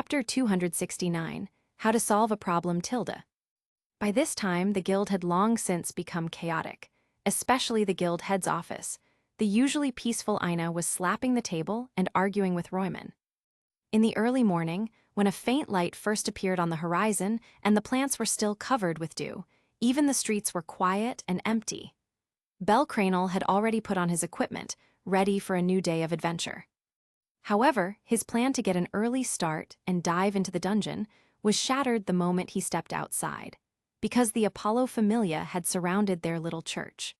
Chapter 269, How to Solve a Problem tilde. By this time, the guild had long since become chaotic, especially the guild head's office. The usually peaceful Ina was slapping the table and arguing with Royman. In the early morning, when a faint light first appeared on the horizon and the plants were still covered with dew, even the streets were quiet and empty. Belcranel had already put on his equipment, ready for a new day of adventure. However, his plan to get an early start and dive into the dungeon was shattered the moment he stepped outside, because the Apollo Familia had surrounded their little church.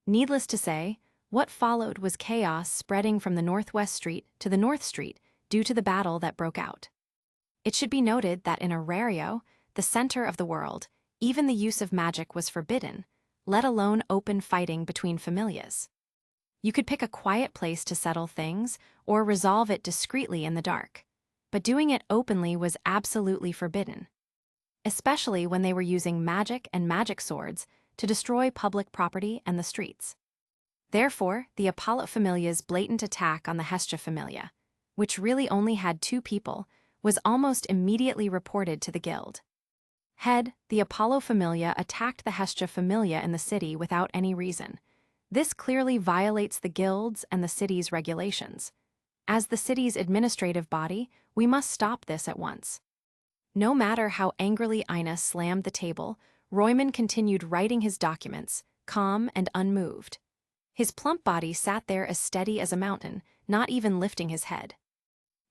Needless to say, what followed was chaos spreading from the northwest street to the north street due to the battle that broke out. It should be noted that in Orario, the center of the world, even the use of magic was forbidden, let alone open fighting between familias. You could pick a quiet place to settle things or resolve it discreetly in the dark, but doing it openly was absolutely forbidden, especially when they were using magic and magic swords to destroy public property and the streets. Therefore, the Apollo Familia's blatant attack on the Hestia Familia, which really only had 2 people, was almost immediately reported to the guild. Head, the Apollo Familia attacked the Hestia Familia in the city without any reason. This clearly violates the guild's and the city's regulations. As the city's administrative body, we must stop this at once. No matter how angrily Ina slammed the table, Royman continued writing his documents, calm and unmoved. His plump body sat there as steady as a mountain, not even lifting his head.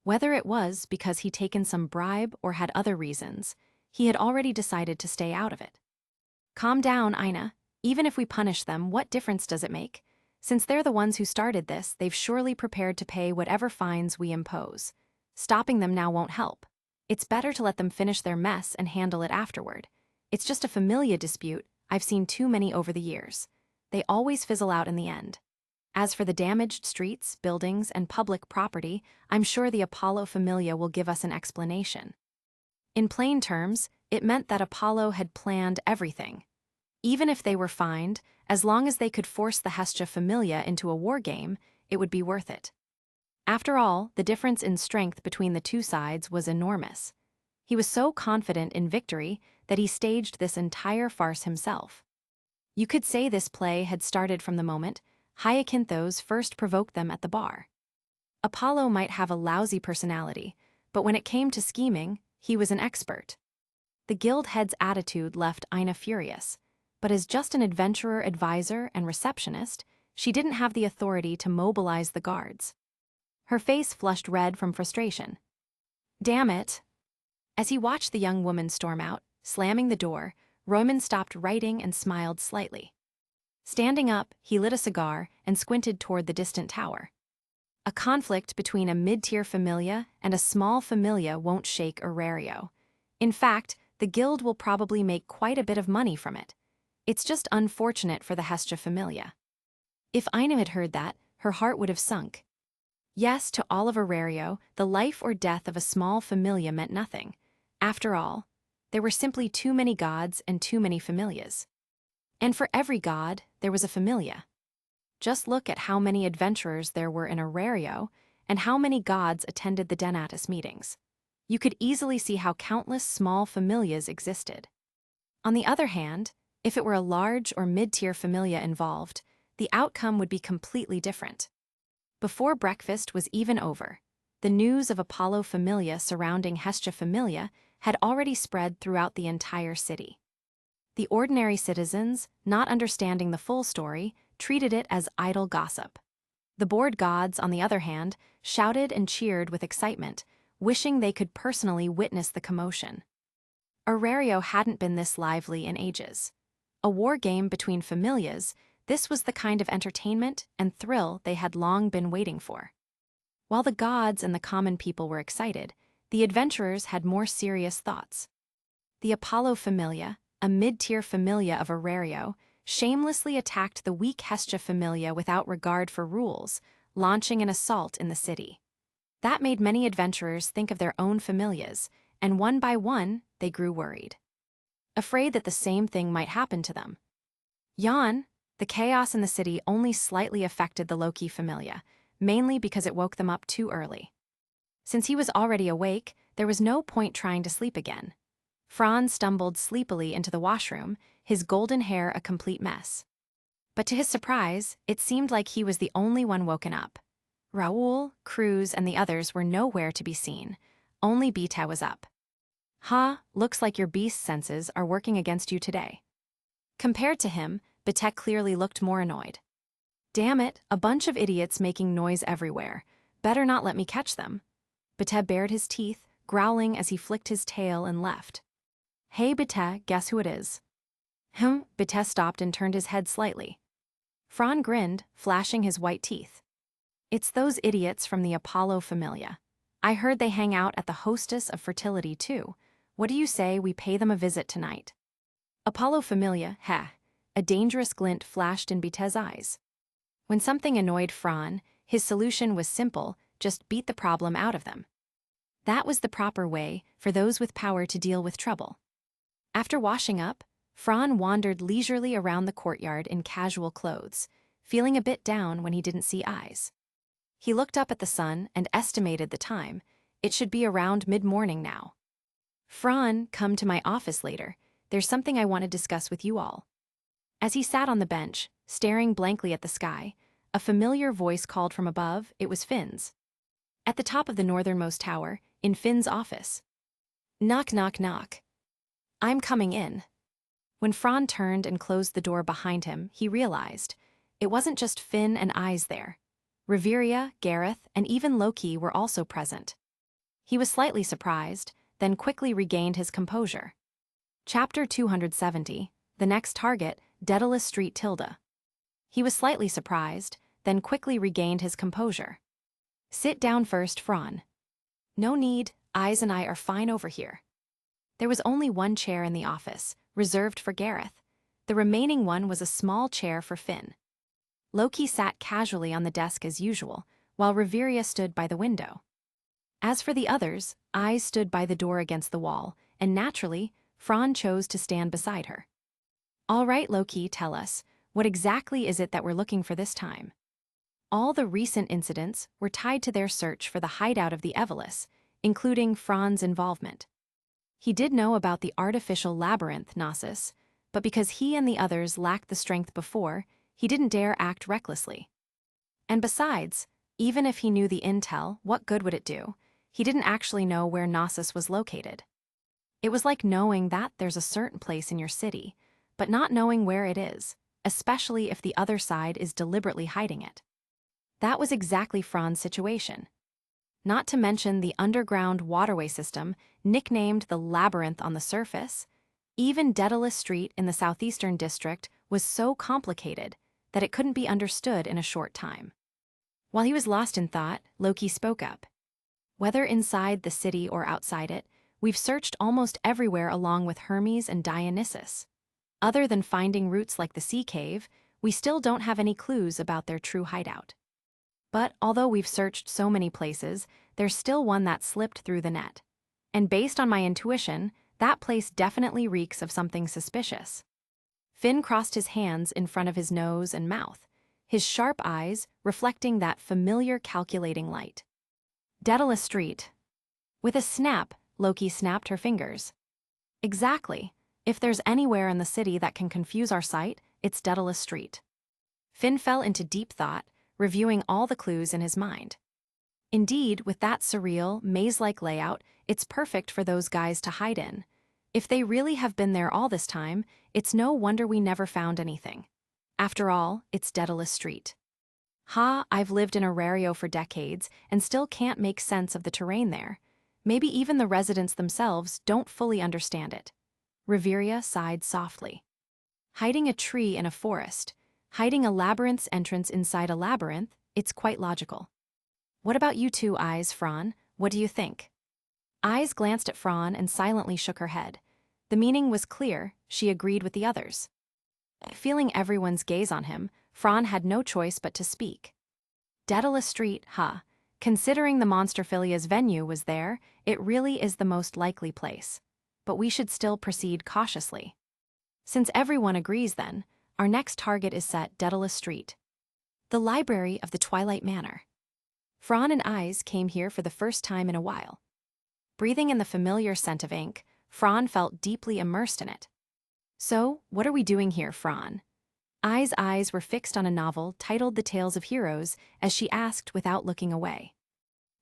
Whether it was because he'd taken some bribe or had other reasons, he had already decided to stay out of it. Calm down, Ina. Even if we punish them, what difference does it make? Since they're the ones who started this, they've surely prepared to pay whatever fines we impose. Stopping them now won't help. It's better to let them finish their mess and handle it afterward. It's just a familia dispute. I've seen too many over the years. They always fizzle out in the end. As for the damaged streets, buildings, and public property, I'm sure the Apollo Familia will give us an explanation. In plain terms, it meant that Apollo had planned everything. Even if they were fined, as long as they could force the Hestia Familia into a war game, it would be worth it. After all, the difference in strength between the 2 sides was enormous. He was so confident in victory that he staged this entire farce himself. You could say this play had started from the moment Hyacinthos first provoked them at the bar. Apollo might have a lousy personality, but when it came to scheming, he was an expert. The guild head's attitude left Ina furious, but as just an adventurer advisor and receptionist, she didn't have the authority to mobilize the guards. Her face flushed red from frustration. Damn it! As he watched the young woman storm out, slamming the door, Royman stopped writing and smiled slightly. Standing up, he lit a cigar and squinted toward the distant tower. A conflict between a mid-tier familia and a small familia won't shake Orario. In fact, the guild will probably make quite a bit of money from it. It's just unfortunate for the Hestia Familia. If Ina had heard that, her heart would have sunk. Yes, to all of Orario, the life or death of a small familia meant nothing. After all, there were simply too many gods and too many familias. And for every god, there was a familia. Just look at how many adventurers there were in Orario and how many gods attended the DANMACHI meetings. You could easily see how countless small familias existed. On the other hand, if it were a large or mid-tier familia involved, the outcome would be completely different. Before breakfast was even over, the news of Apollo Familia surrounding Hestia Familia had already spread throughout the entire city. The ordinary citizens, not understanding the full story, treated it as idle gossip. The bored gods, on the other hand, shouted and cheered with excitement, wishing they could personally witness the commotion. Orario hadn't been this lively in ages. A war game between familias, this was the kind of entertainment and thrill they had long been waiting for. While the gods and the common people were excited, the adventurers had more serious thoughts. The Apollo Familia, a mid-tier familia of Orario, shamelessly attacked the weak Hestia Familia without regard for rules, launching an assault in the city. That made many adventurers think of their own familias, and one by one, they grew worried. Afraid that the same thing might happen to them. The chaos in the city only slightly affected the low-key familia, mainly because it woke them up too early. Since he was already awake, there was no point trying to sleep again. Franz stumbled sleepily into the washroom, his golden hair a complete mess. But to his surprise, it seemed like he was the only one woken up. Raoul, Cruz, and the others were nowhere to be seen. Only Beta was up. Looks like your beast senses are working against you today. Compared to him, Beta clearly looked more annoyed. Damn it, a bunch of idiots making noise everywhere. Better not let me catch them. Beta bared his teeth, growling as he flicked his tail and left. Hey Beta, guess who it is? Beta stopped and turned his head slightly. Fran grinned, flashing his white teeth. It's those idiots from the Apollo Familia. I heard they hang out at the Hostess of Fertility too. What do you say we pay them a visit tonight? Apollo Familia, a dangerous glint flashed in Beta's eyes. When something annoyed Fran, his solution was simple, just beat the problem out of them. That was the proper way for those with power to deal with trouble. After washing up, Fran wandered leisurely around the courtyard in casual clothes, feeling a bit down when he didn't see eyes. He looked up at the sun and estimated the time. It should be around mid-morning now. Fran, come to my office later. There's something I want to discuss with you all. As he sat on the bench, staring blankly at the sky, a familiar voice called from above. It was Finn's. At the top of the northernmost tower, in Finn's office. Knock, knock, knock. I'm coming in. When Fran turned and closed the door behind him, he realized it wasn't just Finn and Eyes there. Reveria, Gareth, and even Loki were also present. He was slightly surprised, then quickly regained his composure. Chapter 270, the next target, Daedalus Street Tilda. He was slightly surprised, then quickly regained his composure. Sit down first, Fran. No need, Eyes and I are fine over here. There was only one chair in the office, reserved for Gareth. The remaining one was a small chair for Finn. Loki sat casually on the desk as usual, while Reveria stood by the window. As for the others, Eyes stood by the door against the wall, and naturally, Fran chose to stand beside her. All right, Loki, tell us, what exactly is it that we're looking for this time? All the recent incidents were tied to their search for the hideout of the Evelys, including Fran's involvement. He did know about the artificial labyrinth Gnosis, but because he and the others lacked the strength before, he didn't dare act recklessly. And besides, even if he knew the intel, what good would it do? He didn't actually know where Gnosis was located. It was like knowing that there's a certain place in your city, but not knowing where it is, especially if the other side is deliberately hiding it. That was exactly Fran's situation. Not to mention the underground waterway system, nicknamed the Labyrinth on the surface, even Daedalus Street in the southeastern district was so complicated that it couldn't be understood in a short time. While he was lost in thought, Loki spoke up. Whether inside the city or outside it, we've searched almost everywhere along with Hermes and Dionysus. Other than finding routes like the Sea Cave, we still don't have any clues about their true hideout. But although we've searched so many places, there's still one that slipped through the net. And based on my intuition, that place definitely reeks of something suspicious. Finn crossed his hands in front of his nose and mouth, his sharp eyes reflecting that familiar calculating light. Daedalus Street. With a snap, Loki snapped her fingers. Exactly. If there's anywhere in the city that can confuse our sight, it's Daedalus Street. Finn fell into deep thought, reviewing all the clues in his mind. Indeed, with that surreal, maze-like layout, it's perfect for those guys to hide in. If they really have been there all this time, it's no wonder we never found anything. After all, it's Daedalus Street. I've lived in Orario for decades and still can't make sense of the terrain there. Maybe even the residents themselves don't fully understand it. Reveria sighed softly. Hiding a tree in a forest, hiding a labyrinth's entrance inside a labyrinth, it's quite logical. What about you two, Eyes, Fran? What do you think? Eyes glanced at Fran and silently shook her head. The meaning was clear, she agreed with the others. Feeling everyone's gaze on him, Fran had no choice but to speak. Daedalus Street, Considering the Monsterphilia's venue was there, it really is the most likely place. But we should still proceed cautiously. Since everyone agrees then, our next target is set Daedalus Street. The library of the Twilight Manor. Fran and Eyes came here for the first time in a while. Breathing in the familiar scent of ink, Fran felt deeply immersed in it. So, what are we doing here, Fran? Eyes' eyes were fixed on a novel titled The Tales of Heroes as she asked without looking away.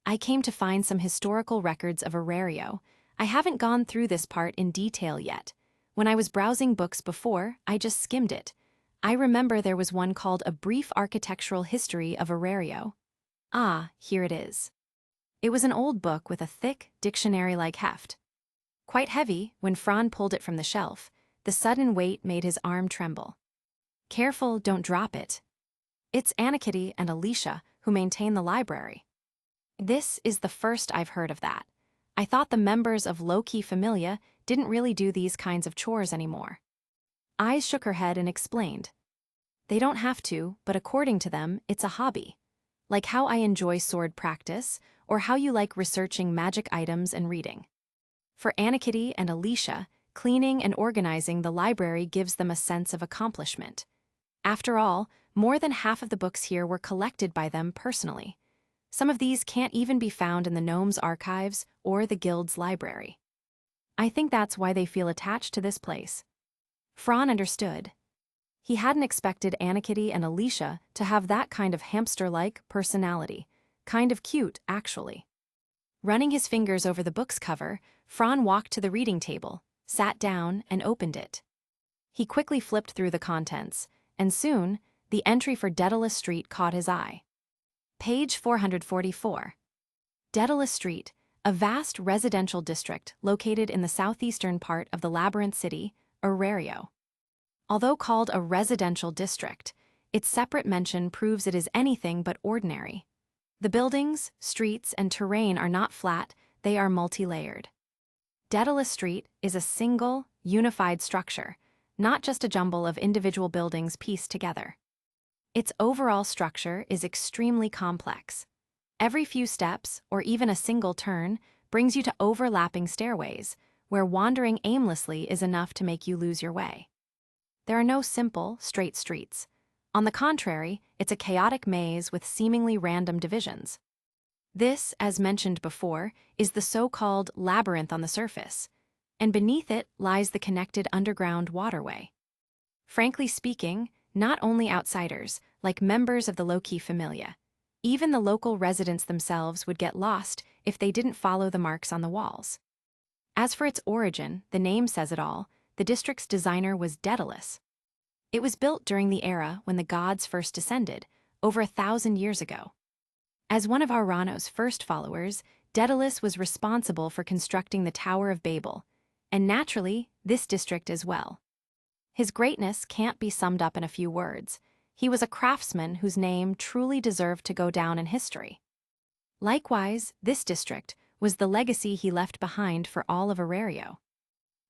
I came to find some historical records of Orario. I haven't gone through this part in detail yet. When I was browsing books before, I just skimmed it. I remember there was one called A Brief Architectural History of Orario. Ah, here it is. It was an old book with a thick, dictionary-like heft. Quite heavy, when Fran pulled it from the shelf, the sudden weight made his arm tremble. Careful, don't drop it. It's Anakitty and Alicia who maintain the library. This is the first I've heard of that. I thought the members of low-key Familia didn't really do these kinds of chores anymore. Eyes shook her head and explained. They don't have to, but according to them, it's a hobby. Like how I enjoy sword practice, or how you like researching magic items and reading. For Anakitty and Alicia, cleaning and organizing the library gives them a sense of accomplishment. After all, more than half of the books here were collected by them personally. Some of these can't even be found in the gnome's archives or the guild's library. I think that's why they feel attached to this place. Fran understood. He hadn't expected Anakitty and Alicia to have that kind of hamster-like personality. Kind of cute, actually. Running his fingers over the book's cover, Fran walked to the reading table, sat down, and opened it. He quickly flipped through the contents, and soon, the entry for Daedalus Street caught his eye. Page 444. Daedalus Street, a vast residential district located in the southeastern part of the labyrinth city, Orario. Although called a residential district, its separate mention proves it is anything but ordinary. The buildings, streets, and terrain are not flat, they are multi-layered. Daedalus Street is a single, unified structure, not just a jumble of individual buildings pieced together. Its overall structure is extremely complex. Every few steps, or even a single turn, brings you to overlapping stairways, where wandering aimlessly is enough to make you lose your way. There are no simple, straight streets. On the contrary, it's a chaotic maze with seemingly random divisions. This, as mentioned before, is the so-called labyrinth on the surface, and beneath it lies the connected underground waterway. Frankly speaking, not only outsiders, like members of the low-key Familia, even the local residents themselves would get lost if they didn't follow the marks on the walls. As for its origin, the name says it all, the district's designer was Daedalus. It was built during the era when the gods first descended, over 1,000 years ago. As one of Arano's first followers, Daedalus was responsible for constructing the Tower of Babel, and naturally, this district as well. His greatness can't be summed up in a few words. He was a craftsman whose name truly deserved to go down in history. Likewise, this district was the legacy he left behind for all of Orario.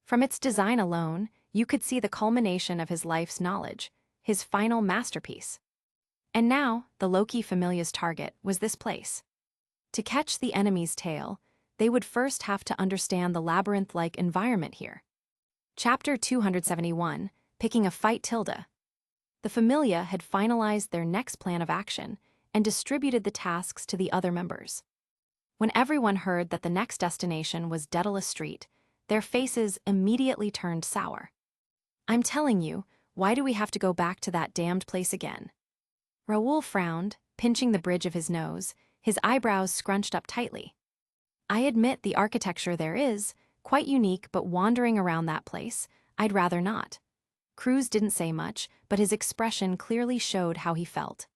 From its design alone, you could see the culmination of his life's knowledge, his final masterpiece. And now, the low-key Familia's target was this place. To catch the enemy's tail, they would first have to understand the labyrinth-like environment here. Chapter 271, Picking a Fight Tilda. The Familia had finalized their next plan of action and distributed the tasks to the other members. When everyone heard that the next destination was Daedalus Street, their faces immediately turned sour. I'm telling you, why do we have to go back to that damned place again? Raoul frowned, pinching the bridge of his nose, his eyebrows scrunched up tightly. I admit the architecture there is quite unique, but wandering around that place, I'd rather not. Cruz didn't say much, but his expression clearly showed how he felt.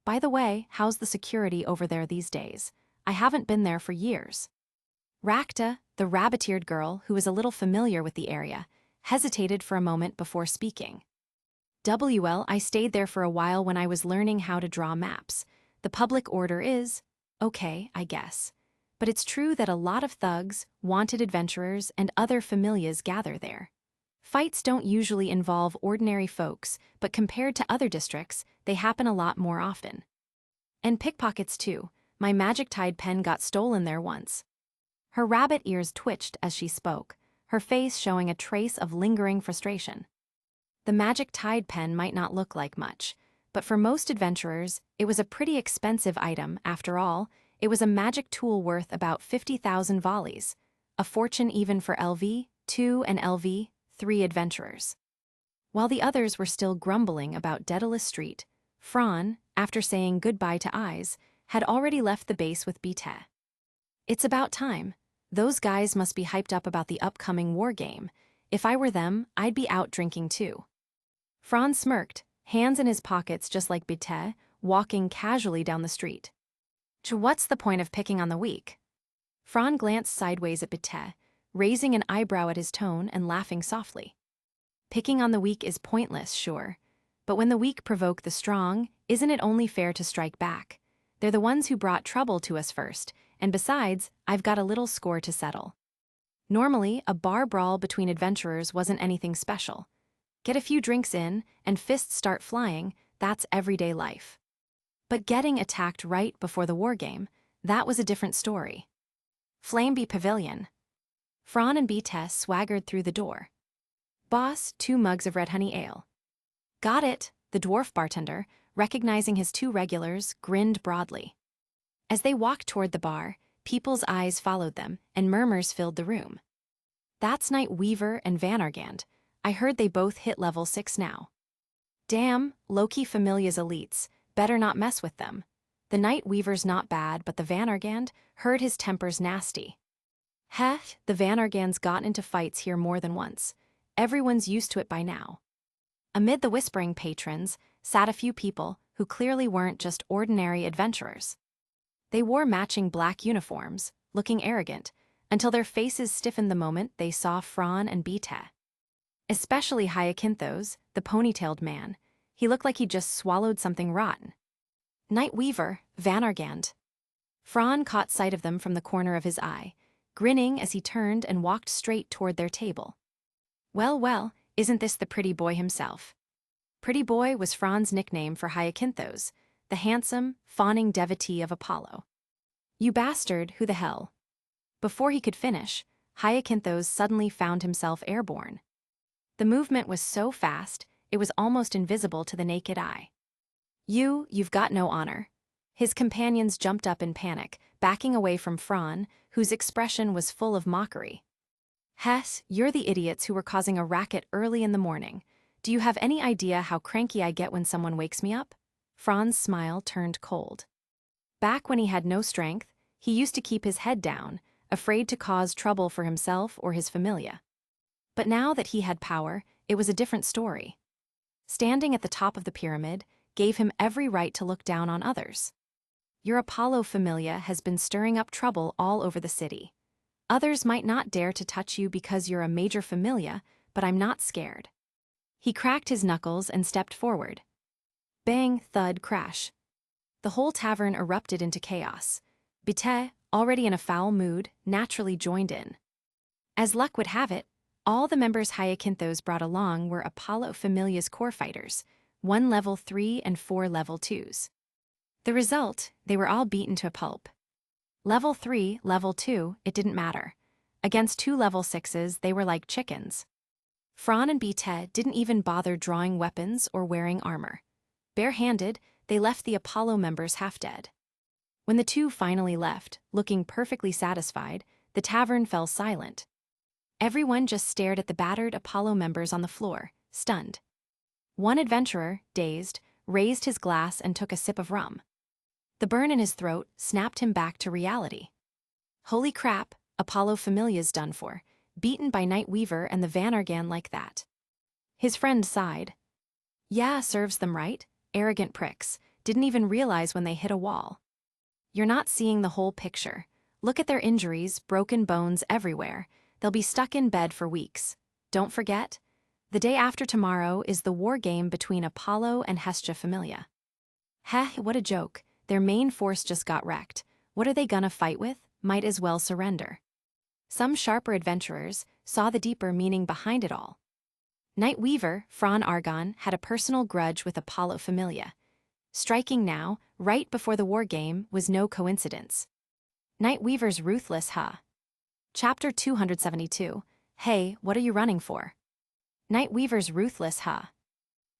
By the way, how's the security over there these days? I haven't been there for years. Rakta, the rabbit-eared girl who was a little familiar with the area, hesitated for a moment before speaking. I stayed there for a while when I was learning how to draw maps. The public order is okay, I guess. But it's true that a lot of thugs, wanted adventurers, and other familias gather there. Fights don't usually involve ordinary folks, but compared to other districts, they happen a lot more often. And pickpockets too. My magic-tied pen got stolen there once. Her rabbit ears twitched as she spoke, her face showing a trace of lingering frustration. The magic-tied pen might not look like much, but for most adventurers, it was a pretty expensive item. After all, it was a magic tool worth about 50,000 volleys, a fortune even for LV2 and LV3 adventurers. While the others were still grumbling about Daedalus Street, Fran, after saying goodbye to Eyes, had already left the base with Bete. It's about time. Those guys must be hyped up about the upcoming war game. If I were them, I'd be out drinking too. Fran smirked, hands in his pockets just like Bete, walking casually down the street. What's the point of picking on the weak? Fran glanced sideways at Bete, raising an eyebrow at his tone and laughing softly. Picking on the weak is pointless, sure. But when the weak provoke the strong, isn't it only fair to strike back? They're the ones who brought trouble to us first, and besides, I've got a little score to settle. Normally, a bar brawl between adventurers wasn't anything special. Get a few drinks in, and fists start flying, that's everyday life. But getting attacked right before the war game, that was a different story. Flameby Pavilion. Fran and Bete swaggered through the door. Boss, 2 mugs of red honey ale. Got it, the dwarf bartender, recognizing his 2 regulars, grinned broadly. As they walked toward the bar, people's eyes followed them, and murmurs filled the room. That's Night Weaver and Vanargand. I heard they both hit level 6 now. Damn, Loki Familia's elites, better not mess with them. The Night Weaver's not bad, but the Vanargand, heard his temper's nasty. Heh, the Vanargand's gotten into fights here more than once. Everyone's used to it by now. Amid the whispering patrons sat a few people who clearly weren't just ordinary adventurers. They wore matching black uniforms, looking arrogant, until their faces stiffened the moment they saw Fran and Bete. Especially Hyacinthos, the ponytailed man. He looked like he'd just swallowed something rotten. Night Weaver, Vanargand. Fran caught sight of them from the corner of his eye, grinning as he turned and walked straight toward their table. Well, well, isn't this the pretty boy himself? Pretty boy was Fran's nickname for Hyacinthos, the handsome, fawning devotee of Apollo. You bastard, who the hell? Before he could finish, Hyacinthos suddenly found himself airborne. The movement was so fast, it was almost invisible to the naked eye. You've got no honor. His companions jumped up in panic, backing away from Fran, whose expression was full of mockery. Hess, you're the idiots who were causing a racket early in the morning. Do you have any idea how cranky I get when someone wakes me up? Fran's smile turned cold. Back when he had no strength, he used to keep his head down, afraid to cause trouble for himself or his familia. But now that he had power, it was a different story. Standing at the top of the pyramid gave him every right to look down on others. Your Apollo familia has been stirring up trouble all over the city. Others might not dare to touch you because you're a major familia, but I'm not scared. He cracked his knuckles and stepped forward. Bang, thud, crash. The whole tavern erupted into chaos. Bete, already in a foul mood, naturally joined in. As luck would have it, all the members Hyacinthos brought along were Apollo Familia's core fighters, 1 level 3 and 4 level 2s. The result, they were all beaten to a pulp. Level 3, level 2, it didn't matter. Against 2 level 6s, they were like chickens. Fran and Bete didn't even bother drawing weapons or wearing armor. Bare-handed, they left the Apollo members half dead. When the 2 finally left, looking perfectly satisfied, the tavern fell silent. Everyone just stared at the battered Apollo members on the floor, stunned. One adventurer, dazed, raised his glass and took a sip of rum. The burn in his throat snapped him back to reality. Holy crap, Apollo Familia's done for, beaten by Night Weaver and the Vanargand like that. His friend sighed. Yeah, serves them right, arrogant pricks, didn't even realize when they hit a wall. You're not seeing the whole picture. Look at their injuries, broken bones everywhere. They'll be stuck in bed for weeks. Don't forget, the day after tomorrow is the war game between Apollo and Hestia Familia. Heh, what a joke. Their main force just got wrecked. What are they gonna fight with? Might as well surrender. Some sharper adventurers saw the deeper meaning behind it all. Night Weaver, Fran Argon, had a personal grudge with Apollo Familia. Striking now, right before the war game, was no coincidence. Night Weaver's ruthless, huh? Chapter 272. Hey, what are you running for? Night Weaver's ruthless, huh?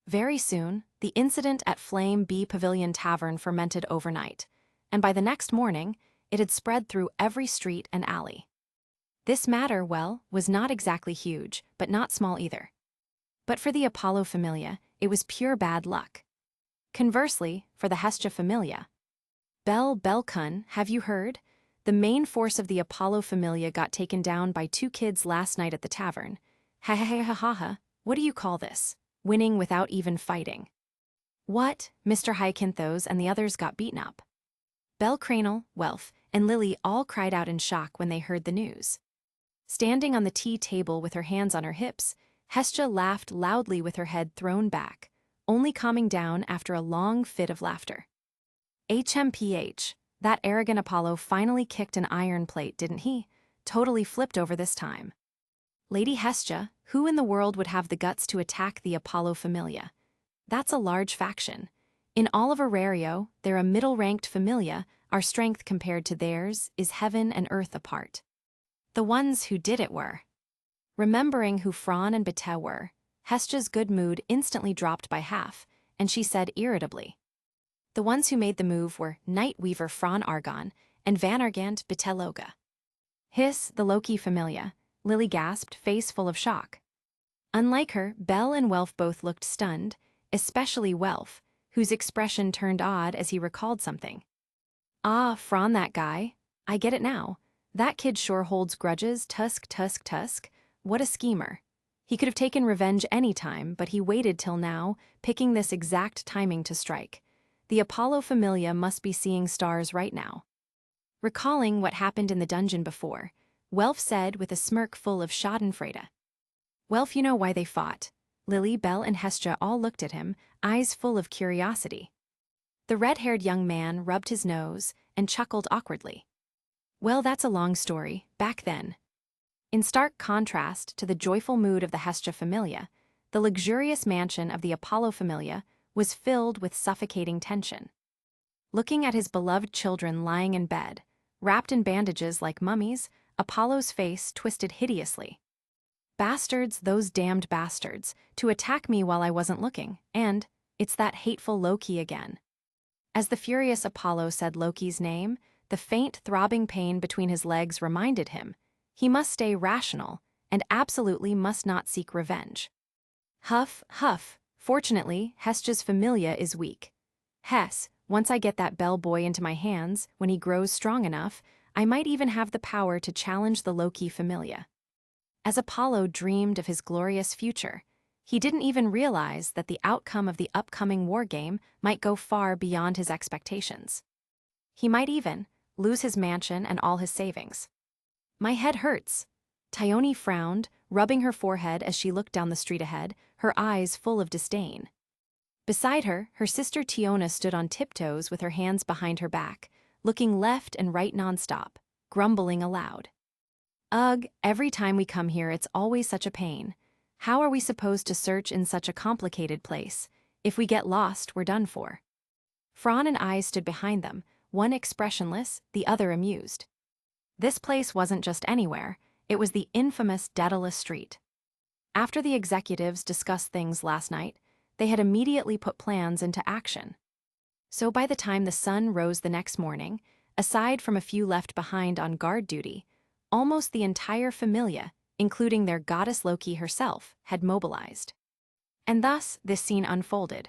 Very soon, the incident at Flame B Pavilion Tavern fermented overnight, and by the next morning, it had spread through every street and alley. This matter, well, was not exactly huge, but not small either. But for the Apollo Familia, it was pure bad luck. Conversely, for the Hestia Familia, Belkun, have you heard? The main force of the Apollo Familia got taken down by 2 kids last night at the tavern. Ha ha ha ha ha ha, what do you call this? Winning without even fighting. What? Mr. Hyacinthos and the others got beaten up. Belcranel, Welf, and Lily all cried out in shock when they heard the news. Standing on the tea table with her hands on her hips, Hestia laughed loudly with her head thrown back, only calming down after a long fit of laughter. HMPH, that arrogant Apollo finally kicked an iron plate, didn't he? Totally flipped over this time. Lady Hestia, who in the world would have the guts to attack the Apollo Familia? That's a large faction. In all of Orario, they're a middle-ranked familia. Our strength compared to theirs is heaven and earth apart. The ones who did it were. Remembering who Fran and Bete were, Hestia's good mood instantly dropped by half, and she said irritably. The ones who made the move were Night Weaver Fran Argon and Van Argant Bete Loga. Hiss, the Loki Familia, Lily gasped, face full of shock. Unlike her, Belle and Welf both looked stunned, especially Welf, whose expression turned odd as he recalled something. Ah, Fran, that guy. I get it now. That kid sure holds grudges, tusk. What a schemer. He could have taken revenge any time, but he waited till now, picking this exact timing to strike. The Apollo Familia must be seeing stars right now. Recalling what happened in the dungeon before, Welf said with a smirk full of schadenfreude. Welf, you know why they fought. Lily, Belle, and Hestia all looked at him, eyes full of curiosity. The red-haired young man rubbed his nose and chuckled awkwardly. Well, that's a long story, back then. In stark contrast to the joyful mood of the Hestia Familia, the luxurious mansion of the Apollo Familia was filled with suffocating tension. Looking at his beloved children lying in bed, wrapped in bandages like mummies, Apollo's face twisted hideously. Bastards, those damned bastards, to attack me while I wasn't looking, and it's that hateful Loki again. As the furious Apollo said Loki's name, the faint throbbing pain between his legs reminded him he must stay rational and absolutely must not seek revenge. Huff, huff. Fortunately, Hestia's Familia is weak. Hess, once I get that Bell boy into my hands, when he grows strong enough, I might even have the power to challenge the Loki Familia. As Apollo dreamed of his glorious future, he didn't even realize that the outcome of the upcoming war game might go far beyond his expectations. He might even lose his mansion and all his savings. My head hurts. Thyone frowned, rubbing her forehead as she looked down the street ahead, her eyes full of disdain. Beside her, her sister Tiona stood on tiptoes with her hands behind her back, looking left and right nonstop, grumbling aloud. Ugh, every time we come here it's always such a pain. How are we supposed to search in such a complicated place? If we get lost, we're done for. Fran and I stood behind them, one expressionless, the other amused. This place wasn't just anywhere, it was the infamous Daedalus Street. After the executives discussed things last night, they had immediately put plans into action. So by the time the sun rose the next morning, aside from a few left behind on guard duty, almost the entire Familia, including their goddess Loki herself, had mobilized. And thus this scene unfolded.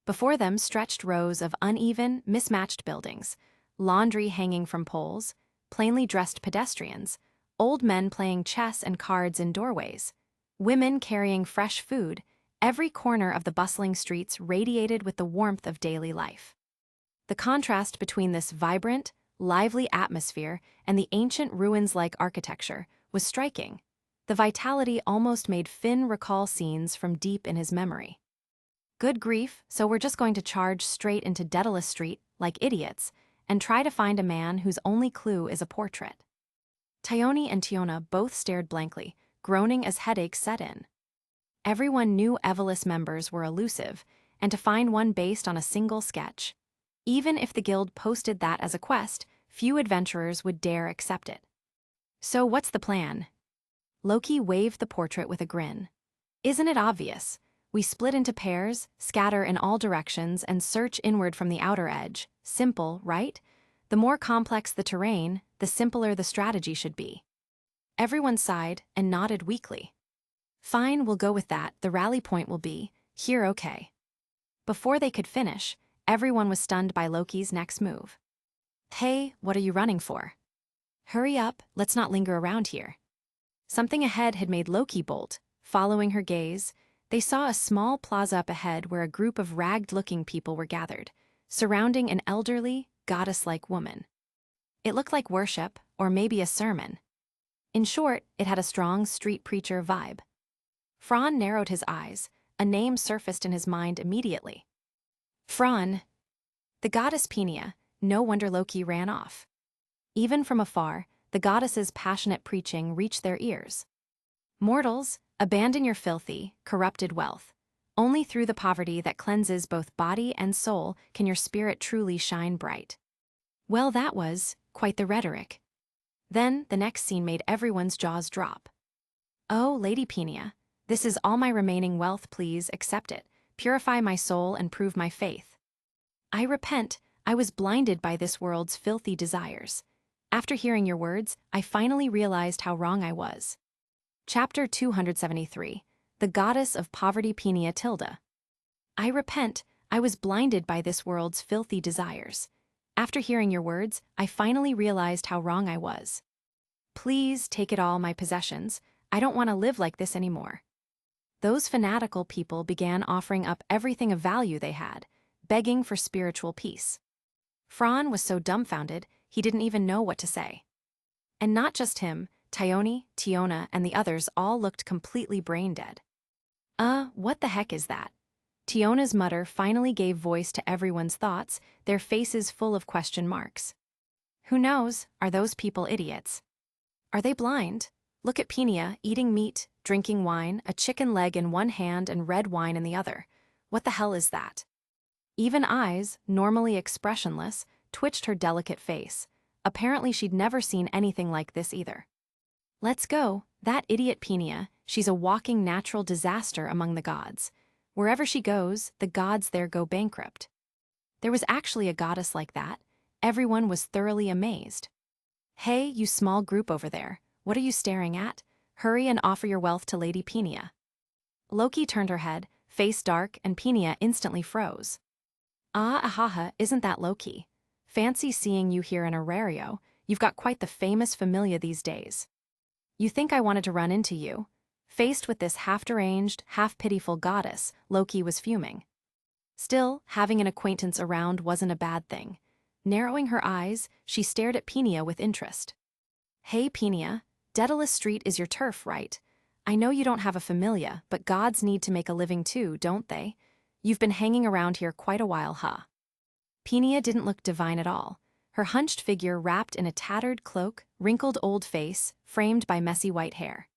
Before them stretched rows of uneven, mismatched buildings, laundry hanging from poles, plainly dressed pedestrians, old men playing chess and cards in doorways, women carrying fresh food. Every corner of the bustling streets radiated with the warmth of daily life. The contrast between this vibrant, lively atmosphere and the ancient ruins-like architecture was striking. The vitality almost made Finn recall scenes from deep in his memory. Good grief, so we're just going to charge straight into Daedalus Street like idiots and try to find a man whose only clue is a portrait. Thyone and Tiona both stared blankly, groaning as headaches set in. Everyone knew Evelus members were elusive, and to find one based on a single sketch. Even if the guild posted that as a quest, few adventurers would dare accept it. So what's the plan? Loki waved the portrait with a grin. Isn't it obvious? We split into pairs, scatter in all directions, and search inward from the outer edge. Simple, right? The more complex the terrain, the simpler the strategy should be. Everyone sighed and nodded weakly. Fine, we'll go with that. The rally point will be, here, okay. Before they could finish, everyone was stunned by Loki's next move. Hey, what are you running for? Hurry up, let's not linger around here. Something ahead had made Loki bolt. Following her gaze, they saw a small plaza up ahead where a group of ragged-looking people were gathered, surrounding an elderly, goddess-like woman. It looked like worship, or maybe a sermon. In short, it had a strong street preacher vibe. Fran narrowed his eyes. A name surfaced in his mind immediately. Fran. The goddess Penia. No wonder Loki ran off. Even from afar, the goddess's passionate preaching reached their ears. Mortals, abandon your filthy, corrupted wealth. Only through the poverty that cleanses both body and soul can your spirit truly shine bright. Well, that was quite the rhetoric. Then, the next scene made everyone's jaws drop. Oh, Lady Penia, this is all my remaining wealth, please accept it, purify my soul and prove my faith. I repent, I was blinded by this world's filthy desires. After hearing your words, I finally realized how wrong I was. Chapter 273, The Goddess of Poverty Penia Tilda. I repent, I was blinded by this world's filthy desires. After hearing your words, I finally realized how wrong I was. Please take it all my possessions, I don't want to live like this anymore. Those fanatical people began offering up everything of value they had, begging for spiritual peace. Fran was so dumbfounded, he didn't even know what to say. And not just him, Tyone, Tiona, and the others all looked completely brain-dead. What the heck is that? Tiona's mutter finally gave voice to everyone's thoughts, their faces full of question marks. Who knows, are those people idiots? Are they blind? Look at Penia, eating meat, drinking wine, a chicken leg in one hand and red wine in the other. What the hell is that? Even eyes, normally expressionless, twitched her delicate face. Apparently she'd never seen anything like this either. Let's go, that idiot Penia, she's a walking natural disaster among the gods. Wherever she goes, the gods there go bankrupt. There was actually a goddess like that. Everyone was thoroughly amazed. Hey, you small group over there, what are you staring at? Hurry and offer your wealth to Lady Penia. Loki turned her head, face dark, and Penia instantly froze. Ahaha, isn't that Loki? Fancy seeing you here in Orario, you've got quite the famous familia these days. You think I wanted to run into you? Faced with this half-deranged, half-pitiful goddess, Loki was fuming. Still, having an acquaintance around wasn't a bad thing. Narrowing her eyes, she stared at Penia with interest. Hey Penia, Daedalus Street is your turf, right? I know you don't have a familia, but gods need to make a living too, don't they? You've been hanging around here quite a while, huh? Penia didn't look divine at all. Her hunched figure wrapped in a tattered cloak, wrinkled old face, framed by messy white hair.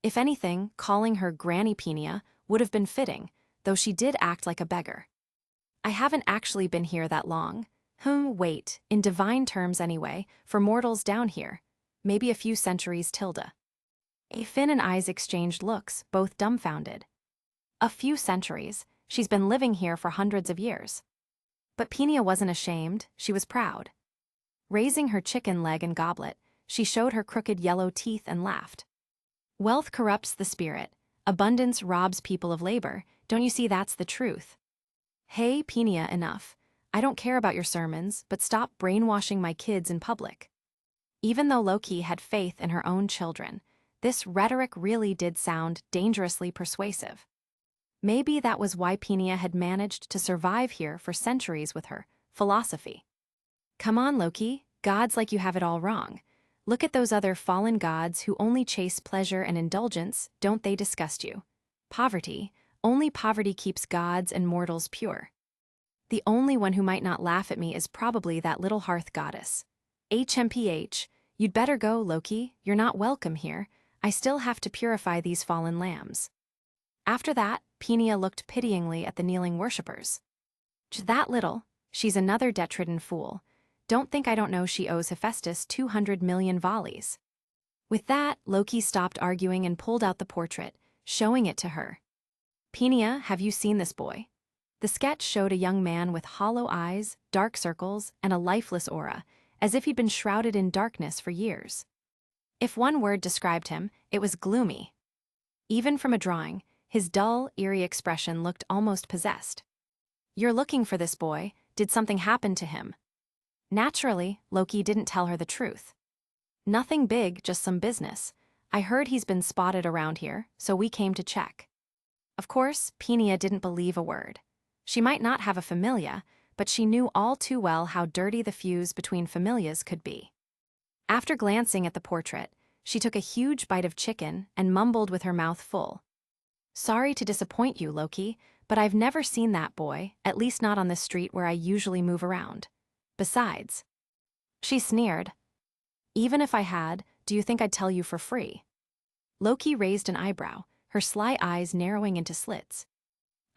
If anything, calling her Granny Penia would have been fitting, though she did act like a beggar. I haven't actually been here that long. Wait, in divine terms anyway, for mortals down here. Maybe a few centuries tilde. Finn and eyes exchanged looks, both dumbfounded. A few centuries, she's been living here for hundreds of years. But Penia wasn't ashamed, she was proud. Raising her chicken leg and goblet, she showed her crooked yellow teeth and laughed. Wealth corrupts the spirit, abundance robs people of labor, don't you see that's the truth? Hey, Penia, enough. I don't care about your sermons, but stop brainwashing my kids in public. Even though Loki had faith in her own children, this rhetoric really did sound dangerously persuasive. Maybe that was why Penia had managed to survive here for centuries with her philosophy. Come on, Loki, gods like you have it all wrong. Look at those other fallen gods who only chase pleasure and indulgence, don't they disgust you? Poverty, only poverty keeps gods and mortals pure. The only one who might not laugh at me is probably that little hearth goddess. HMPH, you'd better go, Loki, you're not welcome here. I still have to purify these fallen lambs. After that, Penia looked pityingly at the kneeling worshippers. That little, she's another detritan fool. Don't think I don't know she owes Hephaestus 200 million volleys. With that, Loki stopped arguing and pulled out the portrait, showing it to her. Penia, have you seen this boy? The sketch showed a young man with hollow eyes, dark circles, and a lifeless aura, as if he'd been shrouded in darkness for years. If one word described him, it was gloomy. Even from a drawing, his dull, eerie expression looked almost possessed. You're looking for this boy. Did something happen to him? Naturally, Loki didn't tell her the truth. Nothing big, just some business. I heard he's been spotted around here, so we came to check. Of course, Penia didn't believe a word. She might not have a familia, but she knew all too well how dirty the fuse between familias could be. After glancing at the portrait, she took a huge bite of chicken and mumbled with her mouth full. Sorry to disappoint you, Loki, but I've never seen that boy, at least not on the street where I usually move around. Besides, she sneered. Even if I had, do you think I'd tell you for free? Loki raised an eyebrow, her sly eyes narrowing into slits.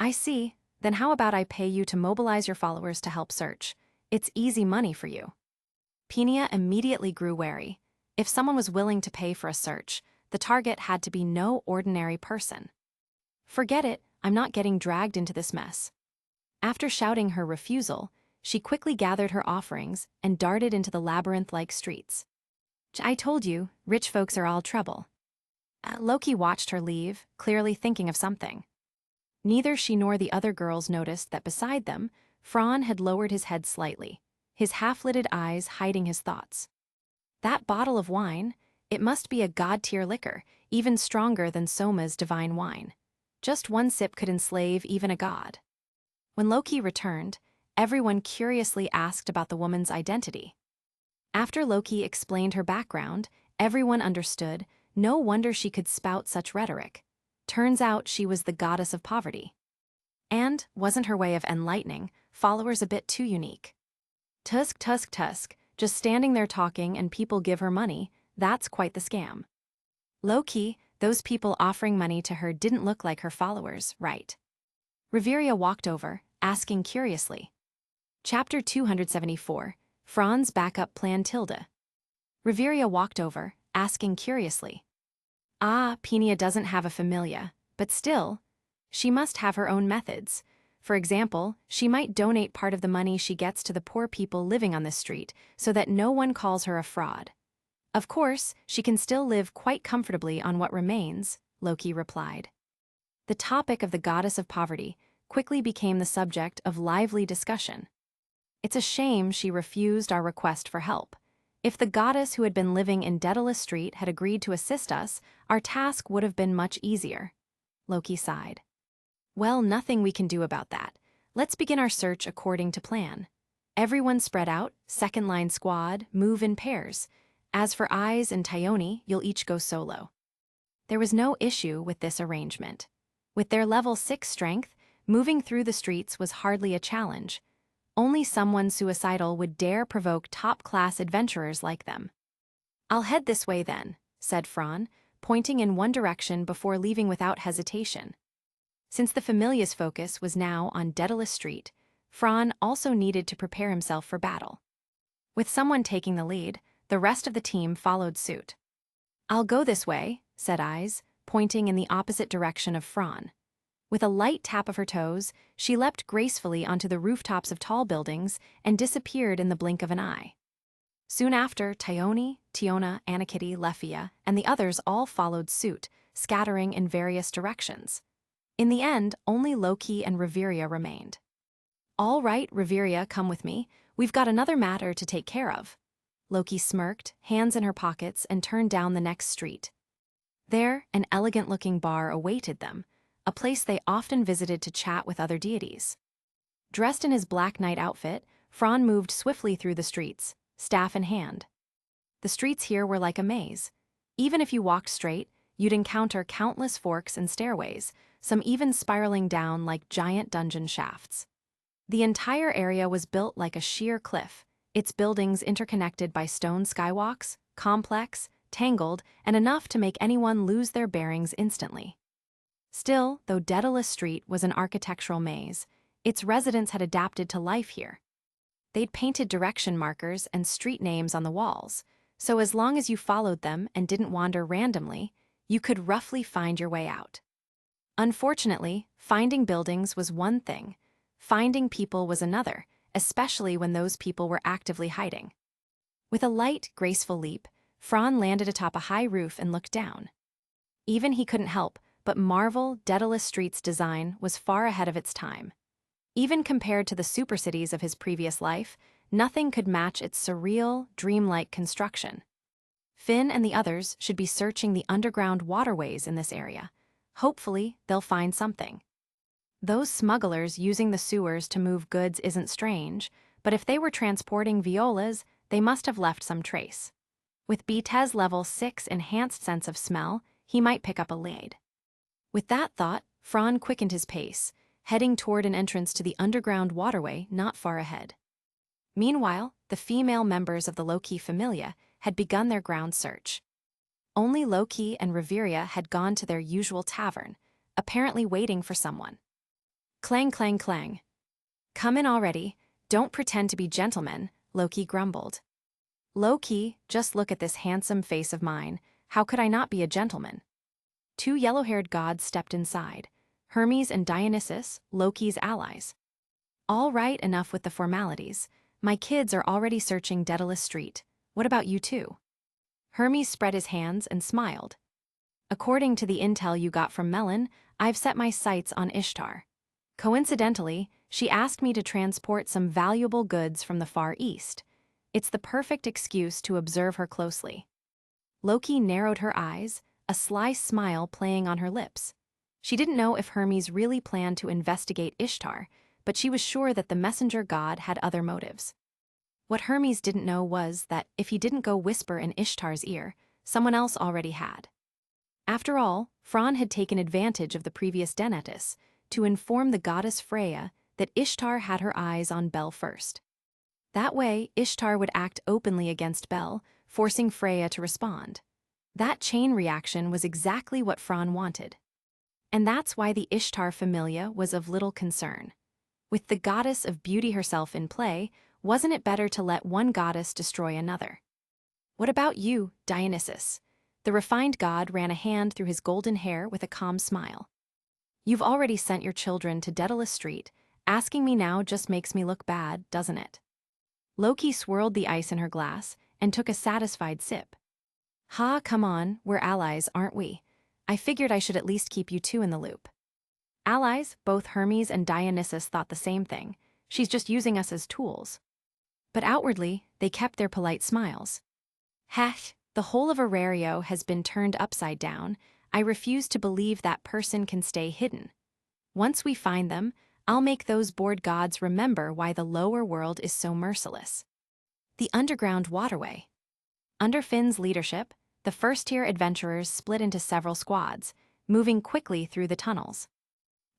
I see. Then how about I pay you to mobilize your followers to help search? It's easy money for you. Penia immediately grew wary. If someone was willing to pay for a search, the target had to be no ordinary person. Forget it, I'm not getting dragged into this mess. After shouting her refusal, she quickly gathered her offerings and darted into the labyrinth-like streets. I told you, rich folks are all trouble. Loki watched her leave, clearly thinking of something. Neither she nor the other girls noticed that beside them, Fran had lowered his head slightly, his half-lidded eyes hiding his thoughts. That bottle of wine, it must be a god-tier liquor, even stronger than Soma's divine wine. Just one sip could enslave even a god. When Loki returned, everyone curiously asked about the woman's identity. After Loki explained her background, everyone understood. No wonder she could spout such rhetoric. Turns out she was the goddess of poverty. And wasn't her way of enlightening followers a bit too unique? Tusk, just standing there talking and people give her money, that's quite the scam. Low-key, those people offering money to her didn't look like her followers, right? Reveria walked over, asking curiously. Chapter 274, Fran's Backup Plan Tilda. Reveria walked over, asking curiously. Penia doesn't have a familia, but still, she must have her own methods. For example, she might donate part of the money she gets to the poor people living on this street so that no one calls her a fraud. Of course, she can still live quite comfortably on what remains, Loki replied. The topic of the goddess of poverty quickly became the subject of lively discussion. It's a shame she refused our request for help. If the goddess who had been living in Daedalus Street had agreed to assist us, our task would have been much easier. Loki sighed. Well, nothing we can do about that. Let's begin our search according to plan. Everyone spread out, second-line squad, move in pairs. As for Eyes and Thyone, you'll each go solo. There was no issue with this arrangement. With their level 6 strength, moving through the streets was hardly a challenge. Only someone suicidal would dare provoke top-class adventurers like them. I'll head this way then, said Fran, pointing in one direction before leaving without hesitation. Since the familia's focus was now on Daedalus Street, Fran also needed to prepare himself for battle. With someone taking the lead, the rest of the team followed suit. I'll go this way, said Eyes, pointing in the opposite direction of Fran. With a light tap of her toes, she leapt gracefully onto the rooftops of tall buildings and disappeared in the blink of an eye. Soon after, Thyone, Tiona, Anakitty, Lefia, and the others all followed suit, scattering in various directions. In the end, only Loki and Reveria remained. All right, Reveria, come with me. We've got another matter to take care of. Loki smirked, hands in her pockets, and turned down the next street. There, an elegant-looking bar awaited them, a place they often visited to chat with other deities. Dressed in his black knight outfit, Fran moved swiftly through the streets, staff in hand. The streets here were like a maze. Even if you walked straight, you'd encounter countless forks and stairways, some even spiraling down like giant dungeon shafts. The entire area was built like a sheer cliff, its buildings interconnected by stone skywalks, complex, tangled, and enough to make anyone lose their bearings instantly. Still, though Daedalus Street was an architectural maze, its residents had adapted to life here. They'd painted direction markers and street names on the walls, so as long as you followed them and didn't wander randomly, you could roughly find your way out. Unfortunately, finding buildings was one thing. Finding people was another, especially when those people were actively hiding. With a light, graceful leap, Fran landed atop a high roof and looked down. Even he couldn't help but marvel Daedalus Street's design was far ahead of its time. Even compared to the supercities of his previous life, nothing could match its surreal, dreamlike construction. Finn and the others should be searching the underground waterways in this area. Hopefully, they'll find something. Those smugglers using the sewers to move goods isn't strange, but if they were transporting violas, they must have left some trace. With BTE's level 6 enhanced sense of smell, he might pick up a lead. With that thought, Fran quickened his pace, heading toward an entrance to the underground waterway not far ahead. Meanwhile, the female members of the Loki Familia had begun their ground search. Only Loki and Reveria had gone to their usual tavern, apparently waiting for someone. Clang, clang, clang. Come in already, don't pretend to be gentlemen, Loki grumbled. Loki, just look at this handsome face of mine, how could I not be a gentleman? Two yellow-haired gods stepped inside, Hermes and Dionysus, Loki's allies. All right, enough with the formalities. My kids are already searching Daedalus Street. What about you two? Hermes spread his hands and smiled. According to the intel you got from Melon, I've set my sights on Ishtar. Coincidentally, she asked me to transport some valuable goods from the Far East. It's the perfect excuse to observe her closely. Loki narrowed her eyes, a sly smile playing on her lips. She didn't know if Hermes really planned to investigate Ishtar, but she was sure that the messenger god had other motives. What Hermes didn't know was that if he didn't go whisper in Ishtar's ear, someone else already had. After all, Fran had taken advantage of the previous Denetis to inform the goddess Freya that Ishtar had her eyes on Bel first. That way, Ishtar would act openly against Bel, forcing Freya to respond. That chain reaction was exactly what Fran wanted. And that's why the Ishtar Familia was of little concern. With the goddess of beauty herself in play, wasn't it better to let one goddess destroy another? What about you, Dionysus? The refined god ran a hand through his golden hair with a calm smile. You've already sent your children to Daedalus Street. Asking me now just makes me look bad, doesn't it? Loki swirled the ice in her glass and took a satisfied sip. Ha, come on, we're allies, aren't we? I figured I should at least keep you two in the loop. Allies, both Hermes and Dionysus thought the same thing. She's just using us as tools. But outwardly, they kept their polite smiles. Hech, the whole of Orario has been turned upside down. I refuse to believe that person can stay hidden. Once we find them, I'll make those bored gods remember why the lower world is so merciless. The underground waterway. Under Finn's leadership, the first-tier adventurers split into several squads, moving quickly through the tunnels.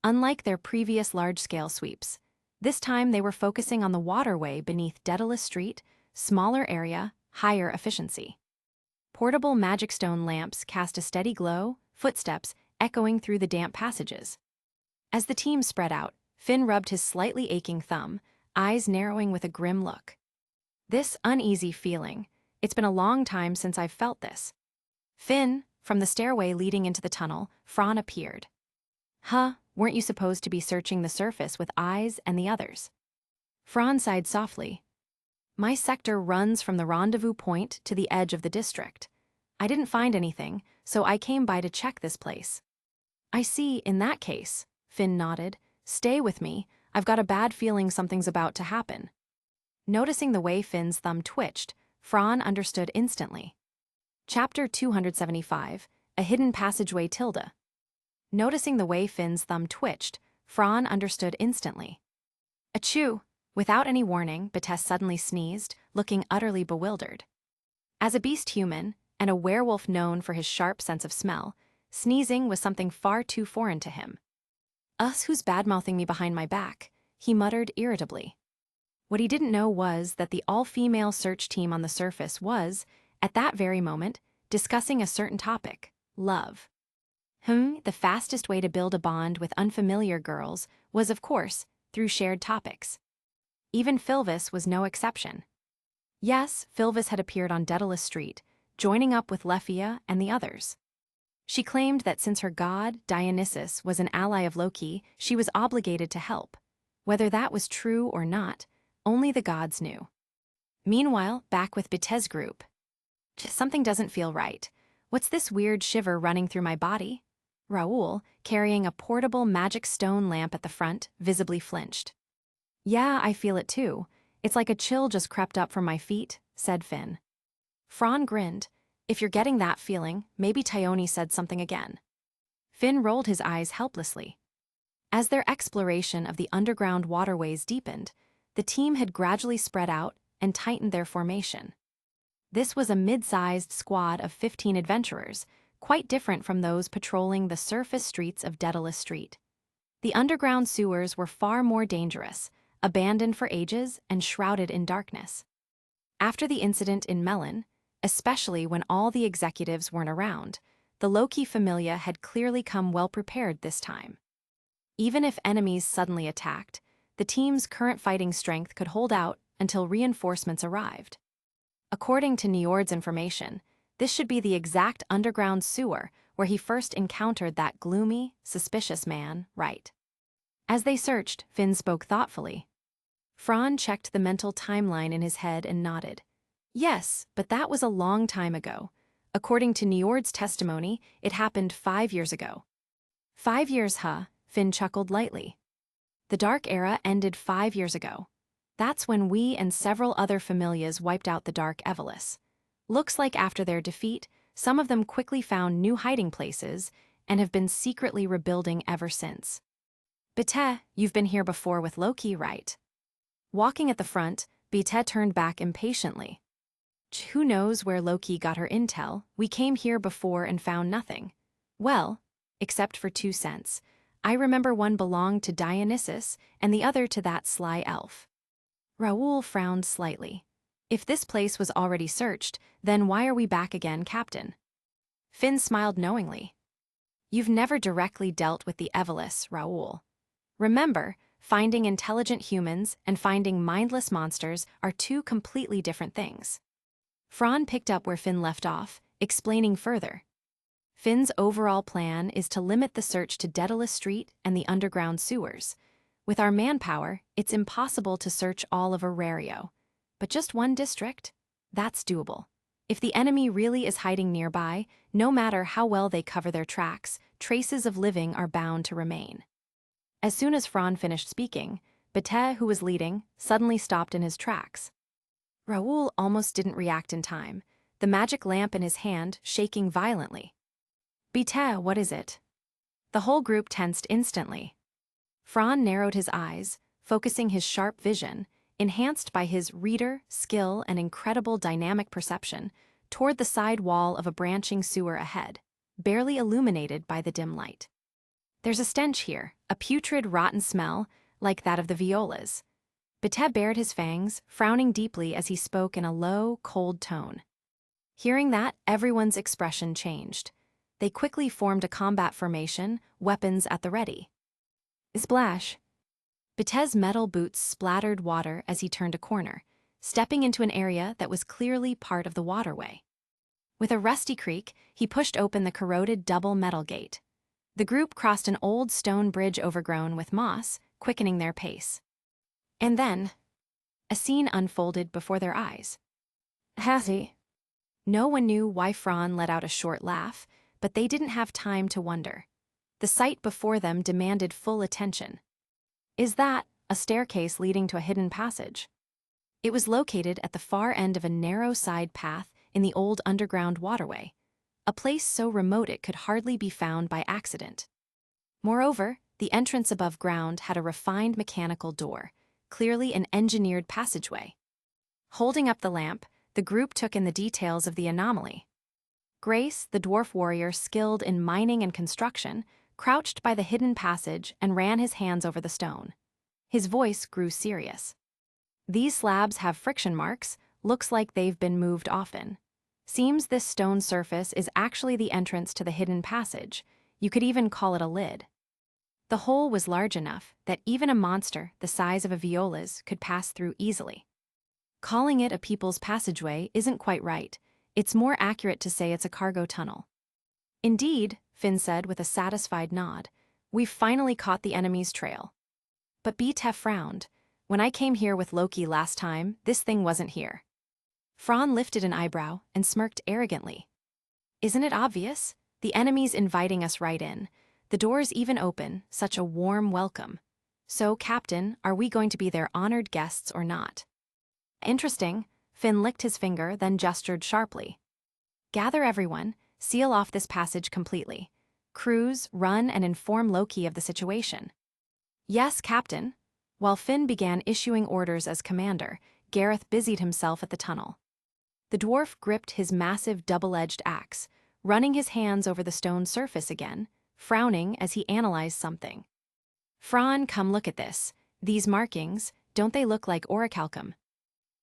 Unlike their previous large-scale sweeps, this time they were focusing on the waterway beneath Daedalus Street, smaller area, higher efficiency. Portable magic stone lamps cast a steady glow, footsteps echoing through the damp passages. As the team spread out, Finn rubbed his slightly aching thumb, eyes narrowing with a grim look. This uneasy feeling, it's been a long time since I've felt this. Finn, from the stairway leading into the tunnel, Fran appeared. Huh, weren't you supposed to be searching the surface with eyes and the others? Fran sighed softly. My sector runs from the rendezvous point to the edge of the district. I didn't find anything, so I came by to check this place. I see, in that case, Finn nodded. Stay with me, I've got a bad feeling something's about to happen. Noticing the way Finn's thumb twitched, Fran understood instantly. Chapter 275, A Hidden Passageway Tilda. Noticing the way Finn's thumb twitched, Fran understood instantly. Achoo! Without any warning, Betes suddenly sneezed, looking utterly bewildered. As a beast human, and a werewolf known for his sharp sense of smell, sneezing was something far too foreign to him. Who's bad-mouthing me behind my back? He muttered irritably. What he didn't know was that the all-female search team on the surface was, at that very moment, discussing a certain topic, love. The fastest way to build a bond with unfamiliar girls was, of course, through shared topics. Even Philvis was no exception. Yes, Philvis had appeared on Daedalus Street, joining up with Leffia and the others. She claimed that since her god, Dionysus, was an ally of Loki, she was obligated to help. Whether that was true or not, only the gods knew. Meanwhile, back with Bitez's group. Something doesn't feel right. What's this weird shiver running through my body? Raoul, carrying a portable magic stone lamp at the front, visibly flinched. Yeah, I feel it too. It's like a chill just crept up from my feet, said Finn. Fran grinned. If you're getting that feeling, maybe Tyone said something again. Finn rolled his eyes helplessly. As their exploration of the underground waterways deepened, the team had gradually spread out and tightened their formation. This was a mid-sized squad of 15 adventurers, quite different from those patrolling the surface streets of Daedalus Street. The underground sewers were far more dangerous, abandoned for ages and shrouded in darkness. After the incident in Melon, especially when all the executives weren't around, the Loki Familia had clearly come well prepared this time. Even if enemies suddenly attacked, the team's current fighting strength could hold out until reinforcements arrived. According to Njord's information, this should be the exact underground sewer where he first encountered that gloomy, suspicious man, right? As they searched, Finn spoke thoughtfully. Fran checked the mental timeline in his head and nodded. Yes, but that was a long time ago. According to Njord's testimony, it happened 5 years ago. 5 years, huh? Finn chuckled lightly. The Dark Era ended 5 years ago. That's when we and several other familias wiped out the Dark Evelys. Looks like after their defeat, some of them quickly found new hiding places and have been secretly rebuilding ever since. Bete, you've been here before with Loki, right? Walking at the front, Bete turned back impatiently. Who knows where Loki got her intel? We came here before and found nothing. Well, except for 2 cents. I remember one belonged to Dionysus and the other to that sly elf. Raoul frowned slightly. If this place was already searched, then why are we back again, Captain? Finn smiled knowingly. You've never directly dealt with the Evelys, Raoul. Remember, finding intelligent humans and finding mindless monsters are 2 completely different things. Fran picked up where Finn left off, explaining further. Finn's overall plan is to limit the search to Daedalus Street and the underground sewers. With our manpower, it's impossible to search all of Orario. But just one district? That's doable. If the enemy really is hiding nearby, no matter how well they cover their tracks, traces of living are bound to remain. As soon as Fran finished speaking, Bete, who was leading, suddenly stopped in his tracks. Raoul almost didn't react in time, the magic lamp in his hand shaking violently. Bete, what is it? The whole group tensed instantly. Fran narrowed his eyes, focusing his sharp vision, enhanced by his reader, skill, and incredible dynamic perception, toward the side wall of a branching sewer ahead, barely illuminated by the dim light. There's a stench here, a putrid, rotten smell, like that of the violas. Bete bared his fangs, frowning deeply as he spoke in a low, cold tone. Hearing that, everyone's expression changed. They quickly formed a combat formation, weapons at the ready. Splash! Bete's metal boots splattered water as he turned a corner, stepping into an area that was clearly part of the waterway. With a rusty creak, he pushed open the corroded double metal gate. The group crossed an old stone bridge overgrown with moss, quickening their pace. And then, a scene unfolded before their eyes. Hattie. No one knew why Fran let out a short laugh, but they didn't have time to wonder. The sight before them demanded full attention. Is that a staircase leading to a hidden passage? It was located at the far end of a narrow side path in the old underground waterway, a place so remote it could hardly be found by accident. Moreover, the entrance above ground had a refined mechanical door, clearly an engineered passageway. Holding up the lamp, the group took in the details of the anomaly. Grace, the dwarf warrior skilled in mining and construction, crouched by the hidden passage and ran his hands over the stone. His voice grew serious. These slabs have friction marks, looks like they've been moved often. Seems this stone surface is actually the entrance to the hidden passage. You could even call it a lid. The hole was large enough that even a monster the size of a viola's could pass through easily. Calling it a people's passageway isn't quite right. It's more accurate to say it's a cargo tunnel. Indeed, Finn said with a satisfied nod. We've finally caught the enemy's trail. But Tef frowned. When I came here with Loki last time, this thing wasn't here. Fron lifted an eyebrow and smirked arrogantly. Isn't it obvious? The enemy's inviting us right in. The door's even open, such a warm welcome. So, Captain, are we going to be their honored guests or not? Interesting. Finn licked his finger, then gestured sharply. Gather everyone, seal off this passage completely. Crews, run and inform Loki of the situation. Yes, Captain. While Finn began issuing orders as commander, Gareth busied himself at the tunnel. The dwarf gripped his massive double-edged axe, running his hands over the stone surface again, frowning as he analyzed something. Fron, come look at this. These markings, don't they look like orichalcum?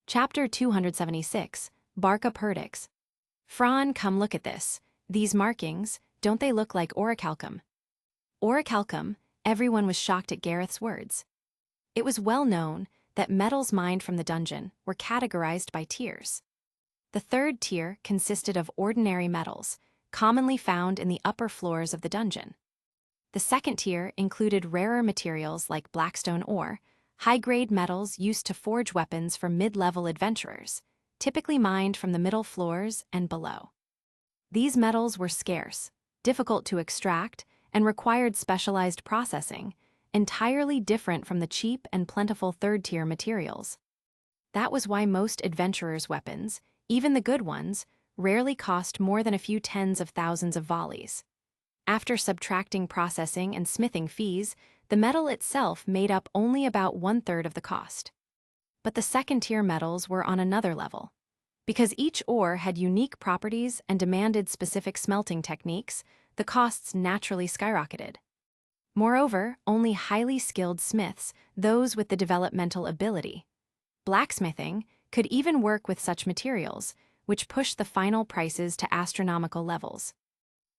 Chapter 276, Barca Perdix. Fron, come look at this. These markings, don't they look like orichalcum? Orichalcum, everyone was shocked at Gareth's words. It was well known that metals mined from the dungeon were categorized by tiers. The third tier consisted of ordinary metals, commonly found in the upper floors of the dungeon. The second tier included rarer materials like blackstone ore, high-grade metals used to forge weapons for mid-level adventurers, typically mined from the middle floors and below. These metals were scarce, difficult to extract, and required specialized processing, entirely different from the cheap and plentiful third-tier materials. That was why most adventurers' weapons, even the good ones, rarely cost more than a few tens of thousands of volleys. After subtracting processing and smithing fees, the metal itself made up only about 1/3 of the cost. But the second-tier metals were on another level. Because each ore had unique properties and demanded specific smelting techniques, the costs naturally skyrocketed. Moreover, only highly skilled smiths, those with the developmental ability, blacksmithing, could even work with such materials, which pushed the final prices to astronomical levels.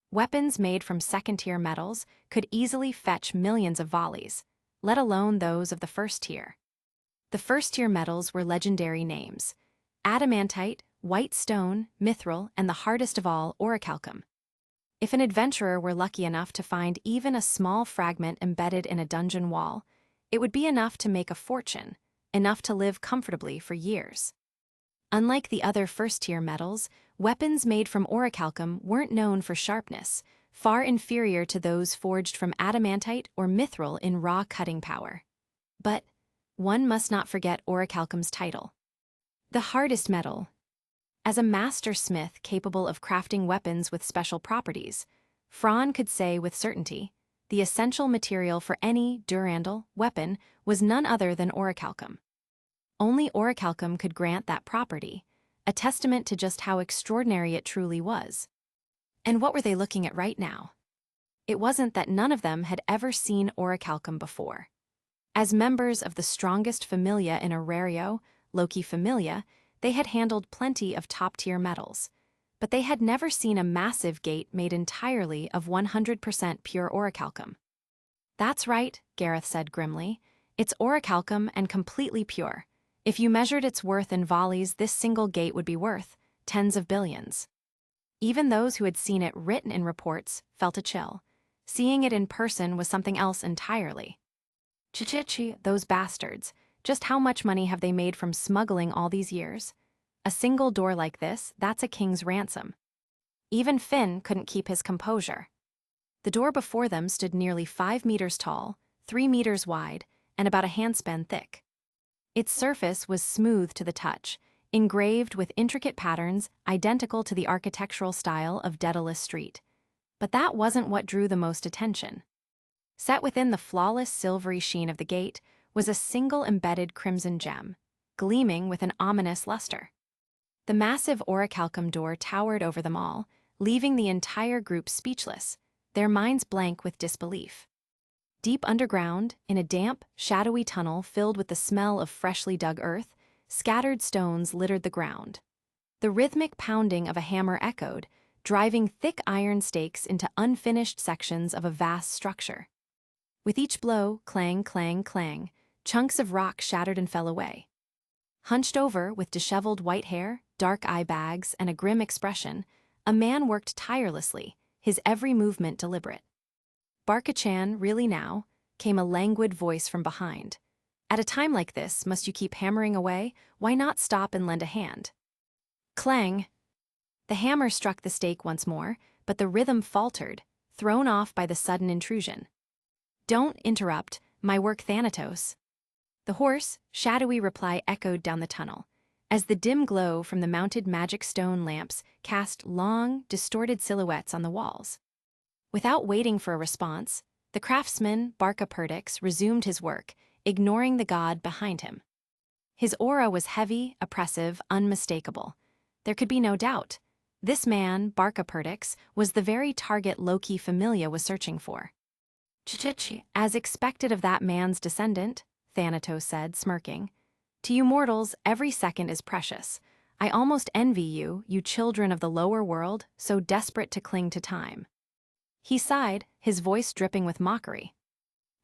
Weapons made from second-tier metals could easily fetch millions of volleys, let alone those of the first tier. The first-tier metals were legendary names: adamantite, white stone, mithril, and the hardest of all, orichalcum. If an adventurer were lucky enough to find even a small fragment embedded in a dungeon wall, it would be enough to make a fortune, enough to live comfortably for years. Unlike the other first-tier metals, weapons made from orichalcum weren't known for sharpness, far inferior to those forged from adamantite or mithril in raw cutting power. But one must not forget orichalcum's title: the hardest metal. As a master smith capable of crafting weapons with special properties, Fron could say with certainty, the essential material for any durandal weapon was none other than orichalcum. Only orichalcum could grant that property, a testament to just how extraordinary it truly was. And what were they looking at right now? It wasn't that none of them had ever seen orichalcum before. As members of the strongest familia in Orario, Loki Familia, they had handled plenty of top-tier metals, but they had never seen a massive gate made entirely of 100% pure orichalcum. That's right, Gareth said grimly. It's orichalcum and completely pure. If you measured its worth in volleys, this single gate would be worth tens of billions. Even those who had seen it written in reports felt a chill. Seeing it in person was something else entirely. Chichichi, those bastards. Just how much money have they made from smuggling all these years? A single door like this, that's a king's ransom. Even Finn couldn't keep his composure. The door before them stood nearly 5 meters tall, 3 meters wide, and about a handspan thick. Its surface was smooth to the touch, engraved with intricate patterns identical to the architectural style of Daedalus Street. But that wasn't what drew the most attention. Set within the flawless silvery sheen of the gate was a single embedded crimson gem, gleaming with an ominous luster. The massive orichalcum door towered over them all, leaving the entire group speechless, their minds blank with disbelief. Deep underground, in a damp, shadowy tunnel filled with the smell of freshly dug earth, scattered stones littered the ground. The rhythmic pounding of a hammer echoed, driving thick iron stakes into unfinished sections of a vast structure. With each blow, clang, clang, clang, chunks of rock shattered and fell away. Hunched over, with disheveled white hair, dark eye bags, and a grim expression, a man worked tirelessly, his every movement deliberate. "Barka-chan, really now?" came a languid voice from behind. "At a time like this, must you keep hammering away? Why not stop and lend a hand?" Clang! The hammer struck the stake once more, but the rhythm faltered, thrown off by the sudden intrusion. "Don't interrupt, my work, Thanatos." The hoarse, shadowy reply echoed down the tunnel, as the dim glow from the mounted magic stone lamps cast long, distorted silhouettes on the walls. Without waiting for a response, the craftsman, Barka-Perdix, resumed his work, ignoring the god behind him. His aura was heavy, oppressive, unmistakable. There could be no doubt. This man, Barka-Perdix, was the very target Loki Familia was searching for. "As expected of that man's descendant," Thanatos said, smirking. "To you mortals, every second is precious. I almost envy you, you children of the lower world, so desperate to cling to time." He sighed, his voice dripping with mockery.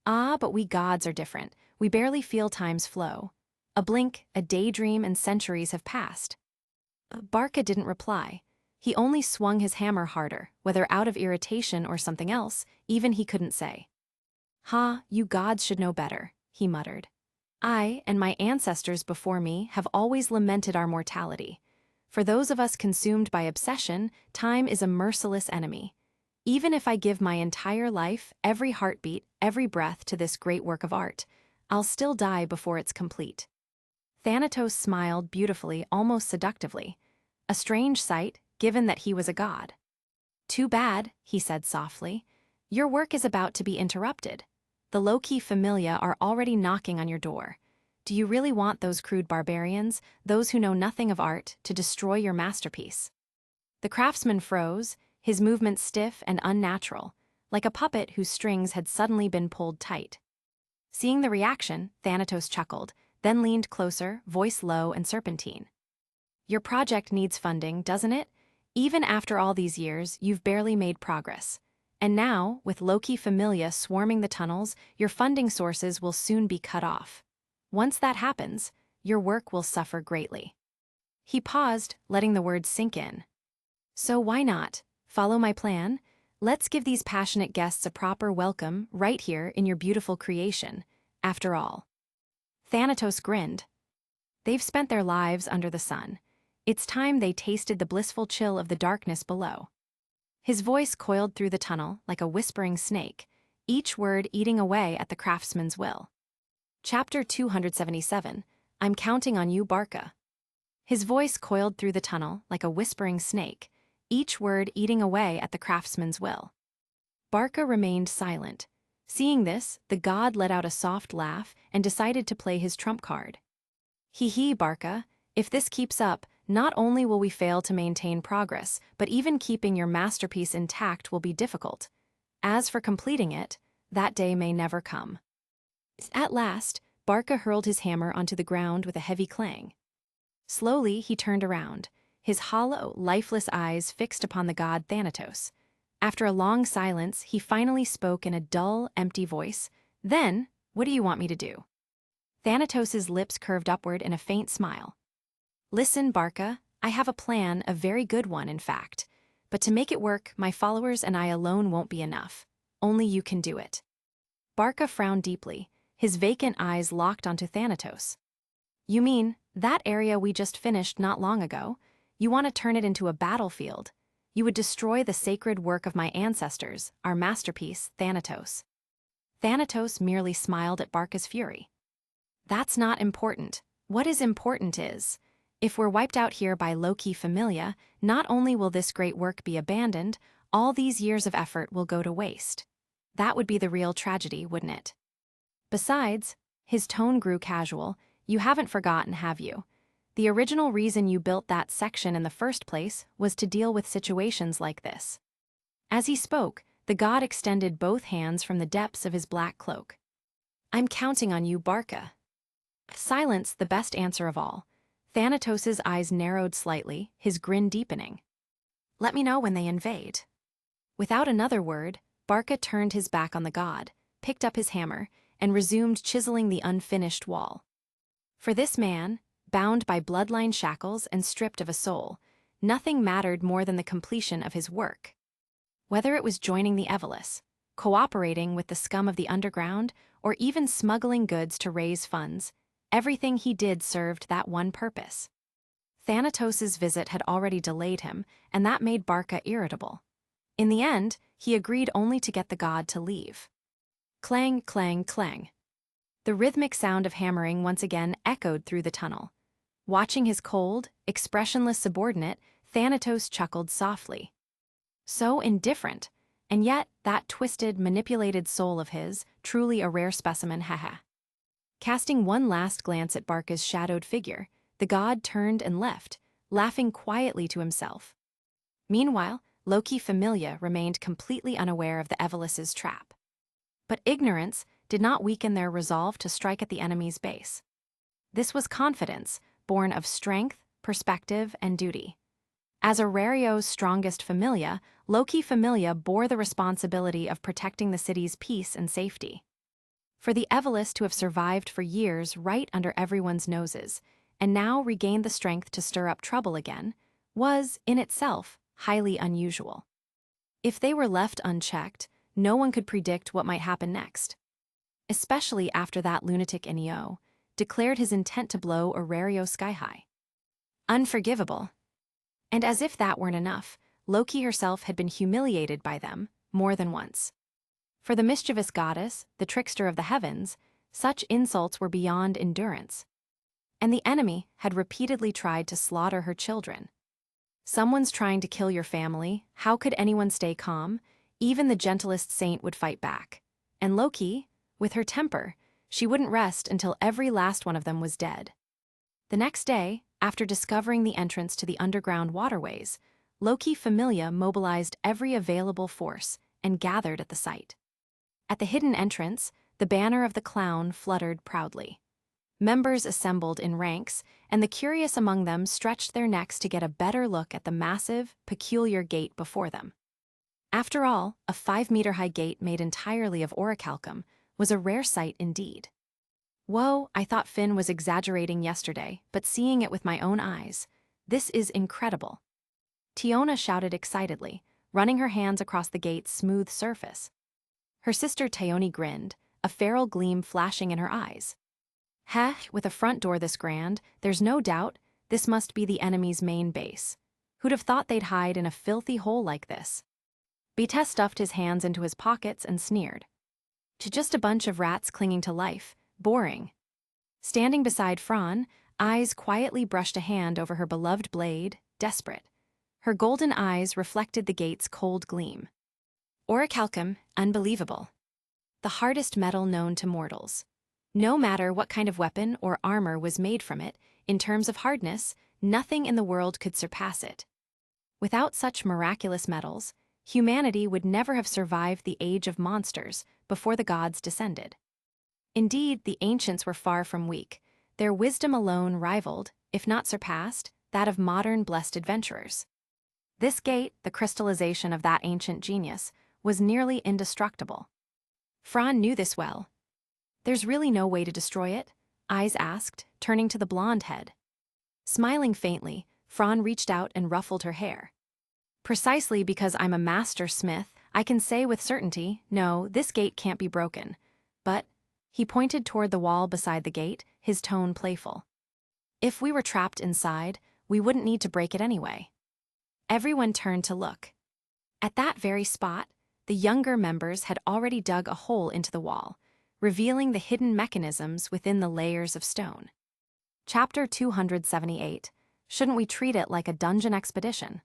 "Ah, but we gods are different. We barely feel time's flow. A blink, a daydream, and centuries have passed." Barka didn't reply. He only swung his hammer harder, whether out of irritation or something else, even he couldn't say. "Ha, you gods should know better," he muttered. "I, and my ancestors before me, have always lamented our mortality. For those of us consumed by obsession, time is a merciless enemy. Even if I give my entire life, every heartbeat, every breath to this great work of art, I'll still die before it's complete." Thanatos smiled beautifully, almost seductively. A strange sight, given that he was a god. "Too bad," he said softly. "Your work is about to be interrupted. The Loki Familia are already knocking on your door. Do you really want those crude barbarians, those who know nothing of art, to destroy your masterpiece?" The craftsman froze, his movements stiff and unnatural, like a puppet whose strings had suddenly been pulled tight. Seeing the reaction, Thanatos chuckled, then leaned closer, voice low and serpentine. "Your project needs funding, doesn't it? Even after all these years, you've barely made progress. And now, with Loki Familia swarming the tunnels, your funding sources will soon be cut off. Once that happens, your work will suffer greatly." He paused, letting the words sink in. "So why not? Follow my plan? Let's give these passionate guests a proper welcome right here in your beautiful creation. After all." Thanatos grinned. They've spent their lives under the sun. It's time they tasted the blissful chill of the darkness below. His voice coiled through the tunnel like a whispering snake, each word eating away at the craftsman's will. Chapter 277, I'm Counting on You, Barka. His voice coiled through the tunnel like a whispering snake, each word eating away at the craftsman's will. Barka remained silent. Seeing this, the god let out a soft laugh and decided to play his trump card. "Hee, Barka, if this keeps up, not only will we fail to maintain progress, but even keeping your masterpiece intact will be difficult. As for completing it, that day may never come." At last, Barka hurled his hammer onto the ground with a heavy clang. Slowly, he turned around, his hollow, lifeless eyes fixed upon the god Thanatos. After a long silence, he finally spoke in a dull, empty voice. "Then, what do you want me to do?" Thanatos's lips curved upward in a faint smile. "Listen, Barka, I have a plan, a very good one, in fact. But to make it work, my followers and I alone won't be enough. Only you can do it." Barka frowned deeply, his vacant eyes locked onto Thanatos. "You mean, that area we just finished not long ago? You want to turn it into a battlefield? You would destroy the sacred work of my ancestors, our masterpiece, Thanatos." Thanatos merely smiled at Barka's fury. "That's not important. What is important is, if we're wiped out here by Loki Familia, not only will this great work be abandoned, all these years of effort will go to waste. That would be the real tragedy, wouldn't it? Besides," his tone grew casual, "you haven't forgotten, have you? The original reason you built that section in the first place was to deal with situations like this." As he spoke, the god extended both hands from the depths of his black cloak. "I'm counting on you, Barka." Silence, the best answer of all. Thanatos's eyes narrowed slightly, his grin deepening. "Let me know when they invade." Without another word, Barka turned his back on the god, picked up his hammer, and resumed chiseling the unfinished wall. For this man, bound by bloodline shackles and stripped of a soul, nothing mattered more than the completion of his work. Whether it was joining the Eveless, cooperating with the scum of the underground, or even smuggling goods to raise funds, everything he did served that one purpose. Thanatos' visit had already delayed him, and that made Barca irritable. In the end, he agreed only to get the god to leave. Clang, clang, clang. The rhythmic sound of hammering once again echoed through the tunnel. Watching his cold, expressionless subordinate, Thanatos chuckled softly. So indifferent, and yet that twisted, manipulated soul of his, truly a rare specimen, haha. Casting one last glance at Barca's shadowed figure, the god turned and left, laughing quietly to himself. Meanwhile, Loki Familia remained completely unaware of the Eveless's trap. But ignorance did not weaken their resolve to strike at the enemy's base. This was confidence, born of strength, perspective, and duty. As Orario's strongest Familia, Loki Familia bore the responsibility of protecting the city's peace and safety. For the Eveless to have survived for years right under everyone's noses, and now regained the strength to stir up trouble again, was, in itself, highly unusual. If they were left unchecked, no one could predict what might happen next. Especially after that lunatic Neo declared his intent to blow Orario sky-high. Unforgivable. And as if that weren't enough, Loki herself had been humiliated by them more than once. For the mischievous goddess, the trickster of the heavens, such insults were beyond endurance. And the enemy had repeatedly tried to slaughter her children. Someone's trying to kill your family, how could anyone stay calm? Even the gentlest saint would fight back. And Loki, with her temper, she wouldn't rest until every last one of them was dead. The next day, after discovering the entrance to the underground waterways, Loki Familia mobilized every available force and gathered at the site. At the hidden entrance, the banner of the clown fluttered proudly. Members assembled in ranks, and the curious among them stretched their necks to get a better look at the massive, peculiar gate before them. After all, a 5-meter-high gate made entirely of orichalcum was a rare sight indeed. Whoa, I thought Finn was exaggerating yesterday, but seeing it with my own eyes, this is incredible. Tiona shouted excitedly, running her hands across the gate's smooth surface. Her sister Thyone grinned, a feral gleam flashing in her eyes. Heh, with a front door this grand, there's no doubt this must be the enemy's main base. Who'd have thought they'd hide in a filthy hole like this? Bete stuffed his hands into his pockets and sneered. To just a bunch of rats clinging to life, boring. Standing beside Fran, eyes quietly brushed a hand over her beloved blade, desperate. Her golden eyes reflected the gate's cold gleam. Orichalcum, unbelievable. The hardest metal known to mortals. No matter what kind of weapon or armor was made from it, in terms of hardness, nothing in the world could surpass it. Without such miraculous metals, humanity would never have survived the age of monsters before the gods descended. Indeed, the ancients were far from weak. Their wisdom alone rivaled, if not surpassed, that of modern blessed adventurers. This gate, the crystallization of that ancient genius, was nearly indestructible. Fran knew this well. There's really no way to destroy it? Eyes asked, turning to the blonde head. Smiling faintly, Fran reached out and ruffled her hair. Precisely because I'm a master smith, I can say with certainty, no, this gate can't be broken. But, he pointed toward the wall beside the gate, his tone playful. If we were trapped inside, we wouldn't need to break it anyway. Everyone turned to look. At that very spot, the younger members had already dug a hole into the wall, revealing the hidden mechanisms within the layers of stone. Chapter 278. Shouldn't we treat it like a dungeon expedition?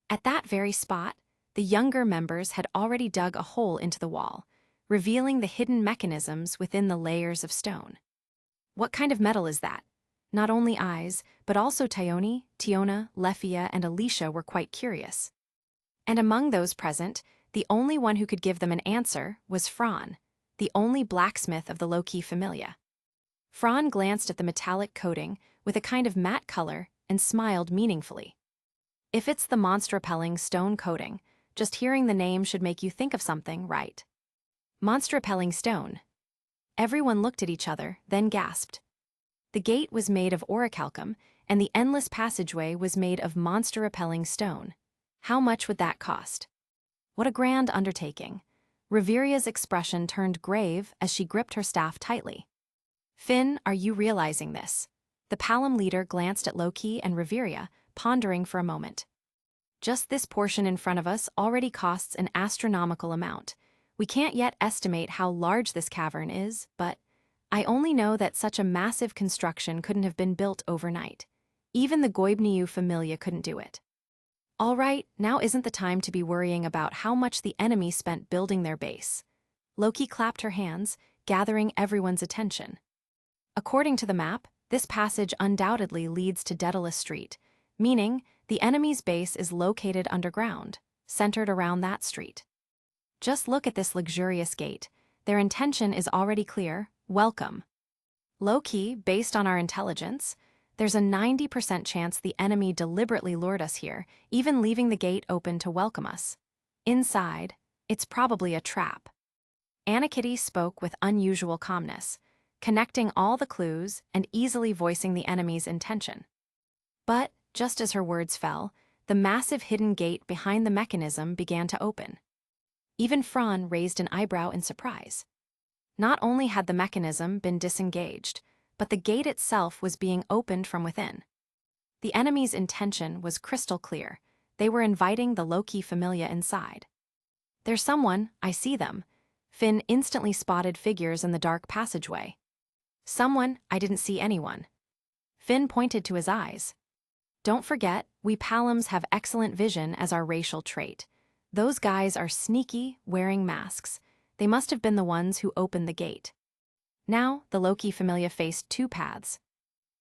At that very spot, the younger members had already dug a hole into the wall, revealing the hidden mechanisms within the layers of stone. What kind of metal is that? Not only eyes, but also Thyone, Tiona, Lefia, and Alicia were quite curious. And among those present, the only one who could give them an answer was Fran, the only blacksmith of the Loki Familia. Fran glanced at the metallic coating with a kind of matte color and smiled meaningfully. If it's the monster-repelling stone coating, just hearing the name should make you think of something, right? Monster-repelling stone. Everyone looked at each other, then gasped. The gate was made of orichalcum, and the endless passageway was made of monster-repelling stone. How much would that cost? What a grand undertaking. Reveria's expression turned grave as she gripped her staff tightly. Finn, are you realizing this? The Palom leader glanced at Loki and Reveria, pondering for a moment. Just this portion in front of us already costs an astronomical amount. We can't yet estimate how large this cavern is, but I only know that such a massive construction couldn't have been built overnight. Even the Goibniu Familia couldn't do it. All right, now isn't the time to be worrying about how much the enemy spent building their base. Loki clapped her hands, gathering everyone's attention. According to the map, this passage undoubtedly leads to Daedalus Street, meaning the enemy's base is located underground, centered around that street. Just look at this luxurious gate. Their intention is already clear: welcome. Low-key, based on our intelligence, there's a 90% chance the enemy deliberately lured us here, even leaving the gate open to welcome us. Inside, it's probably a trap. Anakitty spoke with unusual calmness, connecting all the clues and easily voicing the enemy's intention. But, just as her words fell, the massive hidden gate behind the mechanism began to open. Even Fran raised an eyebrow in surprise. Not only had the mechanism been disengaged, but the gate itself was being opened from within. The enemy's intention was crystal clear. They were inviting the Loki Familia inside. There's someone, I see them. Finn instantly spotted figures in the dark passageway. Someone, I didn't see anyone. Finn pointed to his eyes. Don't forget, we Paloms have excellent vision as our racial trait. Those guys are sneaky, wearing masks. They must have been the ones who opened the gate. Now, the Loki Familia faced two paths.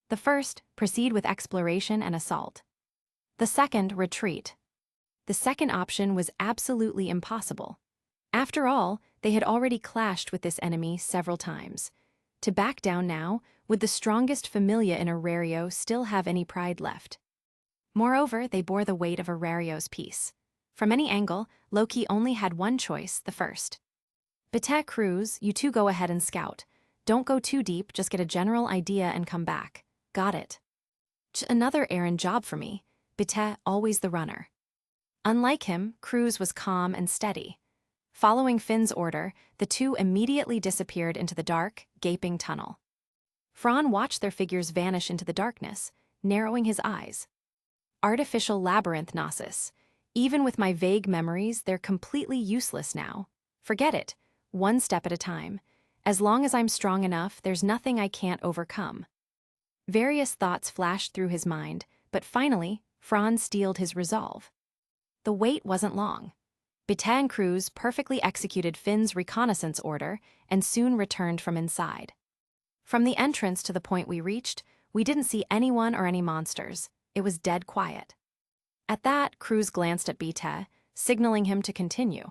The first, proceed with exploration and assault. The second, retreat. The second option was absolutely impossible. After all, they had already clashed with this enemy several times. To back down now, would the strongest Familia in Orario still have any pride left? Moreover, they bore the weight of Orario's peace. From any angle, Loki only had one choice, the first. Bete, Cruz, you two go ahead and scout. Don't go too deep, just get a general idea and come back. Got it. Another errand job for me. Bete, always the runner. Unlike him, Cruz was calm and steady. Following Finn's order, the two immediately disappeared into the dark, gaping tunnel. Fran watched their figures vanish into the darkness, narrowing his eyes. Artificial labyrinth gnosis. Even with my vague memories, they're completely useless now. Forget it. One step at a time. As long as I'm strong enough, there's nothing I can't overcome. Various thoughts flashed through his mind, but finally, Franz steeled his resolve. The wait wasn't long. Bete and Cruz perfectly executed Finn's reconnaissance order and soon returned from inside. From the entrance to the point we reached, we didn't see anyone or any monsters. It was dead quiet. At that, Cruz glanced at Bete, signaling him to continue.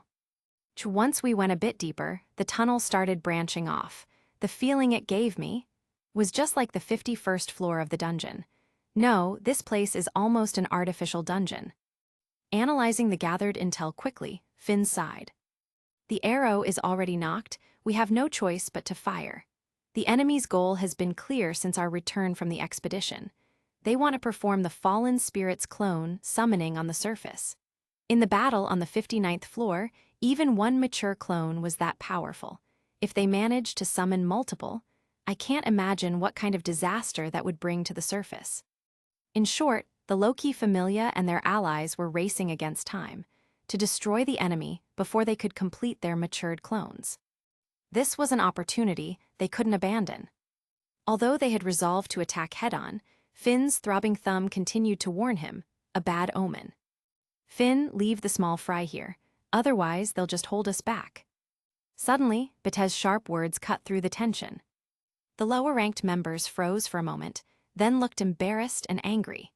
Once we went a bit deeper, the tunnel started branching off. The feeling it gave me was just like the 51st floor of the dungeon. No, this place is almost an artificial dungeon. Analyzing the gathered intel quickly, Finn sighed. The arrow is already knocked. We have no choice but to fire. The enemy's goal has been clear since our return from the expedition. They want to perform the fallen spirit's clone summoning on the surface. In the battle on the 59th floor, even one mature clone was that powerful. If they managed to summon multiple, I can't imagine what kind of disaster that would bring to the surface. In short, the Loki Familia and their allies were racing against time to destroy the enemy before they could complete their matured clones. This was an opportunity they couldn't abandon. Although they had resolved to attack head-on, Finn's throbbing thumb continued to warn him, a bad omen. Finn, leave the small fry here, otherwise they'll just hold us back. Suddenly, Bete's sharp words cut through the tension. The lower-ranked members froze for a moment, then looked embarrassed and angry.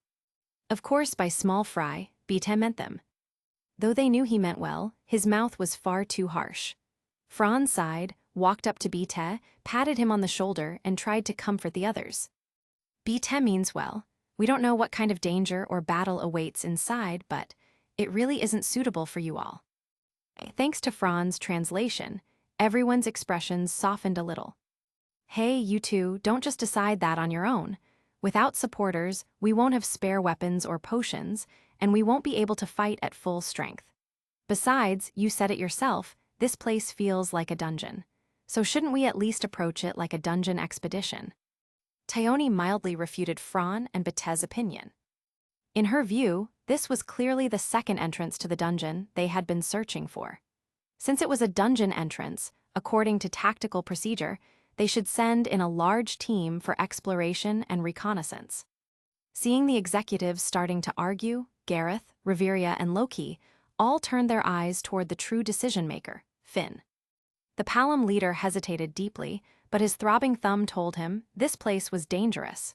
Of course, by small fry, Bete meant them. Though they knew he meant well, his mouth was far too harsh. Franz sighed, walked up to Bete, patted him on the shoulder, and tried to comfort the others. Bete means well. We don't know what kind of danger or battle awaits inside, but it really isn't suitable for you all. Thanks to Franz's translation, everyone's expressions softened a little. Hey, you two, don't just decide that on your own. Without supporters, we won't have spare weapons or potions, and we won't be able to fight at full strength. Besides, you said it yourself, this place feels like a dungeon. So shouldn't we at least approach it like a dungeon expedition? Thyone mildly refuted Fran and Bete's opinion. In her view, this was clearly the second entrance to the dungeon they had been searching for. Since it was a dungeon entrance, according to tactical procedure, they should send in a large team for exploration and reconnaissance. Seeing the executives starting to argue, Gareth, Reveria, and Loki all turned their eyes toward the true decision-maker, Finn. The Palom leader hesitated deeply, but his throbbing thumb told him this place was dangerous.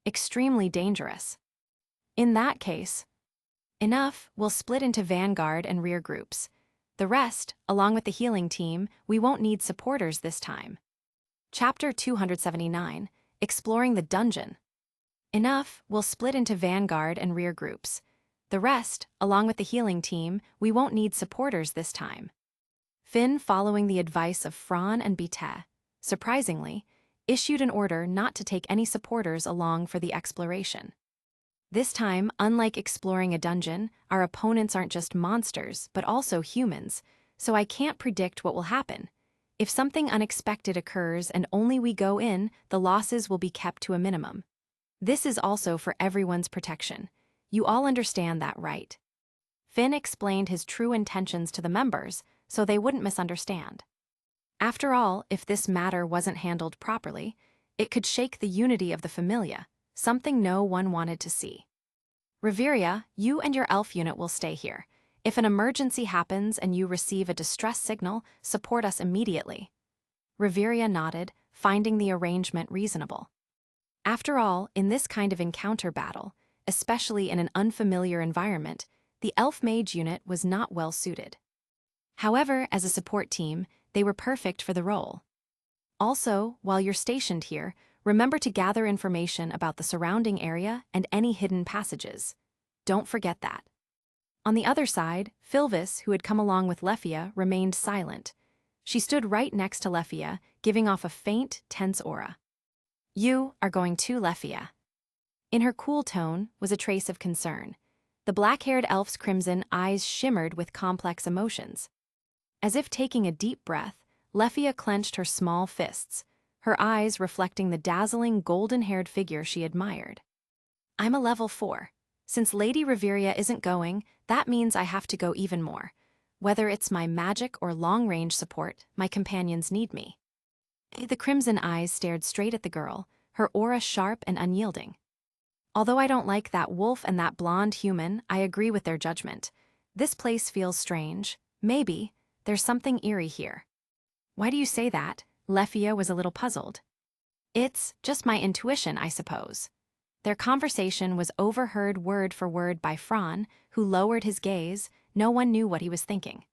Extremely dangerous. In that case, enough, we'll split into vanguard and rear groups. The rest, along with the healing team, we won't need supporters this time. Chapter 279, Exploring the Dungeon. Enough, we'll split into vanguard and rear groups. The rest, along with the healing team, we won't need supporters this time. Finn, following the advice of Fran and Bete, surprisingly, issued an order not to take any supporters along for the exploration. This time, unlike exploring a dungeon, our opponents aren't just monsters, but also humans, so I can't predict what will happen. If something unexpected occurs and only we go in, the losses will be kept to a minimum. This is also for everyone's protection. You all understand that, right? Finn explained his true intentions to the members, so they wouldn't misunderstand. After all, if this matter wasn't handled properly, it could shake the unity of the Familia, something no one wanted to see. Reveria, you and your elf unit will stay here. If an emergency happens and you receive a distress signal, support us immediately. Reveria nodded, finding the arrangement reasonable. After all, in this kind of encounter battle, especially in an unfamiliar environment, the elf mage unit was not well suited. However, as a support team, they were perfect for the role. Also, while you're stationed here, remember to gather information about the surrounding area and any hidden passages. Don't forget that. On the other side, Filvis, who had come along with Leffia, remained silent. She stood right next to Leffia, giving off a faint, tense aura. You are going too, Leffia. In her cool tone was a trace of concern. The black-haired elf's crimson eyes shimmered with complex emotions. As if taking a deep breath, Leffia clenched her small fists, her eyes reflecting the dazzling golden-haired figure she admired. I'm a level 4. Since Lady Reveria isn't going, that means I have to go even more. Whether it's my magic or long-range support, my companions need me. The crimson eyes stared straight at the girl, her aura sharp and unyielding. Although I don't like that wolf and that blonde human, I agree with their judgment. This place feels strange. Maybe there's something eerie here. Why do you say that? Leffia was a little puzzled. It's just my intuition, I suppose. Their conversation was overheard word for word by Fran, who lowered his gaze. No one knew what he was thinking.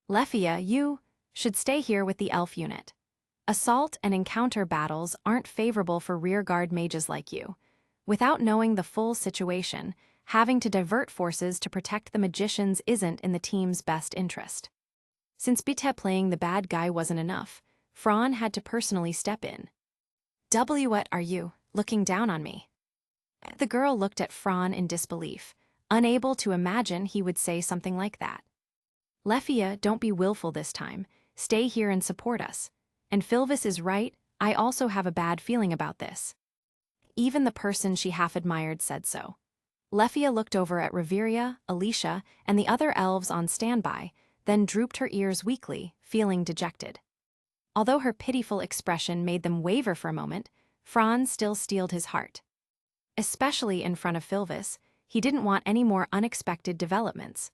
Leffia, you should stay here with the elf unit. Assault and encounter battles aren't favorable for rearguard mages like you. Without knowing the full situation, having to divert forces to protect the magicians isn't in the team's best interest. Since Bete playing the bad guy wasn't enough, Fran had to personally step in. What are you, looking down on me? The girl looked at Fran in disbelief, unable to imagine he would say something like that. Leffia, don't be willful this time. Stay here and support us. And Filvis is right, I also have a bad feeling about this. Even the person she half admired said so. Leffia looked over at Reveria, Alicia, and the other elves on standby, then drooped her ears weakly, feeling dejected. Although her pitiful expression made them waver for a moment, Fran still steeled his heart. Especially in front of Filvis, he didn't want any more unexpected developments.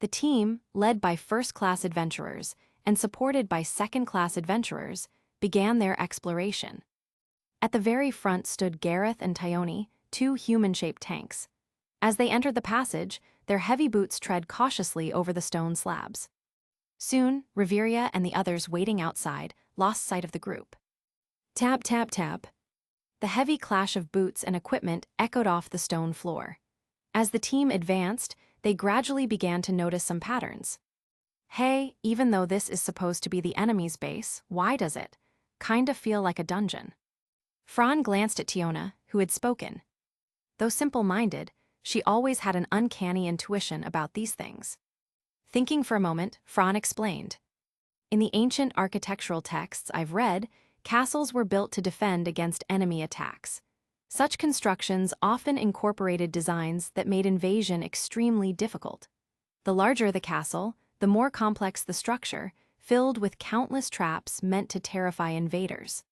The team, led by first-class adventurers and supported by second-class adventurers, began their exploration. At the very front stood Gareth and Thyone, two human-shaped tanks. As they entered the passage, their heavy boots tread cautiously over the stone slabs. Soon, Reveria and the others waiting outside lost sight of the group. Tap, tap, tap. The heavy clash of boots and equipment echoed off the stone floor. As the team advanced, they gradually began to notice some patterns. Hey, even though this is supposed to be the enemy's base, why does it kinda feel like a dungeon? Fran glanced at Tiona, who had spoken. Though simple-minded, she always had an uncanny intuition about these things. Thinking for a moment, Fran explained. In the ancient architectural texts I've read, castles were built to defend against enemy attacks. Such constructions often incorporated designs that made invasion extremely difficult. The larger the castle, the more complex the structure, filled with countless traps meant to terrify invaders.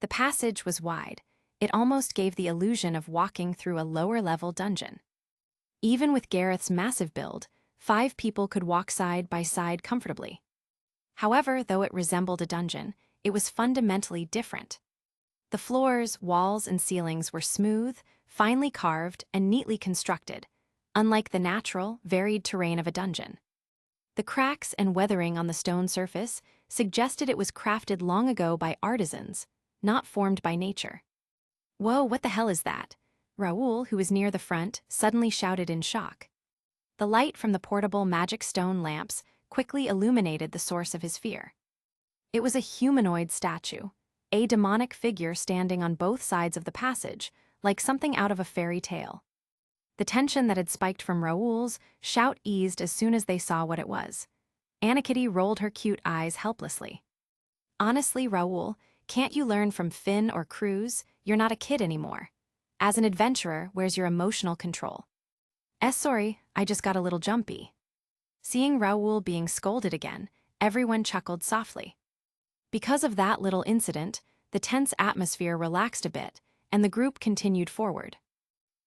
The passage was wide. It almost gave the illusion of walking through a lower-level dungeon. Even with Gareth's massive build, 5 people could walk side by side comfortably. However, though it resembled a dungeon, it was fundamentally different. The floors, walls, and ceilings were smooth, finely carved, and neatly constructed, unlike the natural, varied terrain of a dungeon. The cracks and weathering on the stone surface suggested it was crafted long ago by artisans, not formed by nature. "Whoa, what the hell is that?" Raoul, who was near the front, suddenly shouted in shock. The light from the portable magic stone lamps quickly illuminated the source of his fear. It was a humanoid statue, a demonic figure standing on both sides of the passage, like something out of a fairy tale. The tension that had spiked from Raoul's shout eased as soon as they saw what it was. Anna Kitty rolled her cute eyes helplessly. "Honestly, Raoul, can't you learn from Finn or Cruz? You're not a kid anymore. As an adventurer, where's your emotional control?" Sorry, I just got a little jumpy." Seeing Raoul being scolded again, everyone chuckled softly. Because of that little incident, the tense atmosphere relaxed a bit, and the group continued forward.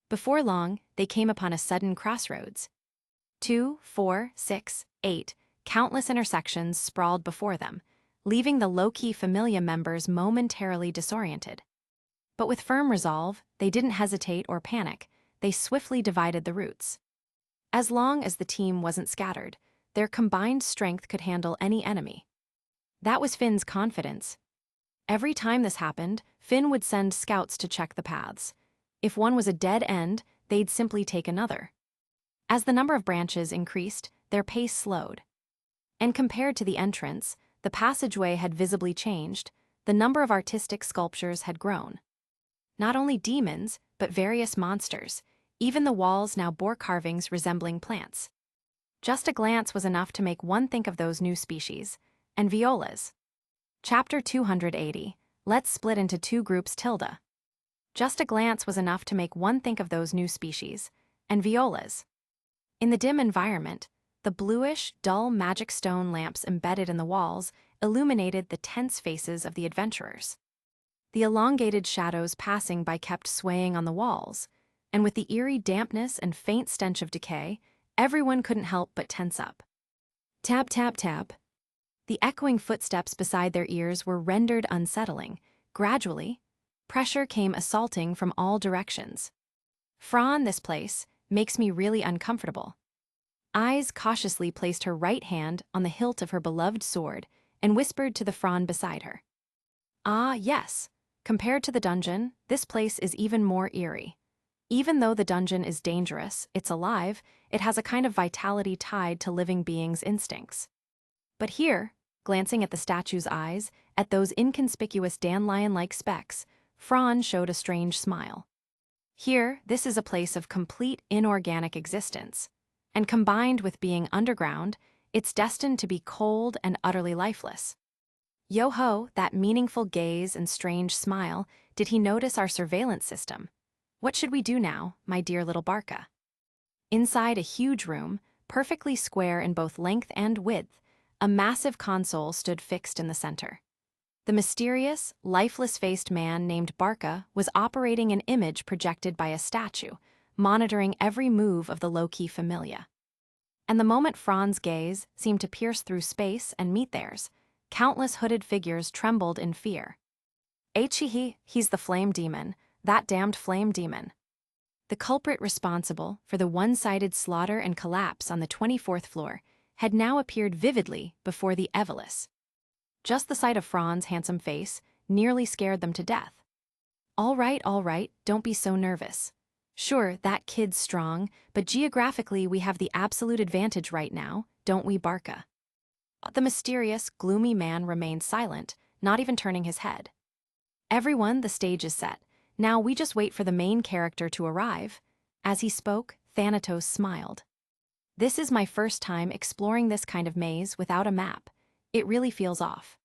Before long, they came upon a sudden crossroads. 2, 4, 6, 8, countless intersections sprawled before them, leaving the low-key Familia members momentarily disoriented. But with firm resolve, they didn't hesitate or panic. They swiftly divided the routes. As long as the team wasn't scattered, their combined strength could handle any enemy. That was Finn's confidence. Every time this happened, Finn would send scouts to check the paths. If one was a dead end, they'd simply take another. As the number of branches increased, their pace slowed. And compared to the entrance, the passageway had visibly changed. The number of artistic sculptures had grown. Not only demons, but various monsters. Even the walls now bore carvings resembling plants. Just a glance was enough to make one think of those new species, and violas. Chapter 280, Let's split into 2 groups tilde. Just a glance was enough to make one think of those new species, and violas. In the dim environment, the bluish, dull magic stone lamps embedded in the walls illuminated the tense faces of the adventurers. The elongated shadows passing by kept swaying on the walls, and with the eerie dampness and faint stench of decay, everyone couldn't help but tense up. Tap, tap, tap. The echoing footsteps beside their ears were rendered unsettling. Gradually, pressure came assaulting from all directions. "Fran, this place makes me really uncomfortable." Eyes cautiously placed her right hand on the hilt of her beloved sword and whispered to the Fran beside her. "Ah, yes. Compared to the dungeon, this place is even more eerie. Even though the dungeon is dangerous, it's alive, it has a kind of vitality tied to living beings' instincts. But here," glancing at the statue's eyes, at those inconspicuous dandelion-like specks, Fran showed a strange smile. "Here, this is a place of complete inorganic existence, and combined with being underground, it's destined to be cold and utterly lifeless." Yo-ho, that meaningful gaze and strange smile, did he notice our surveillance system? "What should we do now, my dear little Barca?" Inside a huge room, perfectly square in both length and width, a massive console stood fixed in the center. The mysterious, lifeless-faced man named Barca was operating an image projected by a statue, monitoring every move of the low-key Familia. And the moment Fran's gaze seemed to pierce through space and meet theirs, countless hooded figures trembled in fear. He's the flame demon, that damned flame demon. The culprit responsible for the one-sided slaughter and collapse on the 24th floor had now appeared vividly before the Evelis. Just the sight of Fran's handsome face nearly scared them to death. All right, don't be so nervous. Sure, that kid's strong, but geographically we have the absolute advantage right now, don't we, Barca?" The mysterious, gloomy man remained silent, not even turning his head. "Everyone, the stage is set. Now we just wait for the main character to arrive." As he spoke, Thanatos smiled. This is my first time exploring this kind of maze without a map. It really feels off.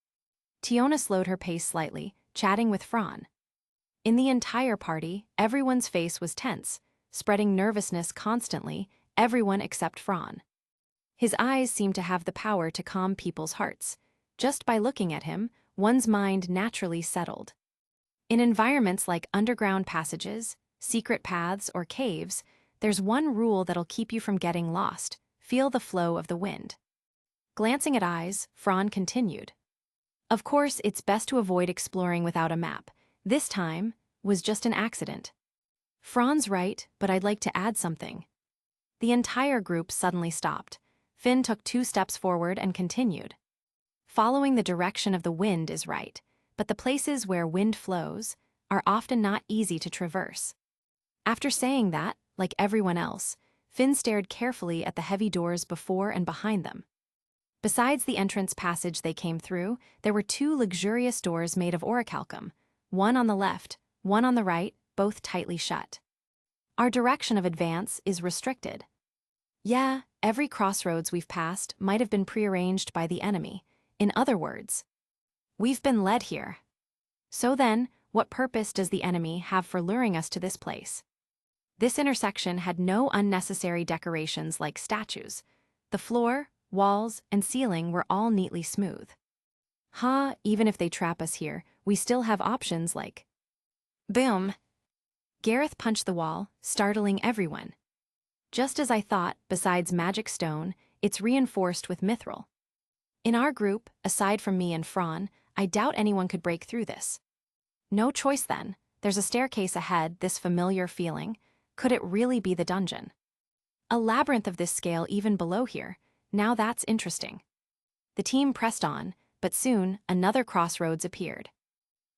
Tiona slowed her pace slightly, chatting with Fran. In the entire party, everyone's face was tense, spreading nervousness constantly, everyone except Fran. His eyes seemed to have the power to calm people's hearts. Just by looking at him, one's mind naturally settled. In environments like underground passages, secret paths, or caves, there's one rule that'll keep you from getting lost: feel the flow of the wind. Glancing at eyes, Fran continued. Of course, it's best to avoid exploring without a map. This time was just an accident. Fran's right, but I'd like to add something. The entire group suddenly stopped. Finn took 2 steps forward and continued. Following the direction of the wind is right, but the places where wind flows are often not easy to traverse. After saying that, like everyone else, Finn stared carefully at the heavy doors before and behind them. Besides the entrance passage they came through, there were 2 luxurious doors made of orichalcum, one on the left, one on the right, both tightly shut. Our direction of advance is restricted. Yeah, every crossroads we've passed might have been prearranged by the enemy. In other words, we've been led here. So then, what purpose does the enemy have for luring us to this place? This intersection had no unnecessary decorations like statues. The floor, walls, and ceiling were all neatly smooth. Even if they trap us here, we still have options like... Boom! Gareth punched the wall, startling everyone. Just as I thought, besides magic stone, it's reinforced with mithril. In our group, aside from me and Fran, I doubt anyone could break through this. No choice then. There's a staircase ahead, this familiar feeling. Could it really be the dungeon? A labyrinth of this scale even below here. Now that's interesting. The team pressed on, but soon another crossroads appeared.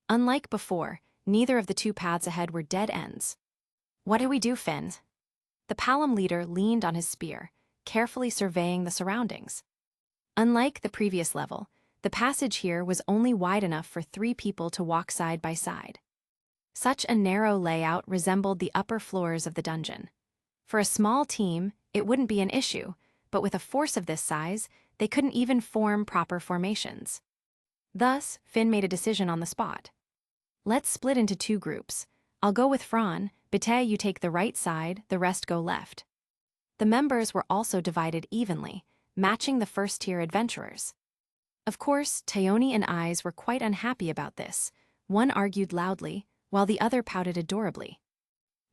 Unlike before, neither of the 2 paths ahead were dead ends. What do we do, Finn? The Palom leader leaned on his spear, carefully surveying the surroundings. Unlike the previous level, the passage here was only wide enough for 3 people to walk side by side. Such a narrow layout resembled the upper floors of the dungeon. For a small team, it wouldn't be an issue, but with a force of this size, they couldn't even form proper formations. Thus, Finn made a decision on the spot. Let's split into 2 groups. I'll go with Fran, Bete, you take the right side, the rest go left. The members were also divided evenly, matching the first-tier adventurers. Of course, Tione and Eyes were quite unhappy about this. One argued loudly, while the other pouted adorably.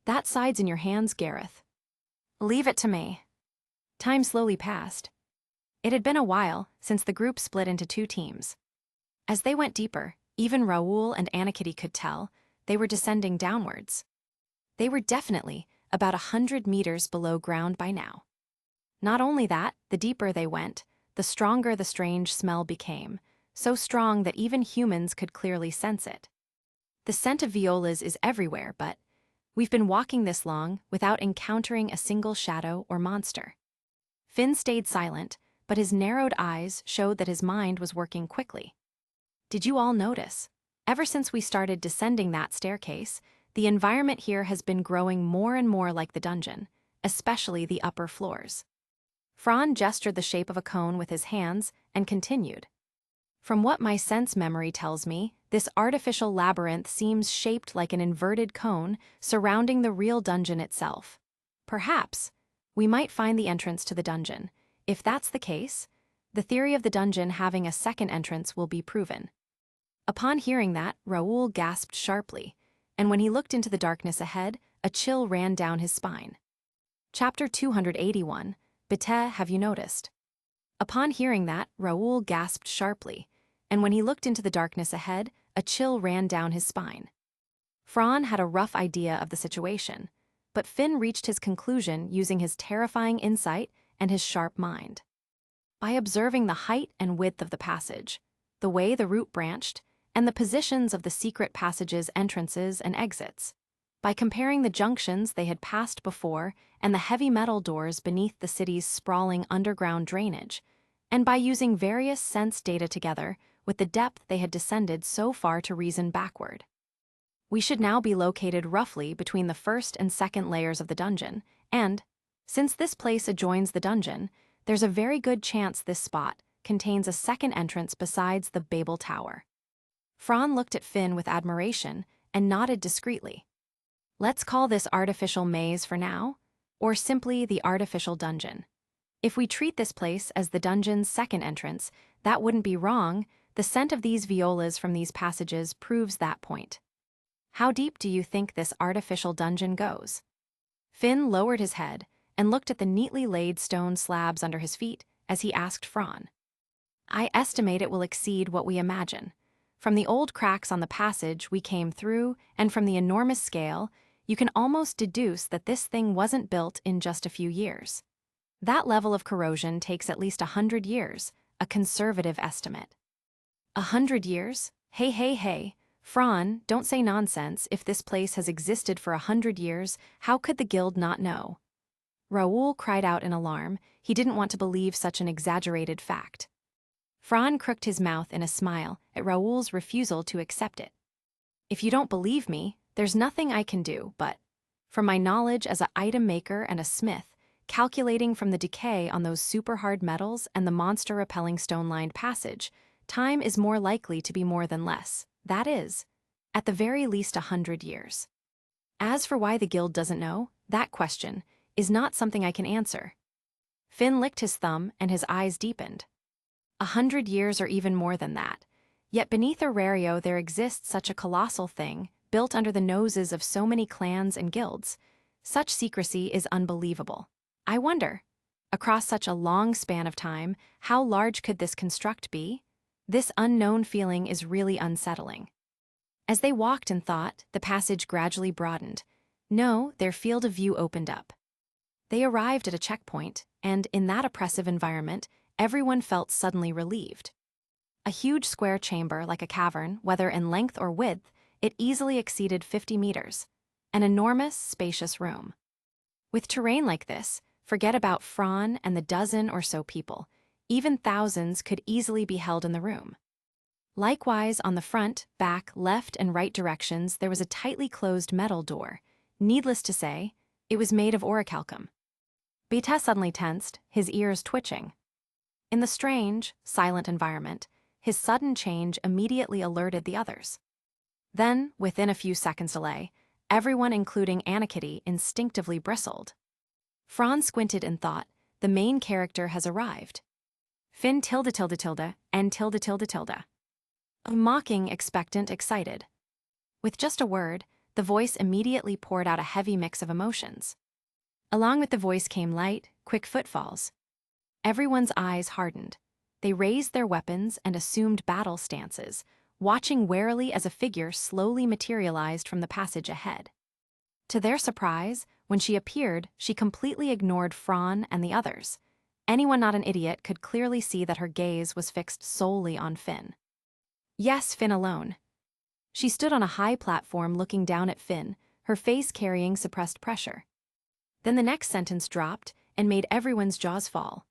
That side's in your hands, Gareth. Leave it to me. Time slowly passed. It had been a while since the group split into 2 teams. As they went deeper, even Raoul and Anakitty could tell they were descending downwards. They were definitely about 100 meters below ground by now. Not only that, the deeper they went, the stronger the strange smell became, so strong that even humans could clearly sense it. The scent of violas is everywhere, but we've been walking this long without encountering a single shadow or monster. Finn stayed silent, but his narrowed eyes showed that his mind was working quickly. Did you all notice? Ever since we started descending that staircase, the environment here has been growing more and more like the dungeon, especially the upper floors. Fran gestured the shape of a cone with his hands and continued. From what my sense memory tells me, this artificial labyrinth seems shaped like an inverted cone surrounding the real dungeon itself. Perhaps we might find the entrance to the dungeon. If that's the case, the theory of the dungeon having a second entrance will be proven. Upon hearing that, Raoul gasped sharply, and when he looked into the darkness ahead, a chill ran down his spine. Chapter 281, Bete, have you noticed? Upon hearing that, Raoul gasped sharply, and when he looked into the darkness ahead, a chill ran down his spine. Fran had a rough idea of the situation, but Finn reached his conclusion using his terrifying insight and his sharp mind. By observing the height and width of the passage, the way the route branched, and the positions of the secret passage's entrances and exits, by comparing the junctions they had passed before and the heavy metal doors beneath the city's sprawling underground drainage, and by using various sense data together with the depth they had descended so far to reason backward. We should now be located roughly between the first and second layers of the dungeon, and, Since this place adjoins the dungeon, there's a very good chance this spot contains a second entrance besides the Babel Tower. Fran looked at Finn with admiration and nodded discreetly. Let's call this artificial maze for now, or simply the artificial dungeon. If we treat this place as the dungeon's second entrance, that wouldn't be wrong. The scent of these violas from these passages proves that point. How deep do you think this artificial dungeon goes? Finn lowered his head and looked at the neatly laid stone slabs under his feet as he asked Fran. I estimate it will exceed what we imagine. From the old cracks on the passage we came through and from the enormous scale, you can almost deduce that this thing wasn't built in just a few years. That level of corrosion takes at least 100 years, a conservative estimate. 100 years? Hey. Fran, don't say nonsense. If this place has existed for 100 years, how could the guild not know? Raoul cried out in alarm. He didn't want to believe such an exaggerated fact. Fran crooked his mouth in a smile at Raoul's refusal to accept it. If you don't believe me, there's nothing I can do, but, from my knowledge as an item maker and a smith, calculating from the decay on those super hard metals and the monster-repelling stone-lined passage, time is more likely to be more than less. That is, at the very least 100 years. As for why the guild doesn't know, that question is not something I can answer. Finn licked his thumb and his eyes deepened. 100 years or even more than that. Yet beneath Orario there exists such a colossal thing, built under the noses of so many clans and guilds. Such secrecy is unbelievable. I wonder, across such a long span of time, how large could this construct be? This unknown feeling is really unsettling. As they walked and thought, the passage gradually broadened. No, their field of view opened up. They arrived at a checkpoint, and in that oppressive environment, everyone felt suddenly relieved. A huge square chamber like a cavern, whether in length or width, it easily exceeded 50 meters. An enormous, spacious room. With terrain like this, forget about Fran and the dozen or so people. Even thousands could easily be held in the room. Likewise, on the front, back, left, and right directions, there was a tightly closed metal door. Needless to say, it was made of orichalcum. Beta suddenly tensed, his ears twitching. In the strange, silent environment, his sudden change immediately alerted the others. Then, within a few seconds' delay, everyone, including Anakitty, instinctively bristled. Fran squinted and thought, the main character has arrived. Finn and . Mocking, expectant, excited. With just a word, the voice immediately poured out a heavy mix of emotions. Along with the voice came light, quick footfalls. Everyone's eyes hardened. They raised their weapons and assumed battle stances, watching warily as a figure slowly materialized from the passage ahead. To their surprise, when she appeared, she completely ignored Fran and the others. Anyone not an idiot could clearly see that her gaze was fixed solely on Finn. Yes, Finn alone. She stood on a high platform looking down at Finn, her face carrying suppressed pressure. Then the next sentence dropped and made everyone's jaws fall.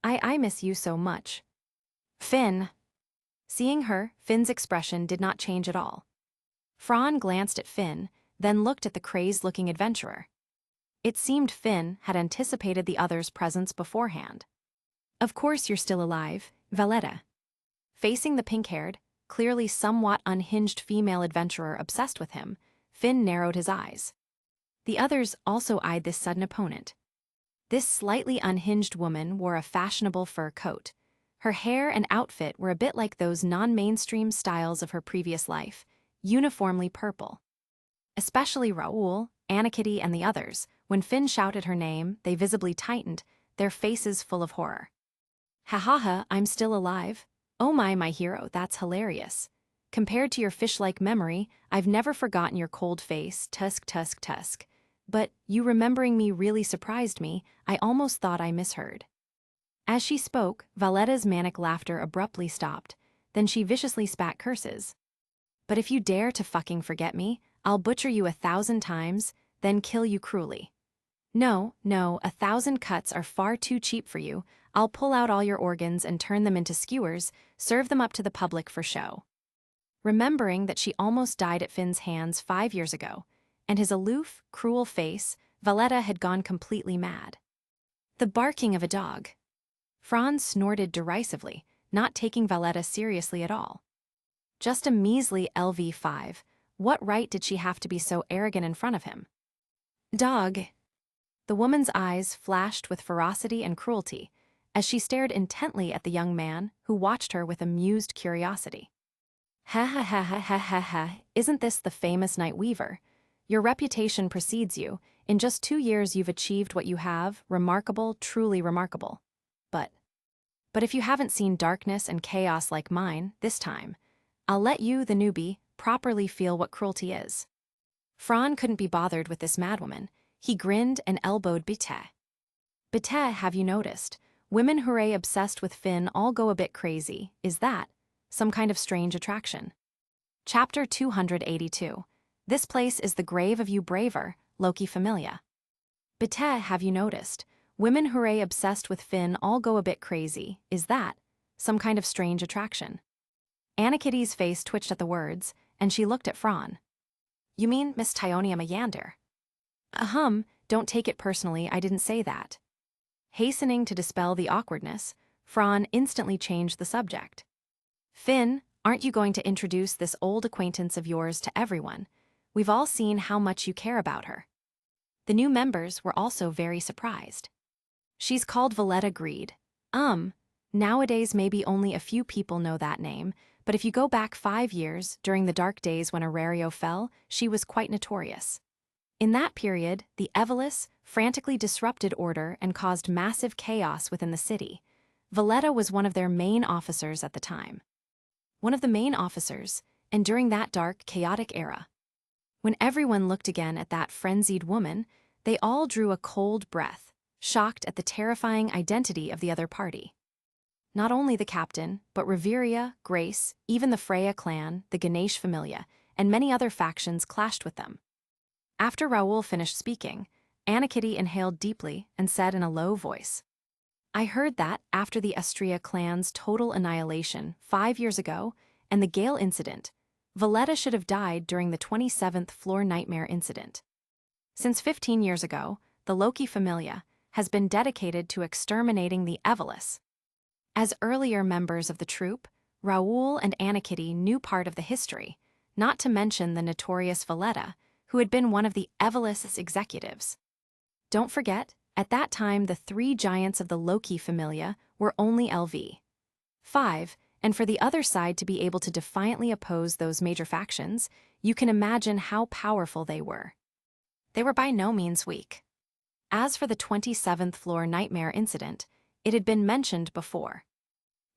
I miss you so much. Finn. Seeing her, Finn's expression did not change at all. Fran glanced at Finn, then looked at the crazed-looking adventurer. It seemed Finn had anticipated the other's presence beforehand. Of course you're still alive, Valletta. Facing the pink-haired, clearly somewhat unhinged female adventurer obsessed with him, Finn narrowed his eyes. The others also eyed this sudden opponent. This slightly unhinged woman wore a fashionable fur coat. Her hair and outfit were a bit like those non-mainstream styles of her previous life, uniformly purple. Especially Raoul, Anakitty, and the others, when Finn shouted her name, they visibly tightened, their faces full of horror. Ha ha ha, I'm still alive. Oh my hero, that's hilarious. Compared to your fish-like memory, I've never forgotten your cold face, tusk. But you remembering me really surprised me. I almost thought I misheard. As she spoke, Valletta's manic laughter abruptly stopped. Then she viciously spat curses. But if you dare to fucking forget me, I'll butcher you 1,000 times, then kill you cruelly. No, 1,000 cuts are far too cheap for you. I'll pull out all your organs and turn them into skewers, serve them up to the public for show. Remembering that she almost died at Finn's hands 5 years ago, and his aloof, cruel face, Valletta had gone completely mad. The barking of a dog. Franz snorted derisively, not taking Valletta seriously at all. Just a measly LV5. What right did she have to be so arrogant in front of him? Dog. The woman's eyes flashed with ferocity and cruelty as she stared intently at the young man who watched her with amused curiosity. Ha ha ha ha ha ha ha, isn't this the famous Night Weaver? Your reputation precedes you. In just 2 years you've achieved what you have, remarkable, truly remarkable. But if you haven't seen darkness and chaos like mine, this time, I'll let you, the newbie, properly feel what cruelty is. Fran couldn't be bothered with this madwoman. He grinned and elbowed Bete. Bete, have you noticed? Women hooray obsessed with Finn all go a bit crazy. Is that some kind of strange attraction? Chapter 282. This place is the grave of you braver, Loki familia. Bete, have you noticed? Women hooray obsessed with Finn all go a bit crazy. Is that some kind of strange attraction? Anna-Kitty's face twitched at the words, and she looked at Fran. You mean Miss Tyonia Meyander? Don't take it personally, I didn't say that. Hastening to dispel the awkwardness, Fran instantly changed the subject. Finn, aren't you going to introduce this old acquaintance of yours to everyone? We've all seen how much you care about her. The new members were also very surprised. She's called Valletta Greed. Nowadays maybe only a few people know that name, but if you go back 5 years, during the dark days when Orario fell, she was quite notorious. In that period, the Evelis frantically disrupted order and caused massive chaos within the city. Valletta was one of their main officers at the time. One of the main officers, and during that dark, chaotic era. When everyone looked again at that frenzied woman, they all drew a cold breath, shocked at the terrifying identity of the other party. Not only the captain, but Reveria, Grace, even the Freya clan, the Ganesh familia, and many other factions clashed with them. After Raoul finished speaking, Anna-Kitty inhaled deeply and said in a low voice, I heard that after the Astria clan's total annihilation 5 years ago and the Gale incident, Valletta should have died during the 27th floor nightmare incident. Since 15 years ago, the Loki familia has been dedicated to exterminating the Evelis. As earlier members of the troupe, Raoul and Anna-Kitty knew part of the history, not to mention the notorious Valletta, who had been one of the Evelis' executives. Don't forget, at that time the 3 giants of the Loki familia were only LV5, and for the other side to be able to defiantly oppose those major factions, you can imagine how powerful they were. They were by no means weak. As for the 27th floor nightmare incident, it had been mentioned before.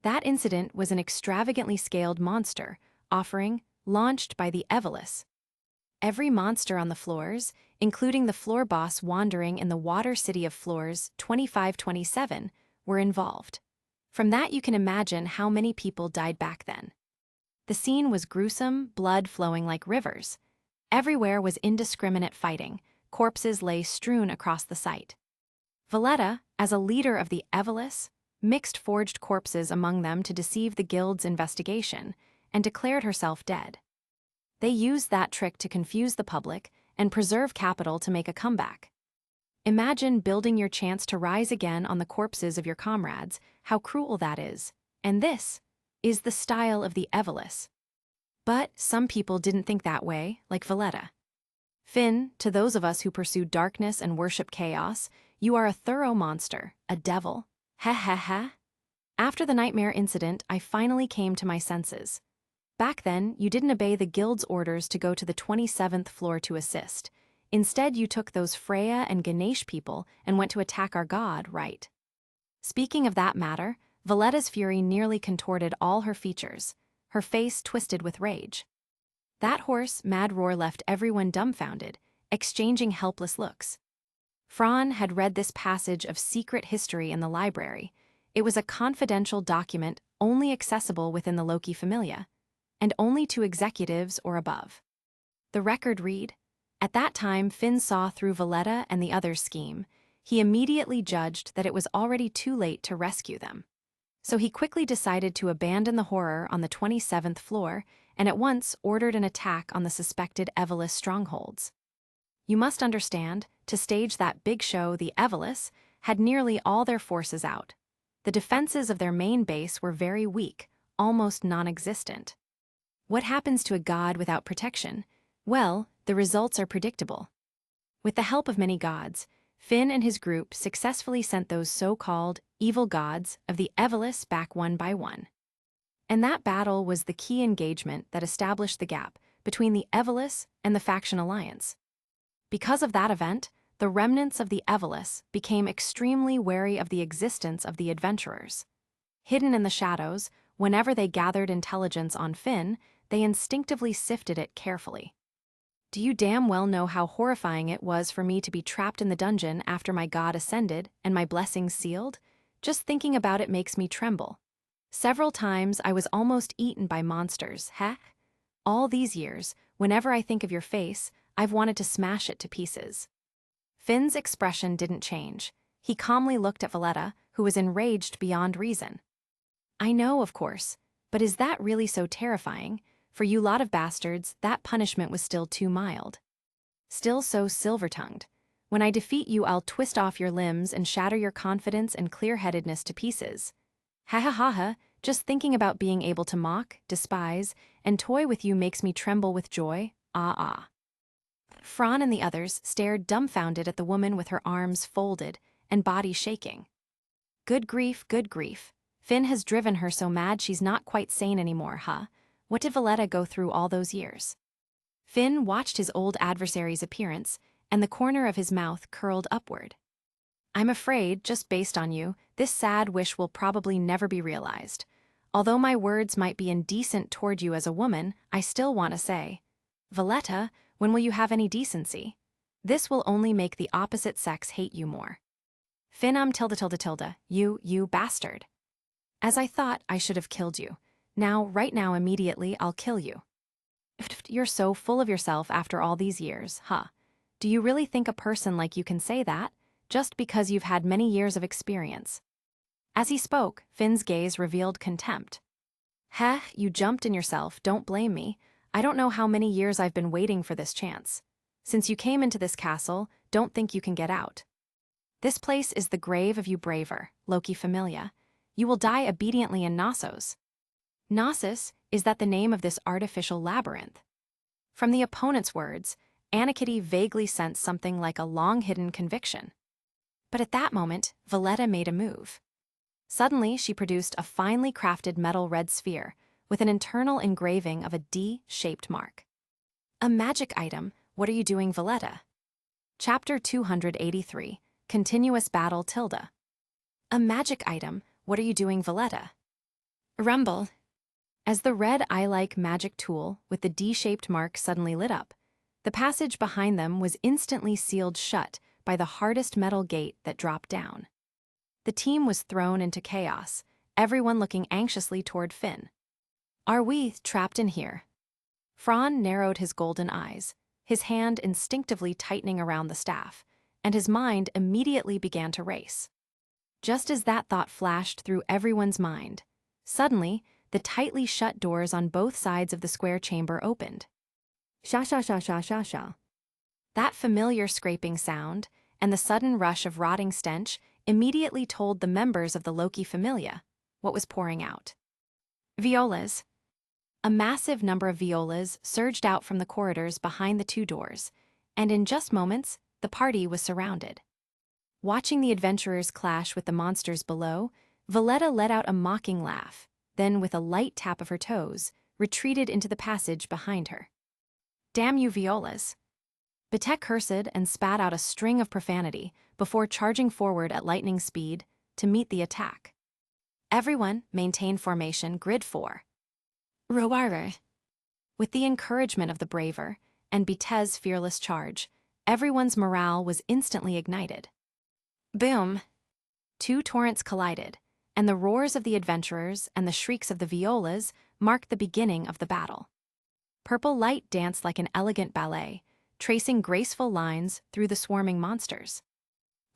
That incident was an extravagantly scaled monster offering launched by the Evelis. Every monster on the floors, including the floor boss wandering in the water city of floors 25-27, were involved. From that you can imagine how many people died back then. The scene was gruesome, blood flowing like rivers. Everywhere was indiscriminate fighting. Corpses lay strewn across the site. Valletta, as a leader of the Evelis, mixed forged corpses among them to deceive the guild's investigation and declared herself dead. They used that trick to confuse the public and preserve capital to make a comeback. Imagine building your chance to rise again on the corpses of your comrades, how cruel that is. And this is the style of the Evelis. But some people didn't think that way, like Valletta. Finn, to those of us who pursue darkness and worship chaos, you are a thorough monster, a devil. Ha ha ha. After the nightmare incident, I finally came to my senses. Back then, you didn't obey the guild's orders to go to the 27th floor to assist. Instead, you took those Freya and Ganesh people and went to attack our god, right? Speaking of that matter, Valletta's fury nearly contorted all her features, her face twisted with rage. That hoarse, mad roar left everyone dumbfounded, exchanging helpless looks. Fran had read this passage of secret history in the library. It was a confidential document only accessible within the Loki familia, and only to executives or above. The record read, at that time Finn saw through Valletta and the others' scheme. He immediately judged that it was already too late to rescue them. So he quickly decided to abandon the horror on the 27th floor and at once ordered an attack on the suspected Evelis strongholds. You must understand, to stage that big show, the elves had nearly all their forces out. The defenses of their main base were very weak, almost non-existent. What happens to a god without protection? Well, the results are predictable. With the help of many gods, Finn and his group successfully sent those so-called evil gods of the elves back one by one. And that battle was the key engagement that established the gap between the elves and the faction alliance. Because of that event, the remnants of the elves became extremely wary of the existence of the adventurers. Hidden in the shadows, whenever they gathered intelligence on Finn, they instinctively sifted it carefully. Do you damn well know how horrifying it was for me to be trapped in the dungeon after my god ascended and my blessings sealed? Just thinking about it makes me tremble. Several times I was almost eaten by monsters, heck? All these years, whenever I think of your face, I've wanted to smash it to pieces. Finn's expression didn't change. He calmly looked at Valletta, who was enraged beyond reason. I know, of course, but is that really so terrifying? For you lot of bastards, that punishment was still too mild. Still so silver-tongued. When I defeat you, I'll twist off your limbs and shatter your confidence and clear-headedness to pieces. Ha ha ha ha, just thinking about being able to mock, despise, and toy with you makes me tremble with joy, ah. Fran and the others stared dumbfounded at the woman with her arms folded and body shaking. Good grief, good grief. Finn has driven her so mad she's not quite sane anymore, huh? What did Valletta go through all those years? Finn watched his old adversary's appearance, and the corner of his mouth curled upward. I'm afraid, just based on you, this sad wish will probably never be realized. Although my words might be indecent toward you as a woman, I still want to say, Valletta, when will you have any decency? This will only make the opposite sex hate you more. Finn, tilde, you bastard. As I thought, I should have killed you. Now, right now, immediately, I'll kill you. You're so full of yourself after all these years, huh? Do you really think a person like you can say that, just because you've had many years of experience? As he spoke, Finn's gaze revealed contempt. Heh, you jumped in yourself, don't blame me. I don't know how many years I've been waiting for this chance. Since you came into this castle, don't think you can get out. This place is the grave of you braver, Loki Familia. You will die obediently in Knossos. Knossos, is that the name of this artificial labyrinth? From the opponent's words, Anakitty vaguely sensed something like a long-hidden conviction. But at that moment, Valletta made a move. Suddenly, she produced a finely crafted metal red sphere with an internal engraving of a D-shaped mark. A magic item, what are you doing, Valletta? Chapter 283, Continuous Battle tilde. A magic item, what are you doing, Valletta? Rumble. As the red eye-like magic tool with the D-shaped mark suddenly lit up, the passage behind them was instantly sealed shut by the hardest metal gate that dropped down. The team was thrown into chaos, everyone looking anxiously toward Finn. Are we trapped in here? Fran narrowed his golden eyes, his hand instinctively tightening around the staff, and his mind immediately began to race. Just as that thought flashed through everyone's mind, suddenly, the tightly shut doors on both sides of the square chamber opened. Sha sha sha sha sha sha. That familiar scraping sound and the sudden rush of rotting stench immediately told the members of the Loki Familia what was pouring out. Violas. A massive number of violas surged out from the corridors behind the two doors, and in just moments, the party was surrounded. Watching the adventurers clash with the monsters below, Valletta let out a mocking laugh, then with a light tap of her toes, retreated into the passage behind her. Damn you, violas. Batek cursed and spat out a string of profanity before charging forward at lightning speed to meet the attack. Everyone maintain formation grid 4. Roarer. With the encouragement of the braver and Batek's fearless charge, everyone's morale was instantly ignited. Boom! Two torrents collided, and the roars of the adventurers and the shrieks of the violas marked the beginning of the battle. Purple light danced like an elegant ballet, tracing graceful lines through the swarming monsters.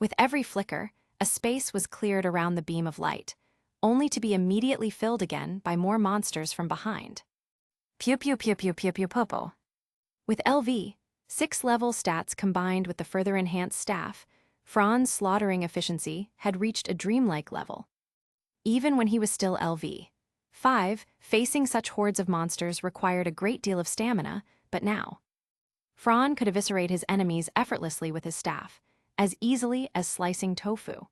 With every flicker, a space was cleared around the beam of light, only to be immediately filled again by more monsters from behind. Pew pew pew pew pew pew popo. With LV, 6-level stats combined with the further enhanced staff, Fran's slaughtering efficiency had reached a dreamlike level. Even when he was still LV5, facing such hordes of monsters required a great deal of stamina, but now Fran could eviscerate his enemies effortlessly with his staff, as easily as slicing tofu.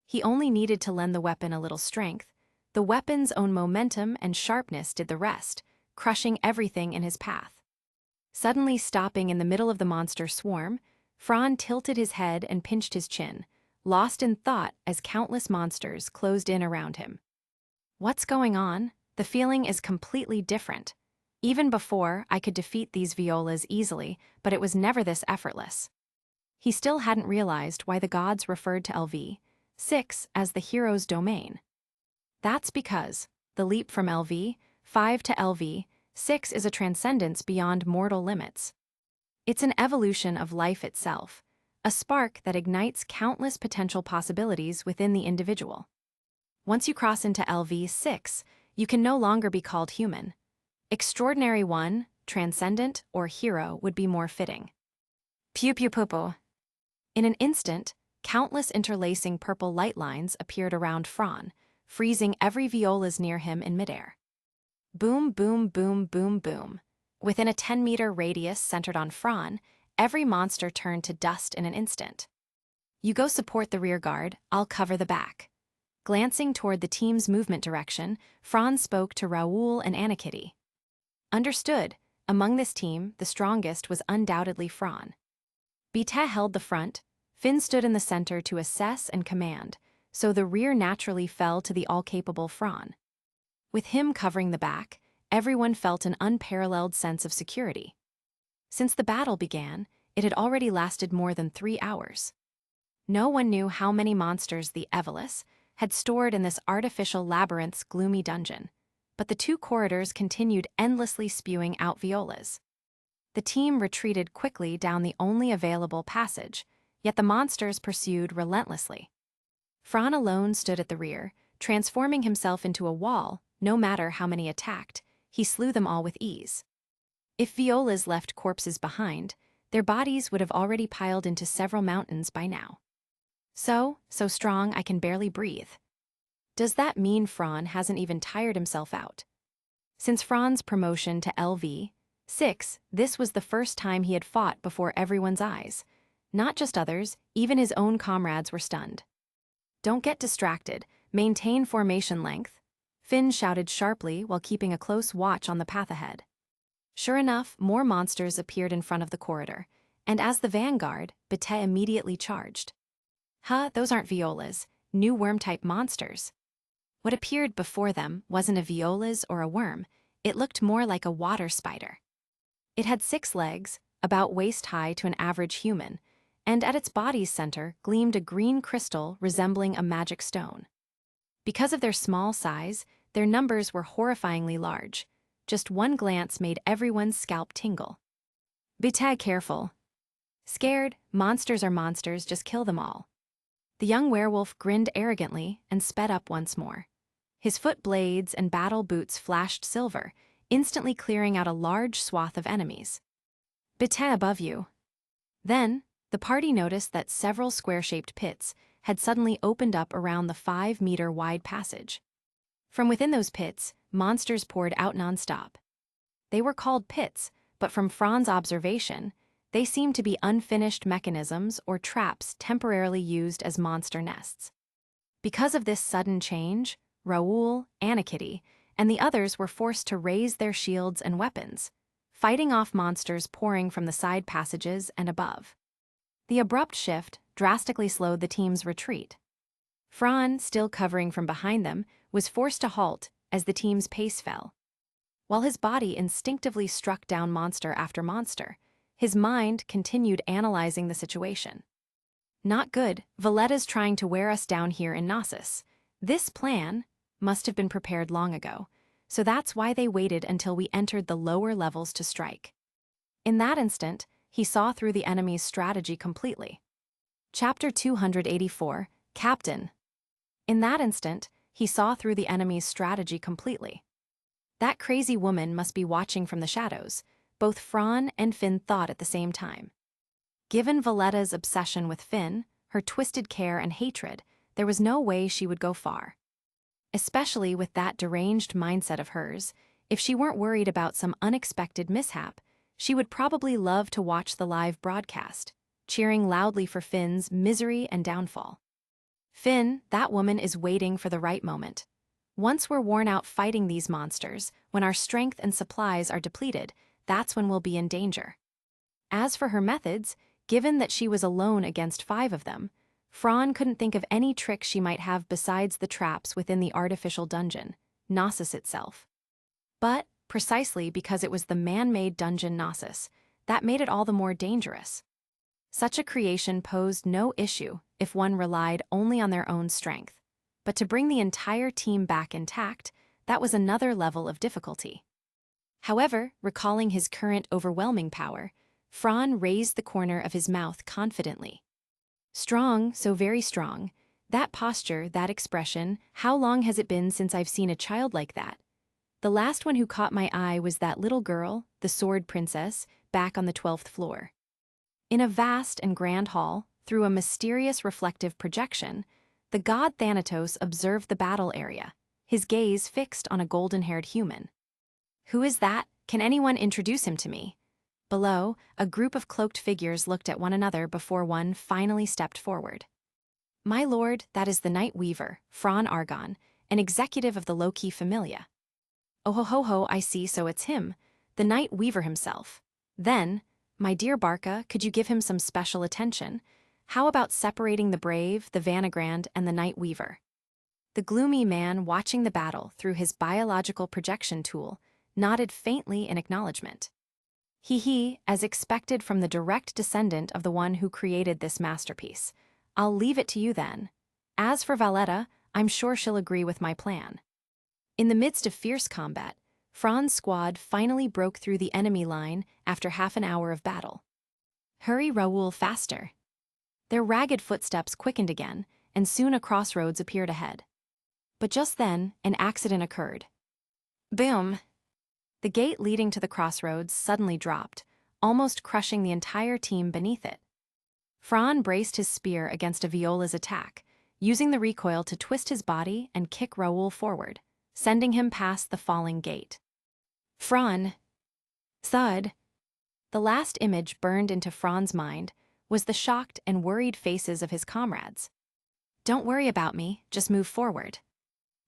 He only needed to lend the weapon a little strength. The weapon's own momentum and sharpness did the rest, crushing everything in his path. Suddenly stopping in the middle of the monster swarm, Fran tilted his head and pinched his chin, lost in thought as countless monsters closed in around him. What's going on? The feeling is completely different. Even before, I could defeat these violas easily, but it was never this effortless. He still hadn't realized why the gods referred to LV6 as the hero's domain. That's because the leap from LV5 to LV6 is a transcendence beyond mortal limits. It's an evolution of life itself, a spark that ignites countless potential possibilities within the individual. Once you cross into LV6, you can no longer be called human. Extraordinary One, Transcendent, or Hero would be more fitting. Pew pew poo poo. In an instant, countless interlacing purple light lines appeared around Fran, freezing every violas near him in midair. Boom, boom, boom, boom, boom. Within a 10-meter radius centered on Fran, every monster turned to dust in an instant. You go support the rear guard, I'll cover the back. Glancing toward the team's movement direction, Fran spoke to Raoul and Anakitty. Understood. Among this team, the strongest was undoubtedly Fran. Bite held the front, Finn stood in the center to assess and command, so the rear naturally fell to the all-capable Fran. With him covering the back, everyone felt an unparalleled sense of security. Since the battle began, it had already lasted more than 3 hours. No one knew how many monsters the Evelis had stored in this artificial labyrinth's gloomy dungeon, but the 2 corridors continued endlessly spewing out violas. The team retreated quickly down the only available passage, yet the monsters pursued relentlessly. Fran alone stood at the rear, transforming himself into a wall. No matter how many attacked, he slew them all with ease. If violas left corpses behind, their bodies would have already piled into several mountains by now. So strong I can barely breathe. Does that mean Fran hasn't even tired himself out? Since Fran's promotion to LV6, this was the first time he had fought before everyone's eyes. Not just others, even his own comrades were stunned. Don't get distracted, maintain formation length, Finn shouted sharply while keeping a close watch on the path ahead. Sure enough, more monsters appeared in front of the corridor, and as the vanguard, Bite immediately charged. Those aren't violas, new worm-type monsters. What appeared before them wasn't a violas or a worm, it looked more like a water spider. It had 6 legs, about waist-high to an average human, and at its body's center gleamed a green crystal resembling a magic stone. Because of their small size, their numbers were horrifyingly large. Just one glance made everyone's scalp tingle. Bite, careful. Scared, monsters are monsters, just kill them all. The young werewolf grinned arrogantly and sped up once more. His foot blades and battle boots flashed silver, instantly clearing out a large swath of enemies. Bite, above you. Then, the party noticed that several square-shaped pits had suddenly opened up around the 5-meter-wide passage. From within those pits, monsters poured out non-stop. They were called pits, but from Fran's observation, they seemed to be unfinished mechanisms or traps temporarily used as monster nests. Because of this sudden change, Raoul, Anakitty, and the others were forced to raise their shields and weapons, fighting off monsters pouring from the side passages and above. The abrupt shift drastically slowed the team's retreat. Fran, still covering from behind them, was forced to halt as the team's pace fell. While his body instinctively struck down monster after monster, his mind continued analyzing the situation. Not good, Valletta's trying to wear us down here in Gnosis. This plan must have been prepared long ago, so that's why they waited until we entered the lower levels to strike. In that instant, he saw through the enemy's strategy completely. Chapter 284, Captain. In that instant, he saw through the enemy's strategy completely. That crazy woman must be watching from the shadows, both Fran and Finn thought at the same time. Given Valletta's obsession with Finn, her twisted care and hatred, there was no way she would go far. Especially with that deranged mindset of hers, if she weren't worried about some unexpected mishap, she would probably love to watch the live broadcast, cheering loudly for Finn's misery and downfall. Finn, that woman is waiting for the right moment. Once we're worn out fighting these monsters, when our strength and supplies are depleted, that's when we'll be in danger. As for her methods, given that she was alone against 5 of them, Fran couldn't think of any trick she might have besides the traps within the artificial dungeon, Gnosis itself. But, precisely because it was the man-made dungeon Gnosis, that made it all the more dangerous. Such a creation posed no issue if one relied only on their own strength, but to bring the entire team back intact, that was another level of difficulty. However, recalling his current overwhelming power, Fran raised the corner of his mouth confidently. Strong, so very strong. That posture, that expression, how long has it been since I've seen a child like that? The last one who caught my eye was that little girl, the Sword Princess, back on the 12th floor. In a vast and grand hall, through a mysterious reflective projection, the god Thanatos observed the battle area, his gaze fixed on a golden-haired human. Who is that? Can anyone introduce him to me? Below, a group of cloaked figures looked at one another before one finally stepped forward. My lord, that is the Night Weaver, Fran Argon, an executive of the low-key Familia. Oh ho ho ho, I see, so it's him, the Night Weaver himself. Then, my dear Barca, could you give him some special attention? How about separating the brave, the Vanagrand, and the Night Weaver? The gloomy man watching the battle through his biological projection tool nodded faintly in acknowledgement. He, as expected from the direct descendant of the one who created this masterpiece. I'll leave it to you then. As for Valletta, I'm sure she'll agree with my plan. In the midst of fierce combat, Fran's squad finally broke through the enemy line after half an hour of battle. Hurry, Raoul, faster. Their ragged footsteps quickened again, and soon a crossroads appeared ahead. But just then, an accident occurred. Boom! The gate leading to the crossroads suddenly dropped, almost crushing the entire team beneath it. Fran braced his spear against a Viola's attack, using the recoil to twist his body and kick Raoul forward, sending him past the falling gate. Fran! Thud! The last image burned into Fran's mind was the shocked and worried faces of his comrades. Don't worry about me, just move forward.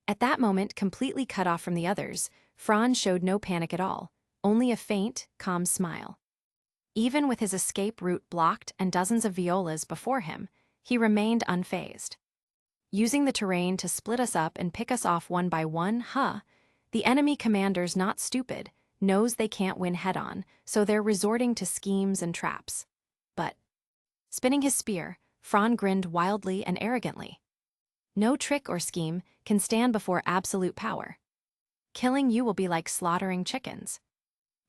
At that moment, completely cut off from the others, Fran showed no panic at all, only a faint, calm smile. Even with his escape route blocked and dozens of Violas before him, he remained unfazed. Using the terrain to split us up and pick us off one by one, the enemy commander's not stupid, knows they can't win head-on, so they're resorting to schemes and traps. But, spinning his spear, Fran grinned wildly and arrogantly. No trick or scheme can stand before absolute power. Killing you will be like slaughtering chickens.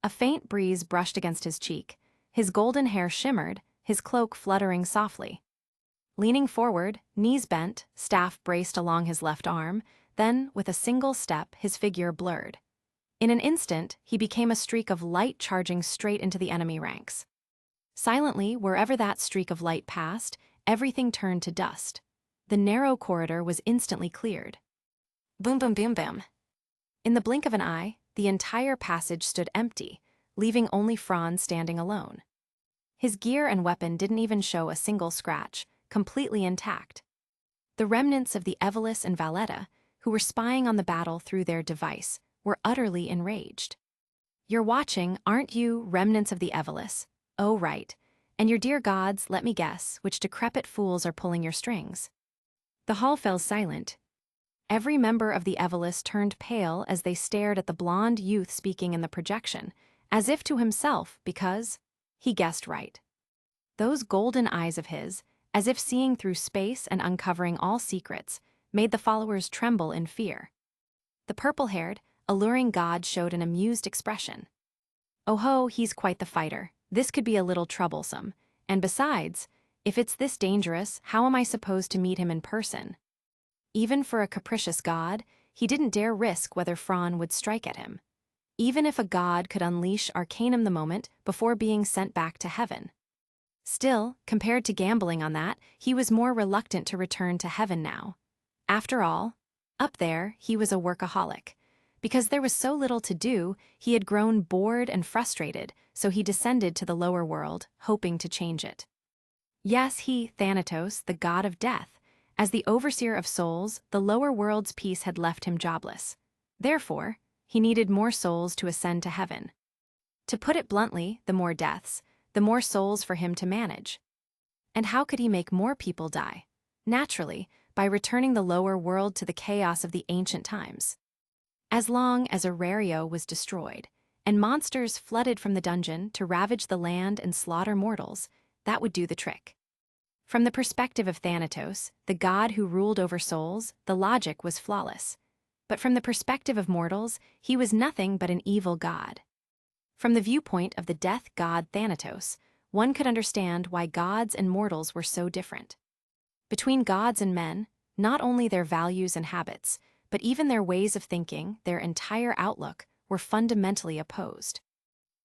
A faint breeze brushed against his cheek. His golden hair shimmered, his cloak fluttering softly. Leaning forward, knees bent, staff braced along his left arm, then, with a single step, his figure blurred. In an instant, he became a streak of light charging straight into the enemy ranks. Silently, wherever that streak of light passed, everything turned to dust. The narrow corridor was instantly cleared. Boom boom boom boom. In the blink of an eye, the entire passage stood empty, leaving only Fran standing alone. His gear and weapon didn't even show a single scratch, completely intact. The remnants of the Evelis and Valletta, who were spying on the battle through their device, were utterly enraged. You're watching, aren't you, remnants of the Evelis? Oh, right. And your dear gods, let me guess, which decrepit fools are pulling your strings. The hall fell silent. Every member of the Evelis turned pale as they stared at the blond youth speaking in the projection, as if to himself because he guessed right. Those golden eyes of his, as if seeing through space and uncovering all secrets, made the followers tremble in fear. The purple-haired, alluring god showed an amused expression. Oh ho, he's quite the fighter. This could be a little troublesome, and besides, if it's this dangerous, how am I supposed to meet him in person? Even for a capricious god, he didn't dare risk whether Fran would strike at him. even if a god could unleash Arcanum the moment before being sent back to heaven. Still, compared to gambling on that, he was more reluctant to return to heaven now. After all, up there, he was a workaholic. Because there was so little to do, he had grown bored and frustrated, so he descended to the lower world, hoping to change it. Yes, he, Thanatos, the god of death. As the overseer of souls, the lower world's peace had left him jobless. Therefore, he needed more souls to ascend to heaven. To put it bluntly, the more deaths, the more souls for him to manage. And how could he make more people die? Naturally, by returning the lower world to the chaos of the ancient times. As long as Orario was destroyed, and monsters flooded from the dungeon to ravage the land and slaughter mortals, that would do the trick. From the perspective of Thanatos, the god who ruled over souls, the logic was flawless. But from the perspective of mortals, he was nothing but an evil god. From the viewpoint of the death god Thanatos, one could understand why gods and mortals were so different. Between gods and men, not only their values and habits, but even their ways of thinking, their entire outlook, were fundamentally opposed.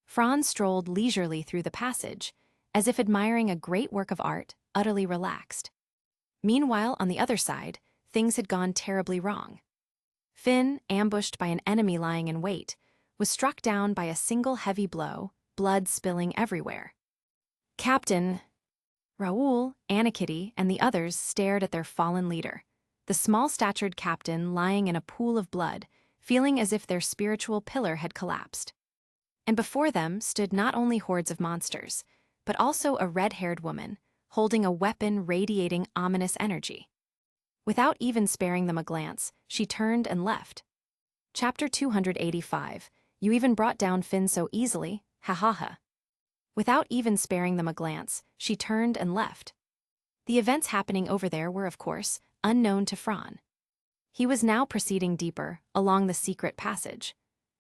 Franz strolled leisurely through the passage, as if admiring a great work of art, utterly relaxed. Meanwhile, on the other side, things had gone terribly wrong. Finn, ambushed by an enemy lying in wait, was struck down by a single heavy blow, blood spilling everywhere. Captain Raoul, Anakitty, and the others stared at their fallen leader, the small-statured captain lying in a pool of blood, feeling as if their spiritual pillar had collapsed. And before them stood not only hordes of monsters, but also a red-haired woman, holding a weapon radiating ominous energy. Without even sparing them a glance, she turned and left. Chapter 285. You even brought down Finn so easily, ha ha ha. Without even sparing them a glance, she turned and left. The events happening over there were, of course, unknown to Fran. He was now proceeding deeper, along the secret passage.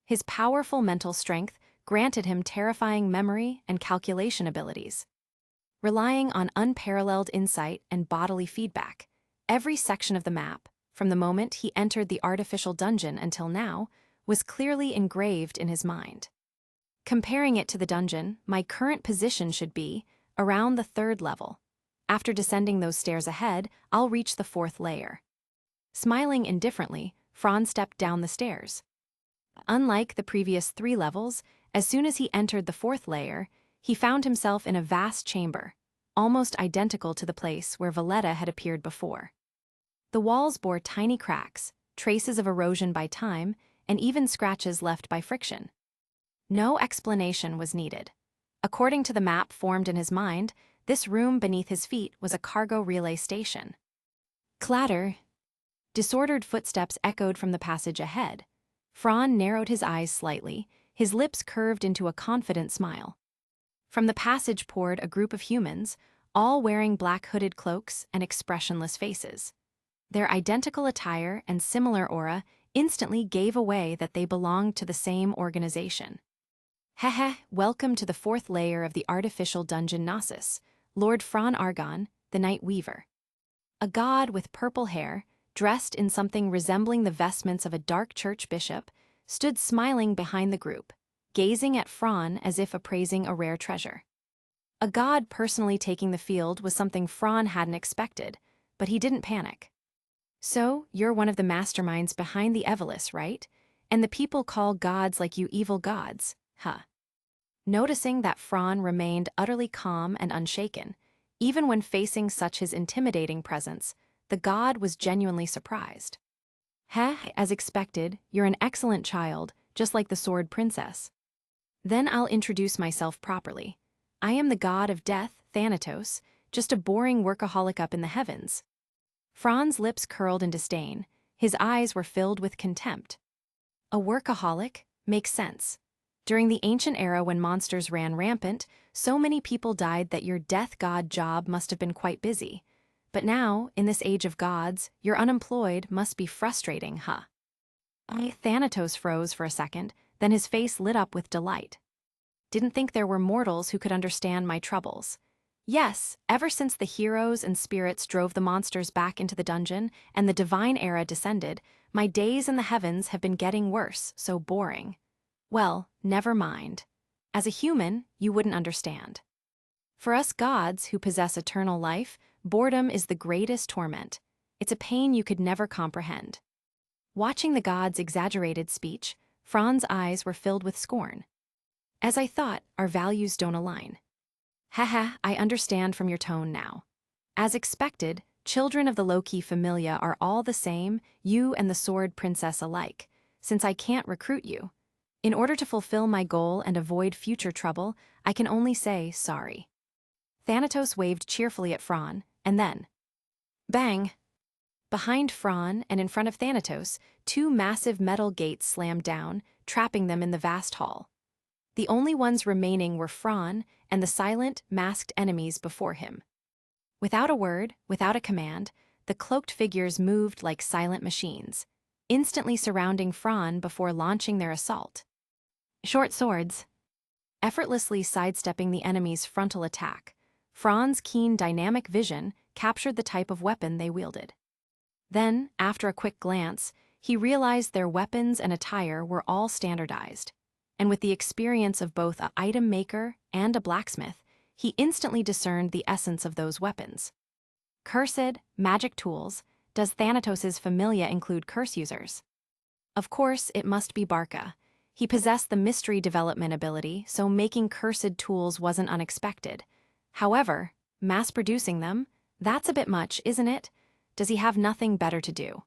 His powerful mental strength granted him terrifying memory and calculation abilities. Relying on unparalleled insight and bodily feedback, every section of the map, from the moment he entered the artificial dungeon until now, was clearly engraved in his mind. Comparing it to the dungeon, my current position should be around the 3rd level. After descending those stairs ahead, I'll reach the 4th layer. Smiling indifferently, Fran stepped down the stairs. Unlike the previous 3 levels, as soon as he entered the 4th layer, he found himself in a vast chamber, almost identical to the place where Valletta had appeared before. The walls bore tiny cracks, traces of erosion by time, and even scratches left by friction. No explanation was needed. According to the map formed in his mind, this room beneath his feet was a cargo relay station. Clatter. Disordered footsteps echoed from the passage ahead. Fran narrowed his eyes slightly, his lips curved into a confident smile. From the passage poured a group of humans, all wearing black hooded cloaks and expressionless faces. Their identical attire and similar aura instantly gave away that they belonged to the same organization. Hehe, welcome to the 4th layer of the artificial dungeon Gnosis, Lord Fran Argon, the Night Weaver. A god with purple hair, dressed in something resembling the vestments of a dark church bishop, stood smiling behind the group, gazing at Fran as if appraising a rare treasure. A god personally taking the field was something Fran hadn't expected, but he didn't panic. So, you're one of the masterminds behind the Evelis, right? And the people call gods like you evil gods, huh? Noticing that Fran remained utterly calm and unshaken, even when facing such his intimidating presence, the god was genuinely surprised. Heh, as expected, you're an excellent child, just like the Sword Princess. Then I'll introduce myself properly. I am the god of death, Thanatos, just a boring workaholic up in the heavens. Fran's lips curled in disdain, his eyes were filled with contempt. A workaholic? Makes sense. During the ancient era when monsters ran rampant, so many people died that your death god job must have been quite busy. But now, in this age of gods, your unemployed must be frustrating, huh? Thanatos froze for a second, then his face lit up with delight. Didn't think there were mortals who could understand my troubles. Yes, ever since the heroes and spirits drove the monsters back into the dungeon and the divine era descended, my days in the heavens have been getting worse, so boring. Well, never mind. As a human, you wouldn't understand. For us gods who possess eternal life, boredom is the greatest torment. It's a pain you could never comprehend. Watching the god's exaggerated speech, Fran's eyes were filled with scorn. As I thought, our values don't align. Haha, I understand from your tone now. As expected, children of the low-key familia are all the same, you and the sword princess alike, since I can't recruit you. In order to fulfill my goal and avoid future trouble, I can only say sorry. Thanatos waved cheerfully at Fran, and then, bang! Behind Fran and in front of Thanatos, two massive metal gates slammed down, trapping them in the vast hall. The only ones remaining were Fran and the silent, masked enemies before him. Without a word, without a command, the cloaked figures moved like silent machines, instantly surrounding Fran before launching their assault. Short swords. Effortlessly sidestepping the enemy's frontal attack, Fran's keen dynamic vision captured the type of weapon they wielded. Then, after a quick glance, he realized their weapons and attire were all standardized, and with the experience of both an item maker and a blacksmith, he instantly discerned the essence of those weapons. Cursed, magic tools. Does Thanatos' familia include curse users? Of course, it must be Barca. He possessed the mystery development ability, so making cursed tools wasn't unexpected. However, mass-producing them, that's a bit much, isn't it? Does he have nothing better to do?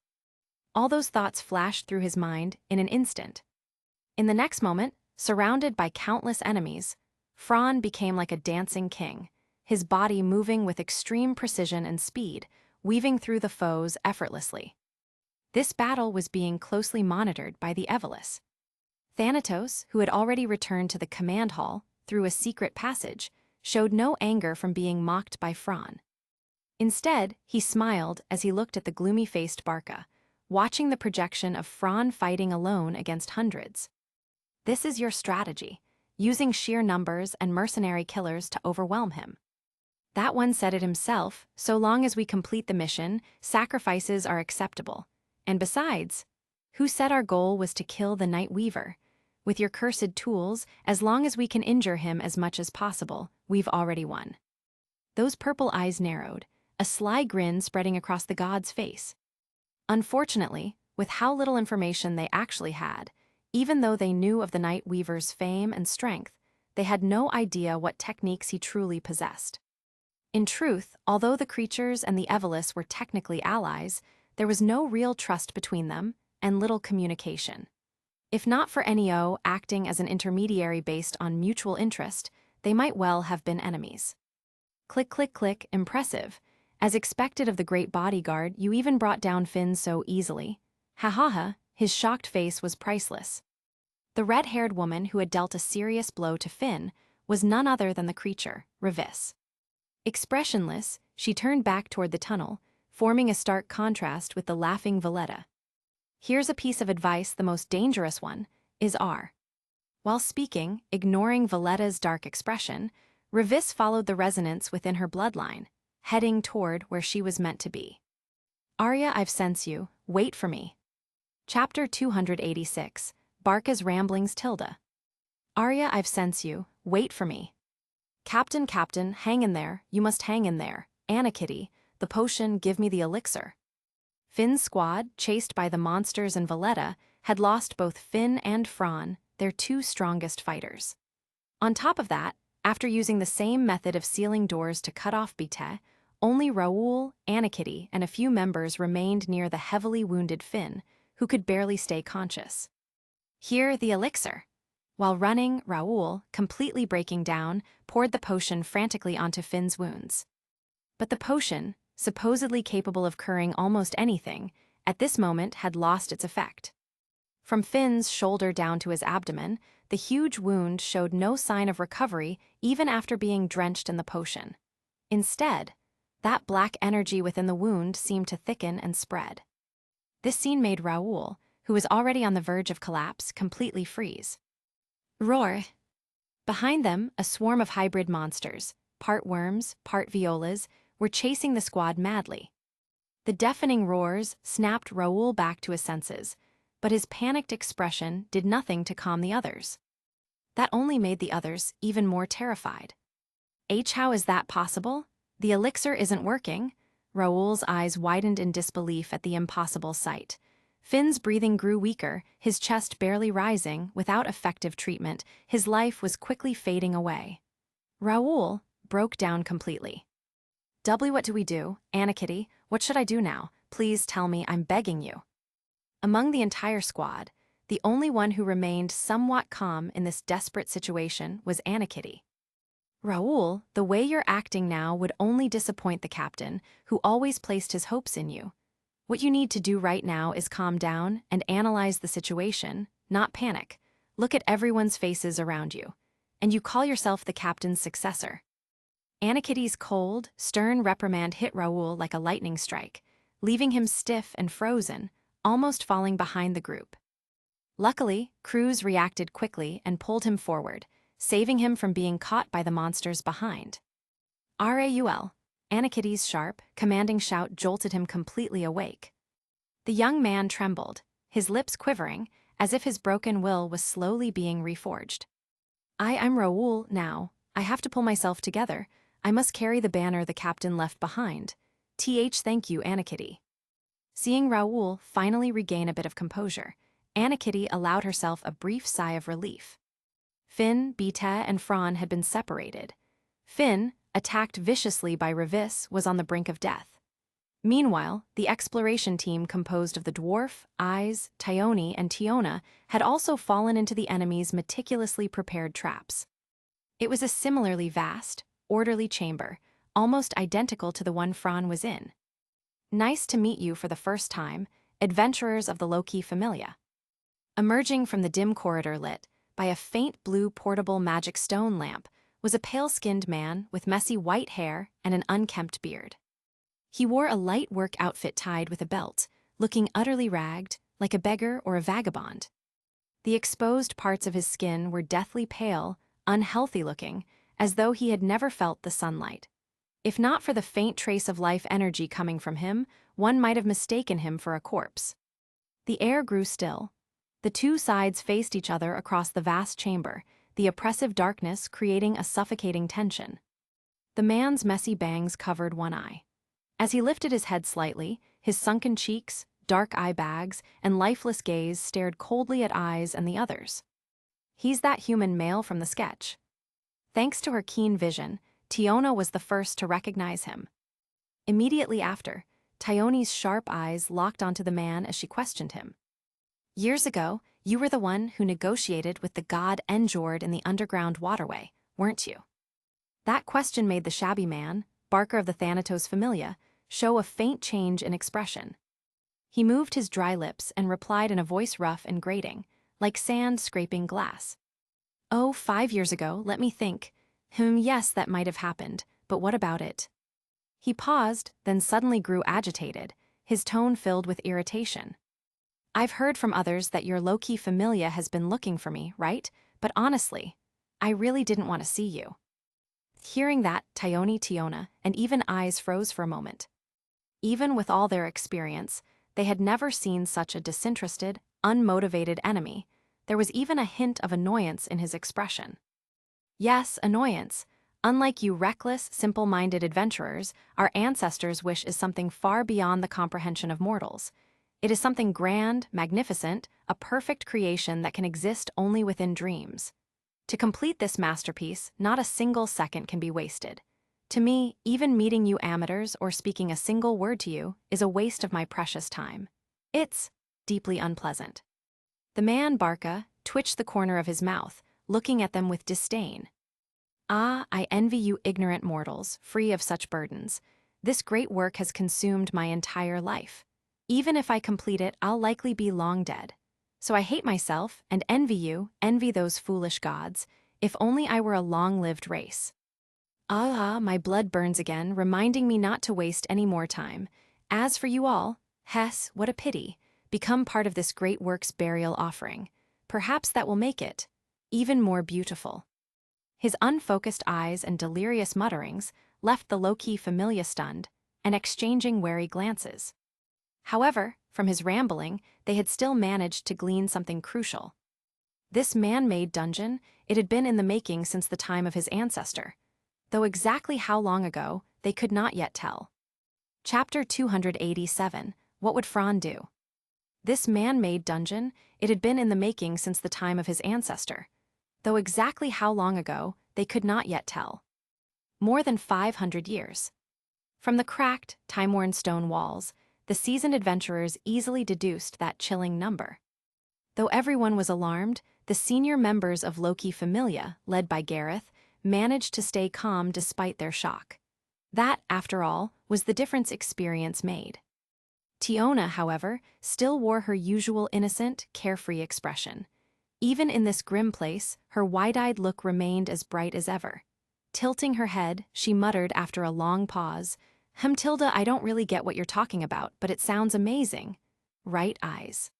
All those thoughts flashed through his mind in an instant. In the next moment, surrounded by countless enemies, Fran became like a dancing king, his body moving with extreme precision and speed, weaving through the foes effortlessly. This battle was being closely monitored by the Evelys. Thanatos, who had already returned to the command hall through a secret passage, showed no anger from being mocked by Fran. Instead, he smiled as he looked at the gloomy-faced Barca, watching the projection of Fran fighting alone against hundreds. This is your strategy, using sheer numbers and mercenary killers to overwhelm him. That one said it himself, so long as we complete the mission, sacrifices are acceptable. And besides, who said our goal was to kill the Night Weaver? With your cursed tools, as long as we can injure him as much as possible, we've already won. Those purple eyes narrowed, a sly grin spreading across the god's face. Unfortunately, with how little information they actually had, even though they knew of the Night Weaver's fame and strength, they had no idea what techniques he truly possessed. In truth, although the creatures and the Evelys were technically allies, there was no real trust between them and little communication. If not for Neo acting as an intermediary based on mutual interest, they might well have been enemies. Click, click, click, impressive. As expected of the great bodyguard, you even brought down Finn so easily. Ha ha ha, his shocked face was priceless. The red-haired woman who had dealt a serious blow to Finn was none other than the creature, Revis. Expressionless, she turned back toward the tunnel, forming a stark contrast with the laughing Valletta. Here's a piece of advice: the most dangerous one is R. While speaking, ignoring Valletta's dark expression, Revis followed the resonance within her bloodline, heading toward where she was meant to be. Arya, I've sensed you. Wait for me. Chapter 286, Barca's Ramblings Tilda. Arya, I've sensed you. Wait for me. Captain, hang in there. You must hang in there. Anna Kitty, the potion, give me the elixir. Finn's squad, chased by the monsters and Valletta, had lost both Finn and Fran, their two strongest fighters. On top of that, after using the same method of sealing doors to cut off Bite, only Raoul, Anna Kitty, and a few members remained near the heavily wounded Finn, who could barely stay conscious. Here, the elixir. While running, Raoul, completely breaking down, poured the potion frantically onto Finn's wounds. But the potion, supposedly capable of curing almost anything, at this moment had lost its effect. From Finn's shoulder down to his abdomen, the huge wound showed no sign of recovery even after being drenched in the potion. Instead, that black energy within the wound seemed to thicken and spread. This scene made Raoul, who was already on the verge of collapse, completely freeze. Roar! Behind them, a swarm of hybrid monsters, part worms, part violas, were chasing the squad madly. The deafening roars snapped Raoul back to his senses, but his panicked expression did nothing to calm the others. That only made the others even more terrified. How is that possible? The elixir isn't working. Raoul's eyes widened in disbelief at the impossible sight. Finn's breathing grew weaker, his chest barely rising. Without effective treatment, his life was quickly fading away. Raoul broke down completely. What do we do? Anna Kitty, what should I do now? Please tell me, I'm begging you. Among the entire squad, the only one who remained somewhat calm in this desperate situation was Anna Kitty. Raoul, the way you're acting now would only disappoint the captain, who always placed his hopes in you. What you need to do right now is calm down and analyze the situation, not panic. Look at everyone's faces around you. And you call yourself the captain's successor. Anna Kitty's cold, stern reprimand hit Raoul like a lightning strike, leaving him stiff and frozen, almost falling behind the group. Luckily, Cruz reacted quickly and pulled him forward, saving him from being caught by the monsters behind. Raul, Anna Kitty's sharp, commanding shout jolted him completely awake. The young man trembled, his lips quivering, as if his broken will was slowly being reforged. I'm Raoul now. I have to pull myself together. I must carry the banner the captain left behind. Thank you, Anna Kitty. Seeing Raoul finally regain a bit of composure, Anna Kitty allowed herself a brief sigh of relief. Finn, Beta, and Fran had been separated. Finn, attacked viciously by Revis, was on the brink of death. Meanwhile, the exploration team composed of the dwarf, Eyes, Tyone, and Tiona had also fallen into the enemy's meticulously prepared traps. It was a similarly vast, orderly chamber, almost identical to the one Fran was in. Nice to meet you for the first time, adventurers of the low-key familia. Emerging from the dim corridor lit by a faint blue portable magic stone lamp was a pale-skinned man with messy white hair and an unkempt beard. He wore a light work outfit tied with a belt, looking utterly ragged, like a beggar or a vagabond. The exposed parts of his skin were deathly pale, unhealthy-looking, as though he had never felt the sunlight. If not for the faint trace of life energy coming from him, one might have mistaken him for a corpse. The air grew still. The two sides faced each other across the vast chamber, the oppressive darkness creating a suffocating tension. The man's messy bangs covered one eye. As he lifted his head slightly, his sunken cheeks, dark eye bags, and lifeless gaze stared coldly at Eyes and the others. He's that human male from the sketch. Thanks to her keen vision, Tiona was the first to recognize him. Immediately after, Tyone's sharp eyes locked onto the man as she questioned him. Years ago, you were the one who negotiated with the god Njord in the underground waterway, weren't you? That question made the shabby man, Barker of the Thanatos Familia, show a faint change in expression. He moved his dry lips and replied in a voice rough and grating, like sand scraping glass. Oh, 5 years ago, let me think. Yes, that might have happened, but what about it? He paused, then suddenly grew agitated, his tone filled with irritation. I've heard from others that your low-key familia has been looking for me, right? But honestly, I really didn't want to see you. Hearing that, Tiona, and even Eyes froze for a moment. Even with all their experience, they had never seen such a disinterested, unmotivated enemy. There was even a hint of annoyance in his expression. Yes, annoyance. Unlike you reckless, simple-minded adventurers, our ancestors' wish is something far beyond the comprehension of mortals. It is something grand, magnificent, a perfect creation that can exist only within dreams. To complete this masterpiece, not a single second can be wasted. To me, even meeting you amateurs or speaking a single word to you is a waste of my precious time. It's deeply unpleasant. The man, Barca, twitched the corner of his mouth, looking at them with disdain. Ah, I envy you ignorant mortals, free of such burdens. This great work has consumed my entire life. Even if I complete it, I'll likely be long dead. So I hate myself and envy you, envy those foolish gods. If only I were a long-lived race. My blood burns again, reminding me not to waste any more time. As for you all, Hess, what a pity. Become part of this great work's burial offering. Perhaps that will make it even more beautiful. His unfocused eyes and delirious mutterings left the low-key familia stunned and exchanging wary glances. However, from his rambling, they had still managed to glean something crucial. This man-made dungeon, it had been in the making since the time of his ancestor, though exactly how long ago, they could not yet tell. Chapter 287, What Would Fran Do? This man-made dungeon, it had been in the making since the time of his ancestor, though exactly how long ago, they could not yet tell. More than 500 years. From the cracked, time-worn stone walls, the seasoned adventurers easily deduced that chilling number. Though everyone was alarmed, the senior members of Loki Familia, led by Gareth, managed to stay calm despite their shock. That, after all, was the difference experience made. Tiona, however, still wore her usual innocent, carefree expression. Even in this grim place, her wide-eyed look remained as bright as ever. Tilting her head, she muttered after a long pause, Tilda, I don't really get what you're talking about, but it sounds amazing. Right eyes.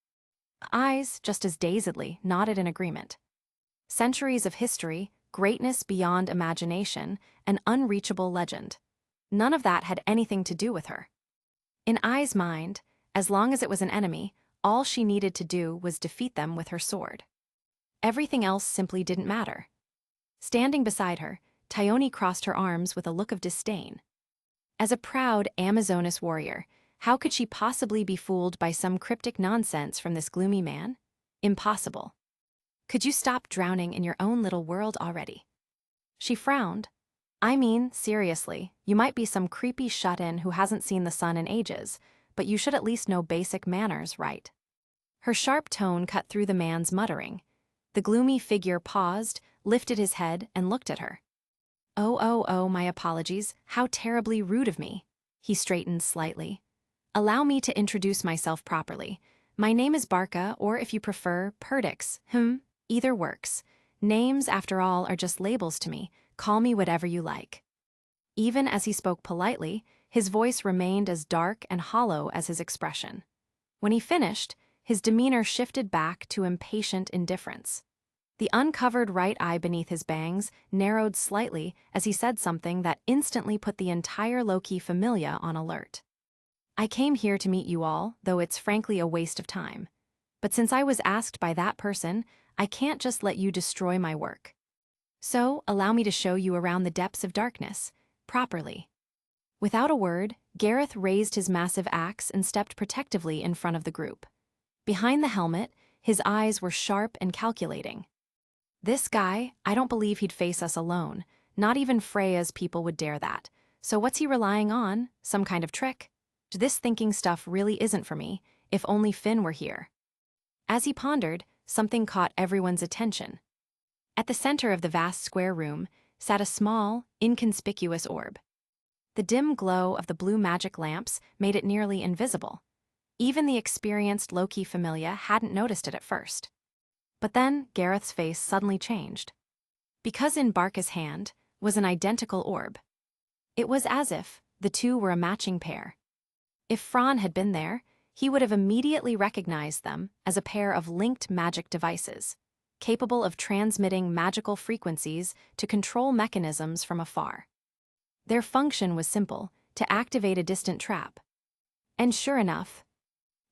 Eyes, just as dazedly, nodded in agreement. Centuries of history, greatness beyond imagination, an unreachable legend. None of that had anything to do with her. In Ai's mind, as long as it was an enemy, all she needed to do was defeat them with her sword. Everything else simply didn't matter. Standing beside her, Tione crossed her arms with a look of disdain. As a proud Amazoness warrior, how could she possibly be fooled by some cryptic nonsense from this gloomy man? Impossible. Could you stop drowning in your own little world already? She frowned. I mean, seriously, you might be some creepy shut-in who hasn't seen the sun in ages, but you should at least know basic manners, right? Her sharp tone cut through the man's muttering. The gloomy figure paused, lifted his head, and looked at her. Oh, my apologies, how terribly rude of me. He straightened slightly. Allow me to introduce myself properly. My name is Barca, or if you prefer, Perdix. Either works. Names, after all, are just labels to me. Call me whatever you like. Even as he spoke politely, his voice remained as dark and hollow as his expression. When he finished, his demeanor shifted back to impatient indifference. The uncovered right eye beneath his bangs narrowed slightly as he said something that instantly put the entire Loki Familia on alert. I came here to meet you all, though it's frankly a waste of time. But since I was asked by that person, I can't just let you destroy my work. So, allow me to show you around the depths of darkness, properly. Without a word, Gareth raised his massive axe and stepped protectively in front of the group. Behind the helmet, his eyes were sharp and calculating. This guy, I don't believe he'd face us alone. Not even Freya's people would dare that. So what's he relying on? Some kind of trick? This thinking stuff really isn't for me, if only Finn were here. As he pondered, something caught everyone's attention. At the center of the vast square room sat a small, inconspicuous orb. The dim glow of the blue magic lamps made it nearly invisible. Even the experienced Loki Familia hadn't noticed it at first. But then Gareth's face suddenly changed. Because in Barca's hand was an identical orb. It was as if the two were a matching pair. If Fran had been there, he would have immediately recognized them as a pair of linked magic devices, capable of transmitting magical frequencies to control mechanisms from afar. Their function was simple, to activate a distant trap. And sure enough,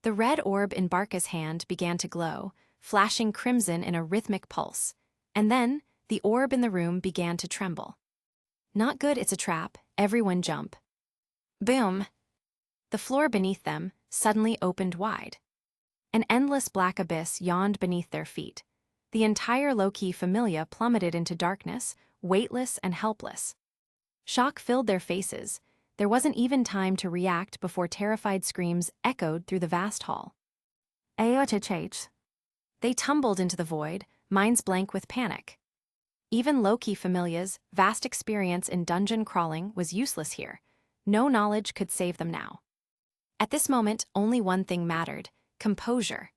the red orb in Barca's hand began to glow, flashing crimson in a rhythmic pulse, and then the orb in the room began to tremble. Not good, it's a trap, everyone jump. Boom! The floor beneath them suddenly opened wide. An endless black abyss yawned beneath their feet. The entire Loki Familia plummeted into darkness, weightless and helpless. Shock filled their faces. There wasn't even time to react before terrified screams echoed through the vast hall. Aochachach. They tumbled into the void, minds blank with panic. Even Loki Familia's vast experience in dungeon crawling was useless here. No knowledge could save them now. At this moment, only one thing mattered: composure.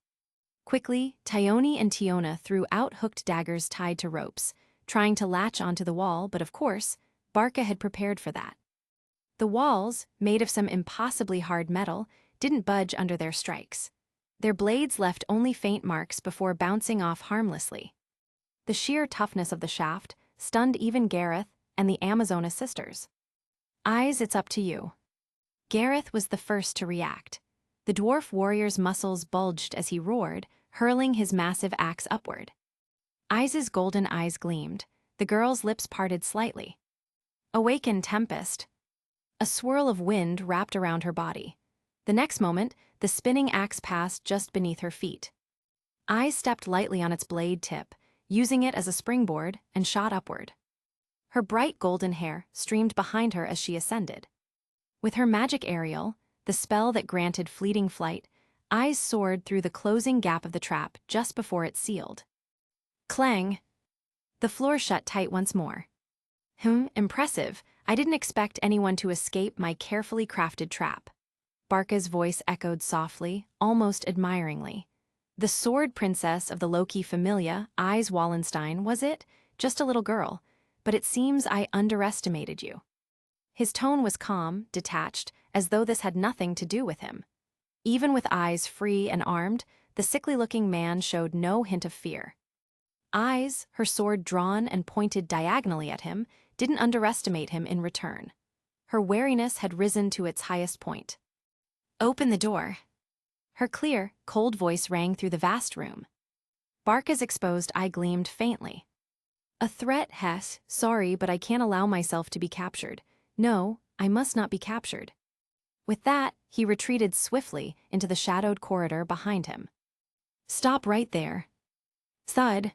Quickly, Tione and Tiona threw out hooked daggers tied to ropes, trying to latch onto the wall, but of course, Barca had prepared for that. The walls, made of some impossibly hard metal, didn't budge under their strikes. Their blades left only faint marks before bouncing off harmlessly. The sheer toughness of the shaft stunned even Gareth and the Amazona sisters. Eyes, it's up to you. Gareth was the first to react. The dwarf warrior's muscles bulged as he roared, hurling his massive axe upward. Eyes' golden eyes gleamed. The girl's lips parted slightly. Awaken, Tempest. A swirl of wind wrapped around her body. The next moment, the spinning axe passed just beneath her feet. Eyes stepped lightly on its blade tip, using it as a springboard, and shot upward. Her bright golden hair streamed behind her as she ascended. With her magic aerial, the spell that granted fleeting flight, Eyes soared through the closing gap of the trap just before it sealed. Clang! The floor shut tight once more. Impressive. I didn't expect anyone to escape my carefully crafted trap. Barca's voice echoed softly, almost admiringly. The sword princess of the Loki familia, Eyes Wallenstein, was it? Just a little girl. But it seems I underestimated you. His tone was calm, detached, as though this had nothing to do with him. Even with eyes free and armed, the sickly-looking man showed no hint of fear. Eyes, her sword drawn and pointed diagonally at him, didn't underestimate him in return. Her wariness had risen to its highest point. Open the door. Her clear, cold voice rang through the vast room. Barca's exposed eye gleamed faintly. A threat, Hess. Sorry, but I can't allow myself to be captured. No, I must not be captured. With that, he retreated swiftly into the shadowed corridor behind him. Stop right there. Thud.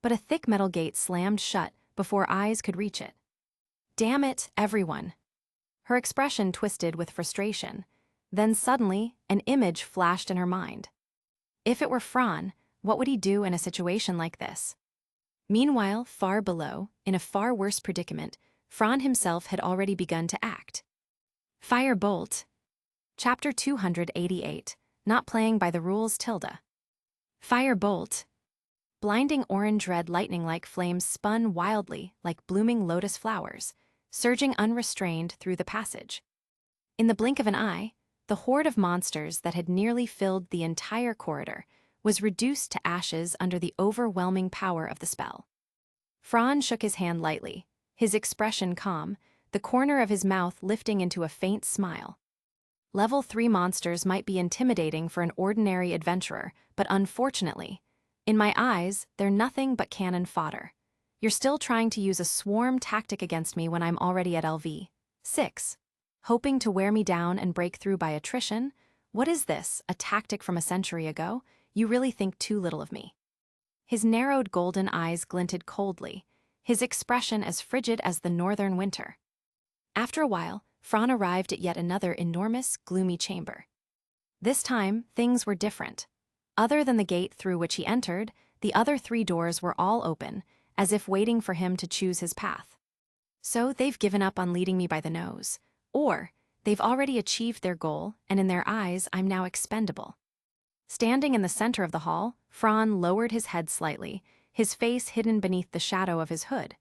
But a thick metal gate slammed shut before Eyes could reach it. Damn it, everyone. Her expression twisted with frustration. Then suddenly, an image flashed in her mind. If it were Fran, what would he do in a situation like this? Meanwhile, far below, in a far worse predicament, Fran himself had already begun to act. Firebolt. Chapter 288. Not playing by the rules, Tilda. Firebolt. Blinding orange-red lightning-like flames spun wildly like blooming lotus flowers, surging unrestrained through the passage. In the blink of an eye, the horde of monsters that had nearly filled the entire corridor was reduced to ashes under the overwhelming power of the spell. Fran shook his hand lightly, his expression calm, the corner of his mouth lifting into a faint smile. Level 3 monsters might be intimidating for an ordinary adventurer, but unfortunately, in my eyes, they're nothing but cannon fodder. You're still trying to use a swarm tactic against me when I'm already at LV 6. Hoping to wear me down and break through by attrition? What is this, a tactic from a century ago? You really think too little of me. His narrowed golden eyes glinted coldly, his expression as frigid as the northern winter. After a while, Fran arrived at yet another enormous, gloomy chamber. This time, things were different. Other than the gate through which he entered, the other 3 doors were all open, as if waiting for him to choose his path. So they've given up on leading me by the nose. Or, they've already achieved their goal, and in their eyes, I'm now expendable. Standing in the center of the hall, Fran lowered his head slightly, his face hidden beneath the shadow of his hood.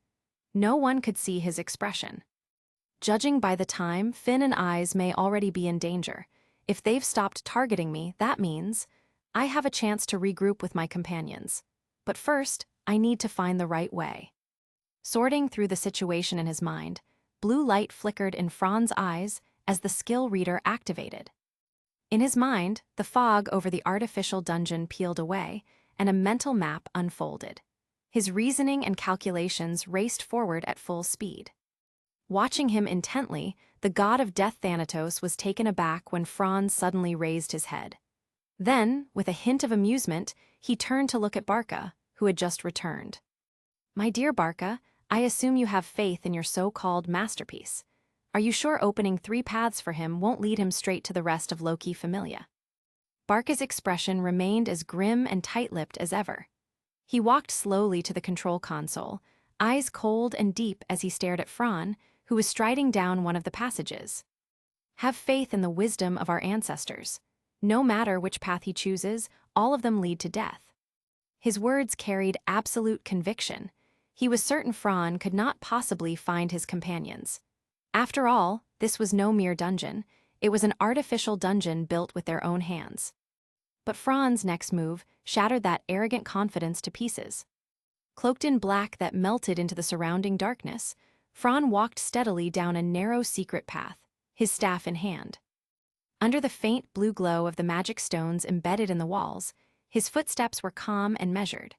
No one could see his expression. Judging by the time, Finn and Eyes may already be in danger. If they've stopped targeting me, that means I have a chance to regroup with my companions. But first, I need to find the right way. Sorting through the situation in his mind, blue light flickered in Fran's eyes as the skill reader activated. In his mind, the fog over the artificial dungeon peeled away, and a mental map unfolded. His reasoning and calculations raced forward at full speed. Watching him intently, the god of death Thanatos was taken aback when Fran suddenly raised his head. Then, with a hint of amusement, he turned to look at Barca, who had just returned. My dear Barca, I assume you have faith in your so-called masterpiece. Are you sure opening 3 paths for him won't lead him straight to the rest of Loki familia? Barca's expression remained as grim and tight-lipped as ever. He walked slowly to the control console, eyes cold and deep as he stared at Fran, who was striding down one of the passages. Have faith in the wisdom of our ancestors. No matter which path he chooses, all of them lead to death. His words carried absolute conviction. He was certain Fran could not possibly find his companions. After all, this was no mere dungeon. It was an artificial dungeon built with their own hands. But Fran's next move shattered that arrogant confidence to pieces. Cloaked in black that melted into the surrounding darkness, Fran walked steadily down a narrow secret path, his staff in hand. Under the faint blue glow of the magic stones embedded in the walls, his footsteps were calm and measured.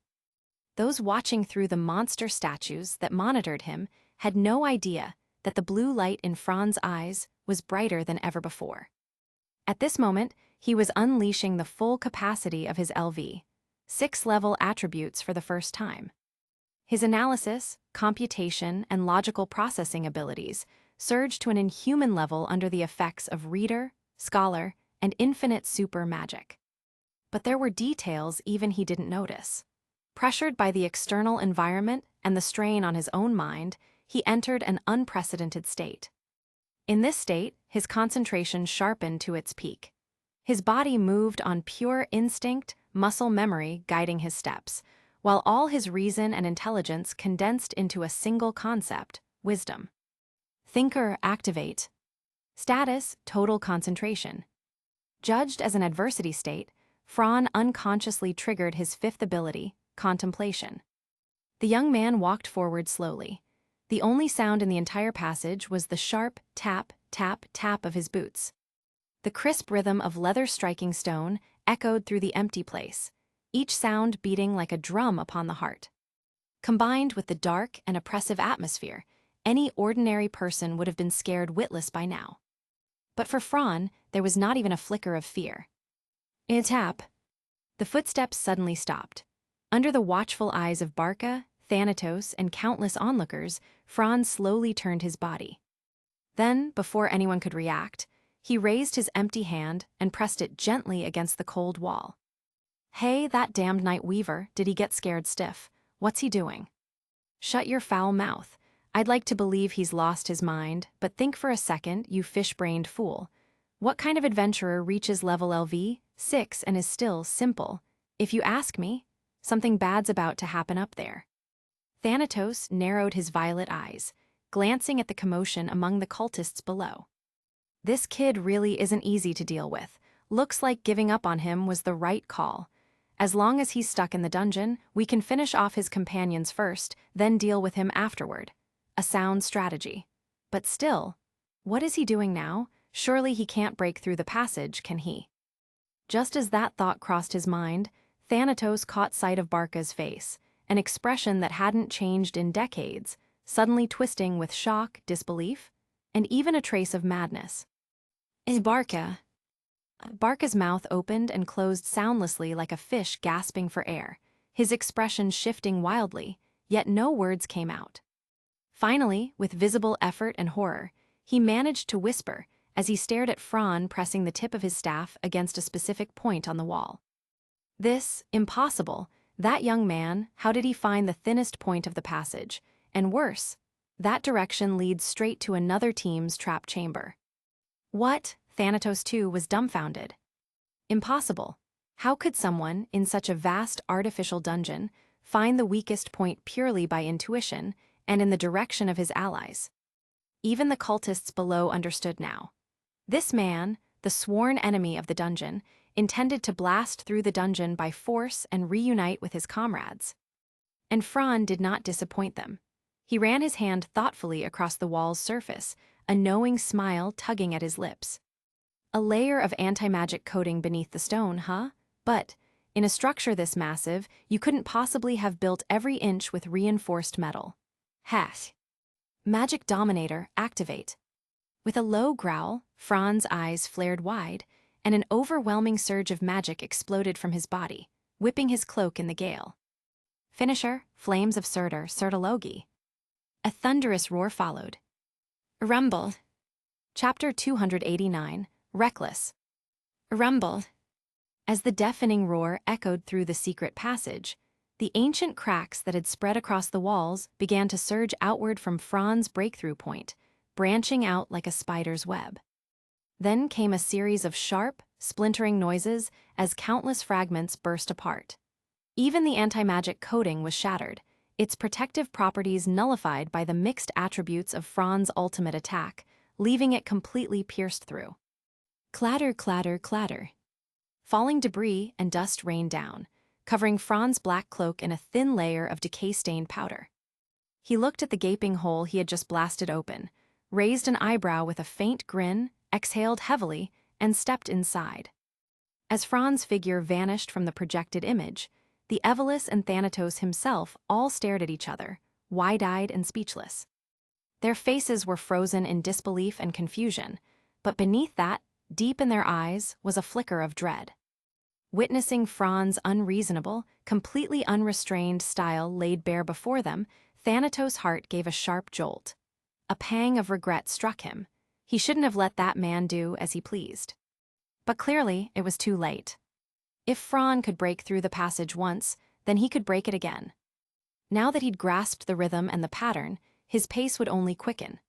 Those watching through the monster statues that monitored him had no idea that the blue light in Fran's eyes was brighter than ever before. At this moment, he was unleashing the full capacity of his LV, 6-level attributes for the first time. His analysis, computation, and logical processing abilities surged to an inhuman level under the effects of reader, scholar, and infinite super magic. But there were details even he didn't notice. Pressured by the external environment and the strain on his own mind, he entered an unprecedented state. In this state, his concentration sharpened to its peak. His body moved on pure instinct, muscle memory guiding his steps, while all his reason and intelligence condensed into a single concept: wisdom. Thinker activate. Status: total concentration. Judged as an adversity state, Fran unconsciously triggered his fifth ability, contemplation. The young man walked forward slowly. The only sound in the entire passage was the sharp tap, tap, tap of his boots. The crisp rhythm of leather striking stone echoed through the empty place, each sound beating like a drum upon the heart. Combined with the dark and oppressive atmosphere, any ordinary person would have been scared witless by now. But for Fran, there was not even a flicker of fear. A tap. The footsteps suddenly stopped. Under the watchful eyes of Barca, Thanatos, and countless onlookers, Fran slowly turned his body. Then, before anyone could react, he raised his empty hand and pressed it gently against the cold wall. Hey, that damned night weaver, did he get scared stiff? What's he doing? Shut your foul mouth. I'd like to believe he's lost his mind, but think for a second, you fish-brained fool. What kind of adventurer reaches level LV 6 and is still simple? If you ask me, something bad's about to happen up there. Thanatos narrowed his violet eyes, glancing at the commotion among the cultists below. This kid really isn't easy to deal with. Looks like giving up on him was the right call. As long as he's stuck in the dungeon, we can finish off his companions first, then deal with him afterward. A sound strategy. But still, what is he doing now? Surely he can't break through the passage, can he? Just as that thought crossed his mind, Thanatos caught sight of Barca's face, an expression that hadn't changed in decades, suddenly twisting with shock, disbelief, and even a trace of madness. Is Barca? Barca's mouth opened and closed soundlessly like a fish gasping for air, his expression shifting wildly, yet no words came out. Finally, with visible effort and horror, he managed to whisper as he stared at Fran pressing the tip of his staff against a specific point on the wall. This, impossible, that young man, how did he find the thinnest point of the passage? And worse, that direction leads straight to another team's trap chamber. What? Thanatos too was dumbfounded. Impossible. How could someone, in such a vast artificial dungeon, find the weakest point purely by intuition and in the direction of his allies? Even the cultists below understood now. This man, the sworn enemy of the dungeon, intended to blast through the dungeon by force and reunite with his comrades. And Fran did not disappoint them. He ran his hand thoughtfully across the wall's surface, a knowing smile tugging at his lips. A layer of anti-magic coating beneath the stone, huh? But, in a structure this massive, you couldn't possibly have built every inch with reinforced metal. Hash. Magic Dominator, activate. With a low growl, Fran's eyes flared wide, and an overwhelming surge of magic exploded from his body, whipping his cloak in the gale. Finisher, Flames of Surtur, Surtologi. A thunderous roar followed. Rumbled. Chapter 289, Reckless. Rumbled. As the deafening roar echoed through the secret passage, the ancient cracks that had spread across the walls began to surge outward from Fran's breakthrough point, branching out like a spider's web. Then came a series of sharp, splintering noises as countless fragments burst apart. Even the anti-magic coating was shattered, its protective properties nullified by the mixed attributes of Fran's ultimate attack, leaving it completely pierced through. Clatter, clatter, clatter. Falling debris and dust rained down, covering Fran's black cloak in a thin layer of decay-stained powder. He looked at the gaping hole he had just blasted open, raised an eyebrow with a faint grin, exhaled heavily, and stepped inside. As Fran's figure vanished from the projected image, the Evolus and Thanatos himself all stared at each other, wide-eyed and speechless. Their faces were frozen in disbelief and confusion, but beneath that, deep in their eyes, was a flicker of dread. Witnessing Fran's unreasonable, completely unrestrained style laid bare before them, Thanatos' heart gave a sharp jolt. A pang of regret struck him. He shouldn't have let that man do as he pleased. But clearly, it was too late. If Fran could break through the passage once, then he could break it again. Now that he'd grasped the rhythm and the pattern, his pace would only quicken.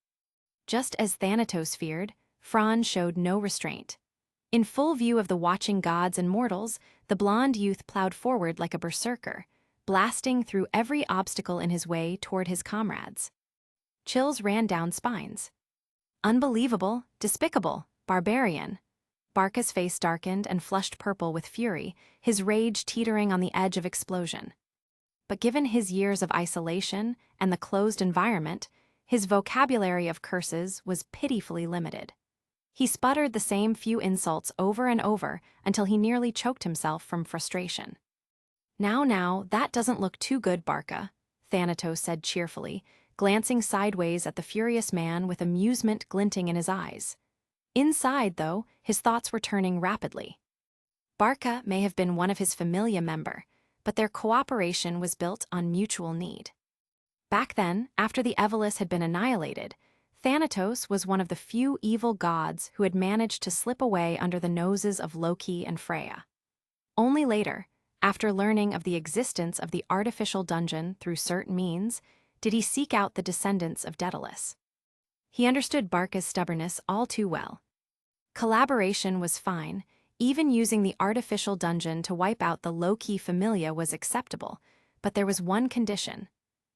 Just as Thanatos feared, Fran showed no restraint. In full view of the watching gods and mortals, the blond youth plowed forward like a berserker, blasting through every obstacle in his way toward his comrades. Chills ran down spines. Unbelievable, despicable, barbarian. Barca's face darkened and flushed purple with fury, his rage teetering on the edge of explosion. But given his years of isolation and the closed environment, his vocabulary of curses was pitifully limited. He sputtered the same few insults over and over until he nearly choked himself from frustration. Now, that doesn't look too good, Barca," Thanatos said cheerfully, glancing sideways at the furious man with amusement glinting in his eyes. Inside, though, his thoughts were turning rapidly. Barca may have been one of his familia member, but their cooperation was built on mutual need. Back then, after the Evolus had been annihilated, Thanatos was one of the few evil gods who had managed to slip away under the noses of Loki and Freya. Only later, after learning of the existence of the artificial dungeon through certain means, did he seek out the descendants of Daedalus. He understood Barca's stubbornness all too well. Collaboration was fine. Even using the artificial dungeon to wipe out the low-key familia was acceptable, but there was one condition.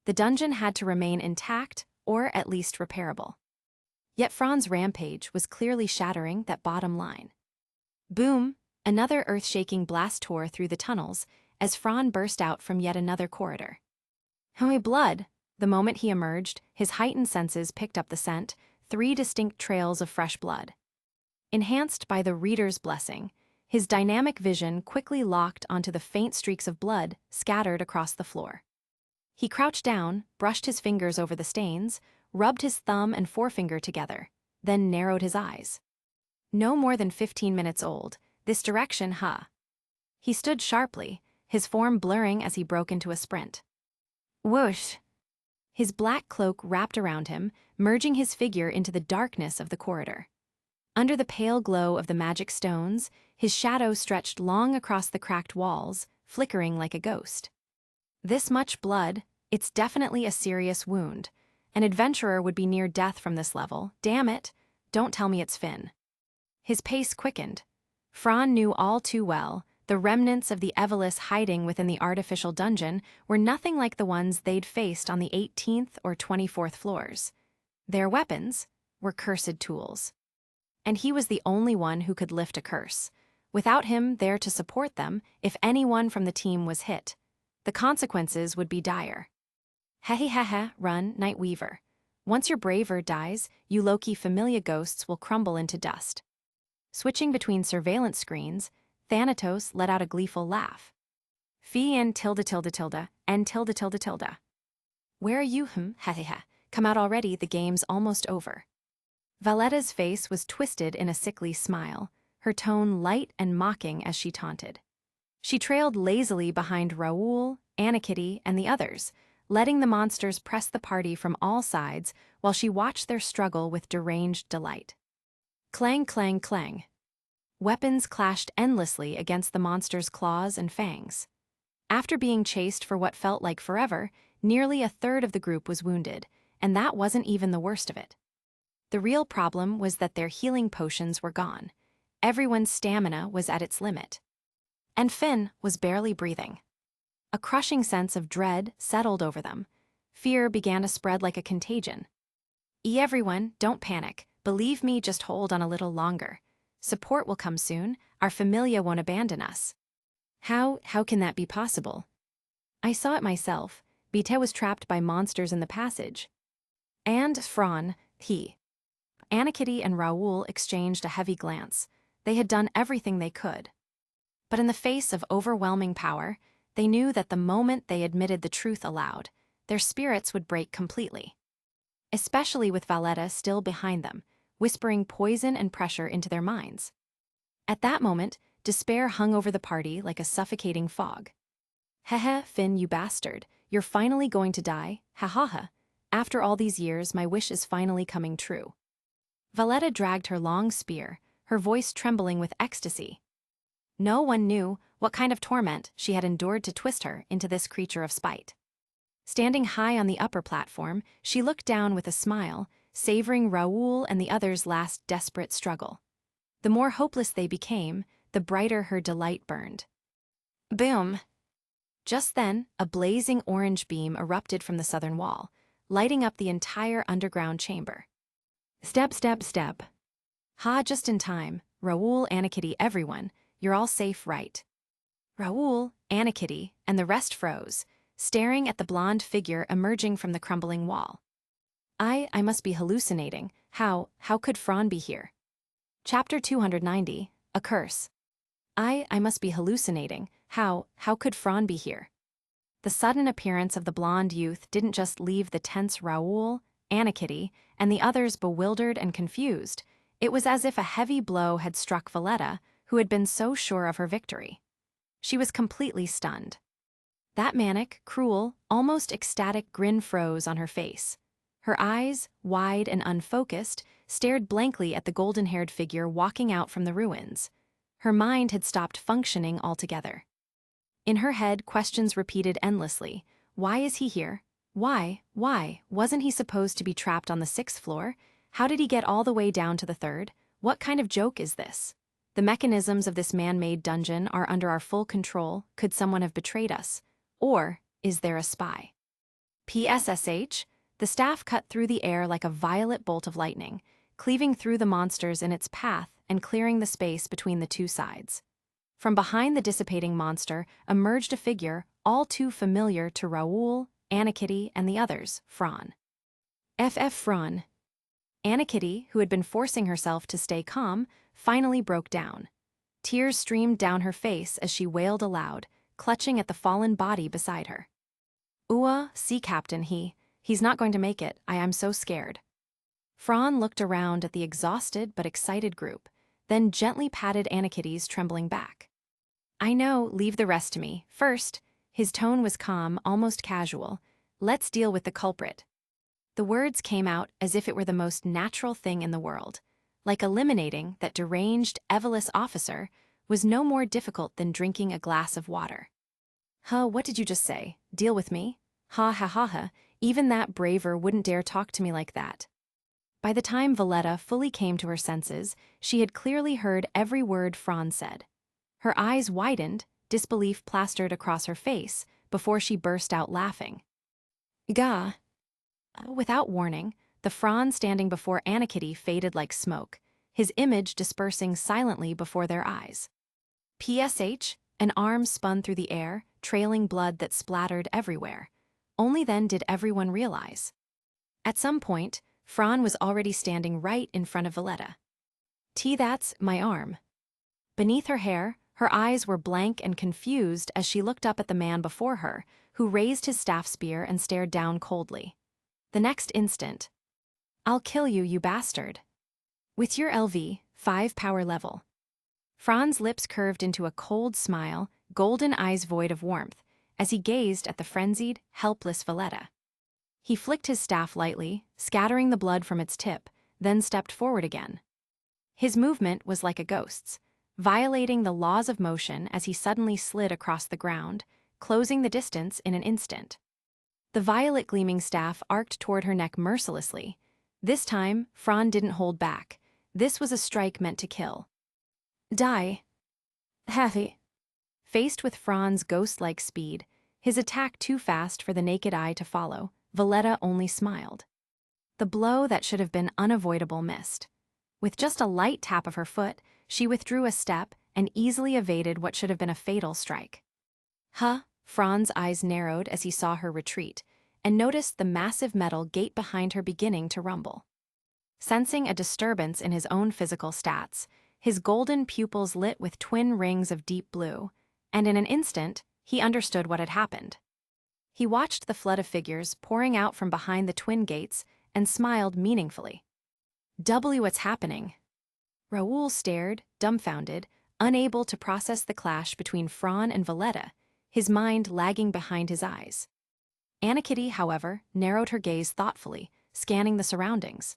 The dungeon had to remain intact, or at least repairable. Yet Fran's rampage was clearly shattering that bottom line. Boom! Another earth-shaking blast tore through the tunnels as Fran burst out from yet another corridor. "Oh, blood!" The moment he emerged, his heightened senses picked up the scent, 3 distinct trails of fresh blood. Enhanced by the reader's blessing, his dynamic vision quickly locked onto the faint streaks of blood scattered across the floor. He crouched down, brushed his fingers over the stains, rubbed his thumb and forefinger together, then narrowed his eyes. No more than 15 minutes old, this direction, huh? He stood sharply, his form blurring as he broke into a sprint. Whoosh! His black cloak wrapped around him, merging his figure into the darkness of the corridor. Under the pale glow of the magic stones, his shadow stretched long across the cracked walls, flickering like a ghost. This much blood, it's definitely a serious wound. An adventurer would be near death from this level. Damn it, don't tell me it's Finn. His pace quickened. Fran knew all too well, the remnants of the Evolus hiding within the artificial dungeon were nothing like the ones they'd faced on the 18th or 24th floors. Their weapons were cursed tools. And he was the only one who could lift a curse. Without him there to support them, if anyone from the team was hit, the consequences would be dire. Hehehehe, run, Night Weaver. Once your braver dies, you Loki familia ghosts will crumble into dust. Switching between surveillance screens, Thanatos let out a gleeful laugh. Fee and tilde. Where are you, hehehe? Come out already, the game's almost over. Valletta's face was twisted in a sickly smile, her tone light and mocking as she taunted. She trailed lazily behind Raoul, Anakitty, and the others, letting the monsters press the party from all sides while she watched their struggle with deranged delight. Clang, clang, clang. Weapons clashed endlessly against the monsters' claws and fangs. After being chased for what felt like forever, nearly a third of the group was wounded, and that wasn't even the worst of it. The real problem was that their healing potions were gone. Everyone's stamina was at its limit. And Finn was barely breathing. A crushing sense of dread settled over them. Fear began to spread like a contagion. Everyone, don't panic. Believe me, just hold on a little longer. Support will come soon. Our familia won't abandon us. How can that be possible? I saw it myself. Bite was trapped by monsters in the passage. And Fran, Anakitty and Raoul exchanged a heavy glance. They had done everything they could. But in the face of overwhelming power, they knew that the moment they admitted the truth aloud, their spirits would break completely. Especially with Valletta still behind them, whispering poison and pressure into their minds. At that moment, despair hung over the party like a suffocating fog. Heh, Finn, you bastard, you're finally going to die, ha ha ha. After all these years, my wish is finally coming true. Valletta dragged her long spear, her voice trembling with ecstasy. No one knew what kind of torment she had endured to twist her into this creature of spite. Standing high on the upper platform, she looked down with a smile, savoring Raoul and the others' last desperate struggle. The more hopeless they became, the brighter her delight burned. Boom! Just then, a blazing orange beam erupted from the southern wall, lighting up the entire underground chamber. Step, step, step. Ha, just in time. Raoul, Anakitty, everyone, you're all safe, right? Raoul, Anakitty, and the rest froze, staring at the blonde figure emerging from the crumbling wall. I must be hallucinating. How could Fran be here? Chapter 290, A Curse. I must be hallucinating. How could Fran be here? The sudden appearance of the blonde youth didn't just leave the tense Raoul, Anakitty, and the others bewildered and confused. It was as if a heavy blow had struck Valletta, who had been so sure of her victory. She was completely stunned. That manic, cruel, almost ecstatic grin froze on her face. Her eyes, wide and unfocused, stared blankly at the golden-haired figure walking out from the ruins. Her mind had stopped functioning altogether. In her head, questions repeated endlessly. Why is he here? Why? Wasn't he supposed to be trapped on the 6th floor? How did he get all the way down to the 3rd? What kind of joke is this? The mechanisms of this man-made dungeon are under our full control. Could someone have betrayed us? Or is there a spy? PSSH, the staff cut through the air like a violet bolt of lightning, cleaving through the monsters in its path and clearing the space between the two sides. From behind the dissipating monster emerged a figure all too familiar to Raoul, Anakitty, and the others, Fran. Fran. Anakitty, who had been forcing herself to stay calm, finally broke down. Tears streamed down her face as she wailed aloud, clutching at the fallen body beside her. Sea Captain, he's not going to make it. I am so scared. Fran looked around at the exhausted but excited group, then gently patted Anakitty's trembling back. I know, leave the rest to me. First, his tone was calm, almost casual. Let's deal with the culprit. The words came out as if it were the most natural thing in the world. Like eliminating that deranged, Eveless officer was no more difficult than drinking a glass of water. What did you just say? Deal with me? Ha, even that braver wouldn't dare talk to me like that. By the time Valletta fully came to her senses, she had clearly heard every word Fran said. Her eyes widened, disbelief plastered across her face, before she burst out laughing. Gah! Without warning, the Fran standing before Anakitty faded like smoke, his image dispersing silently before their eyes. PSH, an arm spun through the air, trailing blood that splattered everywhere. Only then did everyone realize. At some point, Fran was already standing right in front of Valletta. That's my arm. Beneath her hair, her eyes were blank and confused as she looked up at the man before her, who raised his staff spear and stared down coldly. The next instant, I'll kill you, you bastard. With your LV, 5 power level. Fran's lips curved into a cold smile, golden eyes void of warmth, as he gazed at the frenzied, helpless Valletta. He flicked his staff lightly, scattering the blood from its tip, then stepped forward again. His movement was like a ghost's, violating the laws of motion as he suddenly slid across the ground, closing the distance in an instant. The violet gleaming staff arced toward her neck mercilessly. This time, Fran didn't hold back. This was a strike meant to kill. Die. Happy. Faced with Fran's ghost-like speed, his attack too fast for the naked eye to follow, Valletta only smiled. The blow that should have been unavoidable missed. With just a light tap of her foot, she withdrew a step and easily evaded what should have been a fatal strike. Fran's eyes narrowed as he saw her retreat, and noticed the massive metal gate behind her beginning to rumble. Sensing a disturbance in his own physical stats, his golden pupils lit with twin rings of deep blue, and in an instant, he understood what had happened. He watched the flood of figures pouring out from behind the twin gates and smiled meaningfully. What's happening? Raoul stared, dumbfounded, unable to process the clash between Fran and Valletta, his mind lagging behind his eyes. Anakitty, however, narrowed her gaze thoughtfully, scanning the surroundings.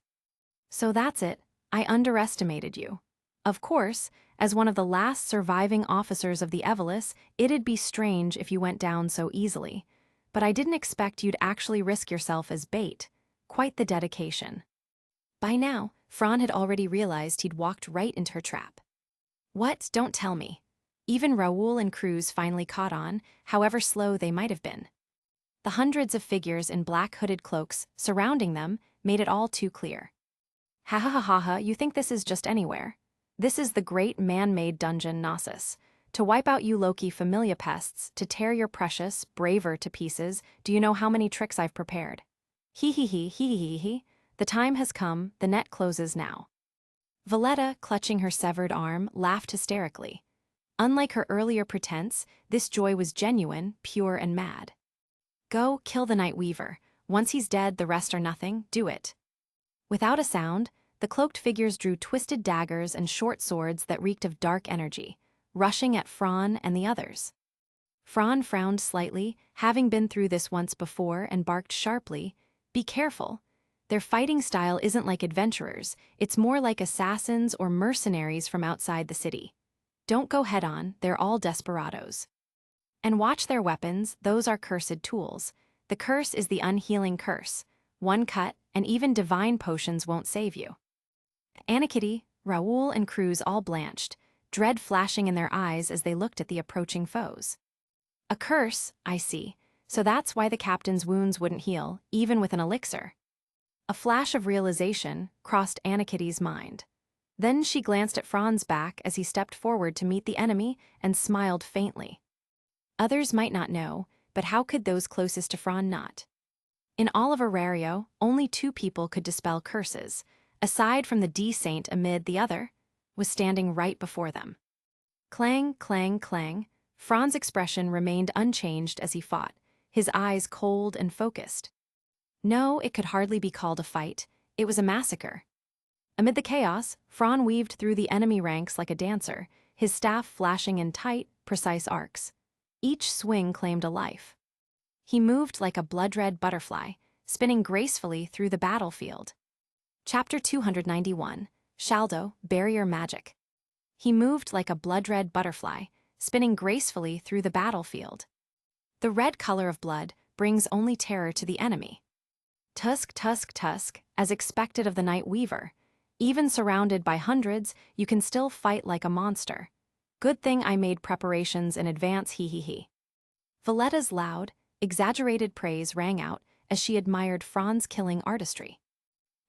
So that's it, I underestimated you. Of course, as one of the last surviving officers of the Evelis, it'd be strange if you went down so easily. But I didn't expect you'd actually risk yourself as bait. Quite the dedication. By now, Fran had already realized he'd walked right into her trap. What? Don't tell me. Even Raoul and Cruz finally caught on, however slow they might have been. The hundreds of figures in black hooded cloaks surrounding them made it all too clear. Ha ha ha ha ha, you think this is just anywhere? This is the great man-made dungeon Gnosis. To wipe out you Loki familia pests, to tear your precious, braver to pieces, do you know how many tricks I've prepared? Hee hee hee hee hee hee. The time has come, the net closes now. Valletta, clutching her severed arm, laughed hysterically. Unlike her earlier pretense, this joy was genuine, pure and mad. Go, kill the Night Weaver. Once he's dead, the rest are nothing, do it. Without a sound, the cloaked figures drew twisted daggers and short swords that reeked of dark energy, rushing at Fran and the others. Fran frowned slightly, having been through this once before, and barked sharply, "Be careful. Their fighting style isn't like adventurers, it's more like assassins or mercenaries from outside the city. Don't go head-on, they're all desperados. And watch their weapons, those are cursed tools. The curse is the unhealing curse. One cut, and even divine potions won't save you." Anakitty, Raoul and Cruz all blanched, dread flashing in their eyes as they looked at the approaching foes. A curse, I see, so that's why the captain's wounds wouldn't heal, even with an elixir. A flash of realization crossed Anakitty's mind. Then she glanced at Fran's back as he stepped forward to meet the enemy and smiled faintly. Others might not know, but how could those closest to Fran not? In all of Orario, only 2 people could dispel curses. Aside from the D-Saint amid the other, was standing right before them. Clang, clang, clang, Fran's expression remained unchanged as he fought, his eyes cold and focused. No, it could hardly be called a fight, it was a massacre. Amid the chaos, Fran weaved through the enemy ranks like a dancer, his staff flashing in tight, precise arcs. Each swing claimed a life. He moved like a blood-red butterfly, spinning gracefully through the battlefield. Chapter 291, Shaldo, Barrier Magic. He moved like a blood-red butterfly, spinning gracefully through the battlefield. The red color of blood brings only terror to the enemy. Tusk, tusk, tusk, as expected of the Night Weaver. Even surrounded by hundreds, you can still fight like a monster. Good thing I made preparations in advance, hee hee hee. Valletta's loud, exaggerated praise rang out as she admired Fran's killing artistry.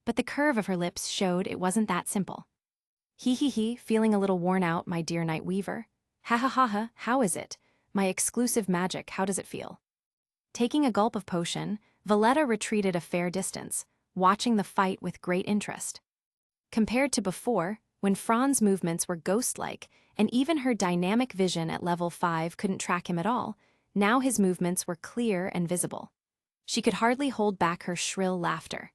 But the curve of her lips showed it wasn't that simple. Hee hee hee, feeling a little worn out, my dear Night Weaver. Ha ha ha ha, how is it? My exclusive magic, how does it feel? Taking a gulp of potion, Valletta retreated a fair distance, watching the fight with great interest. Compared to before, when Fran's movements were ghost-like, and even her dynamic vision at level 5 couldn't track him at all, now his movements were clear and visible. She could hardly hold back her shrill laughter.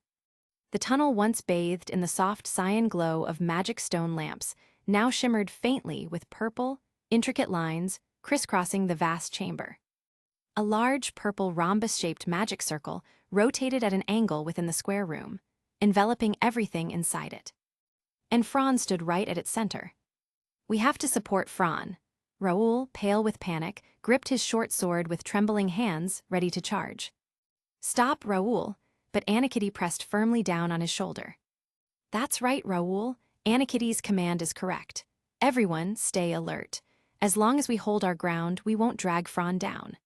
The tunnel once bathed in the soft cyan glow of magic stone lamps now shimmered faintly with purple, intricate lines crisscrossing the vast chamber. A large purple rhombus-shaped magic circle rotated at an angle within the square room, enveloping everything inside it. And Fran stood right at its center. We have to support Fran. Raoul, pale with panic, gripped his short sword with trembling hands, ready to charge. Stop, Raoul, but Anakitty pressed firmly down on his shoulder. That's right, Raoul. Anakitty's command is correct. Everyone, stay alert. As long as we hold our ground, we won't drag Fran down.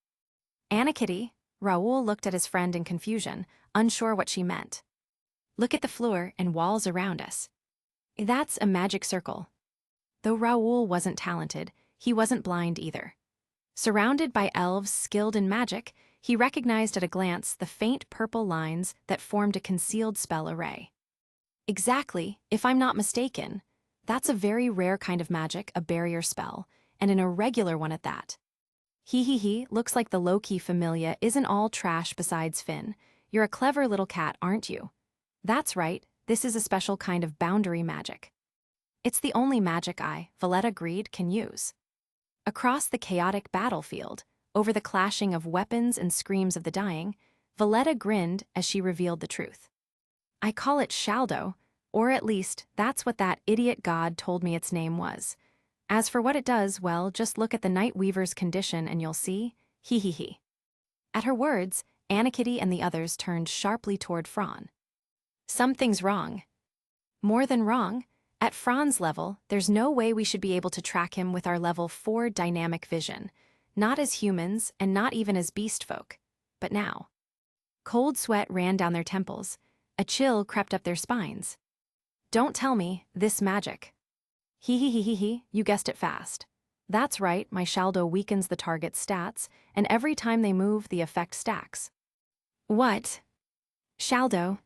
Anakitty, Raoul looked at his friend in confusion, unsure what she meant. Look at the floor and walls around us. That's a magic circle. Though Raoul wasn't talented, he wasn't blind either. Surrounded by elves skilled in magic, he recognized at a glance the faint purple lines that formed a concealed spell array. Exactly, if I'm not mistaken. That's a very rare kind of magic, a barrier spell, and an irregular one at that. He, looks like the low-key familia isn't all trash besides Finn. You're a clever little cat, aren't you? That's right, this is a special kind of boundary magic. It's the only magic I, Valletta Greed, can use. Across the chaotic battlefield, over the clashing of weapons and screams of the dying, Valletta grinned as she revealed the truth. I call it Shaldo, or at least, that's what that idiot god told me its name was. As for what it does, well, just look at the Night Weaver's condition and you'll see. He. At her words, Anakitty and the others turned sharply toward Fran. Something's wrong. More than wrong. At Fran's level, there's no way we should be able to track him with our level 4 dynamic vision. Not as humans, and not even as beast folk. But now. Cold sweat ran down their temples. A chill crept up their spines. Don't tell me, this magic. He, you guessed it fast. That's right, my Shaldo weakens the target's stats, and every time they move, the effect stacks. What? Shaldo.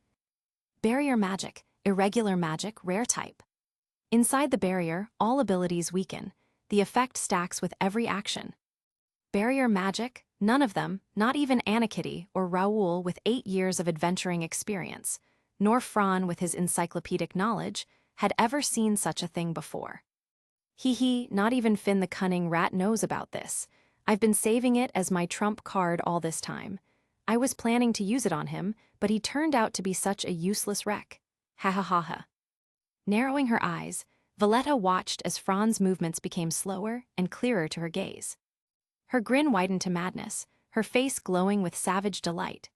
Barrier magic, irregular magic, rare type. Inside the barrier, all abilities weaken. The effect stacks with every action. Barrier magic, none of them, not even Anakitty or Raoul with 8 years of adventuring experience, nor Fran with his encyclopedic knowledge, had ever seen such a thing before. Not even Finn the cunning rat knows about this. I've been saving it as my trump card all this time. I was planning to use it on him, but he turned out to be such a useless wreck. Ha. Narrowing her eyes, Valletta watched as Fran's movements became slower and clearer to her gaze. Her grin widened to madness, her face glowing with savage delight.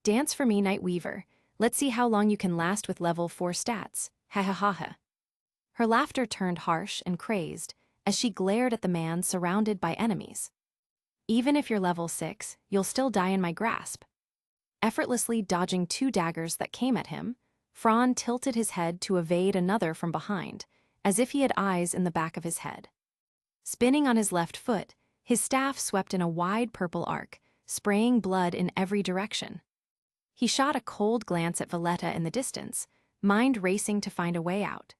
Dance for me, Night Weaver. Let's see how long you can last with level 4 stats. Ha. Her laughter turned harsh and crazed as she glared at the man surrounded by enemies. Even if you're level 6, you'll still die in my grasp. Effortlessly dodging 2 daggers that came at him, Fran tilted his head to evade another from behind, as if he had eyes in the back of his head. Spinning on his left foot, his staff swept in a wide purple arc, spraying blood in every direction. He shot a cold glance at Valletta in the distance, mind racing to find a way out.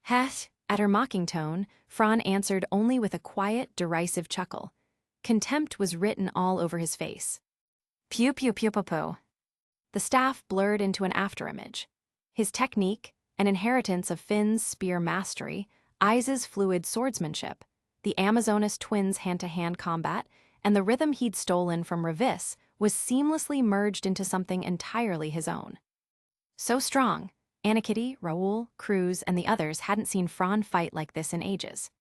Heh, at her mocking tone, Fran answered only with a quiet, derisive chuckle. Contempt was written all over his face. Pew. The staff blurred into an afterimage. His technique, an inheritance of Finn's spear mastery, Iza's fluid swordsmanship, the Amazonas twins' hand-to-hand combat, and the rhythm he'd stolen from Revis was seamlessly merged into something entirely his own. So strong, Anakitty, Raoul, Cruz, and the others hadn't seen Fran fight like this in ages.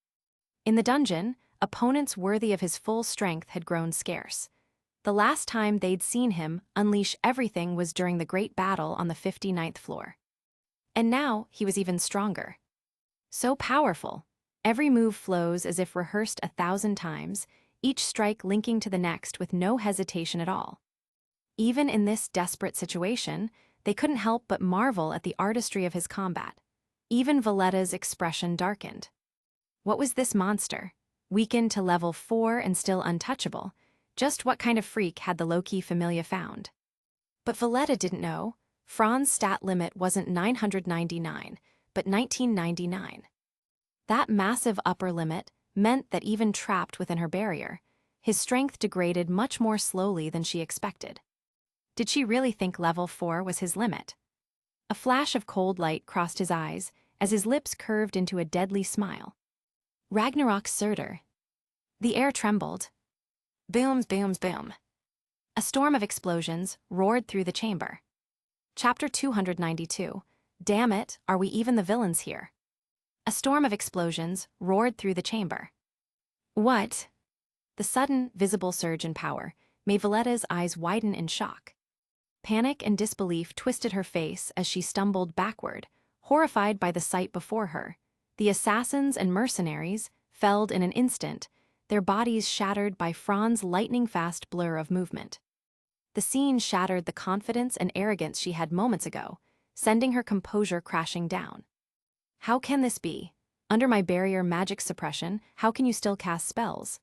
In the dungeon, opponents worthy of his full strength had grown scarce. The last time they'd seen him unleash everything was during the great battle on the 59th floor. And now he was even stronger. So powerful, every move flows as if rehearsed 1,000 times, each strike linking to the next with no hesitation at all. Even in this desperate situation, they couldn't help but marvel at the artistry of his combat. Even Valletta's expression darkened. What was this monster? Weakened to level 4 and still untouchable. Just what kind of freak had the low-key familia found? But Valletta didn't know. Fran's stat limit wasn't 999, but 1999. That massive upper limit meant that even trapped within her barrier, his strength degraded much more slowly than she expected. Did she really think level 4 was his limit? A flash of cold light crossed his eyes as his lips curved into a deadly smile. Ragnarok Surtur. The air trembled. Boom. A storm of explosions roared through the chamber. Chapter 292. Damn it, are we even the villains here? A storm of explosions roared through the chamber. What? The sudden, visible surge in power made Valletta's eyes widen in shock. Panic and disbelief twisted her face as she stumbled backward, horrified by the sight before her. The assassins and mercenaries, felled in an instant, their bodies shattered by Fran's lightning-fast blur of movement. The scene shattered the confidence and arrogance she had moments ago, sending her composure crashing down. How can this be? Under my barrier magic suppression, how can you still cast spells?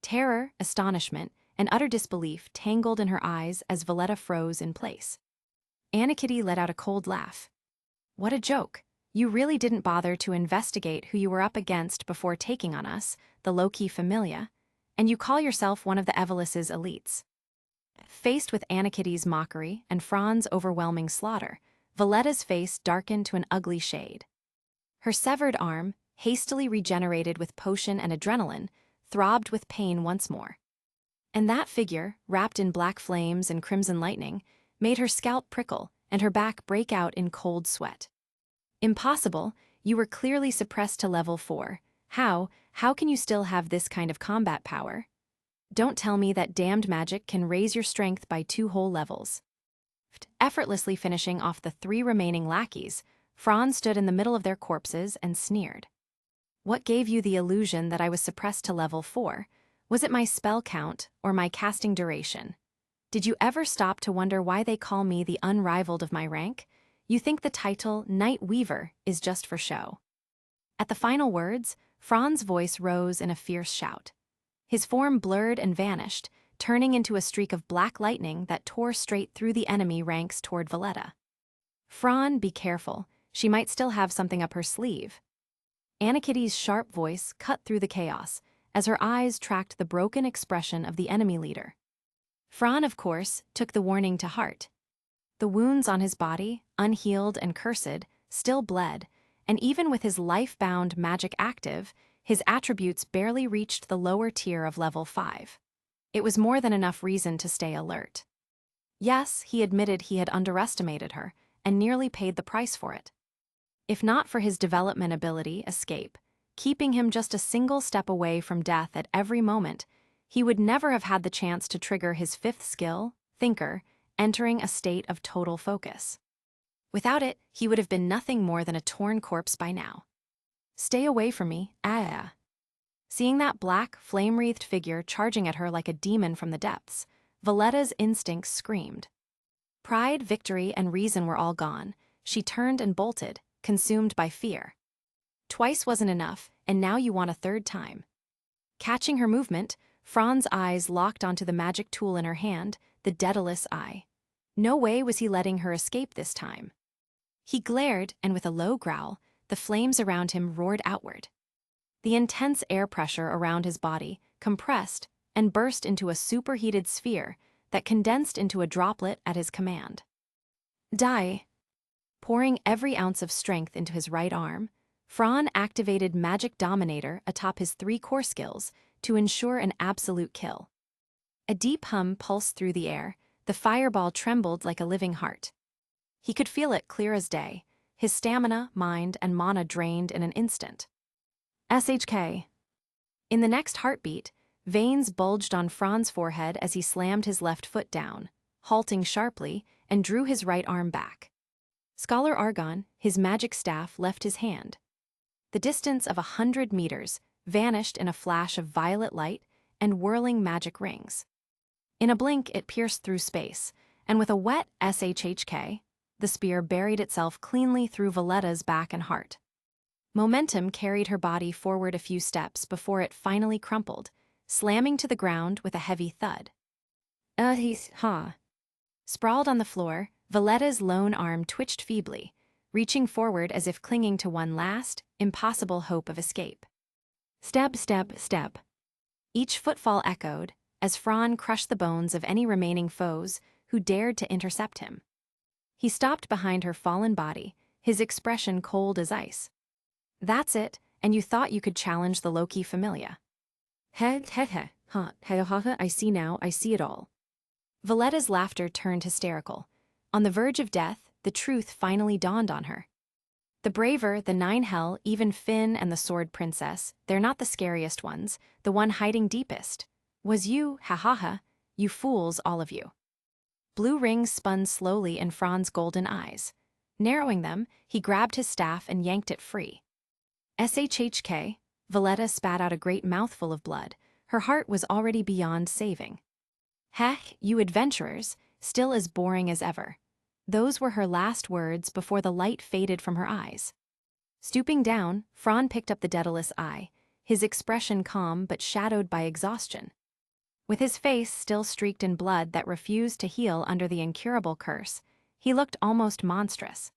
Terror, astonishment, and utter disbelief tangled in her eyes as Valletta froze in place. Anakitty let out a cold laugh. What a joke. You really didn't bother to investigate who you were up against before taking on us, the low-key familia, and you call yourself one of the Evelus's elites. Faced with Anakity's mockery and Fran's overwhelming slaughter, Valletta's face darkened to an ugly shade. Her severed arm, hastily regenerated with potion and adrenaline, throbbed with pain once more. And that figure, wrapped in black flames and crimson lightning, made her scalp prickle and her back break out in cold sweat. Impossible, you were clearly suppressed to level 4. How can you still have this kind of combat power? Don't tell me that damned magic can raise your strength by 2 whole levels. Effortlessly finishing off the 3 remaining lackeys, Fran stood in the middle of their corpses and sneered. What gave you the illusion that I was suppressed to level 4? Was it my spell count or my casting duration? Did you ever stop to wonder why they call me the unrivaled of my rank? You think the title Night Weaver is just for show. At the final words, Fran's voice rose in a fierce shout. His form blurred and vanished, turning into a streak of black lightning that tore straight through the enemy ranks toward Valletta. Fran, be careful. She might still have something up her sleeve. Anakity's sharp voice cut through the chaos as her eyes tracked the broken expression of the enemy leader. Fran, of course, took the warning to heart. The wounds on his body, unhealed and cursed, still bled, and even with his life-bound magic active, his attributes barely reached the lower tier of level 5. It was more than enough reason to stay alert. Yes, he admitted he had underestimated her, and nearly paid the price for it. If not for his development ability, Escape, keeping him just a single step away from death at every moment, he would never have had the chance to trigger his 5th skill, Thinker, entering a state of total focus. Without it, he would have been nothing more than a torn corpse by now. Stay away from me, ah. Seeing that black, flame-wreathed figure charging at her like a demon from the depths, Valletta's instincts screamed. Pride, victory, and reason were all gone. She turned and bolted, consumed by fear. Twice wasn't enough, and now you want a 3rd time. Catching her movement, Fran's eyes locked onto the magic tool in her hand, the Daedalus Eye. No way was he letting her escape this time. He glared, and with a low growl, the flames around him roared outward. The intense air pressure around his body compressed and burst into a superheated sphere that condensed into a droplet at his command. Die! Pouring every ounce of strength into his right arm, Fran activated Magic Dominator atop his 3 core skills to ensure an absolute kill. A deep hum pulsed through the air, the fireball trembled like a living heart. He could feel it clear as day, his stamina, mind, and mana drained in an instant. SHK. In the next heartbeat, veins bulged on Fran's forehead as he slammed his left foot down, halting sharply, and drew his right arm back. Scholar Argon, his magic staff, left his hand. The distance of 100 meters vanished in a flash of violet light and whirling magic rings. In a blink, it pierced through space, and with a wet SHHK, the spear buried itself cleanly through Valletta's back and heart. Momentum carried her body forward a few steps before it finally crumpled, slamming to the ground with a heavy thud. Sprawled on the floor, Valletta's lone arm twitched feebly, reaching forward as if clinging to one last, impossible hope of escape. Step, step, step. Each footfall echoed, as Fran crushed the bones of any remaining foes who dared to intercept him. He stopped behind her fallen body, his expression cold as ice. That's it, and you thought you could challenge the Loki Familia. I see now, I see it all. Valletta's laughter turned hysterical. On the verge of death, the truth finally dawned on her. The braver, the 9 Hell, even Finn and the Sword Princess, they're not the scariest ones, the one hiding deepest. Was you, you fools, all of you. Blue rings spun slowly in Fran's golden eyes. Narrowing them, he grabbed his staff and yanked it free. SHHK, Valletta spat out a great mouthful of blood. Her heart was already beyond saving. Heck, you adventurers, still as boring as ever. Those were her last words before the light faded from her eyes. Stooping down, Fran picked up the Daedalus Eye, his expression calm but shadowed by exhaustion. With his face still streaked in blood that refused to heal under the incurable curse, he looked almost monstrous.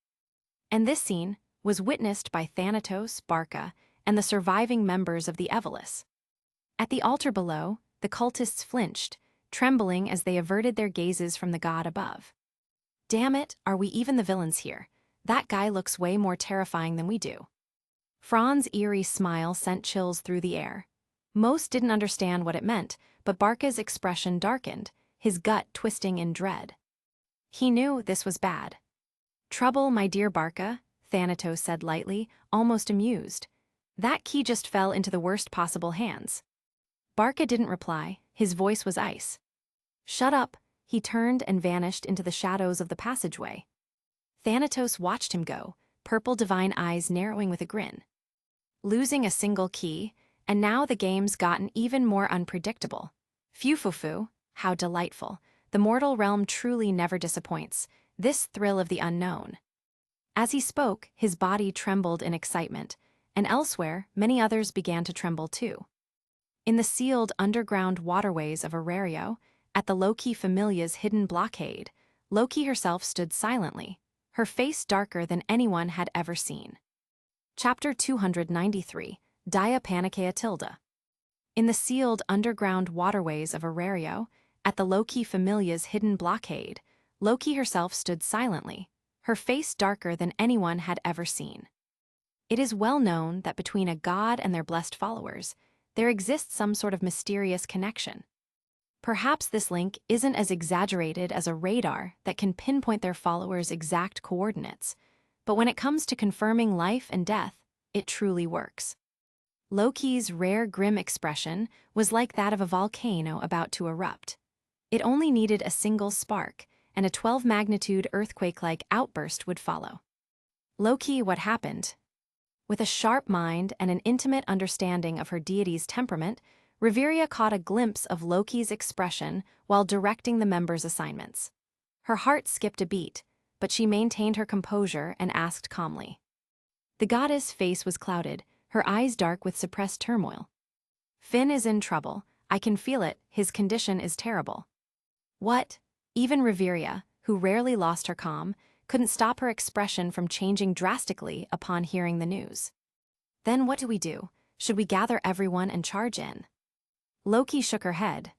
And this scene, was witnessed by Thanatos, Barca, and the surviving members of the Evelis. At the altar below, the cultists flinched, trembling as they averted their gazes from the god above. "Damn it, are we even the villains here? That guy looks way more terrifying than we do." Fran's eerie smile sent chills through the air. Most didn't understand what it meant, but Barca's expression darkened, his gut twisting in dread. He knew this was bad. "Trouble, my dear Barca," Thanatos said lightly, almost amused. "That key just fell into the worst possible hands." Barca didn't reply, his voice was ice. "Shut up," he turned and vanished into the shadows of the passageway. Thanatos watched him go, purple divine eyes narrowing with a grin. Losing a single key, and now the game's gotten even more unpredictable. Phew, how delightful. The mortal realm truly never disappoints, this thrill of the unknown. As he spoke, his body trembled in excitement, and elsewhere, many others began to tremble too. In the sealed underground waterways of Orario, at the Loki Familia's hidden blockade, Loki herself stood silently, her face darker than anyone had ever seen. Chapter 293, Dia Panacea Tilda. In the sealed underground waterways of Orario, at the Loki Familia's hidden blockade, Loki herself stood silently, her face darker than anyone had ever seen. It is well known that between a god and their blessed followers, there exists some sort of mysterious connection. Perhaps this link isn't as exaggerated as a radar that can pinpoint their followers' exact coordinates, but when it comes to confirming life and death, it truly works. Loki's rare grim expression was like that of a volcano about to erupt. It only needed a single spark, and a 12-magnitude earthquake-like outburst would follow. "Loki, what happened?" With a sharp mind and an intimate understanding of her deity's temperament, Reveria caught a glimpse of Loki's expression while directing the members' assignments. Her heart skipped a beat, but she maintained her composure and asked calmly. The goddess' face was clouded, her eyes dark with suppressed turmoil. "Finn is in trouble. I can feel it, his condition is terrible." "What?" Even Reveria, who rarely lost her calm, couldn't stop her expression from changing drastically upon hearing the news. "Then what do we do? Should we gather everyone and charge in?" Loki shook her head.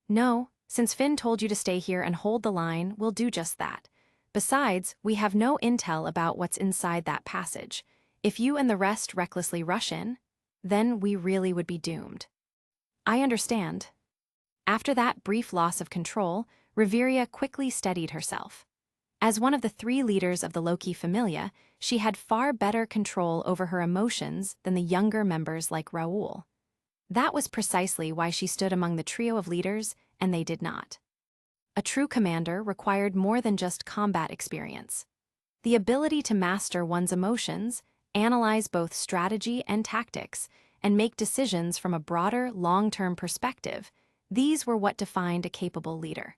"No, since Finn told you to stay here and hold the line, we'll do just that. Besides, we have no intel about what's inside that passage. If you and the rest recklessly rush in, then we really would be doomed." "I understand." After that brief loss of control, Reveria quickly steadied herself. As one of the 3 leaders of the Loki Familia, she had far better control over her emotions than the younger members like Raoul. That was precisely why she stood among the trio of leaders, and they did not. A true commander required more than just combat experience. The ability to master one's emotions, analyze both strategy and tactics, and make decisions from a broader, long-term perspective, these were what defined a capable leader.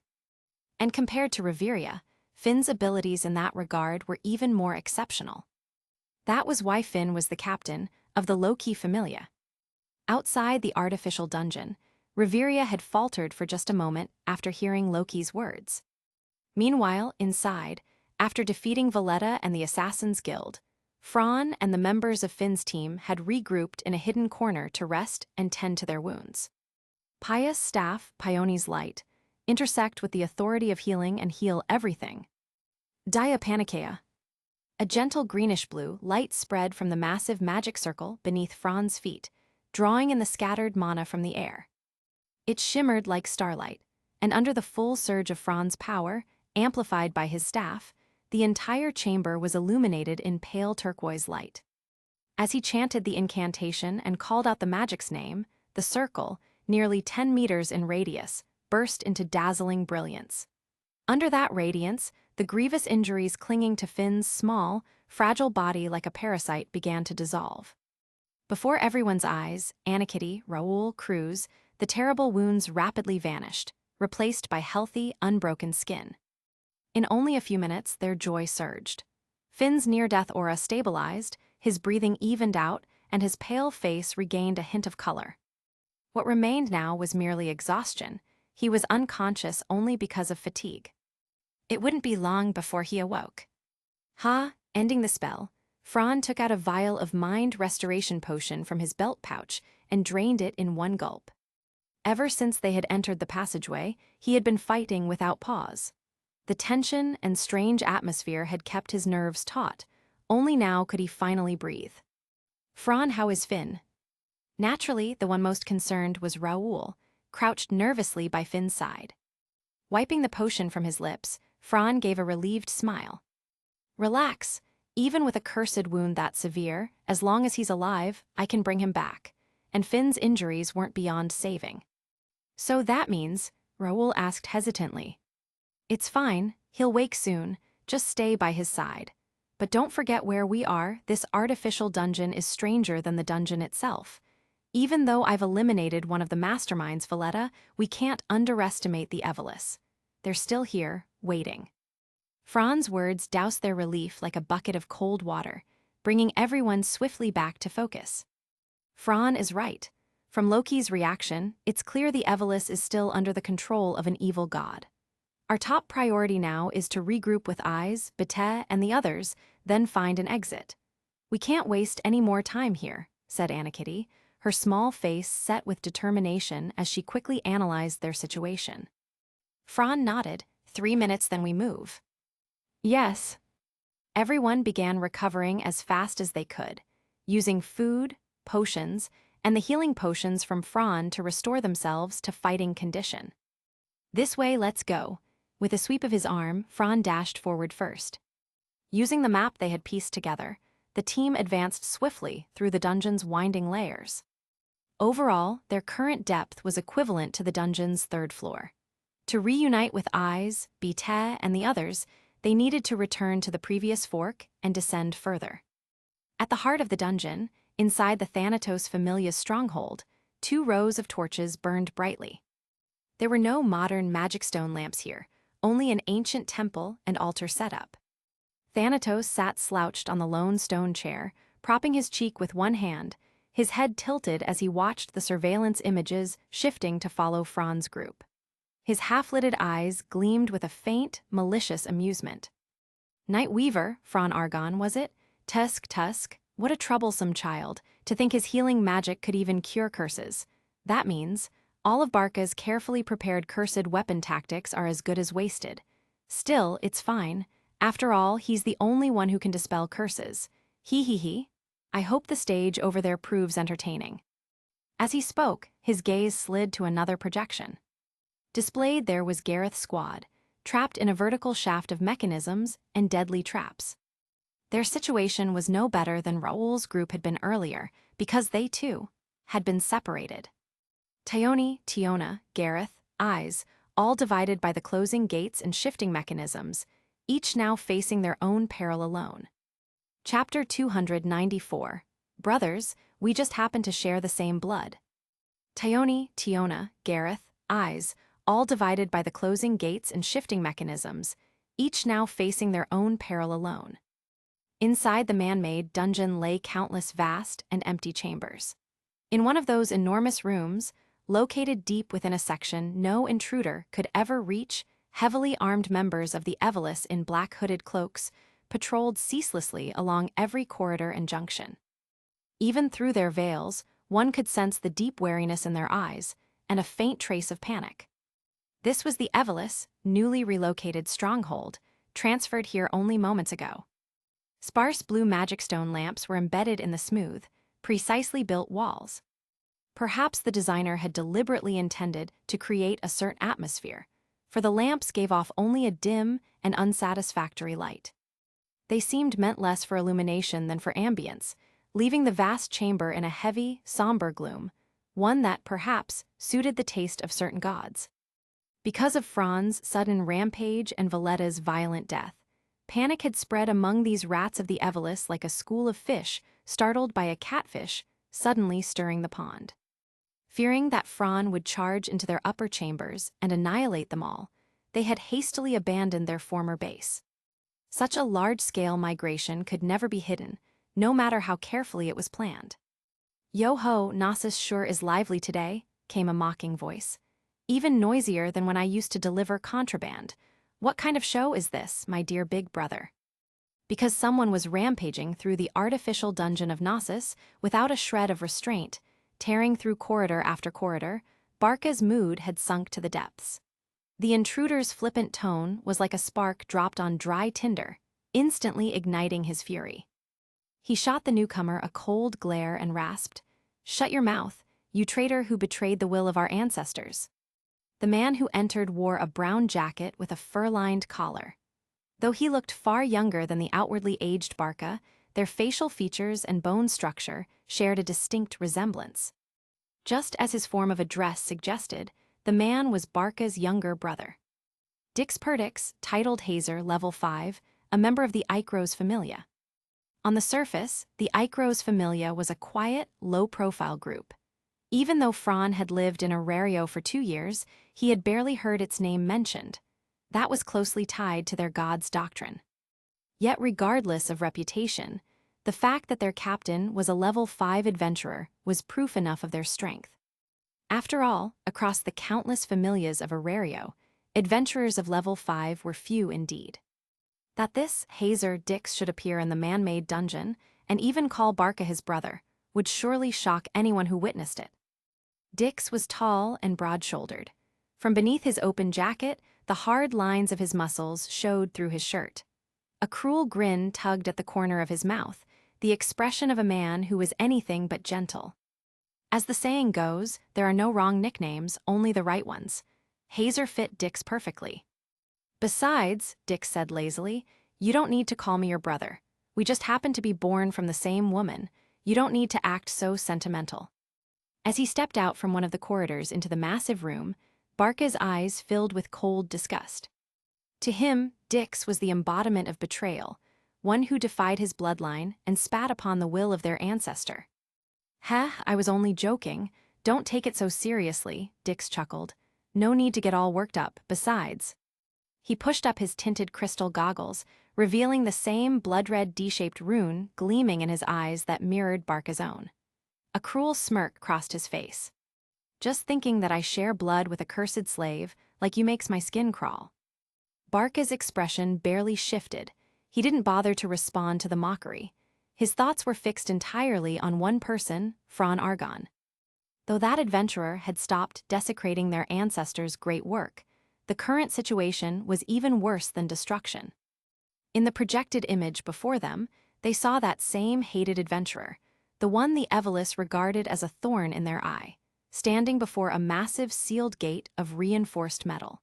And compared to Reveria, Finn's abilities in that regard were even more exceptional. That was why Finn was the captain of the Loki Familia. Outside the artificial dungeon, Reveria had faltered for just a moment after hearing Loki's words. Meanwhile, inside, after defeating Valletta and the Assassin's Guild, Fran and the members of Finn's team had regrouped in a hidden corner to rest and tend to their wounds. Pious staff, Pione's light, intersect with the authority of healing and heal everything. Dia Panacea. A gentle greenish-blue light spread from the massive magic circle beneath Fran's feet, drawing in the scattered mana from the air. It shimmered like starlight, and under the full surge of Fran's power, amplified by his staff, the entire chamber was illuminated in pale turquoise light. As he chanted the incantation and called out the magic's name, the circle, nearly 10 meters in radius, burst into dazzling brilliance. Under that radiance, the grievous injuries clinging to Finn's small, fragile body like a parasite began to dissolve. Before everyone's eyes, Anakitty, Raoul, Cruz, the terrible wounds rapidly vanished, replaced by healthy, unbroken skin. In only a few minutes, their joy surged. Finn's near-death aura stabilized, his breathing evened out, and his pale face regained a hint of color. What remained now was merely exhaustion. He was unconscious only because of fatigue. It wouldn't be long before he awoke. Ending the spell, Fran took out a vial of mind restoration potion from his belt pouch and drained it in one gulp. Ever since they had entered the passageway, he had been fighting without pause. The tension and strange atmosphere had kept his nerves taut. Only now could he finally breathe. Fran, how is Finn? Naturally, the one most concerned was Raoul, crouched nervously by Finn's side. Wiping the potion from his lips, Fran gave a relieved smile. Relax. Even with a cursed wound that severe, as long as he's alive, I can bring him back. And Finn's injuries weren't beyond saving. So that means, Raoul asked hesitantly. It's fine, he'll wake soon, just stay by his side. But don't forget where we are, this artificial dungeon is stranger than the dungeon itself. Even though I've eliminated one of the masterminds, Valletta, we can't underestimate the Evelys. They're still here, waiting. Fran's words doused their relief like a bucket of cold water, bringing everyone swiftly back to focus. Fran is right. From Loki's reaction, it's clear the Evelys is still under the control of an evil god. Our top priority now is to regroup with Eyes, Bete, and the others, then find an exit. We can't waste any more time here, said Anakitty, her small face set with determination as she quickly analyzed their situation. Fran nodded. 3 minutes, then we move. Yes. Everyone began recovering as fast as they could, using food, potions, and the healing potions from Fran to restore themselves to fighting condition. This way, let's go. With a sweep of his arm, Fran dashed forward first. Using the map they had pieced together, the team advanced swiftly through the dungeon's winding layers. Overall, their current depth was equivalent to the dungeon's 3rd floor. To reunite with Eyes, Bete, and the others, they needed to return to the previous fork and descend further. At the heart of the dungeon, inside the Thanatos Familia's stronghold, 2 rows of torches burned brightly. There were no modern magic stone lamps here, only an ancient temple and altar setup. Thanatos sat slouched on the lone stone chair, propping his cheek with one hand, his head tilted as he watched the surveillance images shifting to follow Fran's group. His half-lidded eyes gleamed with a faint, malicious amusement. Night Weaver, Fran Argon, was it? Tusk, what a troublesome child, to think his healing magic could even cure curses. That means all of Barca's carefully prepared cursed weapon tactics are as good as wasted. Still, it's fine. After all, he's the only one who can dispel curses. He. I hope the stage over there proves entertaining. As he spoke, his gaze slid to another projection. Displayed there was Gareth's squad, trapped in a vertical shaft of mechanisms and deadly traps. Their situation was no better than Raoul's group had been earlier, because they, too, had been separated. Thyone, Tiona, Gareth, Eyes, all divided by the closing gates and shifting mechanisms, each now facing their own peril alone. Chapter 294. Brothers, we just happen to share the same blood. Thyone, Tiona, Gareth, Eyes, all divided by the closing gates and shifting mechanisms, each now facing their own peril alone. Inside the man-made dungeon lay countless vast and empty chambers. In one of those enormous rooms, located deep within a section no intruder could ever reach, heavily armed members of the Evelys in black hooded cloaks patrolled ceaselessly along every corridor and junction. Even through their veils, one could sense the deep wariness in their eyes and a faint trace of panic. This was the Evelys, newly relocated stronghold, transferred here only moments ago. Sparse blue magic stone lamps were embedded in the smooth, precisely built walls. Perhaps the designer had deliberately intended to create a certain atmosphere, for the lamps gave off only a dim and unsatisfactory light. They seemed meant less for illumination than for ambience, leaving the vast chamber in a heavy, somber gloom, one that, perhaps, suited the taste of certain gods. Because of Fran's sudden rampage and Valletta's violent death, panic had spread among these rats of the Evelys like a school of fish startled by a catfish suddenly stirring the pond. Fearing that Fran would charge into their upper chambers and annihilate them all, they had hastily abandoned their former base. Such a large-scale migration could never be hidden, no matter how carefully it was planned. "Yo-ho, Nasus sure is lively today," came a mocking voice. "Even noisier than when I used to deliver contraband. What kind of show is this, my dear big brother?" Because someone was rampaging through the artificial dungeon of Knossos without a shred of restraint, tearing through corridor after corridor, Barca's mood had sunk to the depths. The intruder's flippant tone was like a spark dropped on dry tinder, instantly igniting his fury. He shot the newcomer a cold glare and rasped, "Shut your mouth, you traitor who betrayed the will of our ancestors." The man who entered wore a brown jacket with a fur-lined collar. Though he looked far younger than the outwardly aged Barca, their facial features and bone structure shared a distinct resemblance. Just as his form of address suggested, the man was Barca's younger brother. Dix Perdix, titled Hazer, level 5, a member of the Icros Familia. On the surface, the Icros Familia was a quiet, low-profile group. Even though Fran had lived in Orario for 2 years, he had barely heard its name mentioned. That was closely tied to their god's doctrine. Yet regardless of reputation, the fact that their captain was a level 5 adventurer was proof enough of their strength. After all, across the countless familias of Orario, adventurers of level 5 were few indeed. That this Hazer Dix should appear in the man-made dungeon, and even call Barca his brother, would surely shock anyone who witnessed it. Dix was tall and broad-shouldered. From beneath his open jacket, the hard lines of his muscles showed through his shirt. A cruel grin tugged at the corner of his mouth, the expression of a man who was anything but gentle. As the saying goes, there are no wrong nicknames, only the right ones. Hazer fit Dix perfectly. "Besides," Dix said lazily, "you don't need to call me your brother. We just happen to be born from the same woman. You don't need to act so sentimental." As he stepped out from one of the corridors into the massive room, Barca's eyes filled with cold disgust. To him, Dix was the embodiment of betrayal, one who defied his bloodline and spat upon the will of their ancestor. I was only joking. Don't take it so seriously," Dix chuckled. "No need to get all worked up, besides." He pushed up his tinted crystal goggles, revealing the same blood-red D-shaped rune gleaming in his eyes that mirrored Barca's own. A cruel smirk crossed his face. "Just thinking that I share blood with a cursed slave, like you makes my skin crawl." Barca's expression barely shifted. He didn't bother to respond to the mockery. His thoughts were fixed entirely on one person, Fran Argon. Though that adventurer had stopped desecrating their ancestors' great work, the current situation was even worse than destruction. In the projected image before them, they saw that same hated adventurer, the one the Evelis regarded as a thorn in their eye, standing before a massive sealed gate of reinforced metal.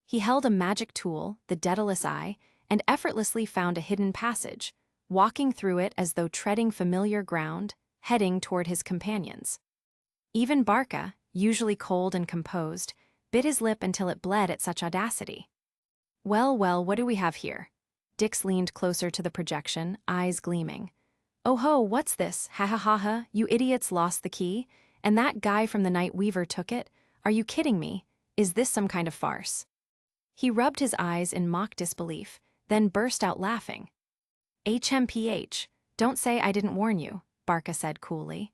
He held a magic tool, the Daedalus Eye, and effortlessly found a hidden passage, walking through it as though treading familiar ground, heading toward his companions. Even Barca, usually cold and composed, bit his lip until it bled at such audacity. Well, what do we have here?" Dix leaned closer to the projection, eyes gleaming. "Oh ho, what's this? Ha ha ha ha, you idiots lost the key? And that guy from the Night Weaver took it? Are you kidding me? Is this some kind of farce?" He rubbed his eyes in mock disbelief, then burst out laughing. "HMPH, don't say I didn't warn you," Barca said coolly.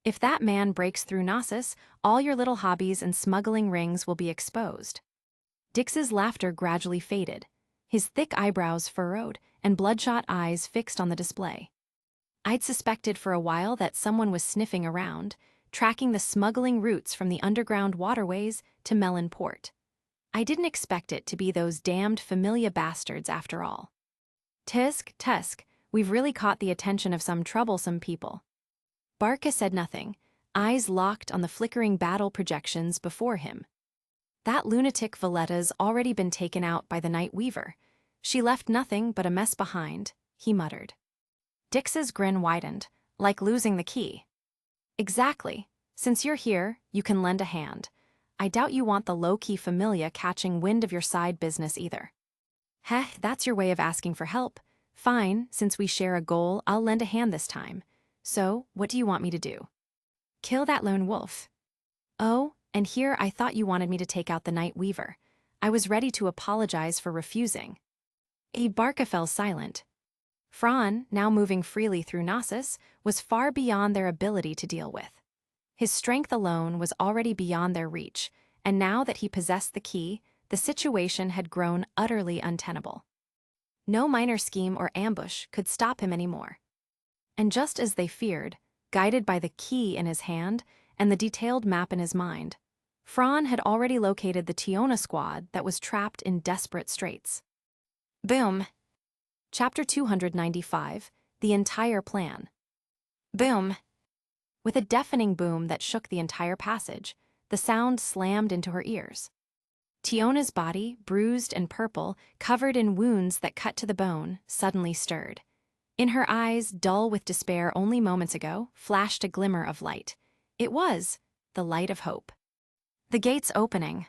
"If that man breaks through Knossos, all your little hobbies and smuggling rings will be exposed." Dix's laughter gradually faded, his thick eyebrows furrowed and bloodshot eyes fixed on the display. "I'd suspected for a while that someone was sniffing around, tracking the smuggling routes from the underground waterways to Melon Port. I didn't expect it to be those damned Familia bastards after all. Tusk, we've really caught the attention of some troublesome people." Barca said nothing, eyes locked on the flickering battle projections before him. "That lunatic Valletta's already been taken out by the Night Weaver. She left nothing but a mess behind," he muttered. Dix's grin widened, like losing the key. "Exactly. Since you're here, you can lend a hand. I doubt you want the low-key Familia catching wind of your side business either." That's your way of asking for help. Fine, since we share a goal, I'll lend a hand this time. So, what do you want me to do?" "Kill that lone wolf." "Oh, and here I thought you wanted me to take out the Night Weaver. I was ready to apologize for refusing." Barca fell silent. Fran, now moving freely through Knossos, was far beyond their ability to deal with. His strength alone was already beyond their reach, and now that he possessed the key, the situation had grown utterly untenable. No minor scheme or ambush could stop him anymore. And just as they feared, guided by the key in his hand and the detailed map in his mind, Fran had already located the Tiona squad that was trapped in desperate straits. Boom! Chapter 295, The Entire Plan. Boom! With a deafening boom that shook the entire passage, the sound slammed into her ears. Tiona's body, bruised and purple, covered in wounds that cut to the bone, suddenly stirred. In her eyes, dull with despair only moments ago, flashed a glimmer of light. It was the light of hope. The gates opening.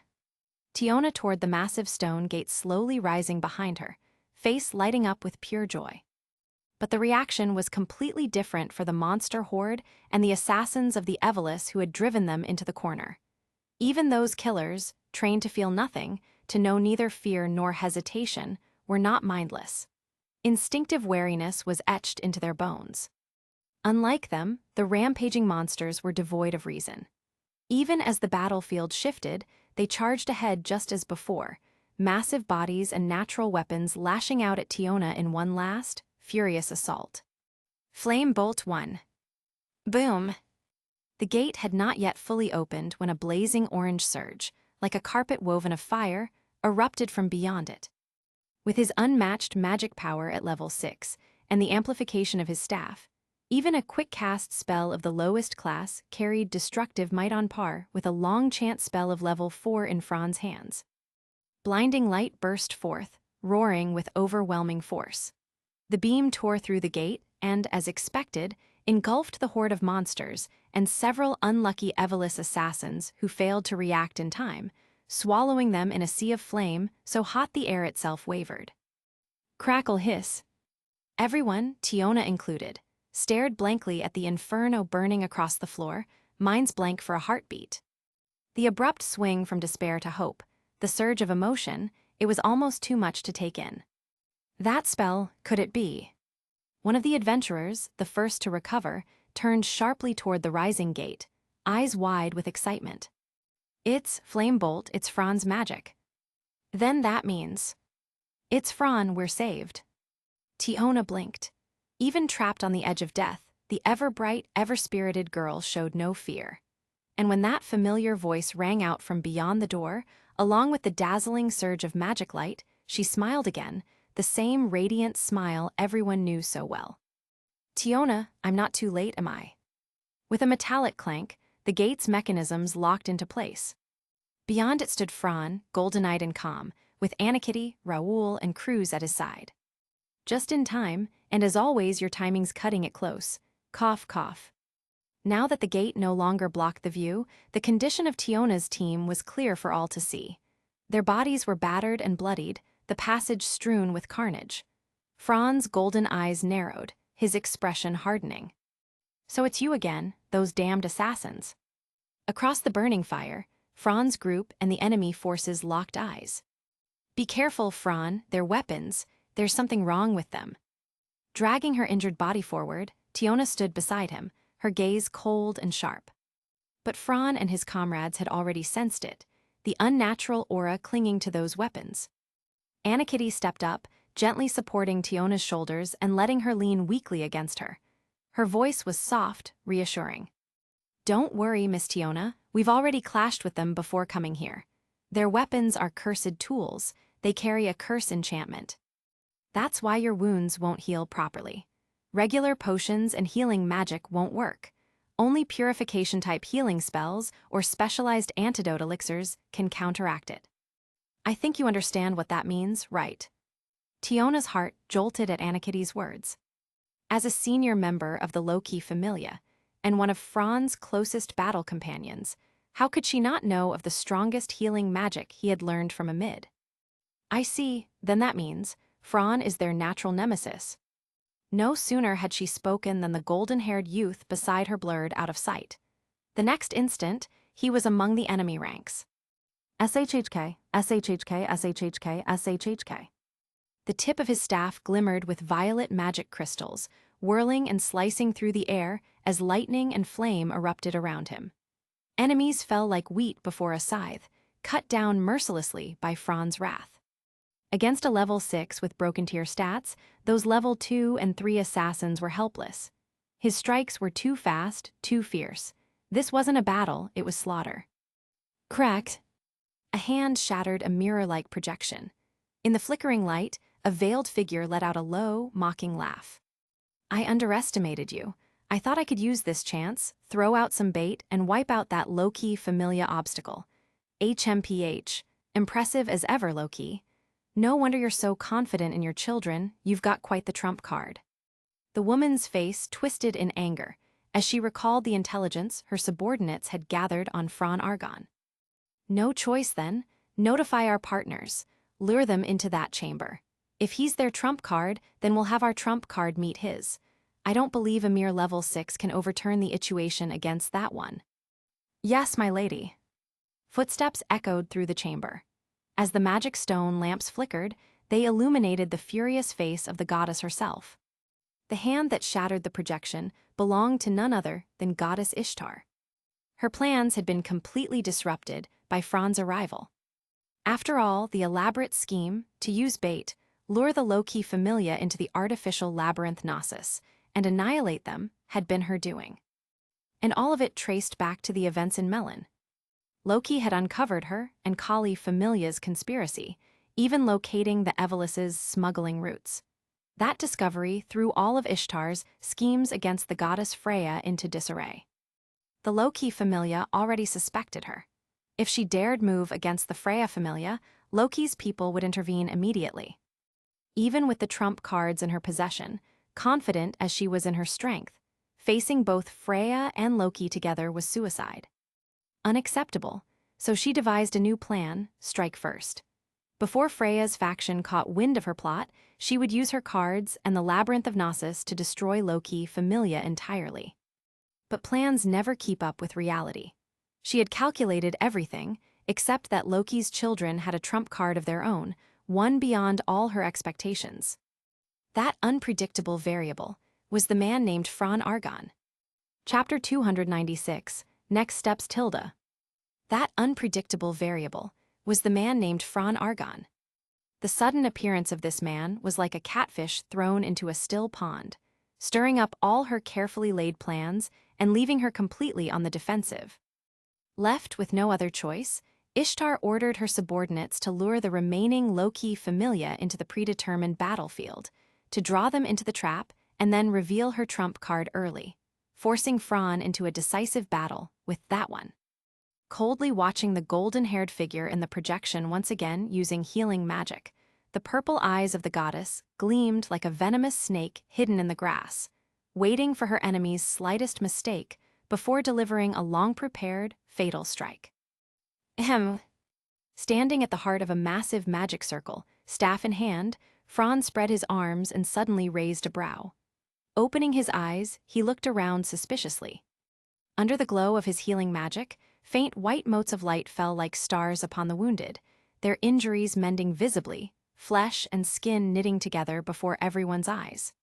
Tiona toward the massive stone gate slowly rising behind her, face lighting up with pure joy. But the reaction was completely different for the monster horde and the assassins of the Evelis who had driven them into the corner. Even those killers, trained to feel nothing, to know neither fear nor hesitation, were not mindless. Instinctive wariness was etched into their bones. Unlike them, the rampaging monsters were devoid of reason. Even as the battlefield shifted, they charged ahead just as before, massive bodies and natural weapons lashing out at Tiona in one last, furious assault. Flame Bolt 1. Boom! The gate had not yet fully opened when a blazing orange surge, like a carpet woven of fire, erupted from beyond it. With his unmatched magic power at level 6 and the amplification of his staff, even a quick cast spell of the lowest class carried destructive might on par with a long chant spell of level 4 in Fran's hands. Blinding light burst forth, roaring with overwhelming force. The beam tore through the gate and, as expected, engulfed the horde of monsters and several unlucky Evelis assassins who failed to react in time, swallowing them in a sea of flame so hot the air itself wavered. Crackle hiss. Everyone, Tiona included, stared blankly at the inferno burning across the floor, minds blank for a heartbeat. The abrupt swing from despair to hope, the surge of emotion, it was almost too much to take in. That spell, could it be? One of the adventurers, the first to recover, turned sharply toward the rising gate, eyes wide with excitement. It's Flame Bolt, it's Fran's magic. Then that means... It's Fran, we're saved. Tiona blinked. Even trapped on the edge of death, the ever-bright, ever-spirited girl showed no fear. And when that familiar voice rang out from beyond the door, along with the dazzling surge of magic light, she smiled again, the same radiant smile everyone knew so well. Tiona, I'm not too late, am I? With a metallic clank, the gate's mechanisms locked into place. Beyond it stood Fran, golden-eyed and calm, with Anakitty, Raoul, and Cruz at his side. Just in time, and as always your timing's cutting it close. Cough, cough. Now that the gate no longer blocked the view, the condition of Tiona's team was clear for all to see. Their bodies were battered and bloodied, the passage strewn with carnage. Fran's golden eyes narrowed, his expression hardening. So it's you again, those damned assassins. Across the burning fire, Fran's group and the enemy forces locked eyes. Be careful, Fran, they're weapons, there's something wrong with them. Dragging her injured body forward, Tiona stood beside him, her gaze cold and sharp. But Fran and his comrades had already sensed it, the unnatural aura clinging to those weapons. Anakitty stepped up, gently supporting Tiona's shoulders and letting her lean weakly against her. Her voice was soft, reassuring. Don't worry, Miss Tiona, we've already clashed with them before coming here. Their weapons are cursed tools, they carry a curse enchantment. That's why your wounds won't heal properly. Regular potions and healing magic won't work. Only purification-type healing spells or specialized antidote elixirs can counteract it. I think you understand what that means, right? Tiona's heart jolted at Anakitty's words. As a senior member of the low-key Familia, and one of Fran's closest battle companions, how could she not know of the strongest healing magic he had learned from Amid? I see, then that means Fran is their natural nemesis. No sooner had she spoken than the golden-haired youth beside her blurred out of sight. The next instant, he was among the enemy ranks. SHHK, SHHK, SHHK, SHHK. The tip of his staff glimmered with violet magic crystals, whirling and slicing through the air as lightning and flame erupted around him. Enemies fell like wheat before a scythe, cut down mercilessly by Fran's wrath. Against a level 6 with broken tier stats, those level 2 and 3 assassins were helpless. His strikes were too fast, too fierce. This wasn't a battle, it was slaughter. Cracked. A hand shattered a mirror-like projection. In the flickering light, a veiled figure let out a low, mocking laugh. I underestimated you. I thought I could use this chance, throw out some bait, and wipe out that low-key familiar obstacle. HMPH. Impressive as ever, low-key. No wonder you're so confident in your children, you've got quite the trump card. The woman's face twisted in anger, as she recalled the intelligence her subordinates had gathered on Fron Argon. No choice then, notify our partners, lure them into that chamber. If he's their trump card, then we'll have our trump card meet his. I don't believe a mere level 6 can overturn the situation against that one. Yes, my lady. Footsteps echoed through the chamber. As the magic stone lamps flickered, they illuminated the furious face of the goddess herself. The hand that shattered the projection belonged to none other than goddess Ishtar. Her plans had been completely disrupted by Fran's arrival. After all, the elaborate scheme, to use bait, lure the low-key familia into the artificial labyrinth Gnosis, and annihilate them, had been her doing. And all of it traced back to the events in Melon. Loki had uncovered her and Kali Familia's conspiracy, even locating the Evelus's smuggling routes. That discovery threw all of Ishtar's schemes against the goddess Freya into disarray. The Loki Familia already suspected her. If she dared move against the Freya Familia, Loki's people would intervene immediately. Even with the trump cards in her possession, confident as she was in her strength, facing both Freya and Loki together was suicide. Unacceptable, so she devised a new plan, strike first. Before Freya's faction caught wind of her plot, she would use her cards and the labyrinth of Gnosis to destroy Loki Familia entirely. But plans never keep up with reality. She had calculated everything, except that Loki's children had a trump card of their own, one beyond all her expectations. That unpredictable variable was the man named Fron Argon. Chapter 296, Next Steps Tilda. That unpredictable variable was the man named Fron Argon. The sudden appearance of this man was like a catfish thrown into a still pond, stirring up all her carefully laid plans and leaving her completely on the defensive. Left with no other choice, Ishtar ordered her subordinates to lure the remaining Loki Familia into the predetermined battlefield, to draw them into the trap and then reveal her trump card early, forcing Fron into a decisive battle with that one. Coldly watching the golden-haired figure in the projection once again using healing magic, the purple eyes of the goddess gleamed like a venomous snake hidden in the grass, waiting for her enemy's slightest mistake before delivering a long-prepared, fatal strike. Ahem. Standing at the heart of a massive magic circle, staff in hand, Fron spread his arms and suddenly raised a brow. Opening his eyes, he looked around suspiciously. Under the glow of his healing magic, faint white motes of light fell like stars upon the wounded, their injuries mending visibly, flesh and skin knitting together before everyone's eyes.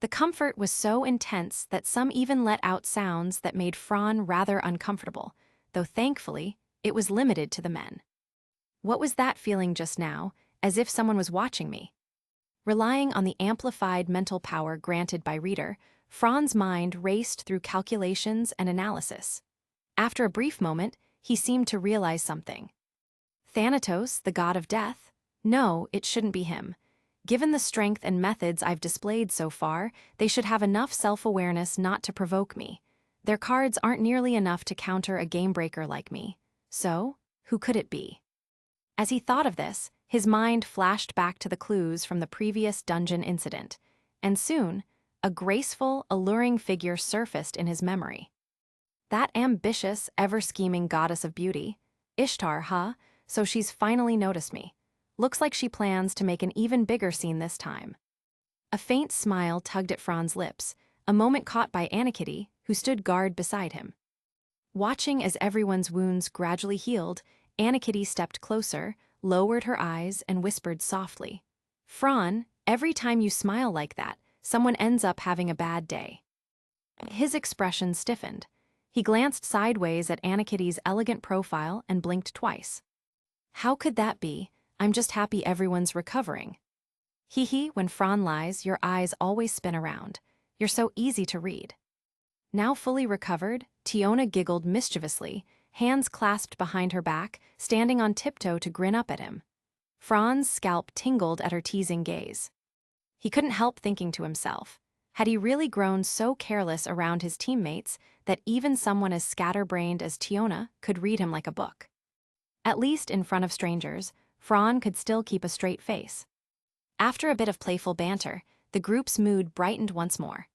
The comfort was so intense that some even let out sounds that made Fron rather uncomfortable, though thankfully, it was limited to the men. What was that feeling just now, as if someone was watching me? Relying on the amplified mental power granted by Reader, Fron's mind raced through calculations and analysis. After a brief moment, he seemed to realize something. Thanatos, the god of death? No, it shouldn't be him. Given the strength and methods I've displayed so far, they should have enough self-awareness not to provoke me. Their cards aren't nearly enough to counter a game-breaker like me. So, who could it be? As he thought of this, his mind flashed back to the clues from the previous dungeon incident, and soon, a graceful, alluring figure surfaced in his memory. That ambitious, ever-scheming goddess of beauty. Ishtar, huh? So she's finally noticed me. Looks like she plans to make an even bigger scene this time. A faint smile tugged at Fron's lips, a moment caught by Anakitty, who stood guard beside him. Watching as everyone's wounds gradually healed, Anakitty stepped closer, lowered her eyes, and whispered softly, "Fron, every time you smile like that, someone ends up having a bad day." His expression stiffened. He glanced sideways at Anakitty's elegant profile and blinked twice. How could that be? I'm just happy everyone's recovering. Hee hee, when Fran lies, your eyes always spin around. You're so easy to read. Now fully recovered, Tiona giggled mischievously, hands clasped behind her back, standing on tiptoe to grin up at him. Fran's scalp tingled at her teasing gaze. He couldn't help thinking to himself, had he really grown so careless around his teammates that even someone as scatterbrained as Tiona could read him like a book? At least in front of strangers, Fran could still keep a straight face. After a bit of playful banter, the group's mood brightened once more.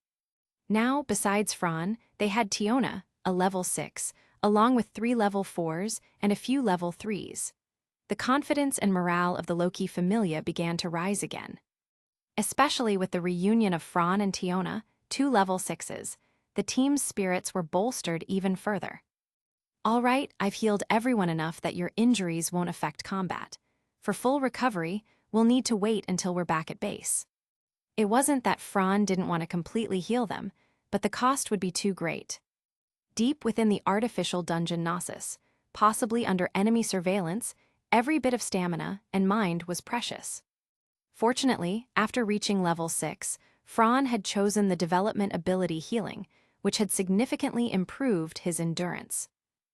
Now, besides Fran, they had Tiona, a level 6, along with 3 level 4s and a few level 3s. The confidence and morale of the Loki Familia began to rise again. Especially with the reunion of Fran and Tiona, 2 level 6s, the team's spirits were bolstered even further. All right, I've healed everyone enough that your injuries won't affect combat. For full recovery, we'll need to wait until we're back at base. It wasn't that Fran didn't want to completely heal them, but the cost would be too great. Deep within the artificial dungeon Gnosis, possibly under enemy surveillance, every bit of stamina and mind was precious. Fortunately, after reaching level 6, Fran had chosen the development ability Healing, which had significantly improved his endurance.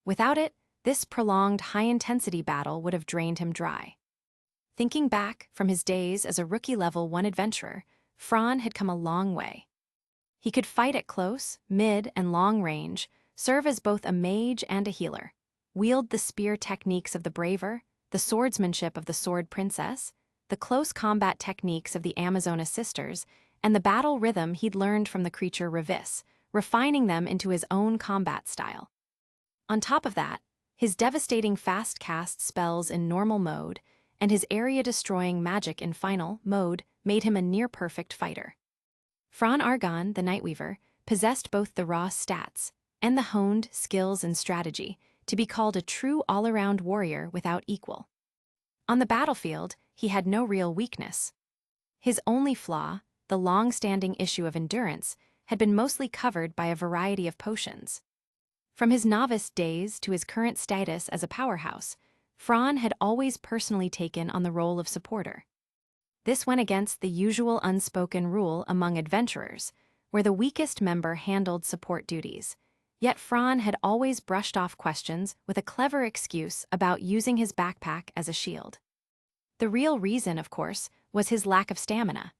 Without it, this prolonged high-intensity battle would have drained him dry. Thinking back from his days as a rookie level 1 adventurer, Fran had come a long way. He could fight at close, mid, and long range, serve as both a mage and a healer, wield the spear techniques of the Braver, the swordsmanship of the Sword Princess, the close combat techniques of the Amazona sisters, and the battle rhythm he'd learned from the creature Revis, refining them into his own combat style. On top of that, his devastating fast-cast spells in normal mode and his area-destroying magic in final mode made him a near-perfect fighter. Fran Argon, the Nightweaver, possessed both the raw stats and the honed skills and strategy to be called a true all-around warrior without equal. On the battlefield, he had no real weakness. His only flaw, the long-standing issue of endurance, had been mostly covered by a variety of potions. From his novice days to his current status as a powerhouse, Fran had always personally taken on the role of supporter. This went against the usual unspoken rule among adventurers, where the weakest member handled support duties. Yet Fran had always brushed off questions with a clever excuse about using his backpack as a shield. The real reason, of course, was his lack of stamina.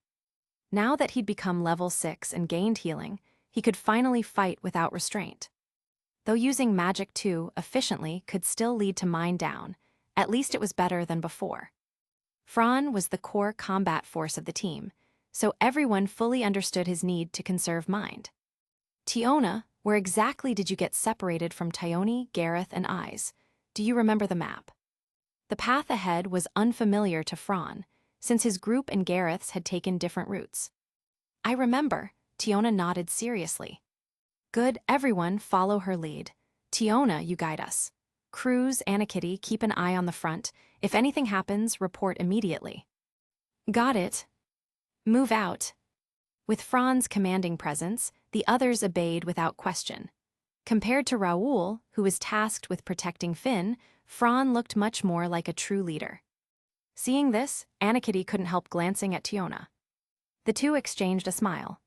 Now that he'd become level 6 and gained healing, he could finally fight without restraint. Though using magic too efficiently could still lead to mind down, at least it was better than before. Fran was the core combat force of the team, so everyone fully understood his need to conserve mind. Tiona, where exactly did you get separated from Tioni, Gareth, and Eyes? Do you remember the map? The path ahead was unfamiliar to Fran, since his group and Gareth's had taken different routes. I remember, Tiona nodded seriously. Good, everyone, follow her lead. Tiona, you guide us. Cruz, Anakitty, keep an eye on the front. If anything happens, report immediately. Got it. Move out. With Fran's commanding presence, the others obeyed without question. Compared to Raoul, who was tasked with protecting Finn, Fran looked much more like a true leader. Seeing this, Anakitty couldn't help glancing at Tiona. The two exchanged a smile.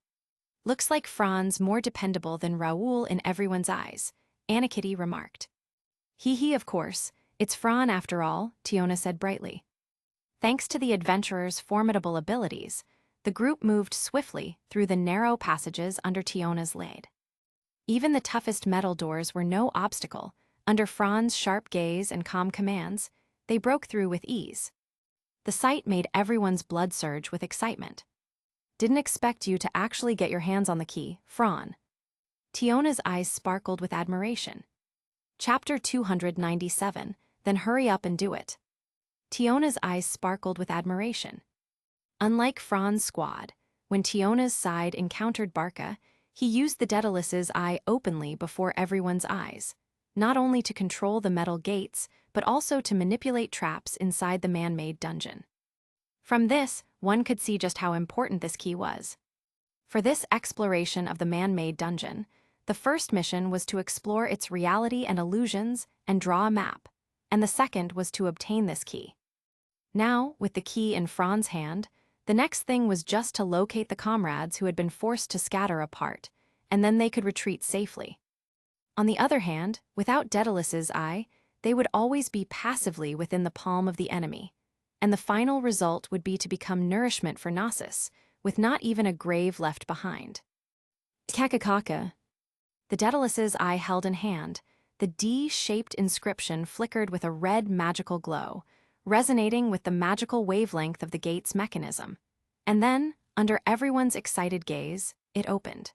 Looks like Fran's more dependable than Raoul in everyone's eyes, Anakitty remarked. Hee, of course, it's Fran after all, Tiona said brightly. Thanks to the adventurer's formidable abilities, the group moved swiftly through the narrow passages under Tiona's lead. Even the toughest metal doors were no obstacle. Under Fran's sharp gaze and calm commands, they broke through with ease. The sight made everyone's blood surge with excitement. Didn't expect you to actually get your hands on the key, Fran. Tiona's eyes sparkled with admiration. Chapter 297, then hurry up and do it. Tiona's eyes sparkled with admiration. Unlike Fran's squad, when Tiona's side encountered Barca, he used the Daedalus's eye openly before everyone's eyes, not only to control the metal gates, but also to manipulate traps inside the man-made dungeon. From this, one could see just how important this key was. For this exploration of the man-made dungeon, the first mission was to explore its reality and illusions and draw a map, and the second was to obtain this key. Now, with the key in Fran's hand, the next thing was just to locate the comrades who had been forced to scatter apart, and then they could retreat safely. On the other hand, without Daedalus's eye, they would always be passively within the palm of the enemy, and the final result would be to become nourishment for Gnosis, with not even a grave left behind. Kakakaka. The Daedalus's eye held in hand, the D-shaped inscription flickered with a red magical glow, resonating with the magical wavelength of the gate's mechanism. And then, under everyone's excited gaze, it opened.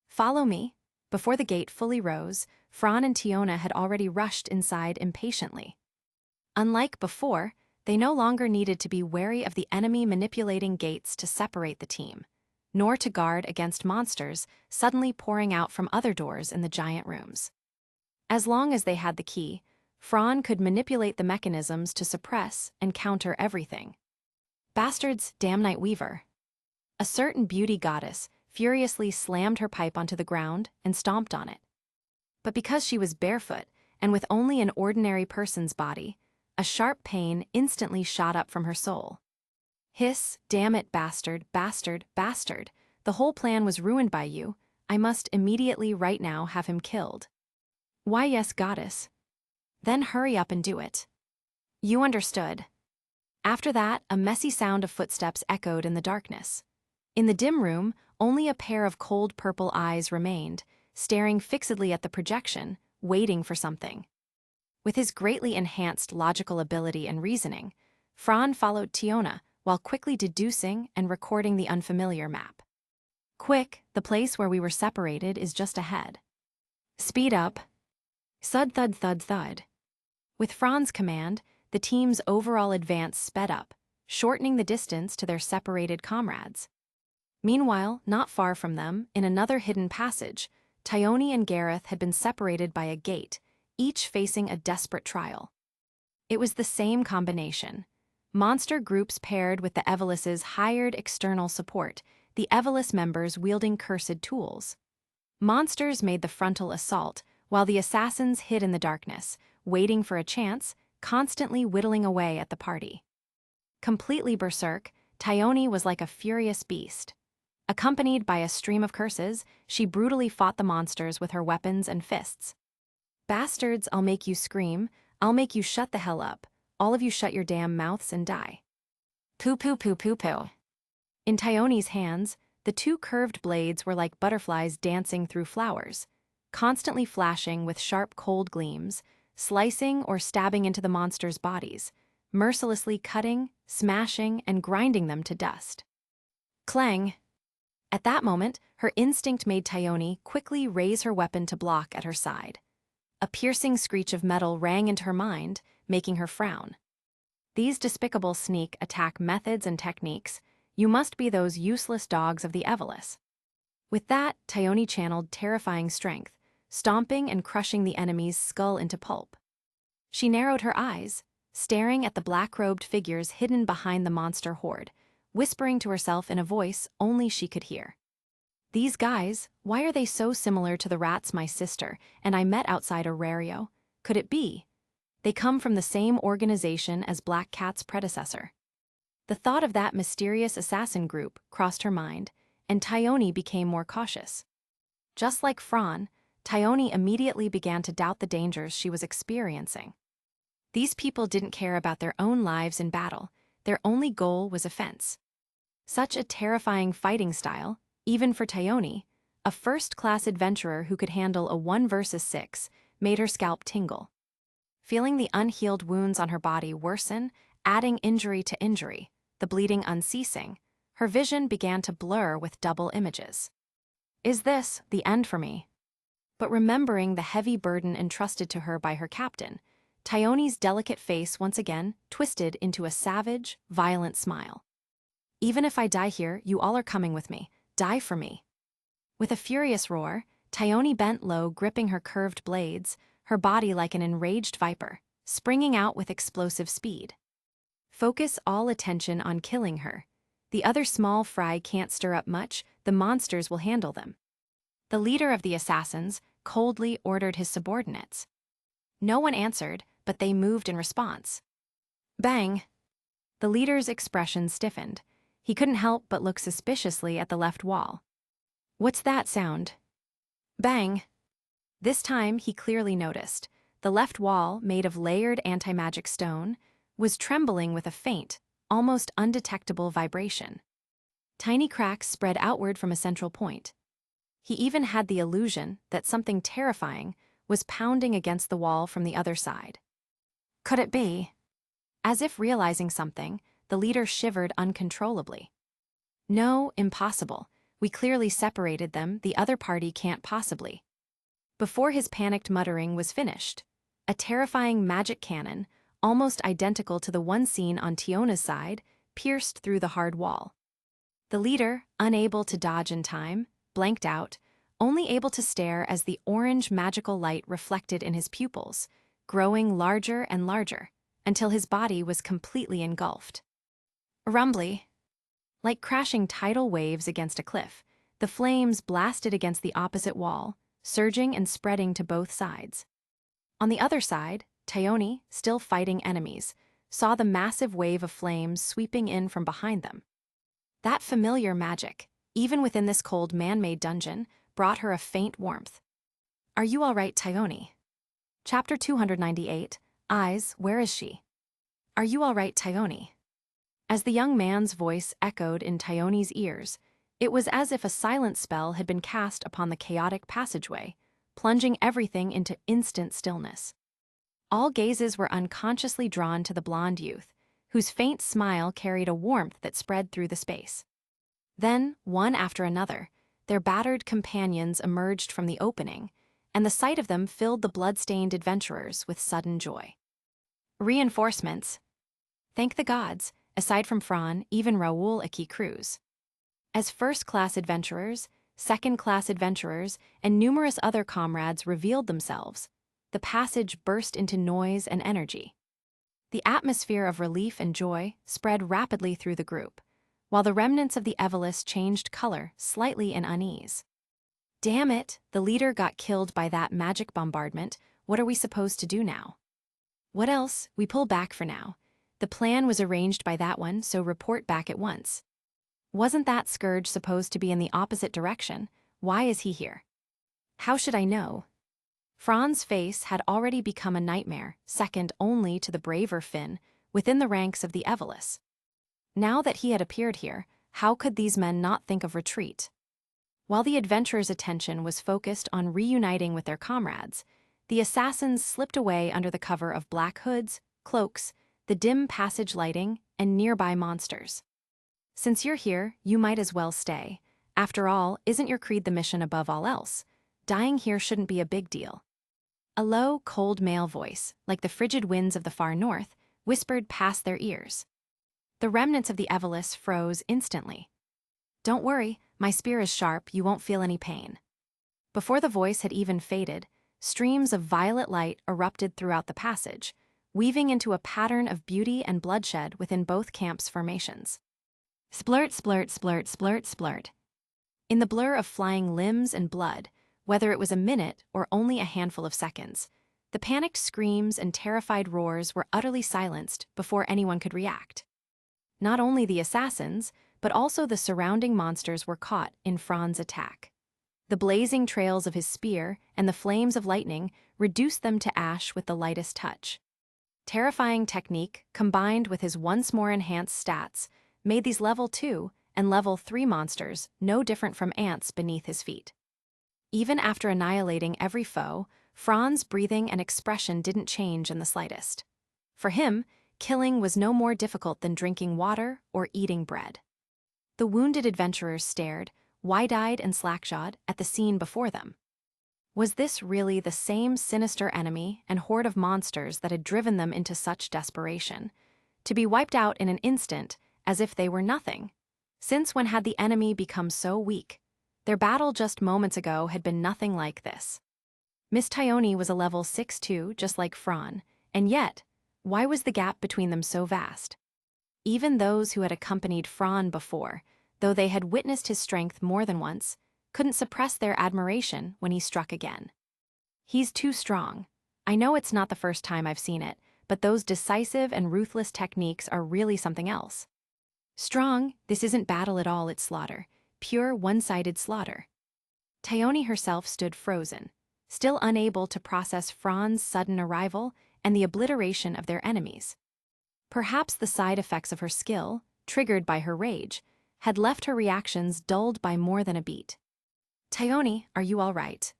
"Follow me." Before the gate fully rose, Fran and Tiona had already rushed inside impatiently. Unlike before, they no longer needed to be wary of the enemy manipulating gates to separate the team, nor to guard against monsters suddenly pouring out from other doors in the giant rooms. As long as they had the key, Fran could manipulate the mechanisms to suppress and counter everything. Bastards, damn night weaver. A certain beauty goddess furiously slammed her pipe onto the ground and stomped on it. But because she was barefoot and with only an ordinary person's body, a sharp pain instantly shot up from her soul. Hiss, damn it, bastard, bastard, bastard. The whole plan was ruined by you. I must immediately right now have him killed. Why yes, goddess. Then hurry up and do it. You understood. After that, a messy sound of footsteps echoed in the darkness. In the dim room, only a pair of cold purple eyes remained, staring fixedly at the projection, waiting for something. With his greatly enhanced logical ability and reasoning, Fran followed Tiona while quickly deducing and recording the unfamiliar map. Quick, the place where we were separated is just ahead. Speed up. Thud thud thud thud. With Fran's command, the team's overall advance sped up, shortening the distance to their separated comrades. Meanwhile, not far from them, in another hidden passage, Tione and Gareth had been separated by a gate, each facing a desperate trial. It was the same combination. Monster groups paired with the Evelus's hired external support, the Evelus members wielding cursed tools. Monsters made the frontal assault, while the assassins hid in the darkness, waiting for a chance, constantly whittling away at the party. Completely berserk, Tione was like a furious beast. Accompanied by a stream of curses, she brutally fought the monsters with her weapons and fists. Bastards, I'll make you scream, I'll make you shut the hell up, all of you shut your damn mouths and die. Poo poo poo poo poo. In Tione's hands, the two curved blades were like butterflies dancing through flowers, constantly flashing with sharp cold gleams, slicing or stabbing into the monsters' bodies, mercilessly cutting, smashing, and grinding them to dust. Clang! At that moment, her instinct made Tione quickly raise her weapon to block at her side. A piercing screech of metal rang into her mind, making her frown. These despicable sneak attack methods and techniques, you must be those useless dogs of the Evelus. With that, Tione channeled terrifying strength, stomping and crushing the enemy's skull into pulp. She narrowed her eyes, staring at the black-robed figures hidden behind the monster horde, whispering to herself in a voice only she could hear. These guys, why are they so similar to the rats my sister and I met outside Orario? Could it be? They come from the same organization as Black Cat's predecessor. The thought of that mysterious assassin group crossed her mind, and Tione became more cautious. Just like Fran, Tione immediately began to doubt the dangers she was experiencing. These people didn't care about their own lives in battle, their only goal was offense. Such a terrifying fighting style, even for Tione, a first-class adventurer who could handle a 1 versus 6, made her scalp tingle. Feeling the unhealed wounds on her body worsen, adding injury to injury, the bleeding unceasing, her vision began to blur with double images. Is this the end for me? But remembering the heavy burden entrusted to her by her captain, Tione's delicate face once again twisted into a savage, violent smile. Even if I die here, you all are coming with me. Die for me. With a furious roar, Tione bent low, gripping her curved blades, her body like an enraged viper, springing out with explosive speed. Focus all attention on killing her. The other small fry can't stir up much, the monsters will handle them. The leader of the assassins coldly ordered his subordinates. No one answered, but they moved in response. Bang! The leader's expression stiffened. He couldn't help but look suspiciously at the left wall. What's that sound? Bang! This time he clearly noticed. The left wall, made of layered anti-magic stone, was trembling with a faint, almost undetectable vibration. Tiny cracks spread outward from a central point. He even had the illusion that something terrifying was pounding against the wall from the other side. Could it be? As if realizing something, the leader shivered uncontrollably. No, impossible. We clearly separated them, the other party can't possibly. Before his panicked muttering was finished, a terrifying magic cannon, almost identical to the one seen on Tiona's side, pierced through the hard wall. The leader, unable to dodge in time, blanked out, only able to stare as the orange magical light reflected in his pupils, growing larger and larger, until his body was completely engulfed. Rumbly. Like crashing tidal waves against a cliff, the flames blasted against the opposite wall, surging and spreading to both sides. On the other side, Tione, still fighting enemies, saw the massive wave of flames sweeping in from behind them. That familiar magic, even within this cold man-made dungeon, brought her a faint warmth. Are you all right, Tione? Chapter 298, Eyes, where is she? Are you all right, Tione? As the young man's voice echoed in Tione's ears, it was as if a silent spell had been cast upon the chaotic passageway, plunging everything into instant stillness. All gazes were unconsciously drawn to the blonde youth, whose faint smile carried a warmth that spread through the space. Then, one after another, their battered companions emerged from the opening, and the sight of them filled the blood-stained adventurers with sudden joy. Reinforcements. Thank the gods, aside from Fran, even Raoul Aki Cruz. As first-class adventurers, second-class adventurers, and numerous other comrades revealed themselves, the passage burst into noise and energy. The atmosphere of relief and joy spread rapidly through the group, while the remnants of the Evelis changed color slightly in unease. Damn it, the leader got killed by that magic bombardment. What are we supposed to do now? What else? We pull back for now. The plan was arranged by that one, so report back at once. Wasn't that scourge supposed to be in the opposite direction? Why is he here? How should I know? Fran's face had already become a nightmare, second only to the braver Finn, within the ranks of the Evelis. Now that he had appeared here, how could these men not think of retreat? While the adventurers' attention was focused on reuniting with their comrades, the assassins slipped away under the cover of black hoods, cloaks, the dim passage lighting, and nearby monsters. Since you're here, you might as well stay. After all, isn't your creed the mission above all else? Dying here shouldn't be a big deal. A low, cold male voice, like the frigid winds of the far north, whispered past their ears. The remnants of the Evelis froze instantly. Don't worry, my spear is sharp, you won't feel any pain. Before the voice had even faded, streams of violet light erupted throughout the passage, weaving into a pattern of beauty and bloodshed within both camps' formations. Splurt, splurt, splurt, splurt, splurt. In the blur of flying limbs and blood, whether it was a minute or only a handful of seconds, the panicked screams and terrified roars were utterly silenced before anyone could react. Not only the assassins, but also the surrounding monsters were caught in Fran's attack. The blazing trails of his spear and the flames of lightning reduced them to ash with the lightest touch. Terrifying technique, combined with his once more enhanced stats, made these level 2 and level 3 monsters no different from ants beneath his feet. Even after annihilating every foe, Fran's breathing and expression didn't change in the slightest. For him, killing was no more difficult than drinking water or eating bread. The wounded adventurers stared, wide-eyed and slack-jawed, at the scene before them. Was this really the same sinister enemy and horde of monsters that had driven them into such desperation, to be wiped out in an instant as if they were nothing? Since when had the enemy become so weak? Their battle just moments ago had been nothing like this. Miss Tione was a level 6-2, just like Fran, and yet, why was the gap between them so vast? Even those who had accompanied Fran before, though they had witnessed his strength more than once, couldn't suppress their admiration when he struck again. He's too strong. I know it's not the first time I've seen it, but those decisive and ruthless techniques are really something else. Strong, this isn't battle at all, it's slaughter. Pure, one-sided slaughter. Thyone herself stood frozen, still unable to process Fran's sudden arrival and the obliteration of their enemies. Perhaps the side effects of her skill, triggered by her rage, had left her reactions dulled by more than a beat. "Thyone, are you all right?"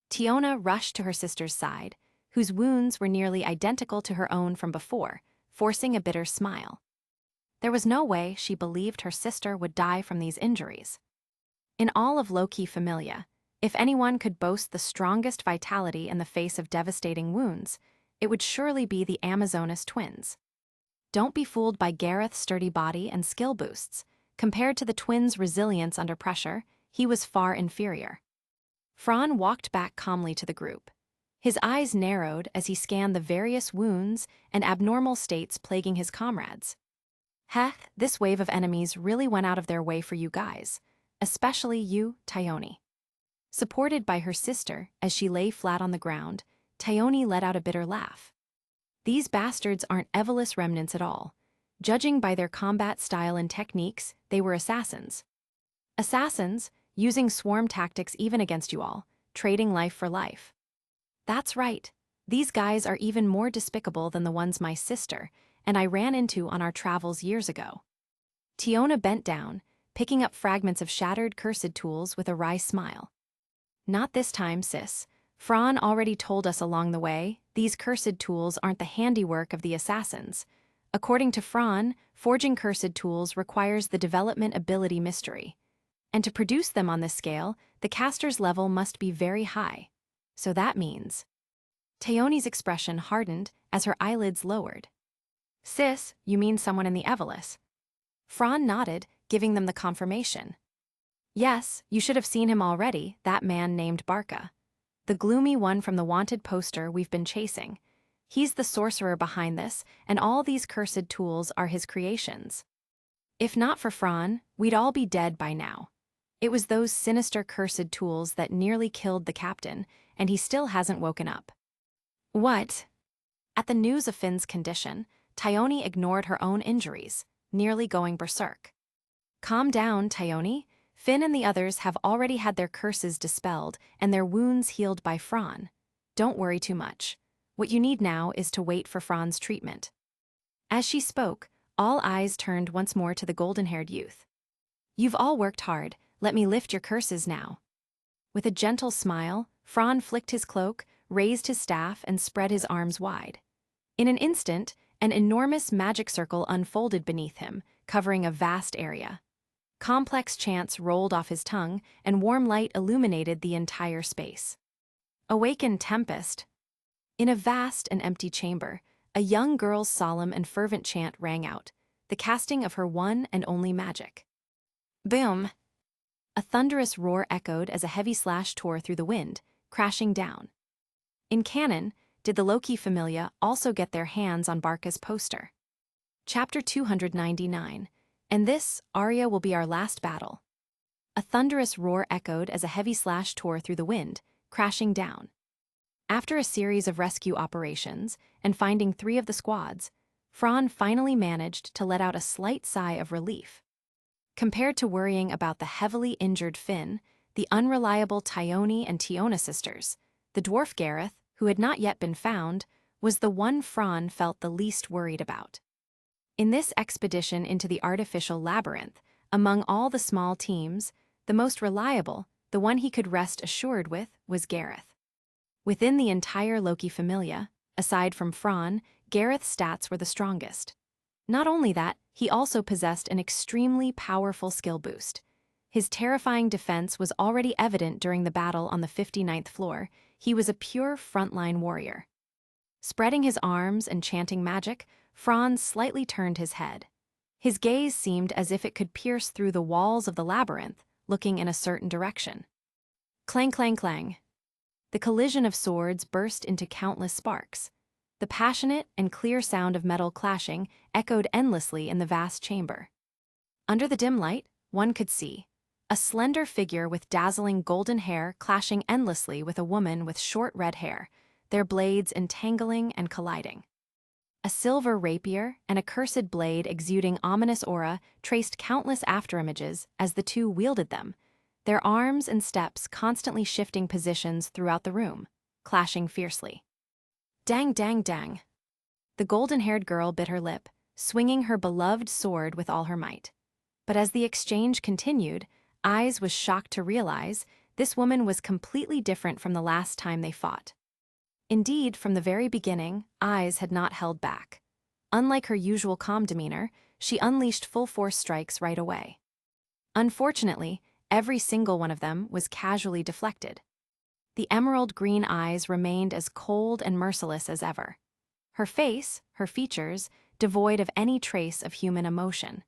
Tiona rushed to her sister's side, whose wounds were nearly identical to her own from before, forcing a bitter smile. There was no way she believed her sister would die from these injuries. In all of Loki Familia, if anyone could boast the strongest vitality in the face of devastating wounds, it would surely be the Amazonas twins. Don't be fooled by Gareth's sturdy body and skill boosts. Compared to the twins' resilience under pressure, he was far inferior. Fran walked back calmly to the group. His eyes narrowed as he scanned the various wounds and abnormal states plaguing his comrades. "Heh, this wave of enemies really went out of their way for you guys, especially you, Thyone." Supported by her sister as she lay flat on the ground, Thyone let out a bitter laugh. These bastards aren't Evelys remnants at all. Judging by their combat style and techniques, they were assassins. Assassins, using swarm tactics even against you all, trading life for life. That's right, these guys are even more despicable than the ones my sister and I ran into on our travels years ago. Tiona bent down, picking up fragments of shattered cursed tools with a wry smile. "Not this time, sis. Fran already told us along the way, these cursed tools aren't the handiwork of the assassins. According to Fran, forging cursed tools requires the development ability mystery. And to produce them on this scale, the caster's level must be very high. So that means..." Thaone's expression hardened as her eyelids lowered. "Sis, you mean someone in the Evelys?" Fran nodded, giving them the confirmation. "Yes, you should have seen him already, that man named Barca. The gloomy one from the wanted poster we've been chasing. He's the sorcerer behind this, and all these cursed tools are his creations. If not for Fran, we'd all be dead by now. It was those sinister cursed tools that nearly killed the captain, and he still hasn't woken up." "What?" At the news of Finn's condition, Thyone ignored her own injuries, nearly going berserk. "Calm down, Thyone. Finn and the others have already had their curses dispelled and their wounds healed by Fran. Don't worry too much. What you need now is to wait for Fran's treatment." As she spoke, all eyes turned once more to the golden-haired youth. "You've all worked hard. Let me lift your curses now." With a gentle smile, Fran flicked his cloak, raised his staff, and spread his arms wide. In an instant, an enormous magic circle unfolded beneath him, covering a vast area. Complex chants rolled off his tongue, and warm light illuminated the entire space. "Awaken, Tempest." In a vast and empty chamber, a young girl's solemn and fervent chant rang out, the casting of her one and only magic. Boom! A thunderous roar echoed as a heavy slash tore through the wind, crashing down. In canon, did the Loki Familia also get their hands on Barca's poster? Chapter 299. And this, Arya, will be our last battle. A thunderous roar echoed as a heavy slash tore through the wind, crashing down. After a series of rescue operations and finding 3 of the squads, Fran finally managed to let out a slight sigh of relief. Compared to worrying about the heavily injured Finn, the unreliable Thyone and Tiona sisters, the dwarf Gareth, who had not yet been found, was the one Fran felt the least worried about. In this expedition into the artificial labyrinth, among all the small teams, the most reliable, the one he could rest assured with, was Gareth. Within the entire Loki Familia, aside from Fran, Gareth's stats were the strongest. Not only that, he also possessed an extremely powerful skill boost. His terrifying defense was already evident during the battle on the 59th floor. He was a pure frontline warrior. Spreading his arms and chanting magic, Fran slightly turned his head. His gaze seemed as if it could pierce through the walls of the labyrinth, looking in a certain direction. Clang, clang, clang. The collision of swords burst into countless sparks. The passionate and clear sound of metal clashing echoed endlessly in the vast chamber. Under the dim light, one could see a slender figure with dazzling golden hair clashing endlessly with a woman with short red hair, their blades entangling and colliding. A silver rapier and a cursed blade exuding ominous aura traced countless afterimages as the two wielded them, their arms and steps constantly shifting positions throughout the room, clashing fiercely. Dang, dang, dang. The golden-haired girl bit her lip, swinging her beloved sword with all her might. But as the exchange continued, Eyes was shocked to realize this woman was completely different from the last time they fought. Indeed, from the very beginning, Eyes had not held back. Unlike her usual calm demeanor, she unleashed full-force strikes right away. Unfortunately, every single one of them was casually deflected. The emerald green eyes remained as cold and merciless as ever. Her face, her features, devoid of any trace of human emotion.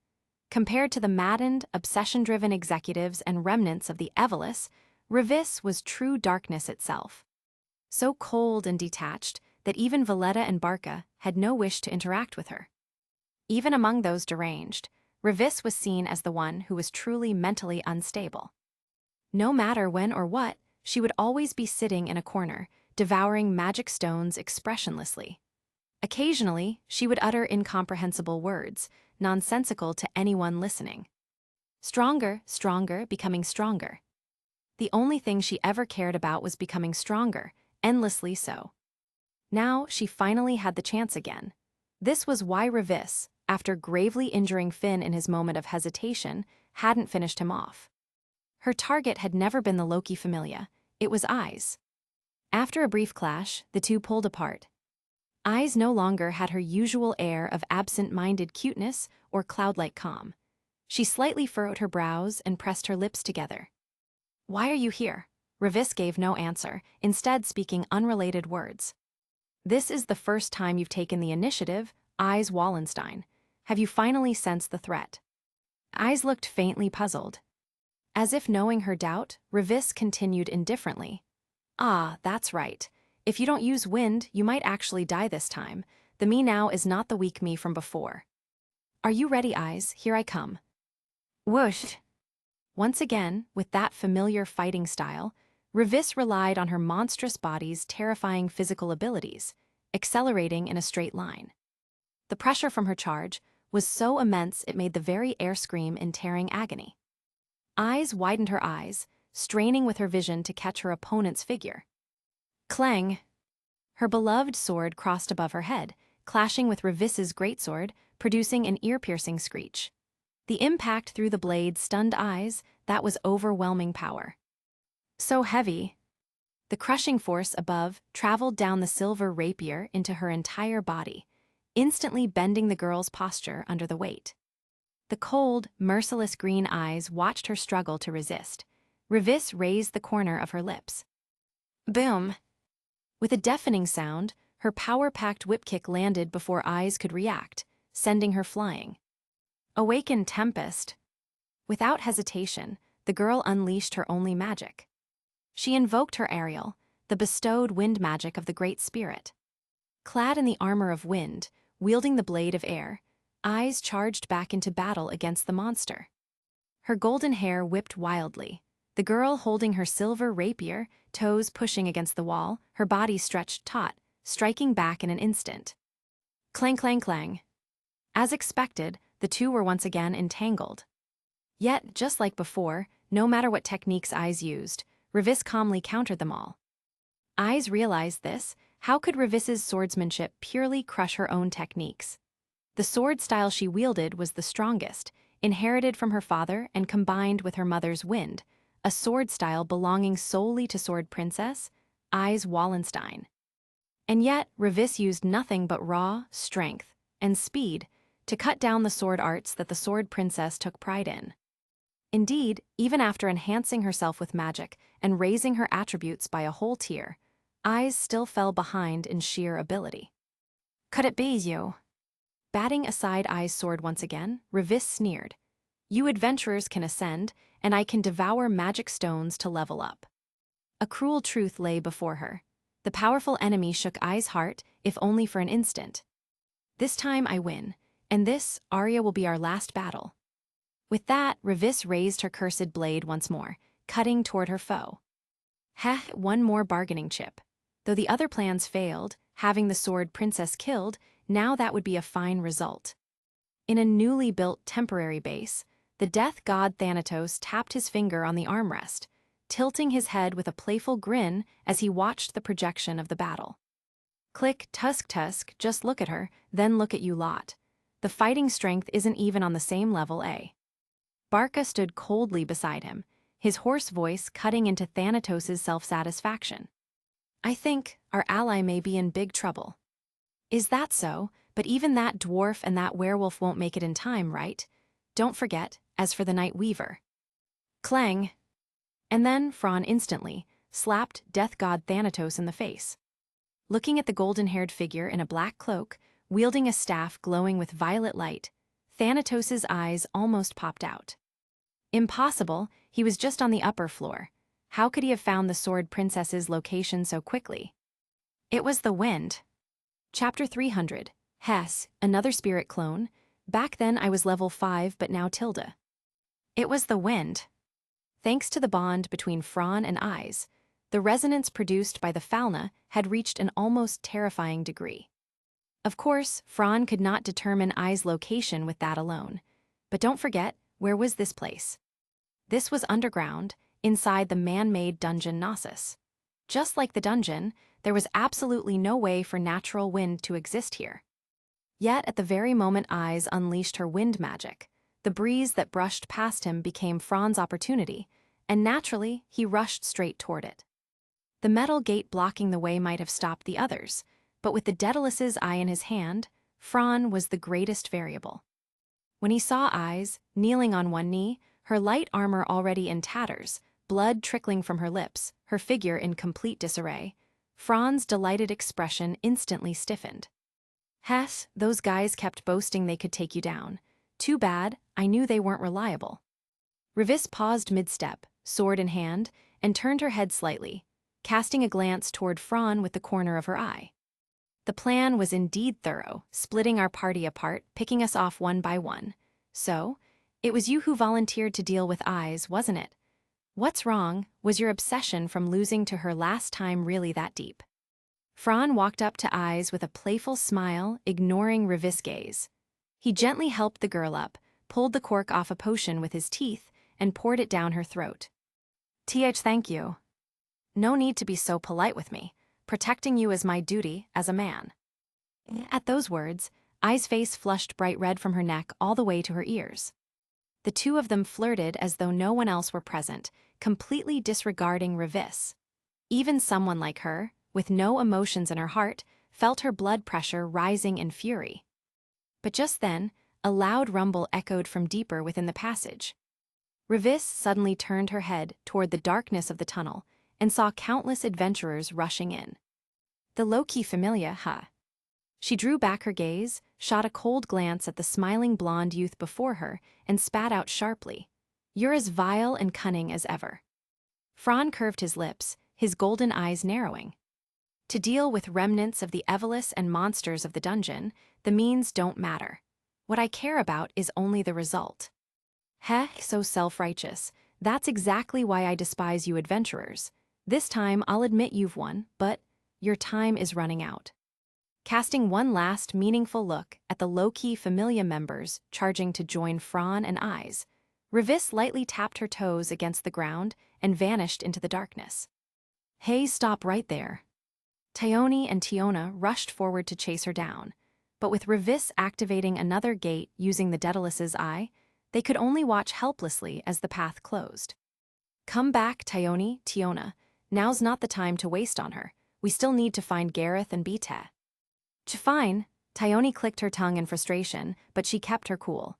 Compared to the maddened, obsession-driven executives and remnants of the Evelis, Revis was true darkness itself. So cold and detached that even Valletta and Barca had no wish to interact with her. Even among those deranged, Revis was seen as the one who was truly mentally unstable. No matter when or what, she would always be sitting in a corner, devouring magic stones expressionlessly. Occasionally, she would utter incomprehensible words, nonsensical to anyone listening. Stronger, stronger, becoming stronger. The only thing she ever cared about was becoming stronger, endlessly so. Now she finally had the chance again. This was why Revis, after gravely injuring Finn in his moment of hesitation, hadn't finished him off. Her target had never been the Loki Familia, it was Eyes. After a brief clash, the two pulled apart. Eyes no longer had her usual air of absent-minded cuteness or cloud-like calm. She slightly furrowed her brows and pressed her lips together. "Why are you here?" Revis gave no answer, instead speaking unrelated words. "This is the first time you've taken the initiative, Eyes Wallenstein. Have you finally sensed the threat?" Eyes looked faintly puzzled. As if knowing her doubt, Revis continued indifferently. "Ah, that's right. If you don't use wind, you might actually die this time. The me now is not the weak me from before. Are you ready, Eyes? Here I come." Whoosh! Once again, with that familiar fighting style, Revis relied on her monstrous body's terrifying physical abilities, accelerating in a straight line. The pressure from her charge was so immense it made the very air scream in tearing agony. Eyes widened her eyes, straining with her vision to catch her opponent's figure. Clang! Her beloved sword crossed above her head, clashing with Revis's greatsword, producing an ear-piercing screech. The impact through the blade stunned Eyes. That was overwhelming power. So heavy. The crushing force above traveled down the silver rapier into her entire body, instantly bending the girl's posture under the weight. The cold, merciless green eyes watched her struggle to resist. Revis raised the corner of her lips. Boom! With a deafening sound, her power-packed whip kick landed before Eyes could react, sending her flying. Awakened Tempest. Without hesitation, the girl unleashed her only magic. She invoked her Ariel, the bestowed wind magic of the Great Spirit. Clad in the armor of wind, wielding the blade of air, Eyes charged back into battle against the monster. Her golden hair whipped wildly, the girl holding her silver rapier, toes pushing against the wall, her body stretched taut, striking back in an instant. Clang, clang, clang. As expected, the two were once again entangled. Yet, just like before, no matter what techniques Eyes used, Revis calmly countered them all. Eyes realized this. How could Revis's swordsmanship purely crush her own techniques? The sword style she wielded was the strongest, inherited from her father and combined with her mother's wind, a sword style belonging solely to Sword Princess, Eyes Wallenstein. And yet, Revis used nothing but raw strength and speed to cut down the sword arts that the Sword Princess took pride in. Indeed, even after enhancing herself with magic and raising her attributes by a whole tier, Eyes still fell behind in sheer ability. Could it be you? Batting aside Eyes' sword once again, Revis sneered. You adventurers can ascend, and I can devour magic stones to level up. A cruel truth lay before her. The powerful enemy shook Eyes' heart, if only for an instant. This time I win, and this, Arya, will be our last battle. With that, Revis raised her cursed blade once more, cutting toward her foe. One more bargaining chip. Though the other plans failed, having the Sword Princess killed, now that would be a fine result. In a newly built temporary base, the death god Thanatos tapped his finger on the armrest, tilting his head with a playful grin as he watched the projection of the battle. Click, tusk, just look at her, then look at you lot. The fighting strength isn't even on the same level, eh? Barca stood coldly beside him, his hoarse voice cutting into Thanatos' self-satisfaction. I think our ally may be in big trouble. Is that so? But even that dwarf and that werewolf won't make it in time, right? Don't forget, as for the Night Weaver. Clang! And then Fran instantly slapped death god Thanatos in the face. Looking at the golden-haired figure in a black cloak, wielding a staff glowing with violet light, Thanatos' eyes almost popped out. Impossible, he was just on the upper floor. How could he have found the Sword Princess's location so quickly? It was the wind. Chapter 300. Hess, another spirit clone. Back then I was level 5 but now tilde. It was the wind. Thanks to the bond between Fran and Eyes, the resonance produced by the Falna had reached an almost terrifying degree. Of course, Fran could not determine Eyes' location with that alone. But don't forget, where was this place? This was underground, inside the man-made dungeon Gnosis. Just like the dungeon, there was absolutely no way for natural wind to exist here. Yet at the very moment Eyes unleashed her wind magic, the breeze that brushed past him became Fran's opportunity, and naturally he rushed straight toward it. The metal gate blocking the way might have stopped the others, but with the Daedalus's eye in his hand, Fran was the greatest variable. When he saw Eyes, kneeling on one knee, her light armor already in tatters, blood trickling from her lips, her figure in complete disarray, Fran's delighted expression instantly stiffened. Hess, those guys kept boasting they could take you down. Too bad, I knew they weren't reliable. Revis paused mid-step, sword in hand, and turned her head slightly, casting a glance toward Fran with the corner of her eye. The plan was indeed thorough, splitting our party apart, picking us off one by one. So, it was you who volunteered to deal with Eyes, wasn't it? What's wrong? Was your obsession from losing to her last time really that deep? Fran walked up to Eyes with a playful smile, ignoring Revis' gaze. He gently helped the girl up, pulled the cork off a potion with his teeth, and poured it down her throat. Thank you. No need to be so polite with me. Protecting you is my duty as a man. At those words, Eyes' face flushed bright red from her neck all the way to her ears. The two of them flirted as though no one else were present, completely disregarding Revis. Even someone like her, with no emotions in her heart, felt her blood pressure rising in fury. But just then, a loud rumble echoed from deeper within the passage. Revis suddenly turned her head toward the darkness of the tunnel and saw countless adventurers rushing in. The low-key familia, huh? She drew back her gaze, shot a cold glance at the smiling blonde youth before her, and spat out sharply. You're as vile and cunning as ever. Fran curved his lips, his golden eyes narrowing. To deal with remnants of the Evelus and monsters of the dungeon, the means don't matter. What I care about is only the result. Heh, so self-righteous. That's exactly why I despise you adventurers. This time I'll admit you've won, but your time is running out. Casting one last meaningful look at the low-key familia members charging to join Fran and Eyes, Revis lightly tapped her toes against the ground and vanished into the darkness. Hey, stop right there. Taioni and Tiona rushed forward to chase her down, but with Revis activating another gate using the Daedalus's eye, they could only watch helplessly as the path closed. Come back, Taioni, Tiona. Now's not the time to waste on her. We still need to find Gareth and Bete. Fine, Taioni clicked her tongue in frustration, but she kept her cool.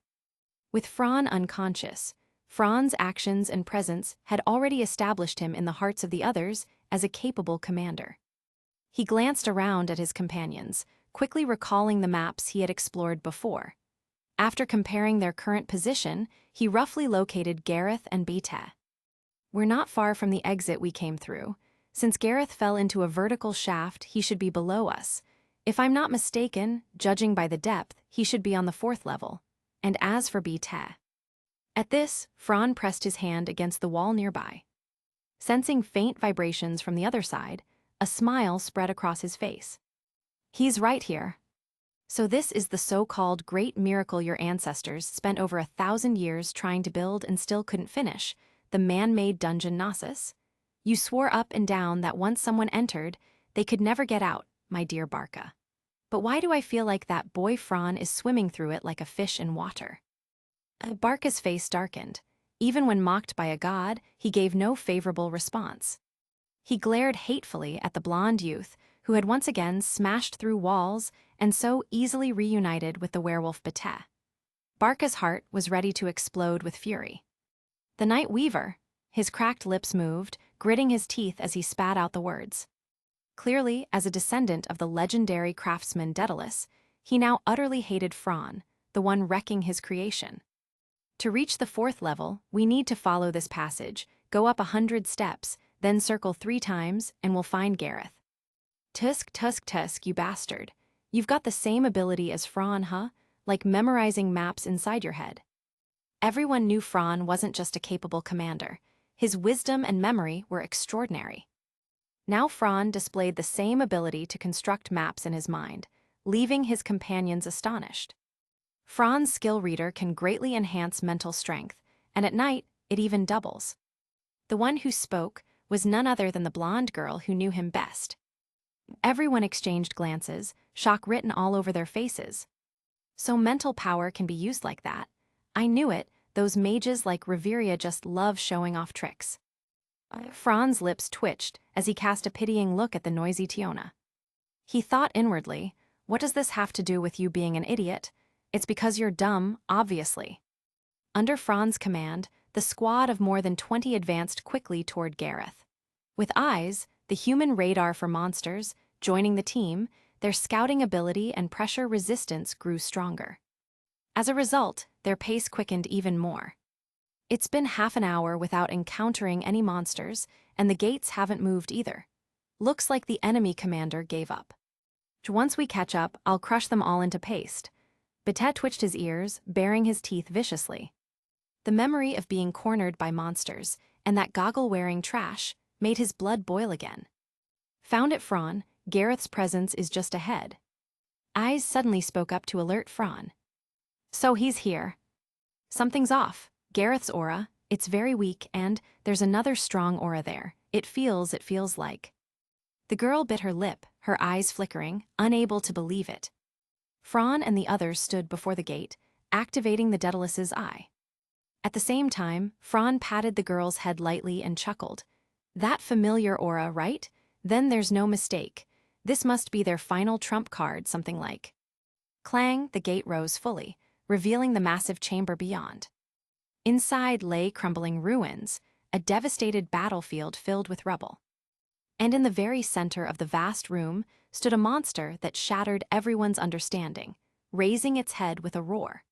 With Fran unconscious, Fran's actions and presence had already established him in the hearts of the others as a capable commander. He glanced around at his companions, quickly recalling the maps he had explored before. After comparing their current position, he roughly located Gareth and Bete. We're not far from the exit we came through. Since Gareth fell into a vertical shaft, he should be below us. If I'm not mistaken, judging by the depth, he should be on the 4th level. And as for Bete. At this, Fran pressed his hand against the wall nearby. Sensing faint vibrations from the other side, a smile spread across his face. He's right here. So this is the so-called great miracle your ancestors spent over 1,000 years trying to build and still couldn't finish, the man-made dungeon Gnosis? You swore up and down that once someone entered, they could never get out, my dear Barca. But why do I feel like that boy Fran is swimming through it like a fish in water? Barca's face darkened. Even when mocked by a god, he gave no favorable response. He glared hatefully at the blonde youth, who had once again smashed through walls and so easily reunited with the werewolf Bete. Barca's heart was ready to explode with fury. The Night Weaver, his cracked lips moved, gritting his teeth as he spat out the words. Clearly, as a descendant of the legendary craftsman Daedalus, he now utterly hated Fran, the one wrecking his creation. To reach the 4th level, we need to follow this passage, go up 100 steps, then circle 3 times, and we'll find Gareth. Tusk, tusk, tusk, you bastard. You've got the same ability as Fran, huh? Like memorizing maps inside your head. Everyone knew Fran wasn't just a capable commander. His wisdom and memory were extraordinary. Now Fran displayed the same ability to construct maps in his mind, leaving his companions astonished. Fran's skill reader can greatly enhance mental strength, and at night, it even doubles. The one who spoke was none other than the blonde girl who knew him best. Everyone exchanged glances, shock written all over their faces. So mental power can be used like that. I knew it, those mages like Reveria just love showing off tricks. Fran's lips twitched as he cast a pitying look at the noisy Tiona. He thought inwardly, what does this have to do with you being an idiot? It's because you're dumb, obviously. Under Fran's command, the squad of more than 20 advanced quickly toward Gareth. With eyes, the human radar for monsters, joining the team, their scouting ability and pressure resistance grew stronger. As a result, their pace quickened even more. It's been half an hour without encountering any monsters, and the gates haven't moved either. Looks like the enemy commander gave up. Once we catch up, I'll crush them all into paste. Bete twitched his ears, baring his teeth viciously. The memory of being cornered by monsters, and that goggle-wearing trash, made his blood boil again. Found it, Fran, Gareth's presence is just ahead. Eyes suddenly spoke up to alert Fran. So he's here. Something's off. Gareth's aura, it's very weak, and there's another strong aura there. It feels like. The girl bit her lip, her eyes flickering, unable to believe it. Fran and the others stood before the gate, activating the Daedalus's eye. At the same time, Fran patted the girl's head lightly and chuckled. That familiar aura, right? Then there's no mistake. This must be their final trump card, something like. Clang, the gate rose fully, revealing the massive chamber beyond. Inside lay crumbling ruins, a devastated battlefield filled with rubble. And in the very center of the vast room stood a monster that shattered everyone's understanding, raising its head with a roar.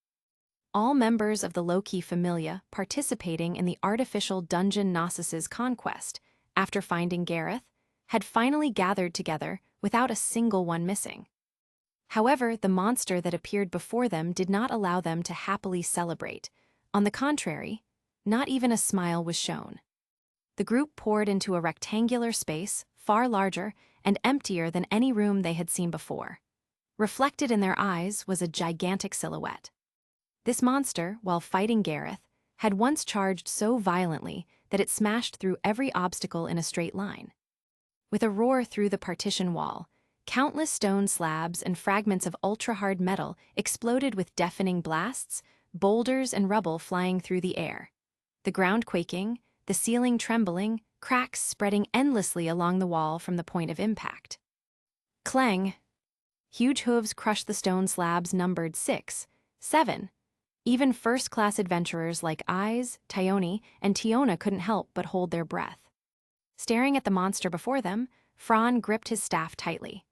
All members of the low-key familia participating in the artificial dungeon Gnosis's conquest, after finding Gareth, had finally gathered together without a single one missing. However, the monster that appeared before them did not allow them to happily celebrate. On the contrary, not even a smile was shown. The group poured into a rectangular space, far larger and emptier than any room they had seen before. Reflected in their eyes was a gigantic silhouette. This monster, while fighting Gareth, had once charged so violently that it smashed through every obstacle in a straight line. With a roar through the partition wall, countless stone slabs and fragments of ultra-hard metal exploded with deafening blasts, boulders and rubble flying through the air. The ground quaking, the ceiling trembling, cracks spreading endlessly along the wall from the point of impact. Clang! Huge hooves crushed the stone slabs numbered 6, 7. Even first-class adventurers like Eyes, Tyone, and Tiona couldn't help but hold their breath. Staring at the monster before them, Fran gripped his staff tightly.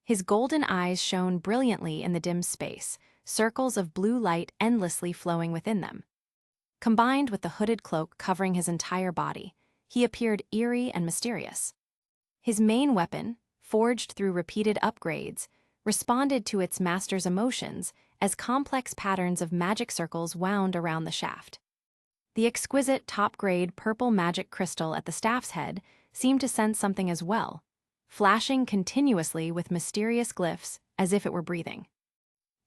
His golden eyes shone brilliantly in the dim space, circles of blue light endlessly flowing within them. Combined with the hooded cloak covering his entire body, he appeared eerie and mysterious. His main weapon, forged through repeated upgrades, responded to its master's emotions as complex patterns of magic circles wound around the shaft. The exquisite top-grade purple magic crystal at the staff's head seemed to sense something as well, flashing continuously with mysterious glyphs as if it were breathing.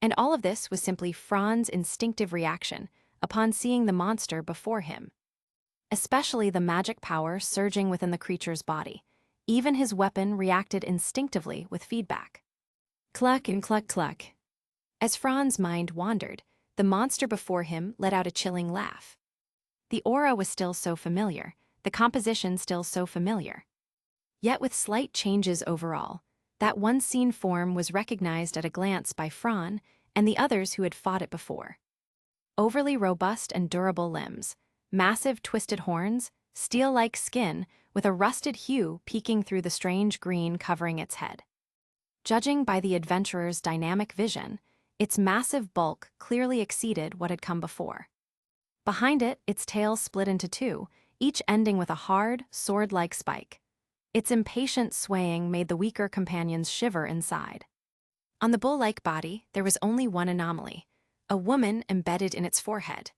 And all of this was simply Fran's instinctive reaction upon seeing the monster before him. Especially the magic power surging within the creature's body. Even his weapon reacted instinctively with feedback. Cluck and cluck cluck. As Fran's mind wandered, the monster before him let out a chilling laugh. The aura was still so familiar, the composition still so familiar. Yet with slight changes overall, that one-seen form was recognized at a glance by Fran and the others who had fought it before. Overly robust and durable limbs, massive twisted horns, steel-like skin with a rusted hue peeking through the strange green covering its head. Judging by the adventurer's dynamic vision, its massive bulk clearly exceeded what had come before. Behind it, its tail split into two, each ending with a hard, sword-like spike. Its impatient swaying made the weaker companions shiver inside. On the bull-like body, there was only one anomaly, a woman embedded in its forehead.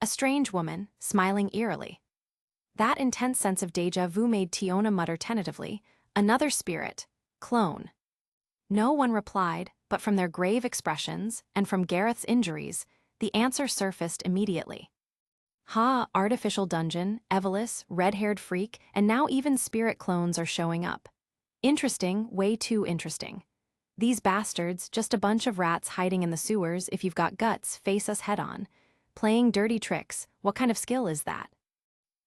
A strange woman, smiling eerily. That intense sense of déjà vu made Tiona mutter tentatively, "Another spirit, clone." No one replied, but from their grave expressions, and from Gareth's injuries, the answer surfaced immediately. Ha, artificial dungeon, Evelys, red-haired freak, and now even spirit clones are showing up. Interesting, way too interesting. These bastards, just a bunch of rats hiding in the sewers if you've got guts, face us head-on. Playing dirty tricks, what kind of skill is that?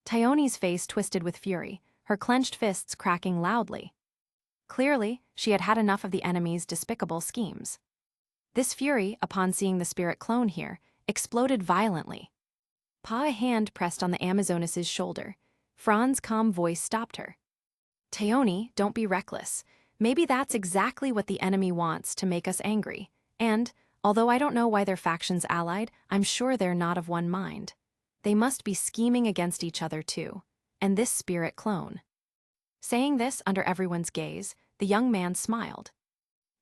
Tyone's face twisted with fury, her clenched fists cracking loudly. Clearly, she had had enough of the enemy's despicable schemes. This fury, upon seeing the spirit clone here, exploded violently. A hand pressed on the Amazoness's shoulder. Fran's calm voice stopped her. "Tyone, don't be reckless. Maybe that's exactly what the enemy wants to make us angry. And, although I don't know why their factions allied, I'm sure they're not of one mind. They must be scheming against each other too. And this spirit clone." Saying this under everyone's gaze, the young man smiled.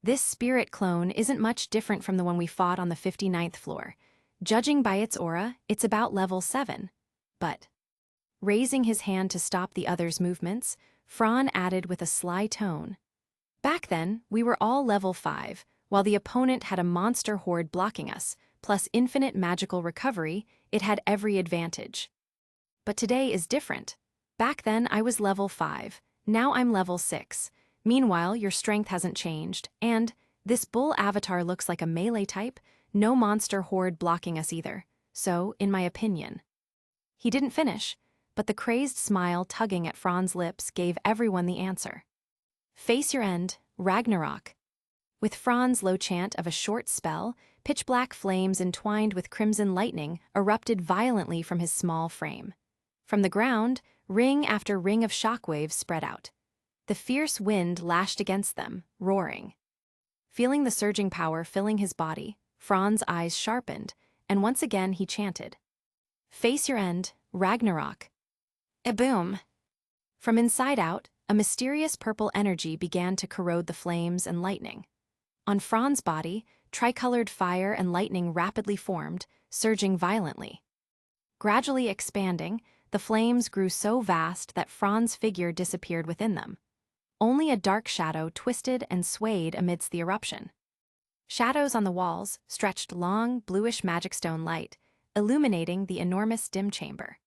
"This spirit clone isn't much different from the one we fought on the 59th floor. Judging by its aura, it's about level 7. But..." Raising his hand to stop the other's movements, Fran added with a sly tone, "Back then, we were all level 5, while the opponent had a monster horde blocking us, plus infinite magical recovery. It had every advantage. But today is different. Back then, I was level 5, now I'm level 6. Meanwhile, your strength hasn't changed, and this bull avatar looks like a melee type. No monster horde blocking us either. So, in my opinion..." He didn't finish, but the crazed smile tugging at Fran's lips gave everyone the answer. "Face your end, Ragnarok." With Fran's low chant of a short spell, pitch-black flames entwined with crimson lightning erupted violently from his small frame. From the ground, ring after ring of shockwaves spread out. The fierce wind lashed against them, roaring. Feeling the surging power filling his body, Fran's eyes sharpened, and once again he chanted, "Face your end, Ragnarok." A boom. From inside out, a mysterious purple energy began to corrode the flames and lightning. On Fran's body, tricolored fire and lightning rapidly formed, surging violently. Gradually expanding, the flames grew so vast that Fran's figure disappeared within them. Only a dark shadow twisted and swayed amidst the eruption. Shadows on the walls stretched long, bluish magic stone light, illuminating the enormous dim chamber.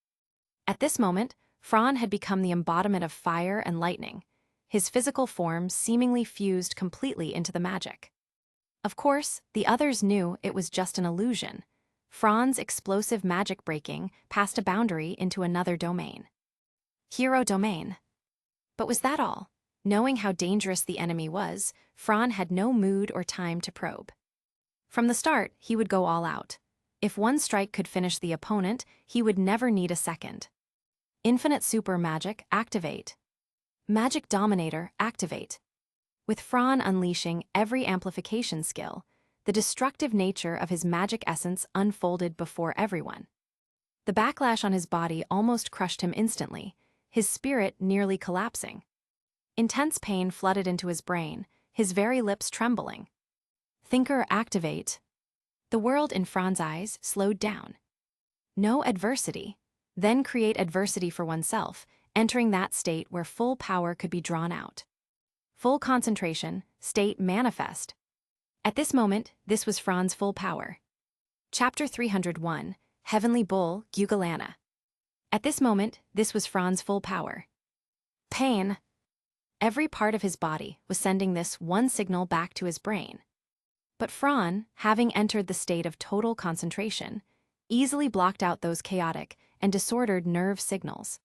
At this moment, Fran had become the embodiment of fire and lightning, his physical form seemingly fused completely into the magic. Of course, the others knew it was just an illusion. Fran's explosive magic breaking passed a boundary into another domain. Hero domain. But was that all? Knowing how dangerous the enemy was, Fran had no mood or time to probe. From the start, he would go all out. If one strike could finish the opponent, he would never need a second. Infinite Super Magic, activate. Magic Dominator, activate. With Fran unleashing every amplification skill, the destructive nature of his magic essence unfolded before everyone. The backlash on his body almost crushed him instantly, his spirit nearly collapsing. Intense pain flooded into his brain, his very lips trembling. Thinker, activate. The world in Fran's eyes slowed down. No adversity. Then create adversity for oneself, entering that state where full power could be drawn out. Full concentration, state manifest. At this moment, this was Fran's full power. Chapter 301, Heavenly Bull, Gugalana. At this moment, this was Fran's full power. Pain. Every part of his body was sending this one signal back to his brain. But Fran, having entered the state of total concentration, easily blocked out those chaotic and disordered nerve signals.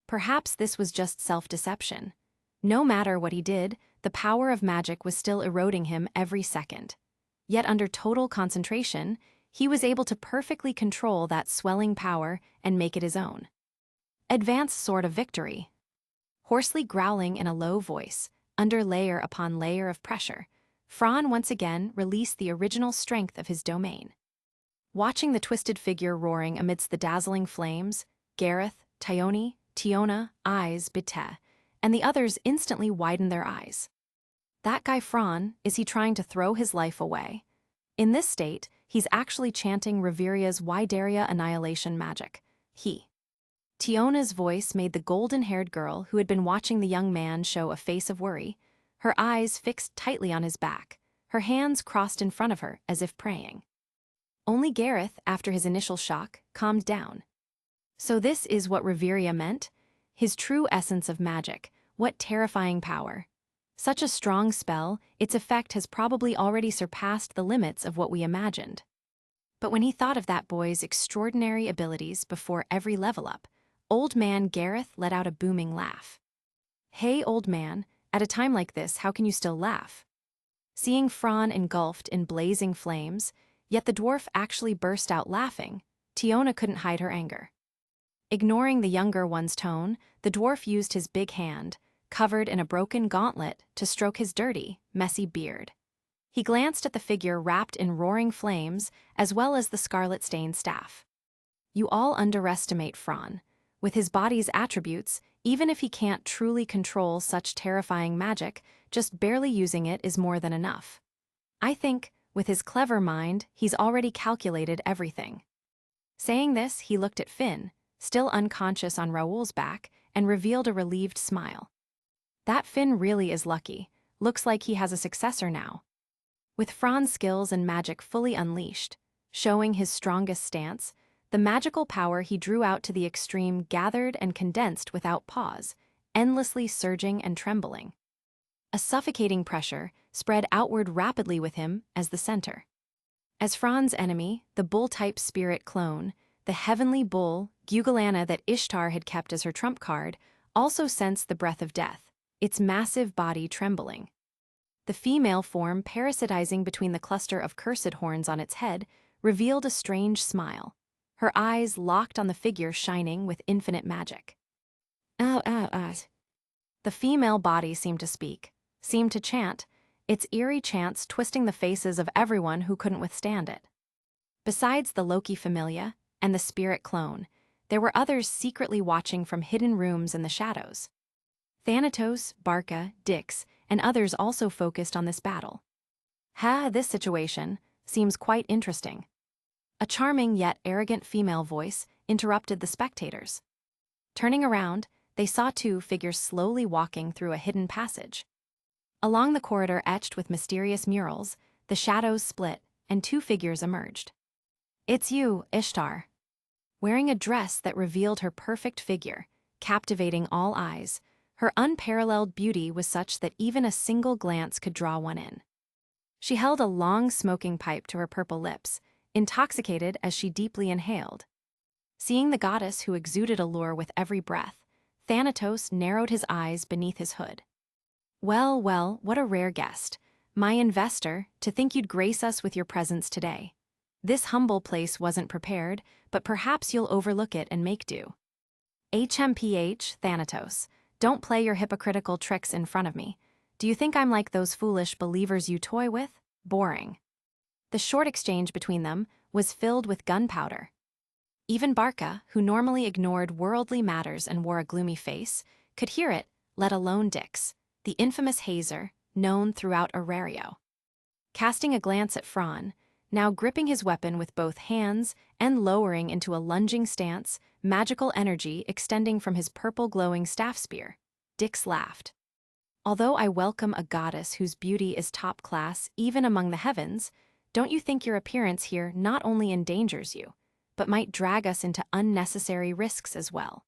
Perhaps this was just self-deception. No matter what he did, the power of magic was still eroding him every second. Yet under total concentration, he was able to perfectly control that swelling power and make it his own. Advanced Sword of Victory. Hoarsely growling in a low voice, under layer upon layer of pressure, Fran once again released the original strength of his domain. Watching the twisted figure roaring amidst the dazzling flames, Gareth, Tyone, Tiona, eyes, Bite, and the others instantly widened their eyes. That guy Fran, is he trying to throw his life away? In this state, he's actually chanting Reveria's Widaria annihilation magic. Tiona's voice made the golden-haired girl who had been watching the young man show a face of worry, her eyes fixed tightly on his back, her hands crossed in front of her as if praying. Only Gareth, after his initial shock, calmed down. So this is what Reveria meant? His true essence of magic, what terrifying power. Such a strong spell, its effect has probably already surpassed the limits of what we imagined. But when he thought of that boy's extraordinary abilities before every level up, Old Man Gareth let out a booming laugh. Hey, old man, at a time like this, how can you still laugh? Seeing Fran engulfed in blazing flames, yet the dwarf actually burst out laughing, Tiona couldn't hide her anger. Ignoring the younger one's tone, the dwarf used his big hand, covered in a broken gauntlet, to stroke his dirty, messy beard. He glanced at the figure wrapped in roaring flames, as well as the scarlet-stained staff. You all underestimate Fran. With his body's attributes, even if he can't truly control such terrifying magic, just barely using it is more than enough. I think, with his clever mind, he's already calculated everything. Saying this, he looked at Finn, still unconscious on Raoul's back, and revealed a relieved smile. That Finn really is lucky. Looks like he has a successor now. With Fran's skills and magic fully unleashed, showing his strongest stance, the magical power he drew out to the extreme gathered and condensed without pause, endlessly surging and trembling. A suffocating pressure spread outward rapidly with him as the center. As Fran's enemy, the bull-type spirit clone, the heavenly bull, Gugalana that Ishtar had kept as her trump card, also sensed the breath of death, its massive body trembling. The female form parasitizing between the cluster of cursed horns on its head revealed a strange smile, her eyes locked on the figure shining with infinite magic. The female body seemed to speak, seemed to chant, its eerie chants twisting the faces of everyone who couldn't withstand it. Besides the Loki Familia and the spirit clone, there were others secretly watching from hidden rooms in the shadows. Thanatos, Barca, Dix, and others also focused on this battle. This situation seems quite interesting. A charming yet arrogant female voice interrupted the spectators. Turning around, they saw two figures slowly walking through a hidden passage. Along the corridor etched with mysterious murals, the shadows split, and two figures emerged. It's you, Ishtar. Wearing a dress that revealed her perfect figure, captivating all eyes, her unparalleled beauty was such that even a single glance could draw one in. She held a long smoking pipe to her purple lips, intoxicated as she deeply inhaled. Seeing the goddess who exuded allure with every breath, Thanatos narrowed his eyes beneath his hood. Well, what a rare guest. My investor, to think you'd grace us with your presence today. This humble place wasn't prepared, but perhaps you'll overlook it and make do. HMPH, Thanatos, don't play your hypocritical tricks in front of me. Do you think I'm like those foolish believers you toy with? Boring. The short exchange between them was filled with gunpowder. Even Barca, who normally ignored worldly matters and wore a gloomy face, could hear it, let alone Dix, the infamous hazer, known throughout Orario. Casting a glance at Fran, now gripping his weapon with both hands and lowering into a lunging stance, magical energy extending from his purple glowing staff spear, Dix laughed. Although I welcome a goddess whose beauty is top class even among the heavens, don't you think your appearance here not only endangers you, but might drag us into unnecessary risks as well?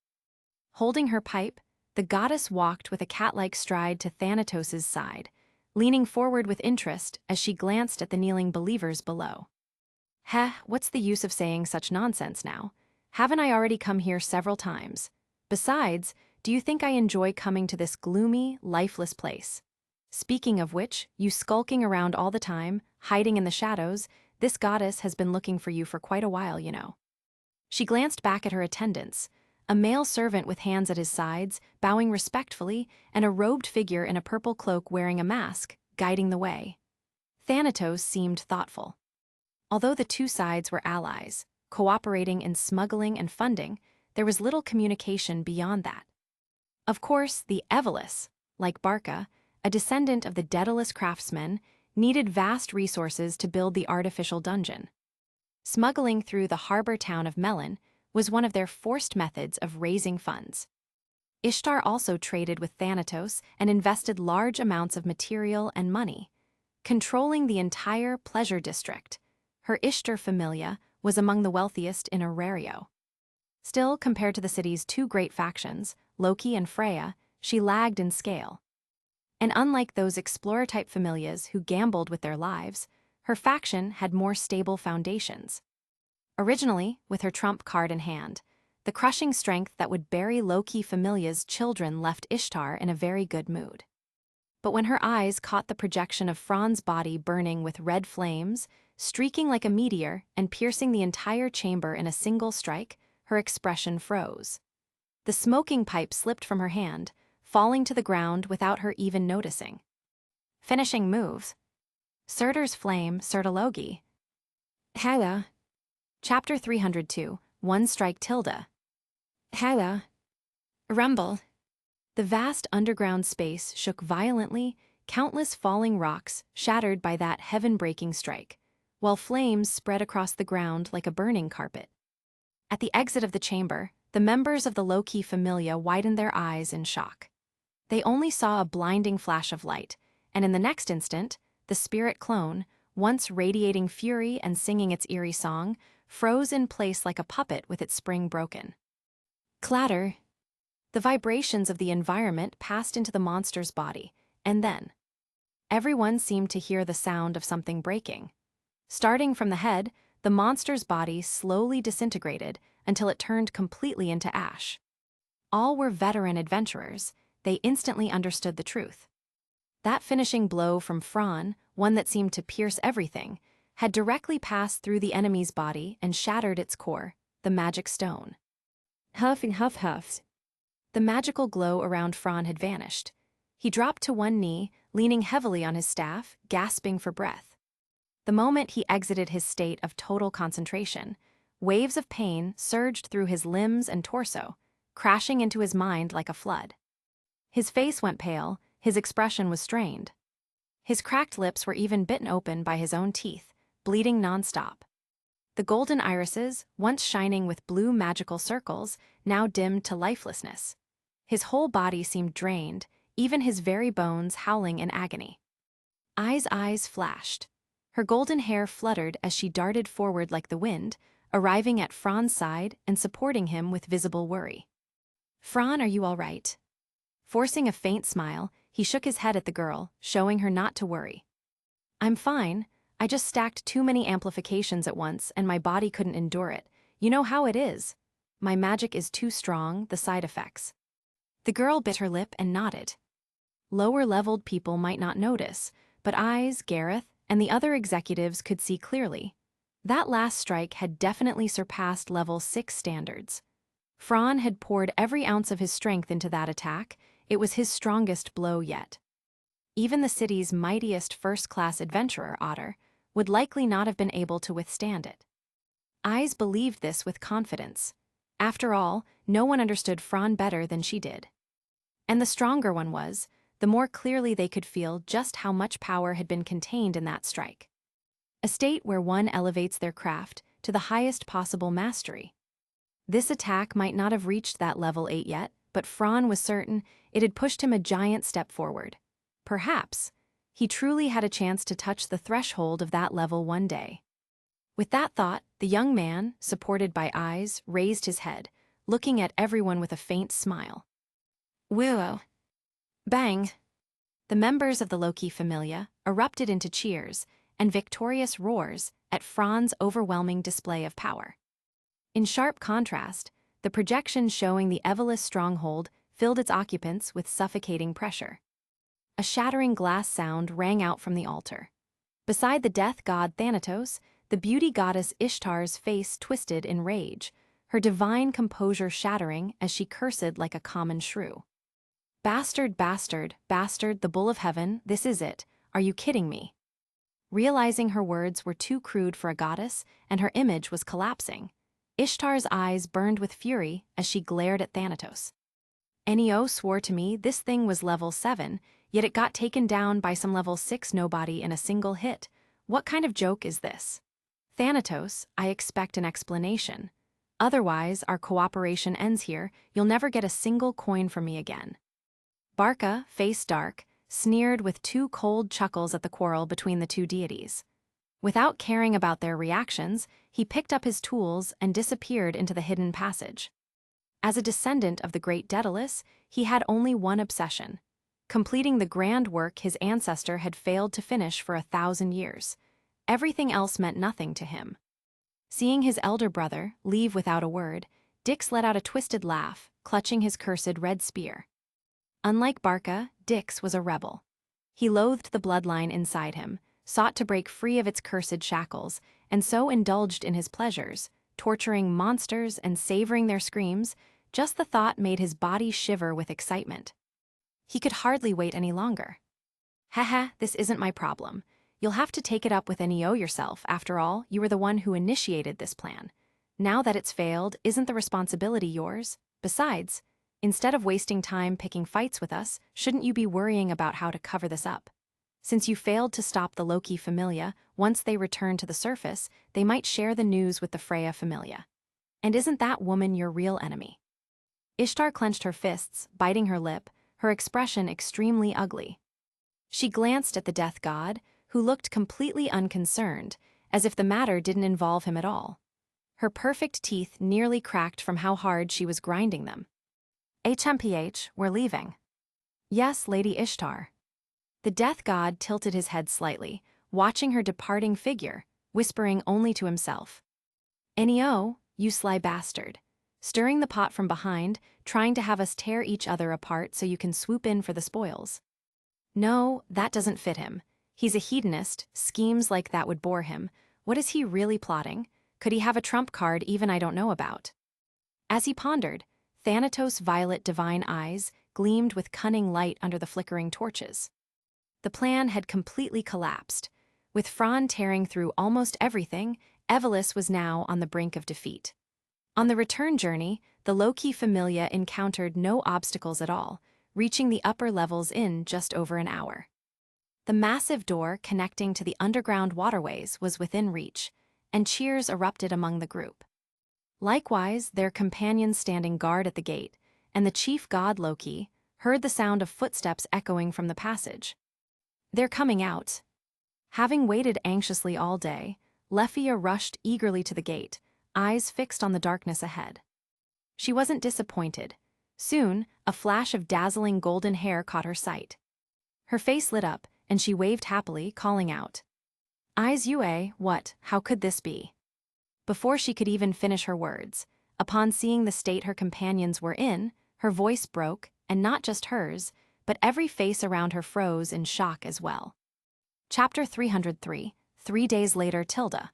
Holding her pipe, the goddess walked with a cat-like stride to Thanatos' side, leaning forward with interest as she glanced at the kneeling believers below. Heh, what's the use of saying such nonsense now? Haven't I already come here several times? Besides, do you think I enjoy coming to this gloomy, lifeless place? Speaking of which, you skulking around all the time, hiding in the shadows, this goddess has been looking for you for quite a while, you know. She glanced back at her attendants, a male servant with hands at his sides, bowing respectfully, and a robed figure in a purple cloak wearing a mask, guiding the way. Thanatos seemed thoughtful. Although the two sides were allies, cooperating in smuggling and funding, there was little communication beyond that. Of course, the Evelis, like Barca, a descendant of the Daedalus craftsmen, needed vast resources to build the artificial dungeon. Smuggling through the harbor town of Melon was one of their forced methods of raising funds. Ishtar also traded with Thanatos and invested large amounts of material and money. Controlling the entire pleasure district, her Ishtar familia was among the wealthiest in Orario. Still, compared to the city's two great factions, Loki and Freya, she lagged in scale. And unlike those explorer-type familias who gambled with their lives, her faction had more stable foundations. Originally, with her trump card in hand, the crushing strength that would bury Loki familia's children left Ishtar in a very good mood. But when her eyes caught the projection of Fran's body burning with red flames, streaking like a meteor and piercing the entire chamber in a single strike, her expression froze. The smoking pipe slipped from her hand, falling to the ground without her even noticing. Finishing moves. Surtur's flame, Surtologi. Hala. Chapter 302, One Strike Tilda. Hala. Rumble. The vast underground space shook violently, countless falling rocks shattered by that heaven-breaking strike, while flames spread across the ground like a burning carpet. At the exit of the chamber, the members of the Loki familia widened their eyes in shock. They only saw a blinding flash of light, and in the next instant, the spirit clone, once radiating fury and singing its eerie song, froze in place like a puppet with its spring broken. Clatter. The vibrations of the environment passed into the monster's body, and then everyone seemed to hear the sound of something breaking. Starting from the head, the monster's body slowly disintegrated until it turned completely into ash. All were veteran adventurers. They instantly understood the truth. That finishing blow from Fran, one that seemed to pierce everything, had directly passed through the enemy's body and shattered its core, the magic stone. Huff and huff huffs. The magical glow around Fran had vanished. He dropped to one knee, leaning heavily on his staff, gasping for breath. The moment he exited his state of total concentration, waves of pain surged through his limbs and torso, crashing into his mind like a flood. His face went pale, his expression was strained. His cracked lips were even bitten open by his own teeth, bleeding nonstop. The golden irises, once shining with blue magical circles, now dimmed to lifelessness. His whole body seemed drained, even his very bones howling in agony. Eyes flashed. Her golden hair fluttered as she darted forward like the wind, arriving at Fran's side and supporting him with visible worry. "Fran, are you all right?" Forcing a faint smile, he shook his head at the girl, showing her not to worry. "I'm fine. I just stacked too many amplifications at once and my body couldn't endure it. You know how it is. My magic is too strong, the side effects." The girl bit her lip and nodded. Lower-leveled people might not notice, but Eyes, Gareth, and the other executives could see clearly. That last strike had definitely surpassed level 6 standards. Fran had poured every ounce of his strength into that attack. It was his strongest blow yet. Even the city's mightiest first-class adventurer, Otter, would likely not have been able to withstand it. Eyes believed this with confidence. After all, no one understood Fran better than she did. And the stronger one was, the more clearly they could feel just how much power had been contained in that strike. A state where one elevates their craft to the highest possible mastery. This attack might not have reached that level 8 yet, but Fran was certain it had pushed him a giant step forward. perhaps, he truly had a chance to touch the threshold of that level one day. With that thought, the young man, supported by eyes, raised his head, looking at everyone with a faint smile. Whoa! Bang! The members of the Loki familia erupted into cheers and victorious roars at Fran's overwhelming display of power. In sharp contrast, the projection showing the Evelys stronghold filled its occupants with suffocating pressure. A shattering glass sound rang out from the altar. Beside the death god Thanatos, the beauty goddess Ishtar's face twisted in rage, her divine composure shattering as she cursed like a common shrew. Bastard, bastard, bastard, the bull of heaven, this is it. Are you kidding me? Realizing her words were too crude for a goddess and her image was collapsing, Ishtar's eyes burned with fury as she glared at Thanatos. Neo swore to me this thing was level 7, yet it got taken down by some level 6 nobody in a single hit. What kind of joke is this? Thanatos, I expect an explanation. Otherwise, our cooperation ends here. You'll never get a single coin from me again. Barca, face dark, sneered with 2 cold chuckles at the quarrel between the 2 deities. Without caring about their reactions, he picked up his tools and disappeared into the hidden passage. As a descendant of the great Daedalus, he had only one obsession: completing the grand work his ancestor had failed to finish for 1,000 years. Everything else meant nothing to him. Seeing his elder brother leave without a word, Dix let out a twisted laugh, clutching his cursed red spear. Unlike Barca, Dix was a rebel. He loathed the bloodline inside him, sought to break free of its cursed shackles, and so indulged in his pleasures, torturing monsters and savoring their screams. Just the thought made his body shiver with excitement. He could hardly wait any longer. Haha, this isn't my problem. You'll have to take it up with Neo yourself. After all, you were the one who initiated this plan. Now that it's failed, isn't the responsibility yours? Besides, instead of wasting time picking fights with us, shouldn't you be worrying about how to cover this up? Since you failed to stop the Loki familia, once they return to the surface, they might share the news with the Freya familia. And isn't that woman your real enemy? Ishtar clenched her fists, biting her lip, her expression extremely ugly. She glanced at the death god, who looked completely unconcerned, as if the matter didn't involve him at all. Her perfect teeth nearly cracked from how hard she was grinding them. HMPH, we're leaving. Yes, Lady Ishtar. The death god tilted his head slightly, watching her departing figure, whispering only to himself. Neo, you sly bastard. Stirring the pot from behind, trying to have us tear each other apart so you can swoop in for the spoils. No, that doesn't fit him. He's a hedonist, schemes like that would bore him. What is he really plotting? Could he have a trump card even I don't know about? As he pondered, Thanatos' violet divine eyes gleamed with cunning light under the flickering torches. The plan had completely collapsed. With Fran tearing through almost everything, Evelys was now on the brink of defeat. On the return journey, the Loki familia encountered no obstacles at all, reaching the upper levels in just over an hour. The massive door connecting to the underground waterways was within reach, and cheers erupted among the group. Likewise, their companions standing guard at the gate, and the chief god Loki, heard the sound of footsteps echoing from the passage. They're coming out. Having waited anxiously all day, Leffia rushed eagerly to the gate, eyes fixed on the darkness ahead. She wasn't disappointed. Soon, a flash of dazzling golden hair caught her sight. Her face lit up, and she waved happily, calling out, "Eyes Yue, what, how could this be?" Before she could even finish her words, upon seeing the state her companions were in, her voice broke, and not just hers, but every face around her froze in shock as well. Chapter 303, 3 days later, Tilda.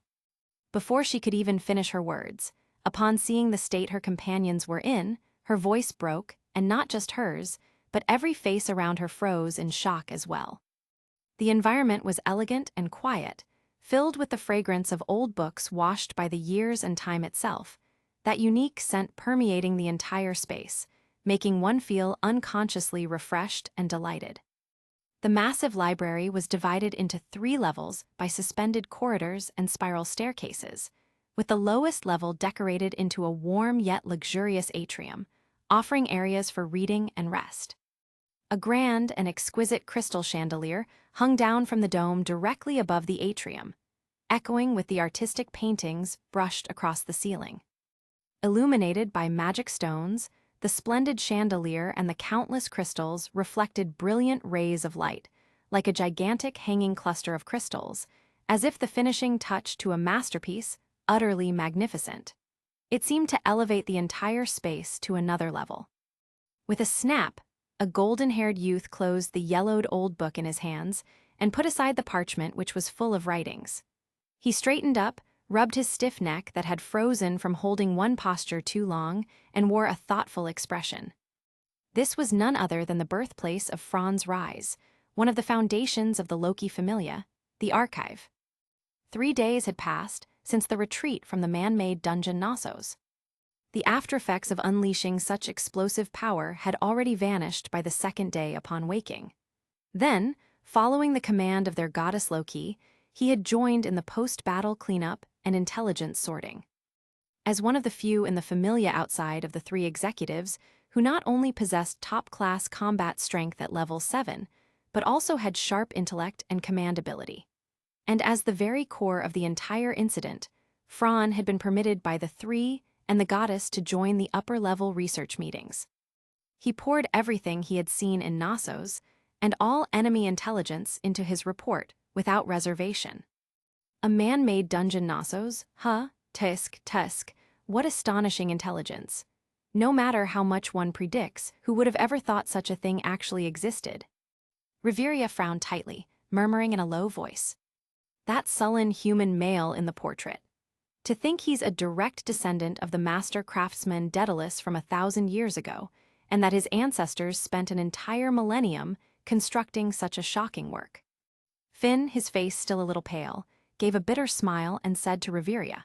Before she could even finish her words, upon seeing the state her companions were in, her voice broke, and not just hers, but every face around her froze in shock as well. The environment was elegant and quiet, filled with the fragrance of old books washed by the years and time itself, that unique scent permeating the entire space, making one feel unconsciously refreshed and delighted. The massive library was divided into 3 levels by suspended corridors and spiral staircases, with the lowest level decorated into a warm yet luxurious atrium, offering areas for reading and rest. A grand and exquisite crystal chandelier hung down from the dome directly above the atrium, echoing with the artistic paintings brushed across the ceiling. Illuminated by magic stones, the splendid chandelier and the countless crystals reflected brilliant rays of light, like a gigantic hanging cluster of crystals, as if the finishing touch to a masterpiece utterly magnificent. It seemed to elevate the entire space to another level. With a snap, a golden-haired youth closed the yellowed old book in his hands and put aside the parchment which was full of writings. He straightened up, rubbed his stiff neck that had frozen from holding one posture too long, and wore a thoughtful expression. This was none other than the birthplace of Franz Rise, one of the foundations of the Loki Familia, the archive. 3 days had passed since the retreat from the man-made dungeon Knossos. The aftereffects of unleashing such explosive power had already vanished by the second day upon waking. Then, following the command of their goddess Loki, he had joined in the post-battle cleanup and intelligence sorting. As one of the few in the Familia outside of the 3 executives who not only possessed top-class combat strength at level 7, but also had sharp intellect and command ability. And as the very core of the entire incident, Fran had been permitted by the 3 and the goddess to join the upper-level research meetings. He poured everything he had seen in Knossos and all enemy intelligence into his report without reservation. A man-made dungeon Knossos? Tusk, what astonishing intelligence. No matter how much one predicts, who would have ever thought such a thing actually existed? Riveria frowned tightly, murmuring in a low voice. That sullen human male in the portrait. To think he's a direct descendant of the master craftsman Daedalus from 1,000 years ago, and that his ancestors spent an entire millennium constructing such a shocking work. Finn, his face still a little pale, gave a bitter smile and said to Riveria,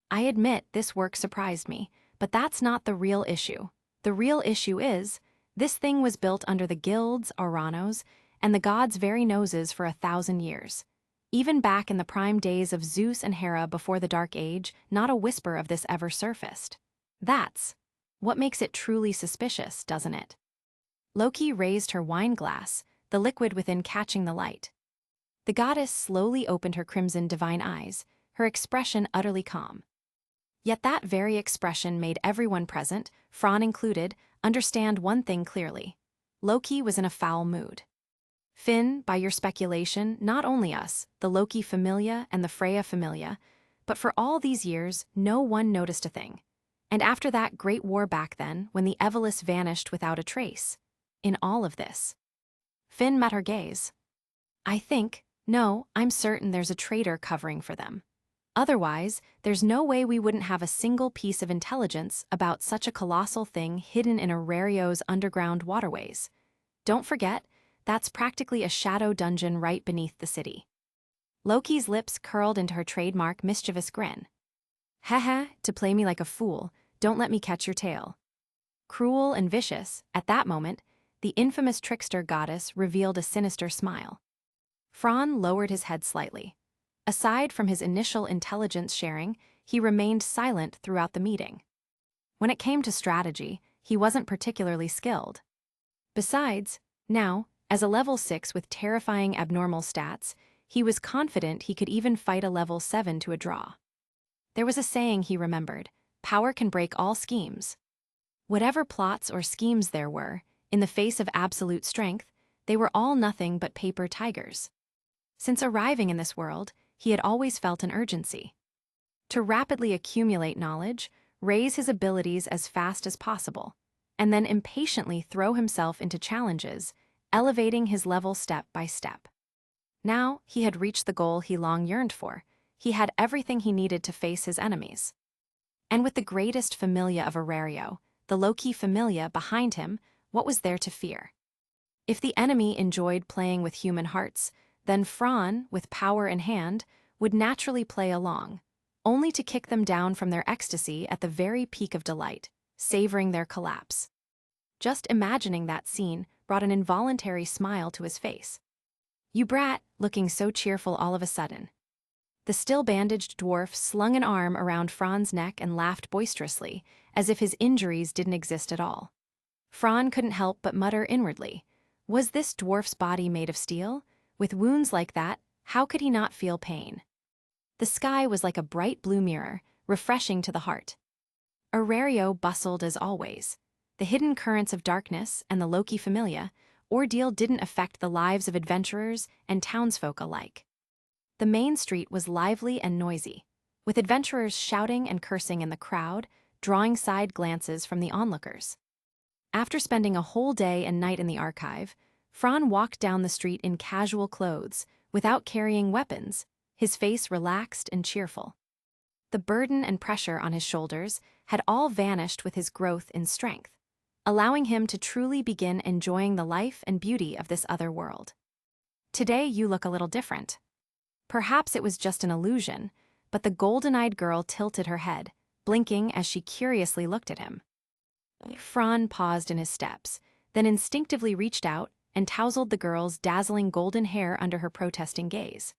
"I admit this work surprised me, but that's not the real issue. The real issue is, this thing was built under the guilds, Oranos, and the gods' very noses for 1,000 years. Even back in the prime days of Zeus and Hera before the Dark Age, not a whisper of this ever surfaced. That's what makes it truly suspicious, doesn't it?" Loki raised her wine glass, the liquid within catching the light. The goddess slowly opened her crimson divine eyes, her expression utterly calm. Yet that very expression made everyone present, Fran included, understand one thing clearly. Loki was in a foul mood. Finn, by your speculation, not only us, the Loki Familia and the Freya Familia, but for all these years, no one noticed a thing. And after that great war back then, when the Evelys vanished without a trace. In all of this. Finn met her gaze. I'm certain there's a traitor covering for them. Otherwise, there's no way we wouldn't have a single piece of intelligence about such a colossal thing hidden in Orario's underground waterways. Don't forget, that's practically a shadow dungeon right beneath the city. Loki's lips curled into her trademark mischievous grin. To play me like a fool, don't let me catch your tail. Cruel and vicious, at that moment, the infamous trickster goddess revealed a sinister smile. Fran lowered his head slightly. Aside from his initial intelligence sharing, he remained silent throughout the meeting. When it came to strategy, he wasn't particularly skilled. Besides, now, as a level 6 with terrifying abnormal stats, he was confident he could even fight a level 7 to a draw. There was a saying he remembered, power can break all schemes. Whatever plots or schemes there were, in the face of absolute strength, they were all nothing but paper tigers. Since arriving in this world, he had always felt an urgency. To rapidly accumulate knowledge, raise his abilities as fast as possible, and then impatiently throw himself into challenges, elevating his level step by step. Now, he had reached the goal he long yearned for. He had everything he needed to face his enemies. And with the greatest familia of Orario, the Loki Familia, behind him, what was there to fear? If the enemy enjoyed playing with human hearts, then Fran, with power in hand, would naturally play along, only to kick them down from their ecstasy at the very peak of delight, savoring their collapse. Just imagining that scene brought an involuntary smile to his face. "You brat," looking so cheerful all of a sudden. The still-bandaged dwarf slung an arm around Fran's neck and laughed boisterously, as if his injuries didn't exist at all. Fran couldn't help but mutter inwardly, Was this dwarf's body made of steel? With wounds like that, how could he not feel pain? The sky was like a bright blue mirror, refreshing to the heart. Orario bustled as always. The hidden currents of darkness and the Loki Familia ordeal didn't affect the lives of adventurers and townsfolk alike. The main street was lively and noisy, with adventurers shouting and cursing in the crowd, drawing side glances from the onlookers. After spending a whole day and night in the archive, Fran walked down the street in casual clothes, without carrying weapons, his face relaxed and cheerful. The burden and pressure on his shoulders had all vanished with his growth in strength, allowing him to truly begin enjoying the life and beauty of this other world. Today you look a little different. Perhaps it was just an illusion, but the golden-eyed girl tilted her head, blinking as she curiously looked at him. Fran paused in his steps, then instinctively reached out and tousled the girl's dazzling golden hair under her protesting gaze.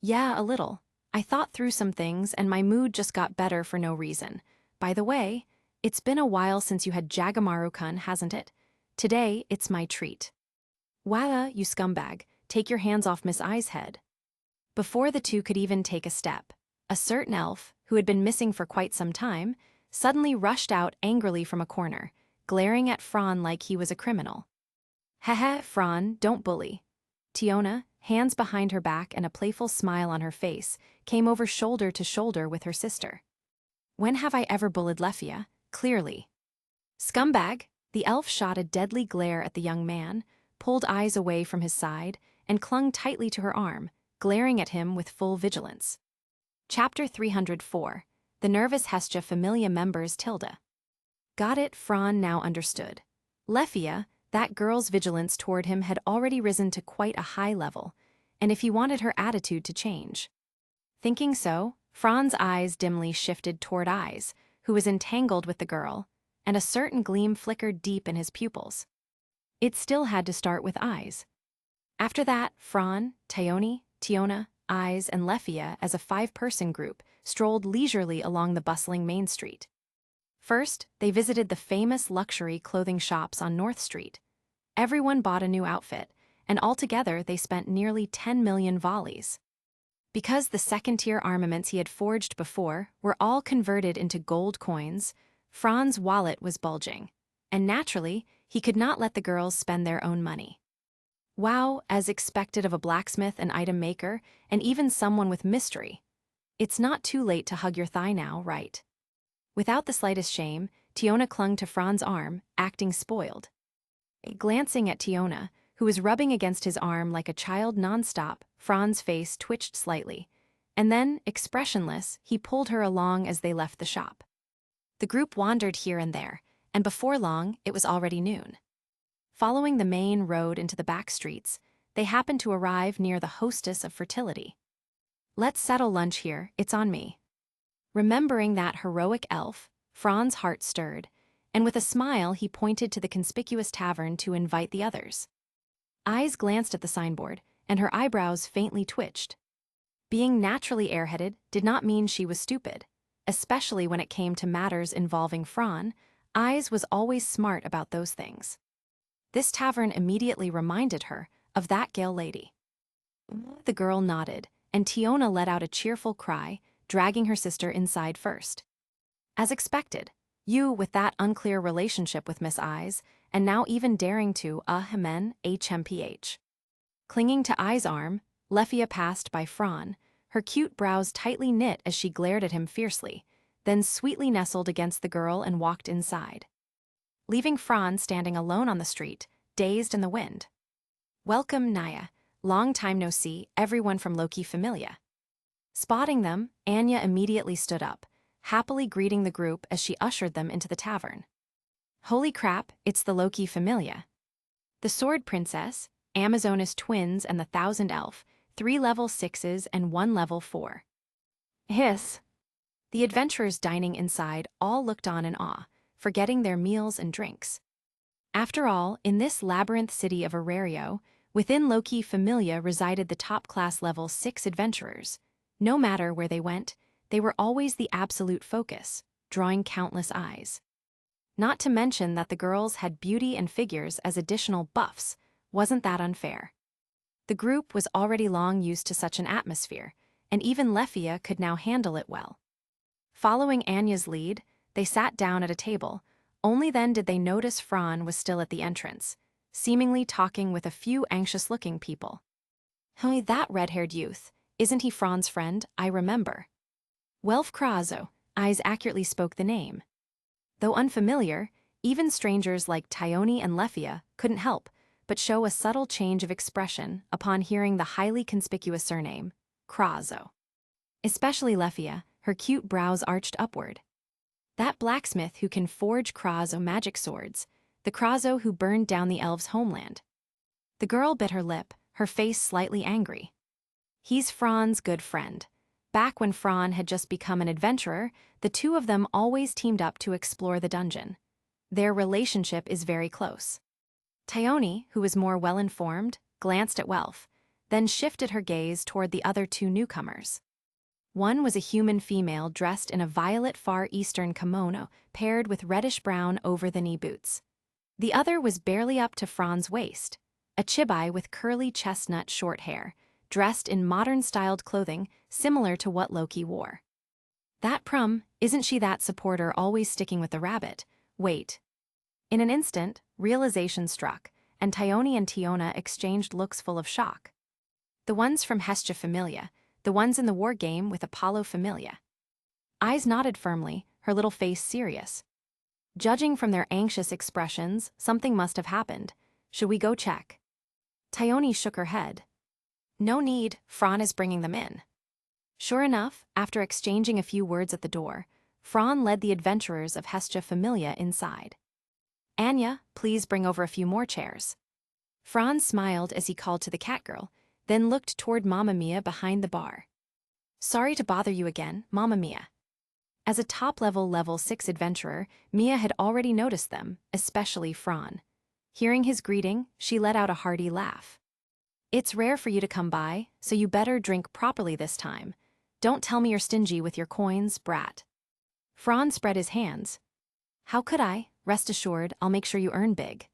Yeah, a little. I thought through some things and my mood just got better for no reason. By the way, it's been a while since you had Jagamaru-kun, hasn't it? Today, it's my treat. Walla, you scumbag, take your hands off Miss I's head. Before the two could even take a step, a certain elf, who had been missing for quite some time, suddenly rushed out angrily from a corner, glaring at Fran like he was a criminal. Heh, Fran, don't bully. Tiona, hands behind her back and a playful smile on her face, came over shoulder to shoulder with her sister. When have I ever bullied Lefia? Clearly. Scumbag! The elf shot a deadly glare at the young man, pulled eyes away from his side, and clung tightly to her arm, glaring at him with full vigilance. Chapter 304. The Nervous Hestia Familia Members Tilda. Got it, Fran now understood. Lefia, that girl's vigilance toward him had already risen to quite a high level, and if he wanted her attitude to change. Thinking so, Fran's eyes dimly shifted toward Eyes, who was entangled with the girl, and a certain gleam flickered deep in his pupils. It still had to start with Eyes. After that, Fran, Tiona, Eyes, and Lefia as a 5-person group strolled leisurely along the bustling main street. First, they visited the famous luxury clothing shops on North Street. Everyone bought a new outfit, and altogether they spent nearly 10 million volleys. Because the second-tier armaments he had forged before were all converted into gold coins, Fran's wallet was bulging, and naturally, he could not let the girls spend their own money. Wow, as expected of a blacksmith and item maker, and even someone with mystery. It's not too late to hug your thigh now, right? Without the slightest shame, Tiona clung to Fran's arm, acting spoiled. Glancing at Tiona, who was rubbing against his arm like a child nonstop, Fran's face twitched slightly, and then, expressionless, he pulled her along as they left the shop. The group wandered here and there, and before long, it was already noon. Following the main road into the back streets, they happened to arrive near the hostess of fertility. Let's settle lunch here, it's on me. Remembering that heroic elf, Fran's heart stirred, and with a smile he pointed to the conspicuous tavern to invite the others. Eyes glanced at the signboard, and her eyebrows faintly twitched. Being naturally airheaded did not mean she was stupid, especially when it came to matters involving Fran. Eyes was always smart about those things. This tavern immediately reminded her of that Gale lady. The girl nodded, and Tiona let out a cheerful cry, dragging her sister inside first. As expected, you with that unclear relationship with Miss Eyes, and now even daring to Hemen HMPH. Clinging to Eyes' arm, Lefia passed by Fran, her cute brows tightly knit as she glared at him fiercely, then sweetly nestled against the girl and walked inside. Leaving Fran standing alone on the street, dazed in the wind. Welcome, Naya. Long time no see, everyone from Loki Familia. Spotting them, Anya immediately stood up, happily greeting the group as she ushered them into the tavern. Holy crap, it's the Loki Familia. The Sword Princess, Amazonas twins and the 1000 Elf, 3 level 6s and 1 level 4. Hiss. The adventurers dining inside all looked on in awe, forgetting their meals and drinks. After all, in this labyrinth city of Orario, within Loki Familia resided the top-class level 6 adventurers. No matter where they went, they were always the absolute focus, drawing countless eyes. Not to mention that the girls had beauty and figures as additional buffs. Wasn't that unfair? The group was already long used to such an atmosphere, and even Lefia could now handle it well. Following Anya's lead, they sat down at a table. Only then did they notice Fran was still at the entrance, seemingly talking with a few anxious-looking people. "Hey, that red-haired youth. Isn't he Fran's friend? I remember." Welf Krazo, eyes accurately spoke the name. Though unfamiliar, even strangers like Tyone and Lefia couldn't help but show a subtle change of expression upon hearing the highly conspicuous surname, Krazo. Especially Lefia, her cute brows arched upward. That blacksmith who can forge Krazo magic swords, the Krazo who burned down the elves' homeland. The girl bit her lip, her face slightly angry. He's Fran's good friend. Back when Fran had just become an adventurer, the two of them always teamed up to explore the dungeon. Their relationship is very close. Tyone, who was more well-informed, glanced at Welf, then shifted her gaze toward the other two newcomers. One was a human female dressed in a violet Far Eastern kimono paired with reddish-brown over-the-knee boots. The other was barely up to Fran's waist, a chibai with curly chestnut short hair, dressed in modern-styled clothing similar to what Loki wore. "That isn't she that supporter always sticking with the rabbit? Wait." In an instant, realization struck, and Tyone and Tiona exchanged looks full of shock. The ones from Hestia Familia, the ones in the war game with Apollo Familia. Eyes nodded firmly, her little face serious. Judging from their anxious expressions, something must have happened. Should we go check? Tyone shook her head. "No need, Fran is bringing them in." Sure enough, after exchanging a few words at the door, Fran led the adventurers of Hestia Familia inside. "Anya, please bring over a few more chairs." Fran smiled as he called to the catgirl, then looked toward Mamma Mia behind the bar. "Sorry to bother you again, Mamma Mia." As a top-level Level 6 adventurer, Mia had already noticed them, especially Fran. Hearing his greeting, she let out a hearty laugh. "It's rare for you to come by, so you better drink properly this time. Don't tell me you're stingy with your coins, brat." Fran spread his hands. "How could I? Rest assured, I'll make sure you earn big."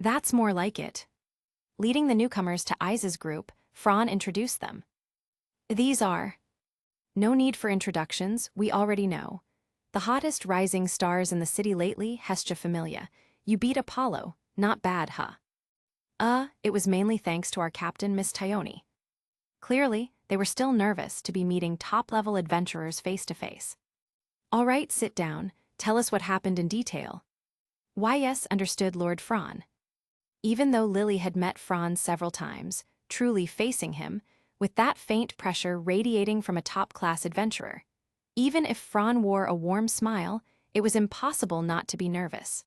"That's more like it." Leading the newcomers to Isa's group, Fran introduced them. "These are..." "No need for introductions, we already know. The hottest rising stars in the city lately, Hestia Familia. You beat Apollo, not bad, huh?" It was mainly thanks to our captain, Miss Tyone." Clearly, they were still nervous to be meeting top-level adventurers face-to-face. "All right, sit down. Tell us what happened in detail." "Why yes," understood Lord Fran. Even though Lily had met Fran several times, truly facing him, with that faint pressure radiating from a top-class adventurer. Even if Fran wore a warm smile, it was impossible not to be nervous.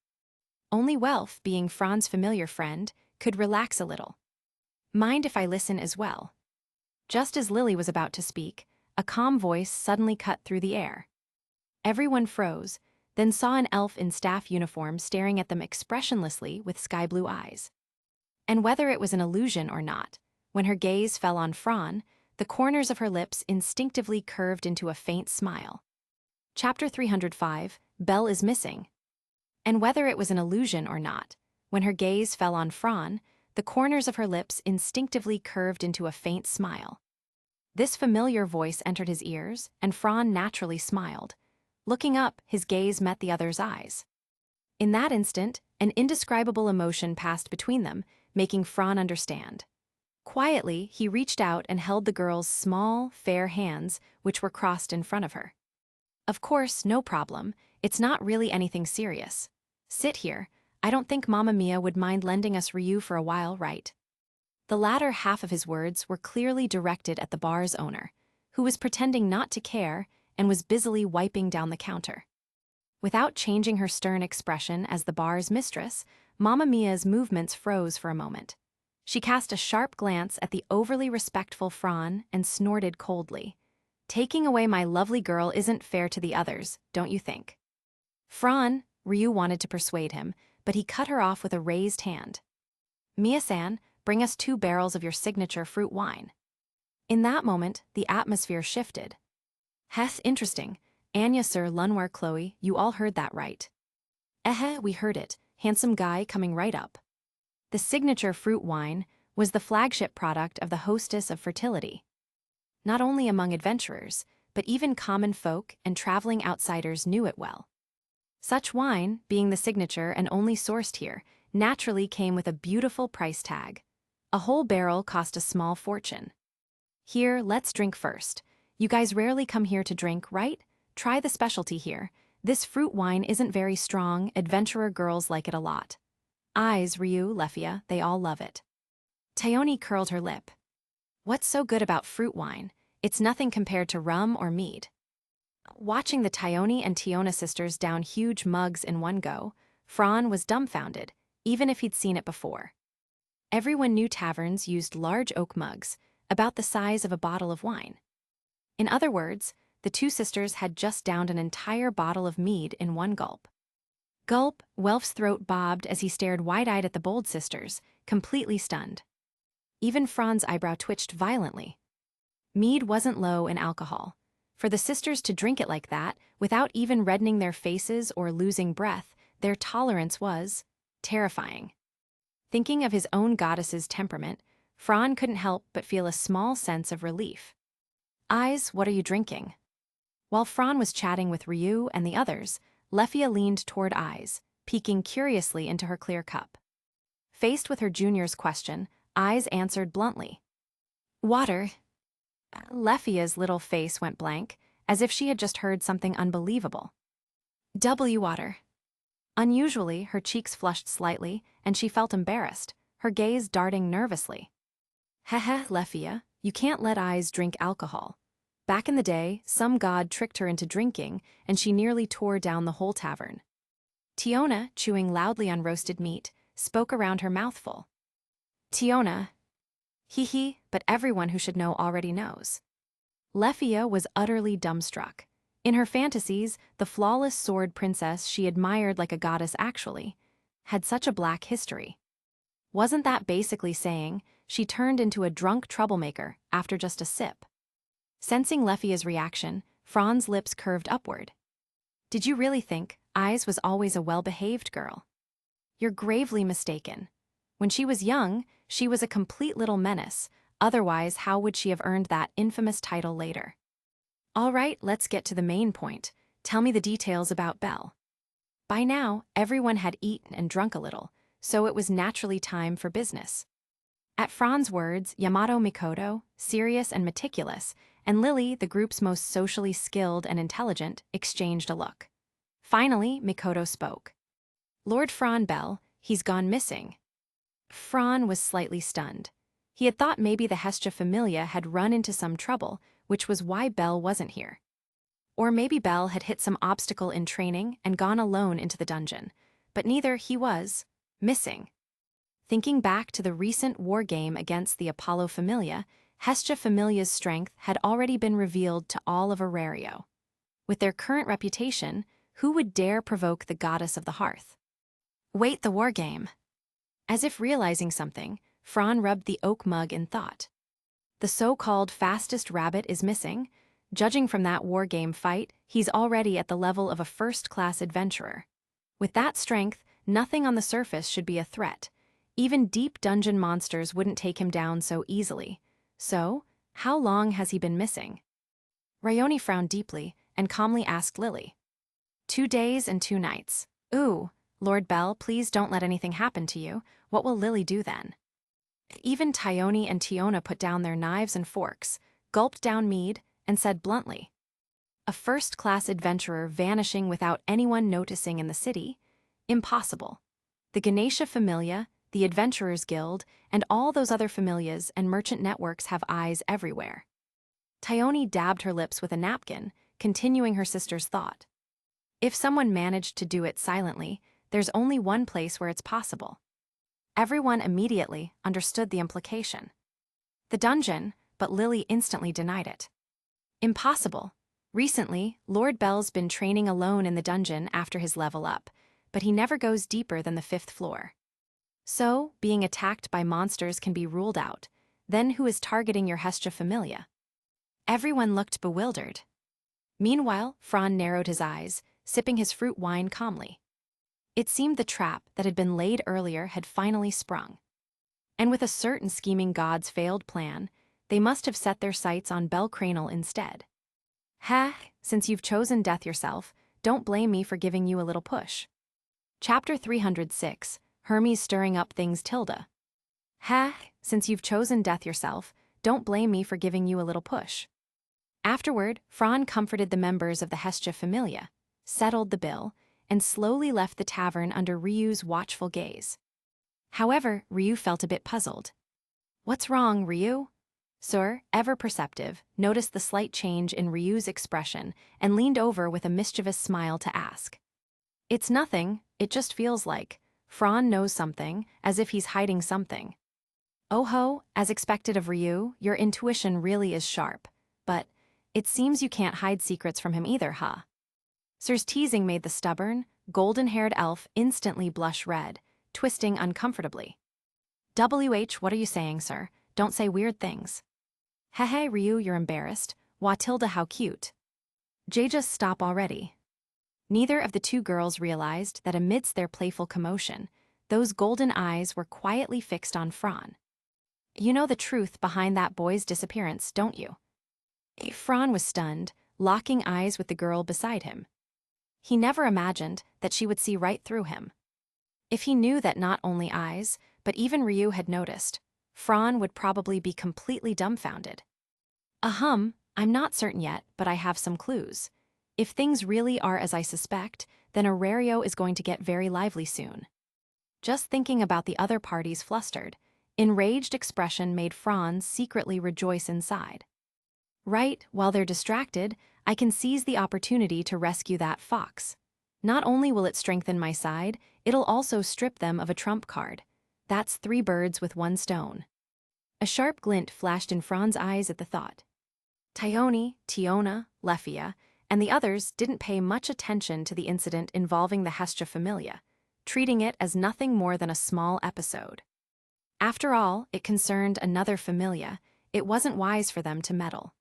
Only Welf, being Fran's familiar friend, could relax a little. "Mind if I listen as well?" Just as Lily was about to speak, a calm voice suddenly cut through the air. Everyone froze, then saw an elf in staff uniform staring at them expressionlessly with sky-blue eyes. And whether it was an illusion or not, when her gaze fell on Fran, the corners of her lips instinctively curved into a faint smile. Chapter 305, Belle is Missing. And whether it was an illusion or not, when her gaze fell on Fran, the corners of her lips instinctively curved into a faint smile. This familiar voice entered his ears, and Fran naturally smiled. Looking up, his gaze met the other's eyes. In that instant, an indescribable emotion passed between them, making Fran understand. Quietly, he reached out and held the girl's small, fair hands, which were crossed in front of her. "Of course, no problem. It's not really anything serious. Sit here. I don't think Mamma Mia would mind lending us Ryu for a while, right?" The latter half of his words were clearly directed at the bar's owner, who was pretending not to care and was busily wiping down the counter. Without changing her stern expression as the bar's mistress, Mamma Mia's movements froze for a moment. She cast a sharp glance at the overly respectful Fran and snorted coldly. "Taking away my lovely girl isn't fair to the others, don't you think?" "Fran," Ryu wanted to persuade him, but he cut her off with a raised hand. "Mia-san, bring us 2 barrels of your signature fruit wine." In that moment, the atmosphere shifted. "Heth, interesting. Anya sir, Lunwar Chloe, you all heard that right?" "We heard it. Handsome guy coming right up." The signature fruit wine was the flagship product of the hostess of fertility. Not only among adventurers, but even common folk and traveling outsiders knew it well. Such wine, being the signature and only sourced here, naturally came with a beautiful price tag. A whole barrel cost a small fortune. Here, let's drink first. You guys rarely come here to drink, right? Try the specialty here. This fruit wine isn't very strong, adventurer girls like it a lot. Eyes, Ryu, Lefia, they all love it. Tayoni curled her lip. What's so good about fruit wine? It's nothing compared to rum or mead. Watching the Tayoni and Tiona sisters down huge mugs in one go, Fran was dumbfounded, even if he'd seen it before. Everyone knew taverns used large oak mugs, about the size of a bottle of wine. In other words, the two sisters had just downed an entire bottle of mead in one gulp. Gulp, Welf's throat bobbed as he stared wide-eyed at the bold sisters, completely stunned. Even Fran's eyebrow twitched violently. Mead wasn't low in alcohol. For the sisters to drink it like that, without even reddening their faces or losing breath, their tolerance was terrifying. Thinking of his own goddess's temperament, Fran couldn't help but feel a small sense of relief. Eyes, what are you drinking? While Fran was chatting with Ryu and the others, Lefia leaned toward Eyes, peeking curiously into her clear cup. Faced with her junior's question, Eyes answered bluntly. Water. Lefia's little face went blank, as if she had just heard something unbelievable. Water. Unusually, her cheeks flushed slightly, and she felt embarrassed, her gaze darting nervously. Heh, Lefia, you can't let Eyes drink alcohol. Back in the day, some god tricked her into drinking, and she nearly tore down the whole tavern. Tiona, chewing loudly on roasted meat, spoke around her mouthful. Tiona. Hee, but everyone who should know already knows. Lefia was utterly dumbstruck. In her fantasies, the flawless sword princess she admired like a goddess actually had such a black history. Wasn't that basically saying she turned into a drunk troublemaker after just a sip? Sensing Lefia's reaction, Fran's lips curved upward. Did you really think Eyes was always a well-behaved girl? You're gravely mistaken. When she was young, she was a complete little menace, otherwise how would she have earned that infamous title later? All right, let's get to the main point. Tell me the details about Belle. By now, everyone had eaten and drunk a little, so it was naturally time for business. At Fran's words, Yamato Mikoto, serious and meticulous, and Lily, the group's most socially skilled and intelligent, exchanged a look. Finally, Mikoto spoke. Lord Fran Belle, he's gone missing. Fran was slightly stunned. He had thought maybe the Hestia Familia had run into some trouble, which was why Belle wasn't here. Or maybe Belle had hit some obstacle in training and gone alone into the dungeon, but neither he was missing. Thinking back to the recent war game against the Apollo Familia, Hestia Familia's strength had already been revealed to all of Orario. With their current reputation, who would dare provoke the goddess of the hearth? Wait, the war game. As if realizing something, Fran rubbed the oak mug in thought. The so-called fastest rabbit is missing. Judging from that war game fight, he's already at the level of a first-class adventurer. With that strength, nothing on the surface should be a threat. Even deep dungeon monsters wouldn't take him down so easily. So, how long has he been missing? Rayoni frowned deeply and calmly asked Lily. 2 days and 2 nights. Ooh, Lord Belle, please don't let anything happen to you. What will Lily do then? Even Tayoni and Tiona put down their knives and forks, gulped down mead, and said bluntly, a first-class adventurer vanishing without anyone noticing in the city? Impossible. The Ganesha Familia, the Adventurers Guild, and all those other familias and merchant networks have eyes everywhere. Tayoni dabbed her lips with a napkin, continuing her sister's thought. If someone managed to do it silently, there's only one place where it's possible. Everyone immediately understood the implication. The dungeon, but Lily instantly denied it. Impossible. Recently, Lord Belle's been training alone in the dungeon after his level up, but he never goes deeper than the 5th floor. So, being attacked by monsters can be ruled out. Then who is targeting your Hestia Familia? Everyone looked bewildered. Meanwhile, Fran narrowed his eyes, sipping his fruit wine calmly. It seemed the trap that had been laid earlier had finally sprung. And with a certain scheming god's failed plan, they must have set their sights on Belle Cranel instead. Ha, since you've chosen death yourself, don't blame me for giving you a little push. Chapter 306, Hermes Stirring Up Things Tilda. Ha, since you've chosen death yourself, don't blame me for giving you a little push. Afterward, Fran comforted the members of the Hestia Familia, settled the bill, and slowly left the tavern under Ryu's watchful gaze. However, Ryu felt a bit puzzled. What's wrong, Ryu? Sir, ever perceptive, noticed the slight change in Ryu's expression and leaned over with a mischievous smile to ask. It's nothing, it just feels like. Fran knows something, as if he's hiding something. Oh ho, as expected of Ryu, your intuition really is sharp. But it seems you can't hide secrets from him either, huh? Sir's teasing made the stubborn, golden-haired elf instantly blush red, twisting uncomfortably. What are you saying, sir? Don't say weird things. Hey, Ryu, you're embarrassed. Wah, Tilda, how cute. Just stop already. Neither of the two girls realized that amidst their playful commotion, those golden eyes were quietly fixed on Fran. You know the truth behind that boy's disappearance, don't you? Fran was stunned, locking eyes with the girl beside him. He never imagined that she would see right through him. If he knew that not only eyes, but even Ryu had noticed, Fran would probably be completely dumbfounded. I'm not certain yet, but I have some clues. If things really are as I suspect, then Orario is going to get very lively soon. Just thinking about the other parties flustered, enraged expression made Fran secretly rejoice inside. Right, while they're distracted, I can seize the opportunity to rescue that fox. Not only will it strengthen my side, it'll also strip them of a trump card. That's 3 birds with 1 stone. A sharp glint flashed in Fran's eyes at the thought. Tione, Tiona, Lefia, and the others didn't pay much attention to the incident involving the Hestia Familia, treating it as nothing more than a small episode. After all, it concerned another familia. It wasn't wise for them to meddle.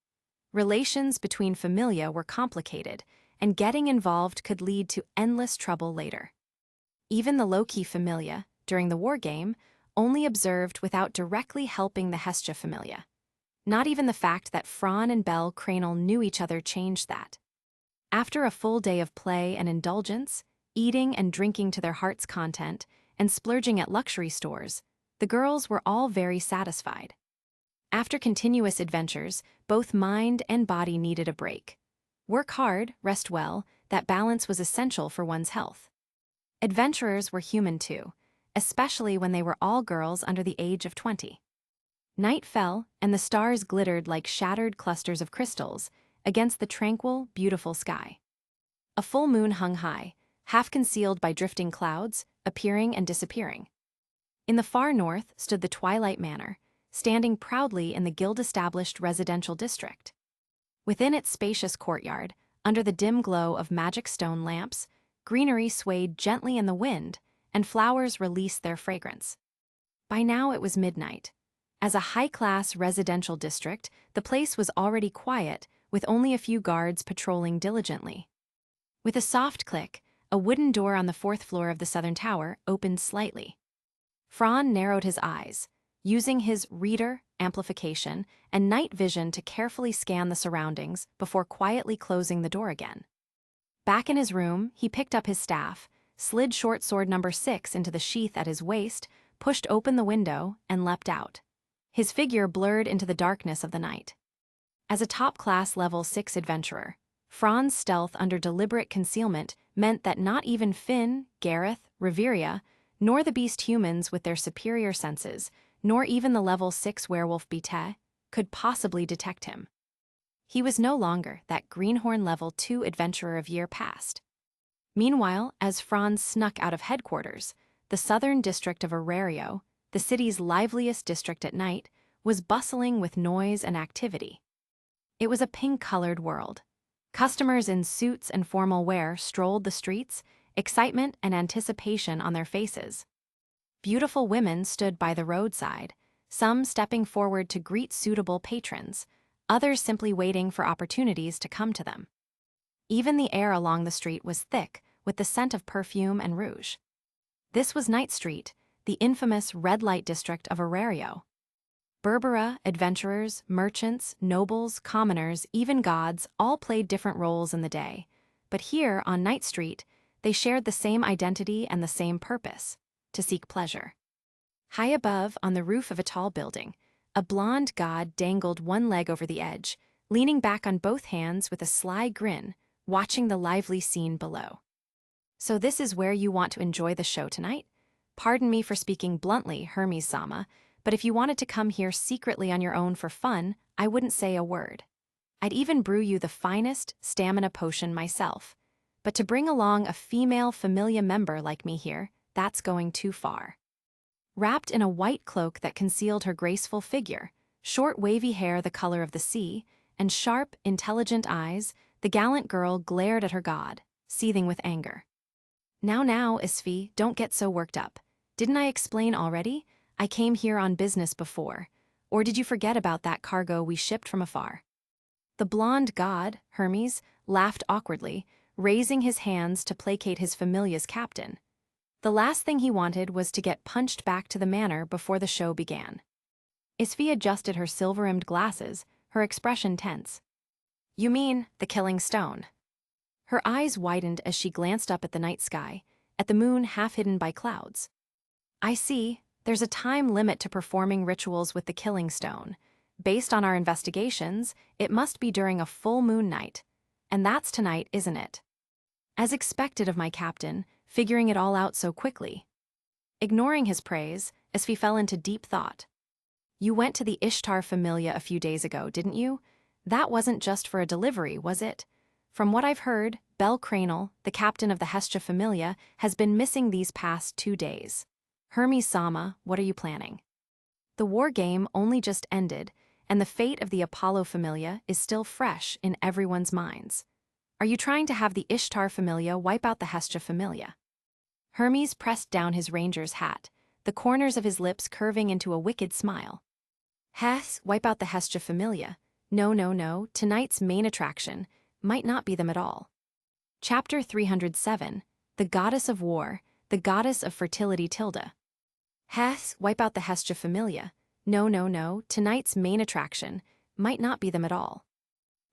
Relations between familia were complicated, and getting involved could lead to endless trouble later. Even the low-key familia, during the war game, only observed without directly helping the Hestia Familia. Not even the fact that Fran and Belle Cranel knew each other changed that. After a full day of play and indulgence, eating and drinking to their heart's content, and splurging at luxury stores, the girls were all very satisfied. After continuous adventures, both mind and body needed a break. Work hard, rest well, that balance was essential for one's health. Adventurers were human too, especially when they were all girls under the age of 20. Night fell, and the stars glittered like shattered clusters of crystals against the tranquil, beautiful sky. A full moon hung high, half concealed by drifting clouds, appearing and disappearing. In the far north stood the Twilight Manor, standing proudly in the guild-established residential district. Within its spacious courtyard, under the dim glow of magic stone lamps, greenery swayed gently in the wind, and flowers released their fragrance. By now it was midnight. As a high-class residential district, the place was already quiet, with only a few guards patrolling diligently. With a soft click, a wooden door on the 4th floor of the southern tower opened slightly. Fran narrowed his eyes, using his reader, amplification, and night vision to carefully scan the surroundings before quietly closing the door again. Back in his room, he picked up his staff, slid short sword number 6 into the sheath at his waist, pushed open the window, and leapt out. His figure blurred into the darkness of the night. As a top-class level 6 adventurer, Fran's stealth under deliberate concealment meant that not even Finn, Gareth, Reveria, nor the beast humans with their superior senses, nor even the level 6 werewolf Bite, could possibly detect him. He was no longer that greenhorn level 2 adventurer of year past. Meanwhile, as Franz snuck out of headquarters, the southern district of Orario, the city's liveliest district at night, was bustling with noise and activity. It was a pink-colored world. Customers in suits and formal wear strolled the streets, excitement and anticipation on their faces. Beautiful women stood by the roadside, some stepping forward to greet suitable patrons, others simply waiting for opportunities to come to them. Even the air along the street was thick with the scent of perfume and rouge. This was Night Street, the infamous red light district of Orario. Berbera, adventurers, merchants, nobles, commoners, even gods all played different roles in the day. But here, on Night Street, they shared the same identity and the same purpose: to seek pleasure. High above, on the roof of a tall building, a blond god dangled one leg over the edge, leaning back on both hands with a sly grin, watching the lively scene below. "So this is where you want to enjoy the show tonight? Pardon me for speaking bluntly, Hermes-sama, but if you wanted to come here secretly on your own for fun, I wouldn't say a word. I'd even brew you the finest stamina potion myself. But to bring along a female familia member like me here, that's going too far." Wrapped in a white cloak that concealed her graceful figure, short wavy hair the color of the sea, and sharp, intelligent eyes, the gallant girl glared at her god, seething with anger. Now, Isfi, don't get so worked up. Didn't I explain already? I came here on business before. Or did you forget about that cargo we shipped from afar?" The blond god, Hermes, laughed awkwardly, raising his hands to placate his familia's captain. The last thing he wanted was to get punched back to the manor before the show began. Isfi adjusted her silver-rimmed glasses, her expression tense. "You mean the killing stone?" Her eyes widened as she glanced up at the night sky, at the moon half hidden by clouds. "I see. There's a time limit to performing rituals with the killing stone. Based on our investigations, it must be during a full moon night. And that's tonight, isn't it?" As expected of my captain, figuring it all out so quickly. Ignoring his praise, Isfi fell into deep thought. "You went to the Ishtar Familia a few days ago, didn't you? That wasn't just for a delivery, was it? From what I've heard, Bel Cranel, the captain of the Hestia Familia, has been missing these past 2 days. Hermes-sama, what are you planning?" The war game only just ended, and the fate of the Apollo Familia is still fresh in everyone's minds. "Are you trying to have the Ishtar Familia wipe out the Hestia Familia?" Hermes pressed down his ranger's hat, the corners of his lips curving into a wicked smile. "Hes, wipe out the Hestia Familia? No, tonight's main attraction might not be them at all." Chapter 307, The Goddess of War, the Goddess of Fertility Tilda. "Hes, wipe out the Hestia Familia? No, tonight's main attraction might not be them at all."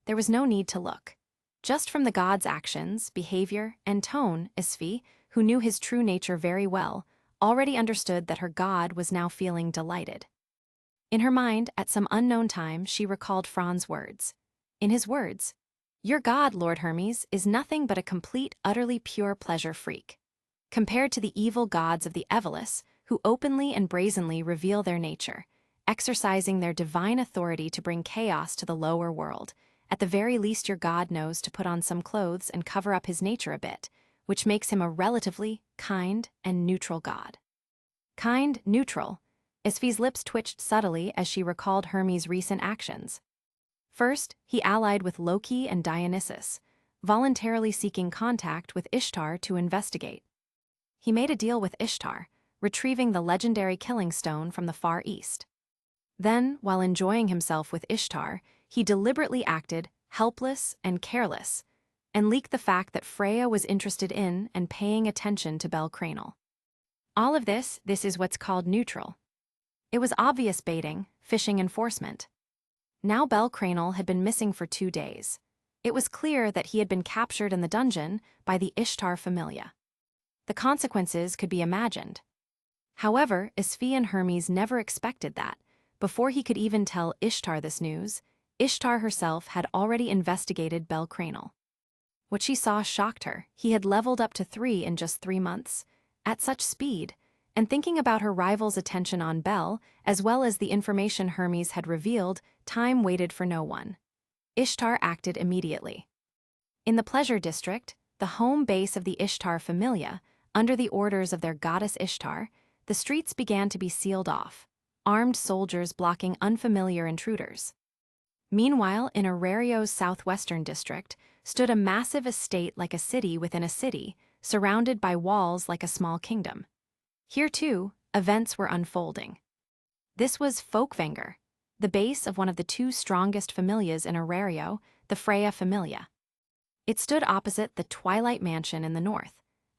There was no need to look. Just from the god's actions, behavior, and tone, Isfi, who knew his true nature very well, already understood that her god was now feeling delighted. In her mind, at some unknown time, she recalled Fran's words. In his words, "Your god, Lord Hermes, is nothing but a complete, utterly pure pleasure freak. Compared to the evil gods of the Evelus, who openly and brazenly reveal their nature, exercising their divine authority to bring chaos to the lower world, at the very least your god knows to put on some clothes and cover up his nature a bit, which makes him a relatively kind and neutral god." Kind, neutral. Isfi's lips twitched subtly as she recalled Hermes' recent actions. First, he allied with Loki and Dionysus, voluntarily seeking contact with Ishtar to investigate. He made a deal with Ishtar, retrieving the legendary killing stone from the Far East. Then, while enjoying himself with Ishtar, he deliberately acted helpless and careless, and leaked the fact that Freya was interested in and paying attention to Bel Cranel. All of this is what's called neutral. It was obvious baiting, fishing enforcement. Now Bel Cranel had been missing for 2 days. It was clear that he had been captured in the dungeon by the Ishtar Familia. The consequences could be imagined. However, Isfi and Hermes never expected that. Before he could even tell Ishtar this news, Ishtar herself had already investigated Bel Cranel. What she saw shocked her. He had leveled up to 3 in just 3 months. At such speed, and thinking about her rival's attention on Bel, as well as the information Hermes had revealed, time waited for no one. Ishtar acted immediately. In the Pleasure District, the home base of the Ishtar Familia, under the orders of their goddess Ishtar, the streets began to be sealed off, armed soldiers blocking unfamiliar intruders. Meanwhile, in Orario's southwestern district, stood a massive estate like a city within a city, surrounded by walls like a small kingdom. Here, too, events were unfolding. This was Folkvanger, the base of one of the 2 strongest familias in Orario, the Freya Familia. It stood opposite the Twilight Mansion in the north,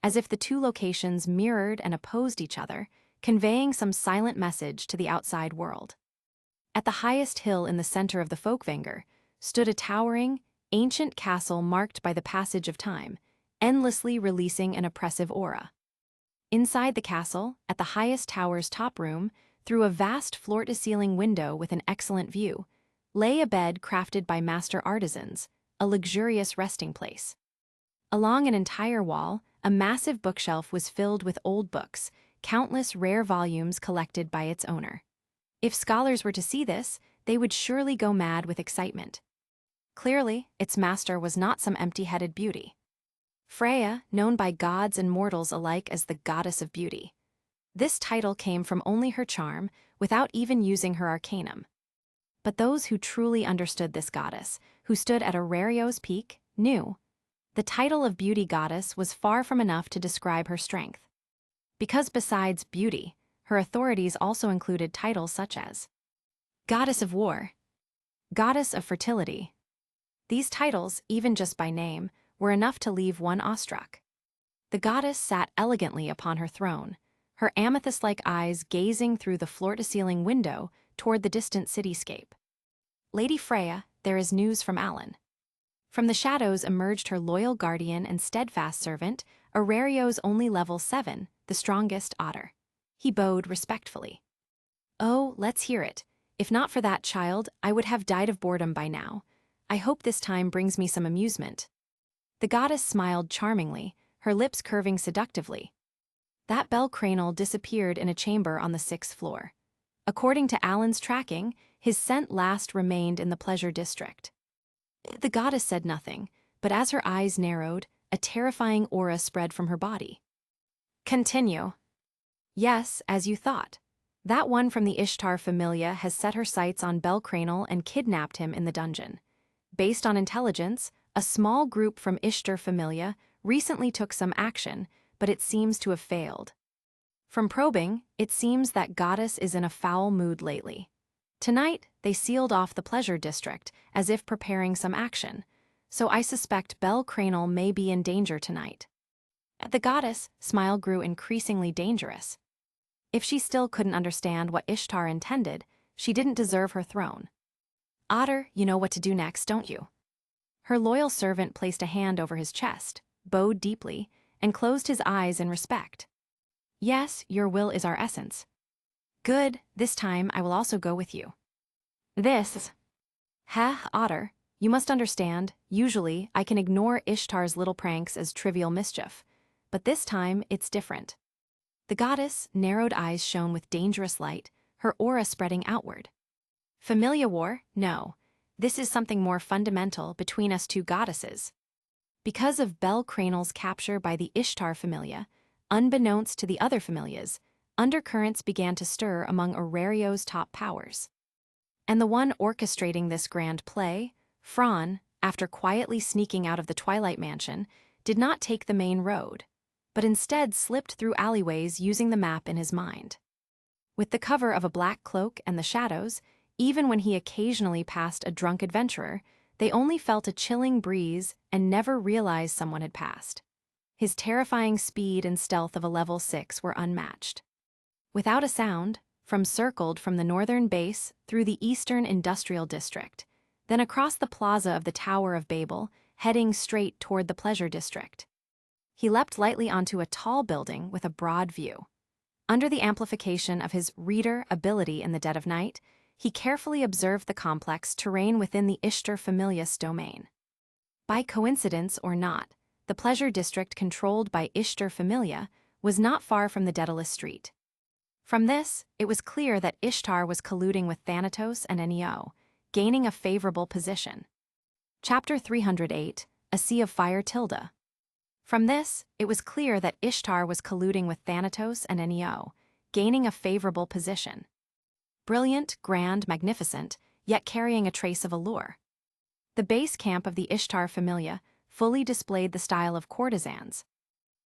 as if the two locations mirrored and opposed each other, conveying some silent message to the outside world. At the highest hill in the center of the Folkvanger stood a towering, ancient castle marked by the passage of time, endlessly releasing an oppressive aura. Inside the castle, at the highest tower's top room, through a vast floor-to-ceiling window with an excellent view, lay a bed crafted by master artisans, a luxurious resting place. Along an entire wall, a massive bookshelf was filled with old books, countless rare volumes collected by its owner. If scholars were to see this, they would surely go mad with excitement. Clearly, its master was not some empty-headed beauty. Freya, known by gods and mortals alike as the goddess of beauty. This title came from only her charm, without even using her arcanum. But those who truly understood this goddess, who stood at Orario's peak, knew. The title of beauty goddess was far from enough to describe her strength. Because besides beauty, her authorities also included titles such as Goddess of War, Goddess of Fertility. These titles, even just by name, were enough to leave one awestruck. The goddess sat elegantly upon her throne, her amethyst-like eyes gazing through the floor-to-ceiling window toward the distant cityscape. Lady Freya, there is news from Alan. From the shadows emerged her loyal guardian and steadfast servant, Orario's only level 7, the strongest otter. He bowed respectfully. Oh, let's hear it. If not for that child, I would have died of boredom by now. I hope this time brings me some amusement. The goddess smiled charmingly, her lips curving seductively. That bell cranal disappeared in a chamber on the 6th floor. According to Alan's tracking, his scent last remained in the pleasure district. The goddess said nothing, but as her eyes narrowed, a terrifying aura spread from her body. Continue. Yes, as you thought. That one from the Ishtar Familia has set her sights on Bel Cranal and kidnapped him in the dungeon. Based on intelligence, a small group from Ishtar Familia recently took some action, but it seems to have failed. From probing, it seems that goddess is in a foul mood lately. Tonight, they sealed off the pleasure district, as if preparing some action, so I suspect Bel Cranal may be in danger tonight. The goddess' smile grew increasingly dangerous. If she still couldn't understand what Ishtar intended, she didn't deserve her throne. Otter, you know what to do next, don't you? Her loyal servant placed a hand over his chest, bowed deeply, and closed his eyes in respect. Yes, your will is our essence. Good, this time I will also go with you. Otter, you must understand, usually I can ignore Ishtar's little pranks as trivial mischief, but this time it's different. The goddess' narrowed eyes shone with dangerous light, her aura spreading outward. Familia war? No. This is something more fundamental between us two goddesses. Because of Bel Cranal's capture by the Ishtar Familia, unbeknownst to the other familias, undercurrents began to stir among Orario's top powers. And the one orchestrating this grand play, Fran, after quietly sneaking out of the Twilight Mansion, did not take the main road, but instead slipped through alleyways using the map in his mind. With the cover of a black cloak and the shadows, even when he occasionally passed a drunk adventurer, they only felt a chilling breeze and never realized someone had passed. His terrifying speed and stealth of a level 6 were unmatched. Without a sound, circled from the northern base through the eastern industrial district, then across the plaza of the Tower of Babel, heading straight toward the pleasure district. He leapt lightly onto a tall building with a broad view. Under the amplification of his reader ability in the dead of night, he carefully observed the complex terrain within the Ishtar Familia's domain. By coincidence or not, the pleasure district controlled by Ishtar Familia was not far from the Daedalus Street. From this, it was clear that Ishtar was colluding with Thanatos and Neo, gaining a favorable position. Chapter 308, A Sea of Fire Tilda. From this, it was clear that Ishtar was colluding with Thanatos and Neo, gaining a favorable position. Brilliant, grand, magnificent, yet carrying a trace of allure. The base camp of the Ishtar Familia fully displayed the style of courtesans.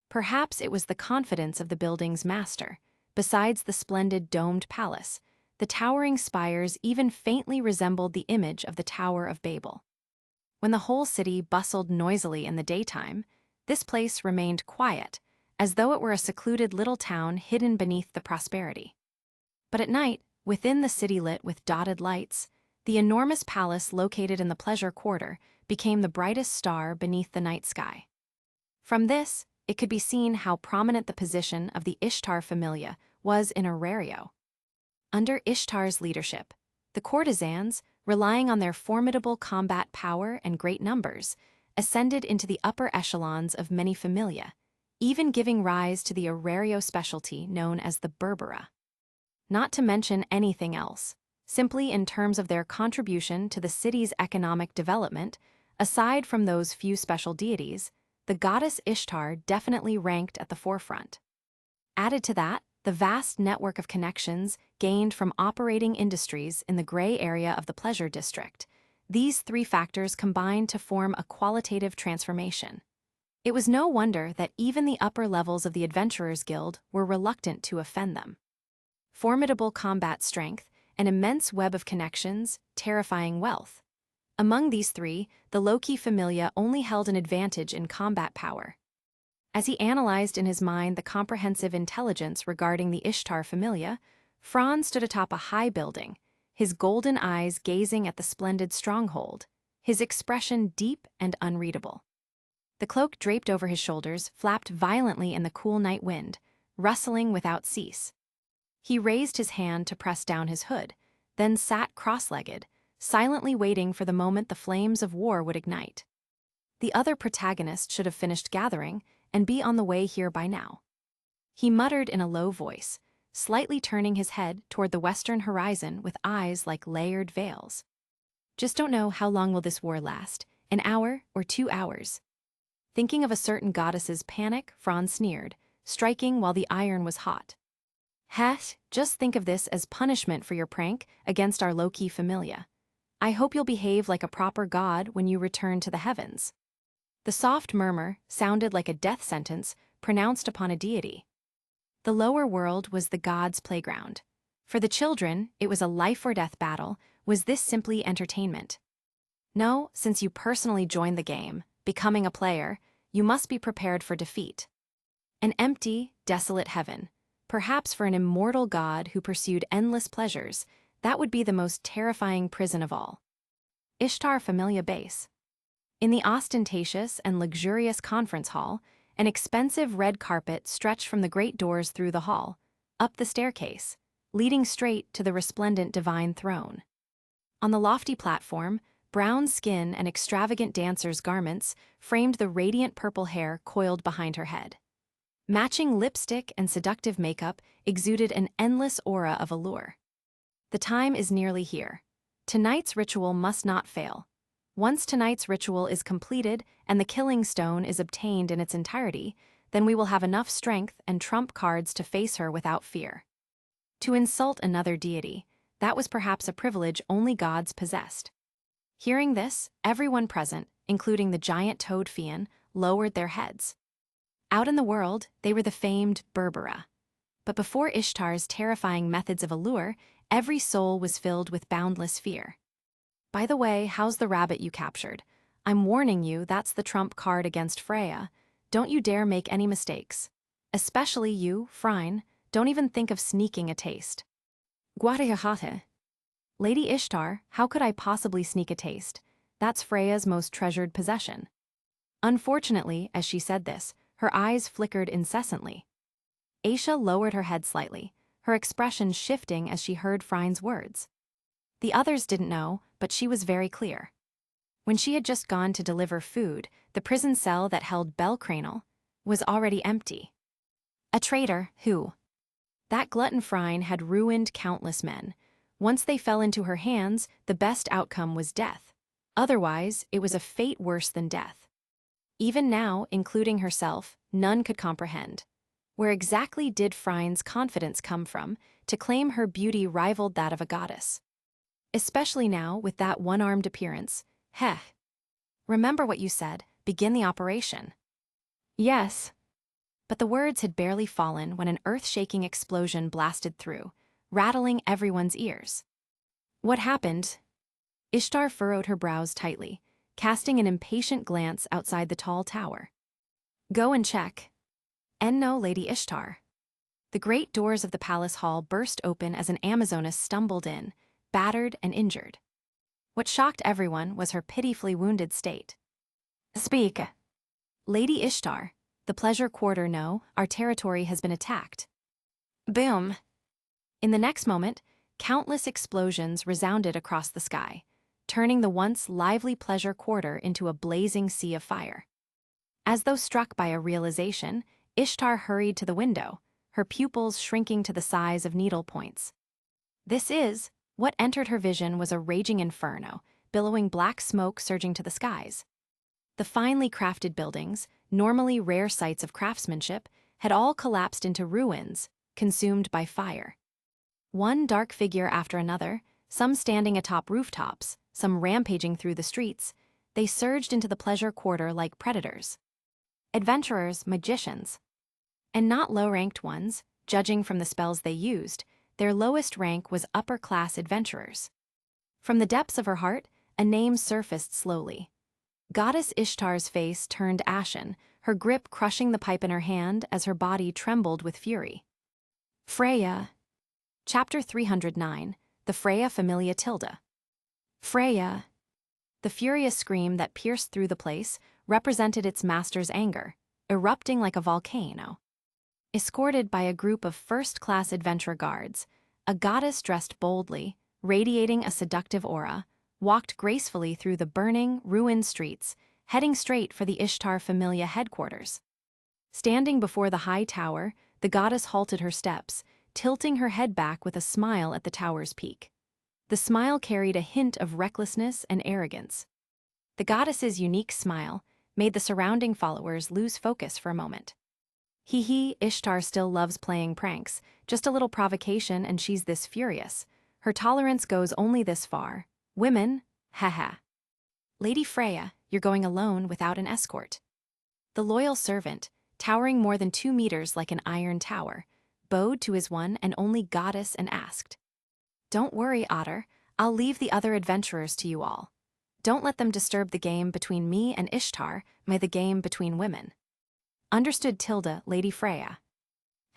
Perhaps it was the confidence of the building's master. Besides the splendid domed palace, the towering spires even faintly resembled the image of the Tower of Babel. When the whole city bustled noisily in the daytime, this place remained quiet, as though it were a secluded little town hidden beneath the prosperity. But at night, within the city lit with dotted lights, the enormous palace located in the pleasure quarter became the brightest star beneath the night sky. From this, it could be seen how prominent the position of the Ishtar familia was in Orario. Under Ishtar's leadership, the courtesans, relying on their formidable combat power and great numbers, ascended into the upper echelons of many familia, even giving rise to the Orario specialty known as the Berbera. Not to mention anything else, simply in terms of their contribution to the city's economic development, aside from those few special deities, the goddess Ishtar definitely ranked at the forefront. Added to that, the vast network of connections gained from operating industries in the gray area of the pleasure district, these three factors combined to form a qualitative transformation. It was no wonder that even the upper levels of the Adventurers Guild were reluctant to offend them. Formidable combat strength, an immense web of connections, terrifying wealth. Among these three, the Loki familia only held an advantage in combat power. As he analyzed in his mind the comprehensive intelligence regarding the Ishtar familia, Franz stood atop a high building, his golden eyes gazing at the splendid stronghold, his expression deep and unreadable. The cloak draped over his shoulders flapped violently in the cool night wind, rustling without cease. He raised his hand to press down his hood, then sat cross-legged, silently waiting for the moment the flames of war would ignite. The other protagonist should have finished gathering and be on the way here by now. He muttered in a low voice, slightly turning his head toward the western horizon with eyes like layered veils. Just don't know how long will this war last, an hour or 2 hours. Thinking of a certain goddess's panic, Franz sneered, striking while the iron was hot. Heh, just think of this as punishment for your prank against our Loki familia. I hope you'll behave like a proper god when you return to the heavens. The soft murmur sounded like a death sentence pronounced upon a deity. The lower world was the gods' playground. For the children, it was a life-or-death battle. Was this simply entertainment? No, since you personally joined the game, becoming a player, you must be prepared for defeat. An empty, desolate heaven. Perhaps for an immortal god who pursued endless pleasures, that would be the most terrifying prison of all. Ishtar Familia Base. In the ostentatious and luxurious conference hall, an expensive red carpet stretched from the great doors through the hall, up the staircase, leading straight to the resplendent divine throne. On the lofty platform, brown skin and extravagant dancers' garments framed the radiant purple hair coiled behind her head. Matching lipstick and seductive makeup exuded an endless aura of allure. The time is nearly here. Tonight's ritual must not fail. Once tonight's ritual is completed and the killing stone is obtained in its entirety, then we will have enough strength and trump cards to face her without fear. To insult another deity, that was perhaps a privilege only gods possessed. Hearing this, everyone present, including the giant toad Fian, lowered their heads. Out in the world, they were the famed Berbera. But before Ishtar's terrifying methods of allure, every soul was filled with boundless fear. By the way, how's the rabbit you captured? I'm warning you, that's the trump card against Freya. Don't you dare make any mistakes. Especially you, Phryne, don't even think of sneaking a taste. Guarayahate. Lady Ishtar, how could I possibly sneak a taste? That's Freya's most treasured possession. Unfortunately, as she said this, her eyes flickered incessantly. Aisha lowered her head slightly, her expression shifting as she heard Phryne's words. The others didn't know, but she was very clear. When she had just gone to deliver food, the prison cell that held Belcranel was already empty. A traitor, who? That glutton Phryne had ruined countless men. Once they fell into her hands, the best outcome was death. Otherwise, it was a fate worse than death. Even now, including herself, none could comprehend. Where exactly did Phryne's confidence come from to claim her beauty rivaled that of a goddess? Especially now, with that one-armed appearance. Heh. Remember what you said, begin the operation. Yes. But the words had barely fallen when an earth-shaking explosion blasted through, rattling everyone's ears. What happened? Ishtar furrowed her brows tightly, casting an impatient glance outside the tall tower. Go and check. Enno Lady Ishtar. The great doors of the palace hall burst open as an Amazoness stumbled in, battered and injured. What shocked everyone was her pitifully wounded state. Speak. Lady Ishtar, the pleasure quarter know, our territory has been attacked. Boom. In the next moment, countless explosions resounded across the sky, turning the once lively pleasure quarter into a blazing sea of fire. As though struck by a realization, Ishtar hurried to the window, her pupils shrinking to the size of needle points. What entered her vision was a raging inferno, billowing black smoke surging to the skies. The finely crafted buildings, normally rare sights of craftsmanship, had all collapsed into ruins, consumed by fire. One dark figure after another, some standing atop rooftops, some rampaging through the streets, they surged into the pleasure quarter like predators. Adventurers, magicians. And not low-ranked ones, judging from the spells they used. Their lowest rank was upper-class adventurers. From the depths of her heart, a name surfaced slowly. Goddess Ishtar's face turned ashen, her grip crushing the pipe in her hand as her body trembled with fury. Freya. Chapter 309, The Freya Familia Tilda. Freya. The furious scream that pierced through the place represented its master's anger, erupting like a volcano. Escorted by a group of first-class adventure guards, a goddess dressed boldly, radiating a seductive aura, walked gracefully through the burning, ruined streets, heading straight for the Ishtar Familia headquarters. Standing before the high tower, the goddess halted her steps, tilting her head back with a smile at the tower's peak. The smile carried a hint of recklessness and arrogance. The goddess's unique smile made the surrounding followers lose focus for a moment. Ishtar still loves playing pranks, just a little provocation and she's this furious. Her tolerance goes only this far. Women, haha. Lady Freya, you're going alone without an escort. The loyal servant, towering more than 2 meters like an iron tower, bowed to his one and only goddess and asked, Don't worry, Otter, I'll leave the other adventurers to you all. Don't let them disturb the game between me and Ishtar, the game between women. Understood, Tilda, Lady Freya.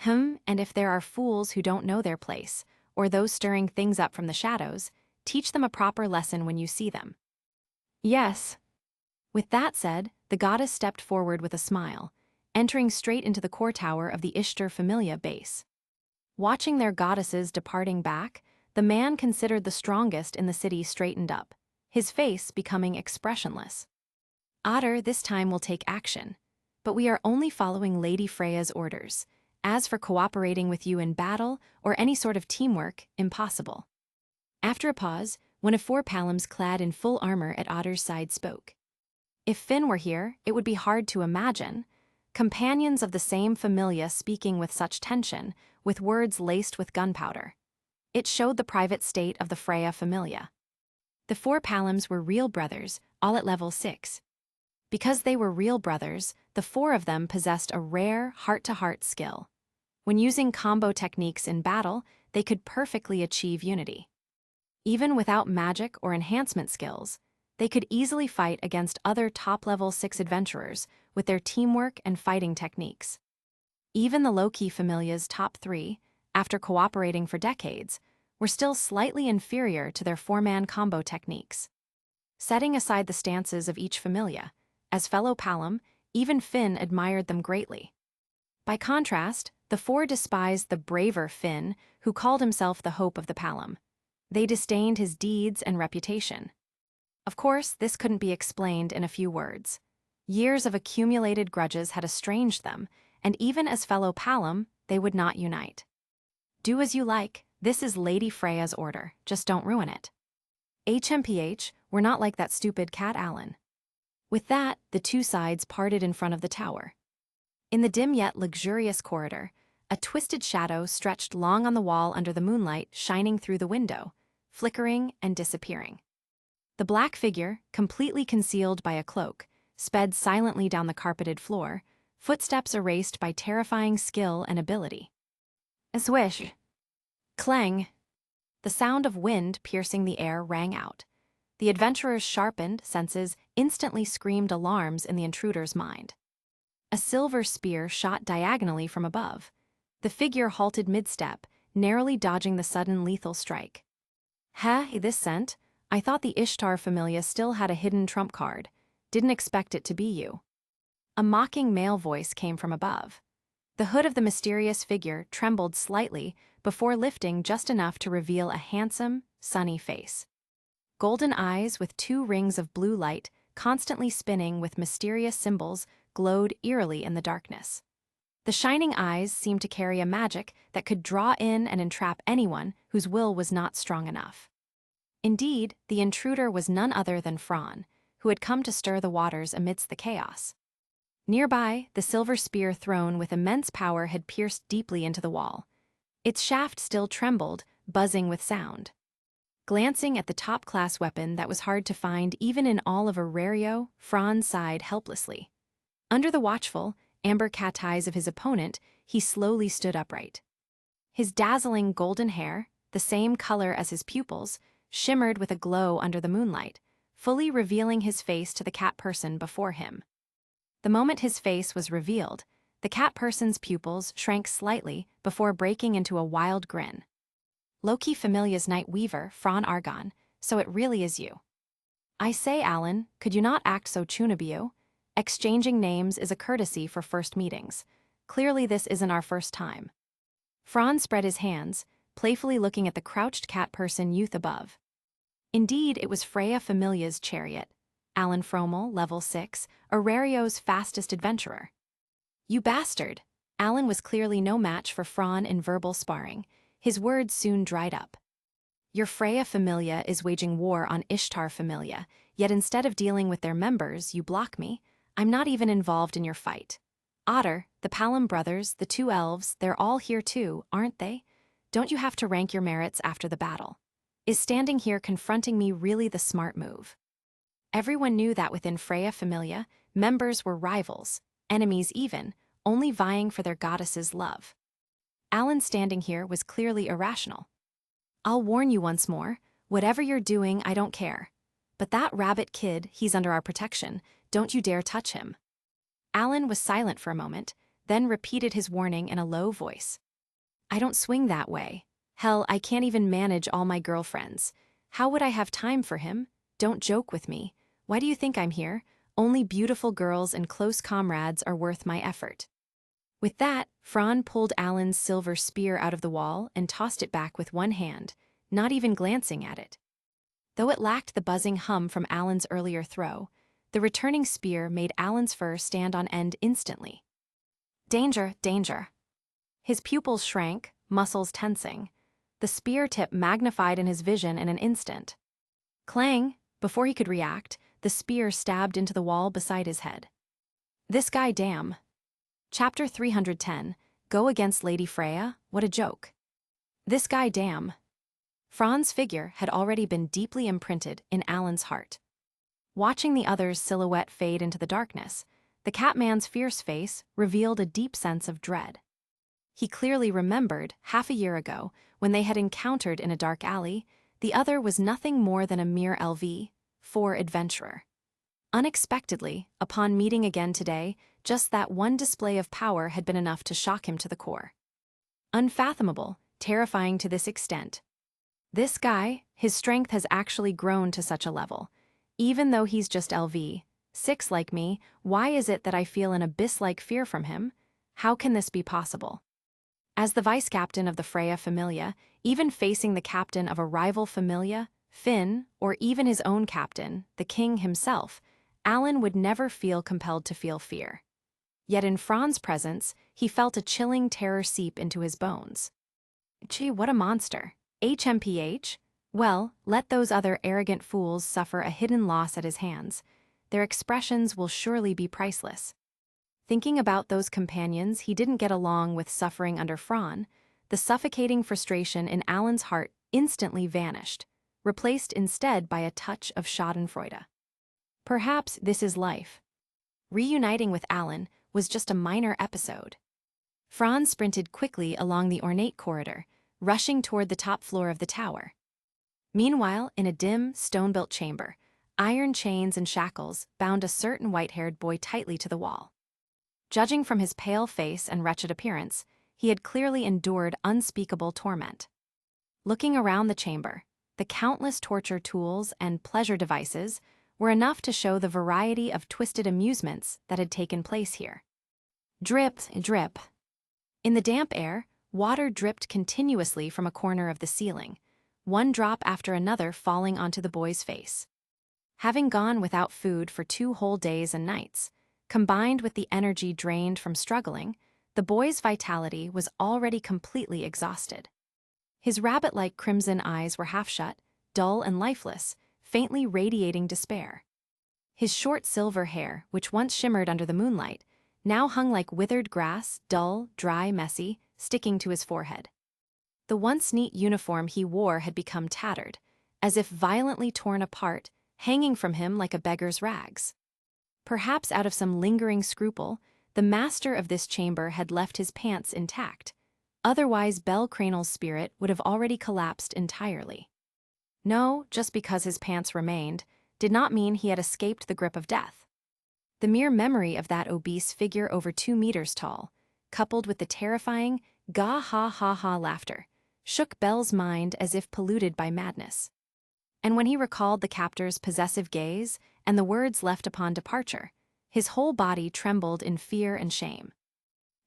And if there are fools who don't know their place, or those stirring things up from the shadows, teach them a proper lesson when you see them. Yes. With that said, the goddess stepped forward with a smile, entering straight into the core tower of the Ishtar Familia base. Watching their goddesses departing back, the man considered the strongest in the city straightened up, his face becoming expressionless. Otter this time will take action, but we are only following Lady Freya's orders. As for cooperating with you in battle or any sort of teamwork, impossible. After a pause, one of 4 Palams clad in full armor at Otter's side spoke. If Finn were here, it would be hard to imagine. Companions of the same familia speaking with such tension, with words laced with gunpowder. It showed the private state of the Freya familia. The 4 Palams were real brothers, all at level 6. Because they were real brothers, the 4 of them possessed a rare, heart-to-heart skill. When using combo techniques in battle, they could perfectly achieve unity. Even without magic or enhancement skills, they could easily fight against other top-level 6 adventurers with their teamwork and fighting techniques. Even the low-key familia's top 3, after cooperating for decades, were still slightly inferior to their 4-man combo techniques. Setting aside the stances of each familia, as fellow Palam, even Finn admired them greatly. By contrast, the 4 despised the braver Finn, who called himself the hope of the Palam. They disdained his deeds and reputation. Of course, this couldn't be explained in a few words. Years of accumulated grudges had estranged them, and even as fellow Palam, they would not unite. Do as you like, this is Lady Freya's order, just don't ruin it. HMPH, we're not like that stupid cat Alan. With that, the 2 sides parted in front of the tower. In the dim yet luxurious corridor, a twisted shadow stretched long on the wall under the moonlight shining through the window, flickering and disappearing. The black figure, completely concealed by a cloak, sped silently down the carpeted floor, footsteps erased by terrifying skill and ability. A swish. Clang. The sound of wind piercing the air rang out. The adventurer's sharpened senses instantly screamed alarms in the intruder's mind. A silver spear shot diagonally from above. The figure halted mid-step, narrowly dodging the sudden lethal strike. Hey, this sent? I thought the Ishtar familia still had a hidden trump card. Didn't expect it to be you. A mocking male voice came from above. The hood of the mysterious figure trembled slightly before lifting just enough to reveal a handsome, sunny face. Golden eyes with 2 rings of blue light, constantly spinning with mysterious symbols, glowed eerily in the darkness. The shining eyes seemed to carry a magic that could draw in and entrap anyone whose will was not strong enough. Indeed, the intruder was none other than Fran, who had come to stir the waters amidst the chaos. Nearby, the silver spear thrown with immense power had pierced deeply into the wall. Its shaft still trembled, buzzing with sound. Glancing at the top-class weapon that was hard to find even in all of Orario, Fran sighed helplessly. Under the watchful, amber cat eyes of his opponent, he slowly stood upright. His dazzling golden hair, the same color as his pupils, shimmered with a glow under the moonlight, fully revealing his face to the cat person before him. The moment his face was revealed, the cat person's pupils shrank slightly before breaking into a wild grin. Loki Familia's Night Weaver, Fran Argon, so it really is you. I say, Alan, could you not act so chunibyo? Exchanging names is a courtesy for first meetings. Clearly this isn't our first time. Fran spread his hands, playfully looking at the crouched cat person youth above. Indeed, it was Freya Familia's chariot. Alan Fromel, level 6, Orario's fastest adventurer. You bastard! Alan was clearly no match for Fran in verbal sparring. His words soon dried up. Your Freya Familia is waging war on Ishtar Familia, yet instead of dealing with their members, you block me. I'm not even involved in your fight. Otter, the Palom brothers, the 2 elves, they're all here too, aren't they? Don't you have to rank your merits after the battle? Is standing here confronting me really the smart move? Everyone knew that within Freya Familia, members were rivals, enemies even, only vying for their goddess's love. Alan standing here was clearly irrational. I'll warn you once more, whatever you're doing, I don't care. But that rabbit kid, he's under our protection, don't you dare touch him. Alan was silent for a moment, then repeated his warning in a low voice. I don't swing that way. Hell, I can't even manage all my girlfriends. How would I have time for him? Don't joke with me. Why do you think I'm here? Only beautiful girls and close comrades are worth my effort. With that, Fran pulled Alan's silver spear out of the wall and tossed it back with one hand, not even glancing at it. Though it lacked the buzzing hum from Alan's earlier throw, the returning spear made Alan's fur stand on end instantly. Danger, danger. His pupils shrank, muscles tensing. The spear tip magnified in his vision in an instant. Clang! Before he could react, the spear stabbed into the wall beside his head. This guy damn. Chapter 310, Go Against Lady Freya, What a Joke. This guy damn. Fran's figure had already been deeply imprinted in Alan's heart. Watching the other's silhouette fade into the darkness, the Catman's fierce face revealed a deep sense of dread. He clearly remembered, half a year ago, when they had encountered in a dark alley, the other was nothing more than a mere LV-4 adventurer. Unexpectedly, upon meeting again today, just that one display of power had been enough to shock him to the core. Unfathomable, terrifying to this extent. This guy, his strength has actually grown to such a level. Even though he's just LV-6 like me, why is it that I feel an abyss-like fear from him? How can this be possible? As the vice-captain of the Freya Familia, even facing the captain of a rival familia, Finn, or even his own captain, the king himself, Alan would never feel compelled to feel fear. Yet in Fran's presence, he felt a chilling terror seep into his bones. Gee, what a monster. HMPH? Well, let those other arrogant fools suffer a hidden loss at his hands. Their expressions will surely be priceless. Thinking about those companions he didn't get along with suffering under Fran, the suffocating frustration in Alan's heart instantly vanished, replaced instead by a touch of schadenfreude. Perhaps this is life. Reuniting with Alan was just a minor episode. Fran sprinted quickly along the ornate corridor, rushing toward the top floor of the tower. Meanwhile, in a dim, stone-built chamber, iron chains and shackles bound a certain white-haired boy tightly to the wall. Judging from his pale face and wretched appearance, he had clearly endured unspeakable torment. Looking around the chamber, the countless torture tools and pleasure devices were enough to show the variety of twisted amusements that had taken place here. Drip, drip. In the damp air, water dripped continuously from a corner of the ceiling, one drop after another falling onto the boy's face. Having gone without food for 2 whole days and nights, combined with the energy drained from struggling, the boy's vitality was already completely exhausted. His rabbit-like crimson eyes were half shut, dull and lifeless, faintly radiating despair. His short silver hair, which once shimmered under the moonlight, now hung like withered grass, dull, dry, messy, sticking to his forehead. The once neat uniform he wore had become tattered, as if violently torn apart, hanging from him like a beggar's rags. Perhaps out of some lingering scruple, the master of this chamber had left his pants intact. Otherwise, Bel Cranel's spirit would have already collapsed entirely. No, just because his pants remained, did not mean he had escaped the grip of death. The mere memory of that obese figure over 2 meters tall, coupled with the terrifying gah-ha-ha-ha laughter, shook Bel's mind as if polluted by madness. And when he recalled the captor's possessive gaze and the words left upon departure, his whole body trembled in fear and shame.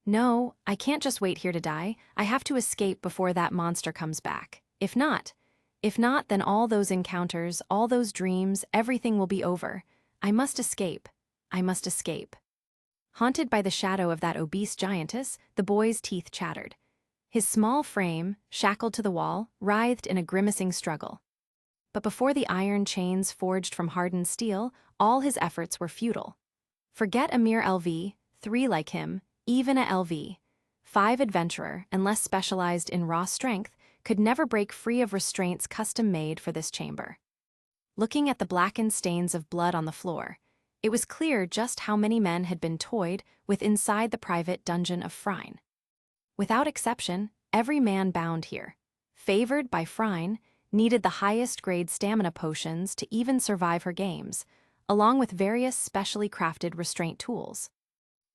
No, I can't just wait here to die. I have to escape before that monster comes back. If not, then all those encounters, all those dreams, everything will be over. I must escape. I must escape. Haunted by the shadow of that obese giantess, the boy's teeth chattered. His small frame, shackled to the wall, writhed in a grimacing struggle. But before the iron chains forged from hardened steel, all his efforts were futile. Forget a mere LV, 3 like him, even a LV. 5 adventurer, and less specialized in raw strength, could never break free of restraints custom-made for this chamber. Looking at the blackened stains of blood on the floor, it was clear just how many men had been toyed with inside the private dungeon of Phryne. Without exception, every man bound here, favored by Phryne, needed the highest-grade stamina potions to even survive her games, along with various specially crafted restraint tools.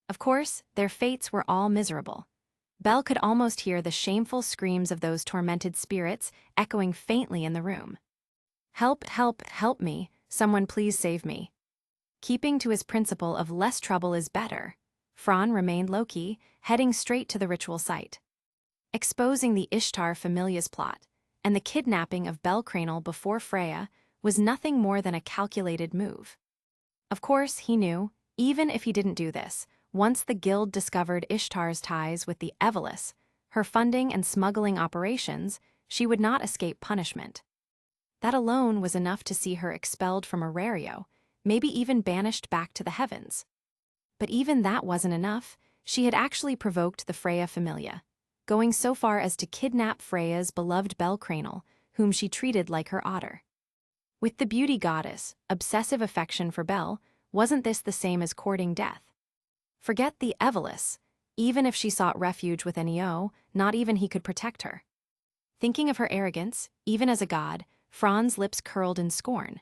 Of course, their fates were all miserable. Bel could almost hear the shameful screams of those tormented spirits echoing faintly in the room. Help, help, help me, someone please save me. Keeping to his principle of less trouble is better, Phryne remained low-key, heading straight to the ritual site. Exposing the Ishtar Familia's plot, and the kidnapping of Bel Cranel before Freya was nothing more than a calculated move. Of course, he knew, even if he didn't do this, once the guild discovered Ishtar's ties with the Eveless, her funding and smuggling operations, she would not escape punishment. That alone was enough to see her expelled from Orario, maybe even banished back to the heavens. But even that wasn't enough. She had actually provoked the Freya Familia, going so far as to kidnap Freya's beloved Bel Cranel, whom she treated like her otter. With the beauty goddess, obsessive affection for Bel, wasn't this the same as courting death? Forget the Eveless. Even if she sought refuge with Neo, not even he could protect her. Thinking of her arrogance, even as a god, Phryne's lips curled in scorn.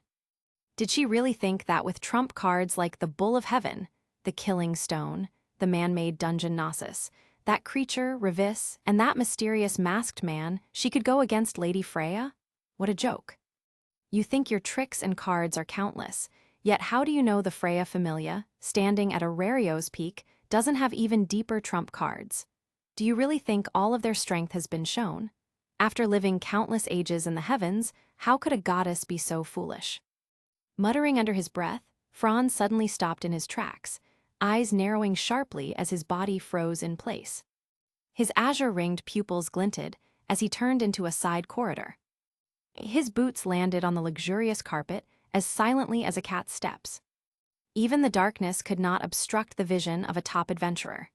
Did she really think that with trump cards like the Bull of Heaven, the Killing Stone, the man-made dungeon Gnosis, that creature, Revis, and that mysterious masked man, she could go against Lady Freya? What a joke. You think your tricks and cards are countless, yet how do you know the Freya Familia, standing at Orario's peak, doesn't have even deeper trump cards? Do you really think all of their strength has been shown? After living countless ages in the heavens, how could a goddess be so foolish? Muttering under his breath, Phryne suddenly stopped in his tracks, eyes narrowing sharply as his body froze in place. His azure-ringed pupils glinted as he turned into a side corridor. His boots landed on the luxurious carpet as silently as a cat's steps. Even the darkness could not obstruct the vision of a top adventurer.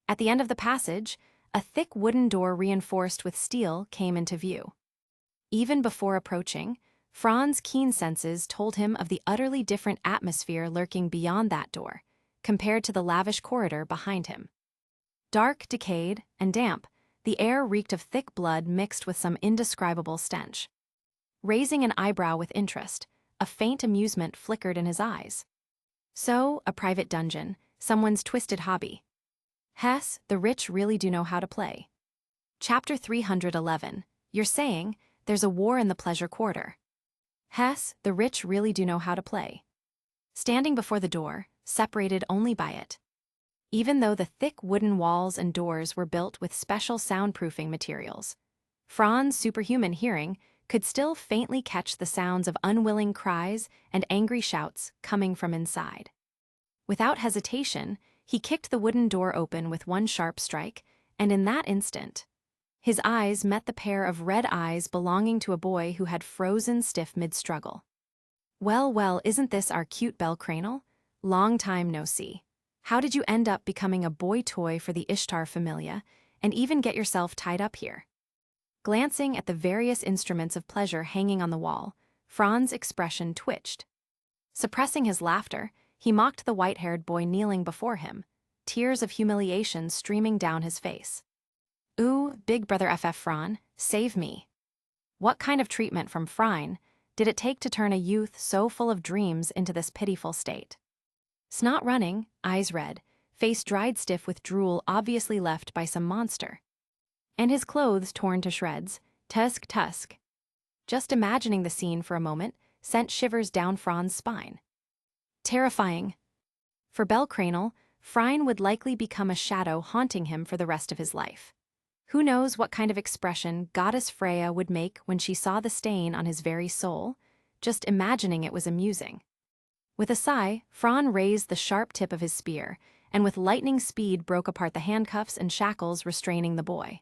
At the end of the passage, a thick wooden door reinforced with steel came into view. Even before approaching, Phryne's keen senses told him of the utterly different atmosphere lurking beyond that door, compared to the lavish corridor behind him. Dark, decayed, and damp, the air reeked of thick blood mixed with some indescribable stench. Raising an eyebrow with interest, a faint amusement flickered in his eyes. So, a private dungeon, someone's twisted hobby. Hess, the rich really do know how to play. Chapter 311. You're saying, there's a war in the pleasure quarter. Hess, the rich really do know how to play. Standing before the door, separated only by it. Even though the thick wooden walls and doors were built with special soundproofing materials, Fran's superhuman hearing could still faintly catch the sounds of unwilling cries and angry shouts coming from inside. Without hesitation, he kicked the wooden door open with one sharp strike, and in that instant, his eyes met the pair of red eyes belonging to a boy who had frozen stiff mid-struggle. Well, well, isn't this our cute Bell Cranial? Long time no see. How did you end up becoming a boy toy for the Ishtar familia, and even get yourself tied up here? Glancing at the various instruments of pleasure hanging on the wall, Fran's expression twitched. Suppressing his laughter, he mocked the white-haired boy kneeling before him, tears of humiliation streaming down his face. Ooh, big brother FF Fran, save me. What kind of treatment from Frine did it take to turn a youth so full of dreams into this pitiful state? Snot running, eyes red, face dried stiff with drool obviously left by some monster. And his clothes torn to shreds, tusk. Just imagining the scene for a moment sent shivers down Fran's spine. Terrifying. For Bell Cranial, Frine would likely become a shadow haunting him for the rest of his life. Who knows what kind of expression Goddess Freya would make when she saw the stain on his very soul? Just imagining it was amusing. With a sigh, Fran raised the sharp tip of his spear, and with lightning speed broke apart the handcuffs and shackles restraining the boy.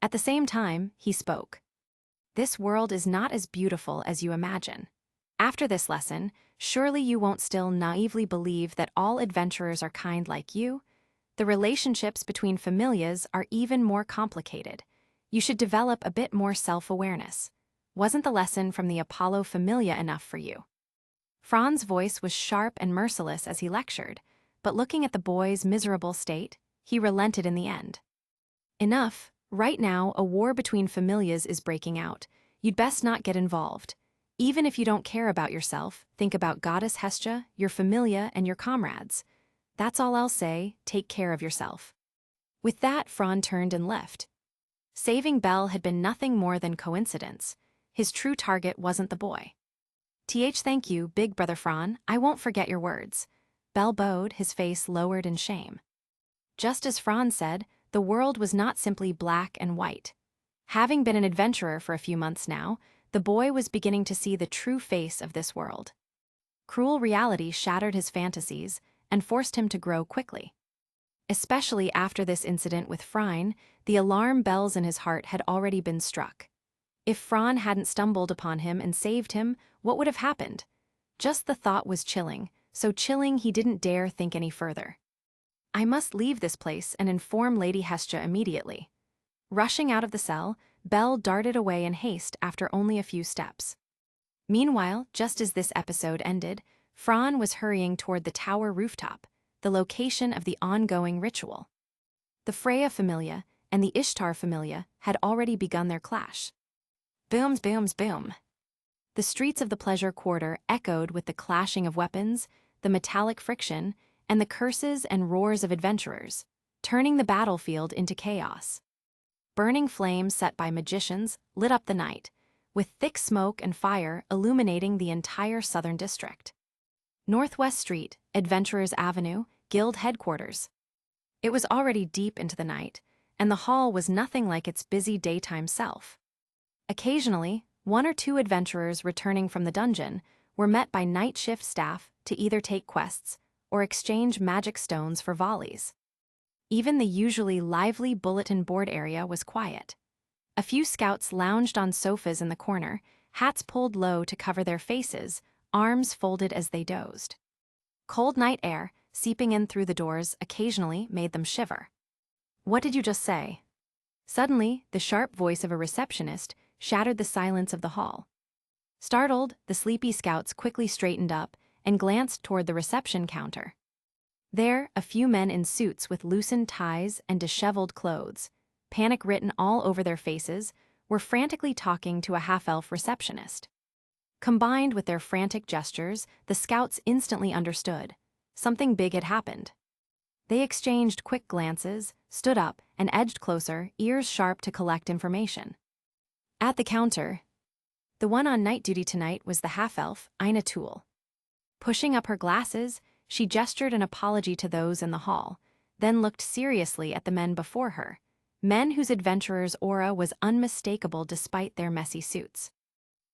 At the same time, he spoke. This world is not as beautiful as you imagine. After this lesson, surely you won't still naively believe that all adventurers are kind like you? The relationships between familias are even more complicated. You should develop a bit more self-awareness. Wasn't the lesson from the Apollo familia enough for you? Fran's voice was sharp and merciless as he lectured, but looking at the boy's miserable state, he relented in the end. Enough. Right now, a war between familias is breaking out. You'd best not get involved. Even if you don't care about yourself, think about Goddess Hestia, your familia, and your comrades. That's all I'll say. Take care of yourself. With that, Fran turned and left. Saving Bell had been nothing more than coincidence. His true target wasn't the boy. Thank you, big brother Fran. I won't forget your words. Bell bowed, his face lowered in shame. Just as Fran said, the world was not simply black and white. Having been an adventurer for a few months now, the boy was beginning to see the true face of this world. Cruel reality shattered his fantasies and forced him to grow quickly. Especially after this incident with Frine, the alarm bells in his heart had already been struck. If Fran hadn't stumbled upon him and saved him, what would have happened? Just the thought was chilling, so chilling he didn't dare think any further. I must leave this place and inform Lady Hestia immediately. Rushing out of the cell, Bell darted away in haste after only a few steps. Meanwhile, just as this episode ended, Fran was hurrying toward the tower rooftop, the location of the ongoing ritual. The Freya familia and the Ishtar familia had already begun their clash. Booms, booms, boom. The streets of the pleasure quarter echoed with the clashing of weapons, the metallic friction, and the curses and roars of adventurers, turning the battlefield into chaos. Burning flames set by magicians lit up the night, with thick smoke and fire illuminating the entire southern district. Northwest Street, Adventurers Avenue, Guild headquarters. It was already deep into the night, and the hall was nothing like its busy daytime self. Occasionally, one or two adventurers returning from the dungeon were met by night shift staff to either take quests or exchange magic stones for volleys. Even the usually lively bulletin board area was quiet. A few scouts lounged on sofas in the corner, hats pulled low to cover their faces, arms folded as they dozed. Cold night air, seeping in through the doors, occasionally made them shiver. What did you just say? Suddenly, the sharp voice of a receptionist shattered the silence of the hall. Startled, the sleepy scouts quickly straightened up and glanced toward the reception counter. There, a few men in suits with loosened ties and disheveled clothes, panic written all over their faces, were frantically talking to a half-elf receptionist. Combined with their frantic gestures, the scouts instantly understood. Something big had happened. They exchanged quick glances, stood up, and edged closer, ears sharp to collect information. At the counter, the one on night duty tonight was the half-elf, Ina Tool. Pushing up her glasses, she gestured an apology to those in the hall, then looked seriously at the men before her, men whose adventurer's aura was unmistakable despite their messy suits.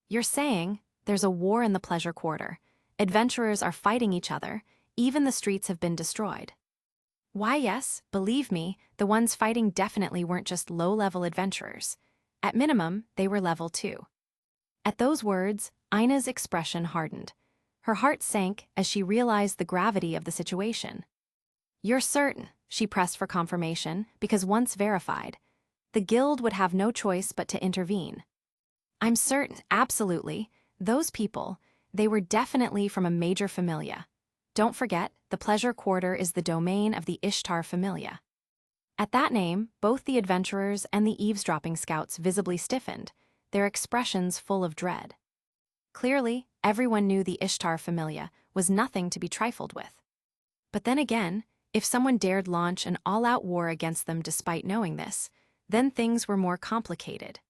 You're saying there's a war in the pleasure quarter. Adventurers are fighting each other, even the streets have been destroyed. Why, yes, believe me, the ones fighting definitely weren't just low-level adventurers. At minimum, they were level 2. At those words, Ina's expression hardened. Her heart sank as she realized the gravity of the situation. You're certain, she pressed for confirmation, because once verified, the guild would have no choice but to intervene. I'm certain, absolutely. Those people, they were definitely from a major familia. Don't forget, the pleasure quarter is the domain of the Ishtar familia. At that name, both the adventurers and the eavesdropping scouts visibly stiffened, their expressions full of dread. Clearly, everyone knew the Ishtar familia was nothing to be trifled with. But then again, if someone dared launch an all-out war against them despite knowing this, then things were more complicated.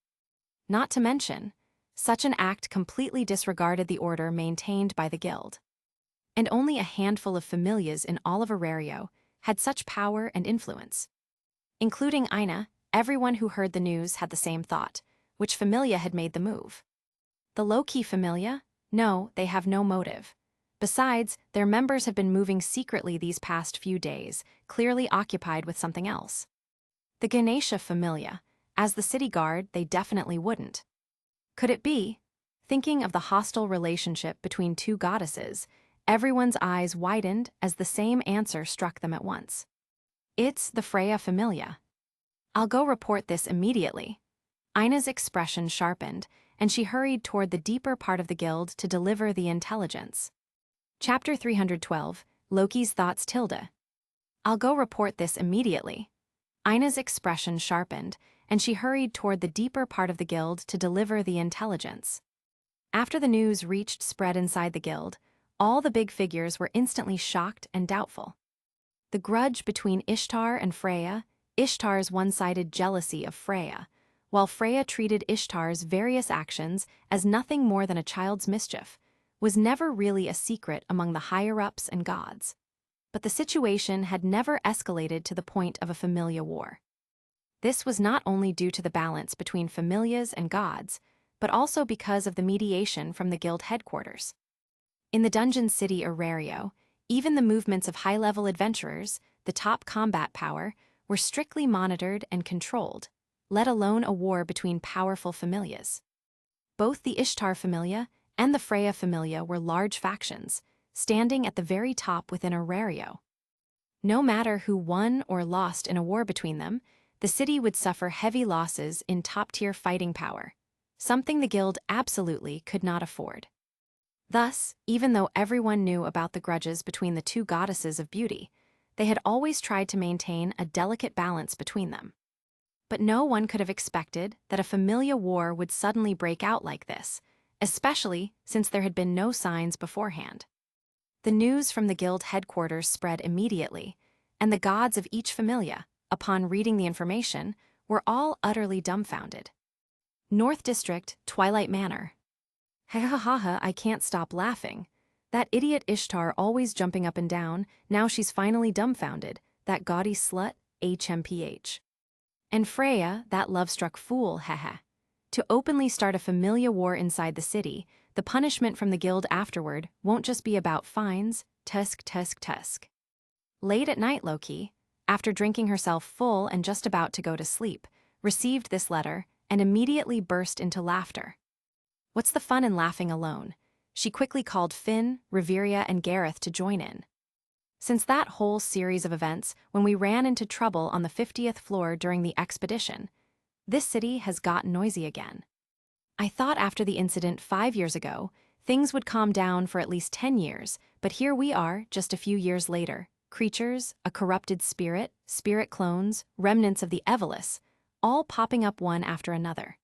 Not to mention, such an act completely disregarded the order maintained by the guild. And only a handful of familias in all of Orario had such power and influence. Including Ina, everyone who heard the news had the same thought: which familia had made the move? The low-key familia? No, they have no motive. Besides, their members have been moving secretly these past few days, clearly occupied with something else. The Ganesha familia, as the city guard, they definitely wouldn't. Could it be? Thinking of the hostile relationship between two goddesses, everyone's eyes widened as the same answer struck them at once. It's the Freya familia. I'll go report this immediately. Ina's expression sharpened, and she hurried toward the deeper part of the guild to deliver the intelligence. Chapter 312, Loki's Thoughts Tilda. I'll go report this immediately. Ina's expression sharpened, and she hurried toward the deeper part of the guild to deliver the intelligence. After the news reached spread inside the guild, all the big figures were instantly shocked and doubtful. The grudge between Ishtar and Freya, Ishtar's one-sided jealousy of Freya, while Freya treated Ishtar's various actions as nothing more than a child's mischief, was never really a secret among the higher-ups and gods. But the situation had never escalated to the point of a familia war. This was not only due to the balance between familias and gods, but also because of the mediation from the guild headquarters. In the dungeon city Orario, even the movements of high-level adventurers, the top combat power, were strictly monitored and controlled, let alone a war between powerful familias. Both the Ishtar familia and the Freya familia were large factions, standing at the very top within Orario. No matter who won or lost in a war between them, the city would suffer heavy losses in top-tier fighting power, something the guild absolutely could not afford. Thus, even though everyone knew about the grudges between the two goddesses of beauty, they had always tried to maintain a delicate balance between them. But no one could have expected that a familia war would suddenly break out like this, especially since there had been no signs beforehand. The news from the guild headquarters spread immediately, and the gods of each familia, upon reading the information, were all utterly dumbfounded. North District, Twilight Manor. Ha ha ha ha, I can't stop laughing. That idiot Ishtar always jumping up and down, now she's finally dumbfounded, that gaudy slut, HMPH. And Freya, that love-struck fool, haha. To openly start a familia war inside the city, the punishment from the guild afterward won't just be about fines, tusk. Late at night, Loki, after drinking herself full and just about to go to sleep, received this letter and immediately burst into laughter. What's the fun in laughing alone? She quickly called Finn, Reveria, and Gareth to join in. Since that whole series of events when we ran into trouble on the 50th floor during the expedition, this city has gotten noisy again. I thought after the incident 5 years ago, things would calm down for at least 10 years, but here we are, just a few years later. Creatures, a corrupted spirit, spirit clones, remnants of the Evelus, all popping up one after another.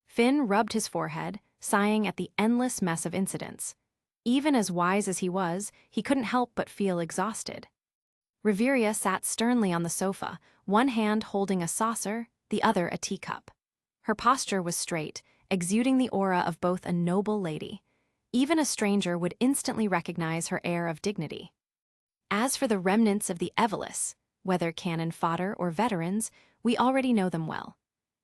Finn rubbed his forehead, sighing at the endless mess of incidents. Even as wise as he was, he couldn't help but feel exhausted. Riveria sat sternly on the sofa, one hand holding a saucer, the other a teacup. Her posture was straight, exuding the aura of both a noble lady. Even a stranger would instantly recognize her air of dignity. As for the remnants of the Evelis, whether cannon fodder or veterans, we already know them well.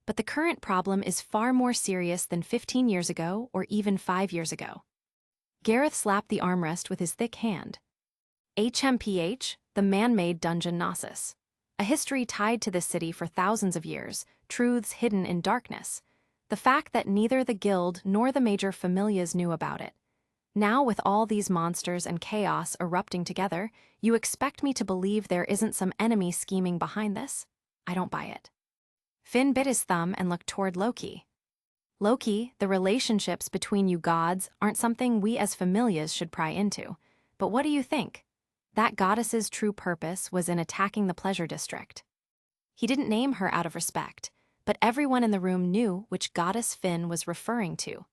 But the current problem is far more serious than 15 years ago or even 5 years ago. Gareth slapped the armrest with his thick hand. HMPH, the man-made dungeon Gnosis. A history tied to this city for thousands of years, truths hidden in darkness. The fact that neither the guild nor the major familias knew about it. Now, with all these monsters and chaos erupting together, you expect me to believe there isn't some enemy scheming behind this? I don't buy it. Finn bit his thumb and looked toward Loki. Loki, the relationships between you gods aren't something we as familias should pry into. But what do you think? That goddess's true purpose was in attacking the Pleasure District. He didn't name her out of respect, but everyone in the room knew which goddess Finn was referring to.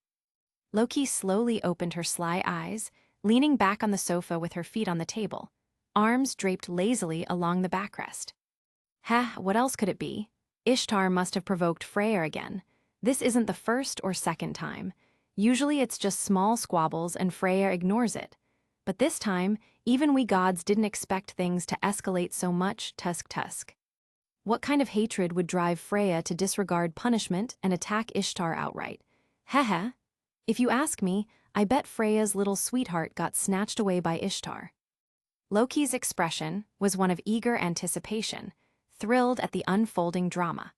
Loki slowly opened her sly eyes, leaning back on the sofa with her feet on the table, arms draped lazily along the backrest. What else could it be? Ishtar must have provoked Freyr again. This isn't the first or second time. Usually it's just small squabbles and Freyr ignores it. But this time, even we gods didn't expect things to escalate so much. Tusk. What kind of hatred would drive Freya to disregard punishment and attack Ishtar outright? If you ask me, I bet Freya's little sweetheart got snatched away by Ishtar. Loki's expression was one of eager anticipation, thrilled at the unfolding drama.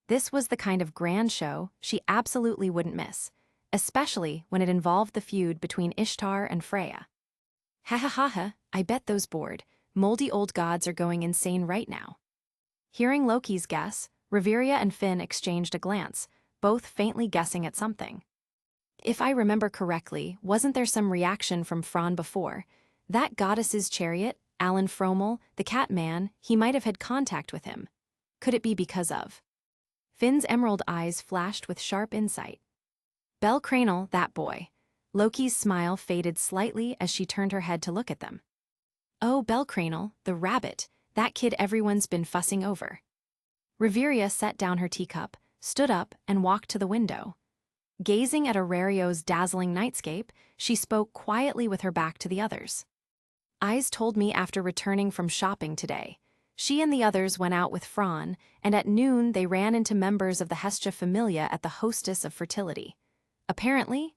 This was the kind of grand show she absolutely wouldn't miss, especially when it involved the feud between Ishtar and Freya. I bet those bored, moldy old gods are going insane right now. Hearing Loki's guess, Riveria and Finn exchanged a glance, both faintly guessing at something. If I remember correctly, wasn't there some reaction from Fran before? That goddess's chariot, Alan Fromel, the cat man, he might have had contact with him. Could it be because of? Finn's emerald eyes flashed with sharp insight. Bel Cranel, that boy. Loki's smile faded slightly as she turned her head to look at them. Oh, Bel Cranel, the rabbit, that kid everyone's been fussing over. Riveria set down her teacup, stood up, and walked to the window. Gazing at Orario's dazzling nightscape, she spoke quietly with her back to the others. Eyes told me after returning from shopping today. She and the others went out with Fran, and at noon they ran into members of the Hestia Familia at the Hostess of Fertility. Apparently,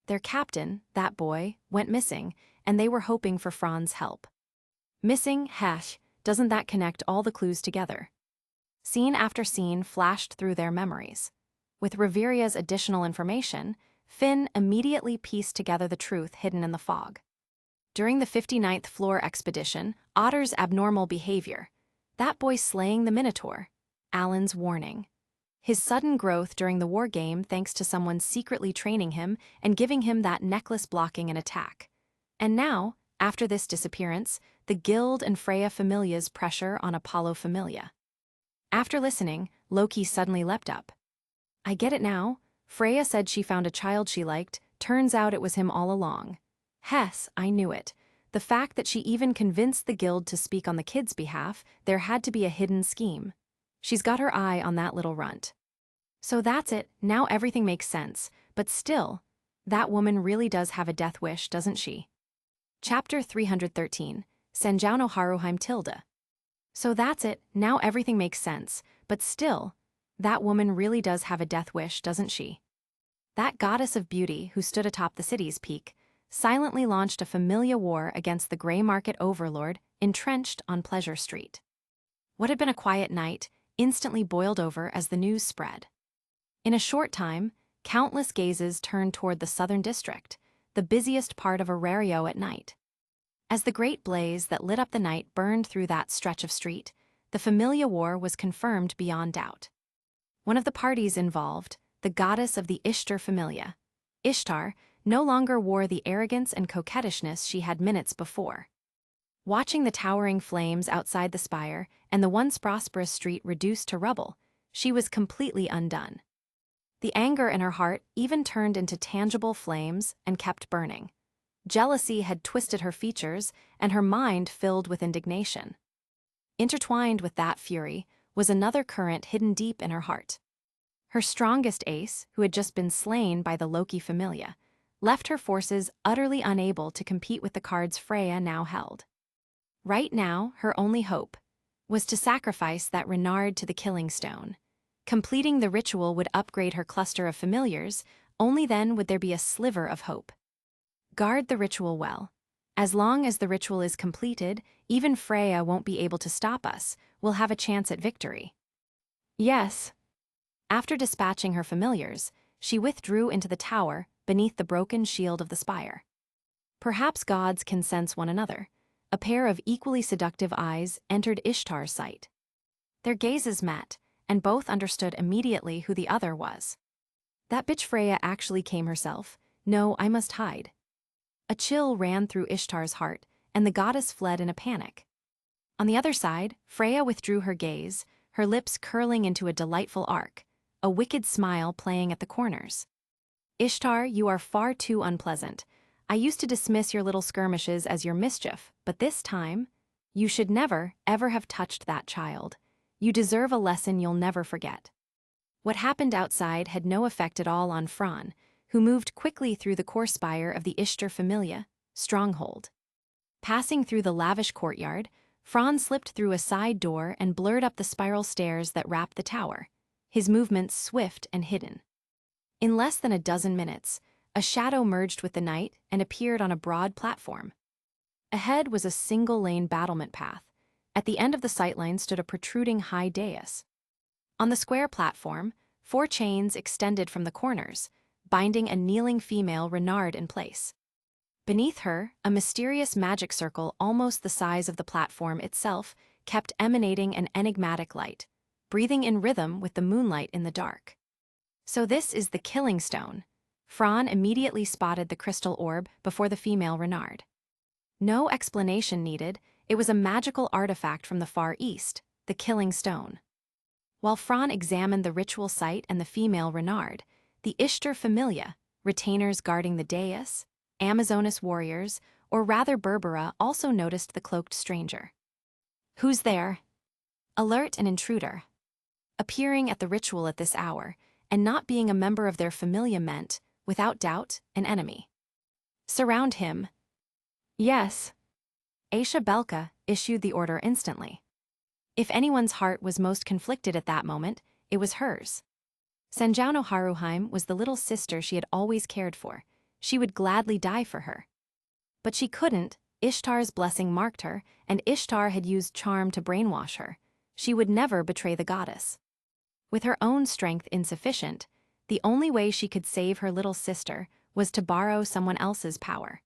their captain, that boy, went missing, and they were hoping for Fran's help. Missing, doesn't that connect all the clues together? Scene after scene flashed through their memories. With Riveria's additional information, Finn immediately pieced together the truth hidden in the fog. During the 59th floor expedition, Otter's abnormal behavior, that boy slaying the Minotaur, Alan's warning. His sudden growth during the war game thanks to someone secretly training him and giving him that necklace blocking an attack. And now, after this disappearance, the Guild and Freya Familia's pressure on Apollo Familia. After listening, Loki suddenly leapt up. I get it now. Freya said she found a child she liked, turns out it was him all along. I knew it. The fact that she even convinced the Guild to speak on the kid's behalf, there had to be a hidden scheme. She's got her eye on that little runt. So that's it, now everything makes sense, but still, that woman really does have a death wish, doesn't she? Chapter 313, Senjao no Haruheim Tilda. So that's it, now everything makes sense, but still, that woman really does have a death wish, doesn't she? That goddess of beauty who stood atop the city's peak, silently launched a familiar war against the gray market overlord entrenched on Pleasure Street. What had been a quiet night instantly boiled over as the news spread. In a short time, countless gazes turned toward the southern district, the busiest part of Orario at night. As the great blaze that lit up the night burned through that stretch of street, the familiar war was confirmed beyond doubt. One of the parties involved, the goddess of the Ishtar Familia, Ishtar, no longer wore the arrogance and coquettishness she had minutes before. Watching the towering flames outside the spire and the once prosperous street reduced to rubble, she was completely undone. The anger in her heart even turned into tangible flames and kept burning. Jealousy had twisted her features, and her mind filled with indignation. Intertwined with that fury was another current hidden deep in her heart. Her strongest ace, who had just been slain by the Loki Familia, left her forces utterly unable to compete with the cards Freya now held. Right now, her only hope was to sacrifice that Renard to the killing stone. Completing the ritual would upgrade her cluster of familiars, only then would there be a sliver of hope. Guard the ritual well. As long as the ritual is completed, even Freya won't be able to stop us. We'll have a chance at victory. Yes. After dispatching her familiars, she withdrew into the tower beneath the broken shield of the spire. Perhaps gods can sense one another. A pair of equally seductive eyes entered Ishtar's sight. Their gazes met, and both understood immediately who the other was. That bitch Freya actually came herself. No, I must hide. A chill ran through Ishtar's heart, and the goddess fled in a panic. On the other side, Freya withdrew her gaze, her lips curling into a delightful arc, a wicked smile playing at the corners. Ishtar, you are far too unpleasant. I used to dismiss your little skirmishes as your mischief, but this time, you should never, ever have touched that child. You deserve a lesson you'll never forget. What happened outside had no effect at all on Fran, who moved quickly through the core spire of the Ishtar Familia, stronghold. Passing through the lavish courtyard, Fran slipped through a side door and blurred up the spiral stairs that wrapped the tower, his movements swift and hidden. In less than a dozen minutes, a shadow merged with the night and appeared on a broad platform. Ahead was a single-lane battlement path. At the end of the sightline stood a protruding high dais. On the square platform, 4 chains extended from the corners, binding a kneeling female Renard in place. Beneath her, a mysterious magic circle almost the size of the platform itself kept emanating an enigmatic light, breathing in rhythm with the moonlight in the dark. So this is the killing stone. Fran immediately spotted the crystal orb before the female Renard. No explanation needed, it was a magical artifact from the Far East, the killing stone. While Fran examined the ritual site and the female Renard, the Ishtar Familia, retainers guarding the dais, Amazonas warriors, or rather Berbera, also noticed the cloaked stranger. Who's there? Alert an intruder. Appearing at the ritual at this hour, and not being a member of their familia meant, without doubt, an enemy. Surround him. Yes. Aisha Belka issued the order instantly. If anyone's heart was most conflicted at that moment, it was hers. Sanjauno Haruheim was the little sister she had always cared for. She would gladly die for her. But she couldn't. Ishtar's blessing marked her, and Ishtar had used charm to brainwash her. She would never betray the goddess. With her own strength insufficient, the only way she could save her little sister was to borrow someone else's power.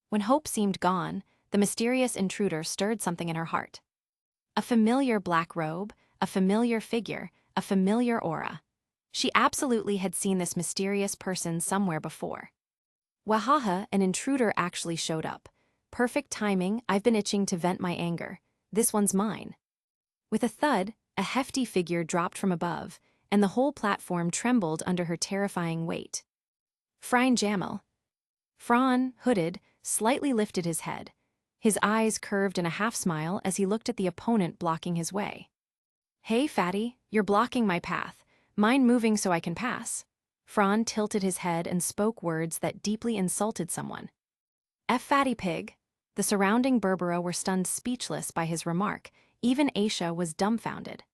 When hope seemed gone, the mysterious intruder stirred something in her heart. A familiar black robe, a familiar figure, a familiar aura. She absolutely had seen this mysterious person somewhere before. Wahaha, an intruder actually showed up. Perfect timing, I've been itching to vent my anger. This one's mine. With a thud, a hefty figure dropped from above, and the whole platform trembled under her terrifying weight. Frein Jamil. Fran, hooded, slightly lifted his head. His eyes curved in a half-smile as he looked at the opponent blocking his way. Hey, fatty, you're blocking my path. Mind moving so I can pass? Fran tilted his head and spoke words that deeply insulted someone. Fatty pig. The surrounding Berbera were stunned speechless by his remark. Even Aisha was dumbfounded.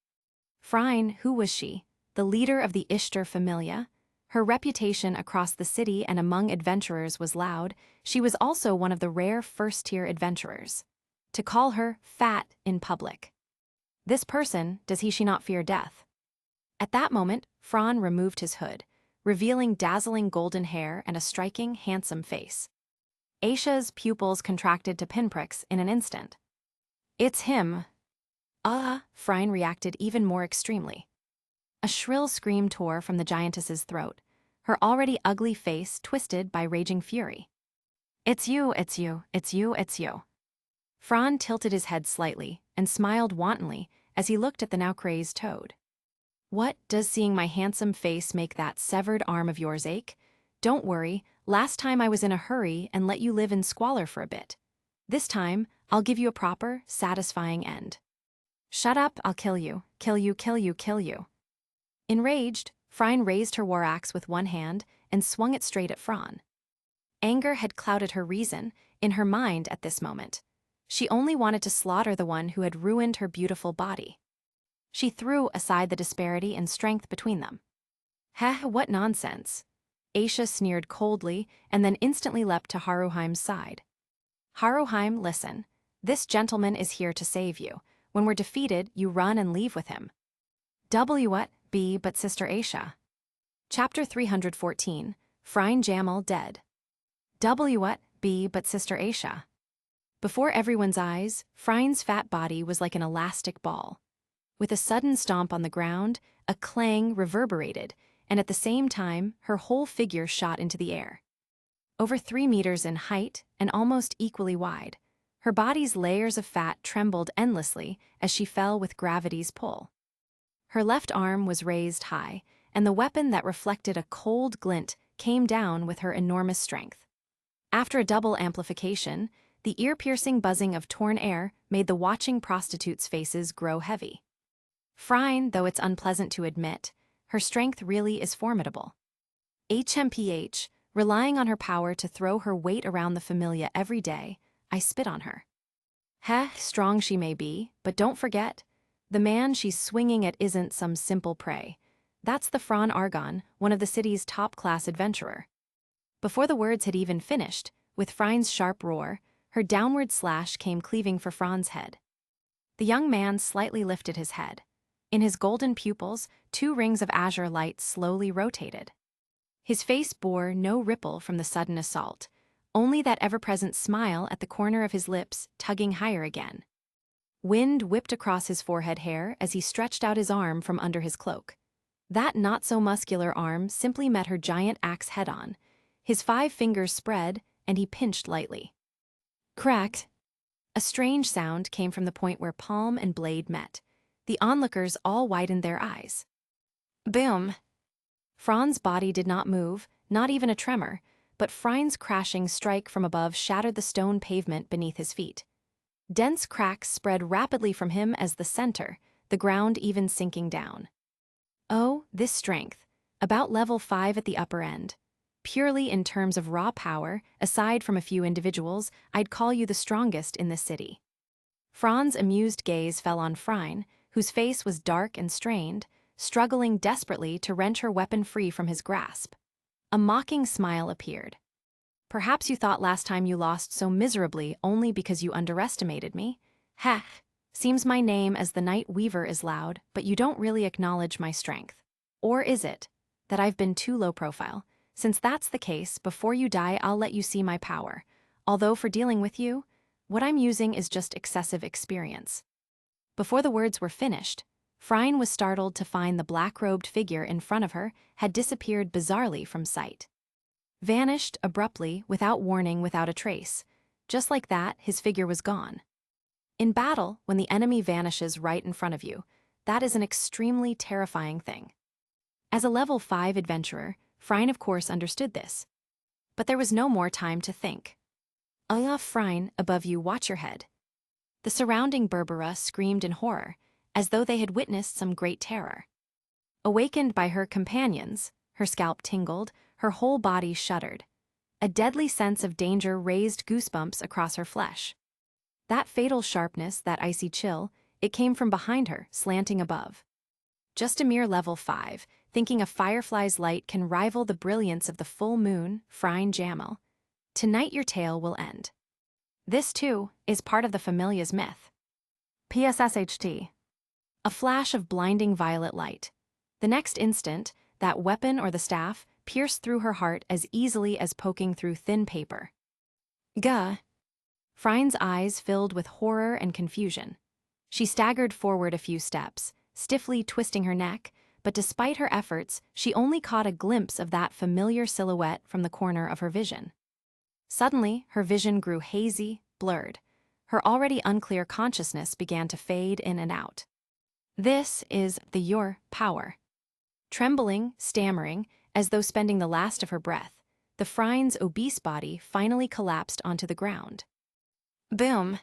Frein, who was she? The leader of the Ishtar Familia? Her reputation across the city and among adventurers was loud. She was also one of the rare first-tier adventurers. To call her fat in public. This person, does she not fear death? At that moment, Fran removed his hood, revealing dazzling golden hair and a striking, handsome face. Aisha's pupils contracted to pinpricks in an instant. It's him. Frein reacted even more extremely. A shrill scream tore from the giantess's throat, her already ugly face twisted by raging fury. It's you, it's you, it's you, it's you. Fran tilted his head slightly and smiled wantonly as he looked at the now crazed toad. What, does seeing my handsome face make that severed arm of yours ache? Don't worry, last time I was in a hurry and let you live in squalor for a bit. This time, I'll give you a proper, satisfying end. Shut up, I'll kill you, kill you, kill you, kill you. Enraged, Phryne raised her war axe with one hand and swung it straight at Fran. Anger had clouded her reason, in her mind at this moment. She only wanted to slaughter the one who had ruined her beautiful body. She threw aside the disparity in strength between them. Heh, what nonsense. Aisha sneered coldly and then instantly leapt to Haruheim's side. Haruheim, listen. This gentleman is here to save you. When we're defeated, you run and leave with him. What, be but Sister Aisha. Chapter 314, Phryne Jamal dead. What, be but Sister Aisha. Before everyone's eyes, Phryne's fat body was like an elastic ball. With a sudden stomp on the ground, a clang reverberated, and at the same time, her whole figure shot into the air. Over 3 meters in height and almost equally wide, her body's layers of fat trembled endlessly as she fell with gravity's pull. Her left arm was raised high, and the weapon that reflected a cold glint came down with her enormous strength. After a double amplification, the ear-piercing buzzing of torn air made the watching prostitutes' faces grow heavy. Phryne, though it's unpleasant to admit, her strength really is formidable. HMPH, relying on her power to throw her weight around the familia every day, I spit on her. Heh, strong she may be, but don't forget, the man she's swinging at isn't some simple prey. That's the Fran Argon, one of the city's top-class adventurer. Before the words had even finished, with Phryne's sharp roar, her downward slash came cleaving for Fran's head. The young man slightly lifted his head. In his golden pupils, 2 rings of azure light slowly rotated. His face bore no ripple from the sudden assault, only that ever-present smile at the corner of his lips tugging higher again. Wind whipped across his forehead hair as he stretched out his arm from under his cloak. That not-so-muscular arm simply met her giant axe head-on. His 5 fingers spread, and he pinched lightly. Cracked. A strange sound came from the point where palm and blade met. The onlookers all widened their eyes. Boom! Fran's body did not move, not even a tremor, but Phryne's crashing strike from above shattered the stone pavement beneath his feet. Dense cracks spread rapidly from him as the center, the ground even sinking down. Oh, this strength, about level 5 at the upper end. Purely in terms of raw power, aside from a few individuals, I'd call you the strongest in this city. Fran's amused gaze fell on Phryne, whose face was dark and strained, struggling desperately to wrench her weapon free from his grasp. A mocking smile appeared. Perhaps you thought last time you lost so miserably only because you underestimated me? Heh, seems my name as the Night Weaver is loud, but you don't really acknowledge my strength. Or is it that I've been too low profile? Since that's the case, before you die I'll let you see my power. Although for dealing with you, what I'm using is just excessive experience. Before the words were finished, Phryne was startled to find the black-robed figure in front of her had disappeared bizarrely from sight. Vanished abruptly, without warning, without a trace. Just like that, his figure was gone. In battle, when the enemy vanishes right in front of you, that is an extremely terrifying thing. As a level 5 adventurer, Phryne of course understood this. But there was no more time to think. Phryne, above you, watch your head. The surrounding Berbera screamed in horror, as though they had witnessed some great terror. Awakened by her companions, her scalp tingled, her whole body shuddered. A deadly sense of danger raised goosebumps across her flesh. That fatal sharpness, that icy chill, it came from behind her, slanting above. Just a mere level 5, thinking a firefly's light can rival the brilliance of the full moon, Phryne Jamal. Tonight your tale will end. This, too, is part of the familia's myth. PSSHT. A flash of blinding violet light. The next instant, that weapon or the staff pierced through her heart as easily as poking through thin paper. Gah! Phryne's eyes filled with horror and confusion. She staggered forward a few steps, stiffly twisting her neck, but despite her efforts, she only caught a glimpse of that familiar silhouette from the corner of her vision. Suddenly, her vision grew hazy, blurred. Her already unclear consciousness began to fade in and out. This is your power. Trembling, stammering, as though spending the last of her breath, the Phryne's obese body finally collapsed onto the ground. Boom!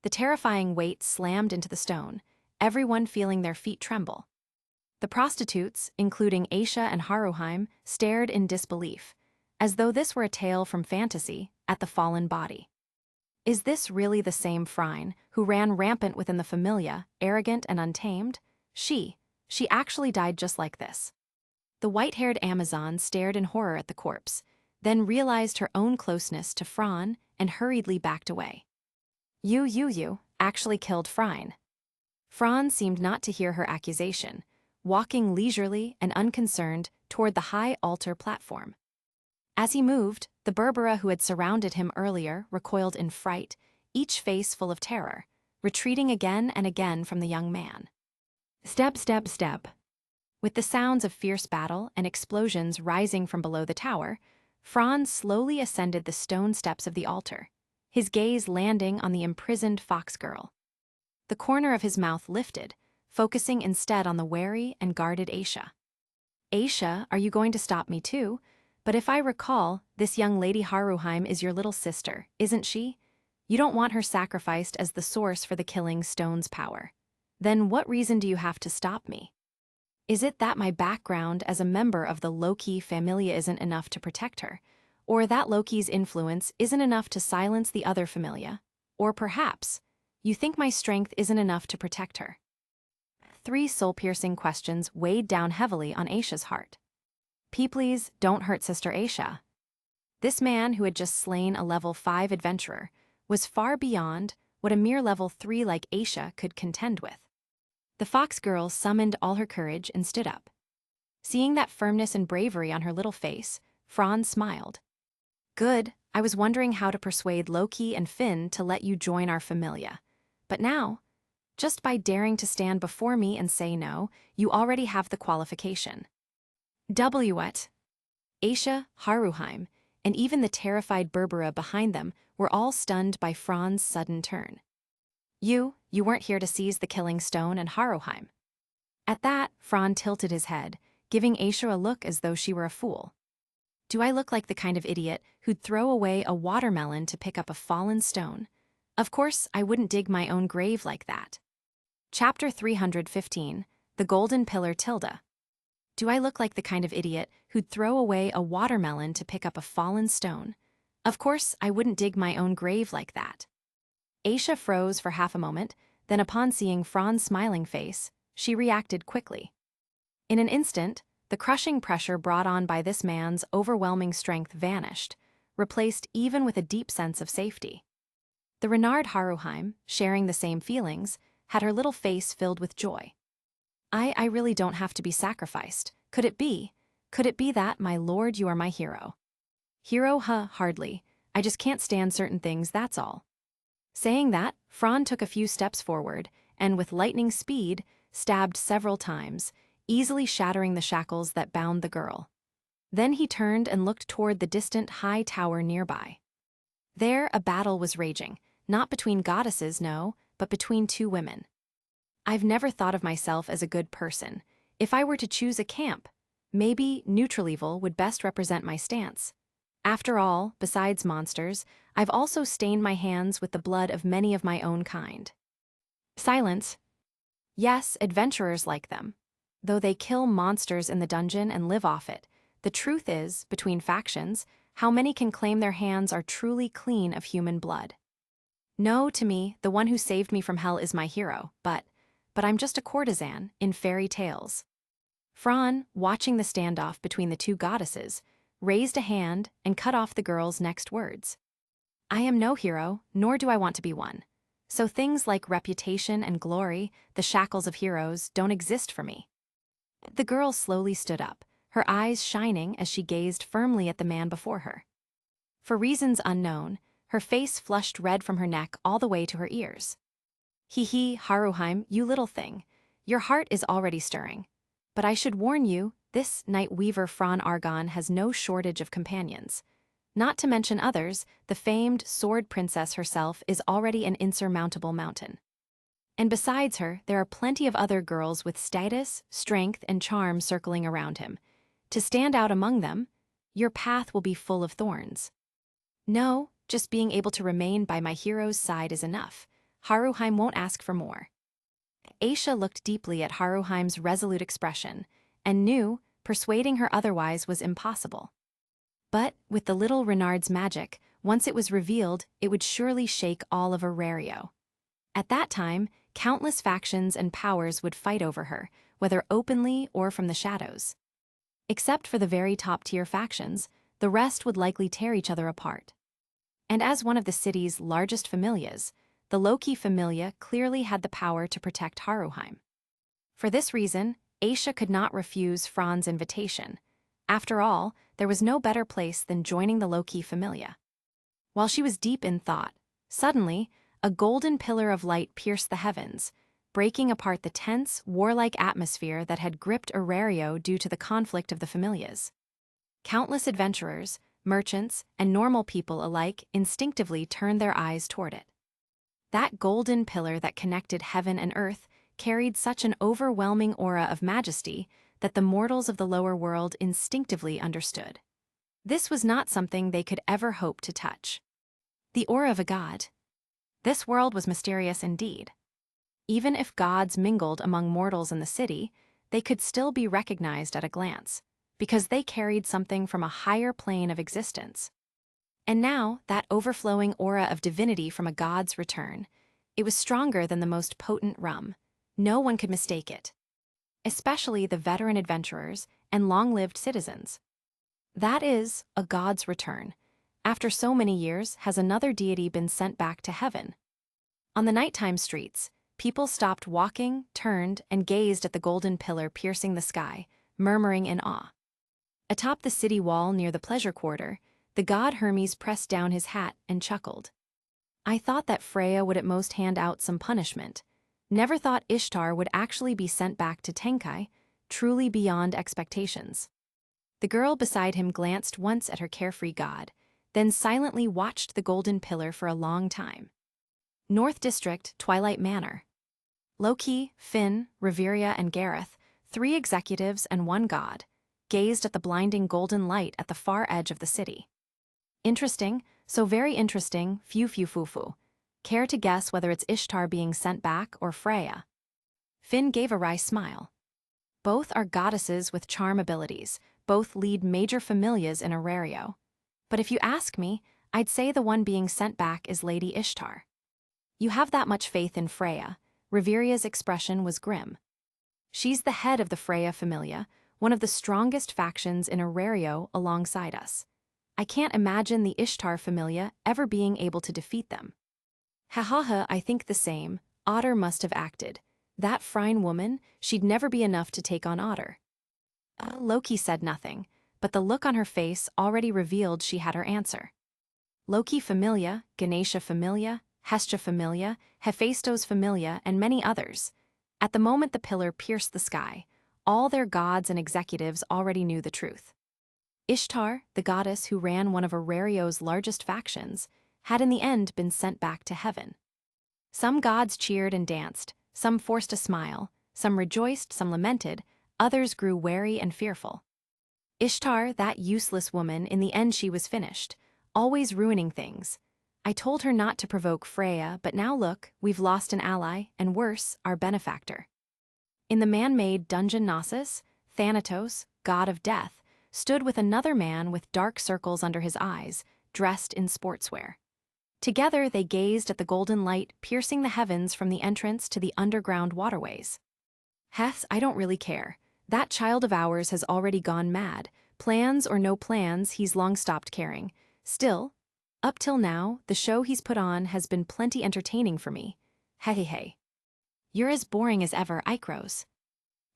The terrifying weight slammed into the stone, everyone feeling their feet tremble. The prostitutes, including Aisha and Haruheim, stared in disbelief, as though this were a tale from fantasy, at the fallen body. Is this really the same Phryne, who ran rampant within the familia, arrogant and untamed? She actually died just like this. The white-haired Amazon stared in horror at the corpse, then realized her own closeness to Phryne and hurriedly backed away. You actually killed Phryne. Phryne seemed not to hear her accusation, walking leisurely and unconcerned toward the high altar platform. As he moved, the Berbera who had surrounded him earlier recoiled in fright, each face full of terror, retreating again and again from the young man. Step, step, step. With the sounds of fierce battle and explosions rising from below the tower, Phryne slowly ascended the stone steps of the altar, his gaze landing on the imprisoned fox girl. The corner of his mouth lifted, focusing instead on the wary and guarded Aisha. Aisha, are you going to stop me too? But if I recall, this young lady Haruheim is your little sister, isn't she? You don't want her sacrificed as the source for the killing stone's power. Then what reason do you have to stop me? Is it that my background as a member of the Loki familia isn't enough to protect her? Or that Loki's influence isn't enough to silence the other familia? Or perhaps, you think my strength isn't enough to protect her? 3 soul-piercing questions weighed down heavily on Aisha's heart. Please, don't hurt Sister Aisha. This man who had just slain a level 5 adventurer was far beyond what a mere level 3 like Aisha could contend with. The fox girl summoned all her courage and stood up. Seeing that firmness and bravery on her little face, Phryne smiled. Good, I was wondering how to persuade Loki and Finn to let you join our familia. But now, just by daring to stand before me and say no, you already have the qualification. What? Aisha, Haruheim, and even the terrified Berbera behind them were all stunned by Phryne's sudden turn. You weren't here to seize the killing stone and Haruheim. At that, Phryne tilted his head, giving Aisha a look as though she were a fool. Do I look like the kind of idiot who'd throw away a watermelon to pick up a fallen stone? Of course, I wouldn't dig my own grave like that. Chapter 315, The Golden Pillar Tilda. Do I look like the kind of idiot who'd throw away a watermelon to pick up a fallen stone? Of course, I wouldn't dig my own grave like that. Aisha froze for half a moment, then upon seeing Phryne's smiling face, she reacted quickly. In an instant, the crushing pressure brought on by this man's overwhelming strength vanished, replaced even with a deep sense of safety. The Renard Haruheim, sharing the same feelings, had her little face filled with joy. I really don't have to be sacrificed. Could it be that, my lord, you are my hero? Hero, hardly. I just can't stand certain things, that's all. Saying that, Phryne took a few steps forward, and with lightning speed, stabbed several times, easily shattering the shackles that bound the girl. Then he turned and looked toward the distant high tower nearby. There, a battle was raging, not between goddesses, no, but between 2 women. I've never thought of myself as a good person. If I were to choose a camp, maybe neutral evil would best represent my stance. After all, besides monsters, I've also stained my hands with the blood of many of my own kind. Silence. Yes, adventurers like them. Though they kill monsters in the dungeon and live off it, the truth is, between factions, how many can claim their hands are truly clean of human blood? No, to me, the one who saved me from hell is my hero, but I'm just a courtesan in fairy tales. Phryne, watching the standoff between the 2 goddesses, raised a hand and cut off the girl's next words. I am no hero, nor do I want to be one. So things like reputation and glory, the shackles of heroes, don't exist for me. The girl slowly stood up, her eyes shining as she gazed firmly at the man before her. For reasons unknown, her face flushed red from her neck all the way to her ears. Haruheim, you little thing. Your heart is already stirring. But I should warn you, this night weaver Phryne Argon has no shortage of companions. Not to mention others, the famed sword princess herself is already an insurmountable mountain. And besides her, there are plenty of other girls with status, strength, and charm circling around him. To stand out among them, your path will be full of thorns. No, just being able to remain by my hero's side is enough. Haruheim won't ask for more. Aisha looked deeply at Haruheim's resolute expression and knew persuading her otherwise was impossible. But, with the little Renard's magic, once it was revealed, it would surely shake all of Orario. At that time, countless factions and powers would fight over her, whether openly or from the shadows. Except for the very top-tier factions, the rest would likely tear each other apart. And as one of the city's largest familias, the Loki familia clearly had the power to protect Haruheim. For this reason, Aisha could not refuse Fran's invitation. After all, there was no better place than joining the Loki familia. While she was deep in thought, suddenly, a golden pillar of light pierced the heavens, breaking apart the tense, warlike atmosphere that had gripped Orario due to the conflict of the familias. Countless adventurers, merchants, and normal people alike instinctively turned their eyes toward it. That golden pillar that connected heaven and earth carried such an overwhelming aura of majesty that the mortals of the lower world instinctively understood. This was not something they could ever hope to touch. The aura of a god. This world was mysterious indeed. Even if gods mingled among mortals in the city, they could still be recognized at a glance, because they carried something from a higher plane of existence. And now, that overflowing aura of divinity from a god's return, it was stronger than the most potent rum. No one could mistake it. Especially the veteran adventurers and long-lived citizens. That is, a god's return. After so many years, has another deity been sent back to heaven? On the nighttime streets, people stopped walking, turned, and gazed at the golden pillar piercing the sky, murmuring in awe. Atop the city wall near the pleasure quarter, the god Hermes pressed down his hat and chuckled. I thought that Freya would at most hand out some punishment. Never thought Ishtar would actually be sent back to Tenkai, truly beyond expectations. The girl beside him glanced once at her carefree god, then silently watched the golden pillar for a long time. North District, Twilight Manor. Loki, Finn, Reveria, and Gareth, 3 executives and 1 god, gazed at the blinding golden light at the far edge of the city. Interesting, so very interesting, fu. Care to guess whether it's Ishtar being sent back or Freya? Finn gave a wry smile. Both are goddesses with charm abilities, both lead major familias in Orario. But if you ask me, I'd say the one being sent back is Lady Ishtar. You have that much faith in Freya. Reveria's expression was grim. She's the head of the Freya familia, one of the strongest factions in Orario alongside us. I can't imagine the Ishtar familia ever being able to defeat them. Ha, I think the same. Otter must have acted. That fine woman, she'd never be enough to take on Otter. Loki said nothing, but the look on her face already revealed she had her answer. Loki familia, Ganesha familia, Hestia familia, Hephaestos familia, and many others. At the moment the pillar pierced the sky, all their gods and executives already knew the truth. Ishtar, the goddess who ran one of Orario's largest factions, had in the end been sent back to heaven. Some gods cheered and danced, some forced a smile, some rejoiced, some lamented, others grew wary and fearful. Ishtar, that useless woman, in the end she was finished, always ruining things. I told her not to provoke Freya, but now look, we've lost an ally, and worse, our benefactor. In the man-made dungeon Knossos, Thanatos, god of death, stood with another man with dark circles under his eyes, dressed in sportswear. Together they gazed at the golden light piercing the heavens from the entrance to the underground waterways. Hess, I don't really care. That child of ours has already gone mad. Plans or no plans, he's long stopped caring. Still, up till now, the show he's put on has been plenty entertaining for me. Hey. You're as boring as ever, Icros.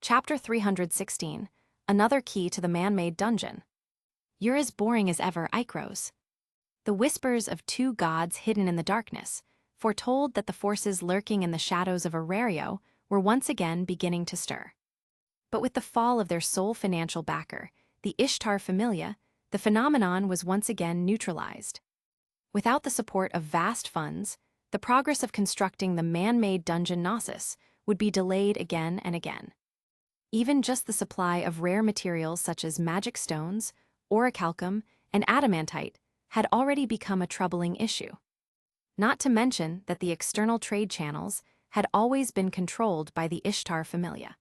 Chapter 316. Another key to the man-made dungeon. You're as boring as ever, Icros. The whispers of 2 gods hidden in the darkness foretold that the forces lurking in the shadows of Orario were once again beginning to stir. But with the fall of their sole financial backer, the Ishtar familia, the phenomenon was once again neutralized. Without the support of vast funds, the progress of constructing the man-made dungeon Knossos would be delayed again and again. Even just the supply of rare materials such as magic stones, orichalcum, and adamantite had already become a troubling issue. Not to mention that the external trade channels, had always been controlled by the Ishtar familia.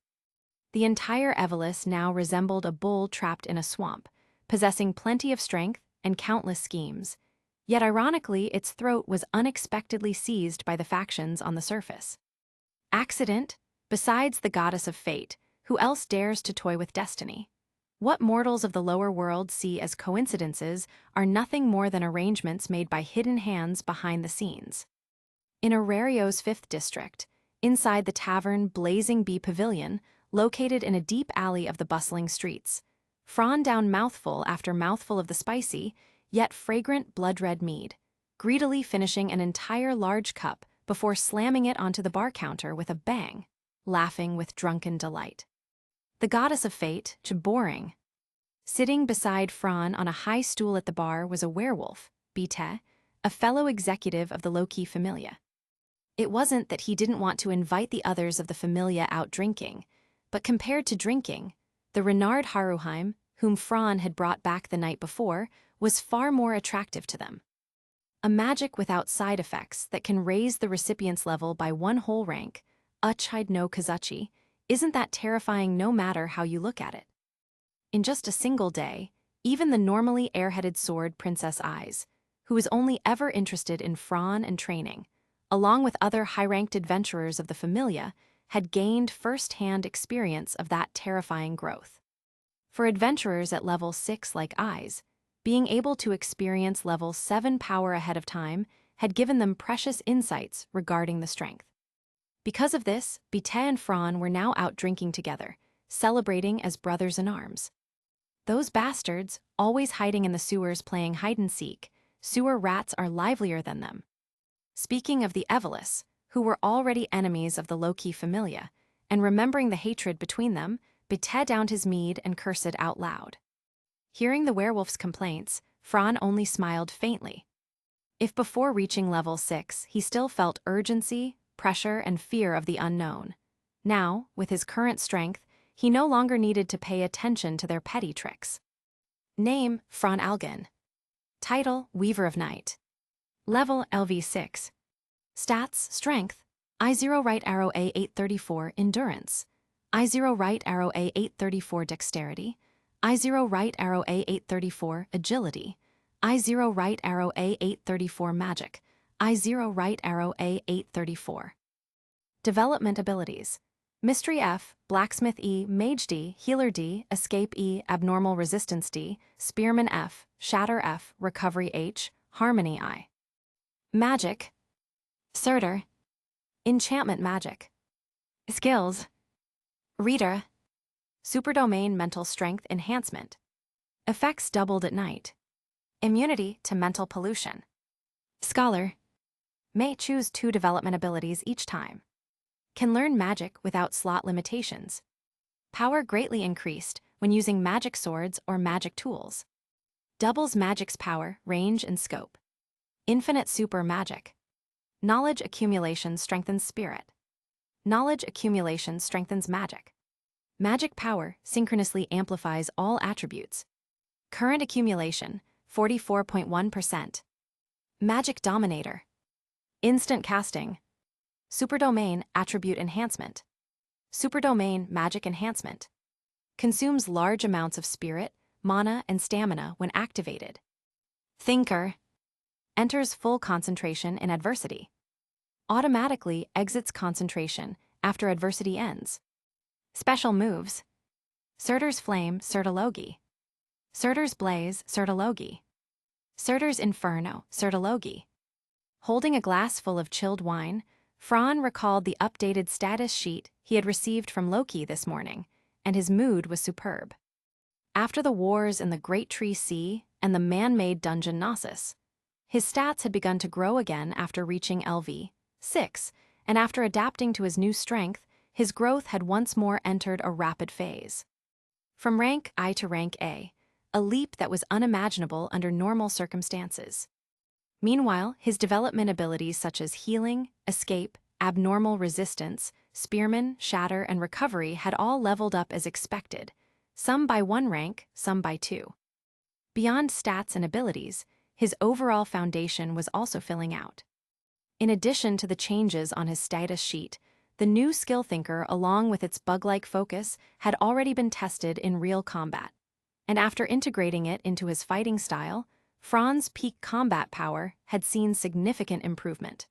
The entire Evelus now resembled a bull trapped in a swamp, possessing plenty of strength and countless schemes. Yet ironically, its throat was unexpectedly seized by the factions on the surface. Accident? Besides the goddess of fate, who else dares to toy with destiny? What mortals of the lower world see as coincidences are nothing more than arrangements made by hidden hands behind the scenes. In Orario's 5th district, inside the tavern Blazing Bee Pavilion, located in a deep alley of the bustling streets, Fran down mouthful after mouthful of the spicy, yet fragrant blood-red mead, greedily finishing an entire large cup before slamming it onto the bar counter with a bang, laughing with drunken delight. The goddess of fate, boring. Sitting beside Fran on a high stool at the bar was a werewolf, Bite, a fellow executive of the low-key familia. It wasn't that he didn't want to invite the others of the familia out drinking, but compared to drinking, the Renard Haruheim, whom Fran had brought back the night before, was far more attractive to them. A magic without side effects that can raise the recipient's level by 1 whole rank, Uchide no Kazuchi, isn't that terrifying no matter how you look at it? In just a single day, even the normally airheaded sword Princess Eyes, who was only ever interested in Fran and training, along with other high-ranked adventurers of the familia, had gained first-hand experience of that terrifying growth. For adventurers at level 6 like Eyes, being able to experience level 7 power ahead of time had given them precious insights regarding the strength. Because of this, Bite and Fran were now out drinking together, celebrating as brothers in arms. Those bastards, always hiding in the sewers playing hide-and-seek, sewer rats are livelier than them. Speaking of the Evelus, who were already enemies of the low-key familia, and remembering the hatred between them, Bite downed his mead and cursed out loud. Hearing the werewolf's complaints, Fran only smiled faintly. If before reaching level 6 he still felt urgency, pressure, and fear of the unknown, now, with his current strength, he no longer needed to pay attention to their petty tricks. Name, Fran Algen. Title, Weaver of Night. Level, LV6. Stats, Strength. I0 right arrow A834 Endurance. I0 right arrow A834 Dexterity. I0 right arrow A834 Agility. I0 right arrow A834 Magic. I0 right arrow A834. Development abilities. Mystery F, Blacksmith E, Mage D, Healer D, Escape E, Abnormal Resistance D, Spearman F, Shatter F, Recovery H, Harmony I. Magic. Surtur. Enchantment Magic. Skills. Reader. Superdomain Mental Strength Enhancement. Effects doubled at night. Immunity to mental pollution. Scholar. May choose 2 development abilities each time. Can learn magic without slot limitations. Power greatly increased when using magic swords or magic tools. Doubles magic's power, range, and scope. Infinite super magic. Knowledge accumulation strengthens spirit. Knowledge accumulation strengthens magic. Magic power synchronously amplifies all attributes. Current accumulation, 44.1%. Magic Dominator. Instant casting. Superdomain Attribute Enhancement. Superdomain Magic Enhancement. Consumes large amounts of spirit, mana, and stamina when activated. Thinker. Enters full concentration in adversity. Automatically exits concentration after adversity ends. Special moves. Surtur's Flame, Surtology. Surtur's Blaze, Surtology. Surtur's Inferno, Surtology. Holding a glass full of chilled wine, Fran recalled the updated status sheet he had received from Loki this morning, and his mood was superb. After the wars in the Great Tree Sea and the man-made dungeon Gnosis, his stats had begun to grow again after reaching LV6, and after adapting to his new strength, his growth had once more entered a rapid phase. From rank I to rank A leap that was unimaginable under normal circumstances. Meanwhile, his development abilities such as healing, escape, abnormal resistance, spearman, shatter, and recovery had all leveled up as expected, some by 1 rank, some by 2. Beyond stats and abilities, his overall foundation was also filling out. In addition to the changes on his status sheet, the new skill thinker, along with its bug-like focus, had already been tested in real combat. And after integrating it into his fighting style, Fran's peak combat power had seen significant improvement.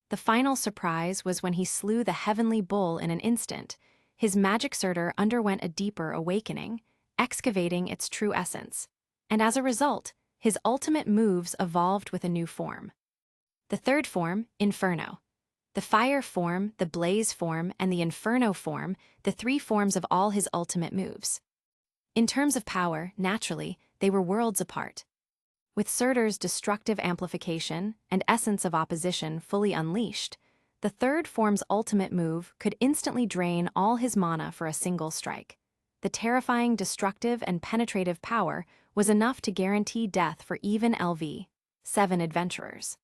The final surprise was when he slew the heavenly bull in an instant. His magic surtur underwent a deeper awakening, excavating its true essence. And as a result, his ultimate moves evolved with a new form. The third form, Inferno. The fire form, the blaze form, and the Inferno form, the three forms of all his ultimate moves. In terms of power, naturally, they were worlds apart. With surtur's destructive amplification and essence of opposition fully unleashed, the third form's ultimate move could instantly drain all his mana for a single strike. The terrifying, destructive, and penetrative power was enough to guarantee death for even LV7 adventurers.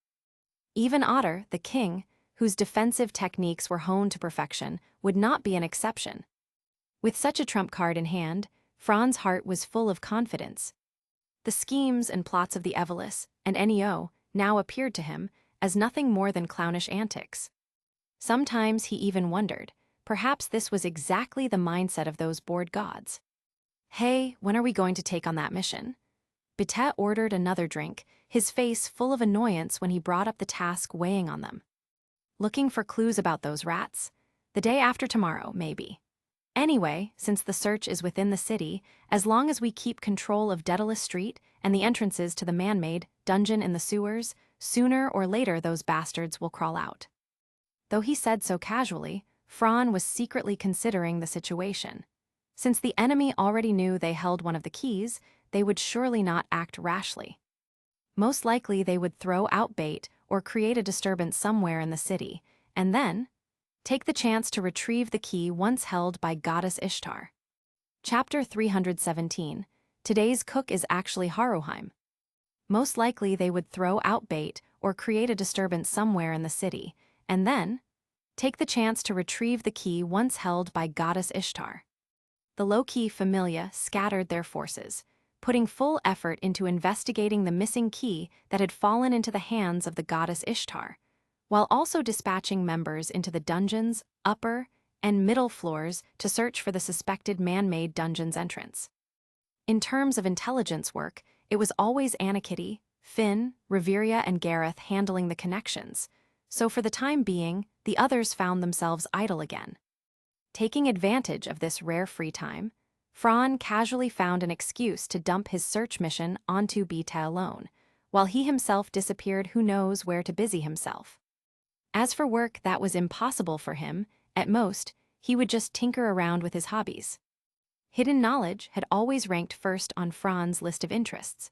Even Otter, the king, whose defensive techniques were honed to perfection, would not be an exception. With such a trump card in hand, Fran's heart was full of confidence. The schemes and plots of the Evelis and NEO now appeared to him as nothing more than clownish antics. Sometimes he even wondered, perhaps this was exactly the mindset of those bored gods. "Hey, when are we going to take on that mission?" Bitet ordered another drink, his face full of annoyance when he brought up the task weighing on them. "Looking for clues about those rats? The day after tomorrow, maybe. Anyway, since the search is within the city, as long as we keep control of Daedalus Street and the entrances to the man-made dungeon in the sewers, sooner or later those bastards will crawl out." Though he said so casually, Fran was secretly considering the situation. Since the enemy already knew they held one of the keys, they would surely not act rashly. Most likely they would throw out bait or create a disturbance somewhere in the city, and then take the chance to retrieve the key once held by Goddess Ishtar. Chapter 317. Today's cook is actually Haruheim. Most likely they would throw out bait or create a disturbance somewhere in the city, and then take the chance to retrieve the key once held by Goddess Ishtar. The low-key familia scattered their forces, putting full effort into investigating the missing key that had fallen into the hands of the Goddess Ishtar, while also dispatching members into the dungeon's upper and middle floors to search for the suspected man-made dungeon's entrance. In terms of intelligence work, it was always Anakitty, Finn, Reveria, and Gareth handling the connections, so for the time being, the others found themselves idle again. Taking advantage of this rare free time, Fran casually found an excuse to dump his search mission onto Beta alone, while he himself disappeared who knows where to busy himself. As for work that was impossible for him, at most, he would just tinker around with his hobbies. Hidden knowledge had always ranked first on Fran's list of interests.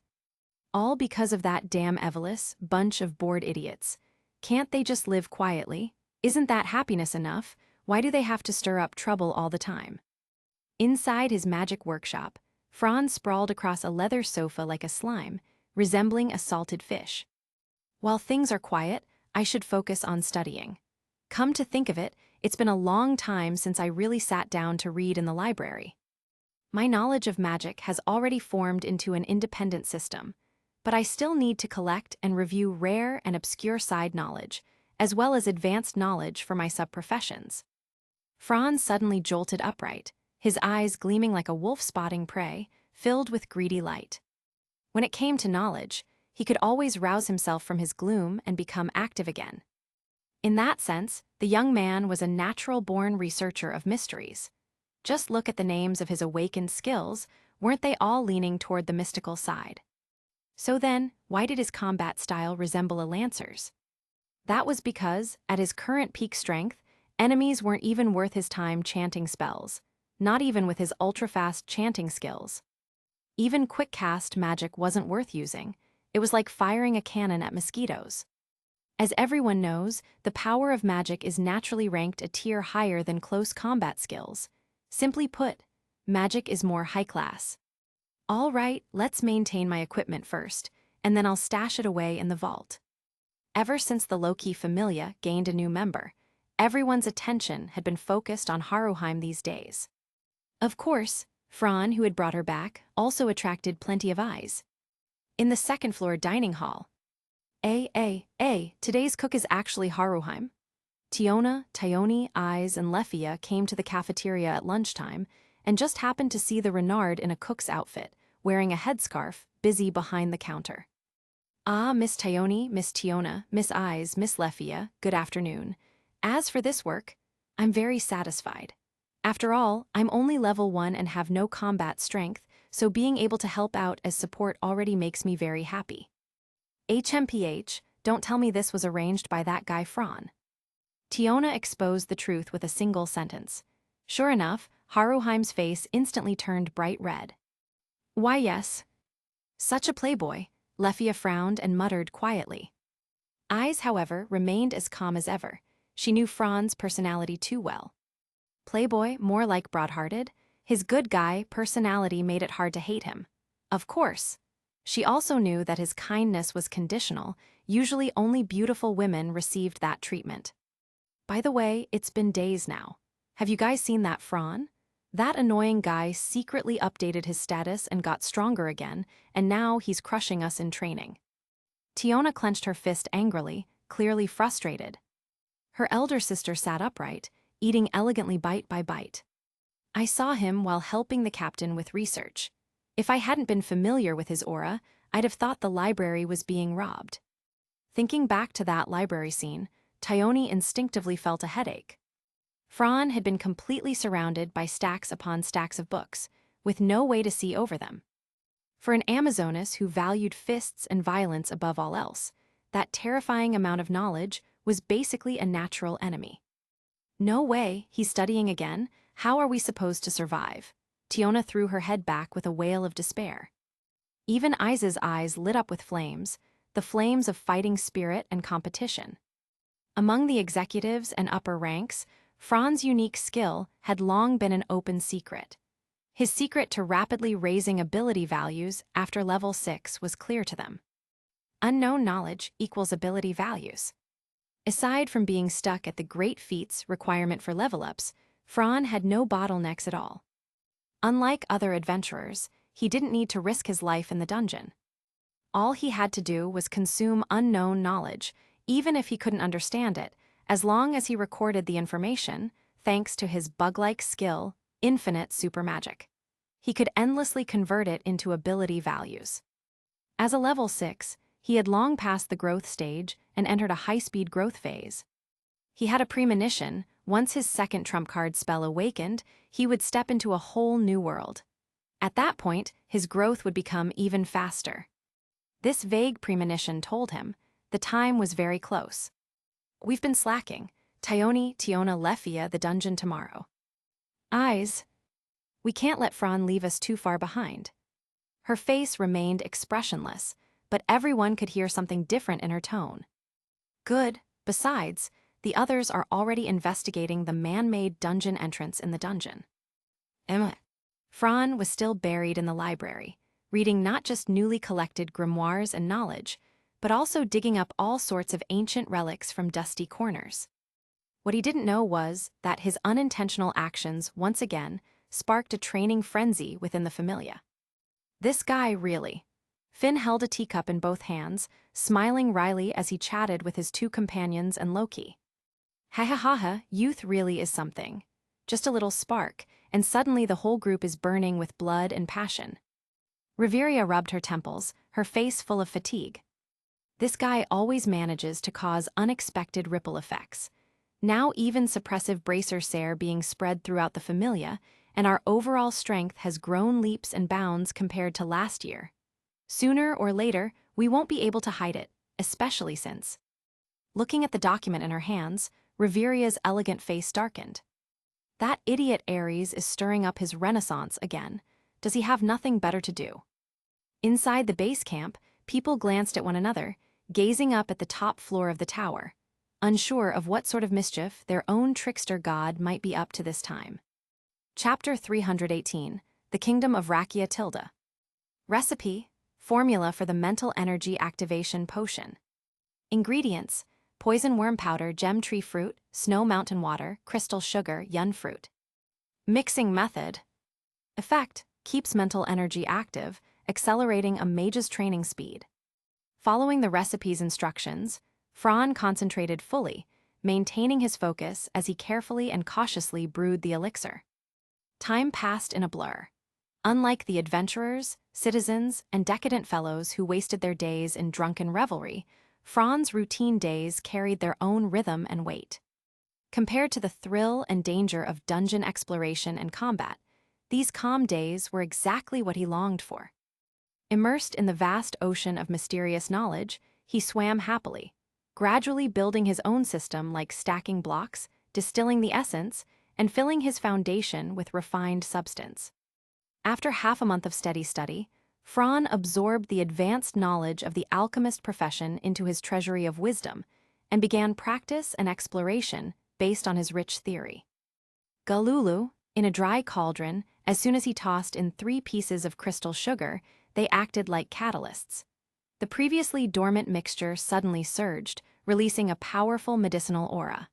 All because of that damn Evelis bunch of bored idiots. Can't they just live quietly? Isn't that happiness enough? Why do they have to stir up trouble all the time? Inside his magic workshop, Fran sprawled across a leather sofa like a slime, resembling a salted fish. While things are quiet, I should focus on studying. Come to think of it, it's been a long time since I really sat down to read in the library. My knowledge of magic has already formed into an independent system, but I still need to collect and review rare and obscure side knowledge, as well as advanced knowledge for my sub-professions. Fran suddenly jolted upright, his eyes gleaming like a wolf spotting prey, filled with greedy light. When it came to knowledge, he could always rouse himself from his gloom and become active again. In that sense, the young man was a natural-born researcher of mysteries. Just look at the names of his awakened skills, weren't they all leaning toward the mystical side? So then, why did his combat style resemble a lancer's? That was because, at his current peak strength, enemies weren't even worth his time chanting spells, not even with his ultra-fast chanting skills. Even quick-cast magic wasn't worth using. It was like firing a cannon at mosquitoes. As everyone knows, the power of magic is naturally ranked a tier higher than close combat skills. Simply put, magic is more high-class. All right, let's maintain my equipment first, and then I'll stash it away in the vault. Ever since the Loki Familia gained a new member, everyone's attention had been focused on Haruheim these days. Of course, Fran, who had brought her back, also attracted plenty of eyes. In the second-floor dining hall, Today's cook is actually Haruheim. Tiona, Tyone, Eyes, and Lefia came to the cafeteria at lunchtime and just happened to see the Renard in a cook's outfit, wearing a headscarf, busy behind the counter. Ah, Miss Tyone, Miss Tiona, Miss Eyes, Miss Lefia, good afternoon. As for this work, I'm very satisfied. After all, I'm only level 1 and have no combat strength, so being able to help out as support already makes me very happy. HMPH, don't tell me this was arranged by that guy Fran. Tiona exposed the truth with a single sentence. Sure enough, Haruheim's face instantly turned bright red. Why yes. Such a playboy, Lefia frowned and muttered quietly. Eyes, however, remained as calm as ever. She knew Fran's personality too well. Playboy, more like broad-hearted, his good guy personality made it hard to hate him. Of course. She also knew that his kindness was conditional, usually only beautiful women received that treatment. By the way, it's been days now. Have you guys seen that Fran? That annoying guy secretly updated his status and got stronger again, and now he's crushing us in training. Tiona clenched her fist angrily, clearly frustrated. Her elder sister sat upright, eating elegantly bite by bite. I saw him while helping the captain with research. If I hadn't been familiar with his aura, I'd have thought the library was being robbed. Thinking back to that library scene, Tyone instinctively felt a headache. Fran had been completely surrounded by stacks upon stacks of books, with no way to see over them. For an Amazoness who valued fists and violence above all else, that terrifying amount of knowledge was basically a natural enemy. No way, he's studying again. How are we supposed to survive? Tiona threw her head back with a wail of despair. Even Eyes' eyes lit up with flames, the flames of fighting spirit and competition. Among the executives and upper ranks, Fran's unique skill had long been an open secret. His secret to rapidly raising ability values after level 6 was clear to them. Unknown knowledge equals ability values. Aside from being stuck at the great feats requirement for level-ups, Fran had no bottlenecks at all. Unlike other adventurers, he didn't need to risk his life in the dungeon. All he had to do was consume unknown knowledge, even if he couldn't understand it, as long as he recorded the information, thanks to his bug-like skill, infinite super magic. He could endlessly convert it into ability values. As a level 6, he had long passed the growth stage and entered a high-speed growth phase. He had a premonition, once his second trump card spell awakened, he would step into a whole new world. At that point, his growth would become even faster. This vague premonition told him the time was very close. We've been slacking. Tyone, Tiona, Lefia, the dungeon tomorrow. Eyes. We can't let Fran leave us too far behind. Her face remained expressionless, but everyone could hear something different in her tone. Good. Besides, the others are already investigating the man-made dungeon entrance in the dungeon. Emma. Fran was still buried in the library, reading not just newly collected grimoires and knowledge, but also digging up all sorts of ancient relics from dusty corners. What he didn't know was that his unintentional actions once again sparked a training frenzy within the familia. This guy really. Finn held a teacup in both hands, smiling wryly as he chatted with his two companions and Loki. Ha ha ha ha, youth really is something. Just a little spark, and suddenly the whole group is burning with blood and passion. Riveria rubbed her temples, her face full of fatigue. This guy always manages to cause unexpected ripple effects. Now even suppressive bracer sare being spread throughout the familia, and our overall strength has grown leaps and bounds compared to last year. Sooner or later, we won't be able to hide it, especially since. Looking at the document in her hands, Riveria's elegant face darkened. That idiot Ares is stirring up his renaissance again. Does he have nothing better to do? Inside the base camp, people glanced at one another, gazing up at the top floor of the tower, unsure of what sort of mischief their own trickster god might be up to this time. Chapter 318, The Kingdom of Rakia Tilda. Recipe, formula for the mental energy activation potion. Ingredients, poison worm powder, gem tree fruit, snow mountain water, crystal sugar, yun fruit. Mixing method. Effect, keeps mental energy active, accelerating a mage's training speed. Following the recipe's instructions, Fran concentrated fully, maintaining his focus as he carefully and cautiously brewed the elixir. Time passed in a blur. Unlike the adventurers, citizens, and decadent fellows who wasted their days in drunken revelry, Fran's routine days carried their own rhythm and weight. Compared to the thrill and danger of dungeon exploration and combat, these calm days were exactly what he longed for. Immersed in the vast ocean of mysterious knowledge, he swam happily, gradually building his own system like stacking blocks, distilling the essence, and filling his foundation with refined substance. After half a month of steady study, Fran absorbed the advanced knowledge of the alchemist profession into his treasury of wisdom and began practice and exploration based on his rich theory. Galulu, in a dry cauldron, as soon as he tossed in 3 pieces of crystal sugar, they acted like catalysts. The previously dormant mixture suddenly surged, releasing a powerful medicinal aura.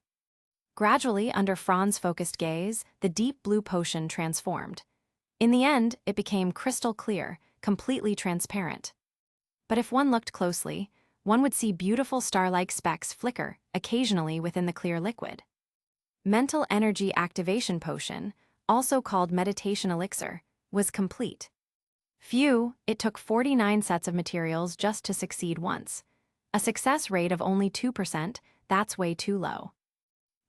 Gradually, under Fran's focused gaze, the deep blue potion transformed. In the end, it became crystal clear, completely transparent. But if one looked closely, one would see beautiful star-like specks flicker occasionally within the clear liquid. Mental Energy Activation Potion, also called Meditation Elixir, was complete. Phew, it took 49 sets of materials just to succeed once. A success rate of only 2%, that's way too low.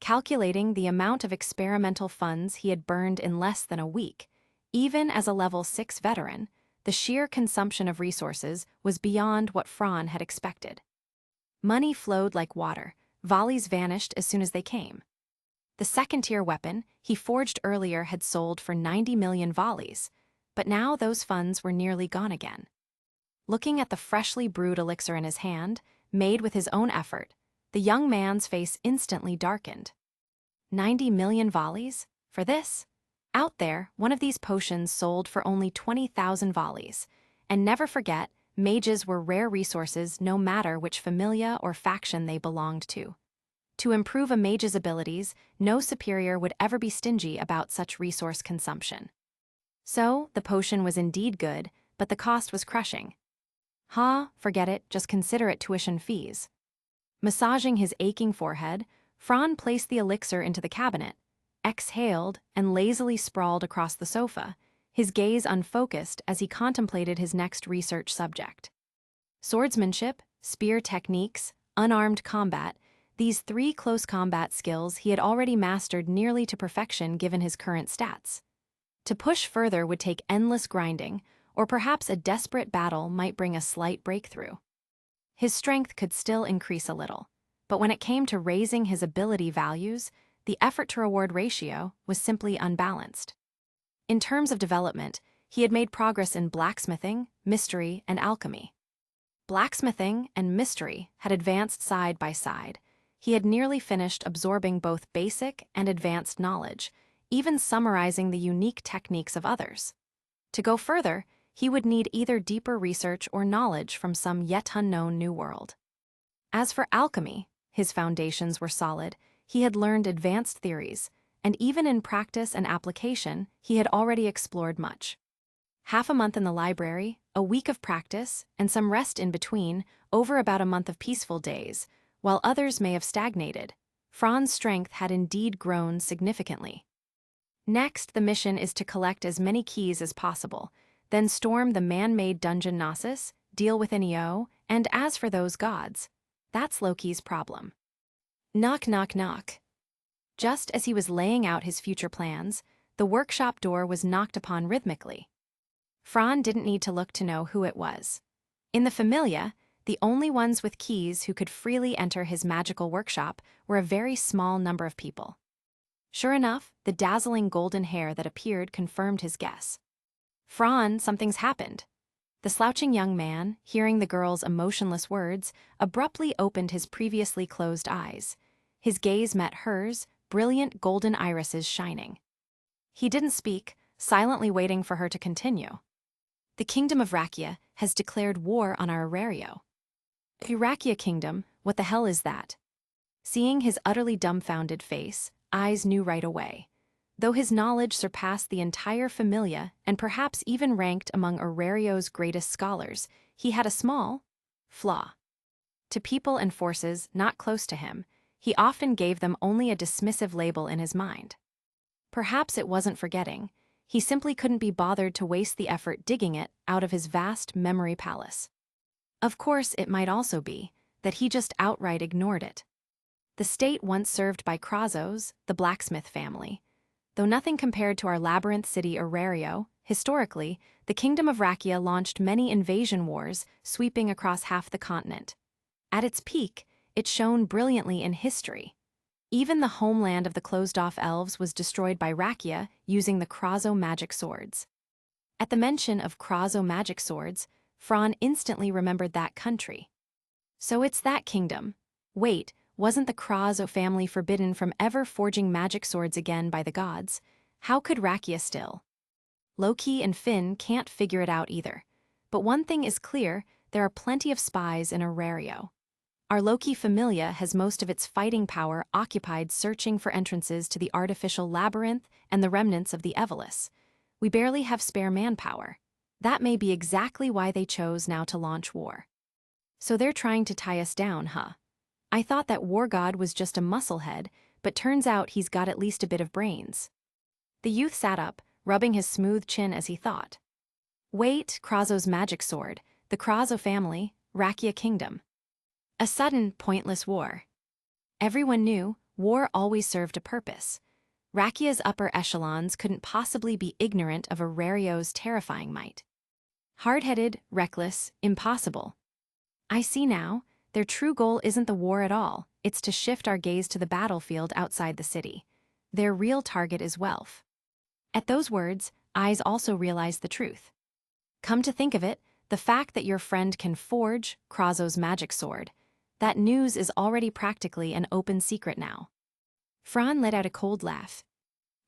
Calculating the amount of experimental funds he had burned in less than a week, even as a level 6 veteran, the sheer consumption of resources was beyond what Fran had expected. Money flowed like water, volleys vanished as soon as they came. The second-tier weapon he forged earlier had sold for 90 million volleys, but now those funds were nearly gone again. Looking at the freshly brewed elixir in his hand, made with his own effort, the young man's face instantly darkened. 90 million volleys? For this? Out there, one of these potions sold for only 20,000 volleys. And never forget, mages were rare resources no matter which familia or faction they belonged to. To improve a mage's abilities, no superior would ever be stingy about such resource consumption. So, the potion was indeed good, but the cost was crushing. Forget it, just consider it tuition fees. Massaging his aching forehead, Fran placed the elixir into the cabinet, exhaled, and lazily sprawled across the sofa, his gaze unfocused as he contemplated his next research subject. Swordsmanship, spear techniques, unarmed combat, these 3 close combat skills he had already mastered nearly to perfection given his current stats. To push further would take endless grinding, or perhaps a desperate battle might bring a slight breakthrough. His strength could still increase a little, but when it came to raising his ability values, the effort-to-reward ratio was simply unbalanced. In terms of development, he had made progress in blacksmithing, mystery, and alchemy. Blacksmithing and mystery had advanced side by side. He had nearly finished absorbing both basic and advanced knowledge, even summarizing the unique techniques of others. To go further, he would need either deeper research or knowledge from some yet unknown new world. As for alchemy, his foundations were solid. He had learned advanced theories, and even in practice and application, he had already explored much. Half a month in the library, a week of practice, and some rest in between, over about a month of peaceful days, while others may have stagnated, Fran's strength had indeed grown significantly. Next, the mission is to collect as many keys as possible, then storm the man-made dungeon Gnosis, deal with Neo, and as for those gods, that's Loki's problem. Knock, knock, knock. Just as he was laying out his future plans, the workshop door was knocked upon rhythmically. Fran didn't need to look to know who it was. In the Familia, the only ones with keys who could freely enter his magical workshop were a very small number of people. Sure enough, the dazzling golden hair that appeared confirmed his guess. Fran, something's happened. The slouching young man, hearing the girl's emotionless words, abruptly opened his previously closed eyes. His gaze met hers, brilliant golden irises shining. He didn't speak, silently waiting for her to continue. The kingdom of Rakia has declared war on our Orario. The Rakia kingdom, what the hell is that? Seeing his utterly dumbfounded face, eyes knew right away. Though his knowledge surpassed the entire Familia and perhaps even ranked among Orario's greatest scholars, he had a small, flaw. To people and forces not close to him, he often gave them only a dismissive label in his mind. Perhaps it wasn't forgetting. He simply couldn't be bothered to waste the effort digging it out of his vast memory palace. Of course, it might also be that he just outright ignored it. The state once served by Krazos, the blacksmith family. Though nothing compared to our labyrinth city Orario, historically, the kingdom of Rakia launched many invasion wars, sweeping across half the continent. At its peak, it shone brilliantly in history. Even the homeland of the closed-off elves was destroyed by Rakia using the Krazo magic swords. At the mention of Krazo magic swords, Fran instantly remembered that country. So it's that kingdom. Wait, wasn't the Krazo family forbidden from ever forging magic swords again by the gods? How could Rakia still? Loki and Finn can't figure it out either. But one thing is clear, there are plenty of spies in Orario. Our Loki familia has most of its fighting power occupied searching for entrances to the artificial labyrinth and the remnants of the Evelys. We barely have spare manpower. That may be exactly why they chose now to launch war. So they're trying to tie us down, huh? I thought that War God was just a musclehead, but turns out he's got at least a bit of brains. The youth sat up, rubbing his smooth chin as he thought. Wait, Krazo's magic sword, the Krazo family, Rakia kingdom. A sudden, pointless war. Everyone knew war always served a purpose. Rakia's upper echelons couldn't possibly be ignorant of Orario's terrifying might. Hard-headed, reckless, impossible. I see now, their true goal isn't the war at all, it's to shift our gaze to the battlefield outside the city. Their real target is wealth. At those words, Eyes also realized the truth. Come to think of it, the fact that your friend can forge Krazo's magic sword, that news is already practically an open secret now. Fran let out a cold laugh.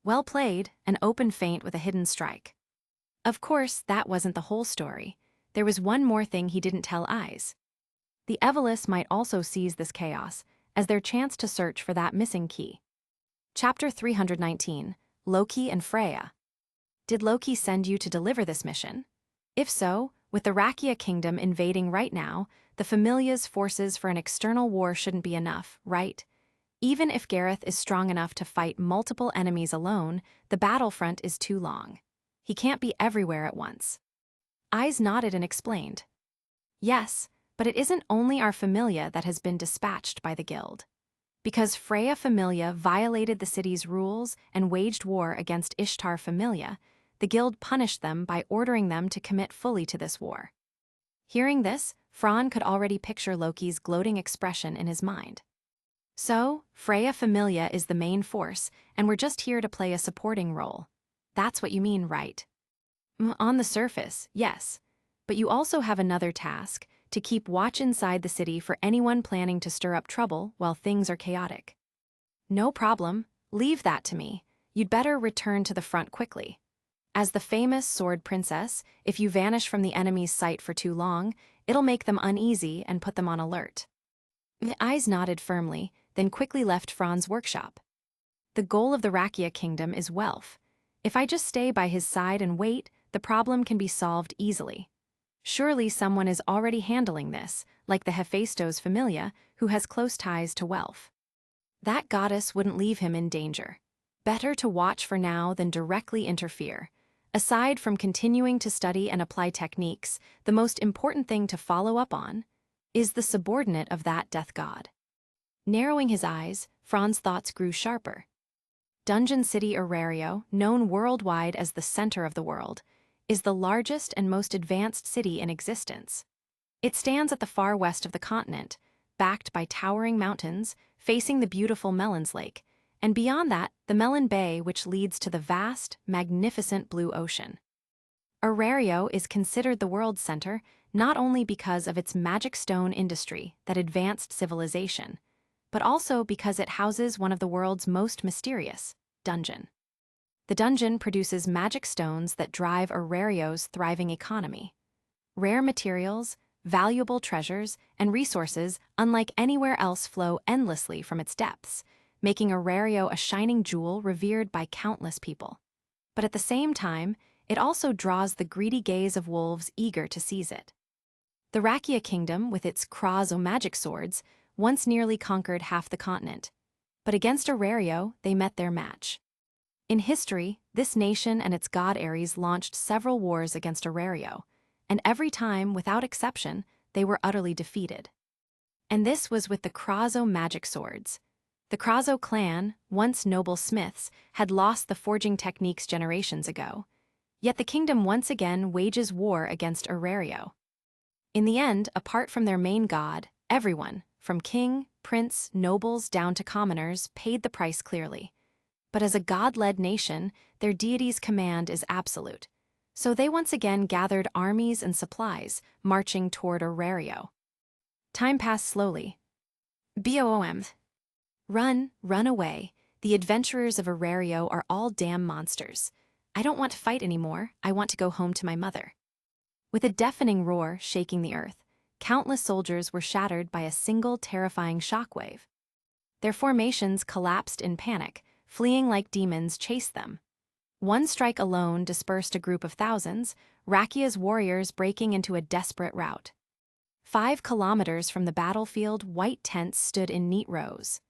Well played, an open feint with a hidden strike. Of course, that wasn't the whole story. There was one more thing he didn't tell Eyes. The Evelys might also seize this chaos as their chance to search for that missing key. Chapter 319, Loki and Freya. Did Loki send you to deliver this mission? If so, with the Rakia kingdom invading right now, the Familia's forces for an external war shouldn't be enough, right? Even if Gareth is strong enough to fight multiple enemies alone, the battlefront is too long. He can't be everywhere at once. Eyes nodded and explained. Yes, but it isn't only our Familia that has been dispatched by the guild. Because Freya Familia violated the city's rules and waged war against Ishtar Familia, the guild punished them by ordering them to commit fully to this war. Hearing this, Fran could already picture Loki's gloating expression in his mind. So, Freya Familia is the main force, and we're just here to play a supporting role. That's what you mean, right? On the surface, yes. But you also have another task, to keep watch inside the city for anyone planning to stir up trouble while things are chaotic. No problem, leave that to me. You'd better return to the front quickly. As the famous sword princess, if you vanish from the enemy's sight for too long, it'll make them uneasy and put them on alert. The Eyes nodded firmly, then quickly left Fran's workshop. The goal of the Rakia kingdom is wealth. If I just stay by his side and wait, the problem can be solved easily. Surely someone is already handling this, like the Hephaestos Familia, who has close ties to wealth. That goddess wouldn't leave him in danger. Better to watch for now than directly interfere. Aside from continuing to study and apply techniques, the most important thing to follow up on is the subordinate of that death god. Narrowing his eyes, Fran's thoughts grew sharper. Dungeon City Orario, known worldwide as the center of the world, is the largest and most advanced city in existence. It stands at the far west of the continent, backed by towering mountains, facing the beautiful Melons Lake, and beyond that, the Melon Bay, which leads to the vast, magnificent blue ocean. Orario is considered the world's center not only because of its magic stone industry that advanced civilization, but also because it houses one of the world's most mysterious dungeon. The dungeon produces magic stones that drive Orario's thriving economy. Rare materials, valuable treasures, and resources unlike anywhere else flow endlessly from its depths, making Orario a shining jewel revered by countless people. But at the same time, it also draws the greedy gaze of wolves eager to seize it. The Rakia kingdom, with its Krazo magic swords, once nearly conquered half the continent. But against Orario, they met their match. In history, this nation and its god Ares launched several wars against Orario, and every time, without exception, they were utterly defeated. And this was with the Krazo magic swords. The Krazo clan, once noble smiths, had lost the forging techniques generations ago. Yet the kingdom once again wages war against Orario. In the end, apart from their main god, everyone, from king, prince, nobles down to commoners, paid the price clearly. But as a god-led nation, their deity's command is absolute. So they once again gathered armies and supplies, marching toward Orario. Time passed slowly. Boom. Run, run away. The adventurers of Orario are all damn monsters. I don't want to fight anymore, I want to go home to my mother. With a deafening roar shaking the earth, countless soldiers were shattered by a single terrifying shockwave. Their formations collapsed in panic, fleeing like demons chased them. One strike alone dispersed a group of thousands, Rakia's warriors breaking into a desperate rout. 5 kilometers from the battlefield, white tents stood in neat rows.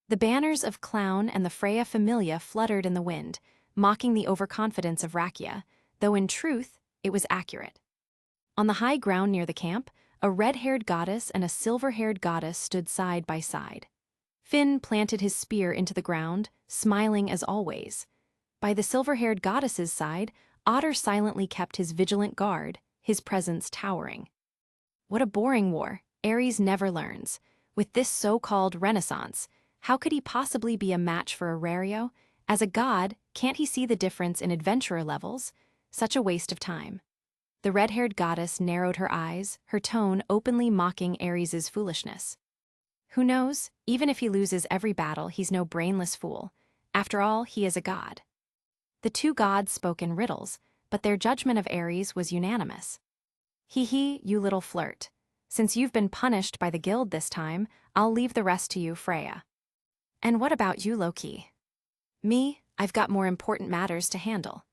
The banners of Clown and the Freya Familia fluttered in the wind, mocking the overconfidence of Rakia, though in truth, it was accurate. On the high ground near the camp, a red-haired goddess and a silver-haired goddess stood side by side. Finn planted his spear into the ground, smiling as always. By the silver-haired goddess's side, Otter silently kept his vigilant guard, his presence towering. What a boring war, Ares never learns. With this so-called renaissance, how could he possibly be a match for Orario? As a god, can't he see the difference in adventurer levels? Such a waste of time. The red-haired goddess narrowed her eyes, her tone openly mocking Ares's foolishness. Who knows, even if he loses every battle, he's no brainless fool. After all, he is a god. The two gods spoke in riddles, but their judgment of Ares was unanimous. Hee, you little flirt. Since you've been punished by the guild this time, I'll leave the rest to you, Freya. And what about you, Loki? Me, I've got more important matters to handle.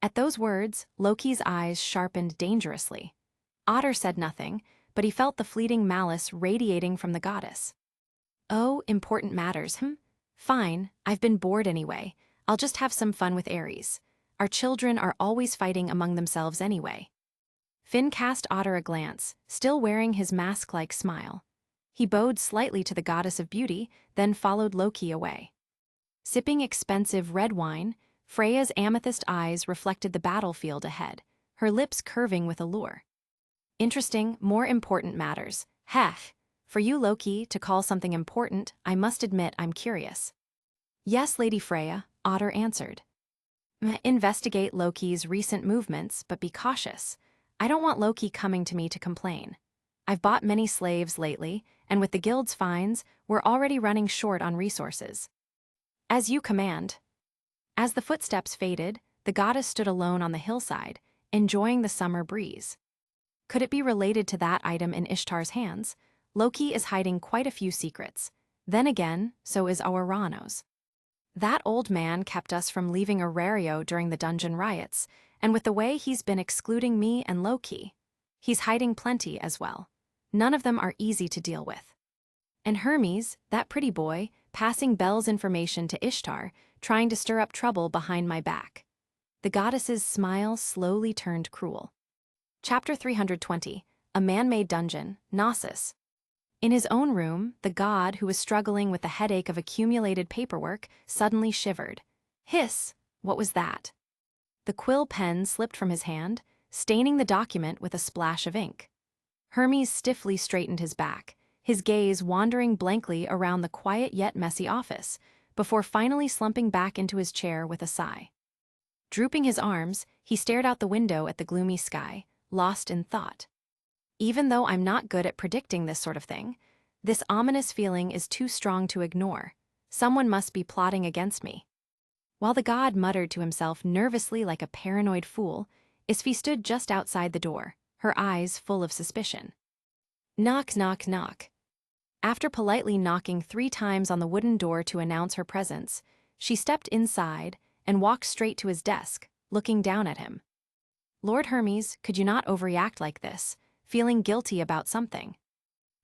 At those words, Loki's eyes sharpened dangerously. Otter said nothing, but he felt the fleeting malice radiating from the goddess. Oh, important matters, Fine, I've been bored anyway. I'll just have some fun with Ares. Our children are always fighting among themselves anyway. Finn cast Otter a glance, still wearing his mask-like smile. He bowed slightly to the goddess of beauty, then followed Loki away. Sipping expensive red wine, Freya's amethyst eyes reflected the battlefield ahead, her lips curving with allure. Interesting, more important matters. Hech. For you, Loki, to call something important, I must admit I'm curious. Yes, Lady Freya, Otter answered. Investigate Loki's recent movements, but be cautious. I don't want Loki coming to me to complain. I've bought many slaves lately, and with the guild's fines, we're already running short on resources. As you command. As the footsteps faded, the goddess stood alone on the hillside, enjoying the summer breeze. Could it be related to that item in Ishtar's hands? Loki is hiding quite a few secrets. Then again, so is Aurano's. That old man kept us from leaving Orario during the dungeon riots, and with the way he's been excluding me and Loki, he's hiding plenty as well. None of them are easy to deal with. And Hermes, that pretty boy, passing Belle's information to Ishtar, trying to stir up trouble behind my back. The goddess's smile slowly turned cruel. Chapter 320, A Man-Made Dungeon, Gnosis. In his own room, the god, who was struggling with the headache of accumulated paperwork, suddenly shivered. Hiss! What was that? The quill pen slipped from his hand, staining the document with a splash of ink. Hermes stiffly straightened his back, his gaze wandering blankly around the quiet yet messy office, before finally slumping back into his chair with a sigh. Drooping his arms, he stared out the window at the gloomy sky, lost in thought. Even though I'm not good at predicting this sort of thing, this ominous feeling is too strong to ignore. Someone must be plotting against me. While the god muttered to himself nervously like a paranoid fool, Isfi stood just outside the door, her eyes full of suspicion. Knock, knock, knock. After politely knocking 3 times on the wooden door to announce her presence, she stepped inside and walked straight to his desk, looking down at him. Lord Hermes, could you not overreact like this? feeling guilty about something.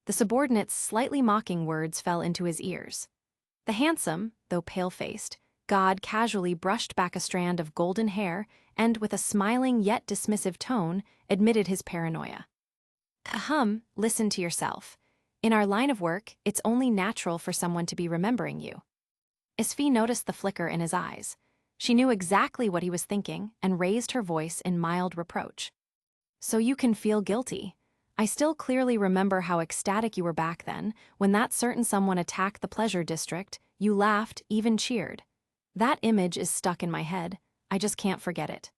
The subordinate's slightly mocking words fell into his ears. The handsome, though pale-faced, god casually brushed back a strand of golden hair and, with a smiling yet dismissive tone, admitted his paranoia. Listen to yourself. In our line of work, it's only natural for someone to be remembering you. Isfi noticed the flicker in his eyes. She knew exactly what he was thinking and raised her voice in mild reproach. So you can feel guilty. I still clearly remember how ecstatic you were back then. When that certain someone attacked the pleasure district, you laughed, even cheered. That image is stuck in my head. I just can't forget it.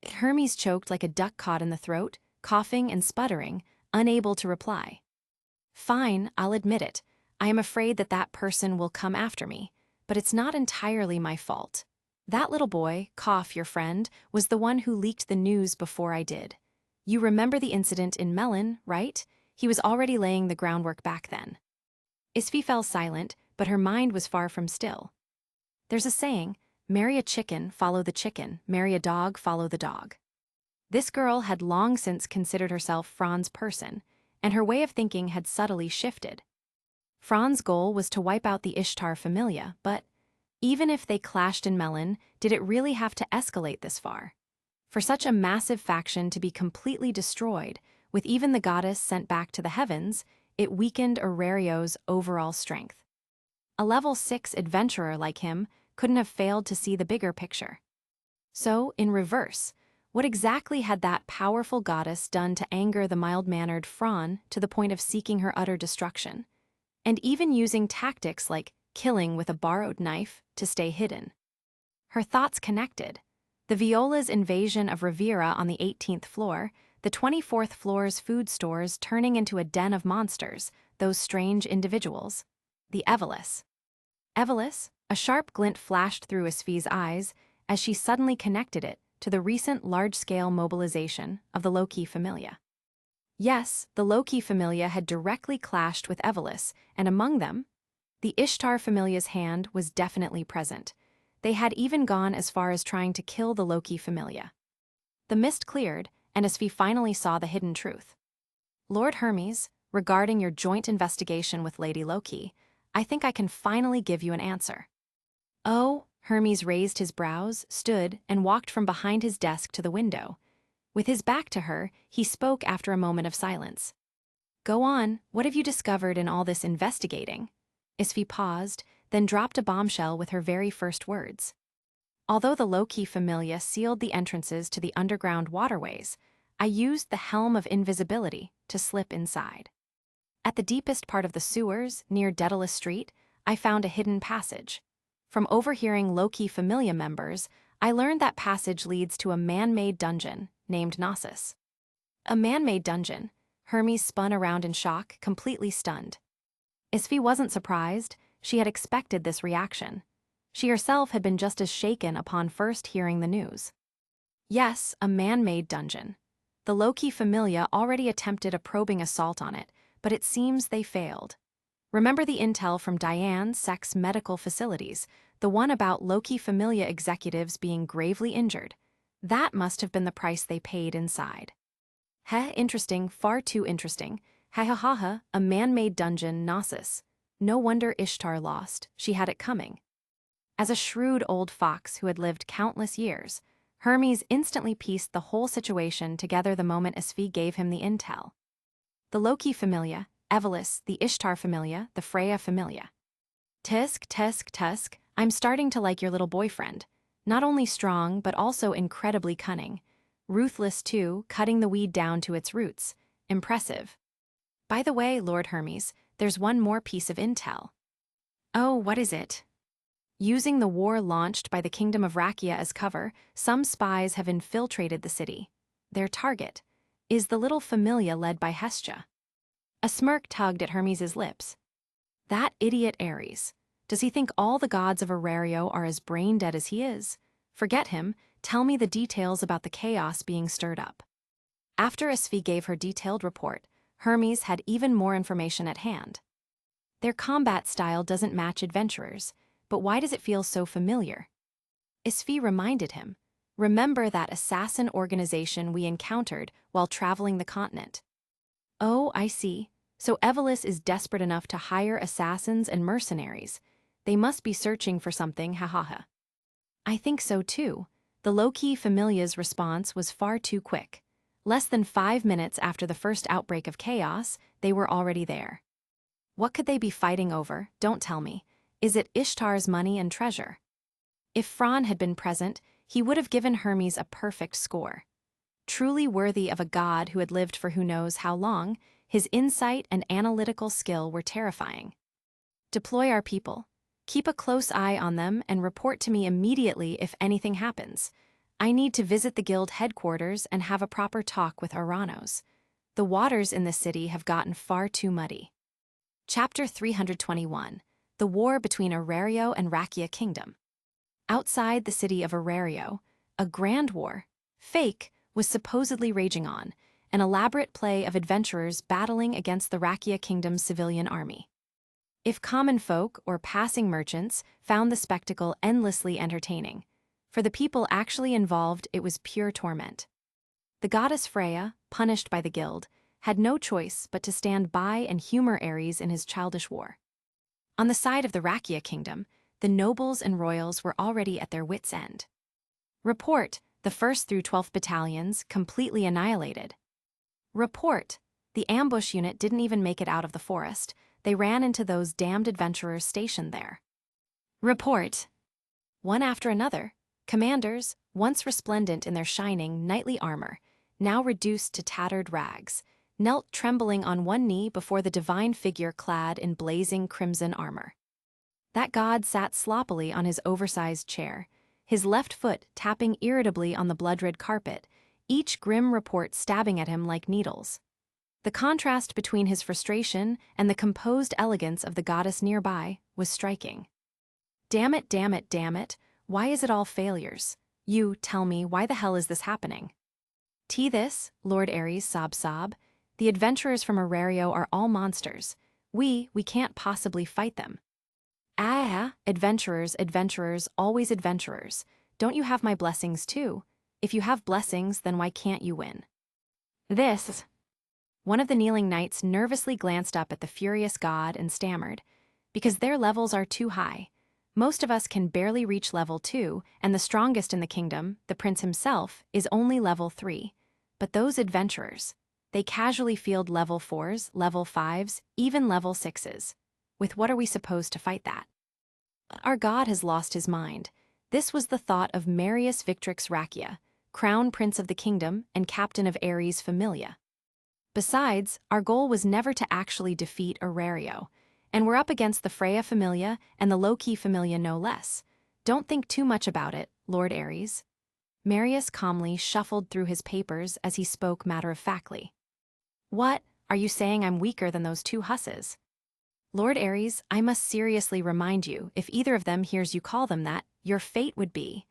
Hermes choked like a duck caught in the throat, coughing and sputtering, unable to reply. Fine, I'll admit it. I am afraid that person will come after me, but it's not entirely my fault. That little boy, Cough, your friend, was the one who leaked the news before I did. You remember the incident in Melon, right? He was already laying the groundwork back then. Isfi fell silent, but her mind was far from still. There's a saying, marry a chicken, follow the chicken, marry a dog, follow the dog. This girl had long since considered herself Fran's person, and her way of thinking had subtly shifted. Fran's goal was to wipe out the Ishtar familia, but even if they clashed in Melon, did it really have to escalate this far? For such a massive faction to be completely destroyed, with even the goddess sent back to the heavens, it weakened Orario's overall strength. A level 6 adventurer like him couldn't have failed to see the bigger picture. So, in reverse, what exactly had that powerful goddess done to anger the mild-mannered Fran to the point of seeking her utter destruction, and even using tactics like killing with a borrowed knife to stay hidden? Her thoughts connected. The Viola's invasion of Riviera on the 18th floor, the 24th floor's food stores turning into a den of monsters, those strange individuals. The Evelis. Evelis? A sharp glint flashed through Isfi's eyes as she suddenly connected it to the recent large-scale mobilization of the Loki familia. Yes, the Loki familia had directly clashed with Evelis, and among them, the Ishtar familia's hand was definitely present. They had even gone as far as trying to kill the Loki familia. The mist cleared, and Isfi finally saw the hidden truth. Lord Hermes, regarding your joint investigation with Lady Loki, I think I can finally give you an answer. Oh, Hermes raised his brows, stood, and walked from behind his desk to the window. With his back to her, he spoke after a moment of silence. Go on, what have you discovered in all this investigating? Isfi paused, then dropped a bombshell with her very first words. Although the Loki familia sealed the entrances to the underground waterways, I used the helm of invisibility to slip inside. At the deepest part of the sewers, near Daedalus Street, I found a hidden passage. From overhearing Loki familia members, I learned that passage leads to a man-made dungeon named Knossos. A man-made dungeon? Hermes spun around in shock, completely stunned. Isfi wasn't surprised. She had expected this reaction. She herself had been just as shaken upon first hearing the news. Yes, a man-made dungeon. The Loki familia already attempted a probing assault on it, but it seems they failed. Remember the intel from Diane's sex medical facilities, the one about Loki familia executives being gravely injured? That must have been the price they paid inside. Interesting, far too interesting. A man-made dungeon, Knossos. No wonder Ishtar lost, she had it coming. As a shrewd old fox who had lived countless years, Hermes instantly pieced the whole situation together the moment Isfi gave him the intel. The Loki familia, Evelis, the Ishtar familia, the Freya familia. Tusk, I'm starting to like your little boyfriend. Not only strong, but also incredibly cunning. Ruthless too, cutting the weed down to its roots. Impressive. By the way, Lord Hermes, there's one more piece of intel. Oh, what is it? Using the war launched by the Kingdom of Rakia as cover, some spies have infiltrated the city. Their target is the little familia led by Hestia. A smirk tugged at Hermes's lips. That idiot Ares. Does he think all the gods of Orario are as brain-dead as he is? Forget him, tell me the details about the chaos being stirred up. After Isfi gave her detailed report, Hermes had even more information at hand. Their combat style doesn't match adventurers, but why does it feel so familiar? Isfi reminded him. Remember that assassin organization we encountered while traveling the continent. Oh, I see. So Evelis is desperate enough to hire assassins and mercenaries. They must be searching for something, ha ha ha. I think so too. The low-key familia's response was far too quick. Less than 5 minutes after the first outbreak of chaos, they were already there. What could they be fighting over? Don't tell me. Is it Ishtar's money and treasure? If Fran had been present, he would have given Hermes a perfect score. Truly worthy of a god who had lived for who knows how long, his insight and analytical skill were terrifying. Deploy our people. Keep a close eye on them and report to me immediately if anything happens. I need to visit the guild headquarters and have a proper talk with Aranos. The waters in this city have gotten far too muddy. Chapter 321. The War between Orario and Rakia Kingdom. Outside the city of Orario, a grand war, fake, was supposedly raging on, an elaborate play of adventurers battling against the Rakia Kingdom's civilian army. If common folk or passing merchants found the spectacle endlessly entertaining, for the people actually involved it was pure torment. The goddess Freya, punished by the guild, had no choice but to stand by and humor Ares in his childish war. On the side of the Rakia Kingdom, the nobles and royals were already at their wits' end. Report, the 1st through 12th battalions completely annihilated. Report, the ambush unit didn't even make it out of the forest. They ran into those damned adventurers stationed there. Report. One after another, commanders, once resplendent in their shining, knightly armor, now reduced to tattered rags, knelt trembling on one knee before the divine figure clad in blazing crimson armor. That god sat sloppily on his oversized chair, his left foot tapping irritably on the blood-red carpet, each grim report stabbing at him like needles. The contrast between his frustration and the composed elegance of the goddess nearby was striking. Damn it, damn it, damn it, why is it all failures? You, tell me, why the hell is this happening? This, Lord Ares, sob. The adventurers from Orario are all monsters. We can't possibly fight them. Adventurers, always adventurers. Don't you have my blessings too? If you have blessings, then why can't you win? One of the kneeling knights nervously glanced up at the furious god and stammered, because their levels are too high. Most of us can barely reach level 2, and the strongest in the kingdom, the prince himself, is only level 3. But those adventurers, they casually field level 4s, level 5s, even level 6s. With what are we supposed to fight that? Our god has lost his mind. This was the thought of Marius Victrix Rakia, crown prince of the kingdom and captain of Ares Familia. Besides, our goal was never to actually defeat Orario, and we're up against the Freya Familia and the low-key Familia no less. Don't think too much about it, Lord Ares. Marius calmly shuffled through his papers as he spoke matter-of-factly. What? Are you saying I'm weaker than those two husses? Lord Ares, I must seriously remind you, if either of them hears you call them that, your fate would be,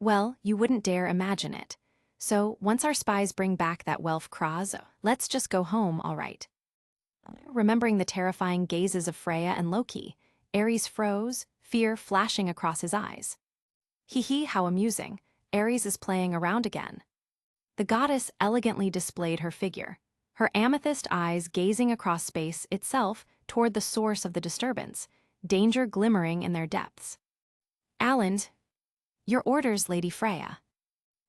well, you wouldn't dare imagine it. So, once our spies bring back that Welf Kraz, let's just go home, all right. Remembering the terrifying gazes of Freya and Loki, Ares froze, fear flashing across his eyes. Hee, how amusing. Ares is playing around again. The goddess elegantly displayed her figure, her amethyst eyes gazing across space itself toward the source of the disturbance, danger glimmering in their depths. Aland, your orders, Lady Freya.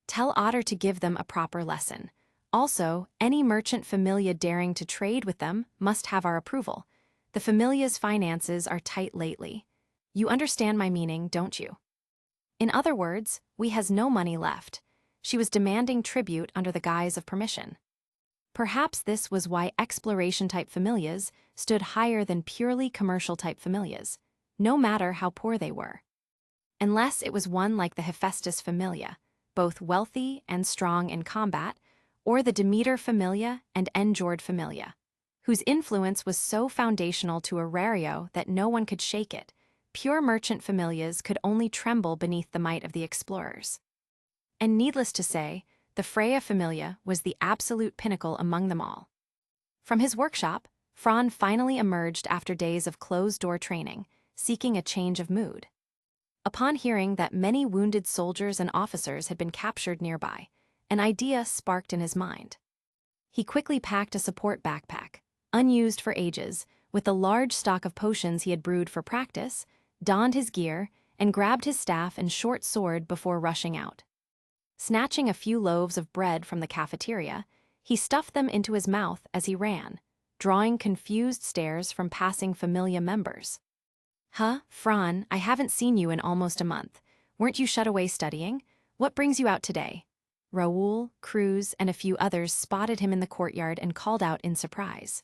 Tell Otter to give them a proper lesson. Also, any merchant familia daring to trade with them must have our approval. The familia's finances are tight lately. You understand my meaning, don't you? In other words, we has no money left. She was demanding tribute under the guise of permission. Perhaps this was why exploration-type familias stood higher than purely commercial-type familias, no matter how poor they were. Unless it was one like the Hephaestus familia, both wealthy and strong in combat, or the Demeter familia and Njord familia, whose influence was so foundational to Orario that no one could shake it. Pure merchant familias could only tremble beneath the might of the explorers. And needless to say, the Freya familia was the absolute pinnacle among them all. From his workshop, Fran finally emerged after days of closed-door training, seeking a change of mood. Upon hearing that many wounded soldiers and officers had been captured nearby, an idea sparked in his mind. He quickly packed a support backpack, unused for ages, with the large stock of potions he had brewed for practice, donned his gear, and grabbed his staff and short sword before rushing out. Snatching a few loaves of bread from the cafeteria, he stuffed them into his mouth as he ran, drawing confused stares from passing familia members. "Huh, Fran, I haven't seen you in almost a month. Weren't you shut away studying? What brings you out today?" Raoul, Cruz, and a few others spotted him in the courtyard and called out in surprise.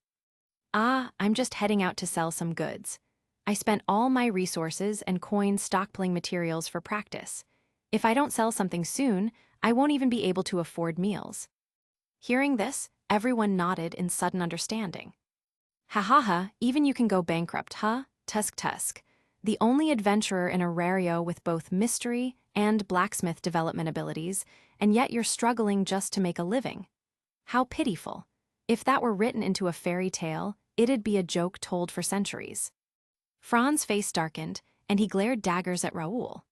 "Ah, I'm just heading out to sell some goods. I spent all my resources and coins stockpiling materials for practice. If I don't sell something soon, I won't even be able to afford meals." Hearing this, everyone nodded in sudden understanding. "Ha ha ha, even you can go bankrupt, huh? Tusk. The only adventurer in Orario with both mystery and blacksmith development abilities, and yet you're struggling just to make a living. How pitiful. If that were written into a fairy tale, it'd be a joke told for centuries." Fran's face darkened, and he glared daggers at Raoul.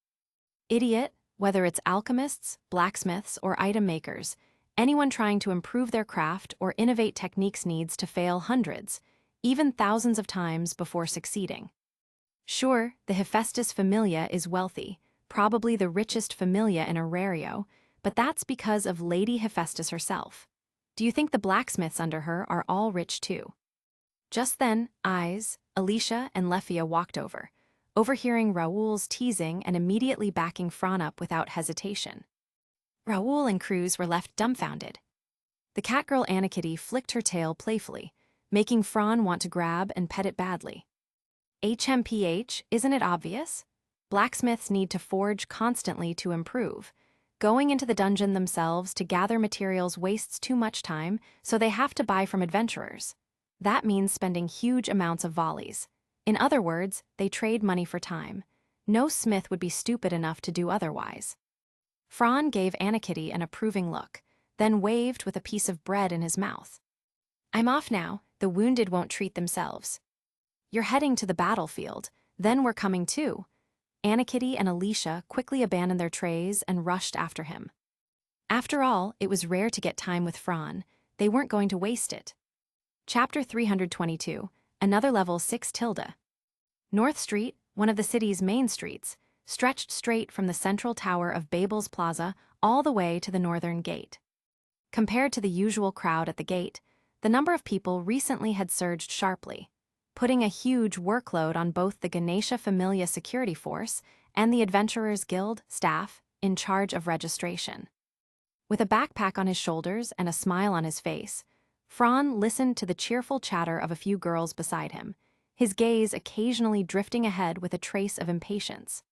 "Idiot, whether it's alchemists, blacksmiths, or item makers, anyone trying to improve their craft or innovate techniques needs to fail hundreds, even thousands of times before succeeding. Sure, the Hephaestus familia is wealthy, probably the richest familia in Orario, but that's because of Lady Hephaestus herself. Do you think the blacksmiths under her are all rich too?" Just then, Alicia, and Lefia walked over, overhearing Raoul's teasing and immediately backing Fran up without hesitation. Raoul and Cruz were left dumbfounded. The catgirl Anakitty flicked her tail playfully, making Fran want to grab and pet it badly. HMPH, isn't it obvious? Blacksmiths need to forge constantly to improve. Going into the dungeon themselves to gather materials wastes too much time, so they have to buy from adventurers. That means spending huge amounts of volleys. In other words, they trade money for time. No smith would be stupid enough to do otherwise. Fran gave Anakitty an approving look, then waved with a piece of bread in his mouth. "I'm off now, the wounded won't treat themselves." "You're heading to the battlefield, then we're coming too." Anakitty and Alicia quickly abandoned their trays and rushed after him. After all, it was rare to get time with Fran. They weren't going to waste it. Chapter 322, Another Level 6 Tilda. North Street, one of the city's main streets, stretched straight from the central tower of Babel's Plaza all the way to the northern gate. Compared to the usual crowd at the gate, the number of people recently had surged sharply, putting a huge workload on both the Ganesha Familia Security Force and the Adventurers Guild staff in charge of registration. With a backpack on his shoulders and a smile on his face, Fran listened to the cheerful chatter of a few girls beside him, his gaze occasionally drifting ahead with a trace of impatience.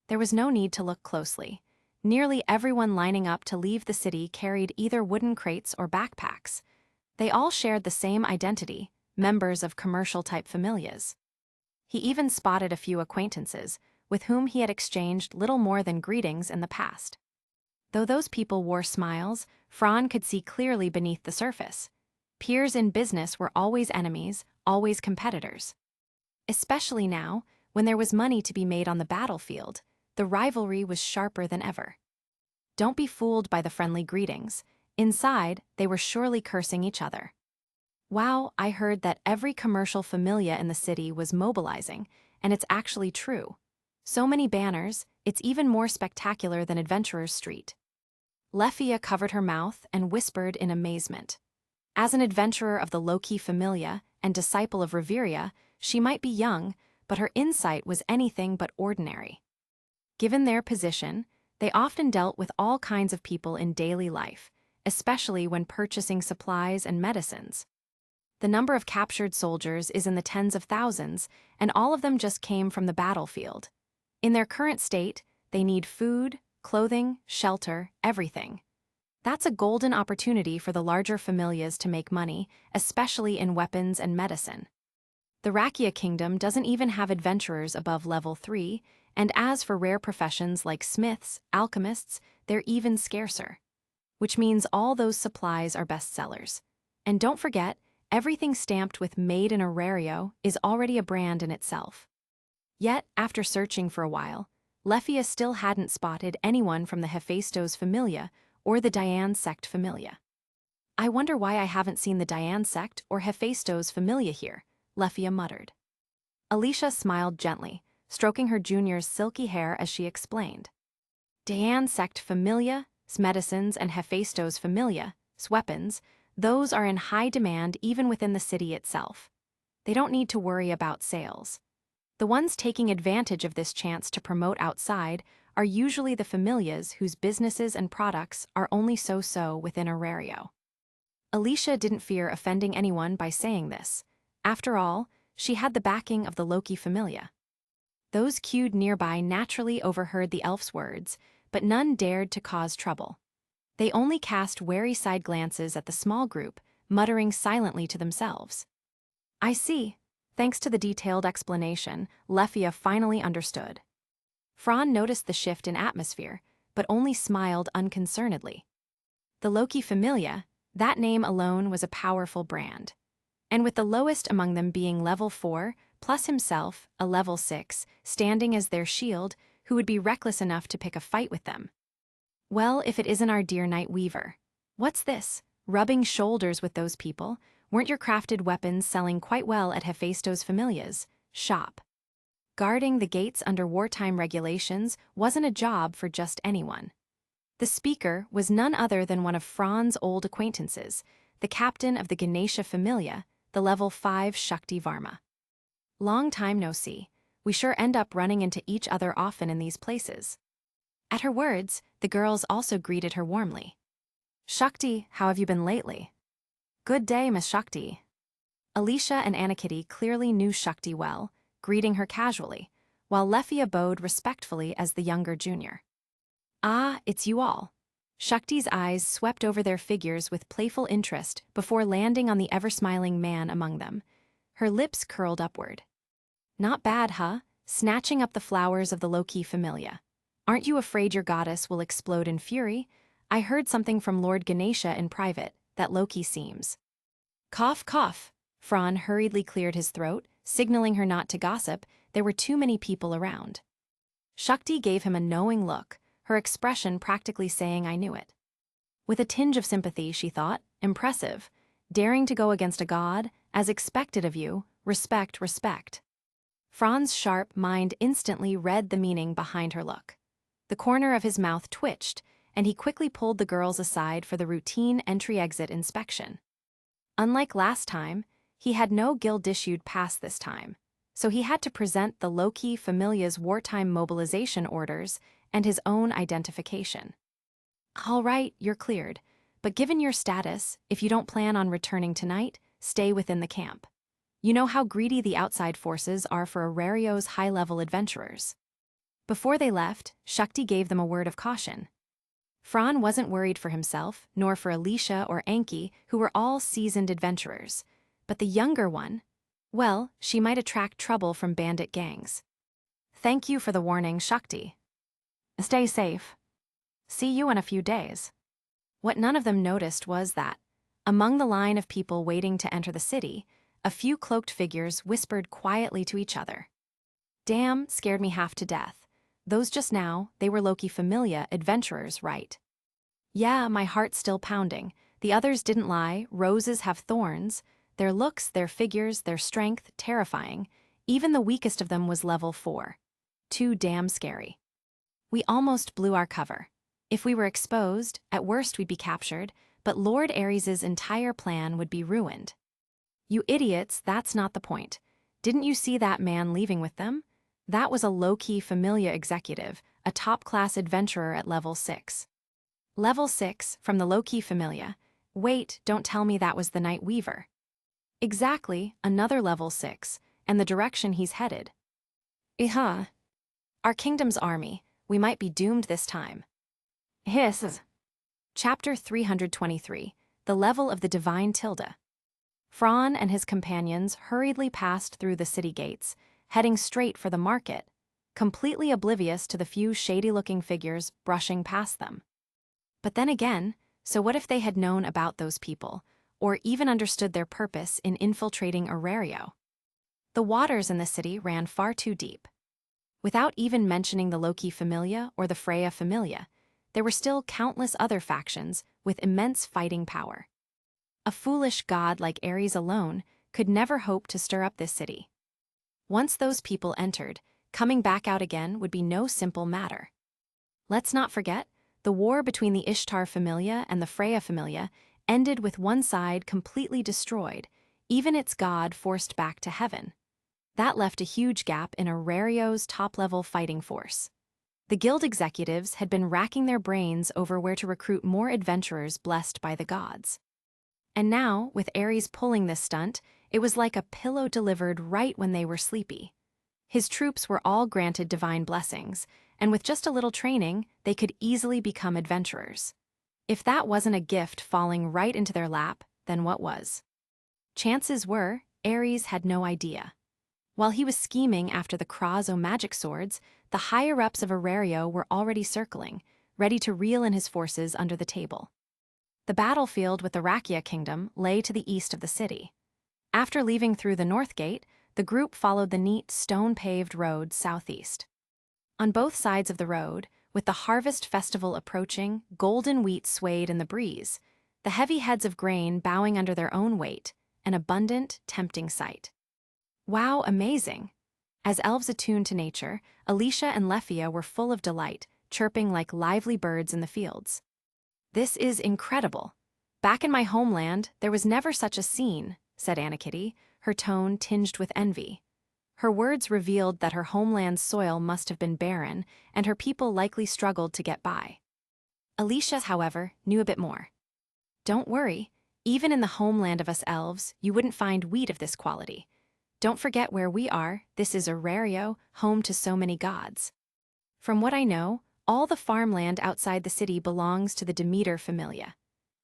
There was no need to look closely. Nearly everyone lining up to leave the city carried either wooden crates or backpacks. They all shared the same identity, members of commercial-type familias. He even spotted a few acquaintances, with whom he had exchanged little more than greetings in the past. Though those people wore smiles, Fran could see clearly beneath the surface. Peers in business were always enemies, always competitors. Especially now, when there was money to be made on the battlefield, the rivalry was sharper than ever. Don't be fooled by the friendly greetings. Inside, they were surely cursing each other. "Wow, I heard that every commercial familia in the city was mobilizing, and it's actually true. So many banners, it's even more spectacular than Adventurers Street." Lefia covered her mouth and whispered in amazement. As an adventurer of the low-key familia and disciple of Reveria, she might be young, but her insight was anything but ordinary. Given their position, they often dealt with all kinds of people in daily life, especially when purchasing supplies and medicines. The number of captured soldiers is in the tens of thousands, and all of them just came from the battlefield. In their current state, they need food, clothing, shelter, everything. That's a golden opportunity for the larger familias to make money, especially in weapons and medicine. The Rakia Kingdom doesn't even have adventurers above level 3, and as for rare professions like smiths, alchemists, they're even scarcer. Which means all those supplies are bestsellers. And don't forget, everything stamped with Made in Orario is already a brand in itself. Yet, after searching for a while, Lefia still hadn't spotted anyone from the Hephaestos familia or the Diane sect familia. I wonder why I haven't seen the Diane sect or Hephaestos familia here, Leffia muttered. Alicia smiled gently, stroking her junior's silky hair as she explained. Diane sect familia, medicines, and Hephaestos familia, weapons, those are in high demand even within the city itself. They don't need to worry about sales. The ones taking advantage of this chance to promote outside are usually the familias whose businesses and products are only so-so within Orario. Alicia didn't fear offending anyone by saying this. After all, she had the backing of the Loki familia. Those queued nearby naturally overheard the elf's words, but none dared to cause trouble. They only cast wary side glances at the small group, muttering silently to themselves. I see. Thanks to the detailed explanation, Leffia finally understood. Fran noticed the shift in atmosphere, but only smiled unconcernedly. The Loki familia, that name alone was a powerful brand. And with the lowest among them being level 4, plus himself, a level 6, standing as their shield, who would be reckless enough to pick a fight with them? Well, if it isn't our dear Night Weaver. What's this? Rubbing shoulders with those people? Weren't your crafted weapons selling quite well at Hephaestos Familia's shop? Guarding the gates under wartime regulations wasn't a job for just anyone. The speaker was none other than one of Fran's old acquaintances, the captain of the Ganesha Familia, the level 5 Shakti Varma. Long time no see. We sure end up running into each other often in these places. At her words, the girls also greeted her warmly. Shakti, how have you been lately? Good day, Miss Shakti. Alicia and Anakitty clearly knew Shakti well, greeting her casually, while Leffia bowed respectfully as the younger junior. Ah, it's you all. Shakti's eyes swept over their figures with playful interest before landing on the ever-smiling man among them. Her lips curled upward. Not bad, huh? Snatching up the flowers of the Loki familia. Aren't you afraid your goddess will explode in fury? I heard something from Lord Ganesha in private, that Loki seems. Cough, cough. Fran hurriedly cleared his throat, signaling her not to gossip. There were too many people around. Shakti gave him a knowing look, her expression practically saying I knew it. With a tinge of sympathy, she thought, impressive. Daring to go against a god, as expected of you, respect, respect. Fran's sharp mind instantly read the meaning behind her look. The corner of his mouth twitched, and he quickly pulled the girls aside for the routine entry-exit inspection. Unlike last time, he had no guild-issued pass this time, so he had to present the Loki Familia's wartime mobilization orders and his own identification. All right, you're cleared, but given your status, if you don't plan on returning tonight, stay within the camp. You know how greedy the outside forces are for Orario's high-level adventurers. Before they left, Shakti gave them a word of caution. Fran wasn't worried for himself, nor for Alicia or Anki, who were all seasoned adventurers. But the younger one, well, she might attract trouble from bandit gangs. Thank you for the warning, Shakti. Stay safe. See you in a few days. What none of them noticed was that, among the line of people waiting to enter the city, a few cloaked figures whispered quietly to each other. Damn, scared me half to death. Those just now, they were Loki Familia adventurers, right? Yeah, my heart's still pounding. The others didn't lie, roses have thorns. Their looks, their figures, their strength, terrifying. Even the weakest of them was level 4. Too damn scary. We almost blew our cover. If we were exposed, at worst we'd be captured, but Lord Ares's entire plan would be ruined. You idiots, that's not the point. Didn't you see that man leaving with them? That was a low-key Familia executive, a top-class adventurer at level 6. Level 6, from the low-key Familia. Wait, don't tell me that was the Night Weaver. Exactly, another level 6, and the direction he's headed. Our kingdom's army, we might be doomed this time. Hiss. Chapter 323, The Level of the Divine Tilda. Fran and his companions hurriedly passed through the city gates, heading straight for the market, completely oblivious to the few shady-looking figures brushing past them. But then again, so what if they had known about those people, or even understood their purpose in infiltrating Orario? The waters in the city ran far too deep. Without even mentioning the Loki Familia or the Freya Familia, there were still countless other factions with immense fighting power. A foolish god like Ares alone could never hope to stir up this city. Once those people entered, coming back out again would be no simple matter. Let's not forget, the war between the Ishtar Familia and the Freya Familia ended with one side completely destroyed, even its god forced back to heaven. That left a huge gap in Orario's top-level fighting force. The guild executives had been racking their brains over where to recruit more adventurers blessed by the gods. And now, with Ares pulling this stunt, it was like a pillow delivered right when they were sleepy. His troops were all granted divine blessings, and with just a little training, they could easily become adventurers. If that wasn't a gift falling right into their lap, then what was? Chances were, Ares had no idea. While he was scheming after the Krazo magic swords, the higher-ups of Orario were already circling, ready to reel in his forces under the table. The battlefield with the Rakia kingdom lay to the east of the city. After leaving through the north gate, the group followed the neat stone-paved road southeast. On both sides of the road, with the harvest festival approaching, golden wheat swayed in the breeze, the heavy heads of grain bowing under their own weight, an abundant, tempting sight. Wow, amazing! As elves attuned to nature, Alicia and Lefia were full of delight, chirping like lively birds in the fields. This is incredible. Back in my homeland, there was never such a scene, said Anakitty, her tone tinged with envy. Her words revealed that her homeland's soil must have been barren, and her people likely struggled to get by. Alicia, however, knew a bit more. Don't worry, even in the homeland of us elves, you wouldn't find wheat of this quality. Don't forget where we are, this is Orario, home to so many gods. From what I know, all the farmland outside the city belongs to the Demeter Familia.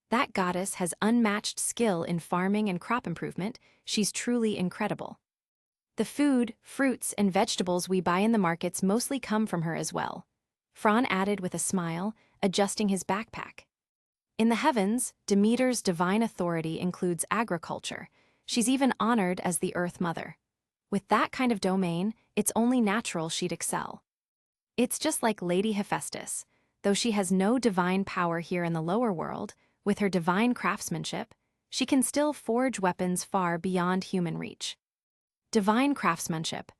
That goddess has unmatched skill in farming and crop improvement, she's truly incredible. The food, fruits, and vegetables we buy in the markets mostly come from her as well. Fran added with a smile, adjusting his backpack. In the heavens, Demeter's divine authority includes agriculture. She's even honored as the Earth Mother. With that kind of domain, it's only natural she'd excel. It's just like Lady Hephaestus. Though she has no divine power here in the lower world, with her divine craftsmanship, she can still forge weapons far beyond human reach. Divine craftsmanship.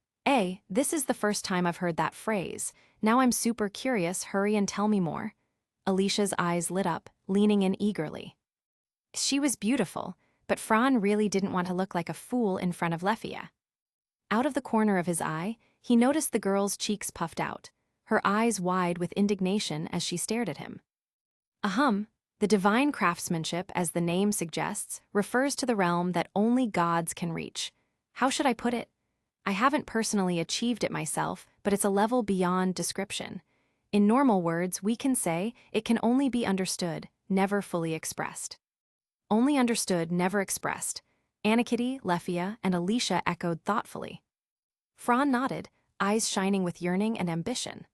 This is the first time I've heard that phrase. Now I'm super curious, hurry and tell me more. Alicia's eyes lit up, leaning in eagerly. She was beautiful, but Fran really didn't want to look like a fool in front of Lefia. Out of the corner of his eye, he noticed the girl's cheeks puffed out, her eyes wide with indignation as she stared at him. The divine craftsmanship, as the name suggests, refers to the realm that only gods can reach. How should I put it? I haven't personally achieved it myself, but it's a level beyond description. In normal words, we can say it can only be understood, never fully expressed. Only understood, never expressed. Anakitty, Lefia, and Alicia echoed thoughtfully. Fran nodded, eyes shining with yearning and ambition.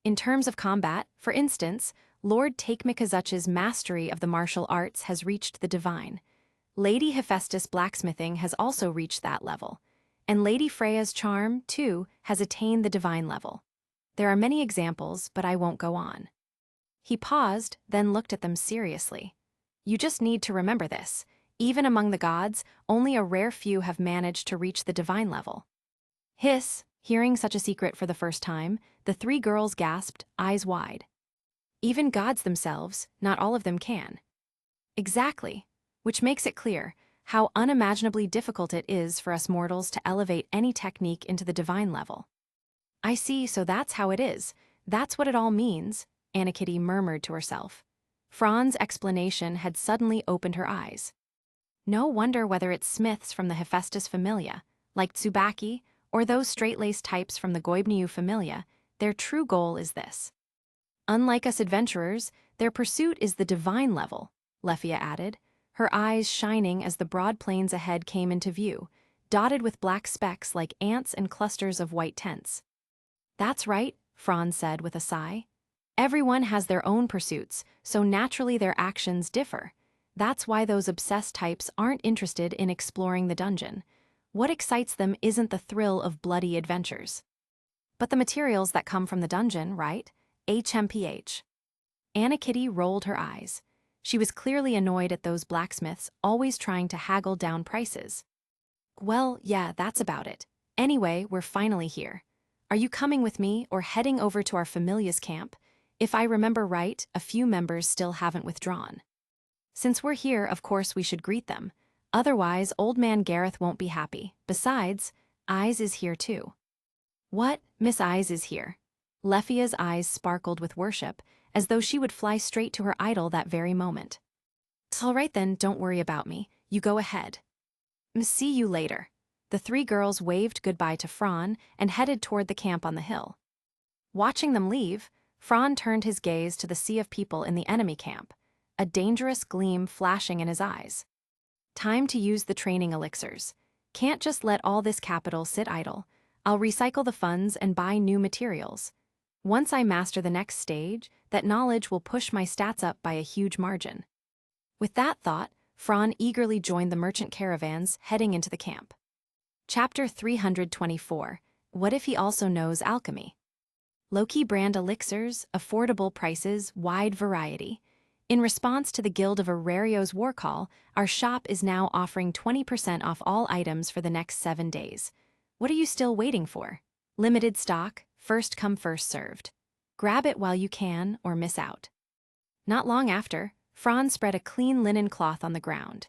In terms of combat, for instance, Lord Tgthegood's mastery of the martial arts has reached the divine. Lady Hephaestus' blacksmithing has also reached that level. And Lady Freya's charm, too, has attained the divine level. There are many examples, but I won't go on. He paused, then looked at them seriously. You just need to remember this. Even among the gods, only a rare few have managed to reach the divine level. Hiss, hearing such a secret for the first time, the three girls gasped, eyes wide. Even gods themselves, not all of them can. Exactly, which makes it clear how unimaginably difficult it is for us mortals to elevate any technique into the divine level. I see, so that's how it is. That's what it all means, Anakitty murmured to herself. Fran's explanation had suddenly opened her eyes. No wonder whether it's smiths from the Hephaestus Familia, like Tsubaki, or those straight-laced types from the Goibniu Familia, their true goal is this. Unlike us adventurers, their pursuit is the divine level, Lefia added, her eyes shining as the broad plains ahead came into view, dotted with black specks like ants and clusters of white tents. That's right, Fran said with a sigh. Everyone has their own pursuits, so naturally their actions differ. That's why those obsessed types aren't interested in exploring the dungeon. What excites them isn't the thrill of bloody adventures, but the materials that come from the dungeon, right? HMPH. Anakitty rolled her eyes. She was clearly annoyed at those blacksmiths always trying to haggle down prices. Well, yeah, that's about it. Anyway, we're finally here. Are you coming with me or heading over to our familia's camp? If I remember right, a few members still haven't withdrawn. Since we're here, of course we should greet them. Otherwise, old man Gareth won't be happy. Besides, Eyes is here too. What? Miss Eyes is here. Lephia's eyes sparkled with worship, as though she would fly straight to her idol that very moment. All right then, don't worry about me. You go ahead. See you later. The three girls waved goodbye to Fran and headed toward the camp on the hill. Watching them leave, Fran turned his gaze to the sea of people in the enemy camp, a dangerous gleam flashing in his eyes. Time to use the training elixirs. Can't just let all this capital sit idle. I'll recycle the funds and buy new materials. Once I master the next stage, that knowledge will push my stats up by a huge margin. With that thought, Fran eagerly joined the merchant caravans heading into the camp. Chapter 324. What if he also knows alchemy? Low-key brand elixirs, affordable prices, wide variety. In response to the Guild of Orario's war call, our shop is now offering 20% off all items for the next 7 days. What are you still waiting for? Limited stock, first come first served. Grab it while you can or miss out. Not long after, Fran spread a clean linen cloth on the ground.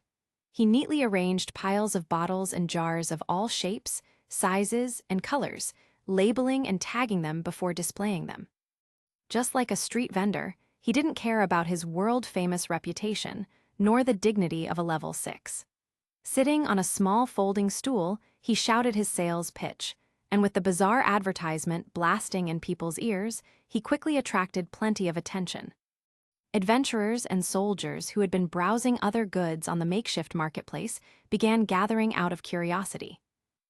He neatly arranged piles of bottles and jars of all shapes, sizes, and colors, labeling and tagging them before displaying them. Just like a street vendor, he didn't care about his world-famous reputation, nor the dignity of a level 6. Sitting on a small folding stool, he shouted his sales pitch, and with the bizarre advertisement blasting in people's ears, he quickly attracted plenty of attention. Adventurers and soldiers who had been browsing other goods on the makeshift marketplace began gathering out of curiosity.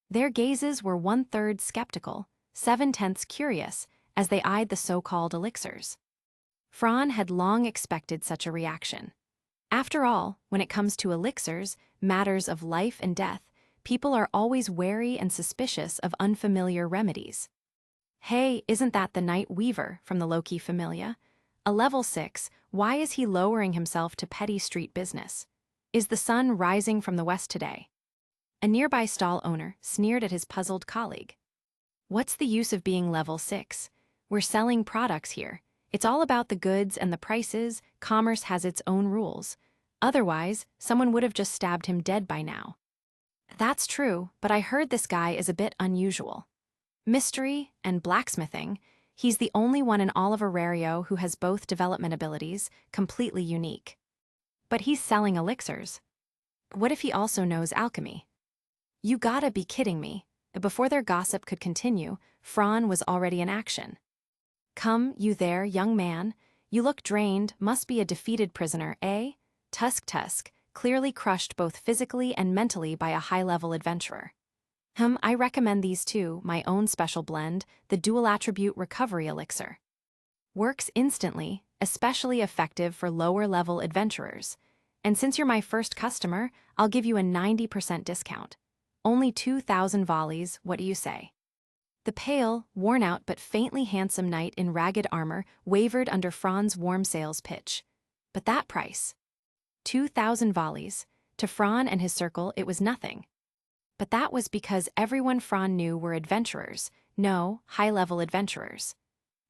Their gazes were 1/3 skeptical, 7/10 curious, as they eyed the so-called elixirs. Fran had long expected such a reaction. After all, when it comes to elixirs, matters of life and death, people are always wary and suspicious of unfamiliar remedies. Hey, isn't that the Night Weaver from the Loki Familia? A level 6, why is he lowering himself to petty street business? Is the sun rising from the west today? A nearby stall owner sneered at his puzzled colleague. What's the use of being level 6? We're selling products here. It's all about the goods and the prices. Commerce has its own rules. Otherwise, someone would have just stabbed him dead by now. That's true, but I heard this guy is a bit unusual. Mystery and blacksmithing. He's the only one in all of Orario who has both development abilities, completely unique. But he's selling elixirs. What if he also knows alchemy? You gotta be kidding me. Before their gossip could continue, Fran was already in action. Come, you there, young man. You look drained, must be a defeated prisoner, eh? Tusk, clearly crushed both physically and mentally by a high-level adventurer. I recommend these two, my own special blend, the dual attribute recovery elixir. Works instantly, especially effective for lower-level adventurers. And since you're my first customer, I'll give you a 90% discount. Only 2,000 volleys, what do you say? The pale, worn-out but faintly handsome knight in ragged armor wavered under Fran's warm sales pitch. But that price? 2,000 volleys. To Fran and his circle, it was nothing. But that was because everyone Fran knew were adventurers, no, high-level adventurers.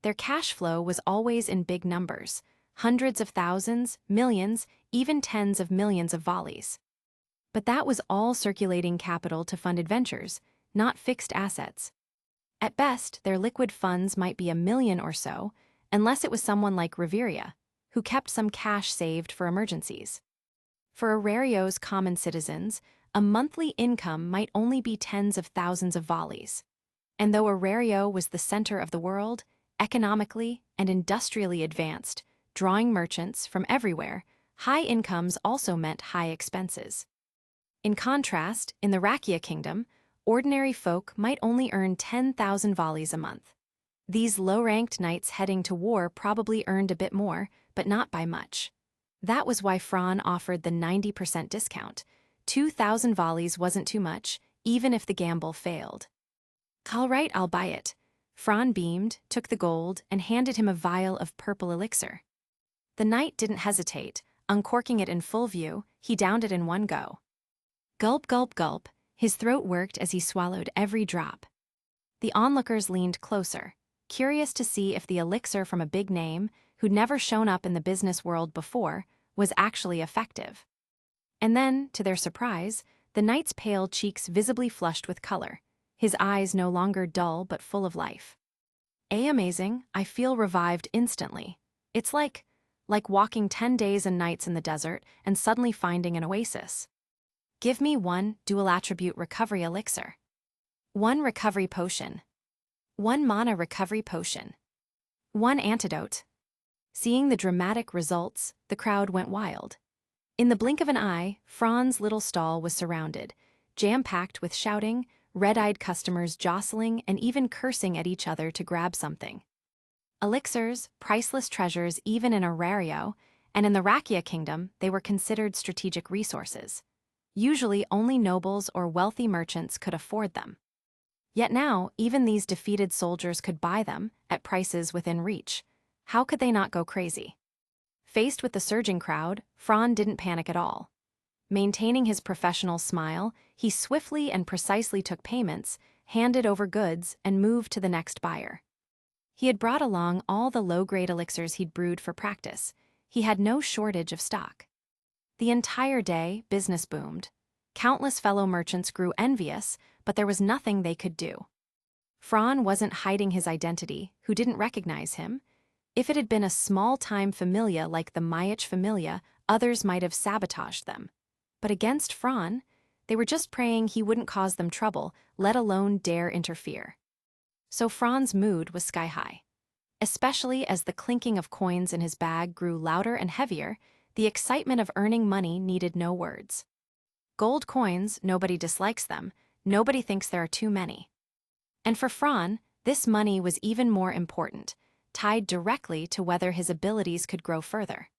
Their cash flow was always in big numbers, hundreds of thousands, millions, even tens of millions of volleys. But that was all circulating capital to fund adventures, not fixed assets. At best, their liquid funds might be 1 million or so, unless it was someone like Riveria, who kept some cash saved for emergencies. For Orario's common citizens, a monthly income might only be tens of thousands of volleys. And though Orario was the center of the world, economically and industrially advanced, drawing merchants from everywhere, high incomes also meant high expenses. In contrast, in the Rakia kingdom, ordinary folk might only earn 10,000 volleys a month. These low-ranked knights heading to war probably earned a bit more, but not by much. That was why Fran offered the 90% discount. 2,000 volleys wasn't too much, even if the gamble failed. All right, I'll buy it. Fran beamed, took the gold, and handed him a vial of purple elixir. The knight didn't hesitate, Uncorking it in full view, he downed it in one go. Gulp, gulp, gulp, his throat worked as he swallowed every drop. The onlookers leaned closer, curious to see if the elixir from a big name, who'd never shown up in the business world before, was actually effective. And then, to their surprise, the knight's pale cheeks visibly flushed with color, his eyes no longer dull but full of life. Amazing, I feel revived instantly. It's like walking 10 days and nights in the desert and suddenly finding an oasis. Give me one dual attribute recovery elixir. One recovery potion. One mana recovery potion. One antidote. Seeing the dramatic results, the crowd went wild. In the blink of an eye, Fran's little stall was surrounded, jam-packed with shouting, red-eyed customers jostling and even cursing at each other to grab something. Elixirs, priceless treasures even in Orario, and in the Rakia kingdom, they were considered strategic resources. Usually only nobles or wealthy merchants could afford them. Yet now, even these defeated soldiers could buy them, at prices within reach. How could they not go crazy? Faced with the surging crowd, Fran didn't panic at all. Maintaining his professional smile, he swiftly and precisely took payments, handed over goods, and moved to the next buyer. He had brought along all the low-grade elixirs he'd brewed for practice. He had no shortage of stock. The entire day, business boomed. Countless fellow merchants grew envious, but there was nothing they could do. Fran wasn't hiding his identity, who didn't recognize him. If it had been a small-time familia like the Myich familia, others might have sabotaged them. But against Fran, they were just praying he wouldn't cause them trouble, let alone dare interfere. So Fran's mood was sky-high. Especially as the clinking of coins in his bag grew louder and heavier, the excitement of earning money needed no words. Gold coins, nobody dislikes them, nobody thinks there are too many. And for Fran, this money was even more important, tied directly to whether his abilities could grow further.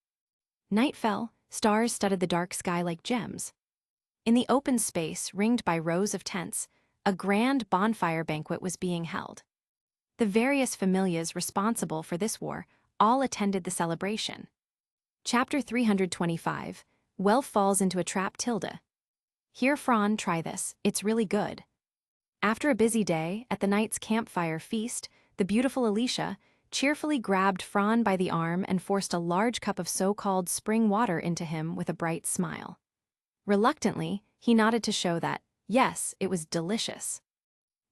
Night fell, stars studded the dark sky like gems. In the open space, ringed by rows of tents, a grand bonfire banquet was being held. The various familias responsible for this war all attended the celebration. Chapter 325, Wealth Falls into a Trap Tilda. Here, Fran, try this, it's really good. After a busy day, at the night's campfire feast, the beautiful Alicia cheerfully grabbed Fran by the arm and forced a large cup of so-called spring water into him with a bright smile. Reluctantly, he nodded to show that, yes, it was delicious.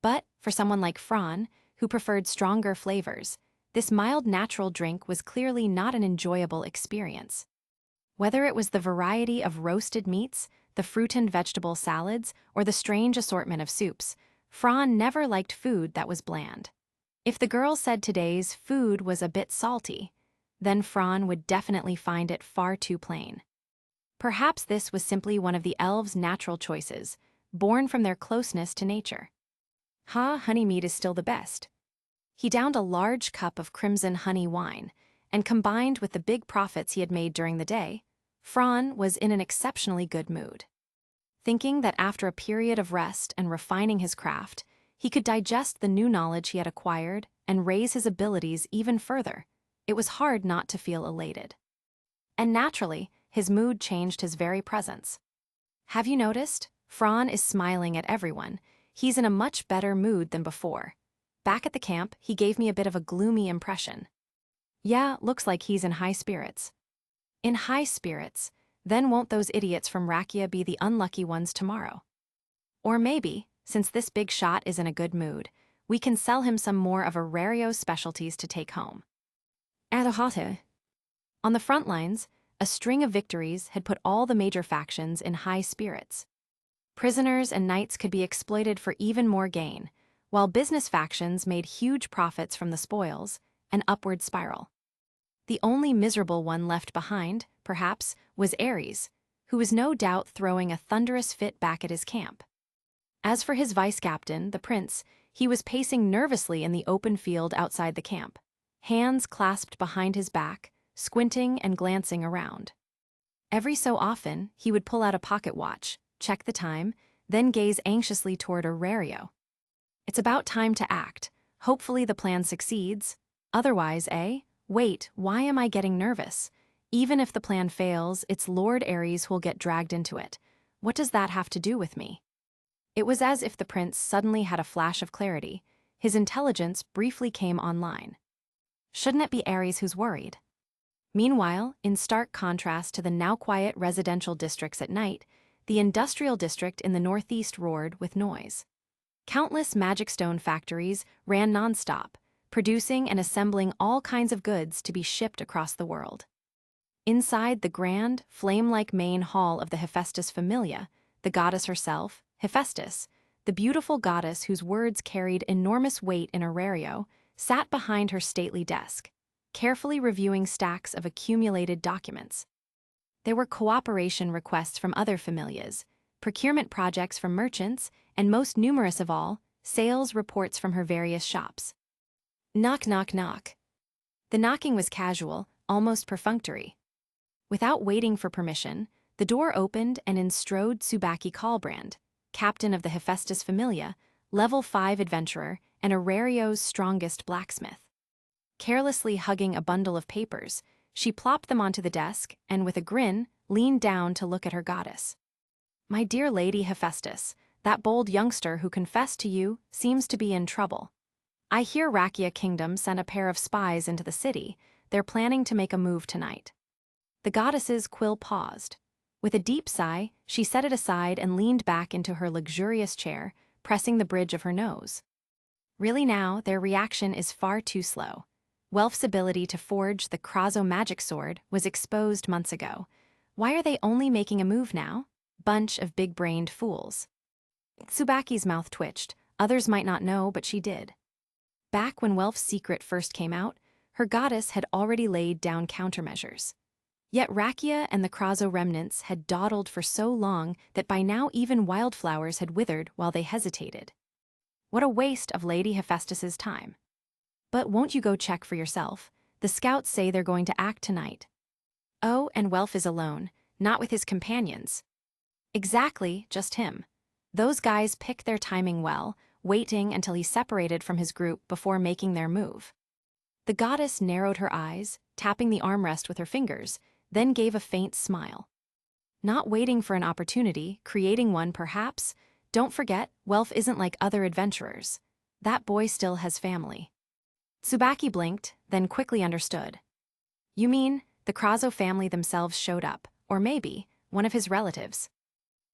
But, for someone like Fran, who preferred stronger flavors, this mild natural drink was clearly not an enjoyable experience. Whether it was the variety of roasted meats, the fruit and vegetable salads, or the strange assortment of soups, Fran never liked food that was bland. If the girl said today's food was a bit salty, then Fran would definitely find it far too plain. Perhaps this was simply one of the elves' natural choices, born from their closeness to nature. Honey mead is still the best. He downed a large cup of crimson honey wine, and combined with the big profits he had made during the day, Fran was in an exceptionally good mood. Thinking that after a period of rest and refining his craft, he could digest the new knowledge he had acquired and raise his abilities even further, it was hard not to feel elated. And naturally, his mood changed his very presence. Have you noticed? Fran is smiling at everyone. He's in a much better mood than before. Back at the camp, he gave me a bit of a gloomy impression. Yeah, looks like he's in high spirits. In high spirits, then won't those idiots from Rakia be the unlucky ones tomorrow? Or maybe, since this big shot is in a good mood, we can sell him some more of Orario's specialties to take home. On the front lines, a string of victories had put all the major factions in high spirits. Prisoners and knights could be exploited for even more gain, while business factions made huge profits from the spoils, an upward spiral. The only miserable one left behind, perhaps, was Ares, who was no doubt throwing a thunderous fit back at his camp. As for his vice-captain, the prince, he was pacing nervously in the open field outside the camp, hands clasped behind his back, squinting and glancing around. Every so often, he would pull out a pocket watch, check the time, then gaze anxiously toward Orario. It's about time to act. Hopefully the plan succeeds. Otherwise, Wait, why am I getting nervous? Even if the plan fails, it's Lord Ares who'll get dragged into it. What does that have to do with me? It was as if the prince suddenly had a flash of clarity. His intelligence briefly came online. Shouldn't it be Ares who's worried? Meanwhile, in stark contrast to the now quiet residential districts at night, the industrial district in the northeast roared with noise. Countless magic stone factories ran nonstop, producing and assembling all kinds of goods to be shipped across the world. Inside the grand, flame-like main hall of the Hephaestus Familia, the goddess herself, Hephaestus, the beautiful goddess whose words carried enormous weight in Orario, sat behind her stately desk, carefully reviewing stacks of accumulated documents. There were cooperation requests from other familias, procurement projects from merchants, and most numerous of all, sales reports from her various shops. Knock, knock, knock. The knocking was casual, almost perfunctory. Without waiting for permission, the door opened and in strode Tsubaki Kalbrand, captain of the Hephaestus Familia, level 5 adventurer, and Orario's strongest blacksmith. Carelessly hugging a bundle of papers, she plopped them onto the desk and, with a grin, leaned down to look at her goddess. "My dear Lady Hephaestus, that bold youngster who confessed to you seems to be in trouble. I hear Rakia Kingdom sent a pair of spies into the city. They're planning to make a move tonight." The goddess's quill paused. With a deep sigh, she set it aside and leaned back into her luxurious chair, pressing the bridge of her nose. Really now, their reaction is far too slow. Welf's ability to forge the Krazo magic sword was exposed months ago. Why are they only making a move now? Bunch of big-brained fools. Tsubaki's mouth twitched. Others might not know, but she did. Back when Welf's secret first came out, her goddess had already laid down countermeasures. Yet Rakia and the Krazo remnants had dawdled for so long that by now even wildflowers had withered while they hesitated. What a waste of Lady Hephaestus's time. But won't you go check for yourself? The scouts say they're going to act tonight. Oh, and Welf is alone, not with his companions. Exactly, just him. Those guys picked their timing well, waiting until he separated from his group before making their move. The goddess narrowed her eyes, tapping the armrest with her fingers, then gave a faint smile. Not waiting for an opportunity, creating one perhaps. Don't forget, Welf isn't like other adventurers. That boy still has family. Tsubaki blinked, then quickly understood. You mean, the Krazo family themselves showed up, or maybe, one of his relatives.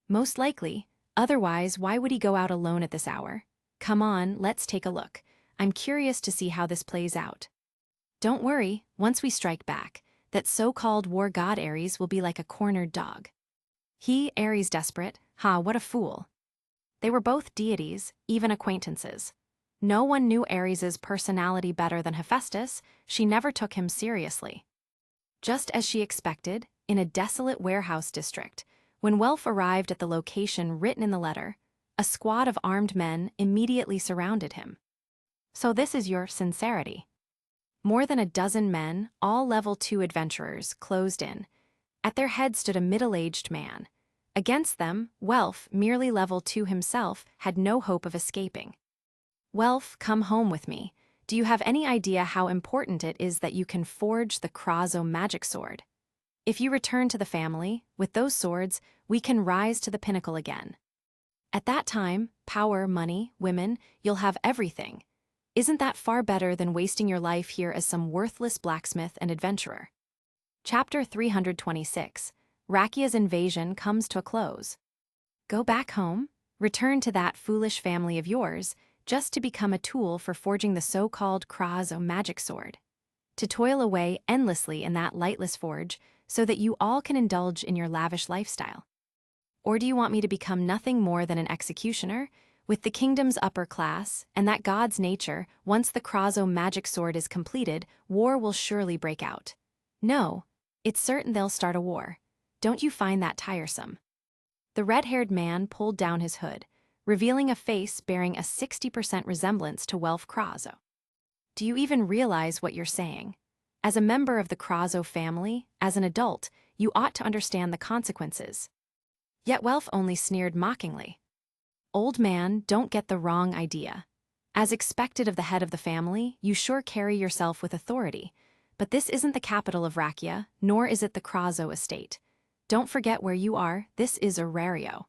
Most likely, otherwise why would he go out alone at this hour? Come on, let's take a look. I'm curious to see how this plays out. Don't worry, once we strike back, that so-called war god Ares will be like a cornered dog. He, Ares desperate, what a fool. They were both deities, even acquaintances. No one knew Ares's personality better than Hephaestus. She never took him seriously. Just as she expected, in a desolate warehouse district, when Welf arrived at the location written in the letter, a squad of armed men immediately surrounded him. So this is your sincerity. More than a dozen men, all level 2 adventurers, closed in. At their head stood a middle-aged man. Against them, Welf, merely level 2 himself, had no hope of escaping. Welf, come home with me. Do you have any idea how important it is that you can forge the Krazo magic sword? If you return to the family, with those swords, we can rise to the pinnacle again. At that time, power, money, women, you'll have everything. Isn't that far better than wasting your life here as some worthless blacksmith and adventurer? Chapter 326. Rakia's invasion comes to a close. Go back home, return to that foolish family of yours, just to become a tool for forging the so-called Krazo magic sword. To toil away endlessly in that lightless forge so that you all can indulge in your lavish lifestyle. Or do you want me to become nothing more than an executioner? With the kingdom's upper class, and that god's nature, once the Krazo magic sword is completed, war will surely break out. No, it's certain they'll start a war. Don't you find that tiresome? The red-haired man pulled down his hood, revealing a face bearing a 60% resemblance to Welf Krazo. Do you even realize what you're saying? As a member of the Krazo family, as an adult, you ought to understand the consequences. Yet Welf only sneered mockingly. Old man, don't get the wrong idea. As expected of the head of the family, you sure carry yourself with authority, But this isn't the capital of Rakia, nor is it the Krazo estate. Don't forget where you are, this is Orario.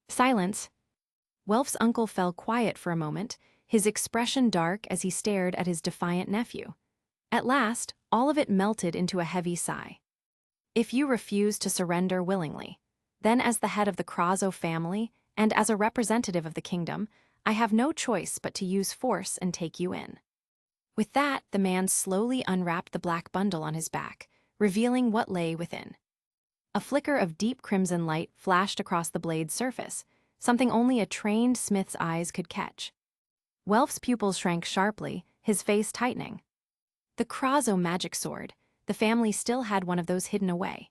Silence. Welf's uncle fell quiet for a moment, his expression dark as he stared at his defiant nephew. At last, all of it melted into a heavy sigh. If you refuse to surrender willingly, then as the head of the Krazo family, and as a representative of the kingdom, I have no choice but to use force and take you in. With that, the man slowly unwrapped the black bundle on his back, revealing what lay within. A flicker of deep crimson light flashed across the blade's surface, something only a trained smith's eyes could catch. Welf's pupils shrank sharply, his face tightening. The Krazo magic sword, the family still had one of those hidden away.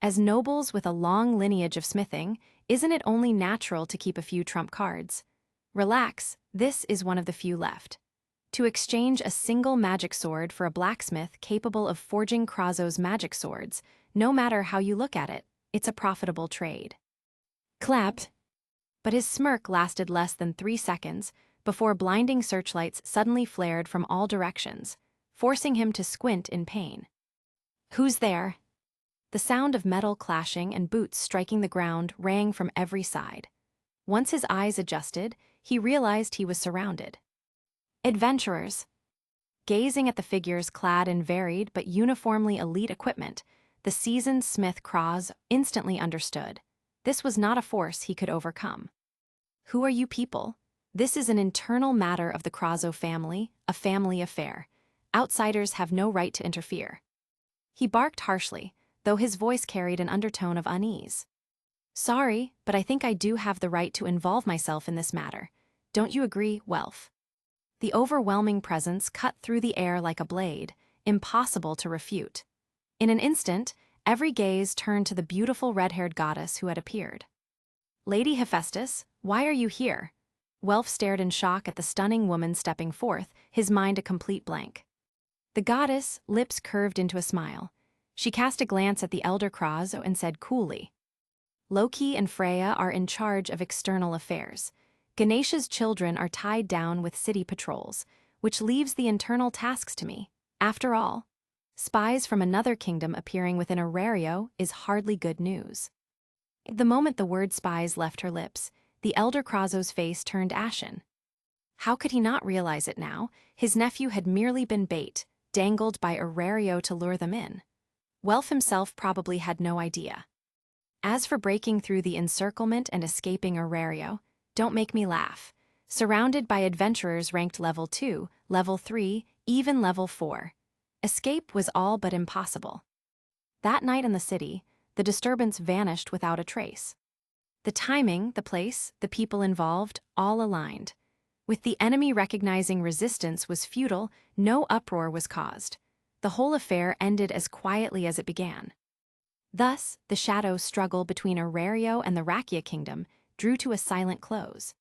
As nobles with a long lineage of smithing, isn't it only natural to keep a few trump cards? Relax, this is one of the few left. To exchange a single magic sword for a blacksmith capable of forging Krazo's magic swords, no matter how you look at it, it's a profitable trade. Clapped. But his smirk lasted less than 3 seconds before blinding searchlights suddenly flared from all directions, forcing him to squint in pain. Who's there? The sound of metal clashing and boots striking the ground rang from every side. Once his eyes adjusted, he realized he was surrounded. Adventurers. Gazing at the figures clad in varied but uniformly elite equipment, the seasoned smith Kraz instantly understood. This was not a force he could overcome. Who are you people? This is an internal matter of the Krazo family, a family affair. Outsiders have no right to interfere. He barked harshly, though his voice carried an undertone of unease. Sorry, but I think I do have the right to involve myself in this matter. Don't you agree, Welf? The overwhelming presence cut through the air like a blade, impossible to refute. In an instant, every gaze turned to the beautiful red-haired goddess who had appeared. Lady Hephaestus, why are you here? Welf stared in shock at the stunning woman stepping forth, his mind a complete blank. The goddess, lips curved into a smile. She cast a glance at the elder Krazo and said coolly, Loki and Freya are in charge of external affairs. Ganesha's children are tied down with city patrols, which leaves the internal tasks to me. After all, spies from another kingdom appearing within Orario is hardly good news. The moment the word spies left her lips, the elder Krazo's face turned ashen. How could he not realize it now? His nephew had merely been bait, dangled by Orario to lure them in. Welf himself probably had no idea. As for breaking through the encirclement and escaping Orario, don't make me laugh. Surrounded by adventurers ranked level 2, level 3, even level 4. Escape was all but impossible. That night in the city, the disturbance vanished without a trace. The timing, the place, the people involved, all aligned. With the enemy recognizing resistance was futile, no uproar was caused. The whole affair ended as quietly as it began. Thus, the shadow struggle between Orario and the Rakia kingdom drew to a silent close.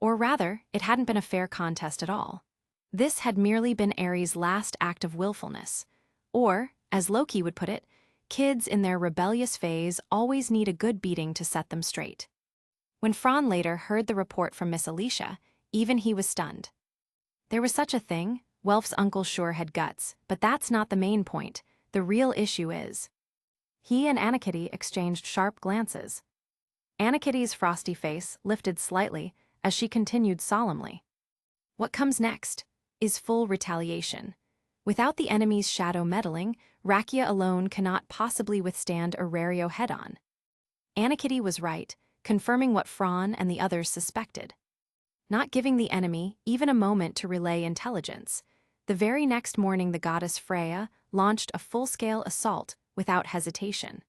Or rather, it hadn't been a fair contest at all. This had merely been Ares' last act of willfulness. Or, as Loki would put it, kids in their rebellious phase always need a good beating to set them straight. When Fran later heard the report from Miss Alicia, even he was stunned. There was such a thing, Welf's uncle sure had guts, but that's not the main point. The real issue is. He and Anakitty exchanged sharp glances. Anakitty's frosty face lifted slightly as she continued solemnly. What comes next is full retaliation. Without the enemy's shadow meddling, Rakia alone cannot possibly withstand Orario head-on. Anakitty was right, confirming what Fran and the others suspected. Not giving the enemy even a moment to relay intelligence, the very next morning the goddess Freya launched a full-scale assault without hesitation.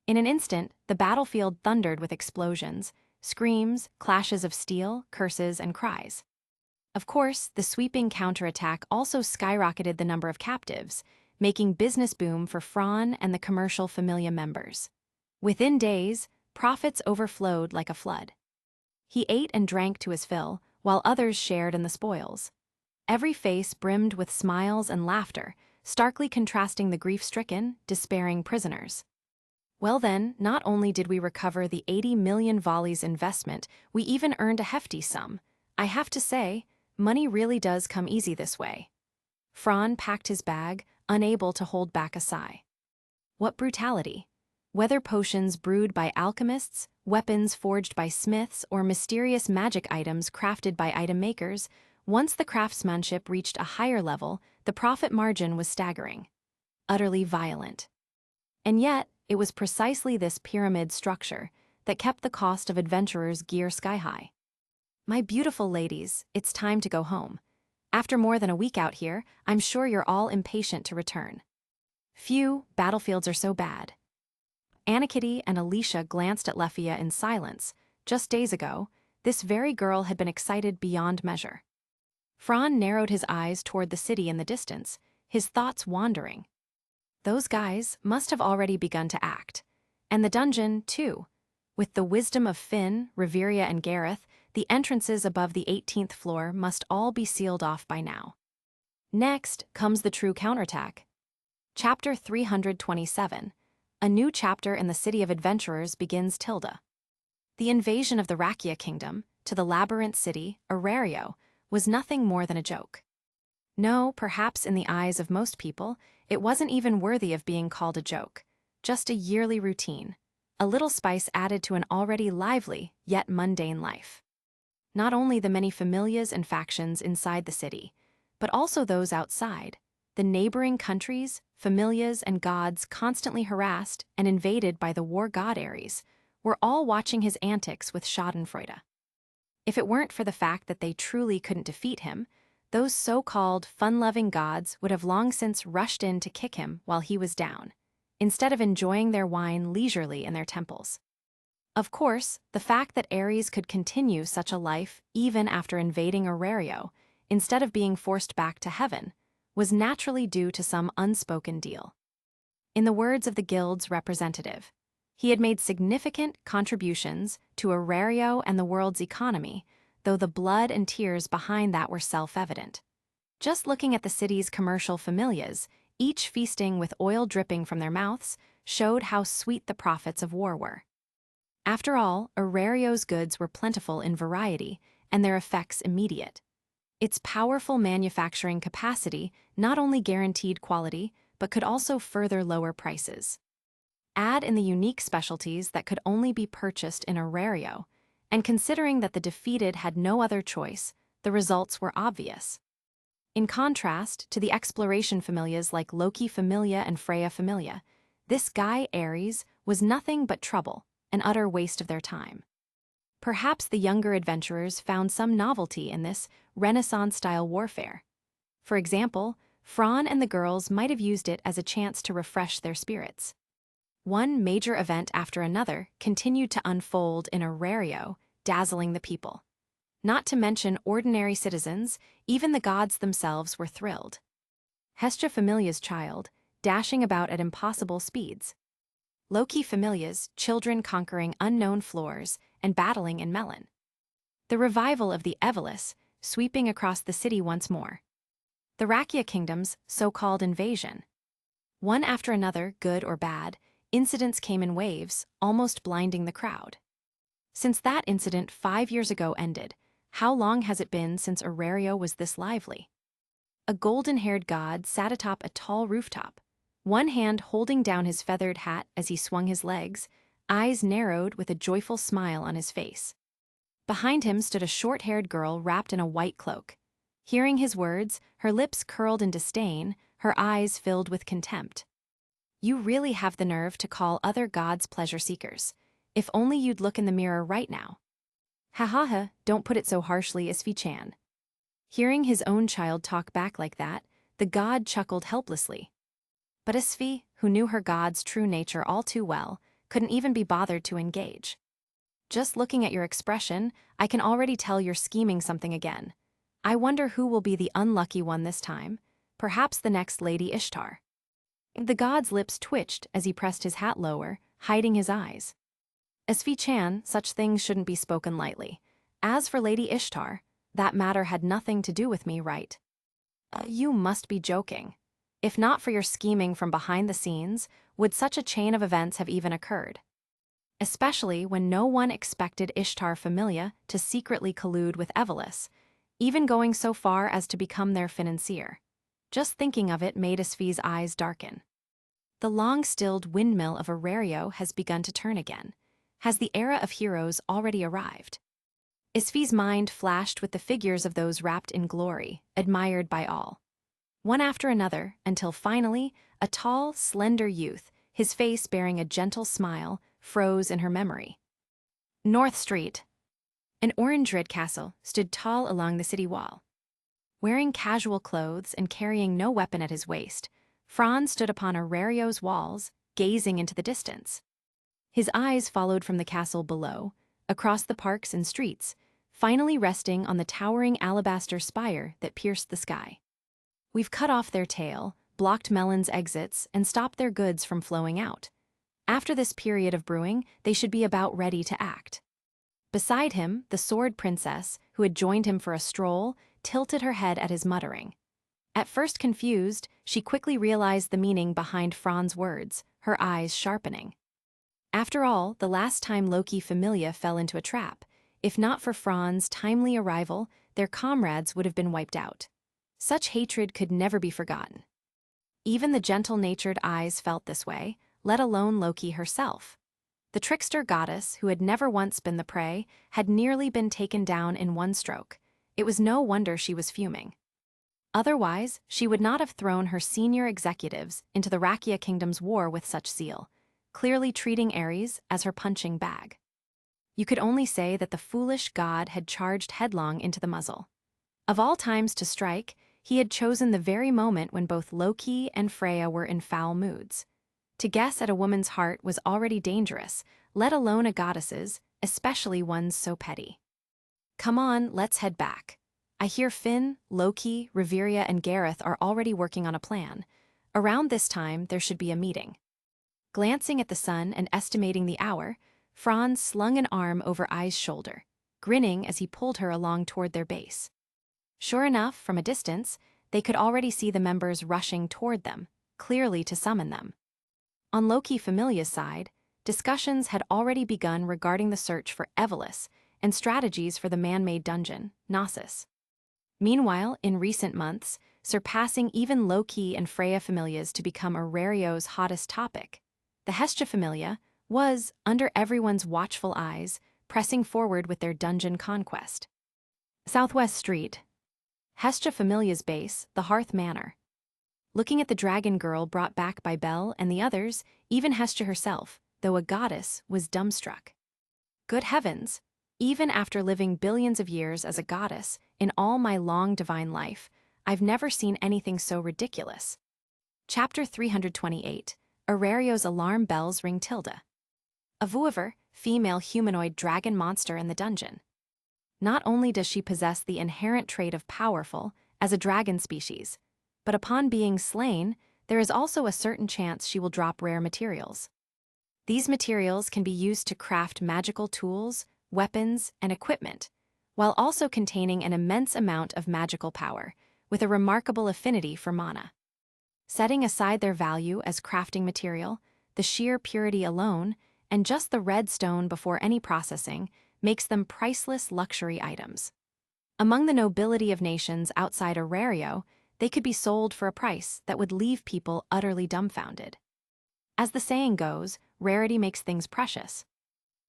In an instant, the battlefield thundered with explosions, screams, clashes of steel, curses, and cries. Of course, the sweeping counterattack also skyrocketed the number of captives, making business boom for Fran and the commercial Familia members. Within days, profits overflowed like a flood. He ate and drank to his fill, while others shared in the spoils. Every face brimmed with smiles and laughter, starkly contrasting the grief-stricken, despairing prisoners. Well then, not only did we recover the 80 million volleys investment, we even earned a hefty sum. I have to say, money really does come easy this way. Fran packed his bag, unable to hold back a sigh. What brutality! Whether potions brewed by alchemists, weapons forged by smiths, or mysterious magic items crafted by item makers, once the craftsmanship reached a higher level, the profit margin was staggering. Utterly violent. And yet, it was precisely this pyramid structure that kept the cost of adventurers' gear sky-high. My beautiful ladies, it's time to go home. After more than a week out here, I'm sure you're all impatient to return. Phew, battlefields are so bad. Anakitty and Alicia glanced at Leffia in silence. Just days ago, this very girl had been excited beyond measure. Fran narrowed his eyes toward the city in the distance, his thoughts wandering. Those guys must have already begun to act. And the dungeon, too. With the wisdom of Finn, Reveria, and Gareth, the entrances above the 18th floor must all be sealed off by now. Next comes the true counterattack. Chapter 327. A new chapter in the City of Adventurers begins. Tilda. The invasion of the Rakia Kingdom, to the labyrinth city, Orario, was nothing more than a joke. No, perhaps in the eyes of most people, it wasn't even worthy of being called a joke, just a yearly routine, a little spice added to an already lively, yet mundane life. Not only the many familias and factions inside the city, but also those outside, the neighboring countries, familias, and gods constantly harassed and invaded by the war god Ares, were all watching his antics with schadenfreude. If it weren't for the fact that they truly couldn't defeat him, those so-called fun-loving gods would have long since rushed in to kick him while he was down, instead of enjoying their wine leisurely in their temples. Of course, the fact that Ares could continue such a life even after invading Orario, instead of being forced back to heaven, was naturally due to some unspoken deal. In the words of the guild's representative, he had made significant contributions to Orario and the world's economy, though the blood and tears behind that were self-evident. Just looking at the city's commercial familias, each feasting with oil dripping from their mouths, showed how sweet the profits of war were. After all, Orario's goods were plentiful in variety, and their effects immediate. Its powerful manufacturing capacity not only guaranteed quality, but could also further lower prices. Add in the unique specialties that could only be purchased in Orario, and considering that the defeated had no other choice, the results were obvious. In contrast to the exploration familias like Loki Familia and Freya Familia, this guy Ares was nothing but trouble, an utter waste of their time. Perhaps the younger adventurers found some novelty in this Renaissance-style warfare. For example, Fran and the girls might have used it as a chance to refresh their spirits. One major event after another continued to unfold in Orario, dazzling the people. Not to mention ordinary citizens, even the gods themselves were thrilled. Hestia Familia's child, dashing about at impossible speeds. Loki Familia's children conquering unknown floors and battling in Melon. The revival of the Evelis, sweeping across the city once more. The Rakia Kingdom's so-called invasion. One after another, good or bad, incidents came in waves, almost blinding the crowd. Since that incident 5 years ago ended, how long has it been since Orario was this lively? A golden-haired god sat atop a tall rooftop, one hand holding down his feathered hat as he swung his legs, eyes narrowed with a joyful smile on his face. Behind him stood a short-haired girl wrapped in a white cloak. Hearing his words, her lips curled in disdain, her eyes filled with contempt. You really have the nerve to call other gods pleasure seekers. If only you'd look in the mirror right now. Ha ha ha, don't put it so harshly, Isfi-chan. Hearing his own child talk back like that, the god chuckled helplessly. But Isfi, who knew her god's true nature all too well, couldn't even be bothered to engage. Just looking at your expression, I can already tell you're scheming something again. I wonder who will be the unlucky one this time, perhaps the next Lady Ishtar. The god's lips twitched as he pressed his hat lower, hiding his eyes. Isfi-chan, such things shouldn't be spoken lightly. As for Lady Ishtar, that matter had nothing to do with me, right? You must be joking. If not for your scheming from behind the scenes, would such a chain of events have even occurred? Especially when no one expected Ishtar Familia to secretly collude with Evelis, even going so far as to become their financier. Just thinking of it made Isfi's eyes darken. The long-stilled windmill of Orario has begun to turn again. Has the era of heroes already arrived? Isfi's mind flashed with the figures of those wrapped in glory, admired by all. One after another, until finally, a tall, slender youth, his face bearing a gentle smile, froze in her memory. North Street. An orange red castle stood tall along the city wall. Wearing casual clothes and carrying no weapon at his waist, Franz stood upon Orario's walls, gazing into the distance. His eyes followed from the castle below, across the parks and streets, finally resting on the towering alabaster spire that pierced the sky. We've cut off their tail, blocked Melon's exits, and stopped their goods from flowing out. After this period of brewing, they should be about ready to act. Beside him, the sword princess, who had joined him for a stroll, tilted her head at his muttering. At first confused, she quickly realized the meaning behind Franz's words, her eyes sharpening. After all, the last time Loki Familia fell into a trap, if not for Franz's timely arrival, their comrades would have been wiped out. Such hatred could never be forgotten. Even the gentle-natured eyes felt this way, let alone Loki herself. The trickster goddess, who had never once been the prey, had nearly been taken down in one stroke. It was no wonder she was fuming. Otherwise, she would not have thrown her senior executives into the Rakia Kingdom's war with such zeal, clearly treating Ares as her punching bag. You could only say that the foolish god had charged headlong into the muzzle. Of all times to strike, he had chosen the very moment when both Loki and Freya were in foul moods. To guess at a woman's heart was already dangerous, let alone a goddess's, especially ones so petty. Come on, let's head back. I hear Finn, Loki, Reveria, and Gareth are already working on a plan. Around this time, there should be a meeting. Glancing at the sun and estimating the hour, Franz slung an arm over Ai's shoulder, grinning as he pulled her along toward their base. Sure enough, from a distance, they could already see the members rushing toward them, clearly to summon them. On Loki Familia's side, discussions had already begun regarding the search for Evelys and strategies for the man-made dungeon, Knossos. Meanwhile, in recent months, surpassing even Loki and Freya Familias to become Orario's hottest topic, the Hestia Familia was, under everyone's watchful eyes, pressing forward with their dungeon conquest. Southwest Street. Hestia Familia's base, the Hearth Manor. Looking at the dragon girl brought back by Belle and the others, even Hestia herself, though a goddess, was dumbstruck. Good heavens! Even after living billions of years as a goddess, in all my long divine life, I've never seen anything so ridiculous. Chapter 328, Orario's alarm bells ring tilde. A Vuiver, female humanoid dragon monster in the dungeon. Not only does she possess the inherent trait of powerful, as a dragon species, but upon being slain, there is also a certain chance she will drop rare materials. These materials can be used to craft magical tools, weapons, and equipment, while also containing an immense amount of magical power, with a remarkable affinity for mana. Setting aside their value as crafting material, the sheer purity alone, and just the red stone before any processing, makes them priceless luxury items. Among the nobility of nations outside Orario, they could be sold for a price that would leave people utterly dumbfounded. As the saying goes, rarity makes things precious.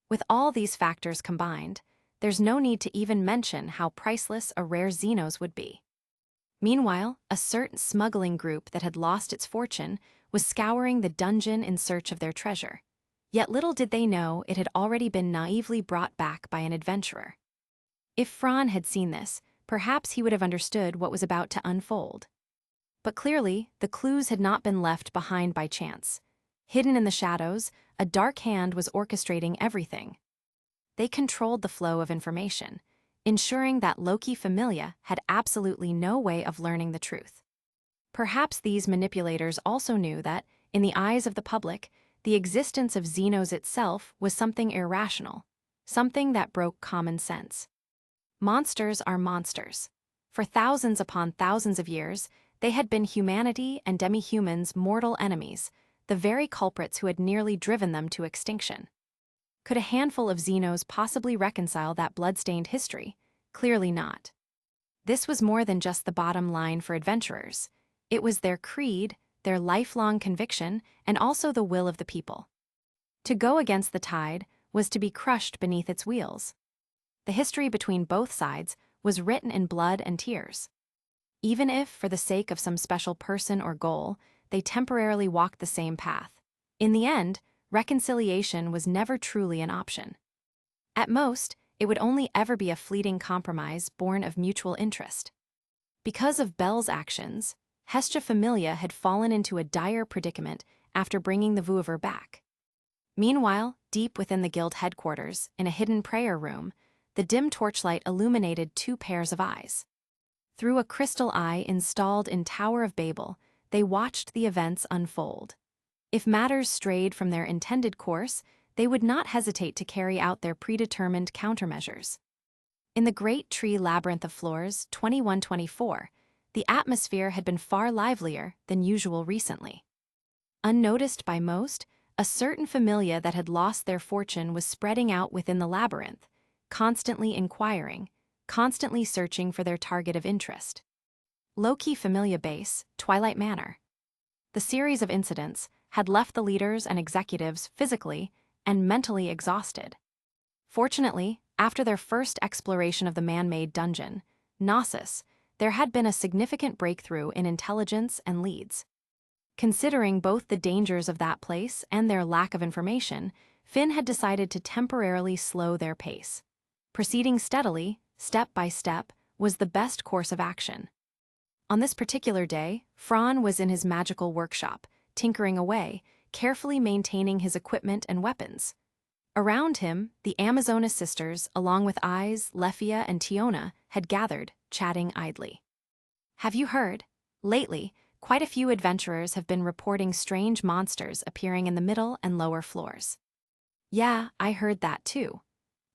With all these factors combined, there's no need to even mention how priceless a rare Xenos would be. Meanwhile, a certain smuggling group that had lost its fortune was scouring the dungeon in search of their treasure. Yet little did they know it had already been naively brought back by an adventurer. If Fran had seen this, perhaps he would have understood what was about to unfold. But clearly, the clues had not been left behind by chance. Hidden in the shadows, a dark hand was orchestrating everything. They controlled the flow of information, ensuring that Loki Familia had absolutely no way of learning the truth. Perhaps these manipulators also knew that, in the eyes of the public, the existence of Xenos itself was something irrational, something that broke common sense. Monsters are monsters. For thousands upon thousands of years, they had been humanity and demi-humans' mortal enemies, the very culprits who had nearly driven them to extinction. Could a handful of Xenos possibly reconcile that blood-stained history? Clearly not. This was more than just the bottom line for adventurers. It was their creed, their lifelong conviction, and also the will of the people. To go against the tide was to be crushed beneath its wheels. The history between both sides was written in blood and tears. Even if, for the sake of some special person or goal, they temporarily walked the same path, in the end, reconciliation was never truly an option. At most, it would only ever be a fleeting compromise born of mutual interest. Because of Belle's actions, Hestia Familia had fallen into a dire predicament after bringing the Vouivre back. Meanwhile, deep within the guild headquarters, in a hidden prayer room, the dim torchlight illuminated two pairs of eyes. Through a crystal eye installed in Tower of Babel, they watched the events unfold. If matters strayed from their intended course, they would not hesitate to carry out their predetermined countermeasures. In the great tree labyrinth of floors 2124, the atmosphere had been far livelier than usual recently. Unnoticed by most, a certain familia that had lost their fortune was spreading out within the labyrinth, constantly inquiring, constantly searching for their target of interest. Low-key familia base, Twilight Manor. The series of incidents had left the leaders and executives physically and mentally exhausted. Fortunately, after their first exploration of the man-made dungeon, Gnosis, there had been a significant breakthrough in intelligence and leads. Considering both the dangers of that place and their lack of information, Finn had decided to temporarily slow their pace. Proceeding steadily, step by step, was the best course of action. On this particular day, Fran was in his magical workshop, tinkering away, carefully maintaining his equipment and weapons. Around him, the Amazonas sisters, along with Eyes, Lefia, and Tiona, had gathered, chatting idly. Have you heard? Lately, quite a few adventurers have been reporting strange monsters appearing in the middle and lower floors. Yeah, I heard that too.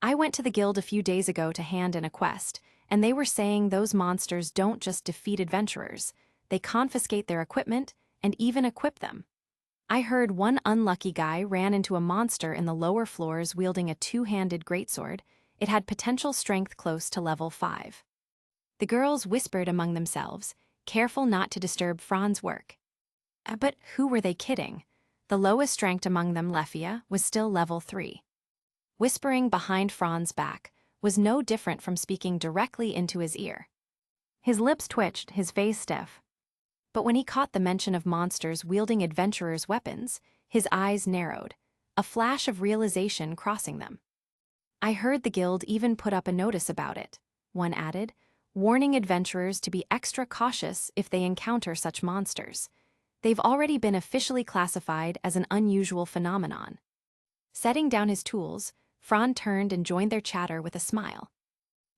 I went to the guild a few days ago to hand in a quest, and they were saying those monsters don't just defeat adventurers, they confiscate their equipment and even equip them. I heard one unlucky guy ran into a monster in the lower floors wielding a two-handed greatsword. It had potential strength close to level 5. The girls whispered among themselves, careful not to disturb Fran's work. But who were they kidding? The lowest ranked among them, Lefia, was still level 3. Whispering behind Fran's back was no different from speaking directly into his ear. His lips twitched, his face stiff. But when he caught the mention of monsters wielding adventurers' weapons, his eyes narrowed, a flash of realization crossing them. I heard the guild even put up a notice about it, one added, warning adventurers to be extra cautious if they encounter such monsters. They've already been officially classified as an unusual phenomenon. Setting down his tools, Fran turned and joined their chatter with a smile.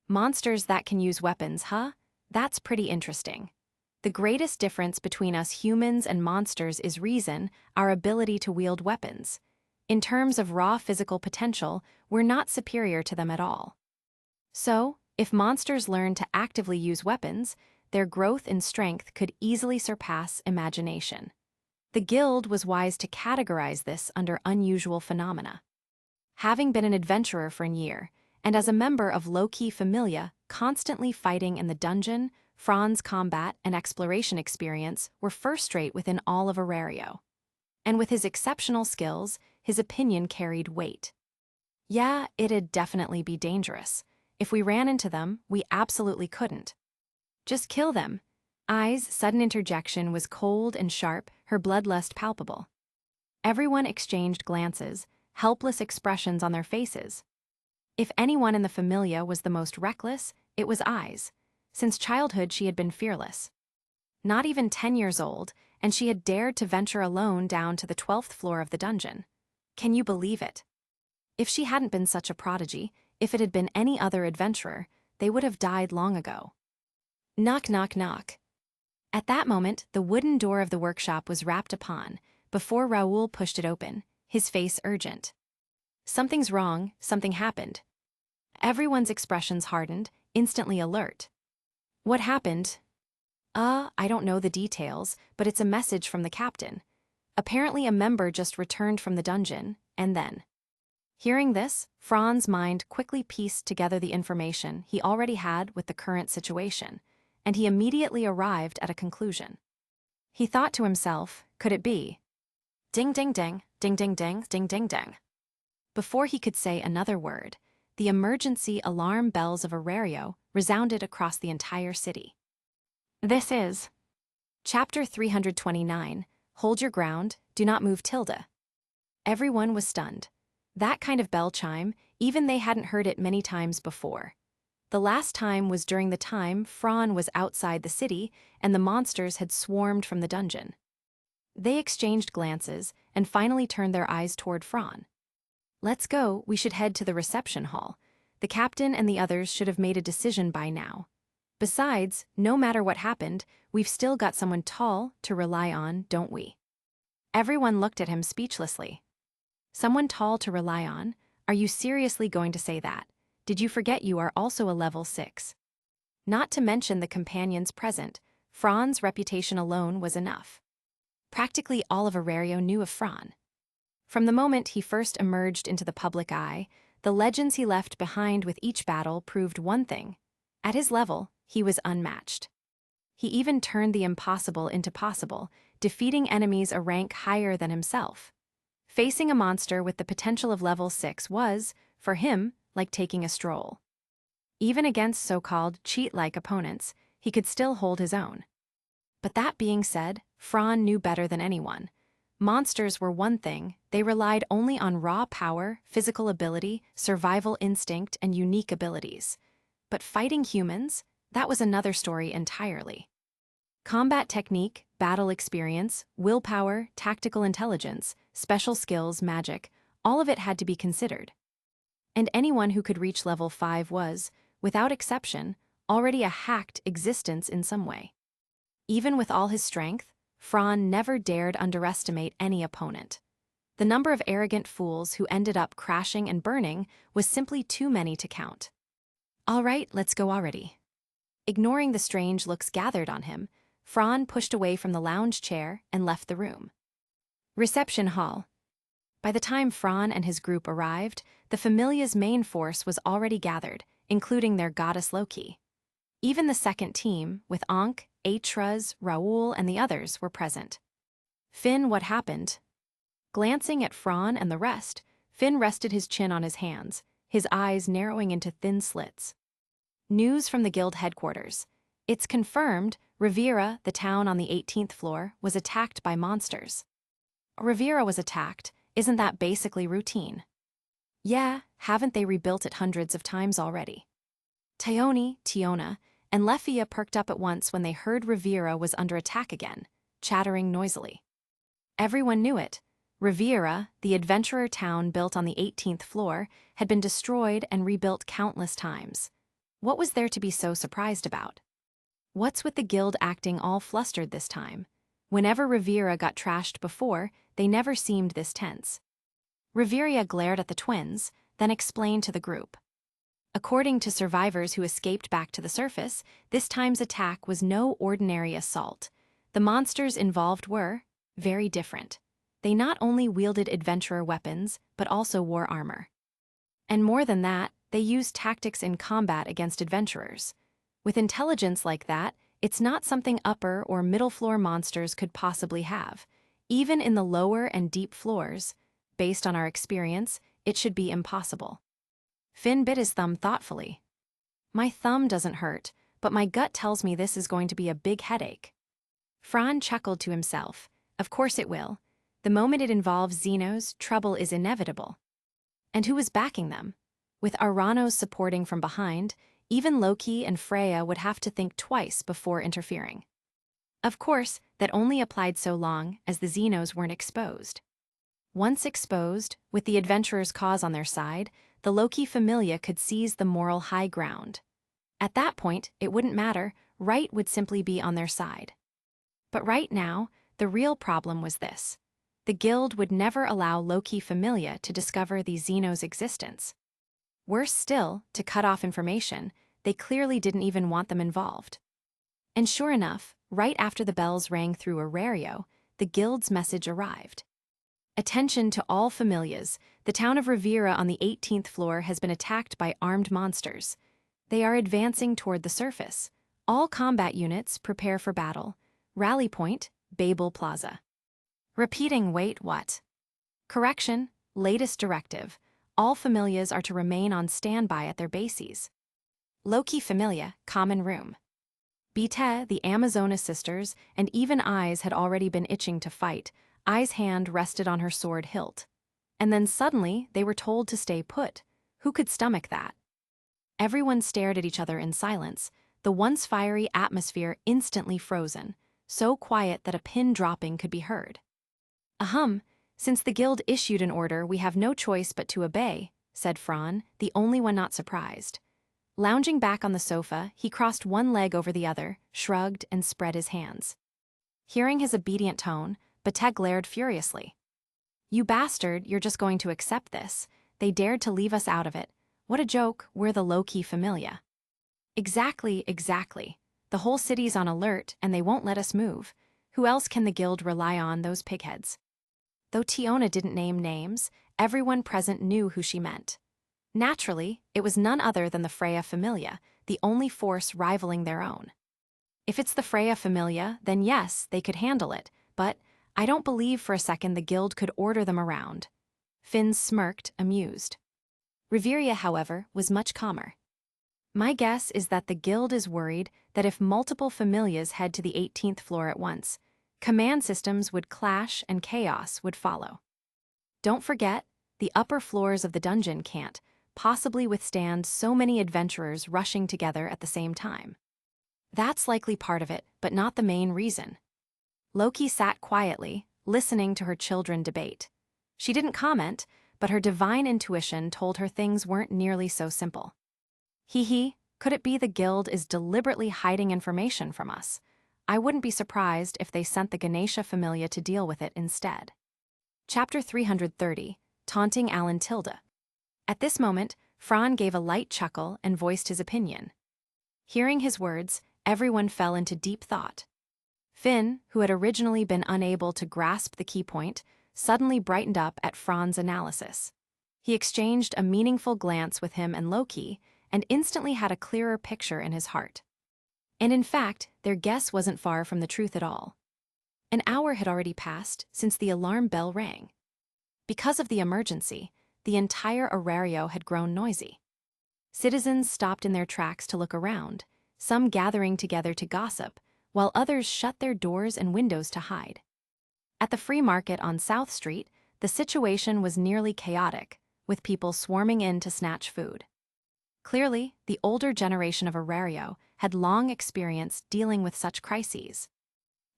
Monsters that can use weapons, huh? That's pretty interesting. The greatest difference between us humans and monsters is reason, our ability to wield weapons. In terms of raw physical potential, we're not superior to them at all. So, if monsters learn to actively use weapons, their growth in strength could easily surpass imagination. The guild was wise to categorize this under unusual phenomena. Having been an adventurer for a year, and as a member of low-key familia constantly fighting in the dungeon, Fran's combat and exploration experience were first-rate within all of Orario. And with his exceptional skills, his opinion carried weight. Yeah, it'd definitely be dangerous. If we ran into them, we absolutely couldn't. Just kill them. Ai's sudden interjection was cold and sharp, her bloodlust palpable. Everyone exchanged glances, helpless expressions on their faces. If anyone in the familia was the most reckless, it was Ai's. Since childhood, she had been fearless. Not even 10 years old, and she had dared to venture alone down to the 12th floor of the dungeon. Can you believe it? If she hadn't been such a prodigy, if it had been any other adventurer, they would have died long ago. Knock, knock, knock. At that moment, the wooden door of the workshop was rapped upon, before Raoul pushed it open, his face urgent. Something's wrong, something happened. Everyone's expressions hardened, instantly alert. What happened? I don't know the details, but it's a message from the captain. Apparently a member just returned from the dungeon, and then. Hearing this, Fran's mind quickly pieced together the information he already had with the current situation, and he immediately arrived at a conclusion. He thought to himself, could it be? Ding ding ding, ding ding ding, ding ding ding. Before he could say another word, the emergency alarm bells of Orario resounded across the entire city. This is Chapter 329, Hold Your Ground, Do Not Move Tilda. Everyone was stunned. That kind of bell chime, even they hadn't heard it many times before. The last time was during the time Fran was outside the city and the monsters had swarmed from the dungeon. They exchanged glances and finally turned their eyes toward Fran. Let's go, we should head to the reception hall. The captain and the others should have made a decision by now. Besides, no matter what happened, we've still got someone tall to rely on, don't we? Everyone looked at him speechlessly. Someone tall to rely on? Are you seriously going to say that? Did you forget you are also a level 6? Not to mention the companions present, Fran's reputation alone was enough. Practically all of Orario knew of Fran. From the moment he first emerged into the public eye, the legends he left behind with each battle proved one thing. At his level, he was unmatched. He even turned the impossible into possible, defeating enemies a rank higher than himself. Facing a monster with the potential of level 6 was, for him, like taking a stroll. Even against so-called cheat-like opponents, he could still hold his own. But that being said, Fran knew better than anyone. Monsters were one thing, they relied only on raw power, physical ability, survival instinct, and unique abilities. But fighting humans? That was another story entirely. Combat technique, battle experience, willpower, tactical intelligence, special skills, magic, all of it had to be considered. And anyone who could reach level 5 was, without exception, already a hacked existence in some way. Even with all his strength, Fran never dared underestimate any opponent. The number of arrogant fools who ended up crashing and burning was simply too many to count. All right, let's go already. Ignoring the strange looks gathered on him, Fran pushed away from the lounge chair and left the room. Reception hall. By the time Fran and his group arrived, the Familia's main force was already gathered, including their goddess Loki. Even the second team, with Ankh, Atraz, Raoul, and the others, were present. Finn, what happened? Glancing at Fran and the rest, Finn rested his chin on his hands, his eyes narrowing into thin slits. News from the guild headquarters. It's confirmed Riviera, the town on the 18th floor, was attacked by monsters. Riviera was attacked, isn't that basically routine? Yeah, haven't they rebuilt it hundreds of times already? Tiona, and Lefia perked up at once when they heard Riviera was under attack again, chattering noisily. Everyone knew it. Riviera, the adventurer town built on the 18th floor, had been destroyed and rebuilt countless times. What was there to be so surprised about? What's with the guild acting all flustered this time? Whenever Riviera got trashed before, they never seemed this tense. Riviera glared at the twins, then explained to the group. According to survivors who escaped back to the surface, this time's attack was no ordinary assault. The monsters involved were very different. They not only wielded adventurer weapons, but also wore armor. And more than that, they used tactics in combat against adventurers. With intelligence like that, it's not something upper or middle floor monsters could possibly have. Even in the lower and deep floors, based on our experience, it should be impossible. Finn bit his thumb thoughtfully. My thumb doesn't hurt, but my gut tells me this is going to be a big headache. Fran chuckled to himself. Of course it will. The moment it involves Xenos, trouble is inevitable. And who was backing them? With Aranos supporting from behind, even Loki and Freya would have to think twice before interfering. Of course, that only applied so long as the Xenos weren't exposed. Once exposed, with the adventurers' cause on their side, the Loki Familia could seize the moral high ground. At that point, it wouldn't matter, right would simply be on their side. But right now, the real problem was this. The guild would never allow Loki Familia to discover the Xenos' existence. Worse still, to cut off information, they clearly didn't even want them involved. And sure enough, right after the bells rang through Orario, the guild's message arrived. Attention to all Familias, the town of Riviera on the 18th floor has been attacked by armed monsters. They are advancing toward the surface. All combat units prepare for battle. Rally point, Babel Plaza. Repeating, wait, what? Correction, latest directive. All familias are to remain on standby at their bases. Loki familia, common room. Bite, the Amazonas sisters, and even Eyes had already been itching to fight. Eyes' hand rested on her sword hilt. And then suddenly, they were told to stay put. Who could stomach that? Everyone stared at each other in silence, the once fiery atmosphere instantly frozen, so quiet that a pin dropping could be heard. Ahem, since the guild issued an order, we have no choice but to obey, said Fran, the only one not surprised. Lounging back on the sofa, he crossed one leg over the other, shrugged, and spread his hands. Hearing his obedient tone, Bate glared furiously. You bastard, you're just going to accept this. They dared to leave us out of it. What a joke, we're the low-key familia. Exactly. The whole city's on alert, and they won't let us move. Who else can the guild rely on, those pigheads? Though Tiona didn't name names, everyone present knew who she meant. Naturally, it was none other than the Freya familia, the only force rivaling their own. If it's the Freya familia, then yes, they could handle it, but I don't believe for a second the guild could order them around. Finn smirked, amused. Riveria, however, was much calmer. My guess is that the guild is worried that if multiple familias head to the 18th floor at once, command systems would clash and chaos would follow. Don't forget, the upper floors of the dungeon can't possibly withstand so many adventurers rushing together at the same time. That's likely part of it, but not the main reason. Loki sat quietly, listening to her children debate. She didn't comment, but her divine intuition told her things weren't nearly so simple. Could it be the guild is deliberately hiding information from us? I wouldn't be surprised if they sent the Ganesha familia to deal with it instead. Chapter 330, Taunting Alan Tilda. At this moment, Fran gave a light chuckle and voiced his opinion. Hearing his words, everyone fell into deep thought. Finn, who had originally been unable to grasp the key point, suddenly brightened up at Fran's analysis. He exchanged a meaningful glance with him and Loki, and instantly had a clearer picture in his heart. And in fact, their guess wasn't far from the truth at all. An hour had already passed since the alarm bell rang. Because of the emergency, the entire Orario had grown noisy. Citizens stopped in their tracks to look around, some gathering together to gossip, while others shut their doors and windows to hide. At the free market on South Street, the situation was nearly chaotic, with people swarming in to snatch food. Clearly, the older generation of Orario had long experience dealing with such crises.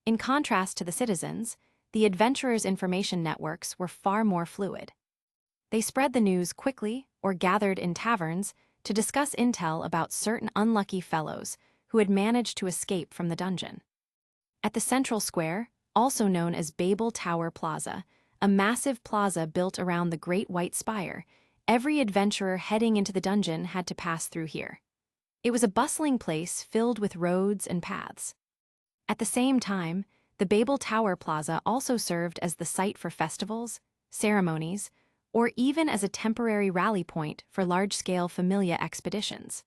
In contrast to the citizens, the adventurers' information networks were far more fluid. They spread the news quickly or gathered in taverns to discuss intel about certain unlucky fellows who had managed to escape from the dungeon. At the central square, also known as Babel Tower Plaza, a massive plaza built around the Great White Spire, every adventurer heading into the dungeon had to pass through here. It was a bustling place filled with roads and paths. At the same time, the Babel Tower Plaza also served as the site for festivals, ceremonies, or even as a temporary rally point for large-scale familia expeditions.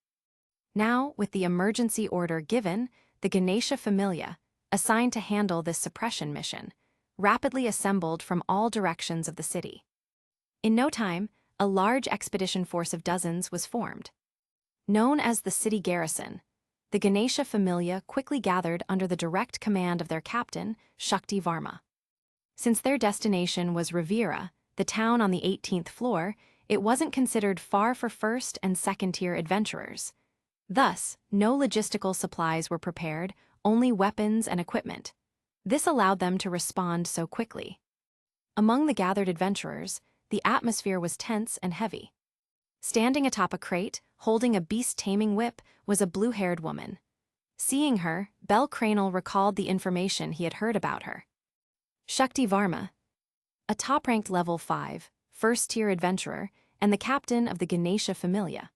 Now, with the emergency order given, the Ganesha familia, assigned to handle this suppression mission, rapidly assembled from all directions of the city. In no time, a large expedition force of dozens was formed. Known as the city garrison, the Ganesha familia quickly gathered under the direct command of their captain, Tgthegood. Since their destination was Riviera, the town on the 18th floor, it wasn't considered far for first- and second-tier adventurers. Thus, no logistical supplies were prepared, only weapons and equipment. This allowed them to respond so quickly. Among the gathered adventurers, the atmosphere was tense and heavy. Standing atop a crate, holding a beast-taming whip, was a blue-haired woman. Seeing her, Bel Cranel recalled the information he had heard about her. Tgthegood, a top-ranked level 5, first-tier adventurer, and the captain of the Ganesha familia.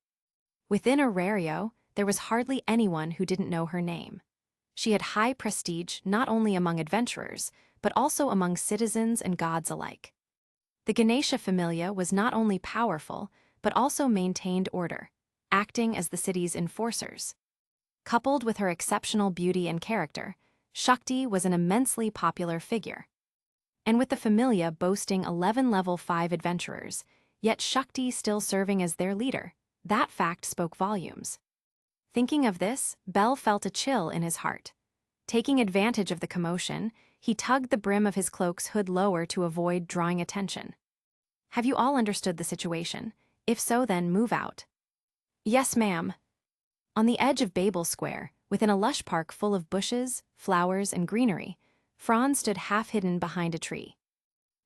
Within Orario, there was hardly anyone who didn't know her name. She had high prestige not only among adventurers, but also among citizens and gods alike. The Ganesha familia was not only powerful, but also maintained order, acting as the city's enforcers. Coupled with her exceptional beauty and character, Shakti was an immensely popular figure. And with the Familia boasting 11 level 5 adventurers, yet Shakti still serving as their leader, that fact spoke volumes. Thinking of this, Bel felt a chill in his heart. Taking advantage of the commotion, he tugged the brim of his cloak's hood lower to avoid drawing attention. Have you all understood the situation? If so, then move out. Yes, ma'am. On the edge of Babel Square, within a lush park full of bushes, flowers, and greenery, Franz stood half-hidden behind a tree.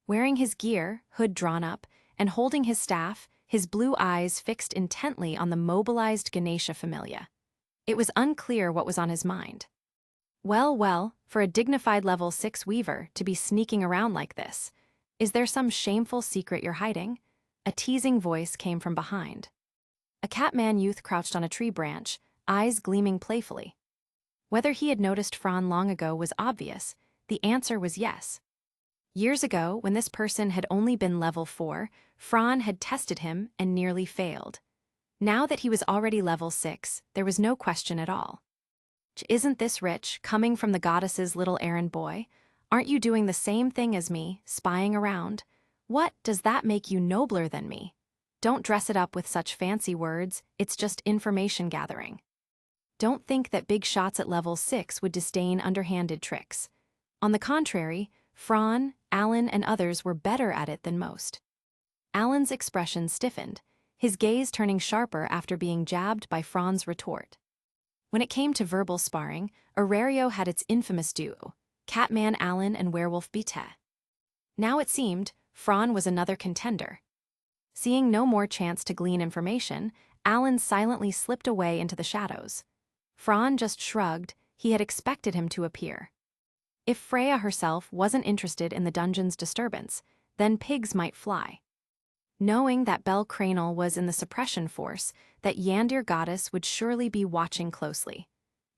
Wearing his gear, hood drawn up, and holding his staff, his blue eyes fixed intently on the mobilized Ganesha Familia. It was unclear what was on his mind. Well, for a dignified level 6 weaver to be sneaking around like this, is there some shameful secret you're hiding? A teasing voice came from behind. A Catman youth crouched on a tree branch, eyes gleaming playfully. Whether he had noticed Fran long ago was obvious. The answer was yes. Years ago, when this person had only been level 4, Fran had tested him and nearly failed. Now that he was already level 6, there was no question at all. Isn't this rich, coming from the goddess's little errand boy? Aren't you doing the same thing as me, spying around? What, does that make you nobler than me? Don't dress it up with such fancy words, it's just information gathering. Don't think that big shots at level 6 would disdain underhanded tricks. On the contrary, Fran, Alan, and others were better at it than most. Alan's expression stiffened, his gaze turning sharper after being jabbed by Fran's retort. When it came to verbal sparring, Orario had its infamous duo, Catman Alan and Werewolf Bite. Now it seemed, Fran was another contender. Seeing no more chance to glean information, Alan silently slipped away into the shadows. Fran just shrugged, he had expected him to appear. If Freya herself wasn't interested in the dungeon's disturbance, then pigs might fly. Knowing that Bel Cranel was in the suppression force, that Yandir goddess would surely be watching closely.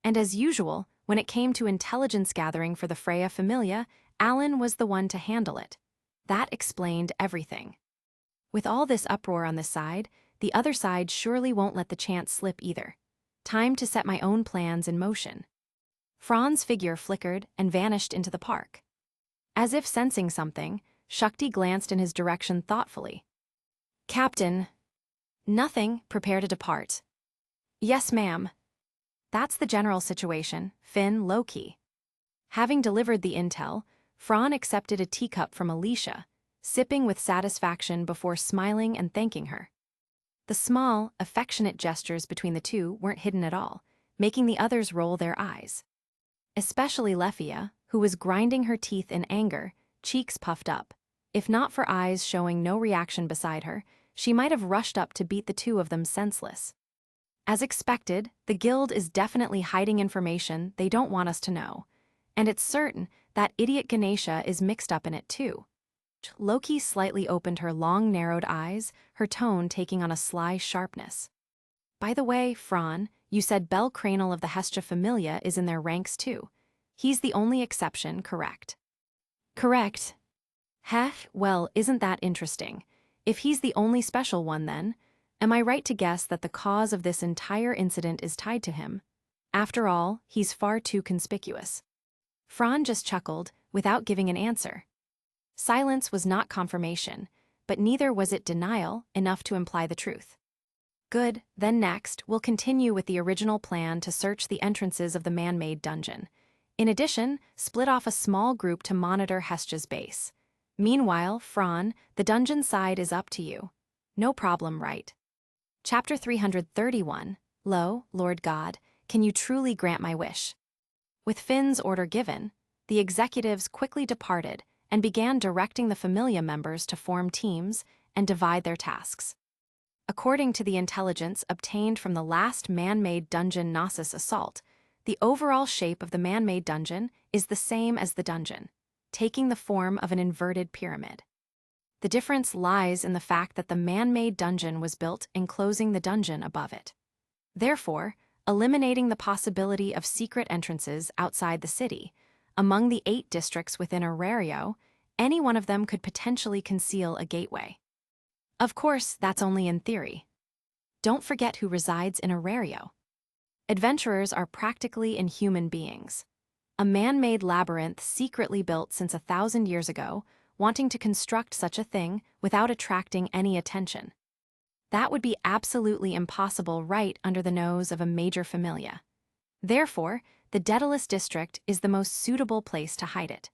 And as usual, when it came to intelligence gathering for the Freya Familia, Alan was the one to handle it. That explained everything. With all this uproar on this side, the other side surely won't let the chance slip either. Time to set my own plans in motion. Fran's figure flickered and vanished into the park. As if sensing something, Shakti glanced in his direction thoughtfully. Captain. Nothing, prepare to depart. Yes, ma'am. That's the general situation, Finn low-key. Having delivered the intel, Fran accepted a teacup from Alicia, sipping with satisfaction before smiling and thanking her. The small, affectionate gestures between the two weren't hidden at all, making the others roll their eyes. Especially Lefia, who was grinding her teeth in anger, cheeks puffed up. If not for eyes showing no reaction beside her, she might have rushed up to beat the two of them senseless. As expected, the guild is definitely hiding information they don't want us to know, and it's certain that idiot Ganesha is mixed up in it too. Loki slightly opened her long, narrowed eyes, her tone taking on a sly sharpness. By the way, Fran, you said Bel Cranel of the Hestia Familia is in their ranks too. He's the only exception, correct? Correct. Heh, well, isn't that interesting? If he's the only special one then, am I right to guess that the cause of this entire incident is tied to him? After all, he's far too conspicuous. Fran just chuckled, without giving an answer. Silence was not confirmation, but neither was it denial enough to imply the truth. Good, then next, we'll continue with the original plan to search the entrances of the man-made dungeon. In addition, split off a small group to monitor Hestia's base. Meanwhile, Fran, the dungeon side is up to you. No problem, right? Chapter 331, Lo, Lord God, can you truly grant my wish? With Finn's order given, the executives quickly departed and began directing the Familia members to form teams and divide their tasks. According to the intelligence obtained from the last man-made dungeon Gnosis assault, the overall shape of the man-made dungeon is the same as the dungeon, taking the form of an inverted pyramid. The difference lies in the fact that the man-made dungeon was built enclosing the dungeon above it. Therefore, eliminating the possibility of secret entrances outside the city, among the 8 districts within Orario, any one of them could potentially conceal a gateway. Of course, that's only in theory. Don't forget who resides in Orario. Adventurers are practically inhuman beings. a man-made labyrinth secretly built since 1,000 years ago, wanting to construct such a thing without attracting any attention. That would be absolutely impossible right under the nose of a major familia. Therefore, the Daedalus district is the most suitable place to hide it.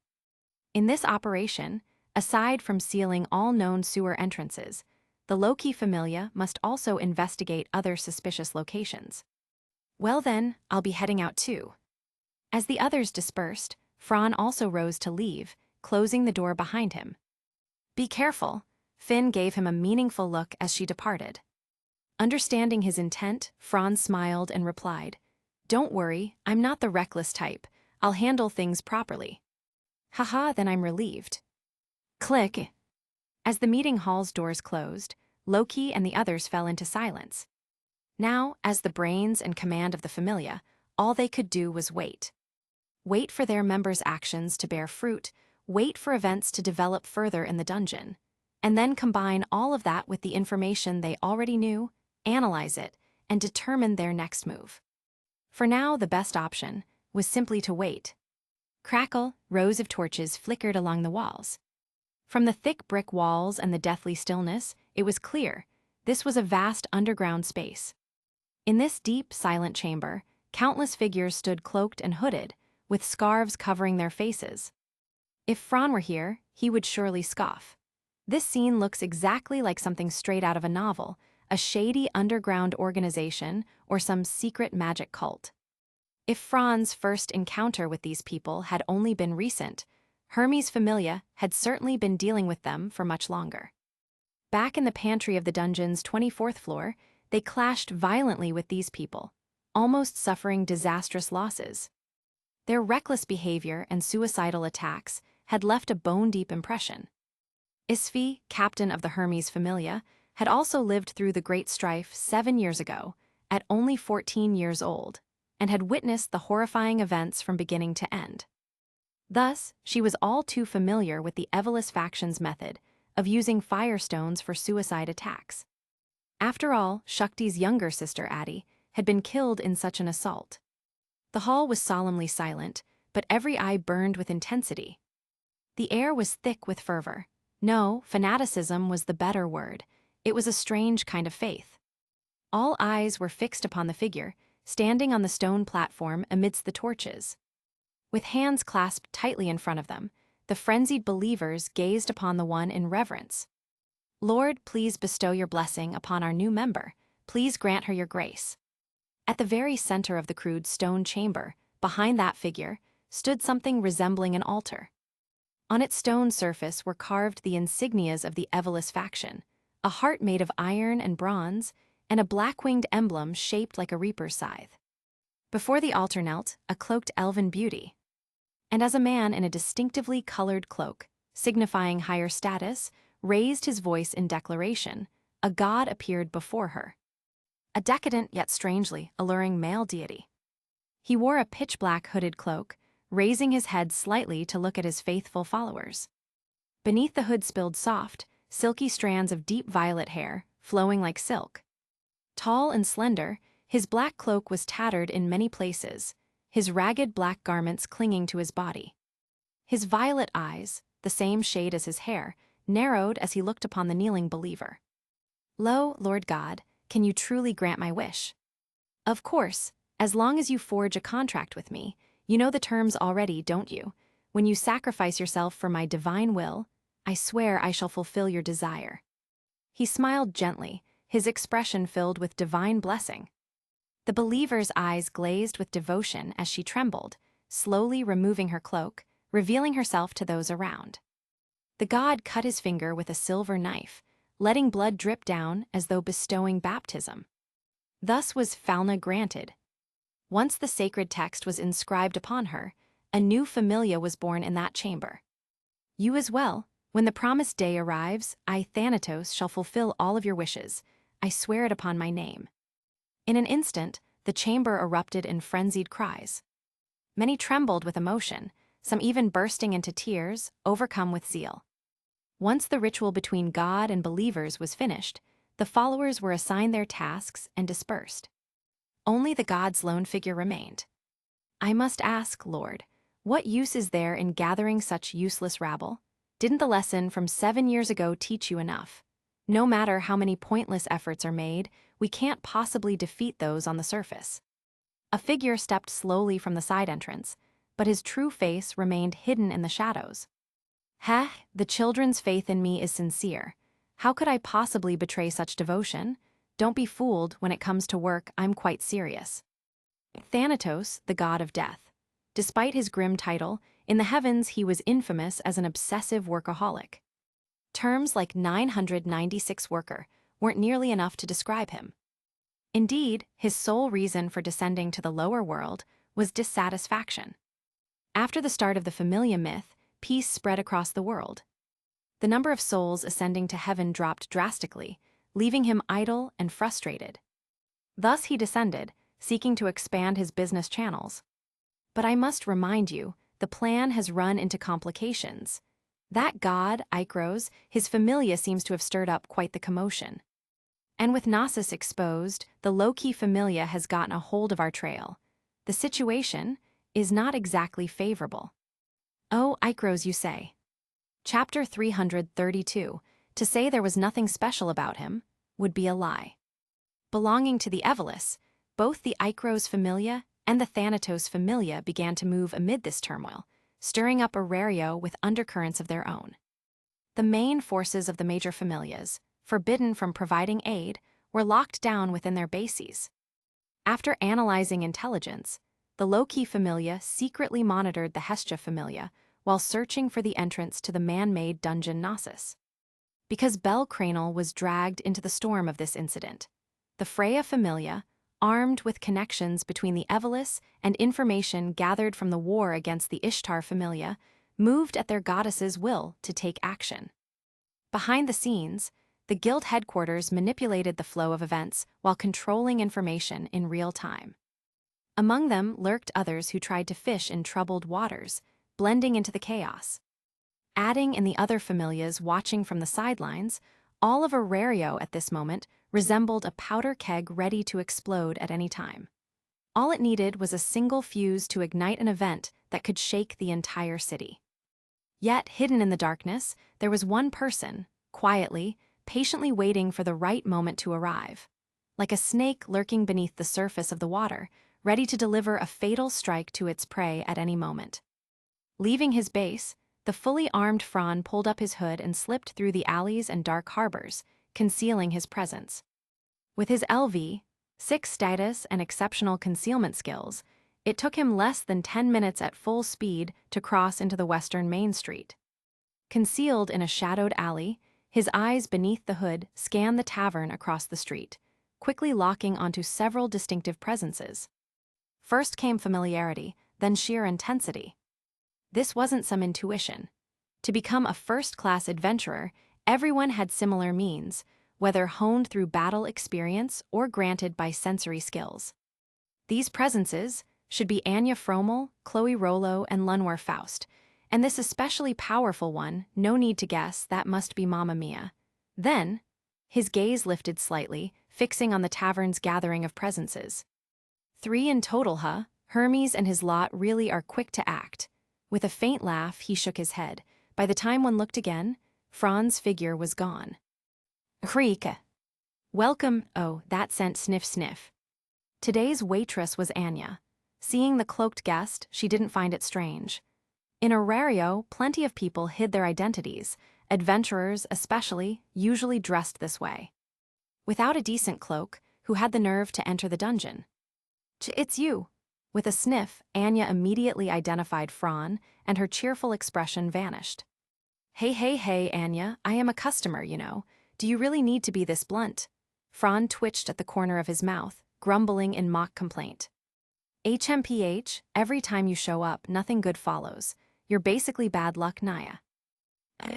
In this operation, aside from sealing all known sewer entrances, the Loki familia must also investigate other suspicious locations. Well then, I'll be heading out too. As the others dispersed, Fran also rose to leave, closing the door behind him. Be careful, Finn gave him a meaningful look as she departed. Understanding his intent, Fran smiled and replied, Don't worry, I'm not the reckless type. I'll handle things properly. Haha, then I'm relieved. Click. As the meeting hall's doors closed, Loki and the others fell into silence. Now, as the brains and command of the familia, all they could do was wait. Wait for their members' actions to bear fruit, wait for events to develop further in the dungeon, and then combine all of that with the information they already knew, analyze it, and determine their next move. For now, the best option was simply to wait. Crackle, rows of torches flickered along the walls. From the thick brick walls and the deathly stillness, it was clear this was a vast underground space. In this deep, silent chamber, countless figures stood cloaked and hooded, with scarves covering their faces. If Fran were here, he would surely scoff. This scene looks exactly like something straight out of a novel, a shady underground organization, or some secret magic cult. If Fran's first encounter with these people had only been recent, Hermes' familia had certainly been dealing with them for much longer. Back in the pantry of the dungeon's 24th floor, they clashed violently with these people, almost suffering disastrous losses. Their reckless behavior and suicidal attacks had left a bone-deep impression. Isfi, captain of the Hermes familia, had also lived through the Great Strife 7 years ago, at only 14 years old, and had witnessed the horrifying events from beginning to end. Thus, she was all too familiar with the Evelus faction's method of using firestones for suicide attacks. After all, Shakti's younger sister Adi had been killed in such an assault. The hall was solemnly silent, but every eye burned with intensity. The air was thick with fervor. No, fanaticism was the better word. It was a strange kind of faith. All eyes were fixed upon the figure, standing on the stone platform amidst the torches. With hands clasped tightly in front of them, the frenzied believers gazed upon the one in reverence. Lord, please bestow your blessing upon our new member. Please grant her your grace. At the very center of the crude stone chamber, behind that figure, stood something resembling an altar. On its stone surface were carved the insignias of the Evelus faction, a heart made of iron and bronze, and a black-winged emblem shaped like a reaper's scythe. Before the altar knelt a cloaked elven beauty. And as a man in a distinctively colored cloak, signifying higher status, raised his voice in declaration, a god appeared before her. A decadent yet strangely alluring male deity. He wore a pitch-black hooded cloak, raising his head slightly to look at his faithful followers. Beneath the hood spilled soft, silky strands of deep violet hair, flowing like silk. Tall and slender, his black cloak was tattered in many places, his ragged black garments clinging to his body. His violet eyes, the same shade as his hair, narrowed as he looked upon the kneeling believer. Lo, Lord God, can you truly grant my wish? Of course, as long as you forge a contract with me. You know the terms already, don't you? When you sacrifice yourself for my divine will, I swear I shall fulfill your desire. He smiled gently, his expression filled with divine blessing. The believer's eyes glazed with devotion as she trembled, slowly removing her cloak, revealing herself to those around. The god cut his finger with a silver knife, letting blood drip down as though bestowing baptism. Thus was Falna granted. Once the sacred text was inscribed upon her, a new familia was born in that chamber. You as well, when the promised day arrives, I, Thanatos, shall fulfill all of your wishes. I swear it upon my name. In an instant, the chamber erupted in frenzied cries. Many trembled with emotion, some even bursting into tears, overcome with zeal. Once the ritual between God and believers was finished, the followers were assigned their tasks and dispersed. Only the god's lone figure remained. I must ask, Lord, What use is there in gathering such useless rabble? Didn't the lesson from 7 years ago teach you enough? No matter how many pointless efforts are made, we can't possibly defeat those on the surface. A figure stepped slowly from the side entrance, but his true face remained hidden in the shadows. Heh, the children's faith in me is sincere. How could I possibly betray such devotion? Don't be fooled, when it comes to work, I'm quite serious. Thanatos, the god of death. Despite his grim title, in the heavens he was infamous as an obsessive workaholic. Terms like 996 worker weren't nearly enough to describe him. Indeed, his sole reason for descending to the lower world was dissatisfaction. After the start of the Familia myth, peace spread across the world. The number of souls ascending to heaven dropped drastically, leaving him idle and frustrated. Thus he descended, seeking to expand his business channels. But I must remind you, the plan has run into complications. That god, Ikros, his familia seems to have stirred up quite the commotion. And with Gnosis exposed, the low-key familia has gotten a hold of our trail. The situation is not exactly favorable. Oh, Ikros, you say. Chapter 332, to say there was nothing special about him, would be a lie. Belonging to the Evelis, both the Ikros familia and the Thanatos familia began to move amid this turmoil, stirring up Orario with undercurrents of their own. The main forces of the major familias, forbidden from providing aid, were locked down within their bases. After analyzing intelligence, the low-key familia secretly monitored the Hestia familia while searching for the entrance to the man-made dungeon Gnosis. Because Bel Cranel was dragged into the storm of this incident, the Freya familia, armed with connections between the Evelis and information gathered from the war against the Ishtar familia, moved at their goddess's will to take action. Behind the scenes, the guild headquarters manipulated the flow of events while controlling information in real time. Among them lurked others who tried to fish in troubled waters, blending into the chaos. Adding in the other familias watching from the sidelines, all of Orario at this moment resembled a powder keg ready to explode at any time. All it needed was a single fuse to ignite an event that could shake the entire city. Yet, hidden in the darkness, there was one person, quietly, patiently waiting for the right moment to arrive. Like a snake lurking beneath the surface of the water, ready to deliver a fatal strike to its prey at any moment. Leaving his base, the fully armed Fran pulled up his hood and slipped through the alleys and dark harbors, concealing his presence. With his LV, 6 status and exceptional concealment skills, it took him less than 10 minutes at full speed to cross into the western Main Street. Concealed in a shadowed alley, his eyes beneath the hood scanned the tavern across the street, quickly locking onto several distinctive presences. First came familiarity, then sheer intensity. This wasn't some intuition. To become a first-class adventurer, everyone had similar means, whether honed through battle experience or granted by sensory skills. These presences should be Anya Fromel, Chloe Rollo, and Lunwar Faust, and this especially powerful one, no need to guess, that must be Mamma Mia. Then, his gaze lifted slightly, fixing on the tavern's gathering of presences. 3 in total, huh? Hermes and his lot really are quick to act. With a faint laugh, he shook his head. By the time one looked again, Fran's figure was gone. Hrika. Welcome, oh, that sent sniff sniff. Today's waitress was Anya. Seeing the cloaked guest, she didn't find it strange. In Orario, plenty of people hid their identities, adventurers especially, usually dressed this way. Without a decent cloak, who had the nerve to enter the dungeon? It's you. With a sniff, Anya immediately identified Fran, and her cheerful expression vanished. Hey, Anya, I am a customer, you know. Do you really need to be this blunt? Fran twitched at the corner of his mouth, grumbling in mock complaint. HMPH, every time you show up, nothing good follows. You're basically bad luck, Naya.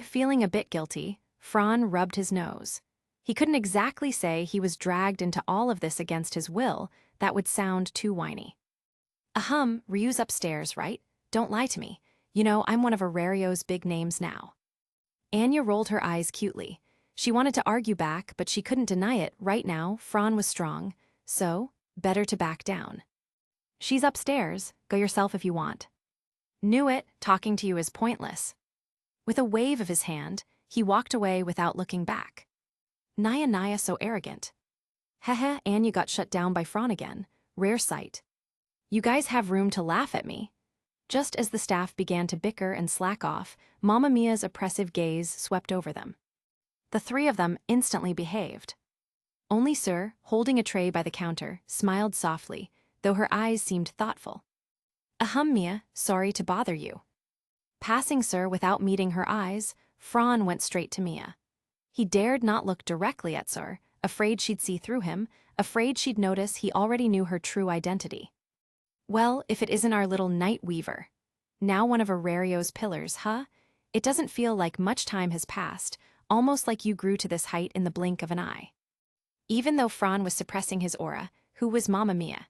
Feeling a bit guilty, Fran rubbed his nose. He couldn't exactly say he was dragged into all of this against his will. That would sound too whiny. Ryu's upstairs, right? Don't lie to me. You know, I'm one of Orario's big names now. Anya rolled her eyes cutely. She wanted to argue back, but she couldn't deny it. Right now, Fran was strong, so better to back down. She's upstairs. Go yourself if you want. Knew it, talking to you is pointless. With a wave of his hand, he walked away without looking back. Naya so arrogant. Heh, and you got shut down by Fran again. Rare sight. You guys have room to laugh at me. Just as the staff began to bicker and slack off, Mamma Mia's oppressive gaze swept over them. The three of them instantly behaved. Only Sir, holding a tray by the counter, smiled softly, though her eyes seemed thoughtful. Ahem, Mia, sorry to bother you. Passing Sir without meeting her eyes, Fran went straight to Mia. He dared not look directly at Sir, afraid she'd see through him, afraid she'd notice he already knew her true identity. Well, if it isn't our little night weaver. Now one of Orario's pillars, huh? It doesn't feel like much time has passed, almost like you grew to this height in the blink of an eye. Even though Fran was suppressing his aura, who was Mamma Mia?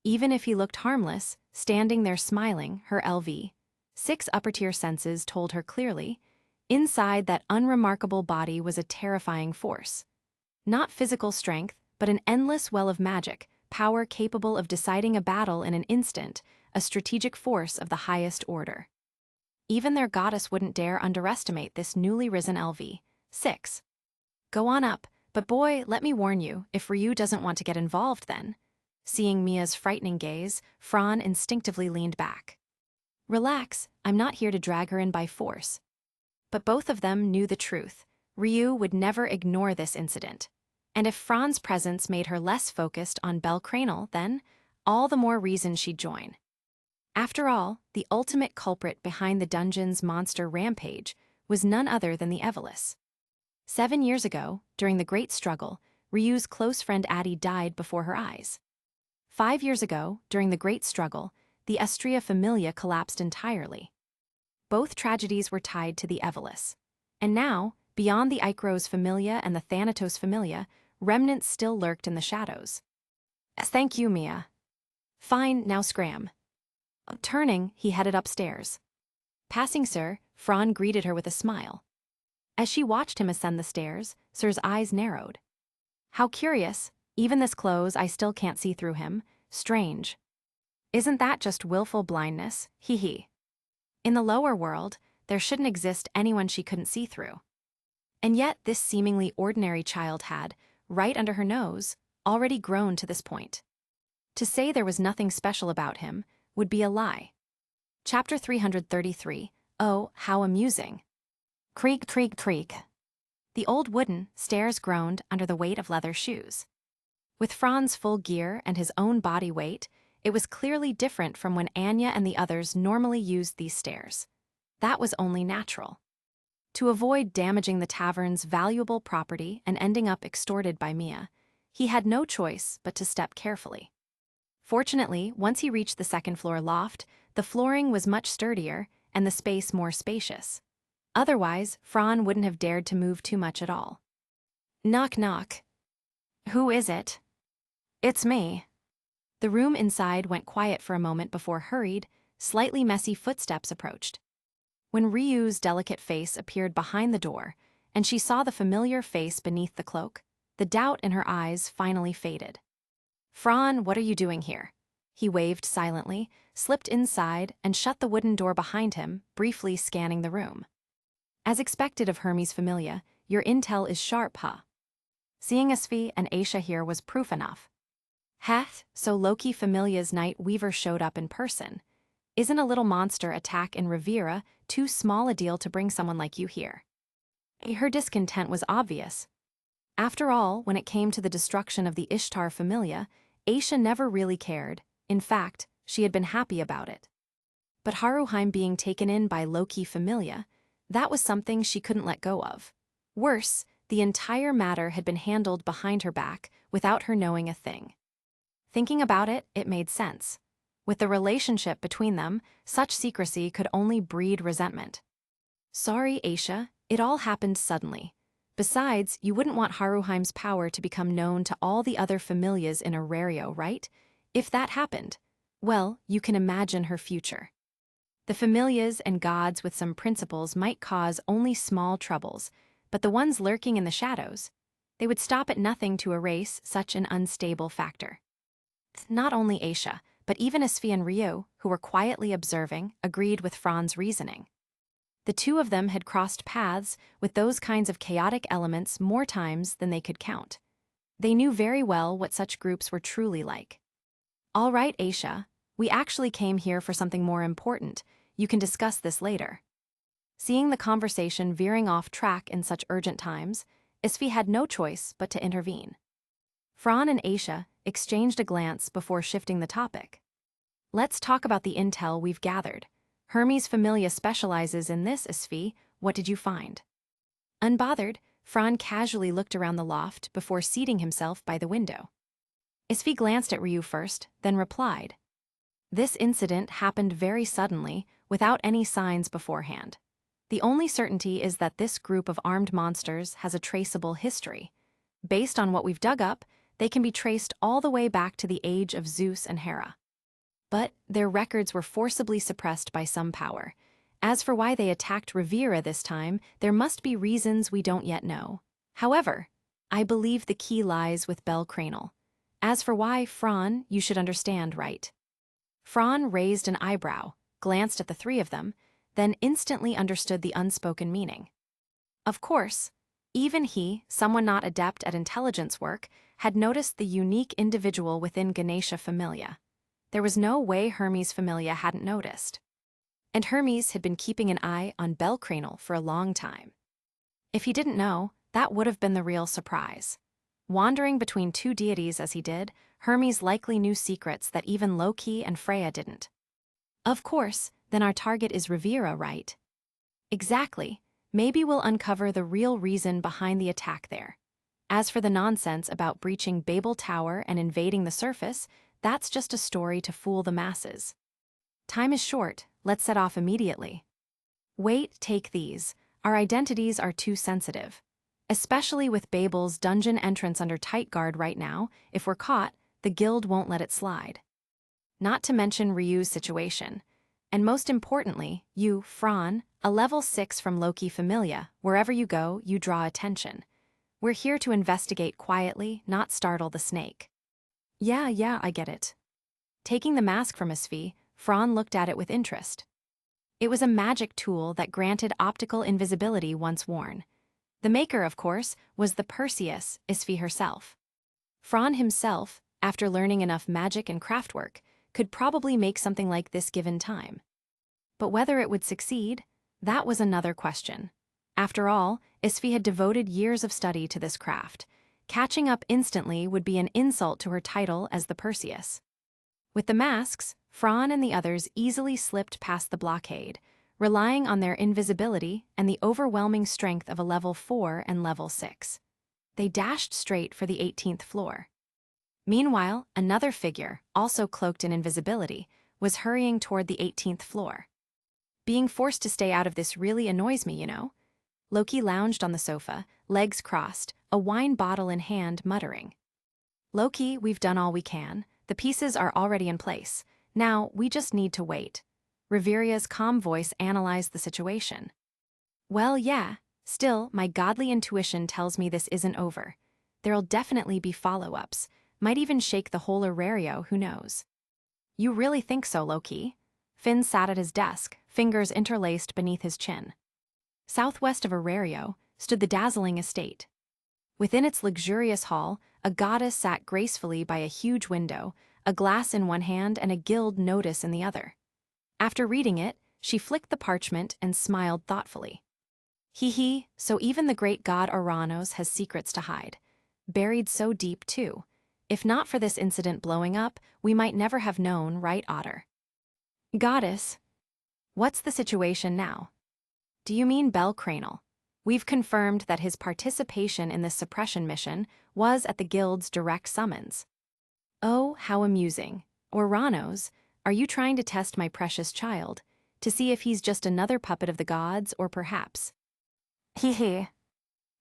Even if he looked harmless, standing there smiling, her LV. 6 upper-tier senses told her clearly, inside that unremarkable body was a terrifying force. Not physical strength, but an endless well of magic, power capable of deciding a battle in an instant, a strategic force of the highest order. Even their goddess wouldn't dare underestimate this newly risen LV. 6. Go on up, but boy, let me warn you, if Ryu doesn't want to get involved then. Seeing Mia's frightening gaze, Fran instinctively leaned back. Relax, I'm not here to drag her in by force. But both of them knew the truth. Ryu would never ignore this incident. And if Fran's presence made her less focused on Belle Cranel, then all the more reason she'd join. After all, the ultimate culprit behind the dungeon's monster rampage was none other than the Evelis. 7 years ago, during the Great Struggle, Ryu's close friend Addie died before her eyes. 5 years ago, during the Great Struggle, the Estria Familia collapsed entirely. Both tragedies were tied to the Evelis. And now, beyond the Icros Familia and the Thanatos Familia, remnants still lurked in the shadows. Thank you, Mia. Fine, now scram. Turning, he headed upstairs. Passing Sir, Fran greeted her with a smile. As she watched him ascend the stairs, Sir's eyes narrowed. How curious, even this close I still can't see through him. Strange. Isn't that just willful blindness? Hee. In the lower world, there shouldn't exist anyone she couldn't see through. And yet this seemingly ordinary child had, right under her nose, already grown to this point. To say there was nothing special about him would be a lie. Chapter 333, Oh, how amusing. Creak, creak, creak. The old wooden stairs groaned under the weight of leather shoes. With Fran's full gear and his own body weight, it was clearly different from when Anya and the others normally used these stairs. That was only natural. To avoid damaging the tavern's valuable property and ending up extorted by Mia, he had no choice but to step carefully. Fortunately, once he reached the second-floor loft, the flooring was much sturdier and the space more spacious. Otherwise, Fran wouldn't have dared to move too much at all. Knock, knock. Who is it? It's me. The room inside went quiet for a moment before hurried, slightly messy footsteps approached. When Ryu's delicate face appeared behind the door, and she saw the familiar face beneath the cloak, the doubt in her eyes finally faded. Fran, what are you doing here? He waved silently, slipped inside, and shut the wooden door behind him, briefly scanning the room. As expected of Hermes Familia, your intel is sharp, huh? Seeing Asfi and Aisha here was proof enough. Heth, so Loki Familia's Night Weaver showed up in person. Isn't a little monster attack in Riviera too small a deal to bring someone like you here? Her discontent was obvious. After all, when it came to the destruction of the Ishtar Familia, Aisha never really cared. In fact, she had been happy about it. But Haruheim being taken in by Loki Familia, that was something she couldn't let go of. Worse, the entire matter had been handled behind her back without her knowing a thing. Thinking about it, it made sense. With the relationship between them, such secrecy could only breed resentment. Sorry, Aisha, it all happened suddenly. Besides, you wouldn't want Haruheim's power to become known to all the other familias in Orario, right? If that happened, well, you can imagine her future. The familias and gods with some principles might cause only small troubles, but the ones lurking in the shadows, they would stop at nothing to erase such an unstable factor. Not only Aisha, but even Isfi and Ryu, who were quietly observing, agreed with Fran's reasoning. The two of them had crossed paths with those kinds of chaotic elements more times than they could count. They knew very well what such groups were truly like. "All right, Aisha, we actually came here for something more important. You can discuss this later." Seeing the conversation veering off track in such urgent times, Isfi had no choice but to intervene. Fran and Aisha exchanged a glance before shifting the topic. "Let's talk about the intel we've gathered. Hermes Familia specializes in this, Isfi. What did you find?" Unbothered, Fran casually looked around the loft before seating himself by the window. Isfi glanced at Ryu first, then replied. "This incident happened very suddenly, without any signs beforehand. The only certainty is that this group of armed monsters has a traceable history. Based on what we've dug up, they can be traced all the way back to the age of Zeus and Hera. But their records were forcibly suppressed by some power. As for why they attacked Rivera this time, there must be reasons we don't yet know. However, I believe the key lies with Bel Cranel. As for why, Fran, you should understand, right?" Fran raised an eyebrow, glanced at the three of them, then instantly understood the unspoken meaning. Of course, even he, someone not adept at intelligence work, had noticed the unique individual within Ganesha Familia. There was no way Hermes Familia hadn't noticed. And Hermes had been keeping an eye on Bel Cranel for a long time. If he didn't know, that would have been the real surprise. Wandering between two deities as he did, Hermes likely knew secrets that even Loki and Freya didn't. "Of course, then our target is Rivera, right?" "Exactly. Maybe we'll uncover the real reason behind the attack there. As for the nonsense about breaching Babel Tower and invading the surface, that's just a story to fool the masses. Time is short, let's set off immediately." "Wait, take these. Our identities are too sensitive. Especially with Babel's dungeon entrance under tight guard right now, if we're caught, the guild won't let it slide. Not to mention Ryu's situation. And most importantly, you, Fran, a level 6 from Loki Familia, wherever you go, you draw attention. We're here to investigate quietly, not startle the snake." Yeah, I get it." Taking the mask from Isfi, Fran looked at it with interest. It was a magic tool that granted optical invisibility once worn. The maker, of course, was the Perseus, Isfi herself. Fran himself, after learning enough magic and craftwork, could probably make something like this given time. But whether it would succeed, that was another question. After all, Isfi had devoted years of study to this craft. Catching up instantly would be an insult to her title as the Perseus. With the masks, Fran and the others easily slipped past the blockade, relying on their invisibility and the overwhelming strength of a level 4 and level 6. They dashed straight for the 18th floor. Meanwhile, another figure, also cloaked in invisibility, was hurrying toward the 18th floor. "Being forced to stay out of this really annoys me, you know." Loki lounged on the sofa, legs crossed, a wine bottle in hand, muttering. "Loki, we've done all we can. The pieces are already in place. Now, we just need to wait." Riveria's calm voice analyzed the situation. "Well, yeah. Still, my godly intuition tells me this isn't over. There'll definitely be follow-ups. Might even shake the whole Orario, who knows." "You really think so, Loki?" Finn sat at his desk, fingers interlaced beneath his chin. Southwest of Orario stood the dazzling estate. Within its luxurious hall, a goddess sat gracefully by a huge window, a glass in one hand and a guild notice in the other. After reading it, she flicked the parchment and smiled thoughtfully. "Hee, so even the great god Oranos has secrets to hide. Buried so deep, too. If not for this incident blowing up, we might never have known, right, Otter?" "Goddess, what's the situation now?" "Do you mean Bel Cranel? We've confirmed that his participation in this suppression mission was at the guild's direct summons." "Oh, how amusing. Oranos, are you trying to test my precious child, to see if he's just another puppet of the gods, or perhaps?" Hee.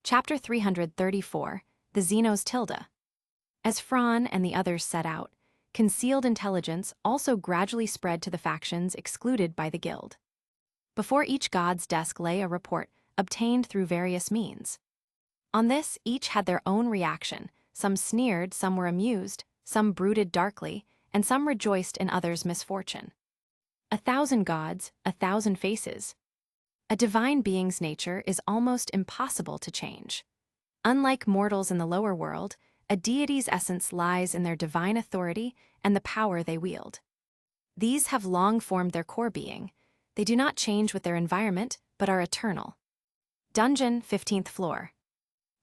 Chapter 334, The Xenos Tilda. As Fran and the others set out, concealed intelligence also gradually spread to the factions excluded by the guild. Before each god's desk lay a report, obtained through various means. On this, each had their own reaction. Some sneered, some were amused, some brooded darkly, and some rejoiced in others' misfortune. 1,000 gods, 1,000 faces. A divine being's nature is almost impossible to change. Unlike mortals in the lower world, a deity's essence lies in their divine authority and the power they wield. These have long formed their core being. They do not change with their environment, but are eternal. Dungeon, 15th floor.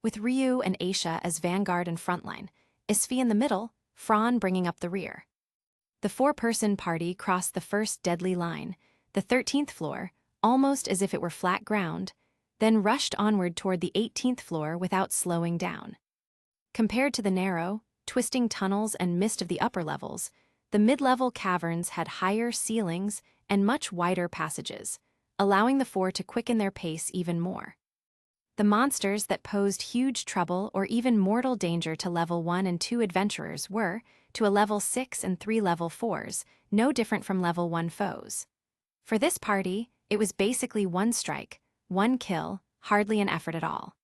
With Ryu and Aisha as vanguard and frontline, Isfi in the middle, Fran bringing up the rear. The four-person party crossed the first deadly line, the 13th floor, almost as if it were flat ground, then rushed onward toward the 18th floor without slowing down. Compared to the narrow, twisting tunnels and mist of the upper levels, the mid-level caverns had higher ceilings and much wider passages, allowing the four to quicken their pace even more. The monsters that posed huge trouble or even mortal danger to level 1 and 2 adventurers were, to a level 6 and 3 level 4s, no different from level 1 foes. For this party, it was basically one strike, one kill, hardly an effort at all.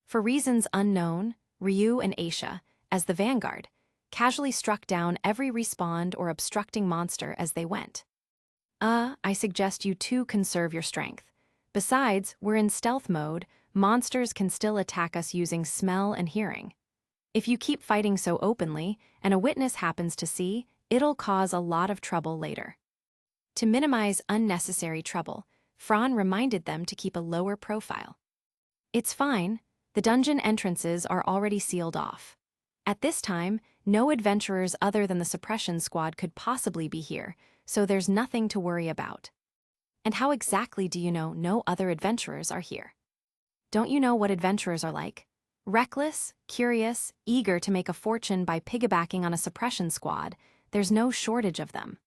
For reasons unknown, Ryu and Aisha, as the vanguard, casually struck down every respawned or obstructing monster as they went. I suggest you too conserve your strength. Besides, we're in stealth mode, monsters can still attack us using smell and hearing. If you keep fighting so openly, and a witness happens to see, it'll cause a lot of trouble later. To minimize unnecessary trouble, Fran reminded them to keep a lower profile. It's fine, the dungeon entrances are already sealed off. At this time, no adventurers other than the suppression squad could possibly be here, so there's nothing to worry about. And how exactly do you know no other adventurers are here? Don't you know what adventurers are like? Reckless, curious, eager to make a fortune by piggybacking on a suppression squad, there's no shortage of them.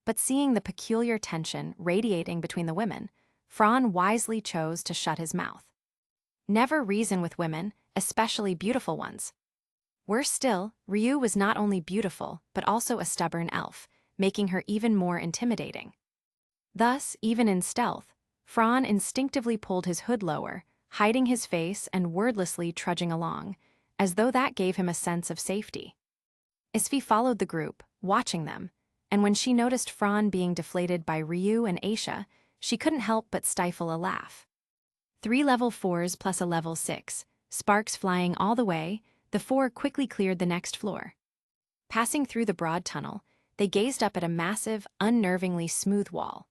But seeing the peculiar tension radiating between the women, Fran wisely chose to shut his mouth. Never reason with women, especially beautiful ones. Worse still, Ryu was not only beautiful, but also a stubborn elf, making her even more intimidating. Thus, even in stealth, Fran instinctively pulled his hood lower, hiding his face and wordlessly trudging along, as though that gave him a sense of safety. Isfi followed the group, watching them, and when she noticed Fran being deflated by Ryu and Aisha, she couldn't help but stifle a laugh. 3 level 4s plus a level 6, sparks flying all the way, the four quickly cleared the next floor. Passing through the broad tunnel, they gazed up at a massive, unnervingly smooth wall.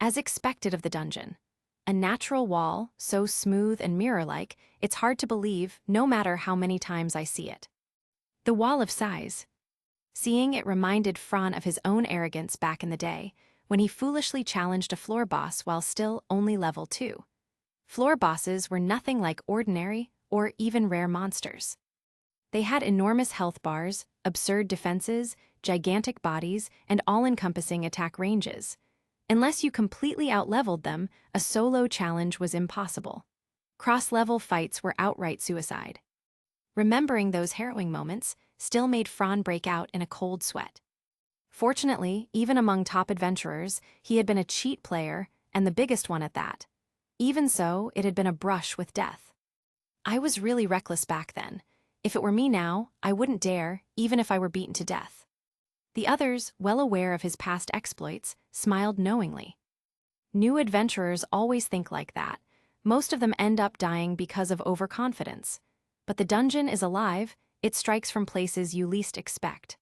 As expected of the dungeon, a natural wall, so smooth and mirror-like, it's hard to believe, no matter how many times I see it. The wall of size. Seeing it reminded Fran of his own arrogance back in the day, when he foolishly challenged a floor boss while still only level 2. Floor bosses were nothing like ordinary or even rare monsters. They had enormous health bars, absurd defenses, gigantic bodies, and all-encompassing attack ranges. Unless you completely outleveled them, a solo challenge was impossible. Cross-level fights were outright suicide. Remembering those harrowing moments still made Fran break out in a cold sweat. Fortunately, even among top adventurers, he had been a cheat player, and the biggest one at that. Even so, it had been a brush with death. I was really reckless back then. If it were me now, I wouldn't dare, even if I were beaten to death. The others, well aware of his past exploits, smiled knowingly. New adventurers always think like that. Most of them end up dying because of overconfidence. But the dungeon is alive, it strikes from places you least expect.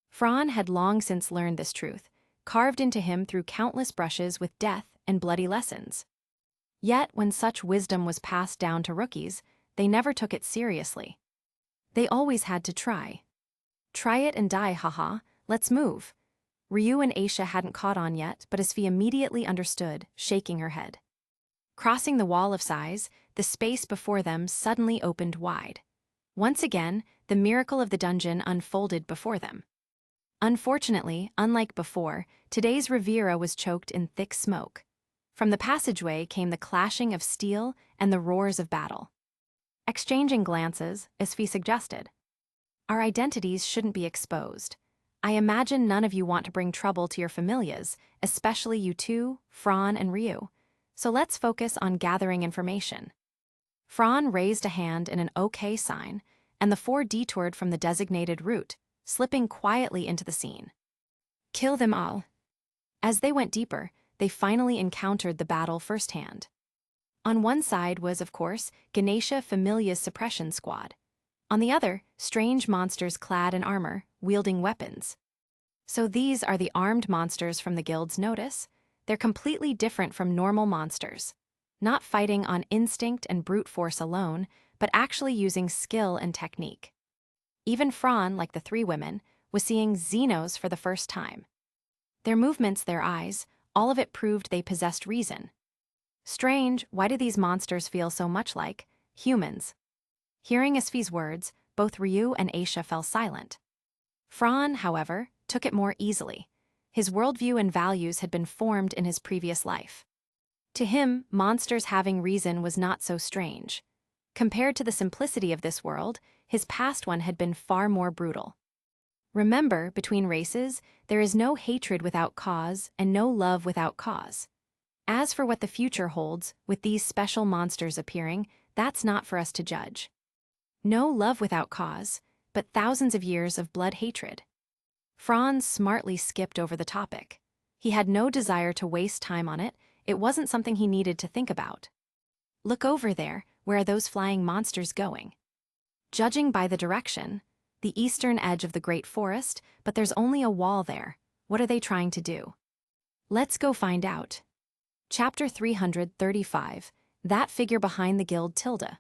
Fran had long since learned this truth, carved into him through countless brushes with death and bloody lessons. Yet, when such wisdom was passed down to rookies, they never took it seriously. They always had to try. Try it and die, haha, let's move. Ryu and Aisha hadn't caught on yet, but Isfi immediately understood, shaking her head. Crossing the wall of size, the space before them suddenly opened wide. Once again, the miracle of the dungeon unfolded before them. Unfortunately, unlike before, today's Riviera was choked in thick smoke. From the passageway came the clashing of steel and the roars of battle. Exchanging glances, Isfi suggested, "Our identities shouldn't be exposed. I imagine none of you want to bring trouble to your familias, especially you two, Fran and Ryu. So let's focus on gathering information." Fran raised a hand in an OK sign, and the four detoured from the designated route, slipping quietly into the scene. Kill them all. As they went deeper, they finally encountered the battle firsthand. On one side was, of course, Ganesha Familia's suppression squad. On the other, strange monsters clad in armor, wielding weapons. So these are the armed monsters from the guild's notice? They're completely different from normal monsters. Not fighting on instinct and brute force alone, but actually using skill and technique. Even Fran, like the three women, was seeing Xenos for the first time. Their movements, their eyes, all of it proved they possessed reason. Strange, why do these monsters feel so much like humans? Hearing Isfi's words, both Ryu and Aisha fell silent. Fran, however, took it more easily. His worldview and values had been formed in his previous life. To him, monsters having reason was not so strange. Compared to the simplicity of this world, his past one had been far more brutal. Remember, between races, there is no hatred without cause and no love without cause. As for what the future holds, with these special monsters appearing, that's not for us to judge. No love without cause, but thousands of years of blood hatred. Franz smartly skipped over the topic. He had no desire to waste time on it. It wasn't something he needed to think about. Look over there, where are those flying monsters going? Judging by the direction, the eastern edge of the great forest, but there's only a wall there. What are they trying to do? Let's go find out. Chapter 335, That Figure Behind the Guild Tilda.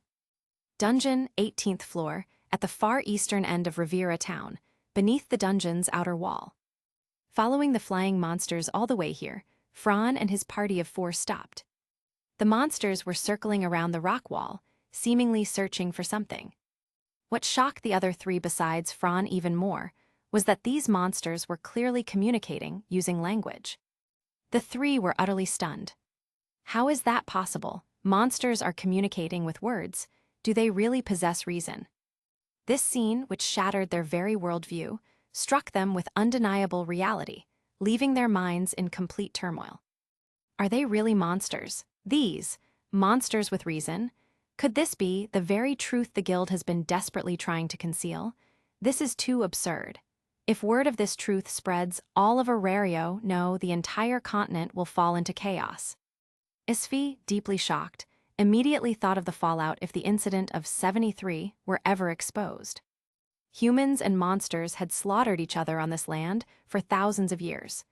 Dungeon, 18th floor, at the far eastern end of Riviera Town, beneath the dungeon's outer wall. Following the flying monsters all the way here, Fran and his party of 4 stopped. The monsters were circling around the rock wall, seemingly searching for something. What shocked the other 3 besides Fran even more was that these monsters were clearly communicating using language. The 3 were utterly stunned. How is that possible? Monsters are communicating with words. Do they really possess reason? This scene, which shattered their very worldview, struck them with undeniable reality, leaving their minds in complete turmoil. Are they really monsters? These, monsters with reason? Could this be the very truth the guild has been desperately trying to conceal? This is too absurd. If word of this truth spreads, all of Orario, no, the entire continent will fall into chaos. Isfi, deeply shocked, immediately thought of the fallout if the incident of 73 were ever exposed. Humans and monsters had slaughtered each other on this land for thousands of years.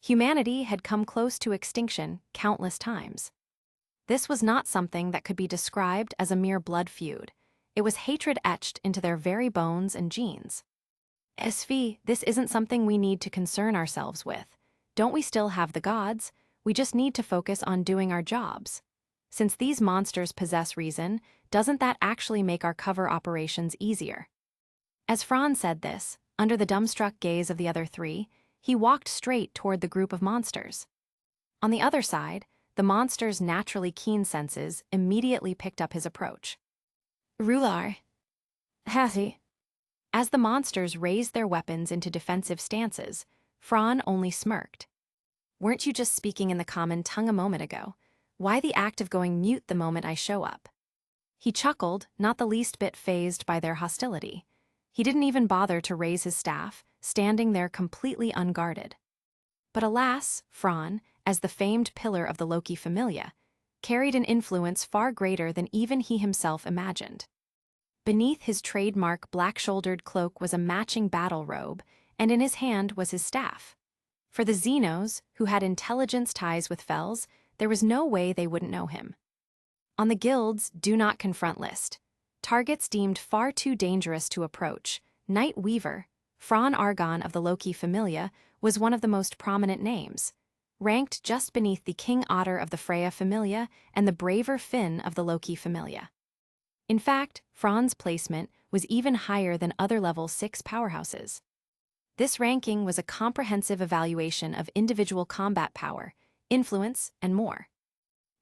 Humanity had come close to extinction countless times. This was not something that could be described as a mere blood feud. It was hatred etched into their very bones and genes. Isfi, this isn't something we need to concern ourselves with. Don't we still have the gods? We just need to focus on doing our jobs. Since these monsters possess reason, doesn't that actually make our cover operations easier? As Fran said this, under the dumbstruck gaze of the other 3, he walked straight toward the group of monsters. On the other side, the monster's naturally keen senses immediately picked up his approach. Rular. Hathy. As the monsters raised their weapons into defensive stances, Fran only smirked. Weren't you just speaking in the common tongue a moment ago? Why the act of going mute the moment I show up? He chuckled, not the least bit fazed by their hostility. He didn't even bother to raise his staff, standing there completely unguarded. But alas, Fran, as the famed pillar of the Loki Familia, carried an influence far greater than even he himself imagined. Beneath his trademark black-shouldered cloak was a matching battle robe, and in his hand was his staff. For the Xenos, who had intelligence ties with Fells, there was no way they wouldn't know him. On the guild's Do Not Confront list, targets deemed far too dangerous to approach, Night Weaver, Fran Argon of the Loki Familia, was one of the most prominent names, ranked just beneath the King Otter of the Freya Familia and the braver Finn of the Loki Familia. In fact, Fran's placement was even higher than other level 6 powerhouses. This ranking was a comprehensive evaluation of individual combat power, influence, and more.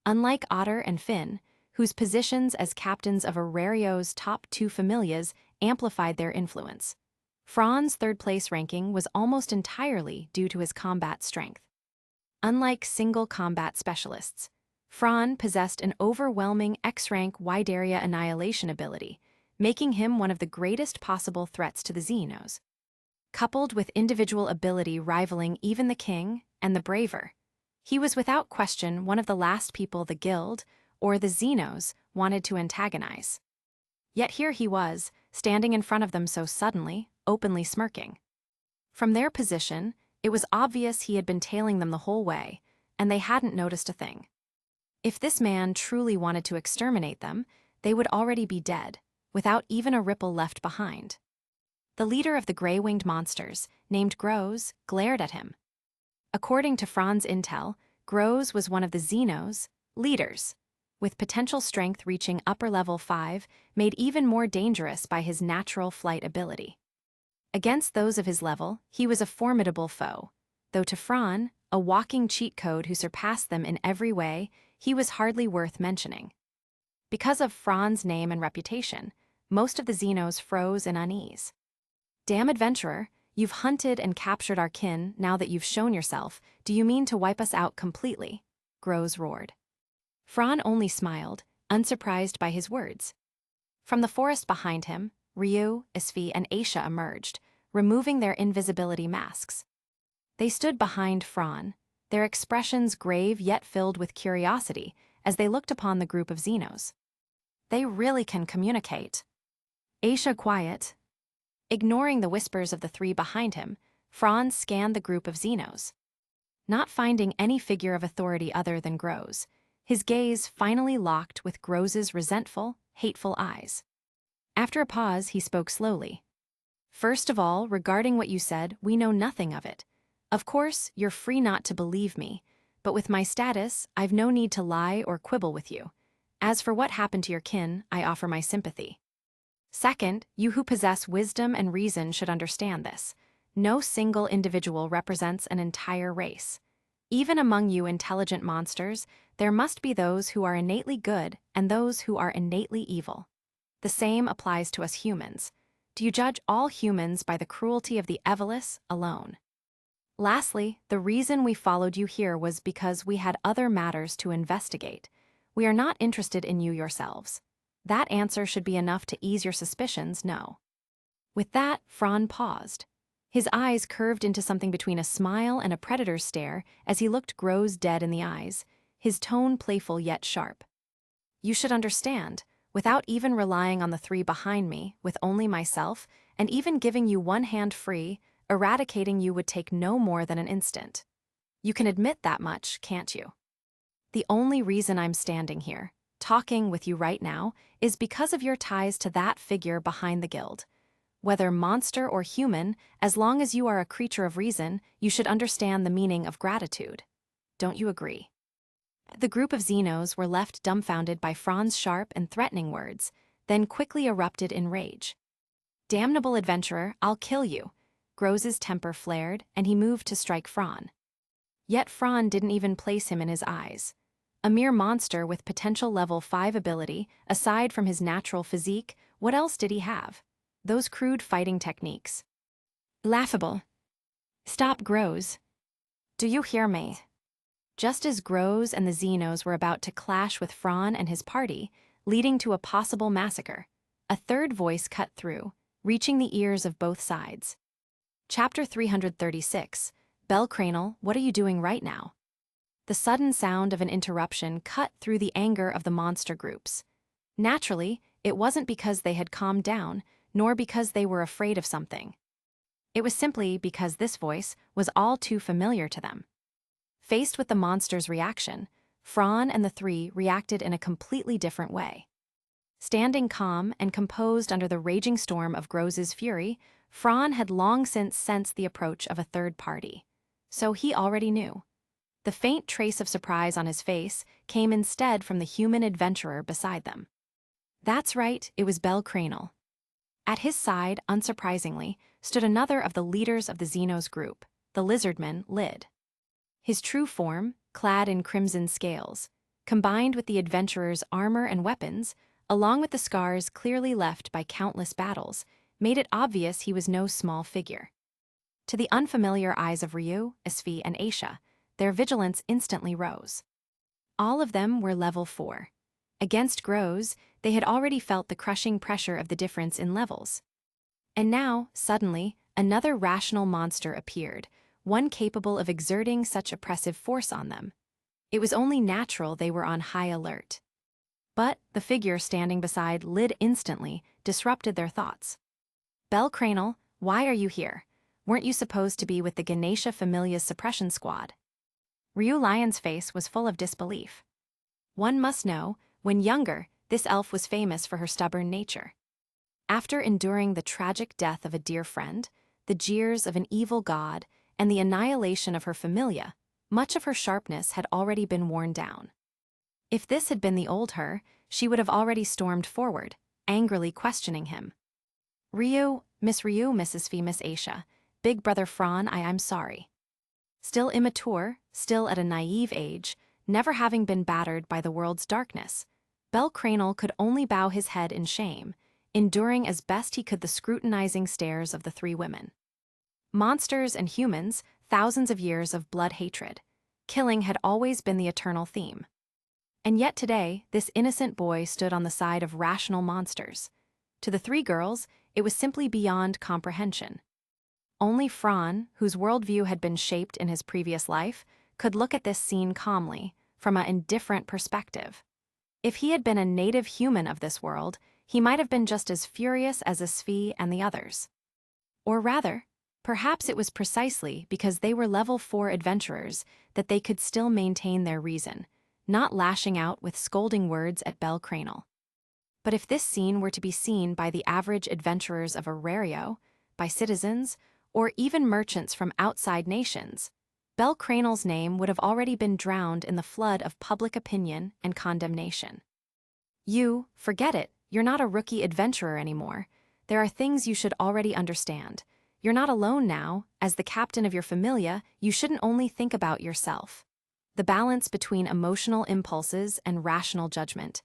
Unlike Otter and Finn, whose positions as captains of Orario's top 2 familias amplified their influence, Fran's third-place ranking was almost entirely due to his combat strength. Unlike single combat specialists, Fran possessed an overwhelming X-rank wide-area annihilation ability, making him one of the greatest possible threats to the Xenos. coupled with individual ability rivaling even the king and the braver. He was without question one of the last people the guild, or the Xenos, wanted to antagonize. Yet here he was, standing in front of them so suddenly, openly smirking. From their position, it was obvious he had been tailing them the whole way, and they hadn't noticed a thing. If this man truly wanted to exterminate them, they would already be dead, without even a ripple left behind. The leader of the gray-winged monsters, named Groz, glared at him. According to Fran's intel, Groz was one of the Xenos' leaders, with potential strength reaching upper level 5, made even more dangerous by his natural flight ability. Against those of his level, he was a formidable foe, though to Fran, a walking cheat code who surpassed them in every way, he was hardly worth mentioning. Because of Fran's name and reputation, most of the Xenos froze in unease. "Damn adventurer, you've hunted and captured our kin. Now that you've shown yourself, do you mean to wipe us out completely?" Groz roared. Fran only smiled, unsurprised by his words. From the forest behind him, Ryu, Isfi, and Aisha emerged, removing their invisibility masks. They stood behind Fran, their expressions grave yet filled with curiosity as they looked upon the group of Xenos. "They really can communicate." Aisha quiet. Ignoring the whispers of the three behind him, Fran scanned the group of Xenos. Not finding any figure of authority other than Groz, his gaze finally locked with Groz's resentful, hateful eyes. After a pause, he spoke slowly. "First of all, regarding what you said, we know nothing of it. Of course, you're free not to believe me, but with my status, I've no need to lie or quibble with you. As for what happened to your kin, I offer my sympathy. Second, you who possess wisdom and reason should understand this. No single individual represents an entire race. Even among you intelligent monsters, there must be those who are innately good and those who are innately evil. The same applies to us humans. Do you judge all humans by the cruelty of the Evelys alone? Lastly, the reason we followed you here was because we had other matters to investigate. We are not interested in you yourselves. That answer should be enough to ease your suspicions, no." With that, Fran paused. His eyes curved into something between a smile and a predator's stare as he looked Groz dead in the eyes, his tone playful yet sharp. "You should understand, without even relying on the three behind me, with only myself, and even giving you one hand free, eradicating you would take no more than an instant. You can admit that much, can't you? The only reason I'm standing here, talking with you right now, is because of your ties to that figure behind the guild. Whether monster or human, as long as you are a creature of reason, you should understand the meaning of gratitude. Don't you agree?" The group of Xenos were left dumbfounded by Fran's sharp and threatening words, then quickly erupted in rage. "Damnable adventurer, I'll kill you." Groz's temper flared, and he moved to strike Fran. Yet Fran didn't even place him in his eyes. A mere monster with potential level 5 ability, aside from his natural physique, what else did he have? Those crude fighting techniques. "Laughable. Stop, Groz. Do you hear me?" Just as Groz and the Xenos were about to clash with Fran and his party, leading to a possible massacre, a third voice cut through, reaching the ears of both sides. Chapter 336, Belcranal, what are you doing right now? The sudden sound of an interruption cut through the anger of the monster groups. Naturally, it wasn't because they had calmed down, nor because they were afraid of something. It was simply because this voice was all too familiar to them. Faced with the monster's reaction, Fran and the three reacted in a completely different way. Standing calm and composed under the raging storm of Groz's fury, Fran had long since sensed the approach of a third party. So he already knew. The faint trace of surprise on his face came instead from the human adventurer beside them. That's right, it was Belcranal. At his side, unsurprisingly, stood another of the leaders of the Xenos group, the lizardman Lid. His true form, clad in crimson scales, combined with the adventurer's armor and weapons, along with the scars clearly left by countless battles, made it obvious he was no small figure. To the unfamiliar eyes of Ryu, Isfi, and Aisha, their vigilance instantly rose. All of them were level 4. Against Groz, they had already felt the crushing pressure of the difference in levels. And now, suddenly, another rational monster appeared, one capable of exerting such oppressive force on them. It was only natural they were on high alert. But the figure standing beside Lyd instantly disrupted their thoughts. "Belle Cranel, why are you here? Weren't you supposed to be with the Ganesha Familia's suppression squad?" Ryu Lion's face was full of disbelief. One must know, when younger, this elf was famous for her stubborn nature. After enduring the tragic death of a dear friend, the jeers of an evil god, and the annihilation of her familia, much of her sharpness had already been worn down. If this had been the old her, she would have already stormed forward, angrily questioning him. "Ryu, Mrs. Fee, Miss Aisha, Big Brother Fran, I'm sorry." Still immature, still at a naive age, never having been battered by the world's darkness, Belle Cranel could only bow his head in shame, enduring as best he could the scrutinizing stares of the three women. Monsters and humans, thousands of years of blood hatred. Killing had always been the eternal theme. And yet today, this innocent boy stood on the side of rational monsters. To the three girls, it was simply beyond comprehension. Only Fran, whose worldview had been shaped in his previous life, could look at this scene calmly, from an indifferent perspective. If he had been a native human of this world, he might have been just as furious as Sfee and the others. Or rather, perhaps it was precisely because they were level 4 adventurers that they could still maintain their reason, not lashing out with scolding words at Belle Cranel. But if this scene were to be seen by the average adventurers of Orario, by citizens, or even merchants from outside nations, Belle Cranel's name would have already been drowned in the flood of public opinion and condemnation. "You, forget it, you're not a rookie adventurer anymore. There are things you should already understand. You're not alone now. As the captain of your familia, you shouldn't only think about yourself. The balance between emotional impulses and rational judgment.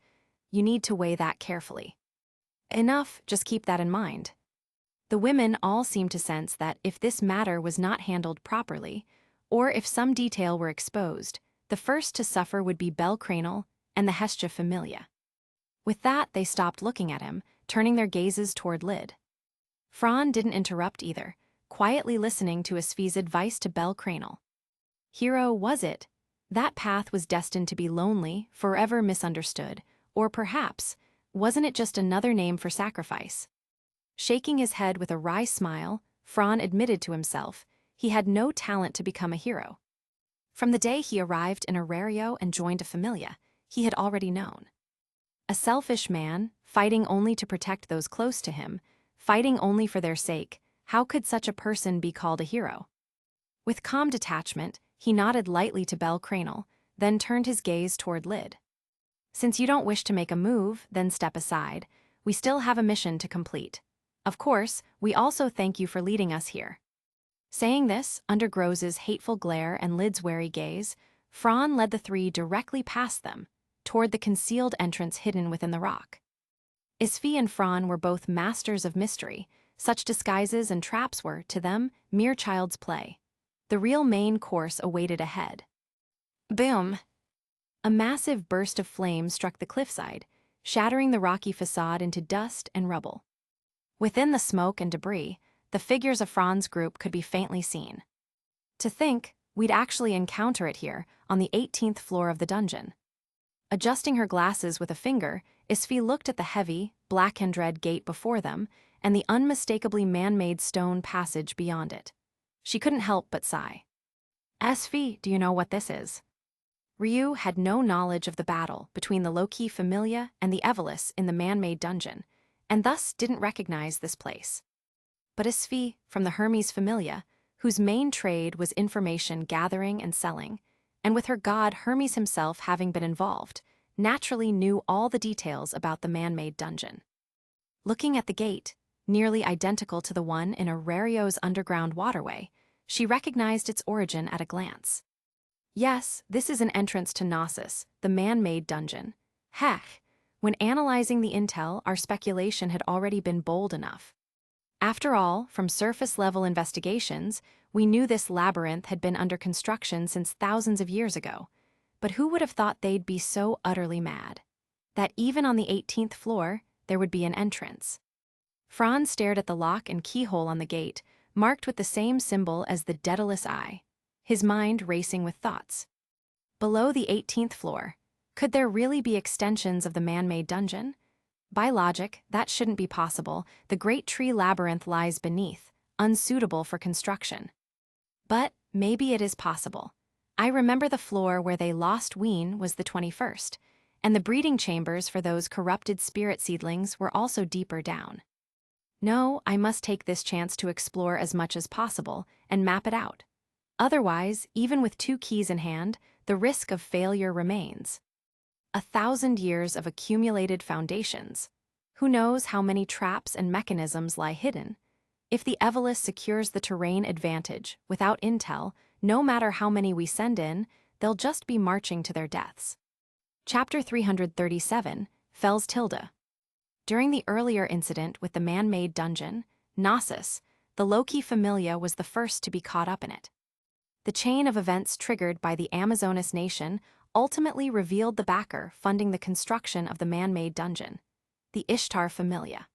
You need to weigh that carefully. Enough, just keep that in mind." The women all seemed to sense that if this matter was not handled properly, or if some detail were exposed, the first to suffer would be Belle Cranel and the Hestia familia. With that, they stopped looking at him, turning their gazes toward Lyd. Fran didn't interrupt either, quietly listening to Sfee's advice to Belle Cranel. Hero was it? That path was destined to be lonely, forever misunderstood, or perhaps, wasn't it just another name for sacrifice? Shaking his head with a wry smile, Fran admitted to himself he had no talent to become a hero. From the day he arrived in Orario and joined a familia, he had already known. A selfish man, fighting only to protect those close to him, fighting only for their sake, how could such a person be called a hero? With calm detachment, he nodded lightly to Belle Cranel, then turned his gaze toward Lyd. "Since you don't wish to make a move, then step aside. We still have a mission to complete. Of course, we also thank you for leading us here." Saying this, under Grose's hateful glare and Lyd's wary gaze, Fran led the three directly past them, toward the concealed entrance hidden within the rock. Sfee and Fran were both masters of mystery. Such disguises and traps were, to them, mere child's play. The real main course awaited ahead. Boom! A massive burst of flame struck the cliffside, shattering the rocky facade into dust and rubble. Within the smoke and debris, the figures of Fran's group could be faintly seen. To think, we'd actually encounter it here, on the 18th floor of the dungeon. Adjusting her glasses with a finger, Sfee looked at the heavy, blackened red gate before them and the unmistakably man-made stone passage beyond it. She couldn't help but sigh. "Sfee, do you know what this is?" Ryu had no knowledge of the battle between the low-key familia and the Evelis in the man-made dungeon, and thus didn't recognize this place. But Sfee, from the Hermes familia, whose main trade was information gathering and selling, and with her god Hermes himself having been involved, naturally knew all the details about the man-made dungeon. Looking at the gate, nearly identical to the one in Orario's underground waterway, she recognized its origin at a glance. Yes, this is an entrance to Knossos, the man-made dungeon. Heck, when analyzing the intel, our speculation had already been bold enough. After all, from surface-level investigations, we knew this labyrinth had been under construction since thousands of years ago. But who would have thought they'd be so utterly mad? That even on the 18th floor, there would be an entrance. Fran stared at the lock and keyhole on the gate, marked with the same symbol as the Daedalus eye, his mind racing with thoughts. Below the 18th floor, could there really be extensions of the man-made dungeon? By logic, that shouldn't be possible. The great tree labyrinth lies beneath, unsuitable for construction. But maybe it is possible. I remember the floor where they lost Ween was the 21st, and the breeding chambers for those corrupted spirit seedlings were also deeper down. No, I must take this chance to explore as much as possible and map it out. Otherwise, even with 2 keys in hand, the risk of failure remains. 1,000 years of accumulated foundations. Who knows how many traps and mechanisms lie hidden? If the Evelus secures the terrain advantage without intel, no matter how many we send in, they'll just be marching to their deaths. Chapter 337, Fells Tilda. During the earlier incident with the man-made dungeon, Gnosis, the Loki Familia was the first to be caught up in it. The chain of events triggered by the Amazonas nation ultimately revealed the backer funding the construction of the man-made dungeon, the Ishtar Familia.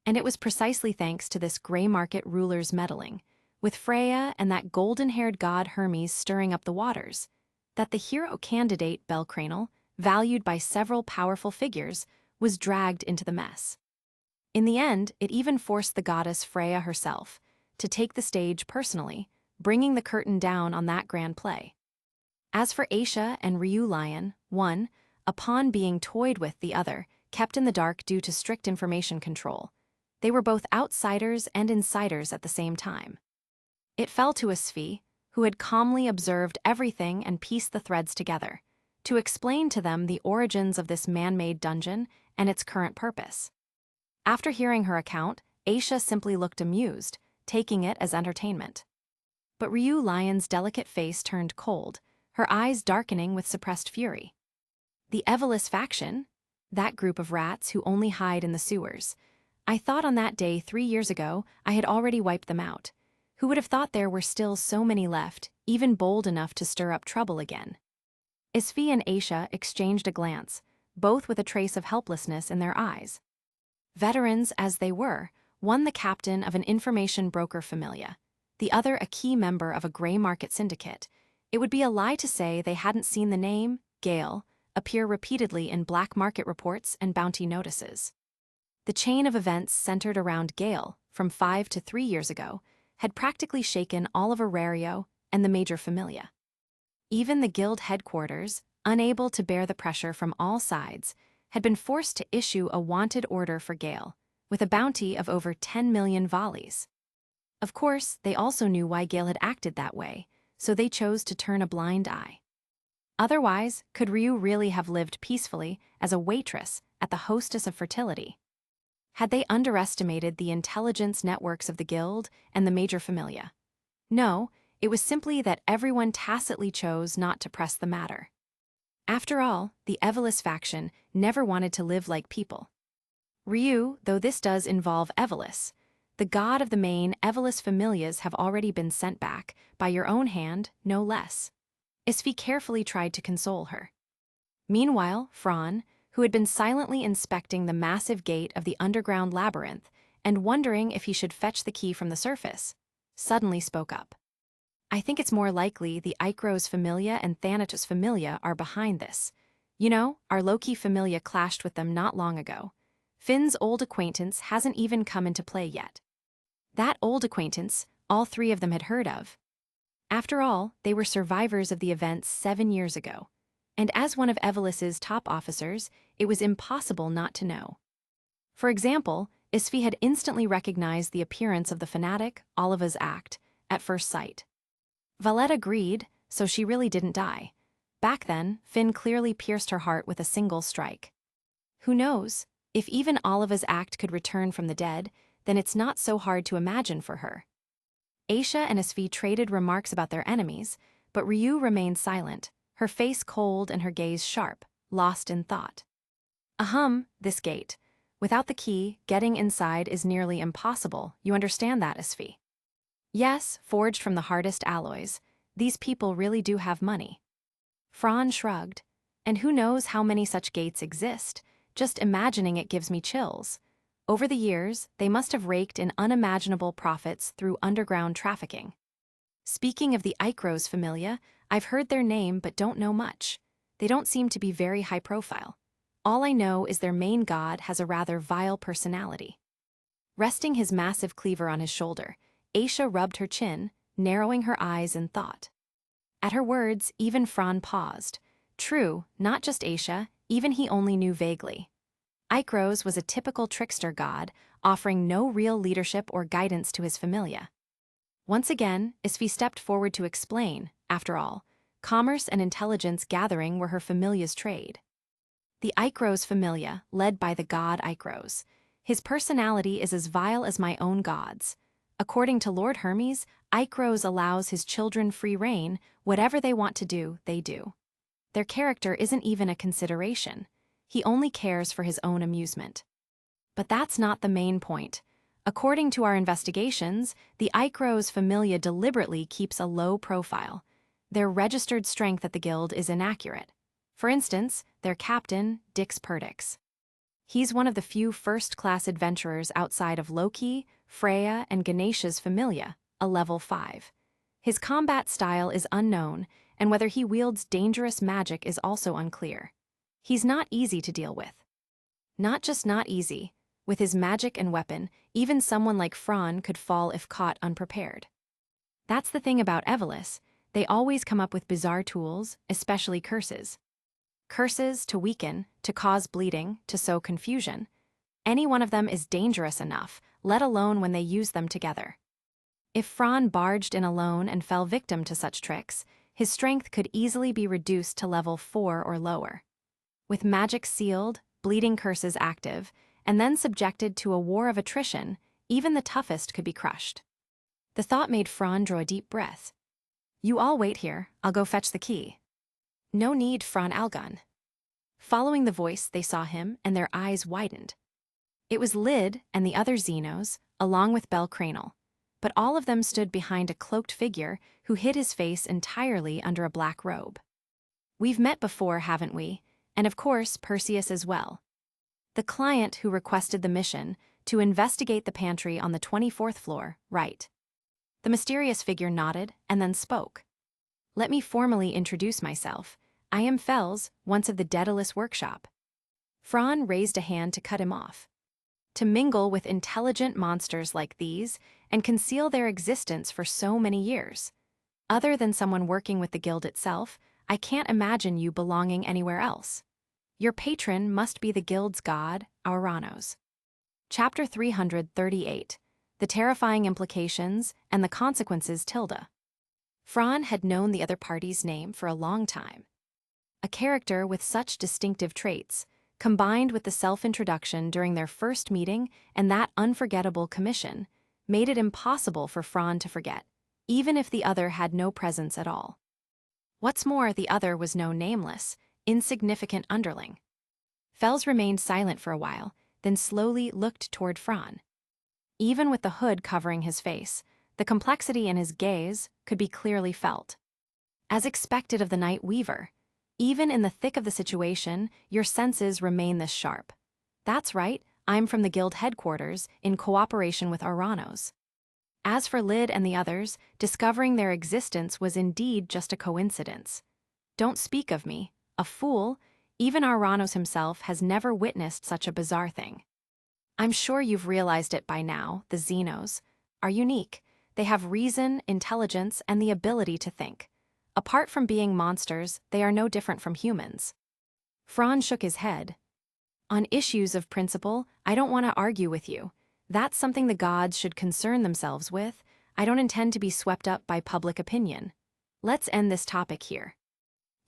And it was precisely thanks to this gray market ruler's meddling, with Freya and that golden-haired god Hermes stirring up the waters, that the hero candidate Belcranel, valued by several powerful figures, was dragged into the mess. In the end, it even forced the goddess Freya herself to take the stage personally, bringing the curtain down on that grand play. As for Aisha and Ryu Lion, one, upon being toyed with, the other, kept in the dark due to strict information control. They were both outsiders and insiders at the same time. It fell to Asfi, who had calmly observed everything and pieced the threads together, to explain to them the origins of this man-made dungeon and its current purpose. After hearing her account, Aisha simply looked amused, taking it as entertainment. But Ryu Lion's delicate face turned cold, her eyes darkening with suppressed fury. The Evelus faction? That group of rats who only hide in the sewers. I thought on that day 3 years ago I had already wiped them out. Who would have thought there were still so many left, even bold enough to stir up trouble again? Isfi and Aisha exchanged a glance, both with a trace of helplessness in their eyes. Veterans as they were, one the captain of an information broker familia, the other a key member of a gray market syndicate, it would be a lie to say they hadn't seen the name, Gale, appear repeatedly in black market reports and bounty notices. The chain of events centered around Gale, from 5 to 3 years ago, had practically shaken all of Orario and the major familia. Even the guild headquarters, unable to bear the pressure from all sides, had been forced to issue a wanted order for Gale, with a bounty of over 10 million volleys. Of course, they also knew why Gale had acted that way, so they chose to turn a blind eye. Otherwise, could Ryu really have lived peacefully as a waitress at the Hostess of Fertility? Had they underestimated the intelligence networks of the guild and the major familia? No, it was simply that everyone tacitly chose not to press the matter. After all, the Evelus faction never wanted to live like people. Ryu, though this does involve Evelus, the god of the main Evelus familias, have already been sent back, by your own hand, no less. Isfi carefully tried to console her. Meanwhile, Fran, who had been silently inspecting the massive gate of the underground labyrinth and wondering if he should fetch the key from the surface, suddenly spoke up. I think it's more likely the Ikros Familia and Thanatos Familia are behind this. You know, our Loki Familia clashed with them not long ago. Finn's old acquaintance hasn't even come into play yet. That old acquaintance, all 3 of them had heard of. After all, they were survivors of the events 7 years ago. And as one of Evelus's top officers, it was impossible not to know. For example, Isfi had instantly recognized the appearance of the fanatic, Oliva's act, at first sight. Valette agreed, so she really didn't die. Back then, Finn clearly pierced her heart with a single strike. Who knows, if even Oliva's act could return from the dead, then it's not so hard to imagine for her. Aisha and Isfi traded remarks about their enemies, but Ryu remained silent, her face cold and her gaze sharp, lost in thought. This gate. Without the key, getting inside is nearly impossible. You understand that, Isfi? Yes, forged from the hardest alloys. These people really do have money. Fran shrugged. And who knows how many such gates exist? Just imagining it gives me chills. Over the years, they must have raked in unimaginable profits through underground trafficking. Speaking of the Icros familia, I've heard their name but don't know much. They don't seem to be very high profile. All I know is their main god has a rather vile personality. Resting his massive cleaver on his shoulder, Aisha rubbed her chin, narrowing her eyes in thought. At her words, even Fran paused. True, not just Aisha, even he only knew vaguely. Icros was a typical trickster god, offering no real leadership or guidance to his familia. Once again, Isfi stepped forward to explain, after all, commerce and intelligence gathering were her familia's trade. The Icros familia, led by the god Icros. His personality is as vile as my own god's. According to Lord Hermes, Icros allows his children free rein, whatever they want to do, they do. Their character isn't even a consideration. He only cares for his own amusement. But that's not the main point. According to our investigations, the Icros familia deliberately keeps a low profile. Their registered strength at the guild is inaccurate. For instance, their captain, Dix Perdix. He's one of the few first-class adventurers outside of Loki, Freya, and Ganesha's familia, a level 5. His combat style is unknown, and whether he wields dangerous magic is also unclear. He's not easy to deal with. Not just not easy. With his magic and weapon, even someone like Fran could fall if caught unprepared. That's the thing about Evelis, they always come up with bizarre tools, especially curses. Curses to weaken, to cause bleeding, to sow confusion. Any one of them is dangerous enough, let alone when they use them together. If Fran barged in alone and fell victim to such tricks, his strength could easily be reduced to level 4 or lower. With magic sealed, bleeding curses active, and then subjected to a war of attrition, even the toughest could be crushed. The thought made Fran draw a deep breath. You all wait here, I'll go fetch the key. No need, Fran Algun. Following the voice, they saw him, and their eyes widened. It was Lyd and the other Xenos, along with Bel Cranel, but all of them stood behind a cloaked figure who hid his face entirely under a black robe. We've met before, haven't we? And of course, Perseus as well. The client who requested the mission to investigate the pantry on the 24th floor, right? The mysterious figure nodded and then spoke. Let me formally introduce myself. I am Fels, once of the Daedalus workshop. Fran raised a hand to cut him off. To mingle with intelligent monsters like these and conceal their existence for so many years. Other than someone working with the guild itself, I can't imagine you belonging anywhere else. Your patron must be the guild's god, Auranos. Chapter 338. The Terrifying Implications and the Consequences Tilda. Fran had known the other party's name for a long time. A character with such distinctive traits, combined with the self-introduction during their first meeting and that unforgettable commission, made it impossible for Fran to forget, even if the other had no presence at all. What's more, the other was no nameless, insignificant underling. Fels remained silent for a while, then slowly looked toward Fran. Even with the hood covering his face, the complexity in his gaze could be clearly felt. As expected of the Night Weaver, even in the thick of the situation, your senses remain this sharp. That's right, I'm from the guild headquarters, in cooperation with Auranos. As for Lyd and the others, discovering their existence was indeed just a coincidence. Don't speak of me, a fool, even Auranos himself has never witnessed such a bizarre thing. I'm sure you've realized it by now, the Xenos are unique. They have reason, intelligence, and the ability to think. Apart from being monsters, they are no different from humans. Fran shook his head. On issues of principle, I don't want to argue with you. That's something the gods should concern themselves with. I don't intend to be swept up by public opinion. Let's end this topic here.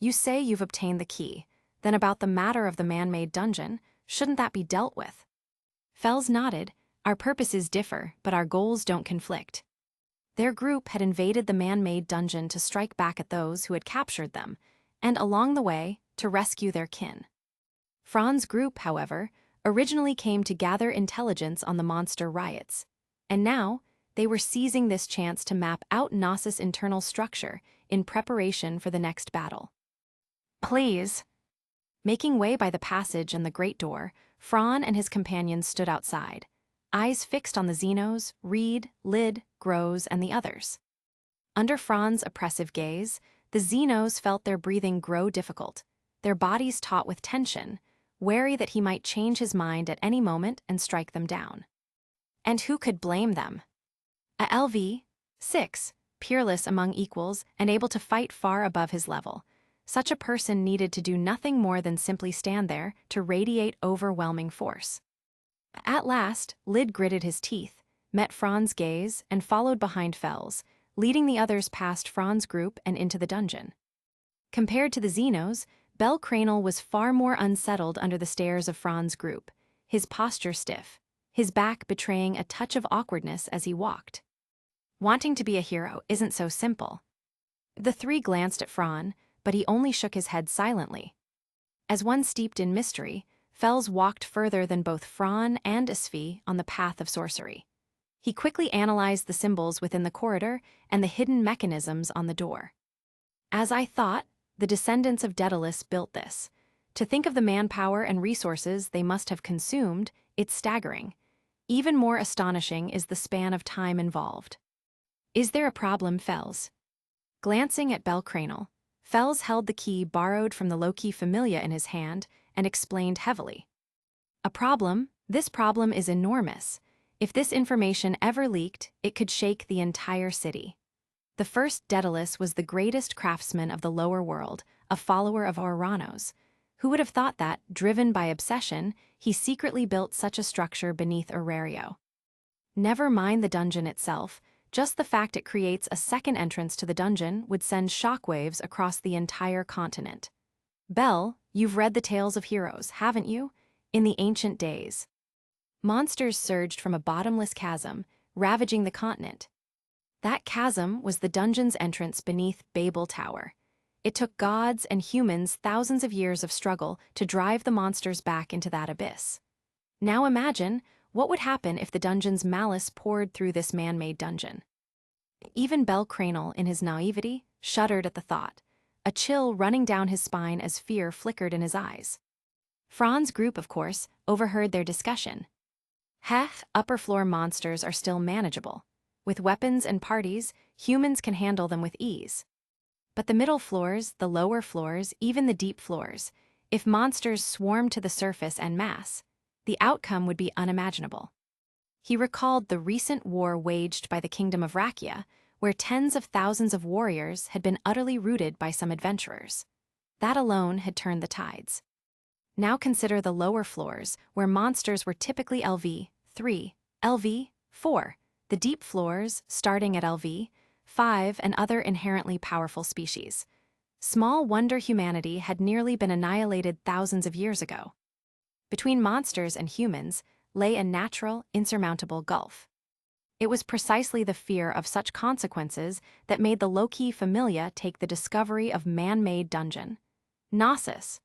You say you've obtained the key. Then about the matter of the man-made dungeon, shouldn't that be dealt with? Fels nodded. Our purposes differ, but our goals don't conflict. Their group had invaded the man-made dungeon to strike back at those who had captured them, and along the way, to rescue their kin. Fran's group, however, originally came to gather intelligence on the monster riots, and now they were seizing this chance to map out Gnosis' internal structure in preparation for the next battle. Please. Making way by the passage and the great door, Fran and his companions stood outside, eyes fixed on the Xenos, Reed, Lyd, Grows, and the others. Under Fran's oppressive gaze, the Xenos felt their breathing grow difficult, their bodies taut with tension, wary that he might change his mind at any moment and strike them down. And who could blame them? A LV-6, peerless among equals and able to fight far above his level. Such a person needed to do nothing more than simply stand there to radiate overwhelming force. At last, Lyd gritted his teeth, met Fran's gaze, and followed behind Fells, leading the others past Fran's group and into the dungeon. Compared to the Xenos, Bel Cranel was far more unsettled under the stares of Fran's group, his posture stiff, his back betraying a touch of awkwardness as he walked. Wanting to be a hero isn't so simple. The three glanced at Fran, but he only shook his head silently. As one steeped in mystery, Fells walked further than both Fran and Isfi on the path of sorcery. He quickly analyzed the symbols within the corridor and the hidden mechanisms on the door. As I thought, the descendants of Daedalus built this. To think of the manpower and resources they must have consumed, it's staggering. Even more astonishing is the span of time involved. Is there a problem, Fells? Glancing at Bel Cranel, Fells held the key borrowed from the Loki Familia in his hand and explained heavily. A problem? This problem is enormous. If this information ever leaked, it could shake the entire city. The first Daedalus was the greatest craftsman of the lower world, a follower of Oranos. Who would have thought that, driven by obsession, he secretly built such a structure beneath Orario? Never mind the dungeon itself, just the fact it creates a second entrance to the dungeon would send shockwaves across the entire continent. Bel, you've read the tales of heroes, haven't you? In the ancient days, monsters surged from a bottomless chasm, ravaging the continent. That chasm was the dungeon's entrance beneath Babel Tower. It took gods and humans thousands of years of struggle to drive the monsters back into that abyss. Now imagine what would happen if the dungeon's malice poured through this man-made dungeon. Even Bel Cranel, in his naivety, shuddered at the thought, a chill running down his spine as fear flickered in his eyes. Fran's group, of course, overheard their discussion. Upper floor monsters are still manageable. With weapons and parties, humans can handle them with ease. But the middle floors, the lower floors, even the deep floors, if monsters swarmed to the surface en masse, the outcome would be unimaginable. He recalled the recent war waged by the Kingdom of Rakia, where tens of thousands of warriors had been utterly routed by some adventurers. That alone had turned the tides. Now consider the lower floors, where monsters were typically LV-3, LV-4, the deep floors, starting at LV-5 and other inherently powerful species. Small wonder humanity had nearly been annihilated thousands of years ago. Between monsters and humans lay a natural, insurmountable gulf. It was precisely the fear of such consequences that made the Loki Familia take the discovery of man-made dungeon, Gnosis,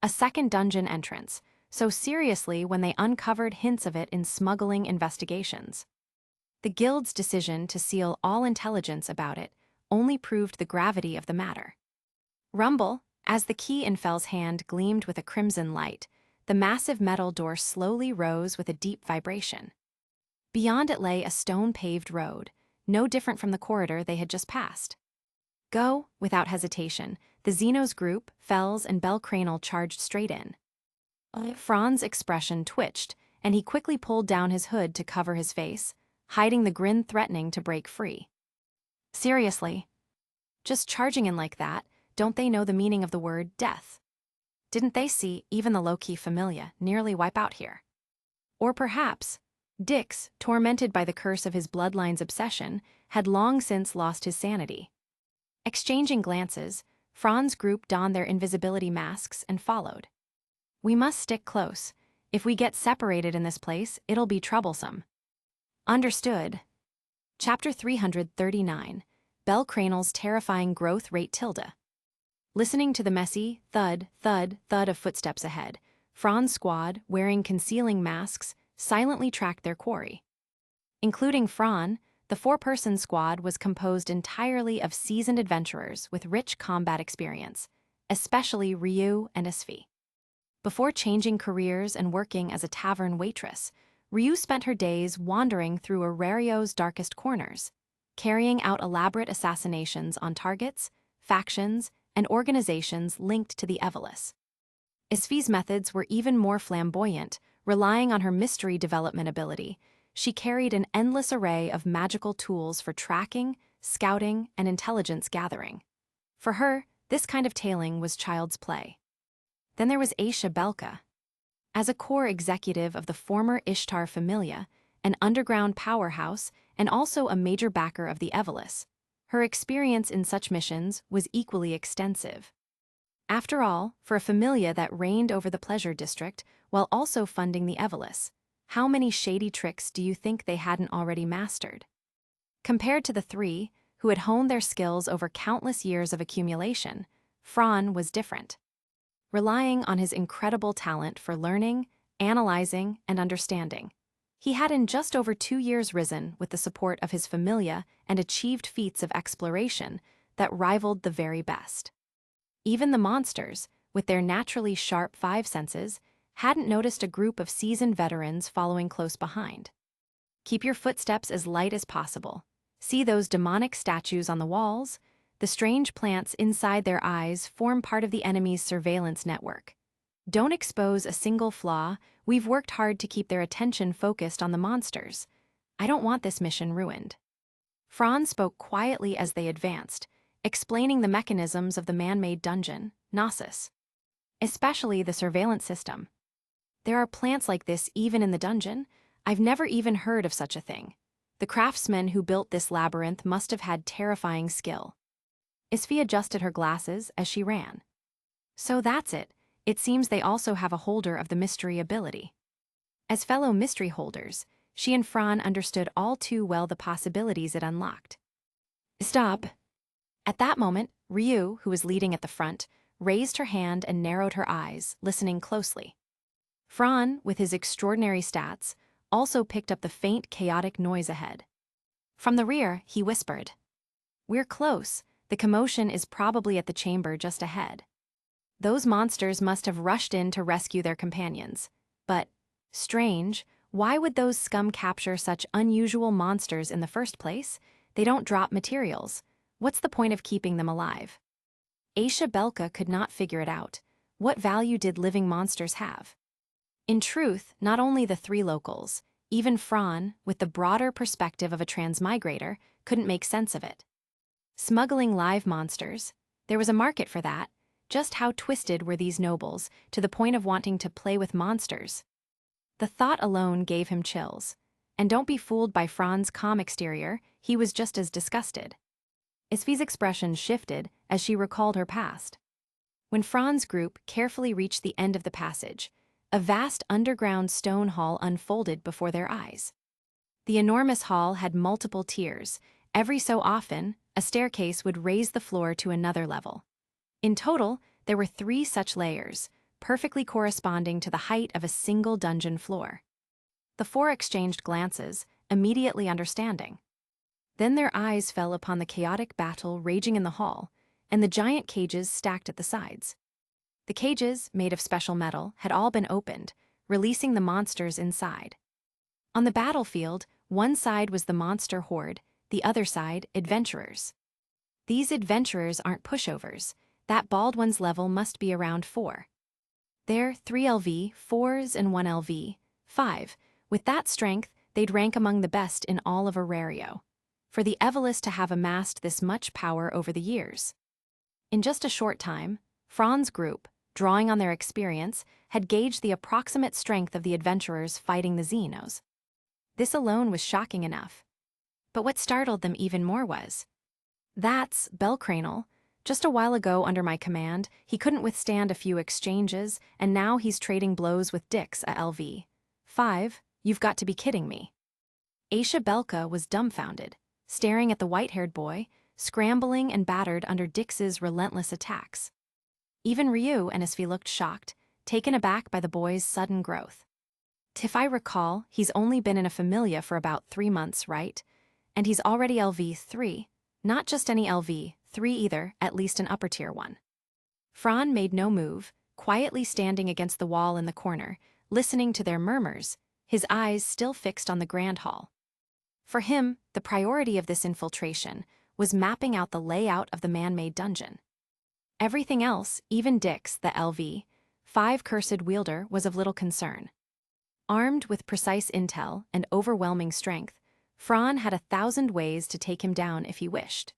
a second dungeon entrance, so seriously when they uncovered hints of it in smuggling investigations. The Guild's decision to seal all intelligence about it only proved the gravity of the matter. Rumble, as the key in Fell's hand gleamed with a crimson light, the massive metal door slowly rose with a deep vibration. Beyond it lay a stone-paved road, no different from the corridor they had just passed. Go, without hesitation, the Xenos group, Fells and Bel Cranel charged straight in. Fran's expression twitched, and he quickly pulled down his hood to cover his face, hiding the grin threatening to break free. Seriously? Just charging in like that, don't they know the meaning of the word death? Didn't they see even the Loki Familia nearly wipe out here? Or perhaps, Dix, tormented by the curse of his bloodline's obsession, had long since lost his sanity. Exchanging glances, Fran's group donned their invisibility masks and followed. We must stick close. If we get separated in this place, it'll be troublesome. Understood. Chapter 339, Bel Cranel's terrifying growth rate tilde. Listening to the messy thud, thud, thud of footsteps ahead, Fran's squad, wearing concealing masks, silently tracked their quarry. Including Fran, the four-person squad was composed entirely of seasoned adventurers with rich combat experience, especially Ryu and Isfi. Before changing careers and working as a tavern waitress, Ryu spent her days wandering through Orario's darkest corners, carrying out elaborate assassinations on targets, factions, and organizations linked to the Eveless. Isfi's methods were even more flamboyant, relying on her mystery development ability. She carried an endless array of magical tools for tracking, scouting, and intelligence gathering. For her, this kind of tailing was child's play. Then there was Aisha Belka. As a core executive of the former Ishtar Familia, an underground powerhouse and also a major backer of the Eveless, her experience in such missions was equally extensive. After all, for a familia that reigned over the pleasure district while also funding the Eveless, how many shady tricks do you think they hadn't already mastered? Compared to the three, who had honed their skills over countless years of accumulation, Fran was different. Relying on his incredible talent for learning, analyzing, and understanding, he had in just over 2 years risen with the support of his familia and achieved feats of exploration that rivaled the very best. Even the monsters, with their naturally sharp 5 senses, hadn't noticed a group of seasoned veterans following close behind. Keep your footsteps as light as possible. See those demonic statues on the walls? The strange plants inside their eyes form part of the enemy's surveillance network. Don't expose a single flaw. We've worked hard to keep their attention focused on the monsters. I don't want this mission ruined. Franz spoke quietly as they advanced, explaining the mechanisms of the man-made dungeon, Gnosis. Especially the surveillance system. There are plants like this even in the dungeon? I've never even heard of such a thing. The craftsmen who built this labyrinth must have had terrifying skill. Isfi adjusted her glasses as she ran. So that's it. It seems they also have a holder of the mystery ability. As fellow mystery holders, she and Fran understood all too well the possibilities it unlocked. Stop. At that moment, Ryu, who was leading at the front, raised her hand and narrowed her eyes, listening closely. Fran, with his extraordinary stats, also picked up the faint, chaotic noise ahead. From the rear, he whispered, "We're close. The commotion is probably at the chamber just ahead." Those monsters must have rushed in to rescue their companions. But, strange, why would those scum capture such unusual monsters in the first place? They don't drop materials. What's the point of keeping them alive? Aisha Belka could not figure it out. What value did living monsters have? In truth, not only the 3 locals, even Fran, with the broader perspective of a transmigrator, couldn't make sense of it. Smuggling live monsters, there was a market for that. Just how twisted were these nobles, to the point of wanting to play with monsters? The thought alone gave him chills. And don't be fooled by Fran's calm exterior, he was just as disgusted. Isfi's expression shifted as she recalled her past. When Fran's group carefully reached the end of the passage, a vast underground stone hall unfolded before their eyes. The enormous hall had multiple tiers. Every so often, a staircase would raise the floor to another level. In total, there were 3 such layers, perfectly corresponding to the height of a single dungeon floor. The 4 exchanged glances, immediately understanding. Then their eyes fell upon the chaotic battle raging in the hall, and the giant cages stacked at the sides. The cages, made of special metal, had all been opened, releasing the monsters inside. On the battlefield, one side was the monster horde, the other side, adventurers. These adventurers aren't pushovers. That bald one's level must be around 4. They're 3 LV, 4s and 1 LV, 5. With that strength, they'd rank among the best in all of Orario. For the Eveless to have amassed this much power over the years. In just a short time, Fran's group, drawing on their experience, had gauged the approximate strength of the adventurers fighting the Xenos. This alone was shocking enough. But what startled them even more was, "That's Belcranel. Just a while ago under my command, he couldn't withstand a few exchanges, and now he's trading blows with Dix, a LV. 5, you've got to be kidding me." Aisha Belka was dumbfounded, staring at the white-haired boy, scrambling and battered under Dix's relentless attacks. Even Ryu and Isfi looked shocked, taken aback by the boy's sudden growth. If I recall, he's only been in a familia for about 3 months, right? And he's already LV 3, not just any LV 3 either, at least an upper-tier one. Fran made no move, quietly standing against the wall in the corner, listening to their murmurs, his eyes still fixed on the grand hall. For him, the priority of this infiltration was mapping out the layout of the man-made dungeon. Everything else, even Dix, the LV5 cursed wielder, was of little concern. Armed with precise intel and overwhelming strength, Fran had 1,000 ways to take him down if he wished.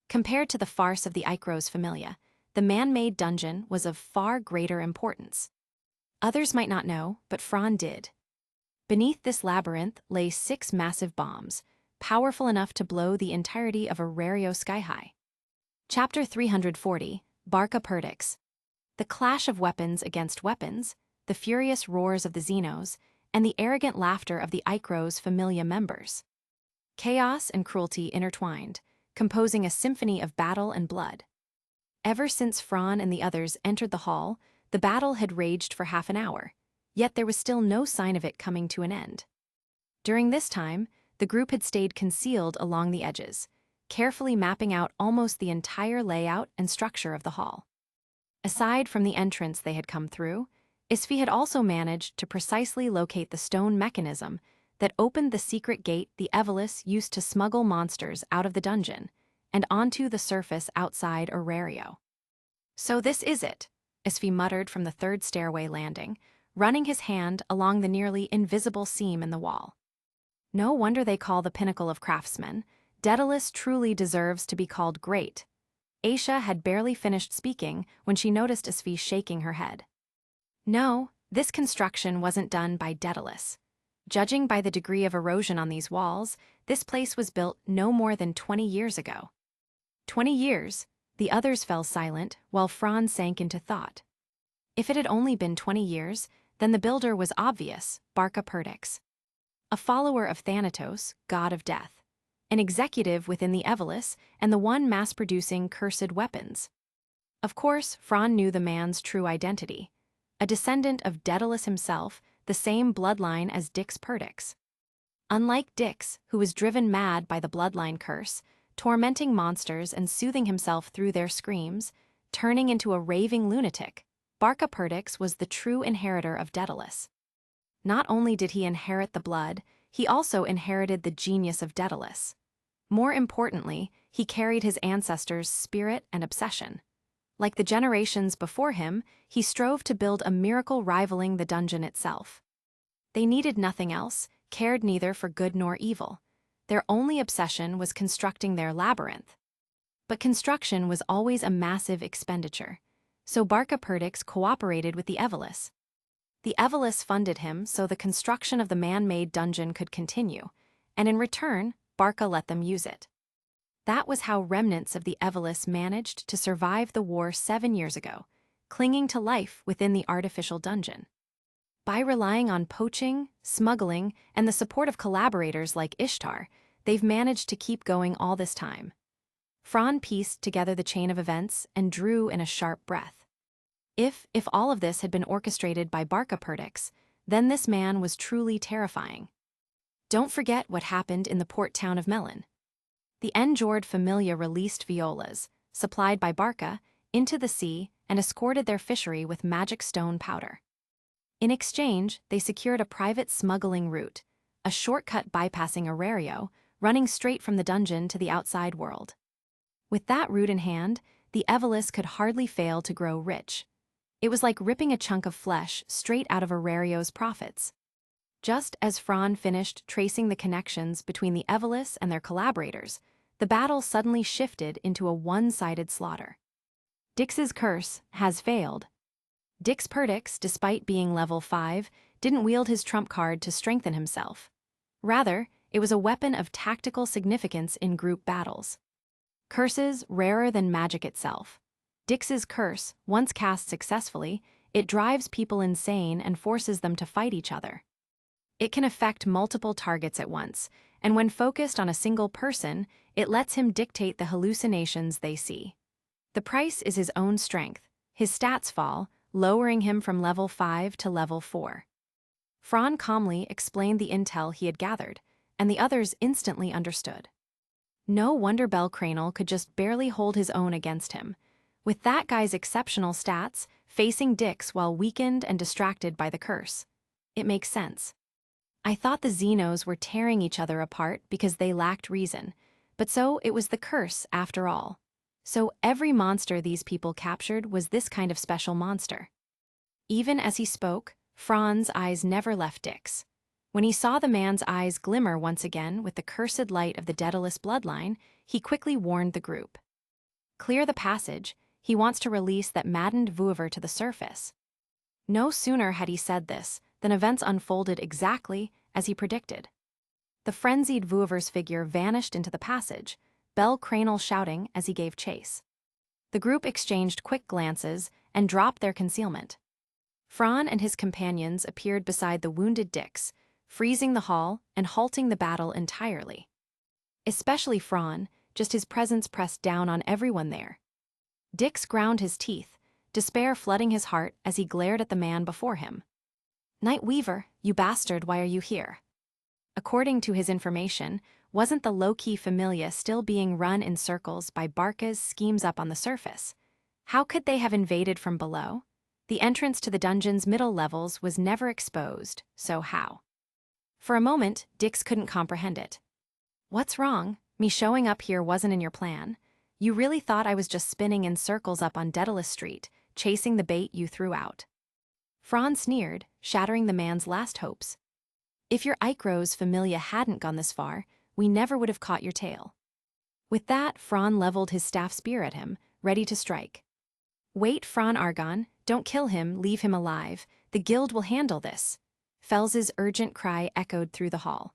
Compared to the farce of the Icros Familia, the man-made dungeon was of far greater importance. Others might not know, but Fran did. Beneath this labyrinth lay 6 massive bombs, powerful enough to blow the entirety of Orario sky-high. Chapter 340, Barca Perdix. The clash of weapons against weapons, the furious roars of the Xenos, and the arrogant laughter of the Icros Familia members. Chaos and cruelty intertwined, composing a symphony of battle and blood. Ever since Fran and the others entered the hall, the battle had raged for half an hour, yet there was still no sign of it coming to an end. During this time, the group had stayed concealed along the edges, carefully mapping out almost the entire layout and structure of the hall. Aside from the entrance they had come through, Isfi had also managed to precisely locate the stone mechanism that opened the secret gate the Evelis used to smuggle monsters out of the dungeon and onto the surface outside Orario. "So this is it," Isfi muttered from the 3rd stairway landing, running his hand along the nearly invisible seam in the wall. No wonder they call the pinnacle of craftsmen. Daedalus truly deserves to be called great. Aisha had barely finished speaking when she noticed Isfi shaking her head. No, this construction wasn't done by Daedalus. Judging by the degree of erosion on these walls, this place was built no more than 20 years ago. 20 years, the others fell silent while Fran sank into thought. If it had only been 20 years, then the builder was obvious, Barca Perdix. A follower of Thanatos, god of death. An executive within the Evelis, and the one mass-producing cursed weapons. Of course, Fran knew the man's true identity. A descendant of Daedalus himself, the same bloodline as Dix Perdix. Unlike Dix, who was driven mad by the bloodline curse, tormenting monsters and soothing himself through their screams, turning into a raving lunatic, Barca Perdix was the true inheritor of Daedalus. Not only did he inherit the blood, he also inherited the genius of Daedalus. More importantly, he carried his ancestors' spirit and obsession. Like the generations before him, he strove to build a miracle rivaling the dungeon itself. They needed nothing else, cared neither for good nor evil. Their only obsession was constructing their labyrinth. But construction was always a massive expenditure, so Barca Perdix cooperated with the Evelis. The Evelis funded him so the construction of the man-made dungeon could continue, and in return, Barca let them use it. That was how remnants of the Evelis managed to survive the war 7 years ago, clinging to life within the artificial dungeon. By relying on poaching, smuggling, and the support of collaborators like Ishtar, they've managed to keep going all this time. Fran pieced together the chain of events and drew in a sharp breath. If all of this had been orchestrated by Barca Perdix, then this man was truly terrifying. Don't forget what happened in the port town of Melon. The Njord Familia released violas, supplied by Barca, into the sea and escorted their fishery with magic stone powder. In exchange, they secured a private smuggling route, a shortcut bypassing Orario, running straight from the dungeon to the outside world. With that route in hand, the Evelis could hardly fail to grow rich. It was like ripping a chunk of flesh straight out of Orario's profits. Just as Fran finished tracing the connections between the Evelis and their collaborators, the battle suddenly shifted into a one-sided slaughter. Dix's curse has failed. Dix Perdix, despite being level 5, didn't wield his trump card to strengthen himself. Rather, it was a weapon of tactical significance in group battles. Curses rarer than magic itself. Dix's curse, once cast successfully, it drives people insane and forces them to fight each other. It can affect multiple targets at once, and when focused on a single person, it lets him dictate the hallucinations they see. The price is his own strength. His stats fall, lowering him from level 5 to level 4. Fran calmly explained the intel he had gathered, and the others instantly understood. No wonder Belcranel could just barely hold his own against him. With that guy's exceptional stats, facing Dix while weakened and distracted by the curse. It makes sense. I thought the Xenos were tearing each other apart because they lacked reason, but so it was the curse after all. So every monster these people captured was this kind of special monster. Even as he spoke, Fran's eyes never left Dix. When he saw the man's eyes glimmer once again with the cursed light of the Daedalus bloodline, he quickly warned the group. Clear the passage, he wants to release that maddened Vouver to the surface. No sooner had he said this than events unfolded exactly as he predicted. The frenzied Vouver's figure vanished into the passage, Bell Cranel shouting as he gave chase. The group exchanged quick glances and dropped their concealment. Fran and his companions appeared beside the wounded Dix, freezing the hall and halting the battle entirely. Especially Fran, just his presence pressed down on everyone there. Dix ground his teeth, despair flooding his heart as he glared at the man before him. "Night Weaver, you bastard, why are you here?" According to his information, wasn't the low-key Familia still being run in circles by Barca's schemes up on the surface? How could they have invaded from below? The entrance to the dungeon's middle levels was never exposed, so how? For a moment, Dix couldn't comprehend it. "What's wrong? Me showing up here wasn't in your plan. You really thought I was just spinning in circles up on Daedalus Street, chasing the bait you threw out." Fran sneered, shattering the man's last hopes. "If your Icros Familia hadn't gone this far, we never would have caught your tail." With that, Fran leveled his staff spear at him, ready to strike. "Wait, Fran Argon, don't kill him, leave him alive. The guild will handle this." Fels's urgent cry echoed through the hall.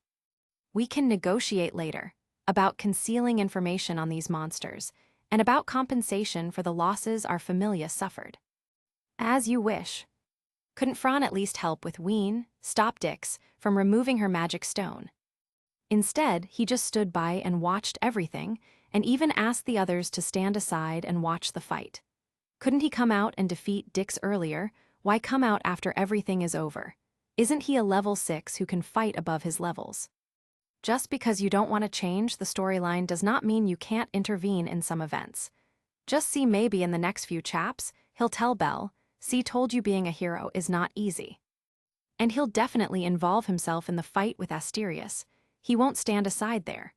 "We can negotiate later, about concealing information on these monsters, and about compensation for the losses our Familia suffered." "As you wish." Couldn't Fran at least help with stop Dix from removing her magic stone? Instead, he just stood by and watched everything, and even asked the others to stand aside and watch the fight. Couldn't he come out and defeat Dix earlier? Why come out after everything is over? Isn't he a level 6 who can fight above his levels? Just because you don't want to change the storyline does not mean you can't intervene in some events. Just see, maybe in the next few chaps, he'll tell Belle, "See, told you being a hero is not easy." And he'll definitely involve himself in the fight with Asterius. He won't stand aside there.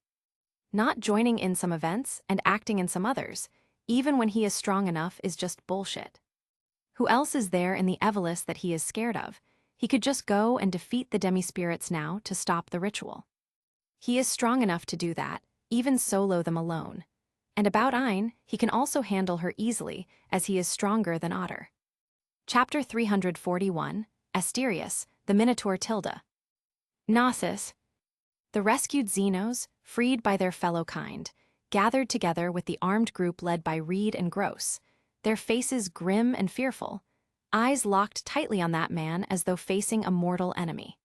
Not joining in some events and acting in some others, even when he is strong enough, is just bullshit. Who else is there in the Evelus that he is scared of? He could just go and defeat the demi-spirits now to stop the ritual. He is strong enough to do that, even solo them alone. And about Ein, he can also handle her easily, as he is stronger than Otter. Chapter 341, Asterius, the Minotaur Tilda. Gnosis. The rescued Xenos, freed by their fellow kind, gathered together with the armed group led by Reed and Gross, their faces grim and fearful, eyes locked tightly on that man as though facing a mortal enemy.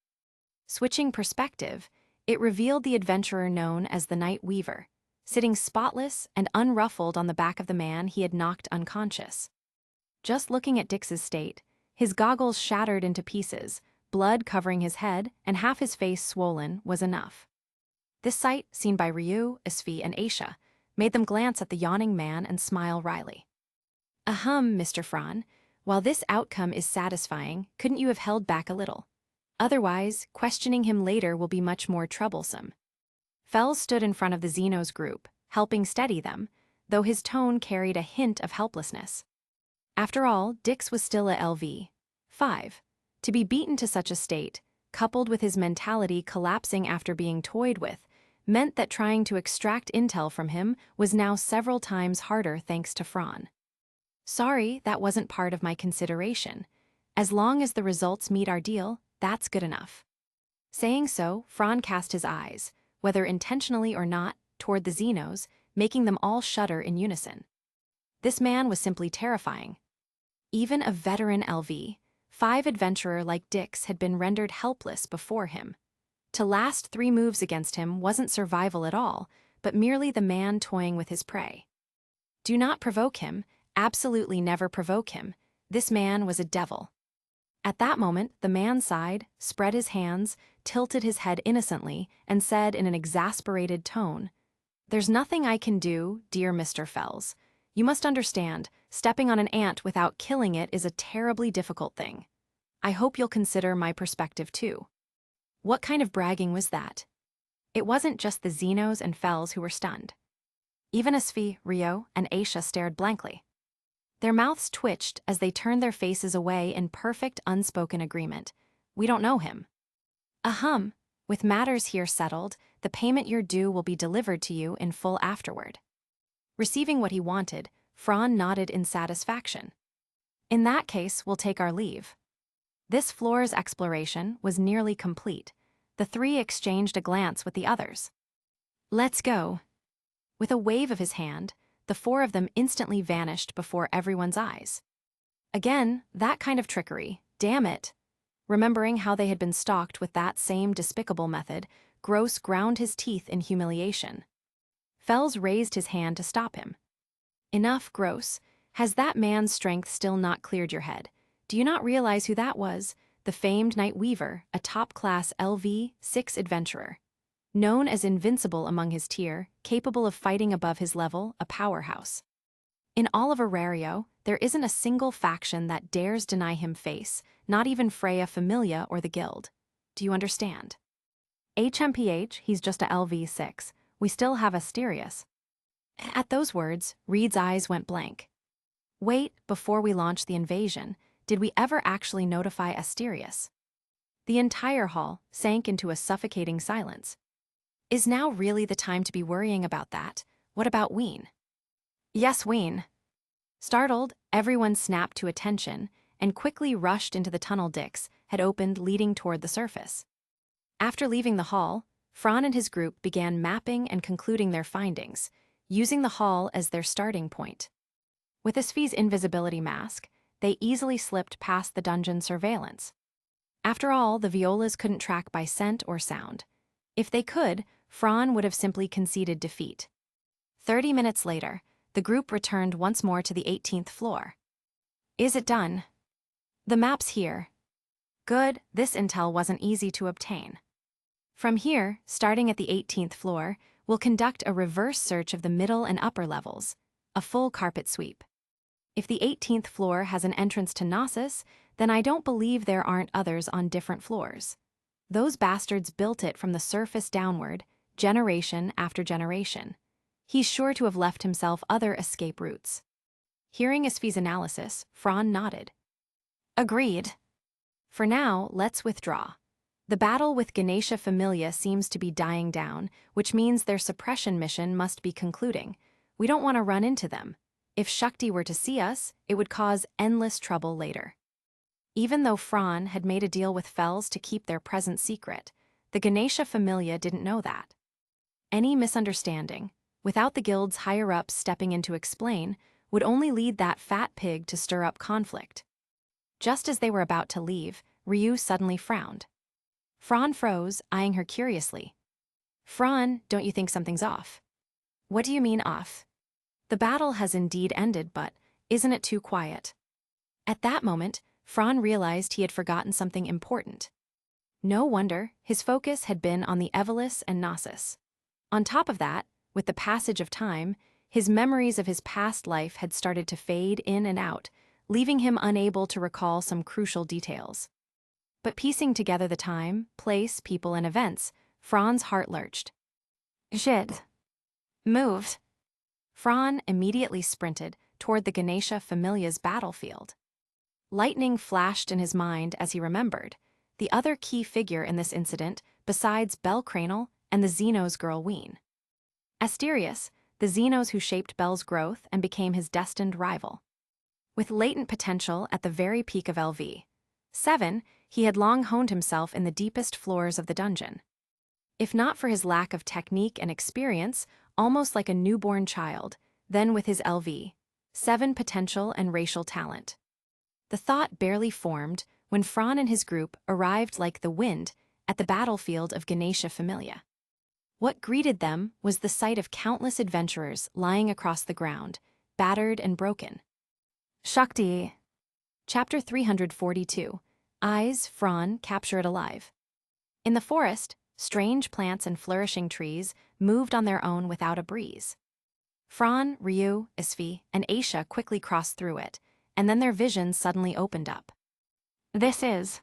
Switching perspective, it revealed the adventurer known as the Night Weaver, sitting spotless and unruffled on the back of the man he had knocked unconscious. Just looking at Dix's state, his goggles shattered into pieces, blood covering his head and half his face swollen, was enough. This sight, seen by Ryu, Isfi, and Aisha, made them glance at the yawning man and smile wryly. "Ahem, Mr. Fran, while this outcome is satisfying, couldn't you have held back a little? Otherwise, questioning him later will be much more troublesome." Fels stood in front of the Xenos group, helping steady them, though his tone carried a hint of helplessness. After all, Dix was still a LV5. To be beaten to such a state, coupled with his mentality collapsing after being toyed with, meant that trying to extract intel from him was now several times harder thanks to Fran. "Sorry, that wasn't part of my consideration. As long as the results meet our deal, that's good enough." Saying so, Fran cast his eyes, whether intentionally or not, toward the Xenos, making them all shudder in unison. This man was simply terrifying. Even a veteran LV5 adventurer like Dix had been rendered helpless before him. To last 3 moves against him wasn't survival at all, but merely the man toying with his prey. Do not provoke him, absolutely never provoke him. This man was a devil. At that moment, the man sighed, spread his hands, tilted his head innocently, and said in an exasperated tone, "There's nothing I can do, dear Mr. Fels. You must understand, stepping on an ant without killing it is a terribly difficult thing. I hope you'll consider my perspective too. What kind of bragging was that? It wasn't just the Xenos and Fells who were stunned. Even Asfi, Rio, and Aisha stared blankly. Their mouths twitched as they turned their faces away in perfect unspoken agreement. We don't know him. Ahem, with matters here settled, the payment you're due will be delivered to you in full afterward. Receiving what he wanted, Fran nodded in satisfaction. In that case, we'll take our leave. This floor's exploration was nearly complete. The three exchanged a glance with the others. Let's go. With a wave of his hand, the four of them instantly vanished before everyone's eyes. Again, that kind of trickery, damn it. Remembering how they had been stalked with that same despicable method, Gross ground his teeth in humiliation. Fells raised his hand to stop him. Enough, Gross. Has that man's strength still not cleared your head? Do you not realize who that was? The famed Night Weaver, a top-class LV-6 adventurer. Known as invincible among his tier, capable of fighting above his level, a powerhouse. In all of Orario, there isn't a single faction that dares deny him face, not even Freya Familia or the Guild. Do you understand? HMPH, he's just a LV-6. We still have Asterius. At those words, Reed's eyes went blank. Wait, before we launch the invasion, did we ever actually notify Asterius? The entire hall sank into a suffocating silence. Is now really the time to be worrying about that? What about Ween? Yes, Ween. Startled, everyone snapped to attention and quickly rushed into the tunnel Dix had opened leading toward the surface. After leaving the hall, Fran and his group began mapping and concluding their findings, using the hall as their starting point. With Asfi's invisibility mask, they easily slipped past the dungeon surveillance. After all, the violas couldn't track by scent or sound. If they could, Fran would have simply conceded defeat. 30 minutes later, the group returned once more to the 18th floor. Is it done? The map's here. Good, this intel wasn't easy to obtain. From here, starting at the 18th floor, we'll conduct a reverse search of the middle and upper levels, a full carpet sweep. If the 18th floor has an entrance to Gnosis, then I don't believe there aren't others on different floors. Those bastards built it from the surface downward, generation after generation. He's sure to have left himself other escape routes. Hearing Asfi's analysis, Fran nodded. Agreed. For now, let's withdraw. The battle with Ganesha Familia seems to be dying down, which means their suppression mission must be concluding. We don't want to run into them. If Shakti were to see us, it would cause endless trouble later. Even though Fran had made a deal with Fells to keep their presence secret, the Ganesha Familia didn't know that. Any misunderstanding, without the guild's higher-ups stepping in to explain, would only lead that fat pig to stir up conflict. Just as they were about to leave, Ryu suddenly frowned. Fran froze, eyeing her curiously. Fran, don't you think something's off? What do you mean off? The battle has indeed ended, but isn't it too quiet? At that moment, Fran realized he had forgotten something important. No wonder, his focus had been on the Evelis and Gnosis. On top of that, with the passage of time, his memories of his past life had started to fade in and out, leaving him unable to recall some crucial details. But piecing together the time, place, people, and events, Fran's heart lurched. Shit. Moved. Fran immediately sprinted toward the Ganesha Familia's battlefield. Lightning flashed in his mind as he remembered, the other key figure in this incident, besides Belle Cranel and the Xenos girl Ween. Asterius, the Xenos who shaped Belle's growth and became his destined rival. With latent potential at the very peak of LV-7, he had long honed himself in the deepest floors of the dungeon. If not for his lack of technique and experience, almost like a newborn child, then with his LV-7 potential and racial talent. The thought barely formed when Fran and his group arrived like the wind at the battlefield of Ganesha Familia. What greeted them was the sight of countless adventurers lying across the ground, battered and broken. Shakti. Chapter 342. Eyes, Fran, capture it alive. In the forest, strange plants and flourishing trees moved on their own without a breeze. Fran, Ryu, Isfi, and Aisha quickly crossed through it, and then their visions suddenly opened up. This is...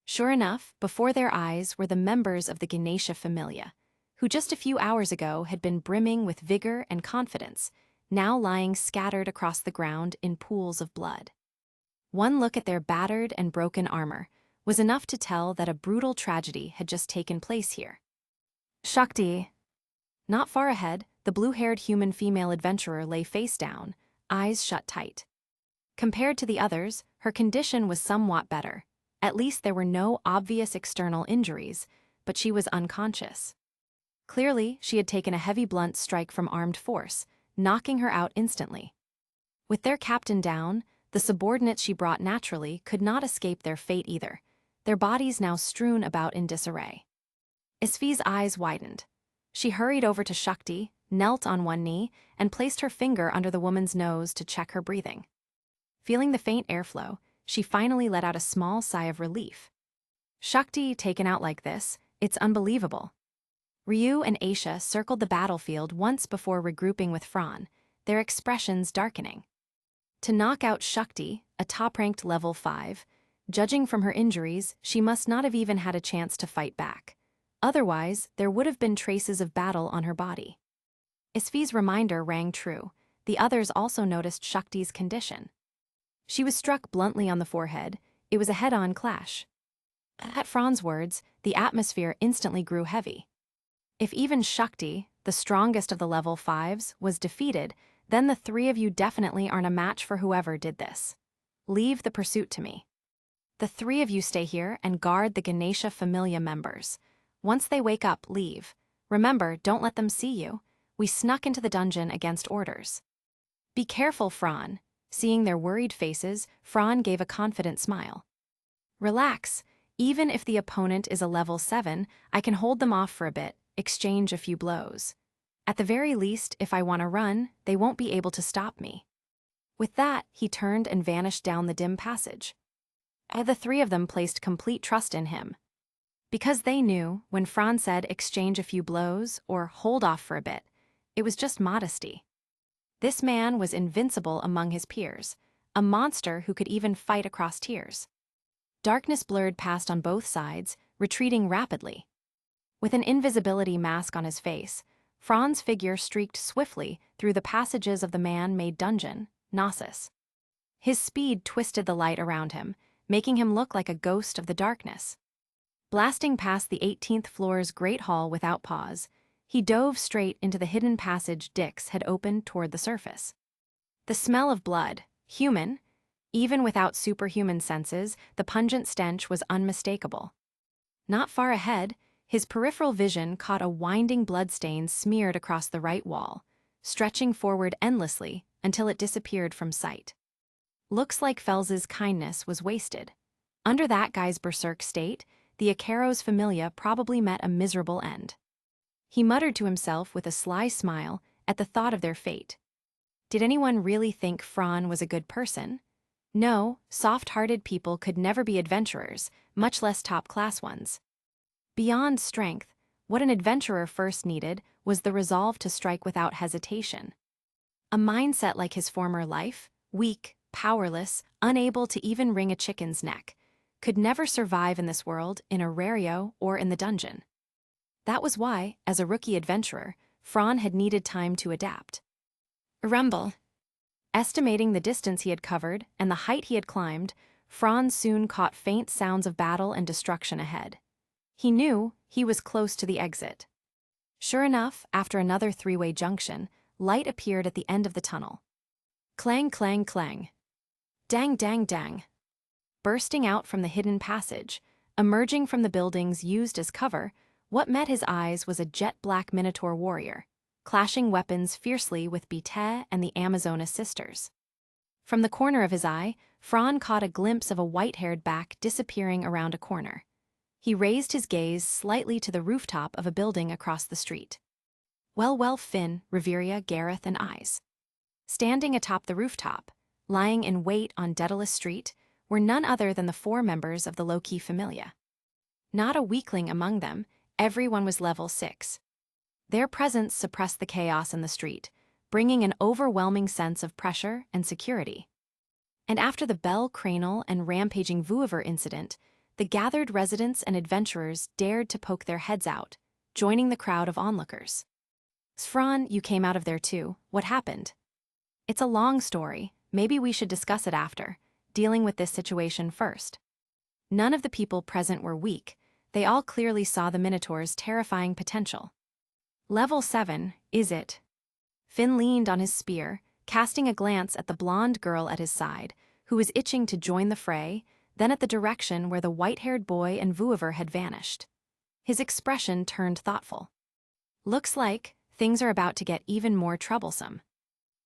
Sure enough, before their eyes were the members of the Ganesha Familia, who just a few hours ago had been brimming with vigor and confidence, now lying scattered across the ground in pools of blood. One look at their battered and broken armor was enough to tell that a brutal tragedy had just taken place here. Shakti. Not far ahead, the blue-haired human female adventurer lay face down, eyes shut tight. Compared to the others, her condition was somewhat better. At least there were no obvious external injuries, but she was unconscious. Clearly, she had taken a heavy blunt strike from armed force, knocking her out instantly. With their captain down, the subordinates she brought naturally could not escape their fate either, their bodies now strewn about in disarray. Isfi's eyes widened. She hurried over to Shakti, knelt on one knee, and placed her finger under the woman's nose to check her breathing. Feeling the faint airflow, she finally let out a small sigh of relief. Shakti taken out like this, it's unbelievable. Ryu and Aisha circled the battlefield once before regrouping with Fran, their expressions darkening. To knock out Shakti, a top-ranked level 5, judging from her injuries, she must not have even had a chance to fight back. Otherwise, there would have been traces of battle on her body. Isfi's reminder rang true. The others also noticed Shakti's condition. She was struck bluntly on the forehead. It was a head-on clash. At Fran's words, the atmosphere instantly grew heavy. If even Shakti, the strongest of the level 5s, was defeated, then the three of you definitely aren't a match for whoever did this. Leave the pursuit to me. The three of you stay here and guard the Ganesha Familia members. Once they wake up, leave. Remember, don't let them see you. We snuck into the dungeon against orders. Be careful, Fran. Seeing their worried faces, Fran gave a confident smile. Relax. Even if the opponent is a level 7, I can hold them off for a bit, exchange a few blows. At the very least, if I want to run, they won't be able to stop me. With that, he turned and vanished down the dim passage. The three of them placed complete trust in him. Because they knew, when Fran said exchange a few blows or hold off for a bit, it was just modesty. This man was invincible among his peers, a monster who could even fight across tiers. Darkness blurred past on both sides, retreating rapidly. With an invisibility mask on his face, Fran's figure streaked swiftly through the passages of the man-made dungeon, Gnosis. His speed twisted the light around him, making him look like a ghost of the darkness. Blasting past the 18th floor's great hall without pause, he dove straight into the hidden passage Dix had opened toward the surface. The smell of blood, human, even without superhuman senses, the pungent stench was unmistakable. Not far ahead, his peripheral vision caught a winding bloodstain smeared across the right wall, stretching forward endlessly until it disappeared from sight. Looks like Fels's kindness was wasted. Under that guy's berserk state, the Ikaros Familia probably met a miserable end. He muttered to himself with a sly smile at the thought of their fate. Did anyone really think Fran was a good person? No, soft-hearted people could never be adventurers, much less top-class ones. Beyond strength, what an adventurer first needed was the resolve to strike without hesitation. A mindset like his former life, weak, powerless, unable to even wring a chicken's neck, could never survive in this world, in Orario, or in the dungeon. That was why, as a rookie adventurer, Fran had needed time to adapt. Rumble. Estimating the distance he had covered and the height he had climbed, Fran soon caught faint sounds of battle and destruction ahead. He knew he was close to the exit. Sure enough, after another three-way junction, light appeared at the end of the tunnel. Clang, clang, clang. Dang, dang, dang. Bursting out from the hidden passage, emerging from the buildings used as cover, what met his eyes was a jet-black Minotaur warrior, clashing weapons fiercely with Bete and the Amazonas sisters. From the corner of his eye, Fran caught a glimpse of a white-haired back disappearing around a corner. He raised his gaze slightly to the rooftop of a building across the street. Well, Finn, Reveria, Gareth, and Eyes. Standing atop the rooftop, lying in wait on Daedalus Street, were none other than the 4 members of the Loki Familia. Not a weakling among them, everyone was level 6. Their presence suppressed the chaos in the street, bringing an overwhelming sense of pressure and security. And after the Bell Cranel and rampaging Vuiver incident, the gathered residents and adventurers dared to poke their heads out, joining the crowd of onlookers. Sfran, you came out of there too. What happened? It's a long story. Maybe we should discuss it after, dealing with this situation first. None of the people present were weak. They all clearly saw the Minotaur's terrifying potential. Level 7, is it? Finn leaned on his spear, casting a glance at the blonde girl at his side, who was itching to join the fray, then at the direction where the white-haired boy and Vuiver had vanished. His expression turned thoughtful. Looks like things are about to get even more troublesome.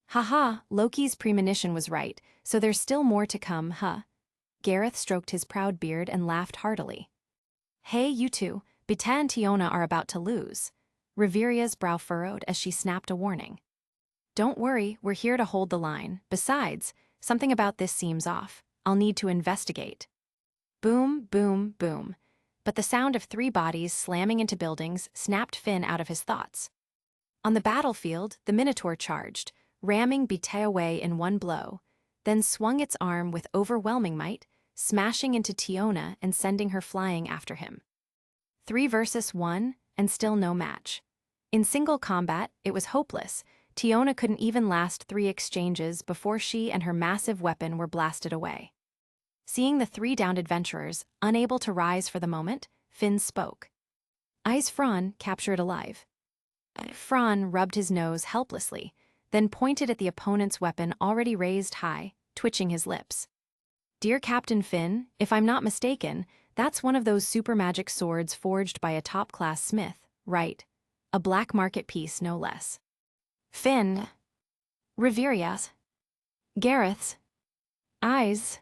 Haha, Loki's premonition was right, so there's still more to come, huh? Gareth stroked his proud beard and laughed heartily. Hey, you two, Beta and Tiona are about to lose. Reveria's brow furrowed as she snapped a warning. Don't worry, we're here to hold the line. Besides, something about this seems off. I'll need to investigate. Boom, boom, boom. But the sound of 3 bodies slamming into buildings snapped Finn out of his thoughts. On the battlefield, the Minotaur charged, ramming Beta away in one blow, then swung its arm with overwhelming might, smashing into Tiona and sending her flying after him. 3 versus 1, and still no match. In single combat, it was hopeless. Tiona couldn't even last 3 exchanges before she and her massive weapon were blasted away. Seeing the 3 downed adventurers, unable to rise for the moment, Finn spoke. Eyes Fran captured alive. Fran rubbed his nose helplessly, then pointed at the opponent's weapon already raised high, twitching his lips. Dear Captain Finn, if I'm not mistaken, that's one of those super magic swords forged by a top-class smith, right? A black market piece, no less. Finn. Reveria's. Gareth's. Eyes.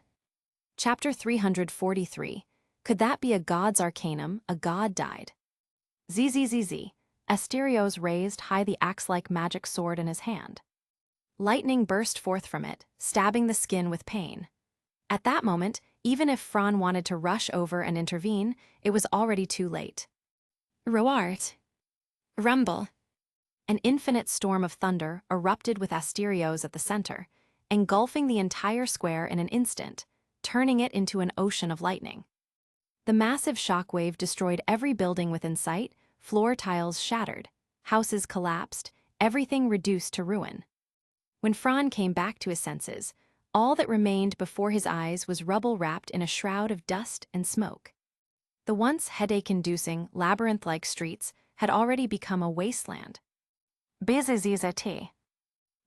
Chapter 343. Could that be a god's arcanum? A god died. Zzz. Asterios raised high the axe-like magic sword in his hand. Lightning burst forth from it, stabbing the skin with pain. At that moment, even if Fran wanted to rush over and intervene, it was already too late. Roart. Rumble. An infinite storm of thunder erupted with Asterios at the center, engulfing the entire square in an instant, turning it into an ocean of lightning. The massive shockwave destroyed every building within sight, floor tiles shattered, houses collapsed, everything reduced to ruin. When Fran came back to his senses, all that remained before his eyes was rubble wrapped in a shroud of dust and smoke. The once headache-inducing, labyrinth-like streets had already become a wasteland. Bzzzt.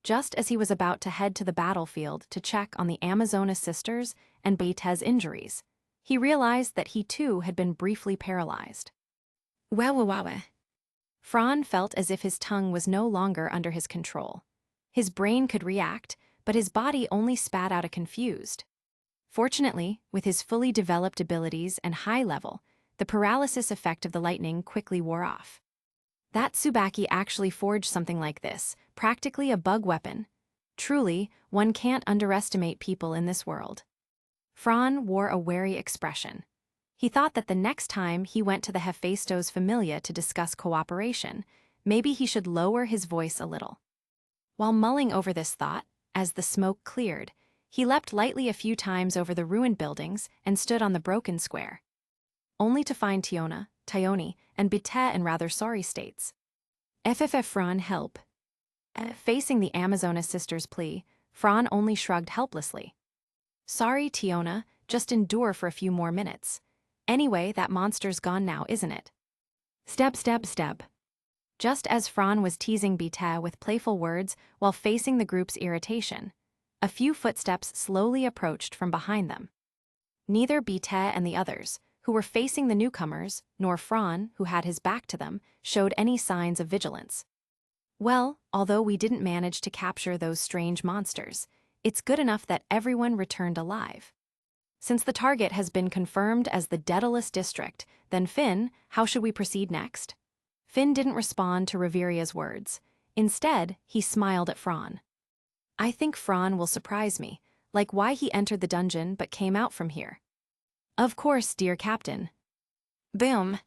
Just as he was about to head to the battlefield to check on the Amazonas sisters and Beta's injuries, he realized that he too had been briefly paralyzed. Wawawawa. Fran felt as if his tongue was no longer under his control. His brain could react, but his body only spat out a confused. Fortunately, with his fully developed abilities and high level, the paralysis effect of the lightning quickly wore off. That Tsubaki actually forged something like this, practically a bug weapon. Truly, one can't underestimate people in this world. Fran wore a wary expression. He thought that the next time he went to the Hephaestos Familia to discuss cooperation, maybe he should lower his voice a little. While mulling over this thought, as the smoke cleared, he leapt lightly a few times over the ruined buildings and stood on the broken square. Only to find Tiona, Tioni, and Beta in rather sorry states. FFF Fran, help. Facing the Amazonas sisters' plea, Fran only shrugged helplessly. Sorry, Tiona, just endure for a few more minutes. Anyway, that monster's gone now, isn't it? Step. Just as Fran was teasing Beta with playful words while facing the group's irritation, a few footsteps slowly approached from behind them. Neither Beta and the others, who were facing the newcomers, nor Fran, who had his back to them, showed any signs of vigilance. Well, although we didn't manage to capture those strange monsters, it's good enough that everyone returned alive. Since the target has been confirmed as the Daedalus district, then Finn, how should we proceed next? Finn didn't respond to Reveria's words. Instead, he smiled at Fran. I think Fran will surprise me, like why he entered the dungeon but came out from here. Of course, dear Captain. Boom.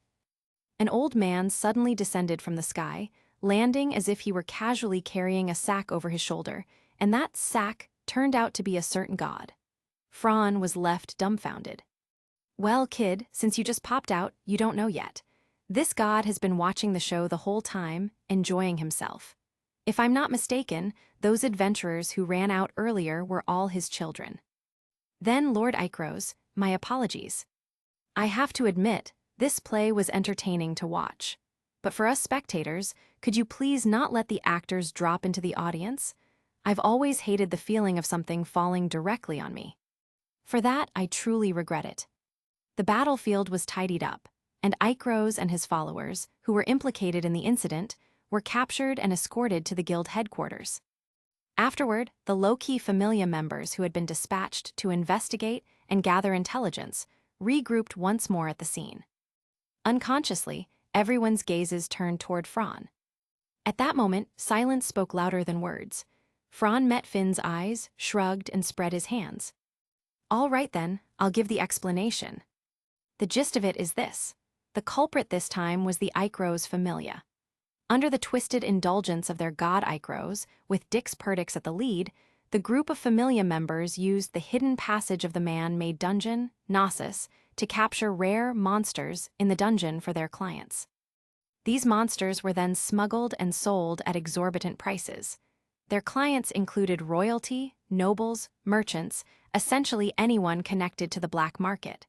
An old man suddenly descended from the sky, landing as if he were casually carrying a sack over his shoulder, and that sack turned out to be a certain god. Fran was left dumbfounded. Well, kid, since you just popped out, you don't know yet. This god has been watching the show the whole time, enjoying himself. If I'm not mistaken, those adventurers who ran out earlier were all his children. Then Lord Icrose, my apologies. I have to admit, this play was entertaining to watch. But for us spectators, could you please not let the actors drop into the audience? I've always hated the feeling of something falling directly on me. For that, I truly regret it. The battlefield was tidied up, and Icrose and his followers, who were implicated in the incident, were captured and escorted to the guild headquarters. Afterward, the low-key Familia members who had been dispatched to investigate and gather intelligence regrouped once more at the scene. Unconsciously, everyone's gazes turned toward Fran. At that moment, silence spoke louder than words. Fran met Finn's eyes, shrugged, and spread his hands. All right then, I'll give the explanation. The gist of it is this. The culprit this time was the Icrose Familia. Under the twisted indulgence of their god Icrose, with Tgthegood at the lead, the group of Familia members used the hidden passage of the man-made dungeon, Gnosis, to capture rare monsters in the dungeon for their clients. These monsters were then smuggled and sold at exorbitant prices. Their clients included royalty, nobles, merchants, essentially anyone connected to the black market.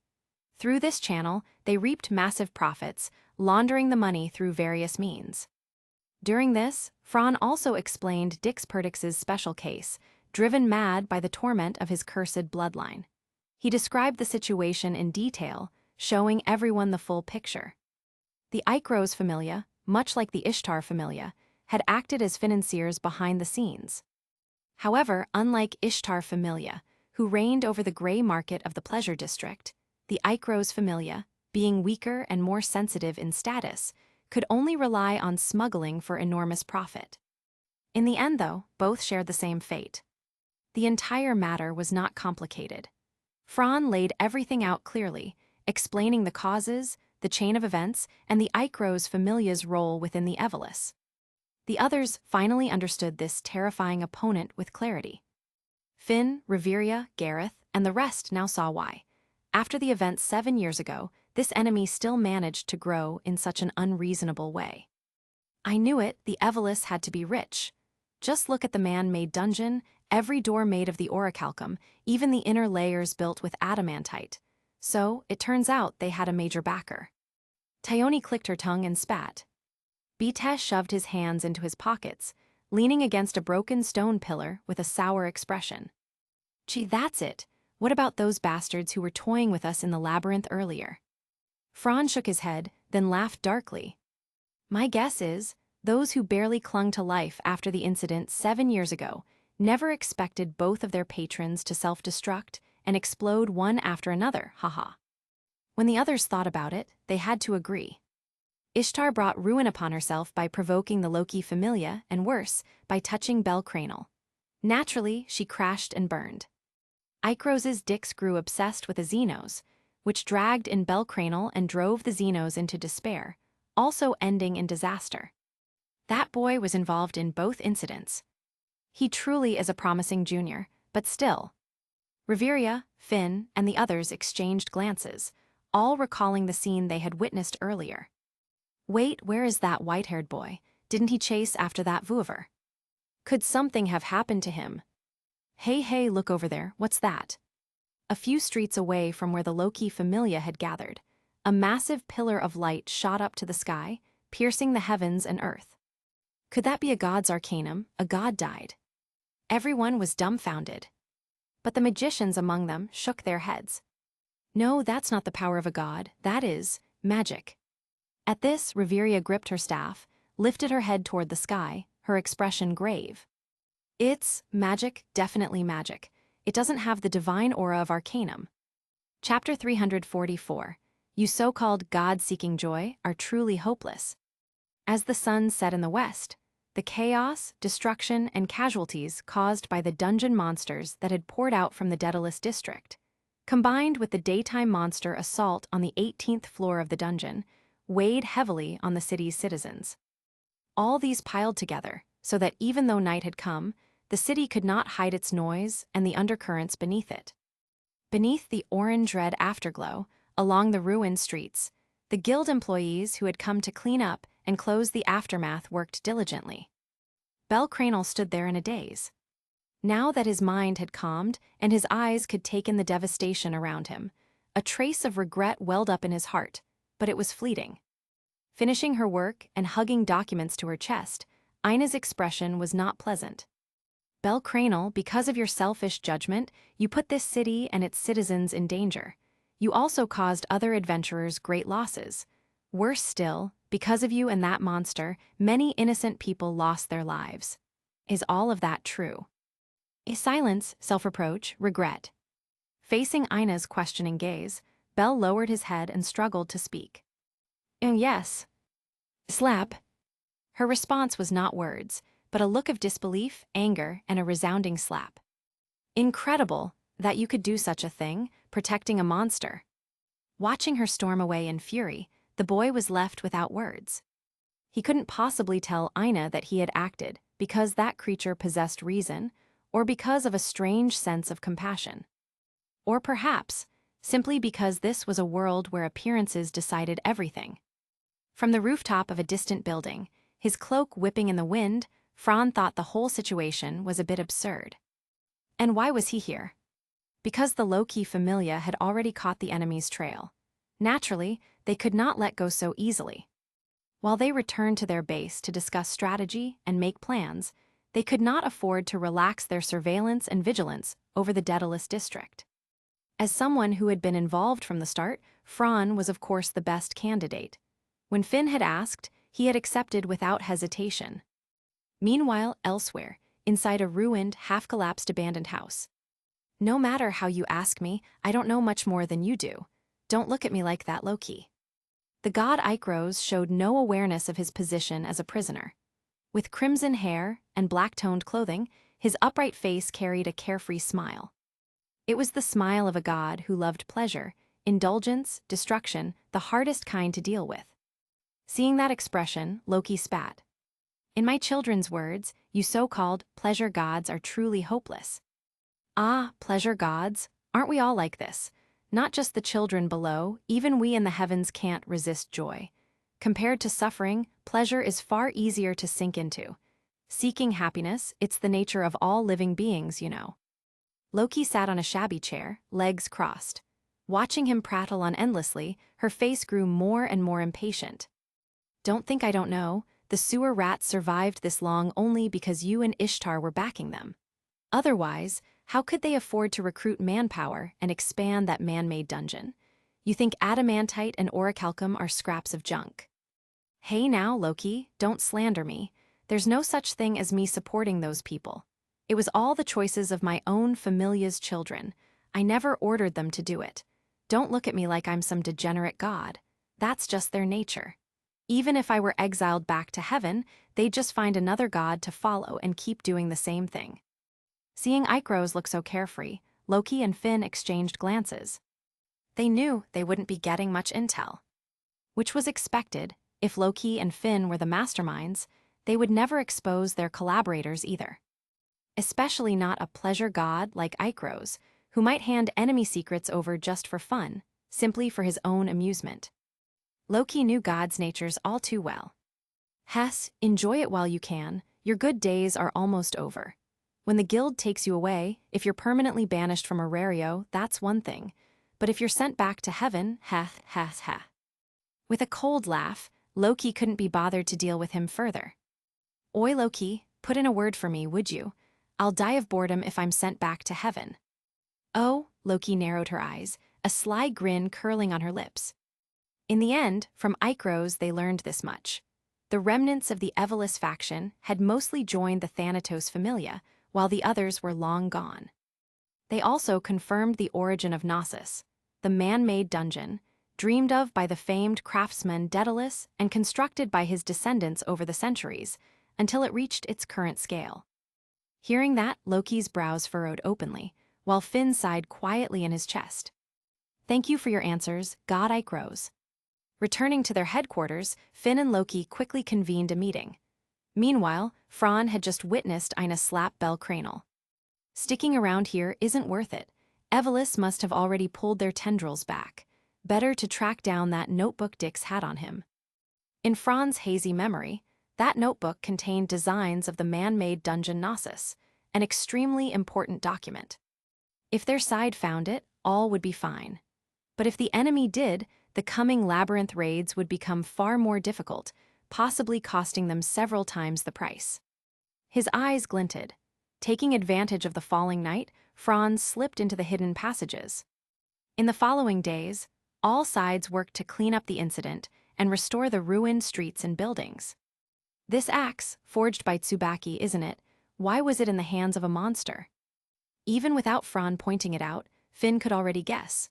Through this channel, they reaped massive profits, laundering the money through various means. During this, Fran also explained Tgthegood's special case, driven mad by the torment of his cursed bloodline. He described the situation in detail, showing everyone the full picture. The Icrose Familia, much like the Ishtar Familia, had acted as financiers behind the scenes. However, unlike Ishtar Familia, who reigned over the gray market of the pleasure district, the Icrose Familia, being weaker and more sensitive in status, could only rely on smuggling for enormous profit. In the end, though, both shared the same fate. The entire matter was not complicated. Fran laid everything out clearly, explaining the causes, the chain of events, and the Icrose Familia's role within the Evelis. The others finally understood this terrifying opponent with clarity. Finn, Reveria, Gareth, and the rest now saw why. After the events 7 years ago, this enemy still managed to grow in such an unreasonable way. I knew it, the Evelis had to be rich. Just look at the man-made dungeon, every door made of the orichalcum, even the inner layers built with adamantite. So, it turns out they had a major backer. Tyone clicked her tongue and spat. Bitesh shoved his hands into his pockets, leaning against a broken stone pillar with a sour expression. Gee, that's it. What about those bastards who were toying with us in the labyrinth earlier? Fran shook his head, then laughed darkly. My guess is, those who barely clung to life after the incident 7 years ago never expected both of their patrons to self-destruct and explode one after another, haha. When the others thought about it, they had to agree. Ishtar brought ruin upon herself by provoking the Loki Familia, and worse, by touching Belcranal. Naturally, she crashed and burned. Icrose's dicks grew obsessed with the Xenos, which dragged in Belcranal and drove the Xenos into despair, also ending in disaster. That boy was involved in both incidents. He truly is a promising junior, but still. Reveria, Finn, and the others exchanged glances, all recalling the scene they had witnessed earlier. Wait, where is that white-haired boy? Didn't he chase after that Vuover? Could something have happened to him? Hey, look over there, what's that? A few streets away from where the Loki Familia had gathered, a massive pillar of light shot up to the sky, piercing the heavens and earth. Could that be a god's arcanum? A god died. Everyone was dumbfounded. But the magicians among them shook their heads. No, that's not the power of a god, that is magic. At this, Reveria gripped her staff, lifted her head toward the sky, her expression grave. It's magic, definitely magic. It doesn't have the divine aura of arcanum. Chapter 344. You so-called God-seeking joy are truly hopeless. As the sun set in the west, the chaos, destruction, and casualties caused by the dungeon monsters that had poured out from the Daedalus district, combined with the daytime monster assault on the 18th floor of the dungeon, weighed heavily on the city's citizens. All these piled together, so that even though night had come, the city could not hide its noise and the undercurrents beneath it. Beneath the orange-red afterglow, along the ruined streets, the guild employees who had come to clean up and close the aftermath worked diligently. Bell Cranel stood there in a daze. Now that his mind had calmed and his eyes could take in the devastation around him, a trace of regret welled up in his heart, but it was fleeting. Finishing her work and hugging documents to her chest, Ina's expression was not pleasant. Bell Cranel, because of your selfish judgment, you put this city and its citizens in danger. You also caused other adventurers great losses. Worse still, because of you and that monster, many innocent people lost their lives. Is all of that true? A silence, self-reproach, regret. Facing Ina's questioning gaze, Bell lowered his head and struggled to speak. Yes. Slap. Her response was not words, but a look of disbelief, anger, and a resounding slap. Incredible that you could do such a thing, protecting a monster. Watching her storm away in fury, the boy was left without words. He couldn't possibly tell Ina that he had acted because that creature possessed reason, or because of a strange sense of compassion. Or perhaps, simply because this was a world where appearances decided everything. From the rooftop of a distant building, his cloak whipping in the wind, Fran thought the whole situation was a bit absurd. And why was he here? Because the low-key familia had already caught the enemy's trail. Naturally, they could not let go so easily. While they returned to their base to discuss strategy and make plans, they could not afford to relax their surveillance and vigilance over the Daedalus district. As someone who had been involved from the start, Fran was of course the best candidate. When Finn had asked, he had accepted without hesitation. Meanwhile, elsewhere, inside a ruined, half-collapsed abandoned house. No matter how you ask me, I don't know much more than you do. Don't look at me like that, Loki. The god Icrose showed no awareness of his position as a prisoner. With crimson hair and black-toned clothing, his upright face carried a carefree smile. It was the smile of a god who loved pleasure, indulgence, destruction, the hardest kind to deal with. Seeing that expression, Loki spat. In my children's words, you so-called pleasure gods are truly hopeless. Ah, pleasure gods, aren't we all like this? Not just the children below, even we in the heavens can't resist joy. Compared to suffering, pleasure is far easier to sink into. Seeking happiness, it's the nature of all living beings, you know. Loki sat on a shabby chair, legs crossed. Watching him prattle on endlessly, her face grew more and more impatient. Don't think I don't know, the sewer rats survived this long only because you and Ishtar were backing them. Otherwise, how could they afford to recruit manpower and expand that man-made dungeon? You think adamantite and orichalcum are scraps of junk. Hey now, Loki, don't slander me. There's no such thing as me supporting those people. It was all the choices of my own familia's children. I never ordered them to do it. Don't look at me like I'm some degenerate god. That's just their nature. Even if I were exiled back to heaven, they'd just find another god to follow and keep doing the same thing. Seeing Icrose look so carefree, Loki and Finn exchanged glances. They knew they wouldn't be getting much intel. Which was expected. If Loki and Finn were the masterminds, they would never expose their collaborators either. Especially not a pleasure god like Icrose, who might hand enemy secrets over just for fun, simply for his own amusement. Loki knew gods' natures all too well. Hess, enjoy it while you can, your good days are almost over. When the guild takes you away, if you're permanently banished from Orario, that's one thing. But if you're sent back to heaven, heh. With a cold laugh, Loki couldn't be bothered to deal with him further. Oi, Loki, put in a word for me, would you? I'll die of boredom if I'm sent back to heaven. Oh, Loki narrowed her eyes, a sly grin curling on her lips. In the end, from Icrose they learned this much. The remnants of the Evelus faction had mostly joined the Thanatos familia, while the others were long gone. They also confirmed the origin of Knossos, the man-made dungeon, dreamed of by the famed craftsman Daedalus and constructed by his descendants over the centuries, until it reached its current scale. Hearing that, Loki's brows furrowed openly, while Finn sighed quietly in his chest. Thank you for your answers, God Icrose. Returning to their headquarters, Finn and Loki quickly convened a meeting. Meanwhile, Fran had just witnessed Ina slap Belle Cranel. Sticking around here isn't worth it. Evelis must have already pulled their tendrils back. Better to track down that notebook Dix had on him. In Fran's hazy memory, that notebook contained designs of the man-made dungeon Gnosis, an extremely important document. If their side found it, all would be fine. But if the enemy did, the coming labyrinth raids would become far more difficult, possibly costing them several times the price. His eyes glinted. Taking advantage of the falling night, Franz slipped into the hidden passages. In the following days, all sides worked to clean up the incident and restore the ruined streets and buildings. This axe, forged by Tsubaki, isn't it? Why was it in the hands of a monster? Even without Fran pointing it out, Finn could already guess.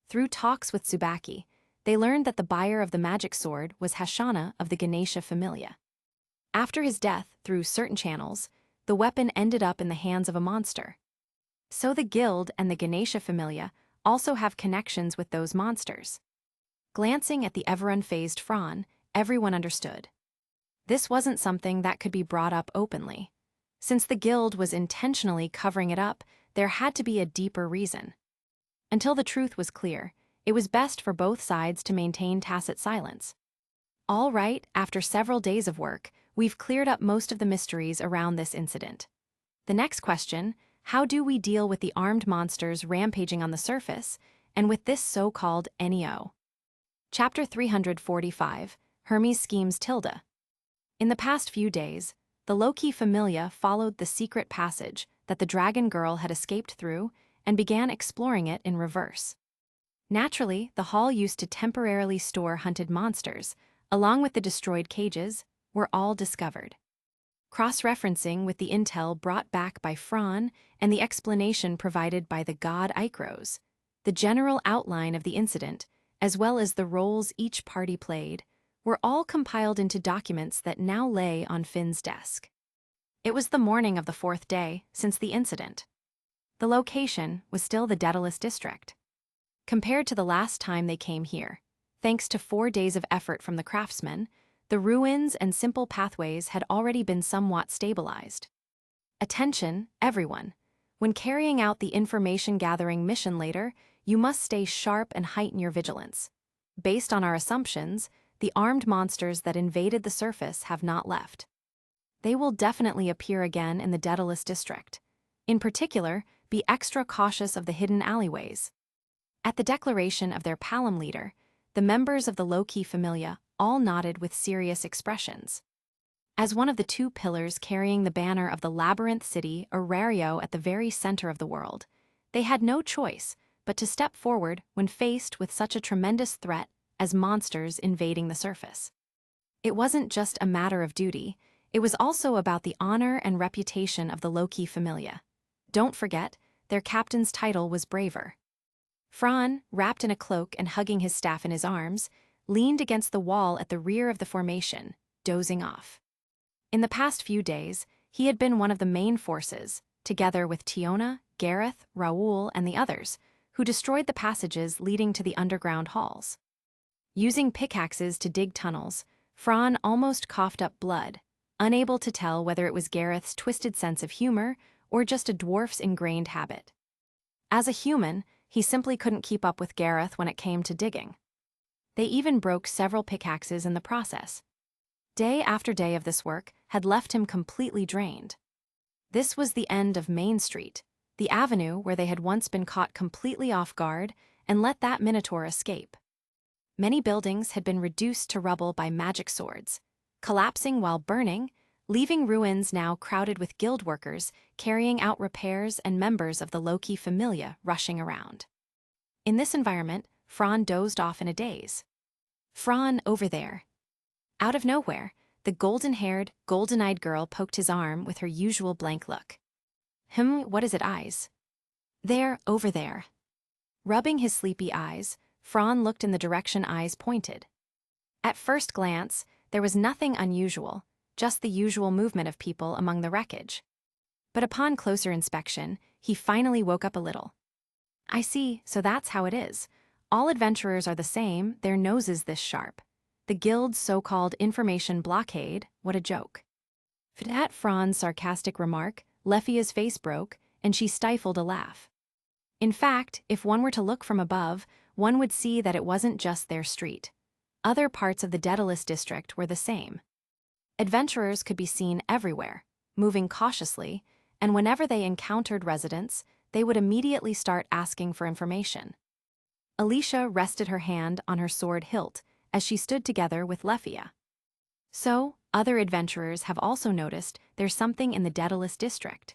Through talks with Tsubaki, they learned that the buyer of the magic sword was Hashana of the Ganesha Familia. After his death, through certain channels, the weapon ended up in the hands of a monster. So the guild and the Ganesha Familia also have connections with those monsters. Glancing at the ever-unfazed Fran, everyone understood. This wasn't something that could be brought up openly. Since the guild was intentionally covering it up, there had to be a deeper reason. Until the truth was clear, it was best for both sides to maintain tacit silence. All right, after several days of work, we've cleared up most of the mysteries around this incident. The next question: how do we deal with the armed monsters rampaging on the surface, and with this so-called NEO? Chapter 345, Hermes schemes Tilda. In the past few days, the Loki Familia followed the secret passage that the dragon girl had escaped through and began exploring it in reverse. Naturally, the hall used to temporarily store hunted monsters, along with the destroyed cages, were all discovered. Cross-referencing with the intel brought back by Fran and the explanation provided by the god Ikros, the general outline of the incident, as well as the roles each party played, were all compiled into documents that now lay on Finn's desk. It was the morning of the 4th day since the incident. The location was still the Daedalus district. Compared to the last time they came here, thanks to 4 days of effort from the craftsmen, the ruins and simple pathways had already been somewhat stabilized. Attention, everyone. When carrying out the information-gathering mission later, you must stay sharp and heighten your vigilance. Based on our assumptions, the armed monsters that invaded the surface have not left. They will definitely appear again in the Daedalus district. In particular, be extra cautious of the hidden alleyways. At the declaration of their Palom leader, the members of the Loki Familia all nodded with serious expressions. As one of the 2 pillars carrying the banner of the labyrinth city Orario at the very center of the world, they had no choice but to step forward when faced with such a tremendous threat as monsters invading the surface. It wasn't just a matter of duty, it was also about the honor and reputation of the Loki Familia. Don't forget, their captain's title was Braver. Fran, wrapped in a cloak and hugging his staff in his arms, leaned against the wall at the rear of the formation, dozing off. In the past few days, he had been one of the main forces, together with Tiona, Gareth, Raoul, and the others, who destroyed the passages leading to the underground halls. Using pickaxes to dig tunnels, Fran almost coughed up blood, unable to tell whether it was Gareth's twisted sense of humor or just a dwarf's ingrained habit. As a human, he simply couldn't keep up with Gareth when it came to digging. They even broke several pickaxes in the process. Day after day of this work had left him completely drained. This was the end of Main Street, the avenue where they had once been caught completely off guard and let that minotaur escape. Many buildings had been reduced to rubble by magic swords, collapsing while burning, leaving ruins now crowded with guild workers carrying out repairs and members of the Loki Familia rushing around. In this environment, Fran dozed off in a daze. Fran, over there. Out of nowhere, the golden-haired, golden-eyed girl poked his arm with her usual blank look. What is it, eyes? There, over there. Rubbing his sleepy eyes, Fran looked in the direction eyes pointed. At first glance, there was nothing unusual, just the usual movement of people among the wreckage. But upon closer inspection, he finally woke up a little. I see, so that's how it is. All adventurers are the same, their noses this sharp. The guild's so-called information blockade, what a joke. At Fran's sarcastic remark, Lefia's face broke, and she stifled a laugh. In fact, if one were to look from above, one would see that it wasn't just their street. Other parts of the Daedalus district were the same. Adventurers could be seen everywhere, moving cautiously, and whenever they encountered residents, they would immediately start asking for information. Alicia rested her hand on her sword hilt as she stood together with Lefia. So, other adventurers have also noticed there's something in the Daedalus district.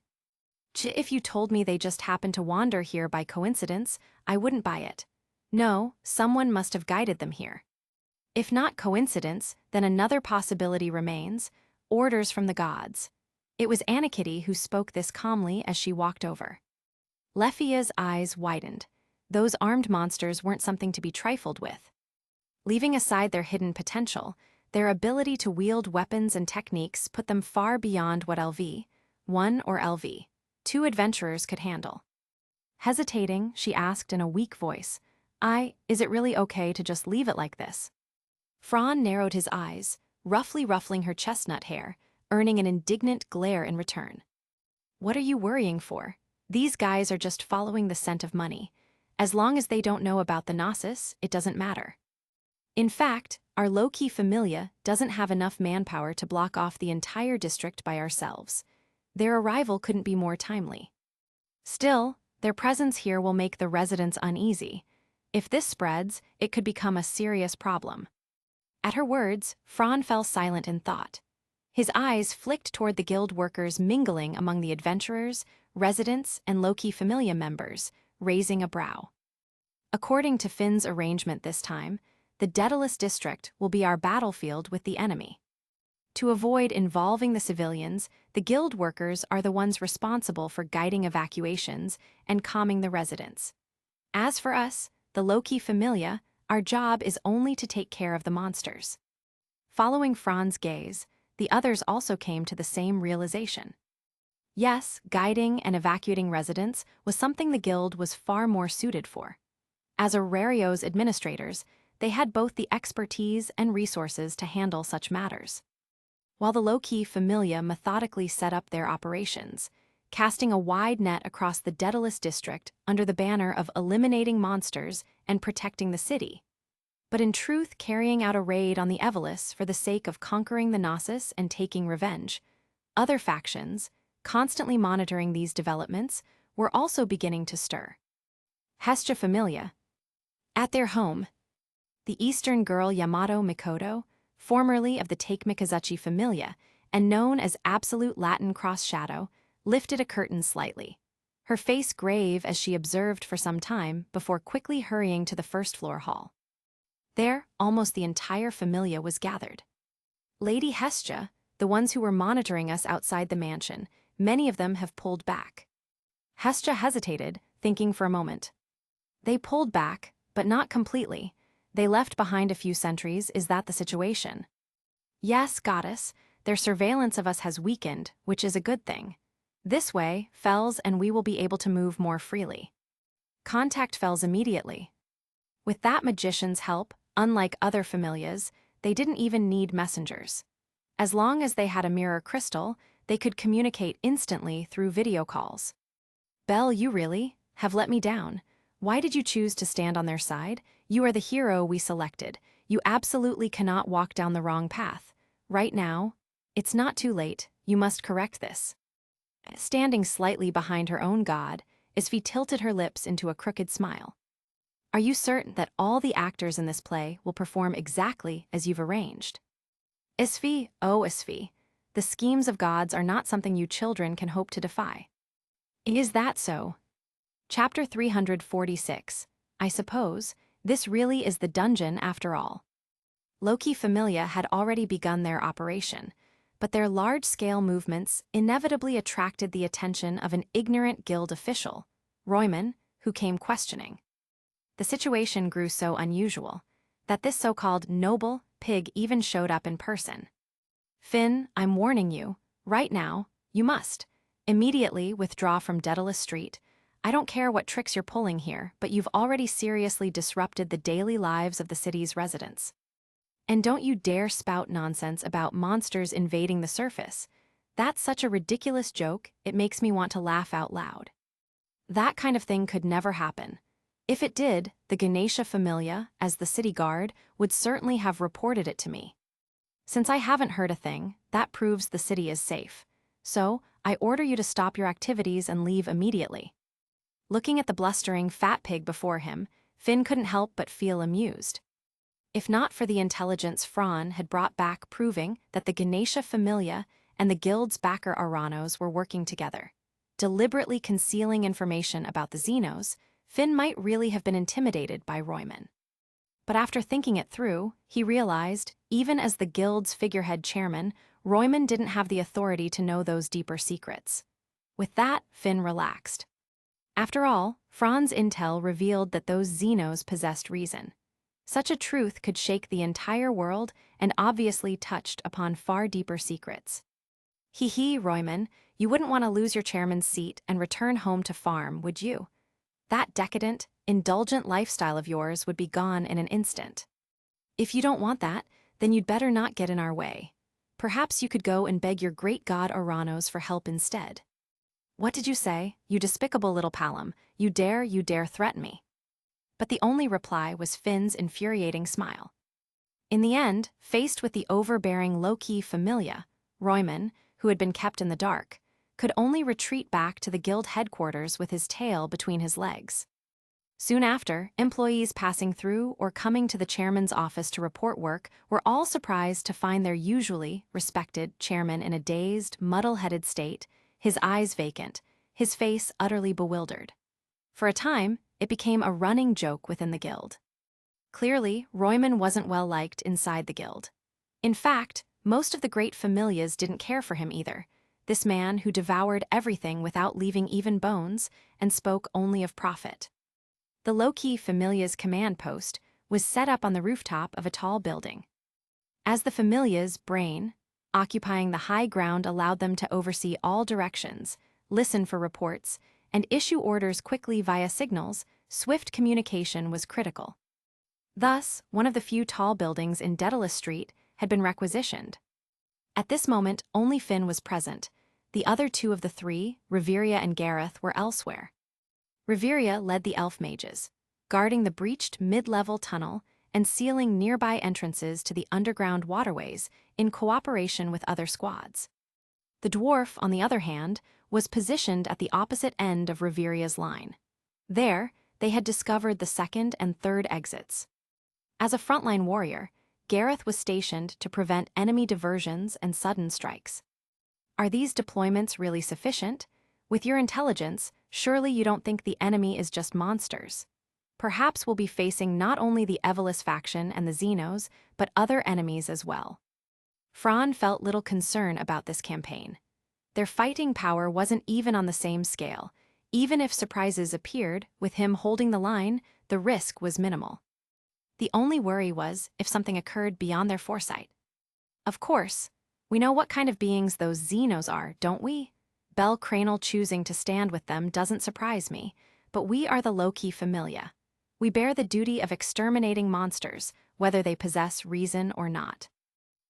If you told me they just happened to wander here by coincidence, I wouldn't buy it. No, someone must have guided them here. If not coincidence, then another possibility remains: orders from the gods. It was Anakitty who spoke this calmly as she walked over. Lefia's eyes widened. Those armed monsters weren't something to be trifled with. Leaving aside their hidden potential, their ability to wield weapons and techniques put them far beyond what LV1 or LV2 adventurers could handle. Hesitating, she asked in a weak voice, Is it really okay to just leave it like this? Fran narrowed his eyes, roughly ruffling her chestnut hair, earning an indignant glare in return. What are you worrying for? These guys are just following the scent of money. As long as they don't know about the Gnosis, it doesn't matter. In fact, our low-key familia doesn't have enough manpower to block off the entire district by ourselves. Their arrival couldn't be more timely. Still, their presence here will make the residents uneasy. If this spreads, it could become a serious problem. At her words, Fran fell silent in thought. His eyes flicked toward the guild workers mingling among the adventurers, residents, and low-key familia members, raising a brow. According to Finn's arrangement this time, the Daedalus district will be our battlefield with the enemy. To avoid involving the civilians, the guild workers are the ones responsible for guiding evacuations and calming the residents. As for us, the low-key familia, our job is only to take care of the monsters. Following Fran's gaze, the others also came to the same realization. Yes, guiding and evacuating residents was something the guild was far more suited for. As Orario's administrators, they had both the expertise and resources to handle such matters. While the low-key familia methodically set up their operations, casting a wide net across the Daedalus district under the banner of eliminating monsters and protecting the city, but in truth carrying out a raid on the Evelus for the sake of conquering the Gnosis and taking revenge, other factions, constantly monitoring these developments, were also beginning to stir. Hestia familia. At their home, the Eastern girl Yamato Mikoto, formerly of the Take-Mikazuchi familia and known as Absolute Latin Cross Shadow, lifted a curtain slightly, her face grave as she observed for some time before quickly hurrying to the first-floor hall. There, almost the entire familia was gathered. Lady Hestia, the ones who were monitoring us outside the mansion, many of them have pulled back. Hestia hesitated, thinking for a moment. They pulled back, but not completely. They left behind a few sentries. Is that the situation? Yes, goddess, their surveillance of us has weakened, which is a good thing. This way, Fells and we will be able to move more freely. Contact Fells immediately. With that magician's help, unlike other familias, they didn't even need messengers. As long as they had a mirror crystal, they could communicate instantly through video calls. Belle, you really have let me down. Why did you choose to stand on their side? You are the hero we selected. You absolutely cannot walk down the wrong path. Right now, it's not too late. You must correct this. Standing slightly behind her own god, Isfi tilted her lips into a crooked smile. Are you certain that all the actors in this play will perform exactly as you've arranged? Isfi, oh Isfi, the schemes of gods are not something you children can hope to defy. Is that so? Chapter 346. I suppose, this really is the dungeon after all. Loki Familia had already begun their operation, but their large-scale movements inevitably attracted the attention of an ignorant guild official, Royman, who came questioning. The situation grew so unusual that this so-called noble pig even showed up in person. Finn, I'm warning you, right now, you must immediately withdraw from Daedalus Street. I don't care what tricks you're pulling here, but you've already seriously disrupted the daily lives of the city's residents. And don't you dare spout nonsense about monsters invading the surface. That's such a ridiculous joke, it makes me want to laugh out loud. That kind of thing could never happen. If it did, the Ganesha Familia, as the city guard, would certainly have reported it to me. Since I haven't heard a thing, that proves the city is safe. So, I order you to stop your activities and leave immediately. Looking at the blustering fat pig before him, Finn couldn't help but feel amused. If not for the intelligence Fran had brought back proving that the Ganesha Familia and the guild's backer Aranos were working together, deliberately concealing information about the Xenos, Finn might really have been intimidated by Royman. But after thinking it through, he realized, even as the guild's figurehead chairman, Royman didn't have the authority to know those deeper secrets. With that, Finn relaxed. After all, Fran's intel revealed that those Xenos possessed reason. Such a truth could shake the entire world and obviously touched upon far deeper secrets. Hee, Royman, you wouldn't want to lose your chairman's seat and return home to farm, would you? That decadent, indulgent lifestyle of yours would be gone in an instant. If you don't want that, then you'd better not get in our way. Perhaps you could go and beg your great god Aranos for help instead. What did you say, you despicable little Palom? You dare threaten me. But the only reply was Finn's infuriating smile. In the end, faced with the overbearing low-key Familia, Royman, who had been kept in the dark, could only retreat back to the guild headquarters with his tail between his legs. Soon after, employees passing through or coming to the chairman's office to report work were all surprised to find their usually respected chairman in a dazed, muddle-headed state, his eyes vacant, his face utterly bewildered. For a time, it became a running joke within the guild. Clearly, Royman wasn't well liked inside the guild. In fact, most of the great familias didn't care for him either, this man who devoured everything without leaving even bones and spoke only of profit. The low-key familia's command post was set up on the rooftop of a tall building. As the familia's brain, occupying the high ground allowed them to oversee all directions, listen for reports, and issue orders quickly via signals, swift communication was critical. Thus, one of the few tall buildings in Daedalus Street had been requisitioned. At this moment, only Finn was present. The other two of the three, Reveria and Gareth, were elsewhere. Reveria led the elf mages, guarding the breached mid-level tunnel and sealing nearby entrances to the underground waterways in cooperation with other squads. The dwarf, on the other hand, was positioned at the opposite end of Reveria's line. There, they had discovered the second and third exits. As a frontline warrior, Gareth was stationed to prevent enemy diversions and sudden strikes. Are these deployments really sufficient? With your intelligence, surely you don't think the enemy is just monsters. Perhaps we'll be facing not only the Evelus faction and the Xenos, but other enemies as well. Fran felt little concern about this campaign. Their fighting power wasn't even on the same scale. Even if surprises appeared, with him holding the line, the risk was minimal. The only worry was if something occurred beyond their foresight. Of course, we know what kind of beings those Xenos are, don't we? Bel Cranel choosing to stand with them doesn't surprise me, but we are the low-key familia. We bear the duty of exterminating monsters, whether they possess reason or not.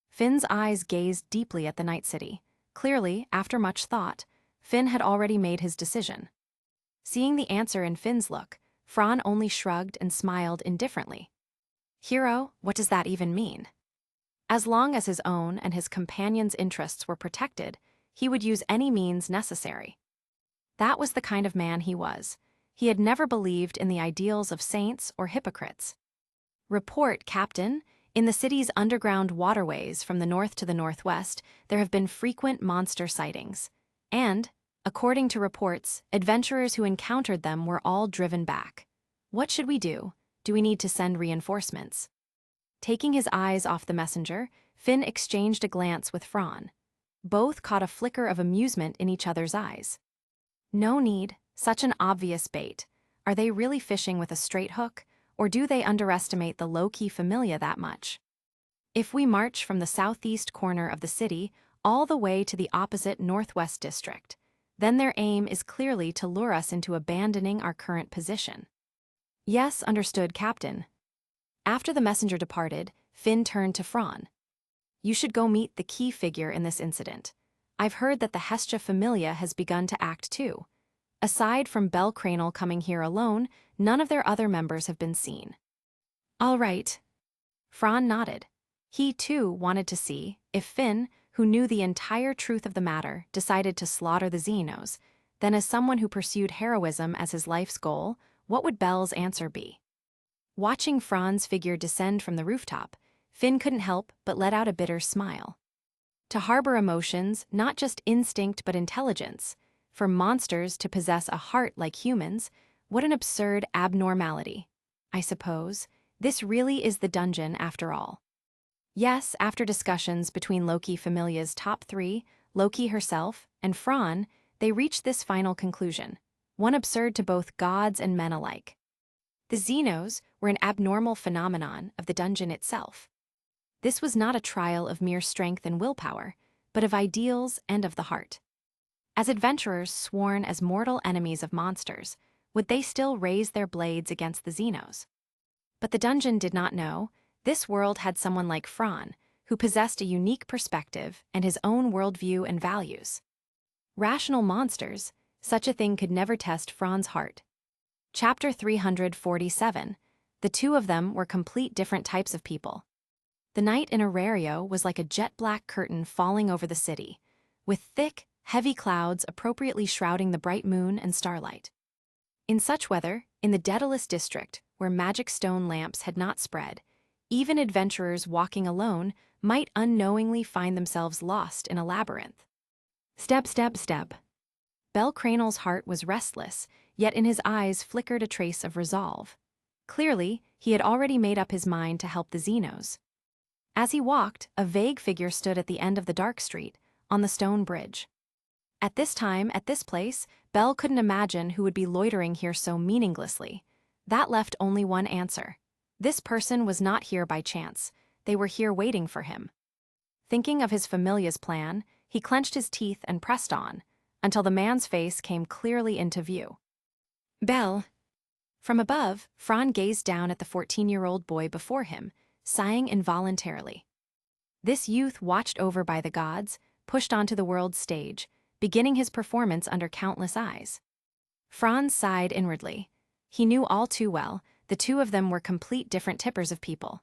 Finn's eyes gazed deeply at the Night City. Clearly, after much thought, Finn had already made his decision. Seeing the answer in Finn's look, Fran only shrugged and smiled indifferently. Hero, what does that even mean? As long as his own and his companions' interests were protected, he would use any means necessary. That was the kind of man he was. He had never believed in the ideals of saints or hypocrites. Report, Captain. In the city's underground waterways from the north to the northwest, there have been frequent monster sightings. And, according to reports, adventurers who encountered them were all driven back. What should we do? Do we need to send reinforcements? Taking his eyes off the messenger, Finn exchanged a glance with Fran. Both caught a flicker of amusement in each other's eyes. No need, such an obvious bait. Are they really fishing with a straight hook, or do they underestimate the low-key familia that much? If we march from the southeast corner of the city all the way to the opposite northwest district, then their aim is clearly to lure us into abandoning our current position. Yes, understood, Captain. After the messenger departed, Finn turned to Fran. You should go meet the key figure in this incident. I've heard that the Hestia Familia has begun to act too. Aside from Bell Cranel coming here alone, none of their other members have been seen. All right. Fran nodded. He, too, wanted to see if Finn, who knew the entire truth of the matter, decided to slaughter the Xenos, then as someone who pursued heroism as his life's goal, what would Bell's answer be? Watching Fran's figure descend from the rooftop, Finn couldn't help but let out a bitter smile. To harbor emotions, not just instinct but intelligence, for monsters to possess a heart like humans, what an absurd abnormality. I suppose this really is the dungeon after all. Yes, after discussions between Loki Familia's top three, Loki herself, and Fran, they reached this final conclusion, one absurd to both gods and men alike. The Xenos were an abnormal phenomenon of the dungeon itself. This was not a trial of mere strength and willpower, but of ideals and of the heart. As adventurers sworn as mortal enemies of monsters, would they still raise their blades against the Xenos? But the dungeon did not know. This world had someone like Fran, who possessed a unique perspective and his own worldview and values. Rational monsters, such a thing could never test Fran's heart. Chapter 347. The two of them were complete different types of people. The night in Orario was like a jet-black curtain falling over the city, with thick, heavy clouds appropriately shrouding the bright moon and starlight. In such weather, in the Daedalus district, where magic stone lamps had not spread, even adventurers walking alone might unknowingly find themselves lost in a labyrinth. Step, step, step. Bell Cranel's heart was restless, yet in his eyes flickered a trace of resolve. Clearly, he had already made up his mind to help the Xenos. As he walked, a vague figure stood at the end of the dark street, on the stone bridge. At this time, at this place, Bell couldn't imagine who would be loitering here so meaninglessly. That left only one answer. This person was not here by chance. They were here waiting for him. Thinking of his familia's plan, he clenched his teeth and pressed on, until the man's face came clearly into view. Bell. From above, Fran gazed down at the 14-year-old boy before him, sighing involuntarily. This youth, watched over by the gods, pushed onto the world's stage, beginning his performance under countless eyes. Fran sighed inwardly. He knew all too well, the two of them were complete different tippers of people.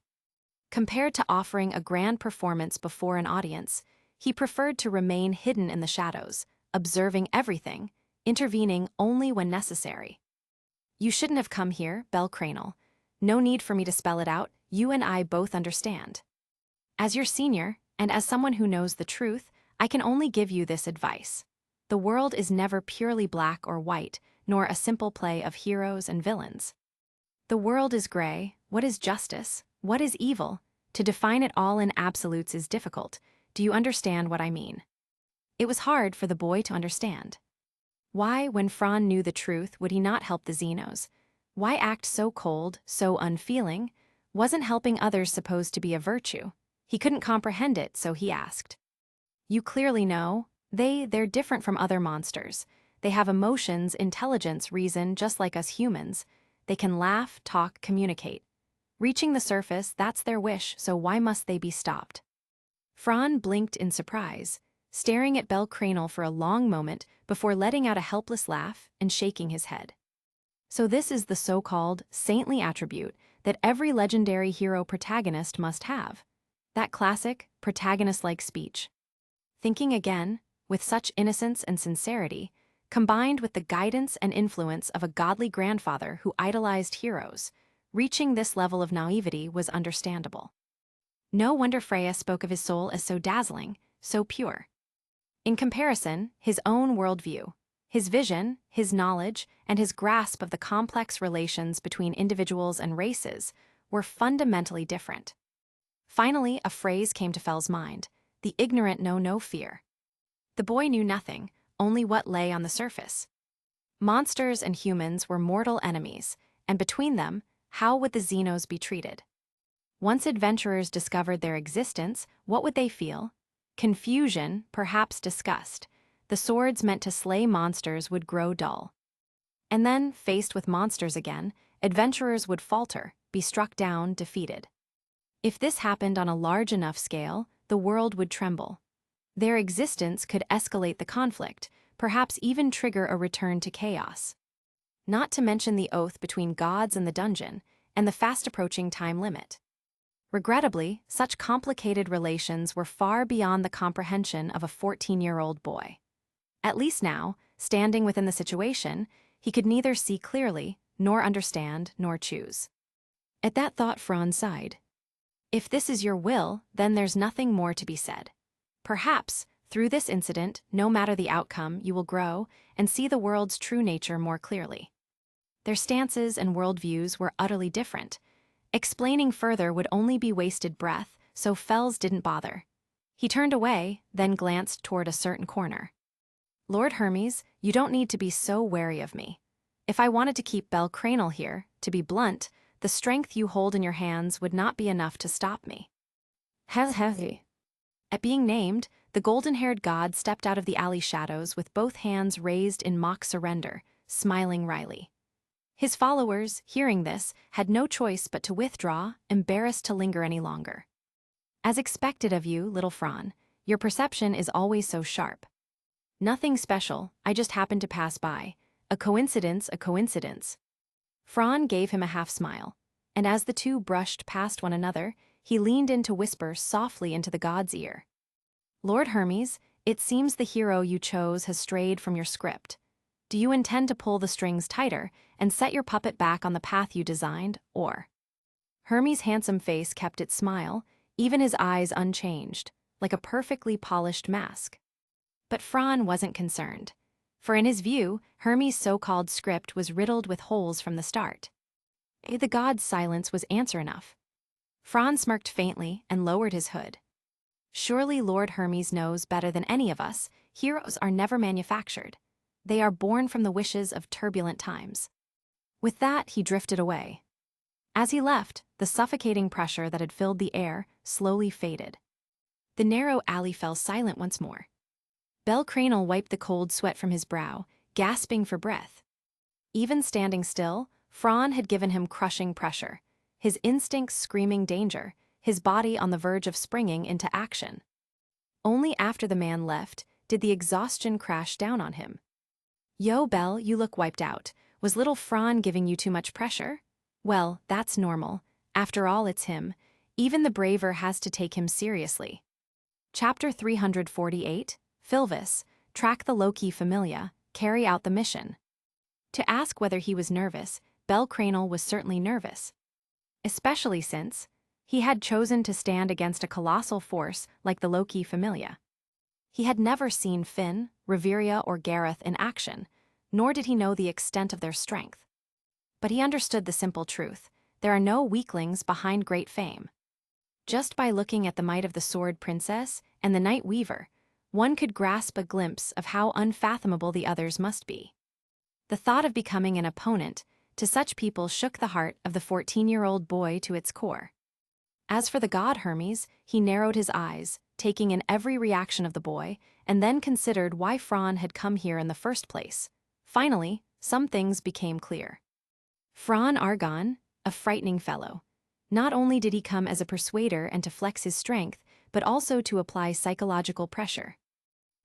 Compared to offering a grand performance before an audience, he preferred to remain hidden in the shadows, observing everything, intervening only when necessary. You shouldn't have come here, Bell Cranel. No need for me to spell it out, you and I both understand. As your senior, and as someone who knows the truth, I can only give you this advice. The world is never purely black or white, nor a simple play of heroes and villains. The world is gray. What is justice? What is evil? To define it all in absolutes is difficult. Do you understand what I mean? It was hard for the boy to understand. Why, when Fran knew the truth, would he not help the Xenos? Why act so cold, so unfeeling? Wasn't helping others supposed to be a virtue? He couldn't comprehend it, so he asked. You clearly know. They're different from other monsters. They have emotions, intelligence, reason, just like us humans. They can laugh, talk, communicate. Reaching the surface, that's their wish, so why must they be stopped? Fran blinked in surprise, staring at Bell Cranel for a long moment before letting out a helpless laugh and shaking his head. So this is the so-called saintly attribute that every legendary hero protagonist must have. That classic, protagonist-like speech. Thinking again, with such innocence and sincerity, combined with the guidance and influence of a godly grandfather who idolized heroes, reaching this level of naivety was understandable. No wonder Freya spoke of his soul as so dazzling, so pure. In comparison, his own worldview, his vision, his knowledge, and his grasp of the complex relations between individuals and races were fundamentally different. Finally, a phrase came to Fell's mind: the ignorant know no fear. The boy knew nothing, only what lay on the surface. Monsters and humans were mortal enemies, and between them, how would the Xenos be treated? Once adventurers discovered their existence, what would they feel? Confusion, perhaps disgust. The swords meant to slay monsters would grow dull. And then, faced with monsters again, adventurers would falter, be struck down, defeated. If this happened on a large enough scale, the world would tremble. Their existence could escalate the conflict, perhaps even trigger a return to chaos. Not to mention the oath between gods and the dungeon, and the fast-approaching time limit. Regrettably, such complicated relations were far beyond the comprehension of a 14-year-old boy. At least now, standing within the situation, he could neither see clearly, nor understand, nor choose. At that thought, Franz sighed. If this is your will, then there's nothing more to be said. Perhaps, through this incident, no matter the outcome, you will grow and see the world's true nature more clearly. Their stances and worldviews were utterly different. Explaining further would only be wasted breath, so Fels didn't bother. He turned away, then glanced toward a certain corner. Lord Hermes, you don't need to be so wary of me. If I wanted to keep Belcranel here, to be blunt, the strength you hold in your hands would not be enough to stop me. Heavy. At being named, the golden-haired god stepped out of the alley shadows with both hands raised in mock surrender, smiling wryly. His followers, hearing this, had no choice but to withdraw, embarrassed to linger any longer. As expected of you, little Fran, your perception is always so sharp. Nothing special, I just happened to pass by. A coincidence, a coincidence. Fran gave him a half-smile, and as the two brushed past one another, he leaned in to whisper softly into the god's ear. Lord Hermes, it seems the hero you chose has strayed from your script. Do you intend to pull the strings tighter and set your puppet back on the path you designed, or? Hermes' handsome face kept its smile, even his eyes unchanged, like a perfectly polished mask. But Fran wasn't concerned, for in his view, Hermes' so-called script was riddled with holes from the start. The god's silence was answer enough. Fran smirked faintly and lowered his hood. Surely Lord Hermes knows better than any of us, heroes are never manufactured. They are born from the wishes of turbulent times. With that, he drifted away. As he left, the suffocating pressure that had filled the air slowly faded. The narrow alley fell silent once more. Belcranel wiped the cold sweat from his brow, gasping for breath. Even standing still, Fran had given him crushing pressure, his instincts screaming danger, his body on the verge of springing into action. Only after the man left did the exhaustion crash down on him. Yo, Belle, you look wiped out. Was little Fran giving you too much pressure? Well, that's normal. After all, it's him. Even the braver has to take him seriously. Chapter 348, Filvis, track the low-key familia, carry out the mission. To ask whether he was nervous, Belcranel was certainly nervous. Especially since he had chosen to stand against a colossal force like the low-key familia. He had never seen Finn, Reveria, or Gareth in action, nor did he know the extent of their strength. But he understood the simple truth: there are no weaklings behind great fame. Just by looking at the might of the Sword Princess and the Night Weaver, one could grasp a glimpse of how unfathomable the others must be. The thought of becoming an opponent to such people shook the heart of the 14-year-old boy to its core. As for the god Hermes, he narrowed his eyes, taking in every reaction of the boy, and then considered why Fran had come here in the first place. Finally, some things became clear. Fran Argon, a frightening fellow. Not only did he come as a persuader and to flex his strength, but also to apply psychological pressure.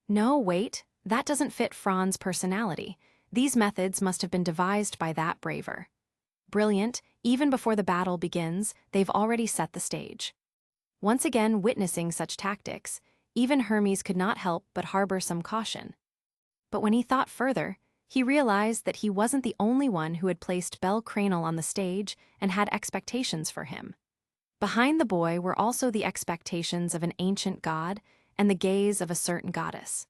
No, wait, that doesn't fit Fran's personality. These methods must have been devised by that braver. Brilliant, even before the battle begins, they've already set the stage. Once again witnessing such tactics, even Hermes could not help but harbor some caution. But when he thought further, he realized that he wasn't the only one who had placed Belcranel on the stage and had expectations for him. Behind the boy were also the expectations of an ancient god and the gaze of a certain goddess.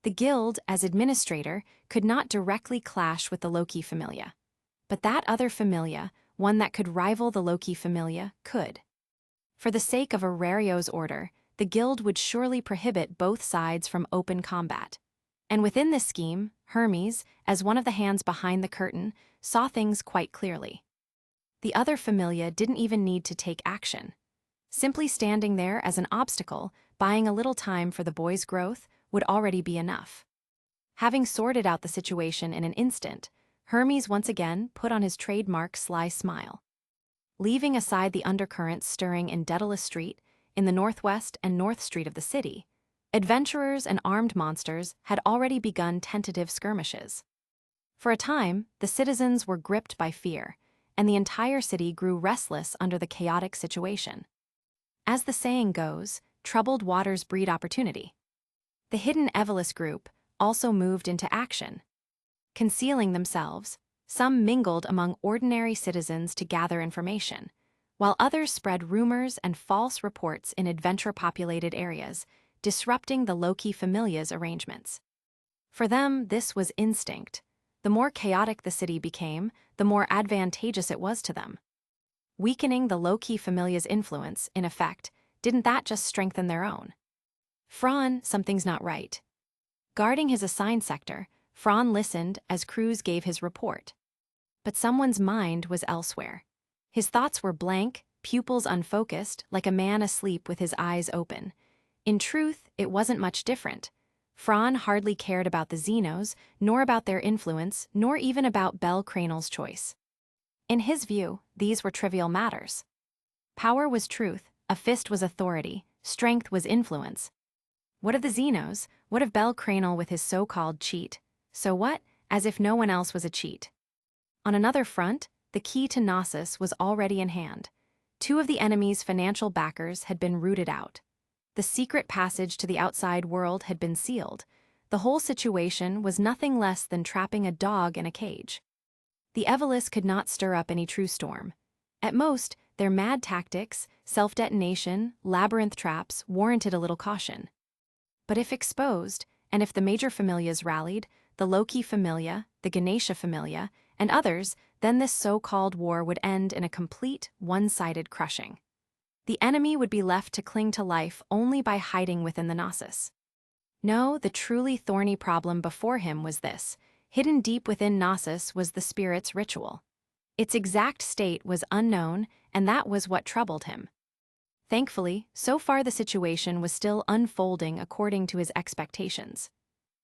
The guild, as administrator, could not directly clash with the Loki familia. But that other familia, one that could rival the Loki familia, could. For the sake of Orario's order, the guild would surely prohibit both sides from open combat. And within this scheme, Hermes, as one of the hands behind the curtain, saw things quite clearly. The other familia didn't even need to take action. Simply standing there as an obstacle, buying a little time for the boy's growth, would already be enough. Having sorted out the situation in an instant, Hermes once again put on his trademark sly smile. Leaving aside the undercurrents stirring in Daedalus Street, in the northwest and north street of the city, Adventurers and armed monsters had already begun tentative skirmishes. For a time, the citizens were gripped by fear, and the entire city grew restless under the chaotic situation. As the saying goes, troubled waters breed opportunity. The hidden Evelys group also moved into action. Concealing themselves, some mingled among ordinary citizens to gather information, while others spread rumors and false reports in adventure-populated areas, disrupting the low-key familia's arrangements. For them, this was instinct. The more chaotic the city became, the more advantageous it was to them. Weakening the low-key familia's influence, in effect, didn't that just strengthen their own? Fran, something's not right. Guarding his assigned sector, Fran listened as Cruz gave his report. But someone's mind was elsewhere. His thoughts were blank, pupils unfocused, like a man asleep with his eyes open. In truth, it wasn't much different. Fran hardly cared about the Xenos, nor about their influence, nor even about Bel Cranel's choice. In his view, these were trivial matters. Power was truth, a fist was authority, strength was influence. What of the Xenos? What of Bel Cranel with his so-called cheat? So what? As if no one else was a cheat. On another front, the key to Gnosis was already in hand. 2 of the enemy's financial backers had been rooted out. The secret passage to the outside world had been sealed. The whole situation was nothing less than trapping a dog in a cage. The Evelys could not stir up any true storm. At most, their mad tactics, self-detonation, labyrinth traps warranted a little caution. But if exposed, and if the major familias rallied, the Loki familia, the Ganesha familia, and others, then this so-called war would end in a complete, one-sided crushing. The enemy would be left to cling to life only by hiding within the Gnosis. No, the truly thorny problem before him was this. Hidden deep within Gnosis was the spirit's ritual. Its exact state was unknown, and that was what troubled him. Thankfully, so far the situation was still unfolding according to his expectations.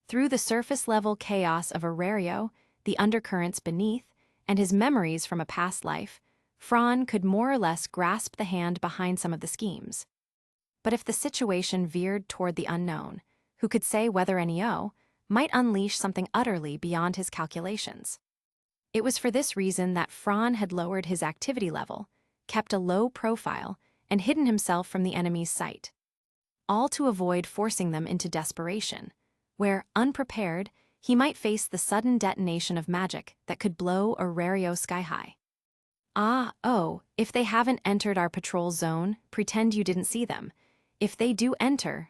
Through the surface-level chaos of Orario, the undercurrents beneath, and his memories from a past life, Fran could more or less grasp the hand behind some of the schemes. But if the situation veered toward the unknown, who could say whether NEO might unleash something utterly beyond his calculations? It was for this reason that Fran had lowered his activity level, kept a low profile, and hidden himself from the enemy's sight. All to avoid forcing them into desperation, where, unprepared, he might face the sudden detonation of magic that could blow Orario sky-high. If they haven't entered our patrol zone, pretend you didn't see them. If they do enter,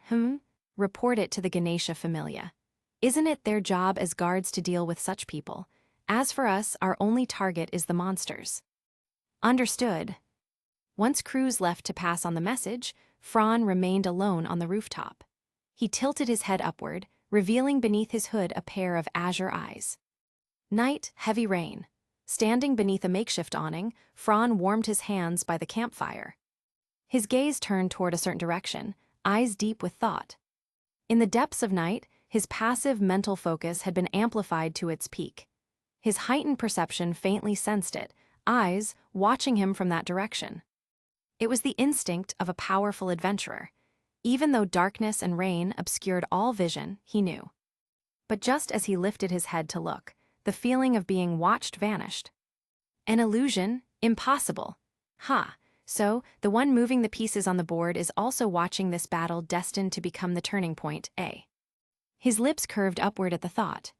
report it to the Ganesha familia. Isn't it their job as guards to deal with such people? As for us, our only target is the monsters. Understood. Once Cruz left to pass on the message, Fran remained alone on the rooftop. He tilted his head upward, revealing beneath his hood a pair of azure eyes. Night, heavy rain. Standing beneath a makeshift awning, Fran warmed his hands by the campfire. His gaze turned toward a certain direction, eyes deep with thought. In the depths of night, his passive mental focus had been amplified to its peak. His heightened perception faintly sensed it, eyes watching him from that direction. It was the instinct of a powerful adventurer. Even though darkness and rain obscured all vision, he knew. But just as he lifted his head to look, the feeling of being watched vanished. An illusion? Impossible. So, the one moving the pieces on the board is also watching this battle destined to become the turning point, eh? His lips curved upward at the thought.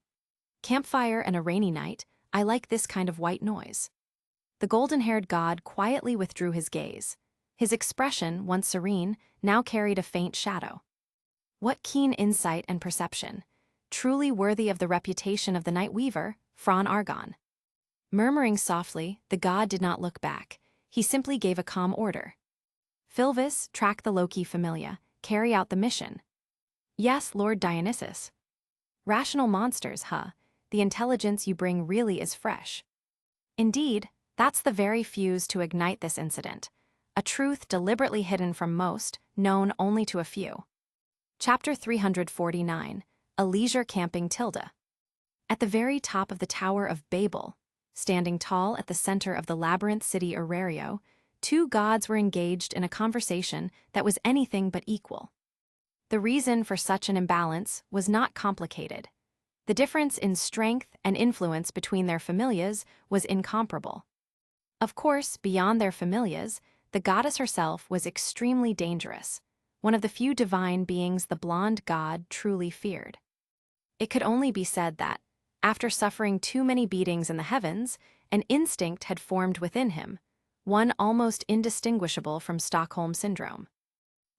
Campfire and a rainy night, I like this kind of white noise. The golden-haired god quietly withdrew his gaze. His expression, once serene, now carried a faint shadow. What keen insight and perception, truly worthy of the reputation of the Night Weaver, Fran Argon. Murmuring softly, the god did not look back. He simply gave a calm order. Filvis, track the Loki familia, carry out the mission. Yes, Lord Dionysus. Rational monsters, The intelligence you bring really is fresh. Indeed, that's the very fuse to ignite this incident. A truth deliberately hidden from most, known only to a few. Chapter 349, A Leisure Camping Tilda. At the very top of the Tower of Babel, standing tall at the center of the labyrinth city Orario, 2 gods were engaged in a conversation that was anything but equal. The reason for such an imbalance was not complicated. The difference in strength and influence between their familias was incomparable. Of course, beyond their familias, the goddess herself was extremely dangerous, one of the few divine beings the blonde god truly feared. It could only be said that, after suffering too many beatings in the heavens, an instinct had formed within him, one almost indistinguishable from Stockholm Syndrome.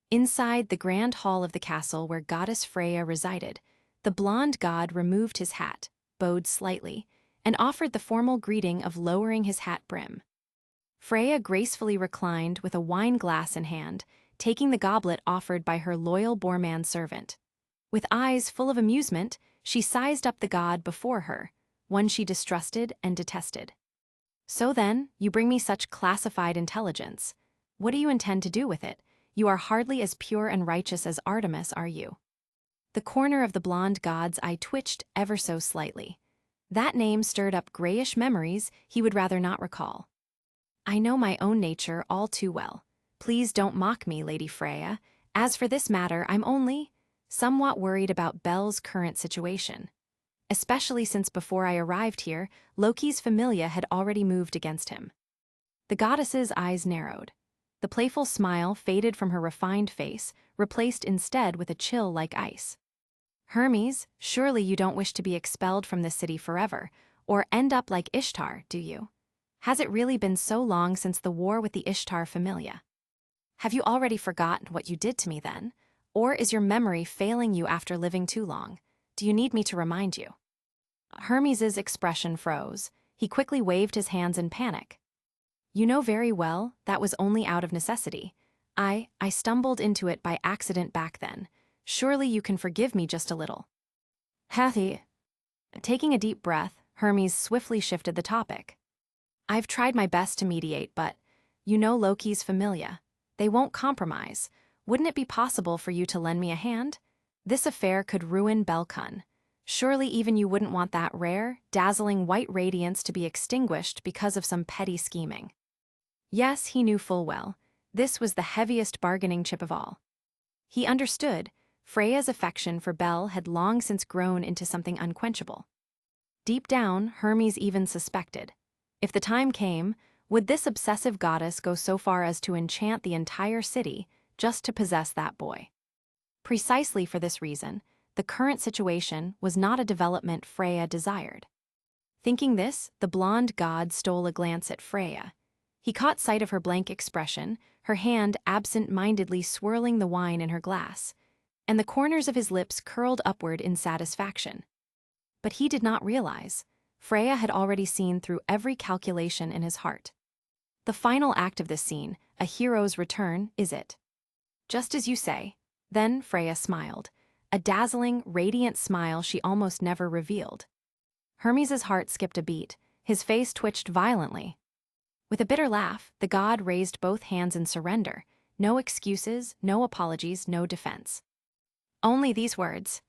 Inside the grand hall of the castle where goddess Freya resided, the blonde god removed his hat, bowed slightly, and offered the formal greeting of lowering his hat brim. Freya gracefully reclined with a wine glass in hand, taking the goblet offered by her loyal Boorman servant. With eyes full of amusement, she sized up the god before her, one she distrusted and detested. "So then, you bring me such classified intelligence. What do you intend to do with it? You are hardly as pure and righteous as Artemis, are you?" The corner of the blonde god's eye twitched ever so slightly. That name stirred up grayish memories he would rather not recall. "I know my own nature all too well. Please don't mock me, Lady Freya. As for this matter, I'm only somewhat worried about Belle's current situation. Especially since before I arrived here, Loki's familia had already moved against him." The goddess's eyes narrowed. The playful smile faded from her refined face, replaced instead with a chill like ice. "Hermes, surely you don't wish to be expelled from this city forever, or end up like Ishtar, do you? Has it really been so long since the war with the Ishtar familia? Have you already forgotten what you did to me then? Or is your memory failing you after living too long? Do you need me to remind you?" Hermes's expression froze. He quickly waved his hands in panic. "You know very well that was only out of necessity. I stumbled into it by accident back then. Surely you can forgive me just a little." "Hathy." Taking a deep breath, Hermes swiftly shifted the topic. "I've tried my best to mediate, but you know Loki's familia. They won't compromise. Wouldn't it be possible for you to lend me a hand? This affair could ruin Belkun. Surely even you wouldn't want that rare, dazzling white radiance to be extinguished because of some petty scheming." Yes, he knew full well. This was the heaviest bargaining chip of all. He understood. Freya's affection for Belle had long since grown into something unquenchable. Deep down, Hermes even suspected. If the time came, would this obsessive goddess go so far as to enchant the entire city just to possess that boy? Precisely for this reason, the current situation was not a development Freya desired. Thinking this, the blonde god stole a glance at Freya. He caught sight of her blank expression, her hand absent-mindedly swirling the wine in her glass, and the corners of his lips curled upward in satisfaction. But he did not realize Freya had already seen through every calculation in his heart. The final act of this scene, a hero's return, is it? "Just as you say." Then Freya smiled, a dazzling, radiant smile she almost never revealed. Hermes's heart skipped a beat, his face twitched violently. With a bitter laugh, the god raised both hands in surrender. No excuses, no apologies, no defense. Only these words.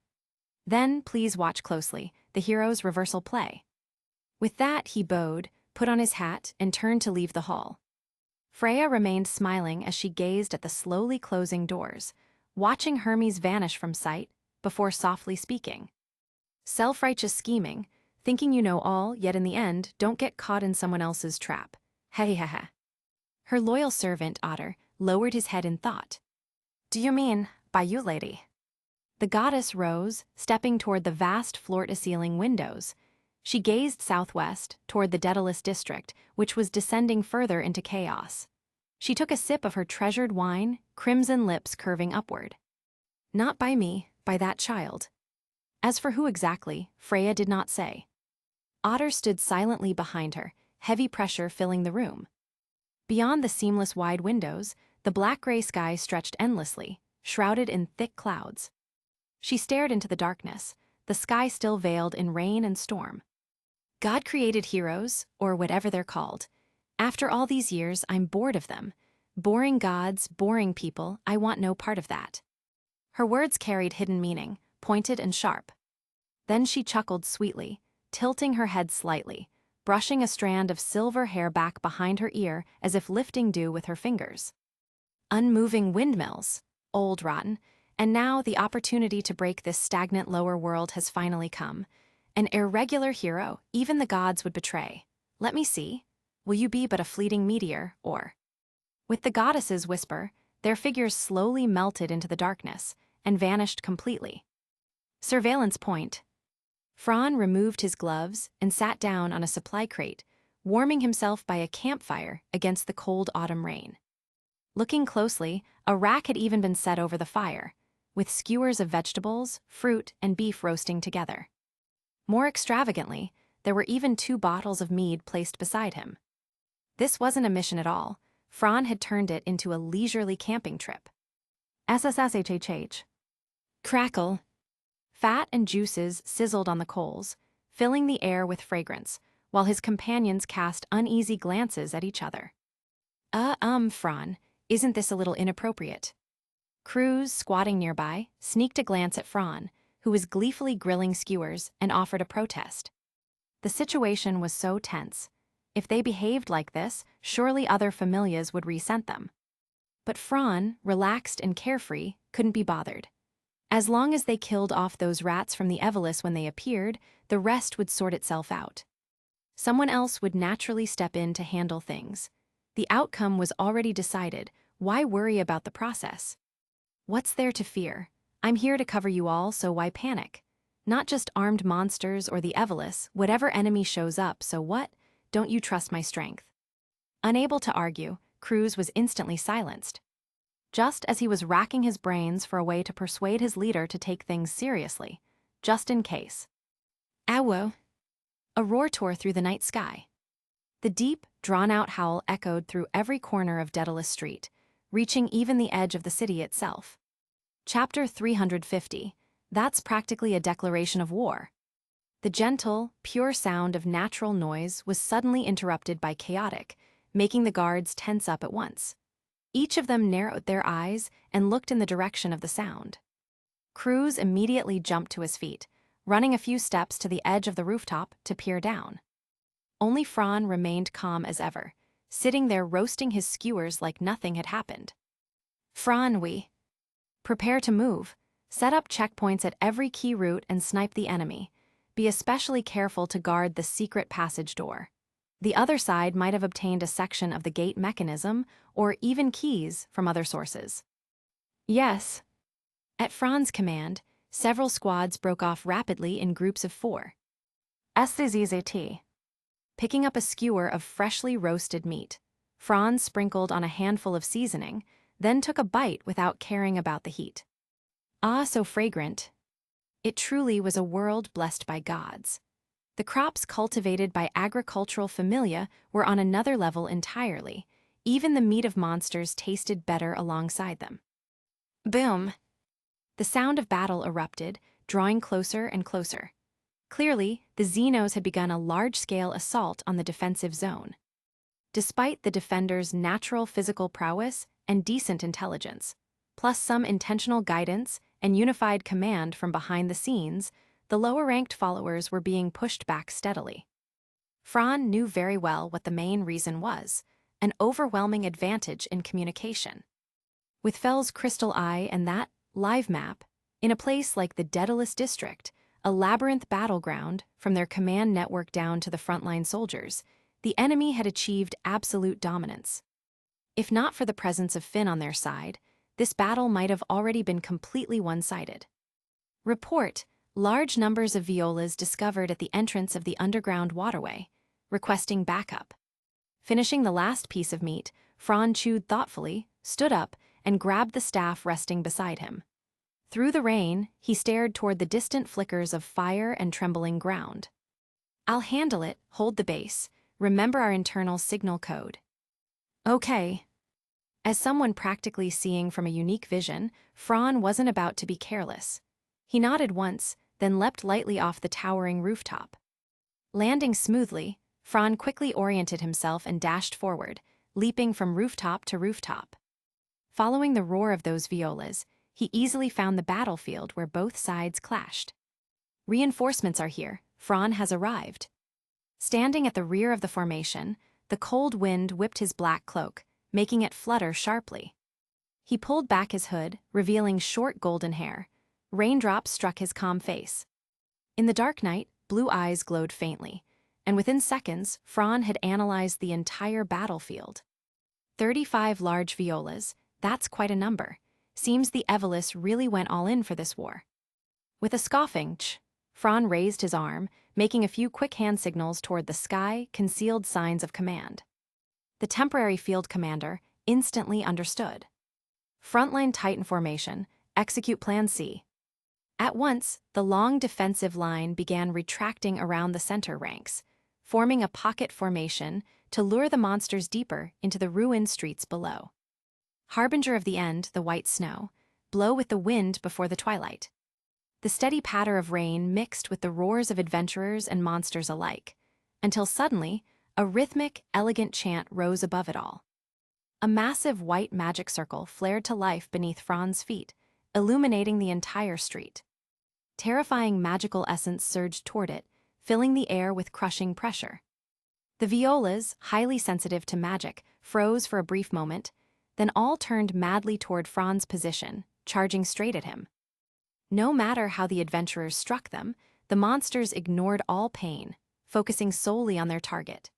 "Then please watch closely, the hero's reversal play." With that, he bowed, put on his hat, and turned to leave the hall. Freya remained smiling as she gazed at the slowly closing doors, watching Hermes vanish from sight, before softly speaking. "Self-righteous scheming, thinking you know all, yet in the end, don't get caught in someone else's trap. Hehehe." Her loyal servant, Otter, lowered his head in thought. "Do you mean, by you, lady?" The goddess rose, stepping toward the vast floor-to-ceiling windows. She gazed southwest, toward the Daedalus district, which was descending further into chaos. She took a sip of her treasured wine, crimson lips curving upward. "Not by me, by that child." As for who exactly, Freya did not say. Otter stood silently behind her, heavy pressure filling the room. Beyond the seamless wide windows, the black-gray sky stretched endlessly, shrouded in thick clouds. She stared into the darkness, the sky still veiled in rain and storm. "God created heroes, or whatever they're called. After all these years, I'm bored of them. Boring gods, boring people, I want no part of that." Her words carried hidden meaning, pointed and sharp. Then she chuckled sweetly, tilting her head slightly, brushing a strand of silver hair back behind her ear as if lifting dew with her fingers. "Unmoving windmills, old rotten, And now the opportunity to break this stagnant lower world has finally come. An irregular hero, even the gods would betray. Let me see. Will you be but a fleeting meteor, or? With the goddesses' whisper, their figures slowly melted into the darkness and vanished completely. Surveillance point. Fran removed his gloves and sat down on a supply crate, warming himself by a campfire against the cold autumn rain. Looking closely, a rack had even been set over the fire, with skewers of vegetables, fruit, and beef roasting together. More extravagantly, there were even 2 bottles of mead placed beside him. This wasn't a mission at all. Fran had turned it into a leisurely camping trip. SSSHHH. Crackle. Fat and juices sizzled on the coals, filling the air with fragrance, while his companions cast uneasy glances at each other. Fran, isn't this a little inappropriate? Cruz, squatting nearby, sneaked a glance at Fran, who was gleefully grilling skewers, and offered a protest. The situation was so tense. If they behaved like this, surely other familias would resent them. But Fran, relaxed and carefree, couldn't be bothered. As long as they killed off those rats from the Evelys when they appeared, the rest would sort itself out. Someone else would naturally step in to handle things. The outcome was already decided. Why worry about the process? What's there to fear? I'm here to cover you all, so why panic? Not just armed monsters or the Evelys, whatever enemy shows up, so what? Don't you trust my strength? Unable to argue, Cruz was instantly silenced. Just as he was racking his brains for a way to persuade his leader to take things seriously, just in case. Awo! A roar tore through the night sky. The deep, drawn-out howl echoed through every corner of Daedalus Street, reaching even the edge of the city itself. Chapter 350. That's practically a declaration of war. The gentle, pure sound of natural noise was suddenly interrupted by chaotic, making the guards tense up at once. Each of them narrowed their eyes and looked in the direction of the sound. Cruz immediately jumped to his feet, running a few steps to the edge of the rooftop to peer down. Only Fran remained calm as ever, sitting there roasting his skewers like nothing had happened. Fran, we prepare to move. Set up checkpoints at every key route and snipe the enemy. Be especially careful to guard the secret passage door. The other side might have obtained a section of the gate mechanism or even keys from other sources. Yes. At Fran's command, several squads broke off rapidly in groups of 4. SZZT. Picking up a skewer of freshly roasted meat, Fran sprinkled on a handful of seasoning, then took a bite without caring about the heat. Ah, so fragrant. It truly was a world blessed by gods. The crops cultivated by agricultural familia were on another level entirely. Even the meat of monsters tasted better alongside them. Boom! The sound of battle erupted, drawing closer and closer. Clearly, the Xenos had begun a large-scale assault on the defensive zone. Despite the defenders' natural physical prowess and decent intelligence, plus some intentional guidance and unified command from behind the scenes, the lower-ranked followers were being pushed back steadily. Fran knew very well what the main reason was: an overwhelming advantage in communication. With Fell's crystal eye and that live map, in a place like the Daedalus district, a labyrinth battleground, from their command network down to the frontline soldiers, the enemy had achieved absolute dominance. If not for the presence of Finn on their side, this battle might have already been completely one-sided. Report: large numbers of violas discovered at the entrance of the underground waterway, requesting backup. Finishing the last piece of meat, Fran chewed thoughtfully, stood up, and grabbed the staff resting beside him. Through the rain, he stared toward the distant flickers of fire and trembling ground. I'll handle it, hold the base. Remember our internal signal code. Okay. As someone practically seeing from a unique vision, Fran wasn't about to be careless. He nodded once, then leapt lightly off the towering rooftop. Landing smoothly, Fran quickly oriented himself and dashed forward, leaping from rooftop to rooftop. Following the roar of those violas, he easily found the battlefield where both sides clashed. Reinforcements are here. Fran has arrived. Standing at the rear of the formation, the cold wind whipped his black cloak, making it flutter sharply. He pulled back his hood, revealing short golden hair. Raindrops struck his calm face. In the dark night, blue eyes glowed faintly, and within seconds, Fran had analyzed the entire battlefield. 35 large violas, that's quite a number. Seems the Evelis really went all in for this war. With a scoffing ch, Fran raised his arm, making a few quick hand signals toward the sky, concealed signs of command. The temporary field commander instantly understood. Frontline Titan formation, execute Plan C. At once, the long defensive line began retracting around the center ranks, forming a pocket formation to lure the monsters deeper into the ruined streets below. Harbinger of the end, the white snow, blow with the wind before the twilight. The steady patter of rain mixed with the roars of adventurers and monsters alike, until suddenly, a rhythmic, elegant chant rose above it all. A massive white magic circle flared to life beneath Fran's feet, illuminating the entire street. Terrifying magical essence surged toward it, filling the air with crushing pressure. The violas, highly sensitive to magic, froze for a brief moment, then all turned madly toward Fran's position, charging straight at him. No matter how the adventurers struck them, the monsters ignored all pain, focusing solely on their target.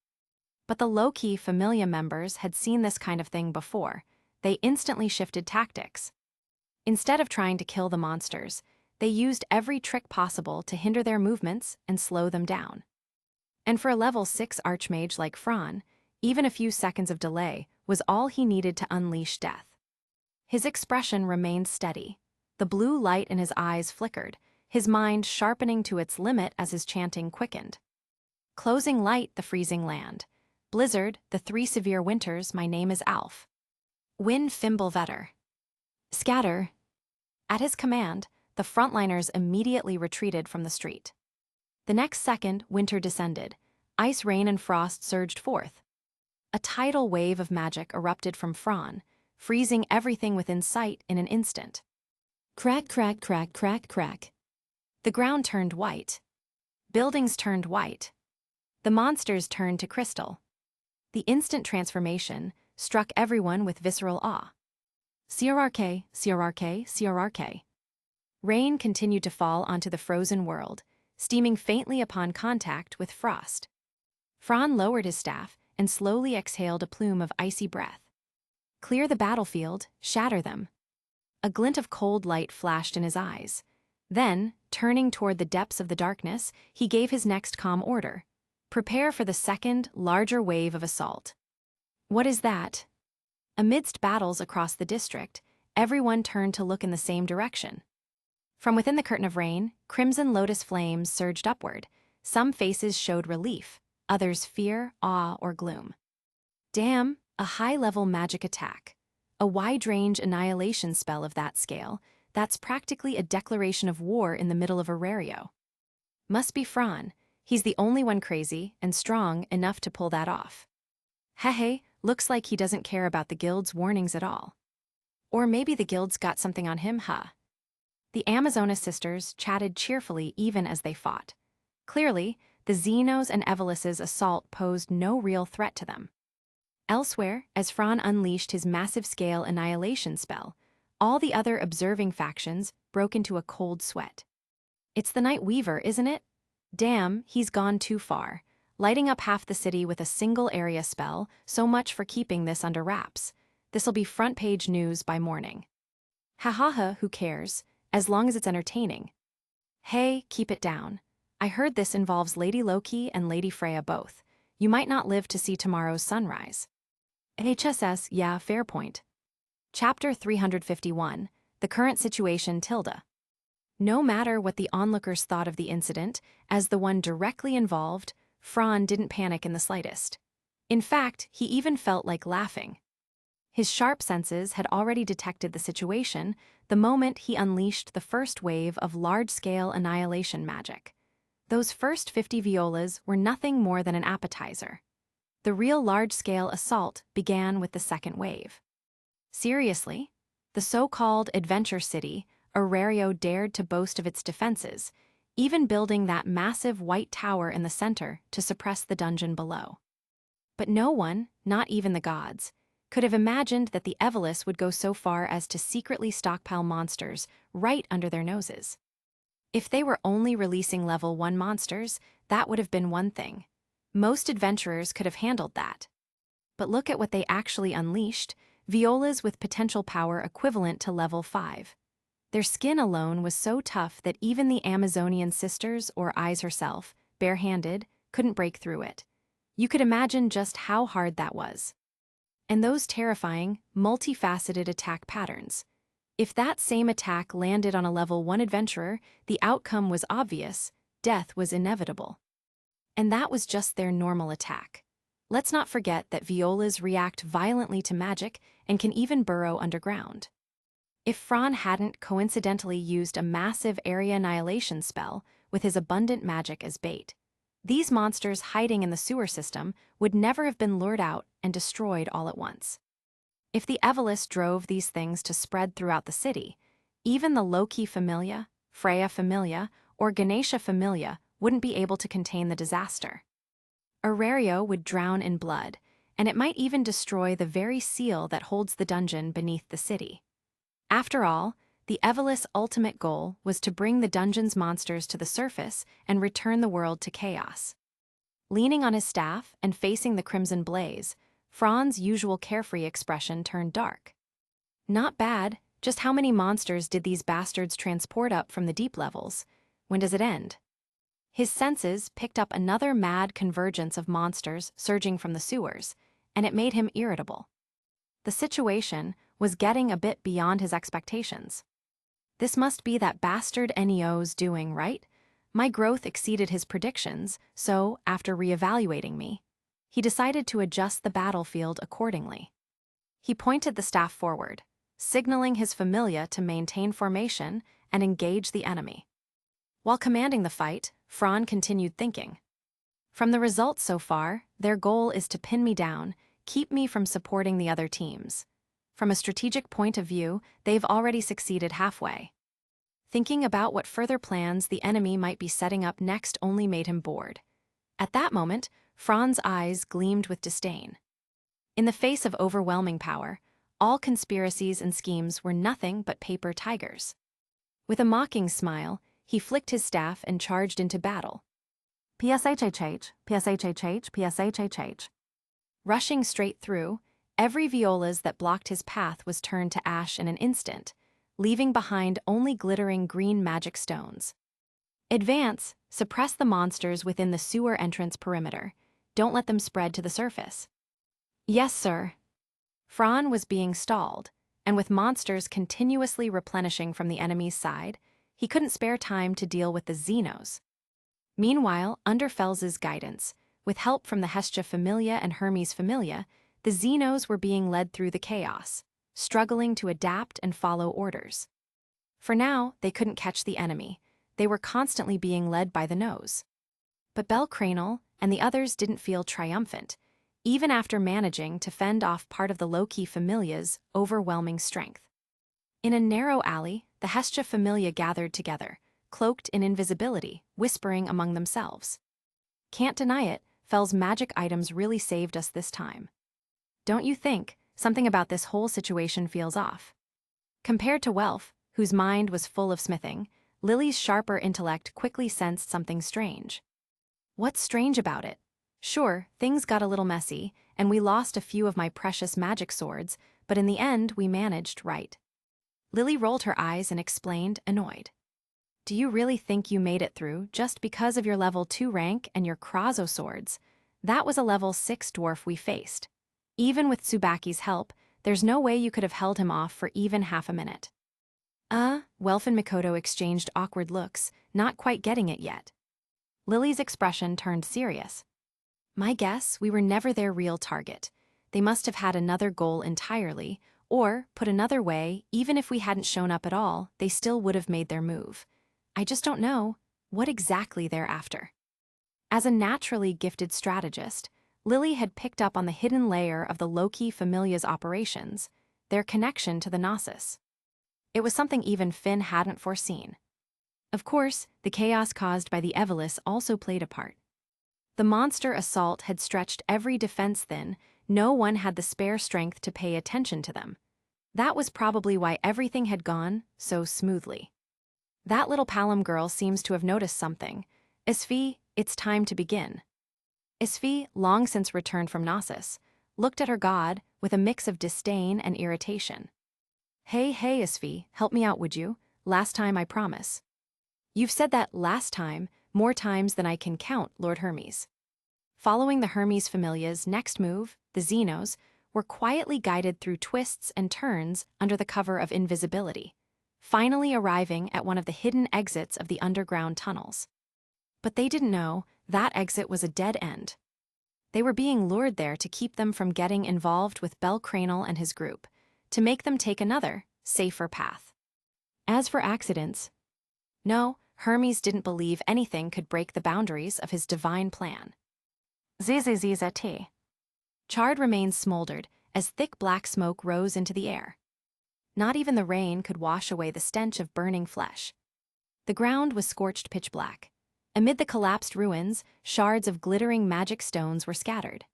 But the low-key Familia members had seen this kind of thing before. They instantly shifted tactics. Instead of trying to kill the monsters, they used every trick possible to hinder their movements and slow them down. And for a level 6 archmage like Fran, even a few seconds of delay was all he needed to unleash death. His expression remained steady. The blue light in his eyes flickered, his mind sharpening to its limit as his chanting quickened. Closing light, the freezing land. Blizzard, the 3 severe winters, my name is Alf. Win Fimblevetter. Scatter. At his command, the frontliners immediately retreated from the street. The next second, winter descended. Ice, rain, and frost surged forth. A tidal wave of magic erupted from Fran, freezing everything within sight in an instant. Crack, crack, crack, crack, crack. The ground turned white. Buildings turned white. The monsters turned to crystal. The instant transformation struck everyone with visceral awe. CRRK, CRRK, CRRK. Rain continued to fall onto the frozen world, steaming faintly upon contact with frost. Fran lowered his staff and slowly exhaled a plume of icy breath. Clear the battlefield, shatter them. A glint of cold light flashed in his eyes. Then, turning toward the depths of the darkness, he gave his next calm order. Prepare for the second, larger wave of assault. What is that? Amidst battles across the district, everyone turned to look in the same direction. From within the curtain of rain, crimson lotus flames surged upward. Some faces showed relief, others fear, awe, or gloom. Damn, a high-level magic attack. A wide-range annihilation spell of that scale, that's practically a declaration of war in the middle of Orario. Must be Fran. He's the only one crazy and strong enough to pull that off. Hehe, looks like he doesn't care about the guild's warnings at all. Or maybe the guild's got something on him, huh? The Amazonas sisters chatted cheerfully even as they fought. Clearly, the Xenos and Evelis's assault posed no real threat to them. Elsewhere, as Fran unleashed his massive-scale annihilation spell, all the other observing factions broke into a cold sweat. It's the Night Weaver, isn't it? Damn, he's gone too far. Lighting up half the city with a single area spell, so much for keeping this under wraps. This'll be front-page news by morning. Ha, who cares? As long as it's entertaining. Hey, keep it down. I heard this involves Lady Loki and Lady Freya both. You might not live to see tomorrow's sunrise. HSS, yeah, fair point. Chapter 351, The Current Situation tilde. No matter what the onlookers thought of the incident, as the one directly involved, Fran didn't panic in the slightest. In fact, he even felt like laughing. His sharp senses had already detected the situation the moment he unleashed the first wave of large-scale annihilation magic. Those first 50 violas were nothing more than an appetizer. The real large-scale assault began with the second wave. Seriously? The so-called Adventure City, Orario dared to boast of its defenses, even building that massive white tower in the center to suppress the dungeon below. But no one, not even the gods, could have imagined that the Evelys would go so far as to secretly stockpile monsters right under their noses. If they were only releasing level 1 monsters, that would have been one thing. Most adventurers could have handled that. But look at what they actually unleashed, violas with potential power equivalent to level 5. Their skin alone was so tough that even the Amazonian sisters or Eyes herself, barehanded, couldn't break through it. You could imagine just how hard that was. And those terrifying, multifaceted attack patterns. If that same attack landed on a level 1 adventurer, the outcome was obvious: death was inevitable. And that was just their normal attack. Let's not forget that violas react violently to magic and can even burrow underground. If Fran hadn't coincidentally used a massive area annihilation spell with his abundant magic as bait, these monsters hiding in the sewer system would never have been lured out and destroyed all at once. If the Evelys drove these things to spread throughout the city, even the Loki Familia, Freya Familia, or Ganesha Familia wouldn't be able to contain the disaster. Orario would drown in blood, and it might even destroy the very seal that holds the dungeon beneath the city. After all, the Evelys' ultimate goal was to bring the dungeon's monsters to the surface and return the world to chaos. Leaning on his staff and facing the crimson blaze, Fran's usual carefree expression turned dark. Not bad, just how many monsters did these bastards transport up from the deep levels? When does it end? His senses picked up another mad convergence of monsters surging from the sewers, and it made him irritable. The situation was getting a bit beyond his expectations. This must be that bastard Neo's doing, right? My growth exceeded his predictions, so, after reevaluating me, he decided to adjust the battlefield accordingly. He pointed the staff forward, signaling his familia to maintain formation and engage the enemy. While commanding the fight, Fran continued thinking. From the results so far, their goal is to pin me down, keep me from supporting the other teams. From a strategic point of view, they've already succeeded halfway. Thinking about what further plans the enemy might be setting up next only made him bored. At that moment, Fran's eyes gleamed with disdain. In the face of overwhelming power, all conspiracies and schemes were nothing but paper tigers. With a mocking smile, he flicked his staff and charged into battle. PSHHH, PSHHH, PSHHH. Rushing straight through, every violas that blocked his path was turned to ash in an instant, leaving behind only glittering green magic stones. Advance, suppress the monsters within the sewer entrance perimeter. Don't let them spread to the surface. Yes, sir. Fran was being stalled, and with monsters continuously replenishing from the enemy's side, he couldn't spare time to deal with the Xenos. Meanwhile, under Fels's guidance, with help from the Hestia Familia and Hermes Familia, the Xenos were being led through the chaos, struggling to adapt and follow orders. For now, they couldn't catch the enemy. They were constantly being led by the nose. But Belcranal and the others didn't feel triumphant, even after managing to fend off part of the Loki Familia's overwhelming strength. In a narrow alley, the Hestia Familia gathered together, cloaked in invisibility, whispering among themselves. Can't deny it, Fel's magic items really saved us this time. Don't you think? Something about this whole situation feels off. Compared to Welf, whose mind was full of smithing, Lily's sharper intellect quickly sensed something strange. What's strange about it? Sure, things got a little messy, and we lost a few of my precious magic swords, but in the end we managed right. Lily rolled her eyes and explained, annoyed. Do you really think you made it through just because of your level 2 rank and your Krazo swords? That was a level 6 dwarf we faced. Even with Tsubaki's help, there's no way you could have held him off for even half a minute. Welf and Mikoto exchanged awkward looks, not quite getting it yet. Lily's expression turned serious. My guess, we were never their real target. They must have had another goal entirely, or, put another way, even if we hadn't shown up at all, they still would have made their move. I just don't know what exactly they're after. As a naturally gifted strategist, Lily had picked up on the hidden layer of the Loki Familia's operations, their connection to the Gnosis. It was something even Finn hadn't foreseen. Of course, the chaos caused by the Evelys also played a part. The monster assault had stretched every defense thin, no one had the spare strength to pay attention to them. That was probably why everything had gone so smoothly. That little Palom girl seems to have noticed something. Isfi, it's time to begin. Isfi, long since returned from Knossos, looked at her god with a mix of disdain and irritation. Hey, Isfi, help me out, would you? Last time, I promise. You've said that last time more times than I can count, Lord Hermes. Following the Hermes Familia's next move, the Xenos were quietly guided through twists and turns under the cover of invisibility, finally arriving at one of the hidden exits of the underground tunnels. But they didn't know that exit was a dead end. They were being lured there to keep them from getting involved with Belcranal and his group, to make them take another, safer path. As for accidents, no, Hermes didn't believe anything could break the boundaries of his divine plan. Zzzt. Charred remains smoldered as thick black smoke rose into the air. Not even the rain could wash away the stench of burning flesh. The ground was scorched pitch black. Amid the collapsed ruins, shards of glittering magic stones were scattered.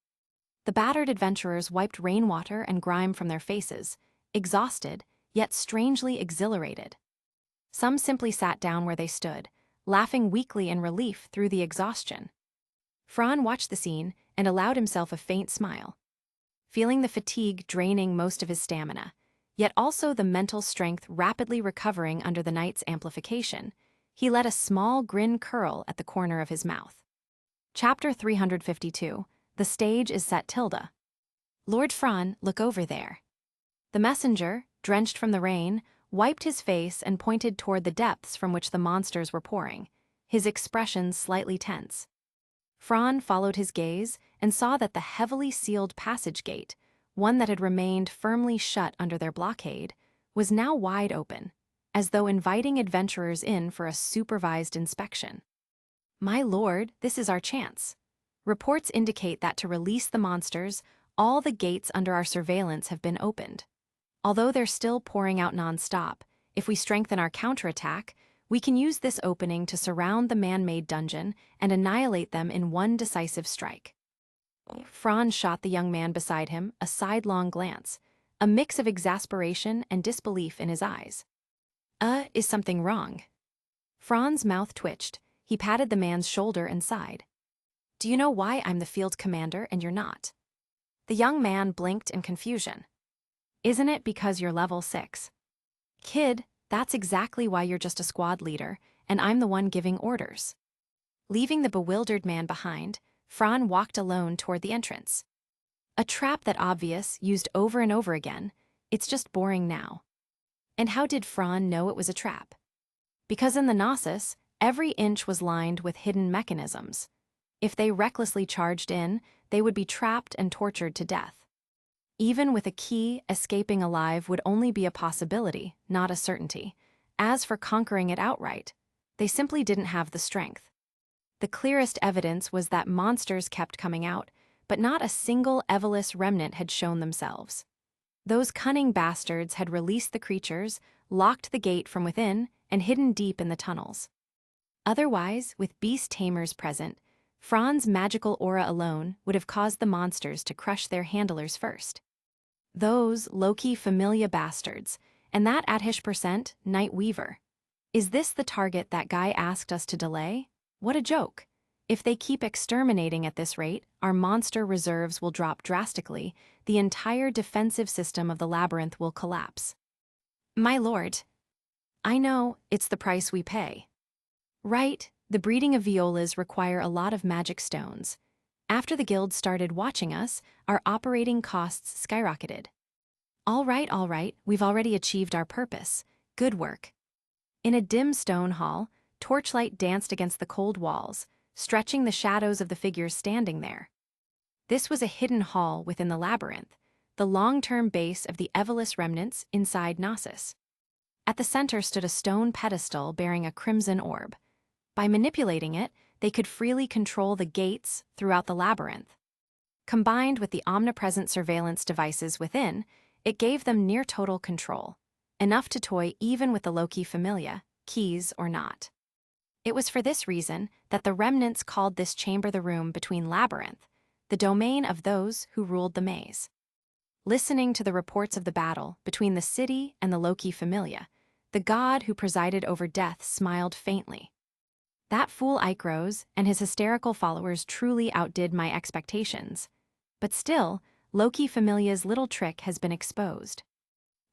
The battered adventurers wiped rainwater and grime from their faces, exhausted, yet strangely exhilarated. Some simply sat down where they stood, laughing weakly in relief through the exhaustion. Fran watched the scene and allowed himself a faint smile. Feeling the fatigue draining most of his stamina, yet also the mental strength rapidly recovering under the night's amplification, he let a small grin curl at the corner of his mouth. Chapter 352, The Stage is Set Tilda. Lord Fran, look over there. The messenger, drenched from the rain, wiped his face and pointed toward the depths from which the monsters were pouring, his expression slightly tense. Fran followed his gaze and saw that the heavily sealed passage gate, one that had remained firmly shut under their blockade, was now wide open, as though inviting adventurers in for a supervised inspection. My lord, this is our chance. Reports indicate that to release the monsters, all the gates under our surveillance have been opened. Although they're still pouring out non-stop, if we strengthen our counterattack, we can use this opening to surround the man-made dungeon and annihilate them in one decisive strike. Fran shot the young man beside him a sidelong glance, a mix of exasperation and disbelief in his eyes. Is something wrong? Fran's mouth twitched. He patted the man's shoulder and sighed. Do you know why I'm the field commander and you're not? The young man blinked in confusion. Isn't it because you're level 6? Kid, that's exactly why you're just a squad leader, and I'm the one giving orders. Leaving the bewildered man behind, Fran walked alone toward the entrance. A trap that obvious, used over and over again, it's just boring now. And how did Fran know it was a trap? Because in the Knossos, every inch was lined with hidden mechanisms. If they recklessly charged in, they would be trapped and tortured to death. Even with a key, escaping alive would only be a possibility, not a certainty. As for conquering it outright, they simply didn't have the strength. The clearest evidence was that monsters kept coming out, but not a single Evelys remnant had shown themselves. Those cunning bastards had released the creatures, locked the gate from within, and hidden deep in the tunnels. Otherwise, with beast tamers present, Fran's magical aura alone would have caused the monsters to crush their handlers first. Those Loki Familia bastards, and that @% Night Weaver. Is this the target that guy asked us to delay? What a joke. If they keep exterminating at this rate, our monster reserves will drop drastically, the entire defensive system of the labyrinth will collapse. My lord. I know, it's the price we pay. Right, the breeding of violas require a lot of magic stones. After the guild started watching us, our operating costs skyrocketed. All right, we've already achieved our purpose. Good work. In a dim stone hall, torchlight danced against the cold walls, stretching the shadows of the figures standing there. This was a hidden hall within the labyrinth, the long-term base of the Evelys remnants inside Knossos. At the center stood a stone pedestal bearing a crimson orb. By manipulating it, they could freely control the gates throughout the labyrinth. Combined with the omnipresent surveillance devices within, it gave them near total control, enough to toy even with the Loki Familia, keys or not. It was for this reason that the remnants called this chamber the room between labyrinth, the domain of those who ruled the maze. Listening to the reports of the battle between the city and the Loki Familia, the god who presided over death smiled faintly. That fool Icros and his hysterical followers truly outdid my expectations. But still, Loki Familia's little trick has been exposed.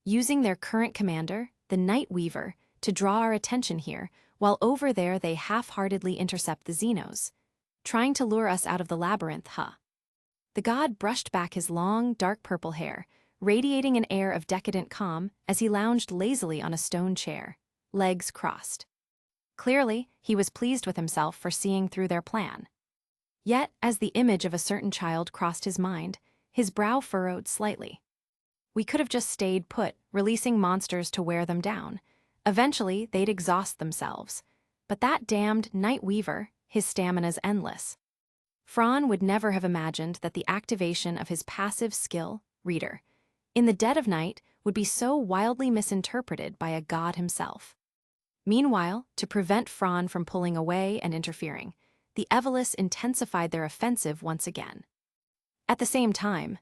Using their current commander, the Night Weaver, to draw our attention here, while over there they half-heartedly intercept the Xenos, trying to lure us out of the labyrinth, The god brushed back his long, dark purple hair, radiating an air of decadent calm as he lounged lazily on a stone chair, legs crossed. Clearly, he was pleased with himself for seeing through their plan. Yet, as the image of a certain child crossed his mind, his brow furrowed slightly. We could have just stayed put, releasing monsters to wear them down. Eventually, they'd exhaust themselves. But that damned Night Weaver, his stamina's endless. Fran would never have imagined that the activation of his passive skill, Reader, in the dead of night would be so wildly misinterpreted by a god himself. Meanwhile, to prevent Fran from pulling away and interfering, the Evelis intensified their offensive once again. At the same time,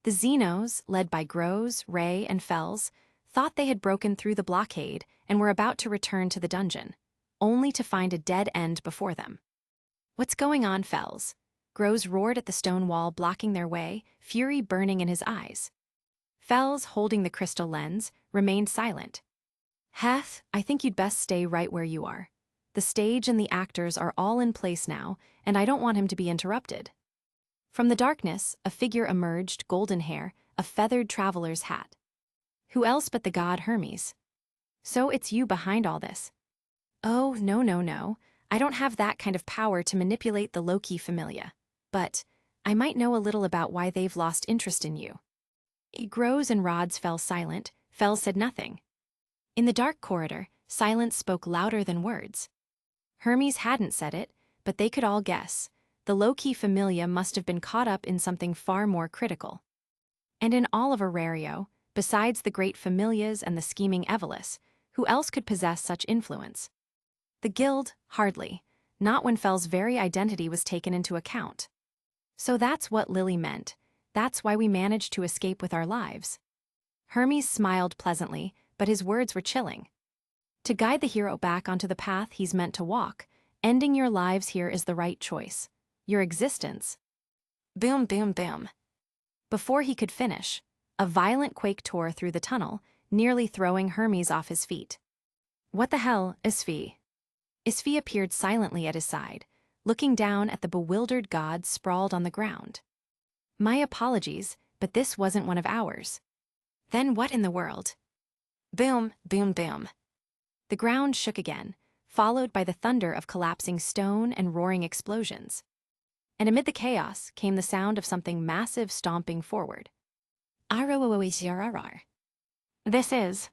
the Xenos, led by Groz, Ray, and Fells, thought they had broken through the blockade and were about to return to the dungeon, only to find a dead end before them. "What's going on, Fells?" Groz roared at the stone wall blocking their way, fury burning in his eyes. Fells, holding the crystal lens, remained silent. "Heth, I think you'd best stay right where you are. The stage and the actors are all in place now, and I don't want him to be interrupted." From the darkness, a figure emerged, golden hair, a feathered traveler's hat. Who else but the god Hermes? "So it's you behind all this." "Oh, no. I don't have that kind of power to manipulate the Loki Familia. But I might know a little about why they've lost interest in you." Groz and Rods fell silent. Fells said nothing. In the dark corridor, silence spoke louder than words. Hermes hadn't said it, but they could all guess. The Loki Familia must have been caught up in something far more critical. And in all of Orario, besides the great Familias and the scheming Evelis, who else could possess such influence? The guild, hardly, not when Fell's very identity was taken into account. So that's what Lily meant. That's why we managed to escape with our lives. Hermes smiled pleasantly, but his words were chilling. To guide the hero back onto the path he's meant to walk, ending your lives here is the right choice. Your existence. Boom, boom, boom. Before he could finish, a violent quake tore through the tunnel, nearly throwing Hermes off his feet. "What the hell, Isfi?" Isfi appeared silently at his side, looking down at the bewildered god sprawled on the ground. "My apologies, but this wasn't one of ours." "Then what in the world?" Boom, boom, boom. The ground shook again, followed by the thunder of collapsing stone and roaring explosions. And amid the chaos came the sound of something massive stomping forward. This is.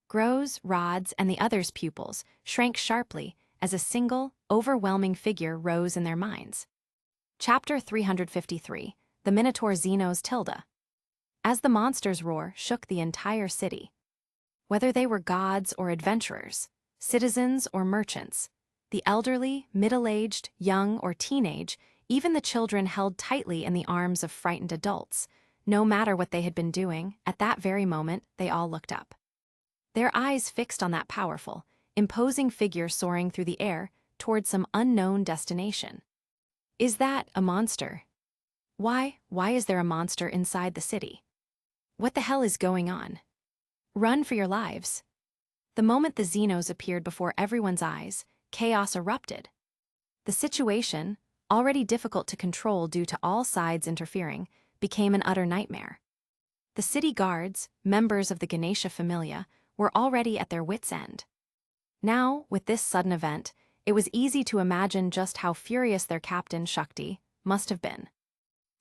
Groz, Rods, and the others' pupils shrank sharply as a single, overwhelming figure rose in their minds. Chapter 353, The Minotaur Xenos Tilda. As the monster's roar shook the entire city. Whether they were gods or adventurers, citizens or merchants, the elderly, middle-aged, young, or teenage, even the children held tightly in the arms of frightened adults. No matter what they had been doing, at that very moment, they all looked up. Their eyes fixed on that powerful, imposing figure soaring through the air toward some unknown destination. Is that a monster? Why is there a monster inside the city? What the hell is going on? Run for your lives. The moment the Xenos appeared before everyone's eyes, chaos erupted. The situation, already difficult to control due to all sides interfering, became an utter nightmare. The city guards, members of the Ganesha Familia, were already at their wits' end. Now, with this sudden event, it was easy to imagine just how furious their captain, Shakti, must have been.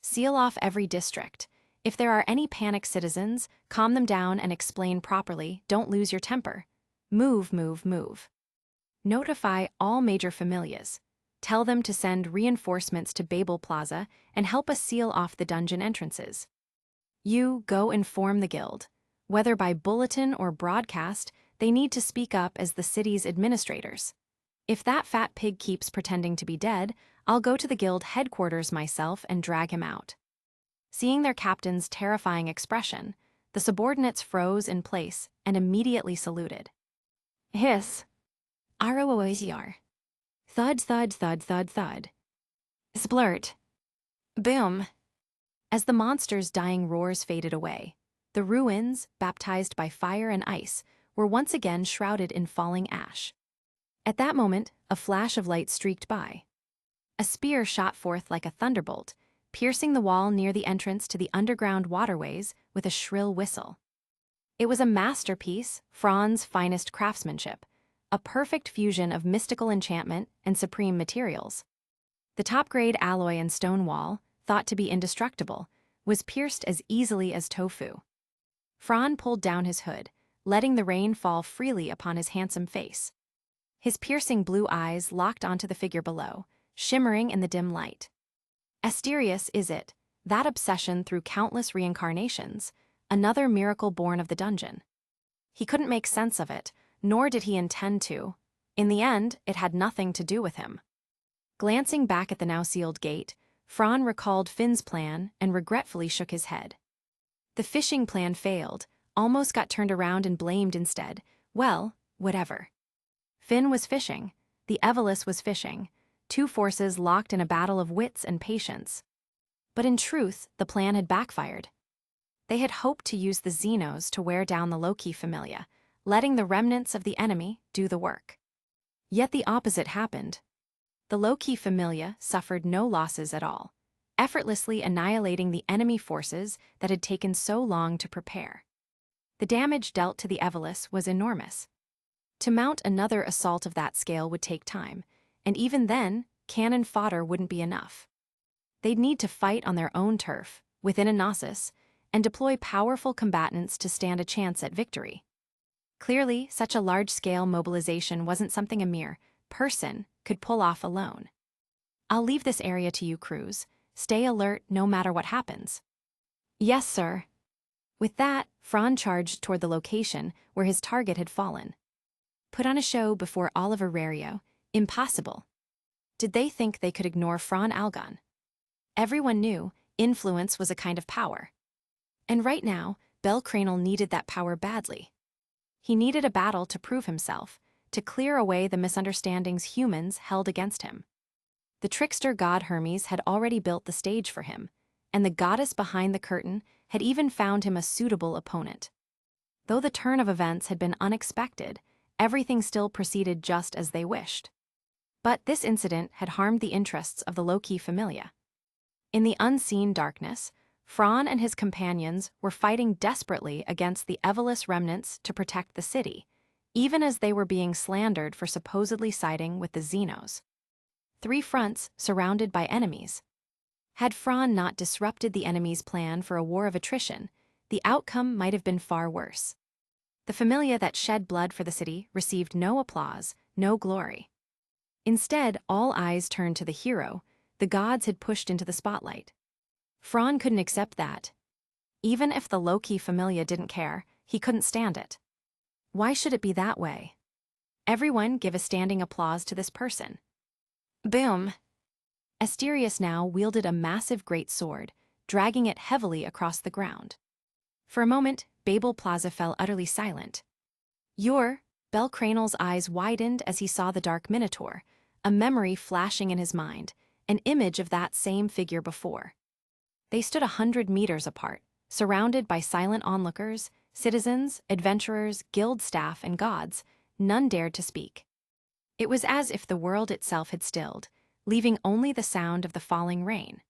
Seal off every district. If there are any panicked citizens, calm them down and explain properly. Don't lose your temper. Move. Notify all major familias. Tell them to send reinforcements to Babel Plaza and help us seal off the dungeon entrances. You go inform the guild. Whether by bulletin or broadcast, they need to speak up as the city's administrators. If that fat pig keeps pretending to be dead, I'll go to the guild headquarters myself and drag him out." Seeing their captain's terrifying expression, the subordinates froze in place and immediately saluted. Hiss. ROOACR. Thud, thud, thud, thud, thud. Splurt. Boom. As the monster's dying roars faded away, the ruins, baptized by fire and ice, were once again shrouded in falling ash. At that moment, a flash of light streaked by. A spear shot forth like a thunderbolt, piercing the wall near the entrance to the underground waterways with a shrill whistle. It was a masterpiece, Fran's finest craftsmanship, a perfect fusion of mystical enchantment and supreme materials. The top-grade alloy and stone wall, thought to be indestructible, was pierced as easily as tofu. Fran pulled down his hood, letting the rain fall freely upon his handsome face. His piercing blue eyes locked onto the figure below, shimmering in the dim light. Asterius is it, that obsession through countless reincarnations, another miracle born of the dungeon. He couldn't make sense of it, nor did he intend to. In the end, it had nothing to do with him. Glancing back at the now sealed gate, Fran recalled Finn's plan and regretfully shook his head. The fishing plan failed, almost got turned around and blamed instead. Well, whatever. Finn was fishing, the Evelys was fishing, two forces locked in a battle of wits and patience. But in truth, the plan had backfired. They had hoped to use the Xenos to wear down the Loki Familia, letting the remnants of the enemy do the work. Yet the opposite happened. The Loki Familia suffered no losses at all, effortlessly annihilating the enemy forces that had taken so long to prepare. The damage dealt to the Evelys was enormous. To mount another assault of that scale would take time, and even then, cannon fodder wouldn't be enough. They'd need to fight on their own turf, within a Gnosis, and deploy powerful combatants to stand a chance at victory. Clearly, such a large-scale mobilization wasn't something a mere person could pull off alone. "I'll leave this area to you, crews. Stay alert no matter what happens." "Yes, sir." With that, Fran charged toward the location where his target had fallen. Put on a show before all of Orario? Impossible. Did they think they could ignore Fran Algon? Everyone knew influence was a kind of power. And right now, Belcranel needed that power badly. He needed a battle to prove himself, to clear away the misunderstandings humans held against him. The trickster god Hermes had already built the stage for him, and the goddess behind the curtain had even found him a suitable opponent. Though the turn of events had been unexpected, everything still proceeded just as they wished. But this incident had harmed the interests of the Loki Familia. In the unseen darkness, Fran and his companions were fighting desperately against the Evelys remnants to protect the city, even as they were being slandered for supposedly siding with the Xenos. 3 fronts surrounded by enemies. Had Fran not disrupted the enemy's plan for a war of attrition, the outcome might have been far worse. The Familia that shed blood for the city received no applause, no glory. Instead, all eyes turned to the hero the gods had pushed into the spotlight. Fran couldn't accept that. Even if the Loki Familia didn't care, he couldn't stand it. Why should it be that way? Everyone give a standing applause to this person. Boom! Asterius now wielded a massive great sword, dragging it heavily across the ground. For a moment, Babel Plaza fell utterly silent. Belcranel's eyes widened as he saw the dark minotaur, a memory flashing in his mind, an image of that same figure before. They stood 100 meters apart, surrounded by silent onlookers, citizens, adventurers, guild staff, and gods. None dared to speak. It was as if the world itself had stilled, leaving only the sound of the falling rain.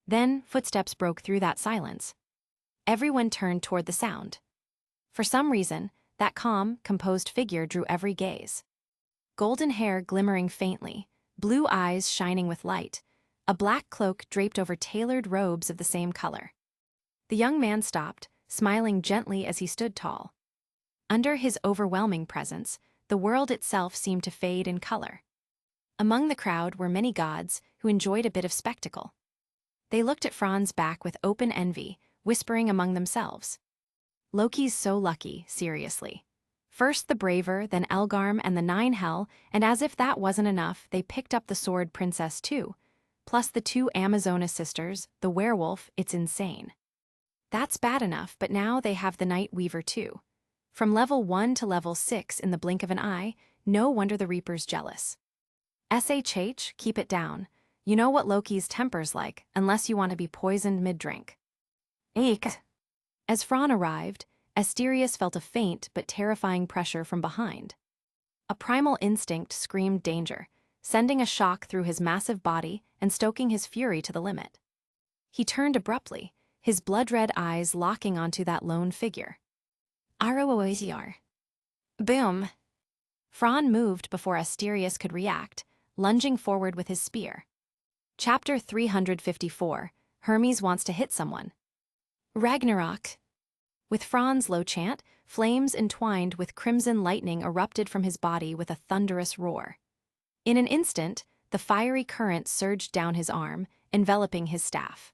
Then footsteps broke through that silence. Everyone turned toward the sound. For some reason, that calm, composed figure drew every gaze. Golden hair glimmering faintly, blue eyes shining with light, a black cloak draped over tailored robes of the same color. The young man stopped, smiling gently as he stood tall. Under his overwhelming presence, the world itself seemed to fade in color. Among the crowd were many gods who enjoyed a bit of spectacle. They looked at Fran's back with open envy, whispering among themselves. "Loki's so lucky, seriously. First the Braver, then Elgarm and the 9 Hell, and as if that wasn't enough, they picked up the sword princess too, Plus the two Amazonas sisters, the werewolf, it's insane. That's bad enough, but now they have the Night Weaver too. From level 1 to level 6 in the blink of an eye, no wonder the Reaper's jealous. SHH, keep it down. You know what Loki's temper's like, unless you want to be poisoned mid-drink. Eek. As Fran arrived, Asterius felt a faint but terrifying pressure from behind. A primal instinct screamed danger, sending a shock through his massive body and stoking his fury to the limit. He turned abruptly, his blood-red eyes locking onto that lone figure. Arooasiar. Boom. Fran moved before Asterius could react, lunging forward with his spear. Chapter 354, Hermes wants to hit someone. Ragnarok. With Fran's low chant, flames entwined with crimson lightning erupted from his body with a thunderous roar. In an instant, the fiery current surged down his arm, enveloping his staff.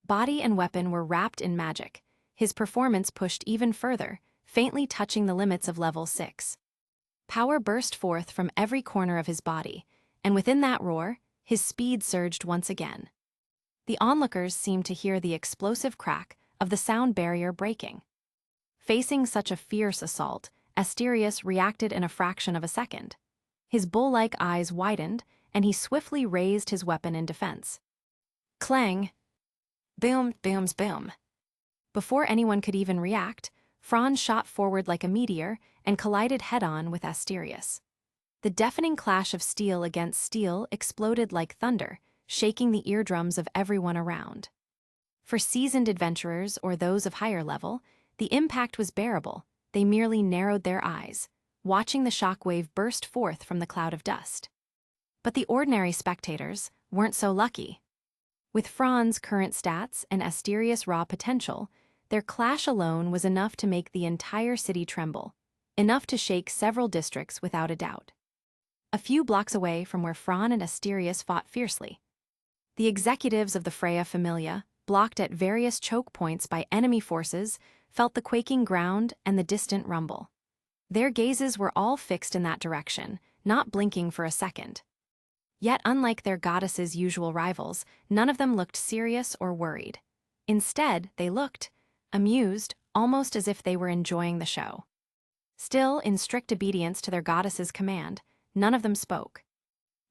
Body and weapon were wrapped in magic, his performance pushed even further, faintly touching the limits of level 6. Power burst forth from every corner of his body, and within that roar, his speed surged once again. The onlookers seemed to hear the explosive crack of the sound barrier breaking. Facing such a fierce assault, Asterius reacted in a fraction of a second. His bull-like eyes widened, and he swiftly raised his weapon in defense. Clang! Boom, booms, boom. Before anyone could even react, Fran shot forward like a meteor and collided head-on with Asterius. The deafening clash of steel against steel exploded like thunder, shaking the eardrums of everyone around. For seasoned adventurers or those of higher level, the impact was bearable. They merely narrowed their eyes, watching the shockwave burst forth from the cloud of dust. But the ordinary spectators weren't so lucky. With Fran's current stats and Asterius' raw potential, their clash alone was enough to make the entire city tremble, enough to shake several districts without a doubt. A few blocks away from where Fran and Asterius fought fiercely, the executives of the Freya Familia, blocked at various choke points by enemy forces, felt the quaking ground and the distant rumble. Their gazes were all fixed in that direction, not blinking for a second. Yet unlike their goddesses' usual rivals, none of them looked serious or worried. Instead, they looked amused, almost as if they were enjoying the show. Still, in strict obedience to their goddess's command, none of them spoke.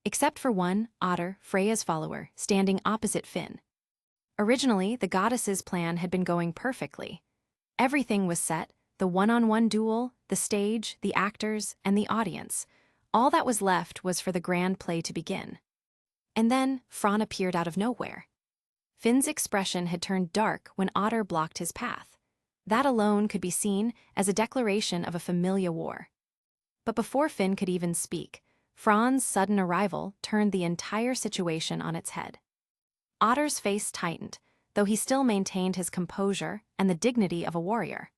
Except for one, Otter, Freya's follower, standing opposite Finn. Originally, the goddess's plan had been going perfectly. Everything was set, the one-on-one duel, the stage, the actors, and the audience. All that was left was for the grand play to begin. And then, Fran appeared out of nowhere. Finn's expression had turned dark when Otter blocked his path. That alone could be seen as a declaration of a familiar war. But before Finn could even speak, Fran's sudden arrival turned the entire situation on its head. Otter's face tightened, though he still maintained his composure and the dignity of a warrior.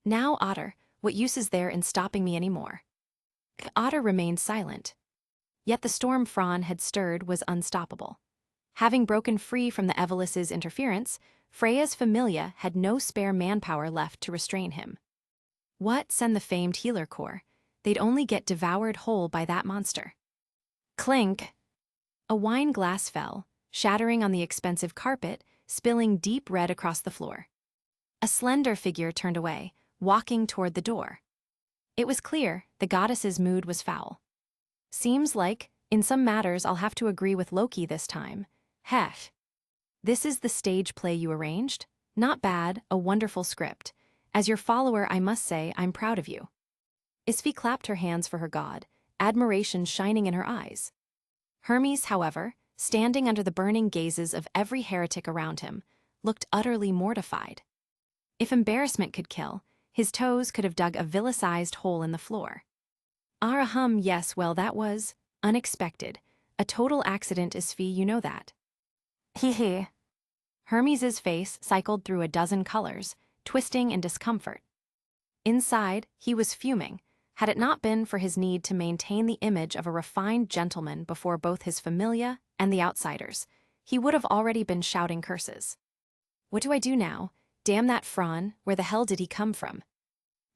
Now, Otter, what use is there in stopping me anymore? Otter remained silent. Yet the storm Fran had stirred was unstoppable. Having broken free from the Evelus's interference, Freya's Familia had no spare manpower left to restrain him. What send the famed healer corps? They'd only get devoured whole by that monster. Clink! A wine glass fell, shattering on the expensive carpet, spilling deep red across the floor. A slender figure turned away, walking toward the door. It was clear the goddess's mood was foul. Seems like, in some matters I'll have to agree with Loki this time. Heh. This is the stage play you arranged? Not bad, a wonderful script. As your follower, I must say I'm proud of you. Isfi clapped her hands for her god, admiration shining in her eyes. Hermes, however, standing under the burning gazes of every heretic around him, looked utterly mortified. If embarrassment could kill, his toes could have dug a villa-sized hole in the floor. Arahum, yes, well that was unexpected. A total accident, Isfi, you know that. Hee. Hermes's face cycled through a dozen colors, twisting in discomfort. Inside, he was fuming, had it not been for his need to maintain the image of a refined gentleman before both his familia and the outsiders. He would have already been shouting curses. What do I do now? Damn that Fran, where the hell did he come from?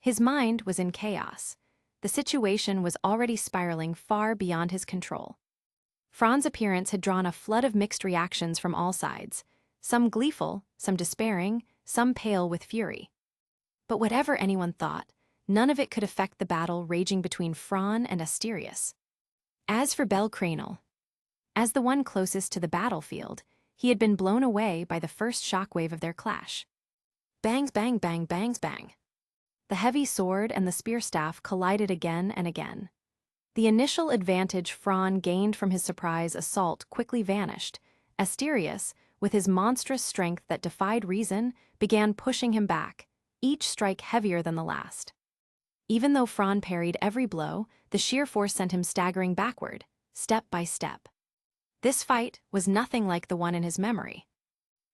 His mind was in chaos. The situation was already spiraling far beyond his control. Fran's appearance had drawn a flood of mixed reactions from all sides, some gleeful, some despairing, some pale with fury. But whatever anyone thought, none of it could affect the battle raging between Fran and Asterius. As for Bel Cranel, as the one closest to the battlefield, he had been blown away by the first shockwave of their clash. Bangs, bang, bang, bangs, bang. The heavy sword and the spear staff collided again and again. The initial advantage Fran gained from his surprise assault quickly vanished. Asterius, with his monstrous strength that defied reason, began pushing him back, each strike heavier than the last. Even though Fran parried every blow, the sheer force sent him staggering backward, step by step. This fight was nothing like the one in his memory.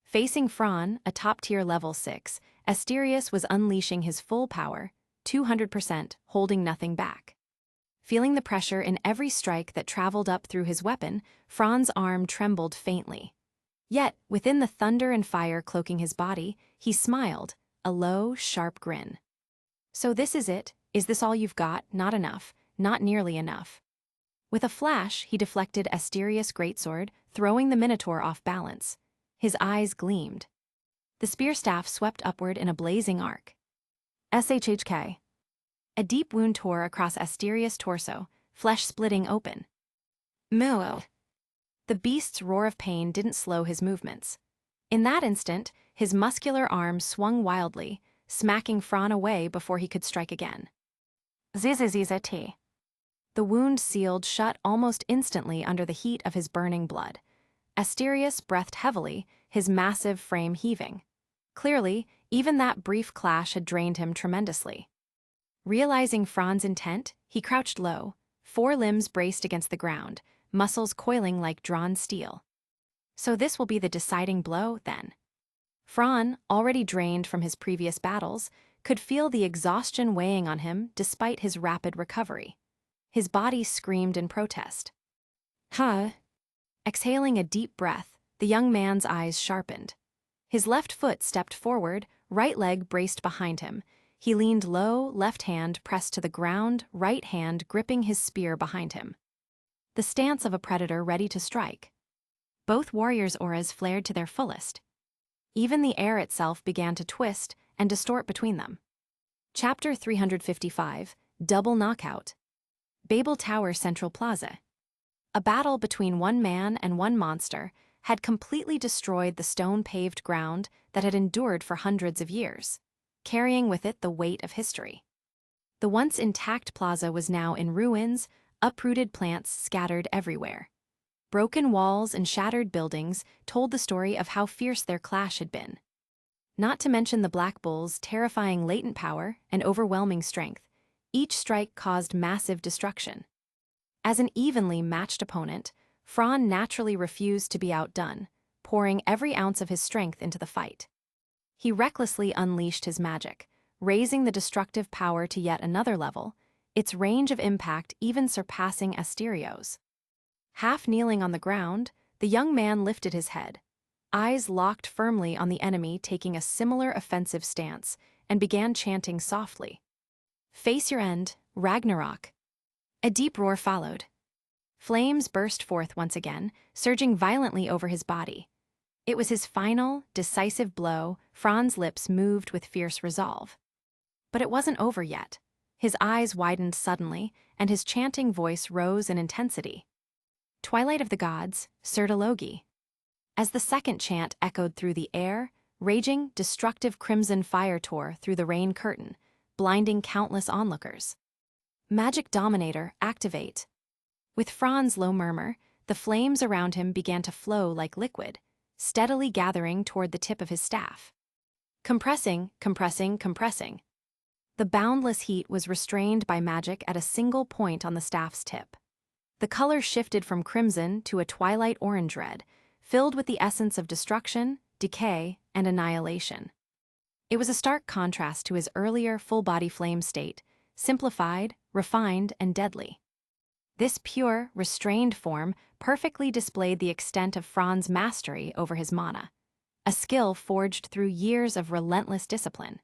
Facing Fran, a top-tier level 6, Asterius was unleashing his full power, 200%, holding nothing back. Feeling the pressure in every strike that traveled up through his weapon, Fran's arm trembled faintly. Yet, within the thunder and fire cloaking his body, he smiled, a low, sharp grin. So this is it? Is this all you've got? Not enough, not nearly enough. With a flash, he deflected Asterius' greatsword, throwing the Minotaur off balance. His eyes gleamed. The spear staff swept upward in a blazing arc. SHHK. A deep wound tore across Asterius' torso, flesh splitting open. Moo! The beast's roar of pain didn't slow his movements. In that instant, his muscular arm swung wildly, smacking Fran away before he could strike again. Zzzt. The wound sealed shut almost instantly under the heat of his burning blood. Asterius breathed heavily, his massive frame heaving. Clearly, even that brief clash had drained him tremendously. Realizing Fran's intent, he crouched low, four limbs braced against the ground, muscles coiling like drawn steel. So this will be the deciding blow, then. Fran, already drained from his previous battles, could feel the exhaustion weighing on him despite his rapid recovery. His body screamed in protest. Huh? Exhaling a deep breath, the young man's eyes sharpened. His left foot stepped forward, right leg braced behind him. He leaned low, left hand pressed to the ground, right hand gripping his spear behind him. The stance of a predator ready to strike. Both warriors' auras flared to their fullest. Even the air itself began to twist and distort between them. Chapter 355, Double Knockout. Babel Tower Central Plaza. A battle between one man and one monster had completely destroyed the stone-paved ground that had endured for hundreds of years, carrying with it the weight of history. The once intact plaza was now in ruins, uprooted plants scattered everywhere. Broken walls and shattered buildings told the story of how fierce their clash had been. Not to mention the Black Bull's terrifying latent power and overwhelming strength, each strike caused massive destruction. As an evenly matched opponent, Fran naturally refused to be outdone, pouring every ounce of his strength into the fight. He recklessly unleashed his magic, raising the destructive power to yet another level, its range of impact even surpassing Asterios. Half kneeling on the ground, the young man lifted his head, eyes locked firmly on the enemy taking a similar offensive stance, and began chanting softly. Face your end, Ragnarok. A deep roar followed. Flames burst forth once again, surging violently over his body. It was his final, decisive blow. Fran's lips moved with fierce resolve. But it wasn't over yet. His eyes widened suddenly, and his chanting voice rose in intensity. Twilight of the Gods, Sertologi. As the second chant echoed through the air, raging, destructive crimson fire tore through the rain curtain, blinding countless onlookers. Magic Dominator, activate. With Fran's low murmur, the flames around him began to flow like liquid, steadily gathering toward the tip of his staff. Compressing, compressing, compressing. The boundless heat was restrained by magic at a single point on the staff's tip. The color shifted from crimson to a twilight orange red, filled with the essence of destruction, decay, and annihilation. It was a stark contrast to his earlier full-body flame state, simplified, refined, and deadly. This pure, restrained form perfectly displayed the extent of Fran's mastery over his mana, a skill forged through years of relentless discipline.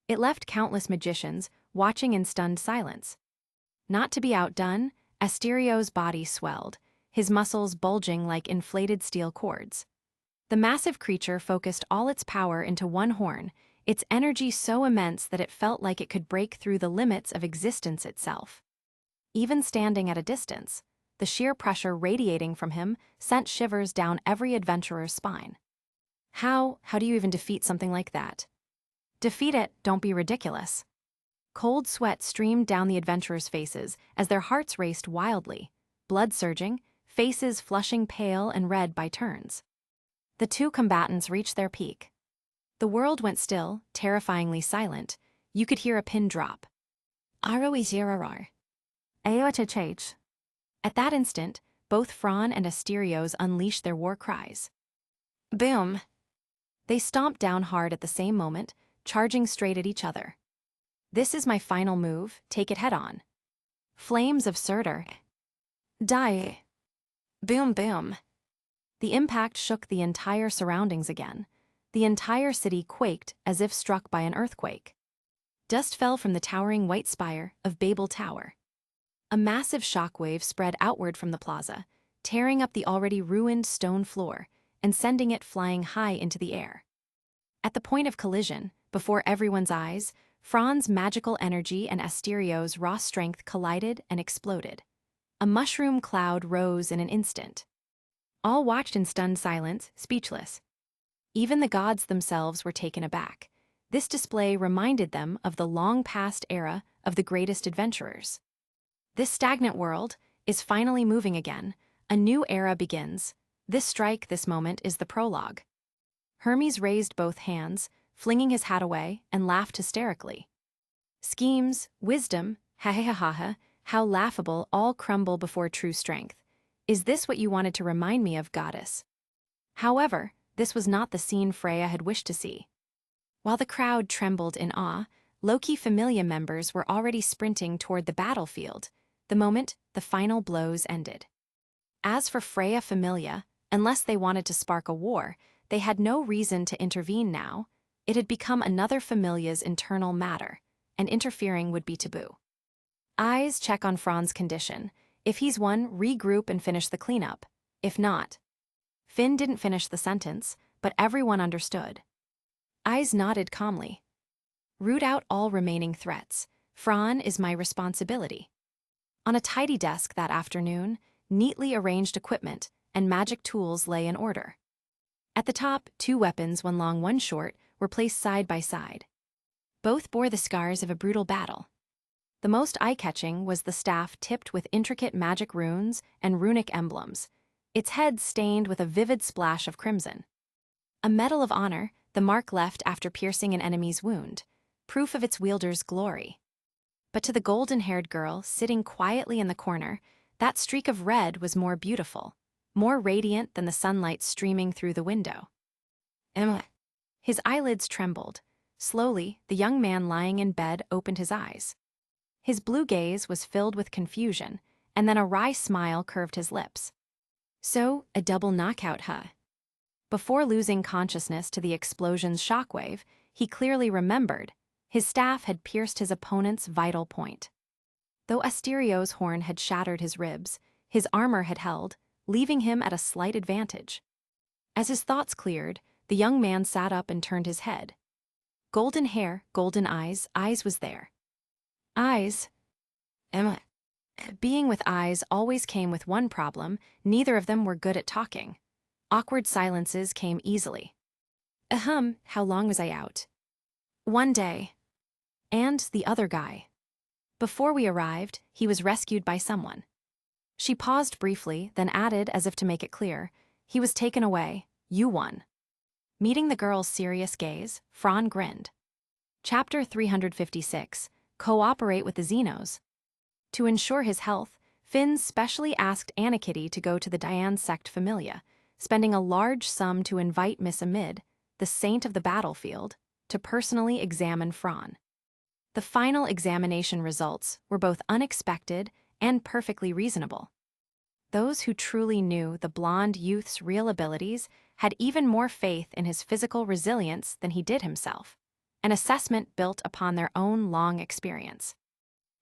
It left countless magicians watching in stunned silence. Not to be outdone, Asterios' body swelled, his muscles bulging like inflated steel cords. The massive creature focused all its power into one horn, its energy so immense that it felt like it could break through the limits of existence itself. Even standing at a distance, the sheer pressure radiating from him sent shivers down every adventurer's spine. How do you even defeat something like that? Defeat it, don't be ridiculous. Cold sweat streamed down the adventurers' faces as their hearts raced wildly, blood surging, faces flushing pale and red by turns. The two combatants reached their peak. The world went still, terrifyingly silent. You could hear a pin drop. Aroizirar. Aochach. At that instant, both Fran and Asterios unleashed their war cries. Boom! They stomped down hard at the same moment, charging straight at each other. This is my final move, take it head on. Flames of Surtur. Die. Boom boom. The impact shook the entire surroundings again. The entire city quaked as if struck by an earthquake. Dust fell from the towering white spire of Babel Tower. A massive shockwave spread outward from the plaza, tearing up the already ruined stone floor and sending it flying high into the air. At the point of collision, before everyone's eyes, Fran's magical energy and Asterios' raw strength collided and exploded. A mushroom cloud rose in an instant. All watched in stunned silence, speechless. Even the gods themselves were taken aback. This display reminded them of the long-past era of the greatest adventurers. This stagnant world is finally moving again. A new era begins. This strike, this moment, is the prologue. Hermes raised both hands, flinging his hat away, and laughed hysterically. Schemes, wisdom, ha-ha-ha-ha, how laughable, all crumble before true strength. Is this what you wanted to remind me of, goddess? However, this was not the scene Freya had wished to see. While the crowd trembled in awe, Loki Familia members were already sprinting toward the battlefield, the moment the final blows ended. As for Freya Familia, unless they wanted to spark a war, they had no reason to intervene now. It had become another Familia's internal matter, and interfering would be taboo. Eyes check on Fran's condition. If he's won, regroup and finish the cleanup. If not. Finn didn't finish the sentence, but everyone understood. Eyes nodded calmly. Root out all remaining threats. Fran is my responsibility. On a tidy desk that afternoon, neatly arranged equipment and magic tools lay in order. At the top, 2 weapons, one long, one short, were placed side by side. Both bore the scars of a brutal battle. The most eye-catching was the staff tipped with intricate magic runes and runic emblems, its head stained with a vivid splash of crimson. A medal of honor, the mark left after piercing an enemy's wound, proof of its wielder's glory. But to the golden-haired girl sitting quietly in the corner, that streak of red was more beautiful, more radiant than the sunlight streaming through the window. Emma. His eyelids trembled. Slowly, the young man lying in bed opened his eyes. His blue gaze was filled with confusion, and then a wry smile curved his lips. So, a double knockout, huh? Before losing consciousness to the explosion's shockwave, he clearly remembered. His staff had pierced his opponent's vital point. Though Asterios' horn had shattered his ribs, his armor had held, leaving him at a slight advantage. As his thoughts cleared, the young man sat up and turned his head. Golden hair, golden eyes was there. Eyes. Emma. Being with eyes always came with one problem: neither of them were good at talking. Awkward silences came easily. How long was I out? 1 day. And the other guy. Before we arrived, he was rescued by someone. She paused briefly, then added as if to make it clear, he was taken away, you won. Meeting the girl's serious gaze, Fran grinned. Chapter 356, Cooperate with the Xenos. To ensure his health, Finn specially asked Anakitty to go to the Diane sect Familia, spending a large sum to invite Miss Amid, the saint of the battlefield, to personally examine Fran. The final examination results were both unexpected and perfectly reasonable. Those who truly knew the blonde youth's real abilities had even more faith in his physical resilience than he did himself, an assessment built upon their own long experience.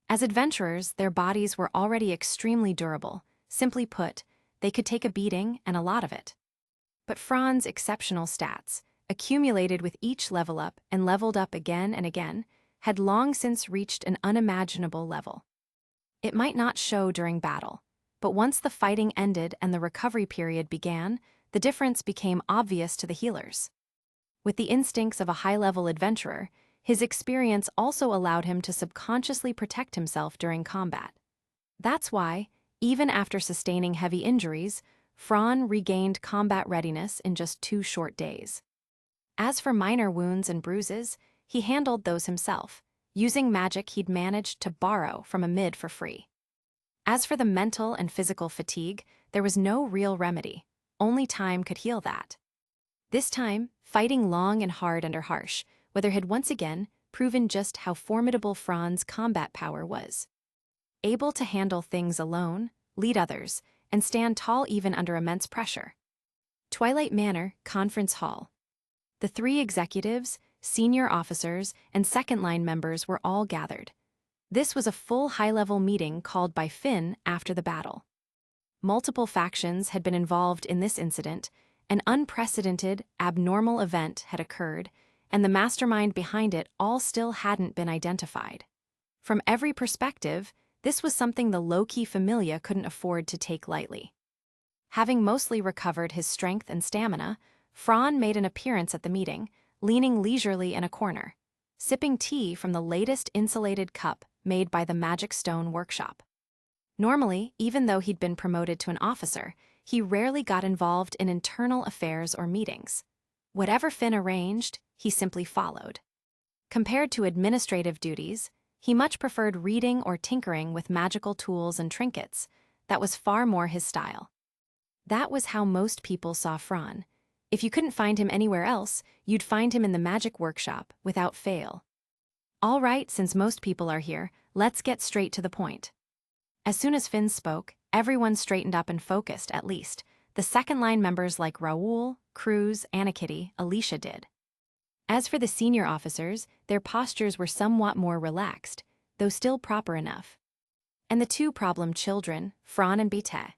As adventurers, their bodies were already extremely durable. Simply put, they could take a beating and a lot of it. But Fran's exceptional stats, accumulated with each level up and leveled up again and again, had long since reached an unimaginable level. It might not show during battle, but once the fighting ended and the recovery period began, the difference became obvious to the healers. With the instincts of a high-level adventurer, his experience also allowed him to subconsciously protect himself during combat. That's why, even after sustaining heavy injuries, Fran regained combat readiness in just 2 short days. As for minor wounds and bruises, he handled those himself, using magic he'd managed to borrow from a mid for free. As for the mental and physical fatigue, there was no real remedy. Only time could heal that. This time, fighting long and hard under harsh weather had once again proven just how formidable Fran's combat power was. Able to handle things alone, lead others, and stand tall even under immense pressure. Twilight Manor Conference Hall. The 3 executives, senior officers, and second-line members were all gathered. This was a full high-level meeting called by Finn after the battle. Multiple factions had been involved in this incident, an unprecedented, abnormal event had occurred, and the mastermind behind it all still hadn't been identified. From every perspective, this was something the low-key familia couldn't afford to take lightly. Having mostly recovered his strength and stamina, Fran made an appearance at the meeting, leaning leisurely in a corner, sipping tea from the latest insulated cup made by the Magic Stone Workshop. Normally, even though he'd been promoted to an officer, he rarely got involved in internal affairs or meetings. Whatever Finn arranged, he simply followed. Compared to administrative duties, he much preferred reading or tinkering with magical tools and trinkets. That was far more his style. That was how most people saw Fran. If you couldn't find him anywhere else, you'd find him in the magic workshop, without fail. All right, since most people are here, let's get straight to the point. As soon as Finn spoke, everyone straightened up and focused, at least. The second-line members like Raoul, Cruz, Anakitty, Alicia did. As for the senior officers, their postures were somewhat more relaxed, though still proper enough. And the 2 problem children, Fran and Bite.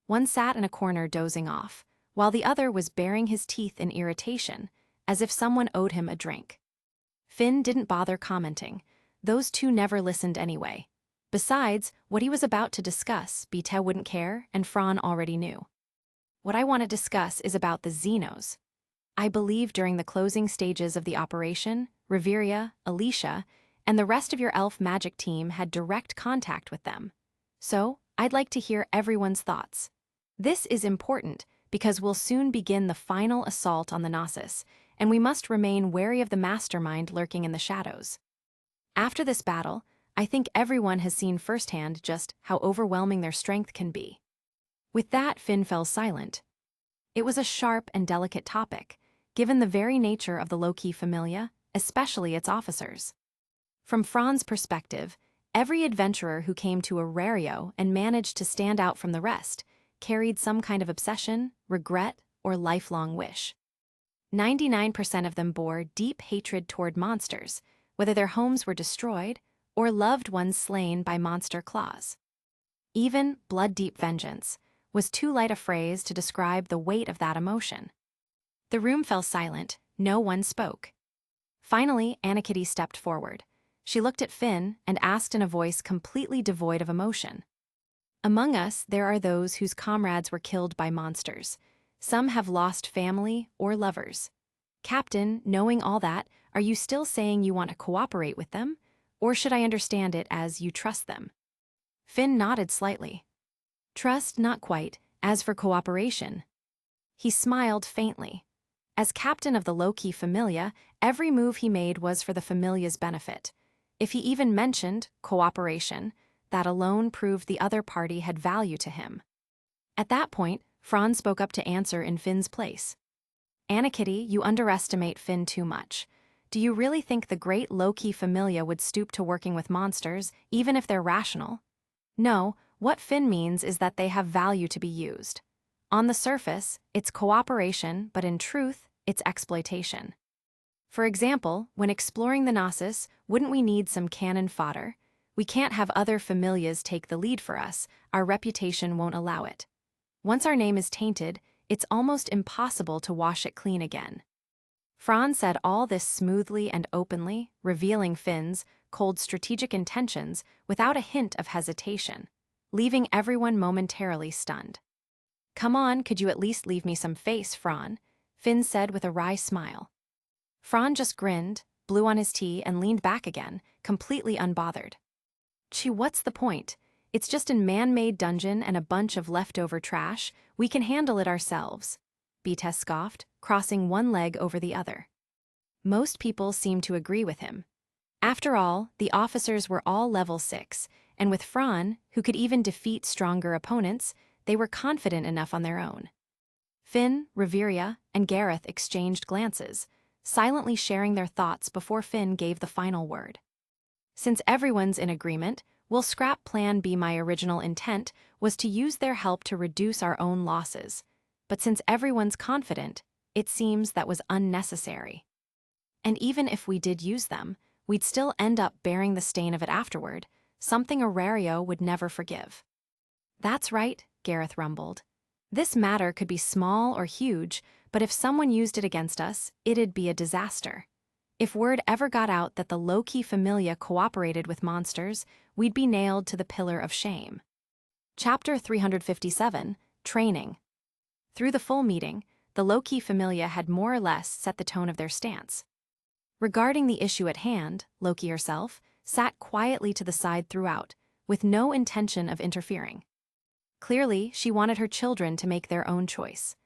One sat in a corner dozing off, while the other was baring his teeth in irritation, as if someone owed him a drink. Finn didn't bother commenting. Those 2 never listened anyway. Besides, what he was about to discuss, Bite wouldn't care, and Fran already knew. What I want to discuss is about the Xenos. I believe during the closing stages of the operation, Reveria, Alicia, and the rest of your elf magic team had direct contact with them. So, I'd like to hear everyone's thoughts. This is important because we'll soon begin the final assault on the Gnosis, and we must remain wary of the mastermind lurking in the shadows. After this battle, I think everyone has seen firsthand just how overwhelming their strength can be. With that, Finn fell silent. It was a sharp and delicate topic, given the very nature of the low-key familia, especially its officers. From Fran's perspective, every adventurer who came to Orario and managed to stand out from the rest carried some kind of obsession, regret, or lifelong wish. 99% of them bore deep hatred toward monsters, whether their homes were destroyed or loved ones slain by monster claws. Even blood-deep vengeance was too light a phrase to describe the weight of that emotion. The room fell silent, no one spoke. Finally, Anakitty stepped forward. She looked at Finn and asked in a voice completely devoid of emotion. Among us, there are those whose comrades were killed by monsters. Some have lost family or lovers. Captain, knowing all that, are you still saying you want to cooperate with them? Or should I understand it as you trust them? Finn nodded slightly. Trust, not quite. As for cooperation. He smiled faintly. As captain of the low-key familia, every move he made was for the familia's benefit. If he even mentioned cooperation, that alone proved the other party had value to him. At that point, Fran spoke up to answer in Finn's place. Anakitty, you underestimate Finn too much. Do you really think the great low-key familia would stoop to working with monsters, even if they're rational? No, what Finn means is that they have value to be used. On the surface, it's cooperation, but in truth, it's exploitation. For example, when exploring the Gnosis, wouldn't we need some cannon fodder? We can't have other familias take the lead for us, our reputation won't allow it. Once our name is tainted, it's almost impossible to wash it clean again. Fran said all this smoothly and openly, revealing Finn's cold strategic intentions without a hint of hesitation, leaving everyone momentarily stunned. "Come on, could you at least leave me some face, Fran?" Finn said with a wry smile. Fran just grinned, blew on his tea, and leaned back again, completely unbothered. "Gee, what's the point? It's just a man-made dungeon and a bunch of leftover trash. We can handle it ourselves," Beates scoffed, crossing one leg over the other. Most people seemed to agree with him. After all, the officers were all level 6, and with Fran, who could even defeat stronger opponents, they were confident enough on their own. Finn, Reveria, and Gareth exchanged glances, silently sharing their thoughts before Finn gave the final word. "Since everyone's in agreement, we'll scrap Plan B. My original intent was to use their help to reduce our own losses. But since everyone's confident, it seems that was unnecessary. And even if we did use them, we'd still end up bearing the stain of it afterward, something Orario would never forgive." "That's right," Gareth rumbled. "This matter could be small or huge, but if someone used it against us, it'd be a disaster. If word ever got out that the low-key familia cooperated with monsters, we'd be nailed to the pillar of shame." Chapter 357, Training. Through the full meeting, the low-key familia had more or less set the tone of their stance. Regarding the issue at hand, Loki herself sat quietly to the side throughout, with no intention of interfering. Clearly, she wanted her children to make their own choice.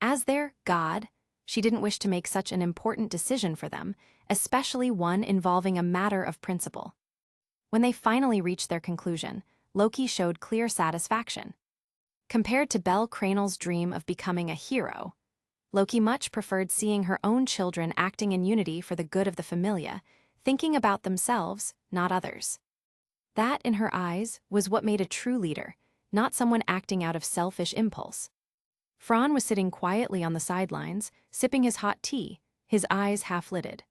As their god, she didn't wish to make such an important decision for them, especially one involving a matter of principle. When they finally reached their conclusion, Loki showed clear satisfaction. Compared to Belle Cranel's dream of becoming a hero, Loki much preferred seeing her own children acting in unity for the good of the familia, thinking about themselves, not others. That, in her eyes, was what made a true leader, not someone acting out of selfish impulse. Fran was sitting quietly on the sidelines, sipping his hot tea, his eyes half-lidded.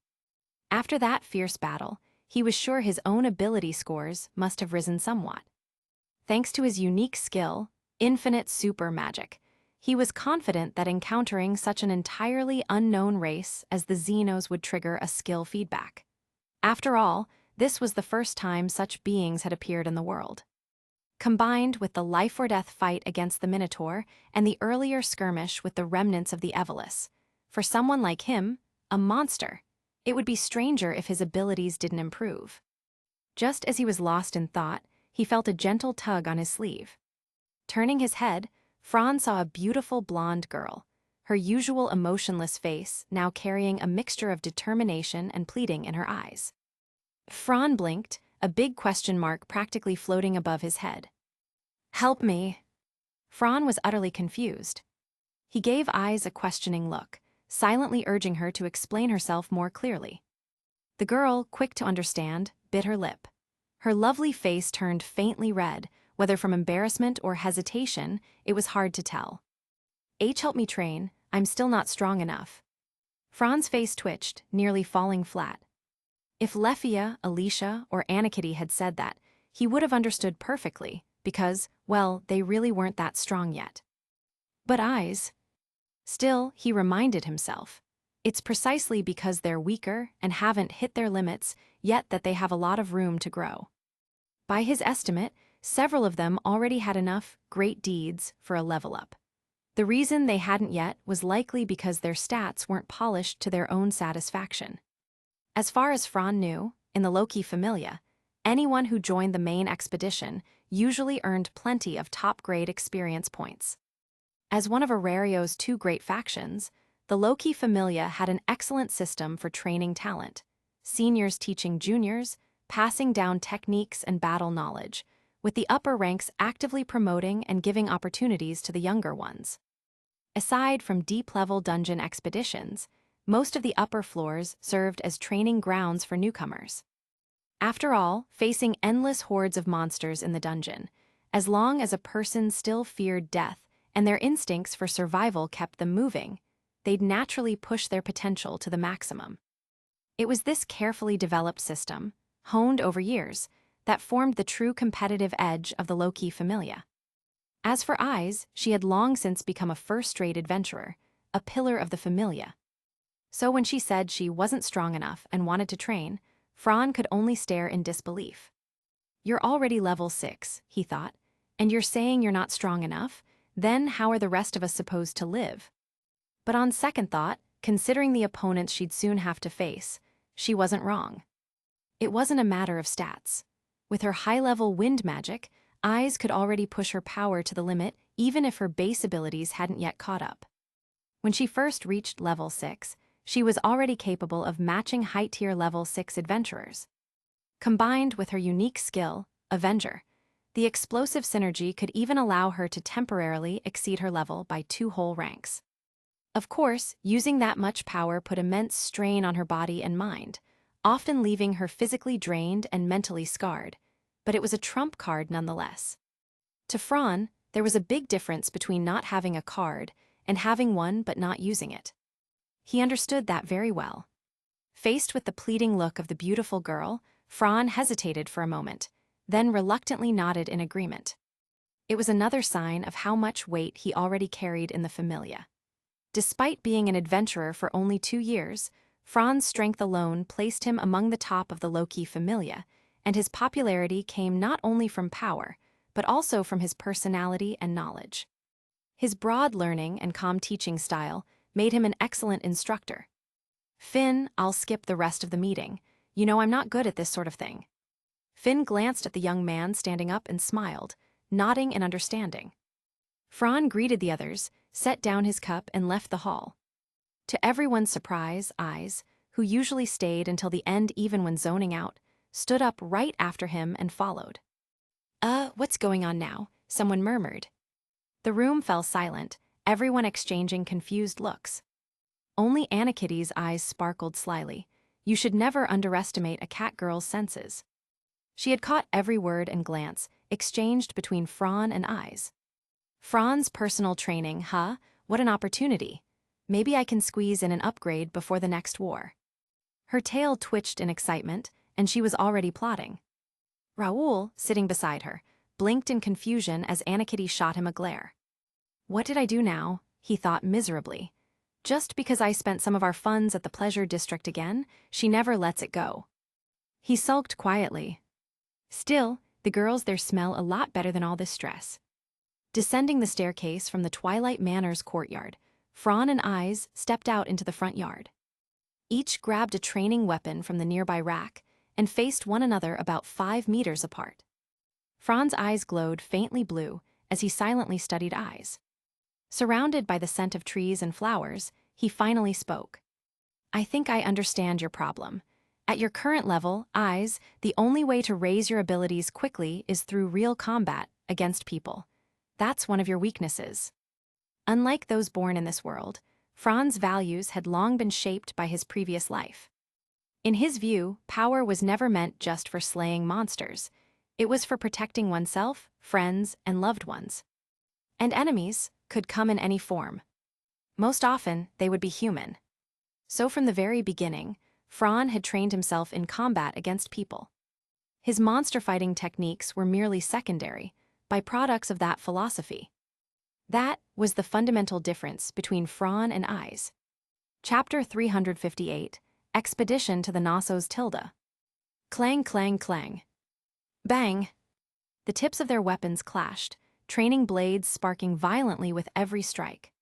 After that fierce battle, he was sure his own ability scores must have risen somewhat. Thanks to his unique skill, infinite super magic, he was confident that encountering such an entirely unknown race as the Xenos would trigger a skill feedback. After all, this was the first time such beings had appeared in the world. Combined with the life-or-death fight against the Minotaur and the earlier skirmish with the remnants of the Evelus, for someone like him, a monster, it would be stranger if his abilities didn't improve. Just as he was lost in thought, he felt a gentle tug on his sleeve. Turning his head, Fran saw a beautiful blonde girl, her usual emotionless face now carrying a mixture of determination and pleading in her eyes. Fran blinked, a big question mark practically floating above his head. "Help me." Fran was utterly confused. He gave Eyes a questioning look, silently urging her to explain herself more clearly. The girl, quick to understand, bit her lip. Her lovely face turned faintly red, whether from embarrassment or hesitation, it was hard to tell. "Help me train, I'm still not strong enough." Fran's face twitched, nearly falling flat. If Leffia, Alicia, or Anakitty had said that, he would have understood perfectly, because, well, they really weren't that strong yet. But Eyes. Still, he reminded himself, it's precisely because they're weaker and haven't hit their limits yet that they have a lot of room to grow. By his estimate, several of them already had enough great deeds for a level up. The reason they hadn't yet was likely because their stats weren't polished to their own satisfaction. As far as Fran knew, in the Loki familia, anyone who joined the main expedition usually earned plenty of top-grade experience points. As one of Orario's 2 great factions, the Loki familia had an excellent system for training talent, seniors teaching juniors, passing down techniques and battle knowledge, with the upper ranks actively promoting and giving opportunities to the younger ones. Aside from deep-level dungeon expeditions, most of the upper floors served as training grounds for newcomers. After all, facing endless hordes of monsters in the dungeon, as long as a person still feared death and their instincts for survival kept them moving, they'd naturally push their potential to the maximum. It was this carefully developed system, honed over years, that formed the true competitive edge of the Loki familia. As for Eyes, she had long since become a first-rate adventurer, a pillar of the familia. So when she said she wasn't strong enough and wanted to train, Fran could only stare in disbelief. "You're already level 6, he thought, and you're saying you're not strong enough? Then how are the rest of us supposed to live?" But on second thought, considering the opponents she'd soon have to face, she wasn't wrong. It wasn't a matter of stats. With her high-level wind magic, Eyes could already push her power to the limit even if her base abilities hadn't yet caught up. When she first reached level 6, she was already capable of matching high-tier level 6 adventurers. Combined with her unique skill, Avenger, the explosive synergy could even allow her to temporarily exceed her level by 2 whole ranks. Of course, using that much power put immense strain on her body and mind, often leaving her physically drained and mentally scarred, but it was a trump card nonetheless. To Fran, there was a big difference between not having a card and having one but not using it. He understood that very well. Faced with the pleading look of the beautiful girl, Fran hesitated for a moment, then reluctantly nodded in agreement. It was another sign of how much weight he already carried in the familia. Despite being an adventurer for only 2 years, Fran's strength alone placed him among the top of the low-key familia, and his popularity came not only from power, but also from his personality and knowledge. His broad learning and calm teaching style made him an excellent instructor. "Finn, I'll skip the rest of the meeting. You know I'm not good at this sort of thing." Finn glanced at the young man standing up and smiled, nodding in understanding. Fran greeted the others, set down his cup and left the hall. To everyone's surprise, Eyes, who usually stayed until the end even when zoning out, stood up right after him and followed. What's going on now?" someone murmured. The room fell silent, everyone exchanging confused looks. Only Anakitty's eyes sparkled slyly. You should never underestimate a cat girl's senses. She had caught every word and glance exchanged between Fran and Eyes. "Fran's personal training, huh? What an opportunity. Maybe I can squeeze in an upgrade before the next war." Her tail twitched in excitement, and she was already plotting. Raoul, sitting beside her, blinked in confusion as Anakitty shot him a glare. "What did I do now?" he thought miserably. "Just because I spent some of our funds at the pleasure district again, she never lets it go." He sulked quietly. Still, the girls there smell a lot better than all this stress. Descending the staircase from the Twilight Manor's courtyard, Fran and Eyes stepped out into the front yard. Each grabbed a training weapon from the nearby rack and faced one another about 5 meters apart. Fran's eyes glowed faintly blue as he silently studied Eyes. Surrounded by the scent of trees and flowers, he finally spoke. "I think I understand your problem. At your current level, Eyes, the only way to raise your abilities quickly is through real combat against people. That's one of your weaknesses." Unlike those born in this world, Fran's values had long been shaped by his previous life. In his view, power was never meant just for slaying monsters. It was for protecting oneself, friends, and loved ones. And enemies could come in any form. Most often, they would be human. So from the very beginning, Fran had trained himself in combat against people. His monster fighting techniques were merely secondary, byproducts of that philosophy. That was the fundamental difference between Fran and Eyes. Chapter 358, Expedition to the Knossos Tilda. Clang, clang, clang. Bang! The tips of their weapons clashed, training blades sparking violently with every strike.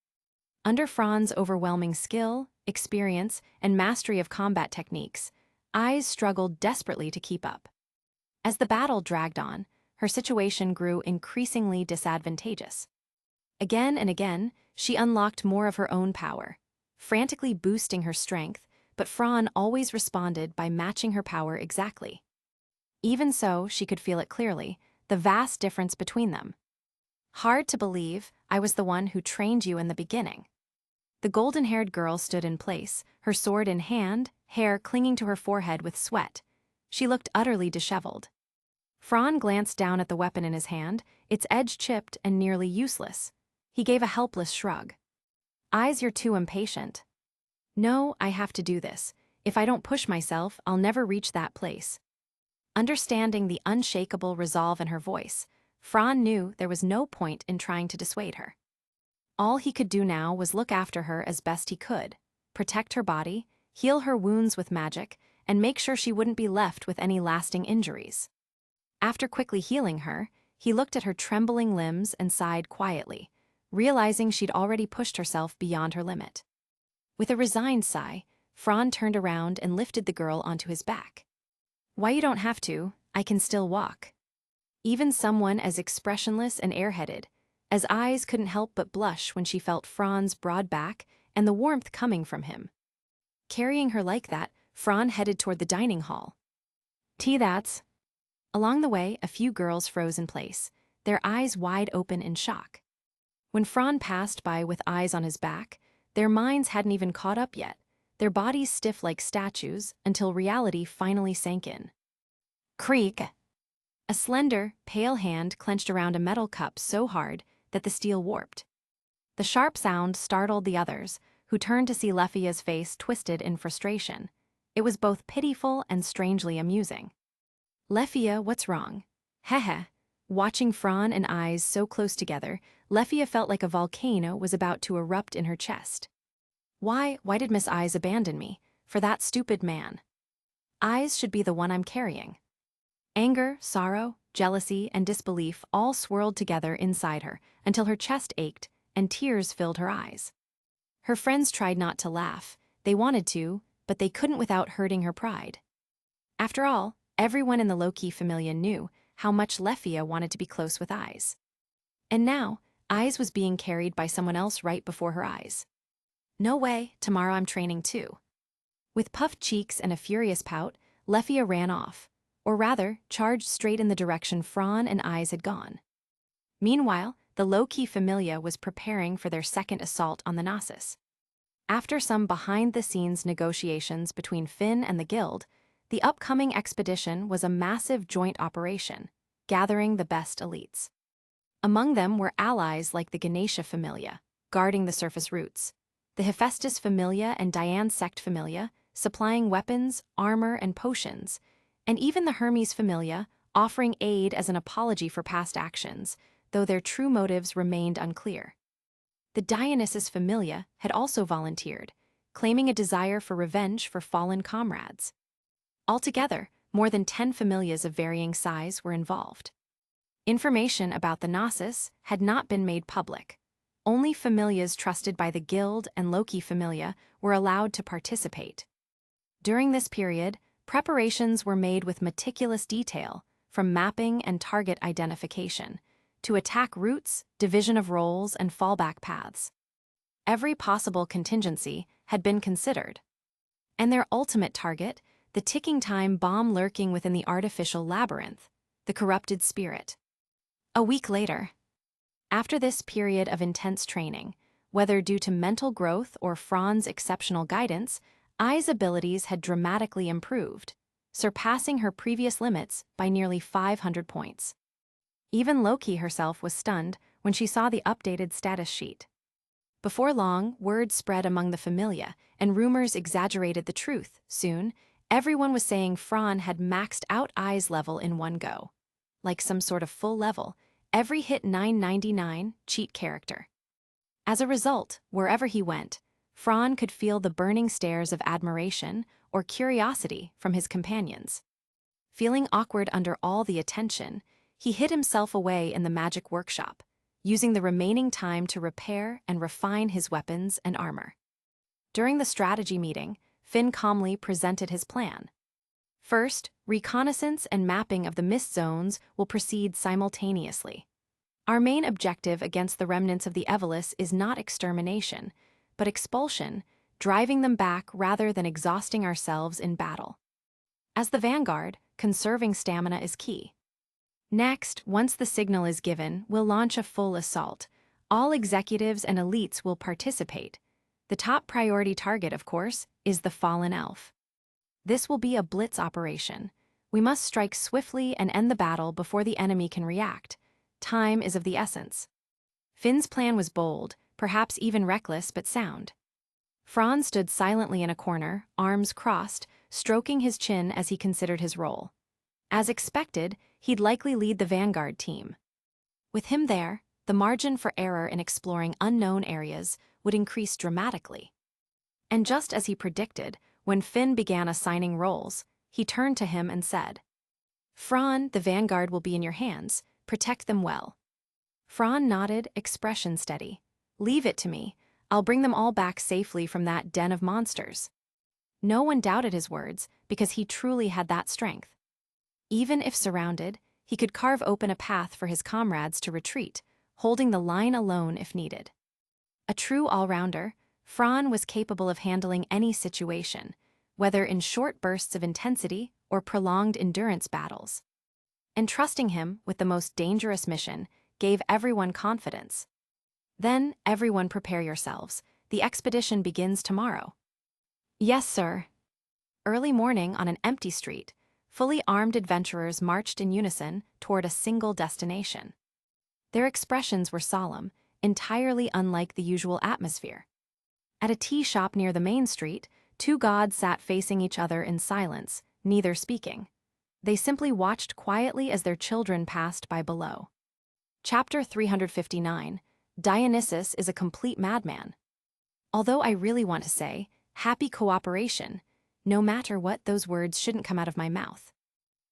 Under Fran's overwhelming skill, experience, and mastery of combat techniques, Eyes struggled desperately to keep up. As the battle dragged on, her situation grew increasingly disadvantageous. Again and again, she unlocked more of her own power, frantically boosting her strength, but Fran always responded by matching her power exactly. Even so, she could feel it clearly, the vast difference between them. "Hard to believe I was the one who trained you in the beginning." The golden-haired girl stood in place, her sword in hand, hair clinging to her forehead with sweat. She looked utterly disheveled. Fran glanced down at the weapon in his hand, its edge chipped and nearly useless. He gave a helpless shrug. "Eyes, you're too impatient." "No, I have to do this. If I don't push myself, I'll never reach that place." Understanding the unshakable resolve in her voice, Fran knew there was no point in trying to dissuade her. All he could do now was look after her as best he could, protect her body, heal her wounds with magic, and make sure she wouldn't be left with any lasting injuries. After quickly healing her, he looked at her trembling limbs and sighed quietly, realizing she'd already pushed herself beyond her limit. With a resigned sigh, Fran turned around and lifted the girl onto his back. "Why, you don't have to, I can still walk." Even someone as expressionless and airheaded as Eyes couldn't help but blush when she felt Fran's broad back and the warmth coming from him. Carrying her like that, Fran headed toward the dining hall. That's. Along the way, a few girls froze in place, their eyes wide open in shock. When Fran passed by with Eyes on his back, their minds hadn't even caught up yet, their bodies stiff like statues until reality finally sank in. Creak! A slender, pale hand clenched around a metal cup so hard that the steel warped. The sharp sound startled the others, who turned to see Lefia's face twisted in frustration. It was both pitiful and strangely amusing. "Lefia, what's wrong?" Heh. Watching Fran and Eyes so close together, Lefia felt like a volcano was about to erupt in her chest. Why did Miss Eyes abandon me? For that stupid man. Eyes should be the one I'm carrying. Anger, sorrow, jealousy, and disbelief all swirled together inside her until her chest ached and tears filled her eyes. Her friends tried not to laugh. They wanted to, but they couldn't without hurting her pride. After all, everyone in the low-key familia knew how much Lefia wanted to be close with Eyes. And now, Eyes was being carried by someone else right before her eyes. No way, tomorrow I'm training too. With puffed cheeks and a furious pout, Lefia ran off, or rather, charged straight in the direction Fran and Eyes had gone. Meanwhile, the low-key familia was preparing for their second assault on the Gnosis. After some behind-the-scenes negotiations between Finn and the Guild, the upcoming expedition was a massive joint operation, gathering the best elites. Among them were allies like the Ganesha familia, guarding the surface routes, the Hephaestus familia and Diane sect familia, supplying weapons, armor, and potions, and even the Hermes familia, offering aid as an apology for past actions, though their true motives remained unclear. The Dionysus familia had also volunteered, claiming a desire for revenge for fallen comrades. Altogether, more than 10 familias of varying size were involved. Information about the Gnosis had not been made public. Only familias trusted by the Guild and Loki familia were allowed to participate. During this period, preparations were made with meticulous detail, from mapping and target identification, to attack routes, division of roles, and fallback paths. Every possible contingency had been considered. And their ultimate target, the ticking time bomb lurking within the artificial labyrinth, the corrupted spirit. A week later. After this period of intense training, whether due to mental growth or Fran's exceptional guidance, Ai's abilities had dramatically improved, surpassing her previous limits by nearly 500 points. Even Loki herself was stunned when she saw the updated status sheet. Before long, word spread among the familia, and rumors exaggerated the truth. Soon, everyone was saying Fran had maxed out Ai's level in one go. Like some sort of full level, every hit 999 cheat character. As a result, wherever he went, Fran could feel the burning stares of admiration or curiosity from his companions. Feeling awkward under all the attention, he hid himself away in the magic workshop, using the remaining time to repair and refine his weapons and armor. During the strategy meeting, Finn calmly presented his plan. First, reconnaissance and mapping of the mist zones will proceed simultaneously. Our main objective against the remnants of the Evelus is not extermination, but expulsion, driving them back rather than exhausting ourselves in battle. As the vanguard, conserving stamina is key. Next, once the signal is given, we'll launch a full assault. All executives and elites will participate. The top priority target, of course, is the fallen elf. This will be a blitz operation. We must strike swiftly and end the battle before the enemy can react. Time is of the essence. Finn's plan was bold, perhaps even reckless, but sound. Fran stood silently in a corner, arms crossed, stroking his chin as he considered his role. As expected, he'd likely lead the vanguard team. With him there, the margin for error in exploring unknown areas would increase dramatically. And just as he predicted, when Finn began assigning roles, he turned to him and said, "Fron, the vanguard will be in your hands. Protect them well." Fron nodded, expression steady. "Leave it to me. I'll bring them all back safely from that den of monsters." No one doubted his words, because he truly had that strength. Even if surrounded, he could carve open a path for his comrades to retreat, holding the line alone if needed. A true all-rounder, Fron was capable of handling any situation, whether in short bursts of intensity or prolonged endurance battles. And trusting him with the most dangerous mission gave everyone confidence. "Then, everyone prepare yourselves. The expedition begins tomorrow." "Yes, sir." Early morning on an empty street, fully armed adventurers marched in unison toward a single destination. Their expressions were solemn, entirely unlike the usual atmosphere. At a tea shop near the main street, two gods sat facing each other in silence, neither speaking. They simply watched quietly as their children passed by below. Chapter 359, Dionysus is a complete madman. Although I really want to say, happy cooperation, no matter what, those words shouldn't come out of my mouth.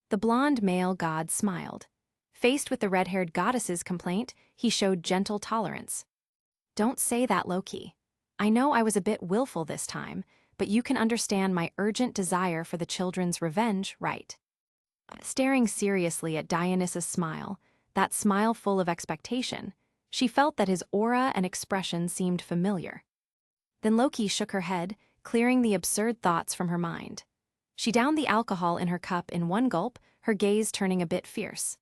The blonde male god smiled. Faced with the red-haired goddess's complaint, he showed gentle tolerance. "Don't say that, Loki. I know I was a bit willful this time, but you can understand my urgent desire for the children's revenge, right?" Staring seriously at Dionysus' smile, that smile full of expectation, she felt that his aura and expression seemed familiar. Then Loki shook her head, clearing the absurd thoughts from her mind. She downed the alcohol in her cup in one gulp, her gaze turning a bit fierce.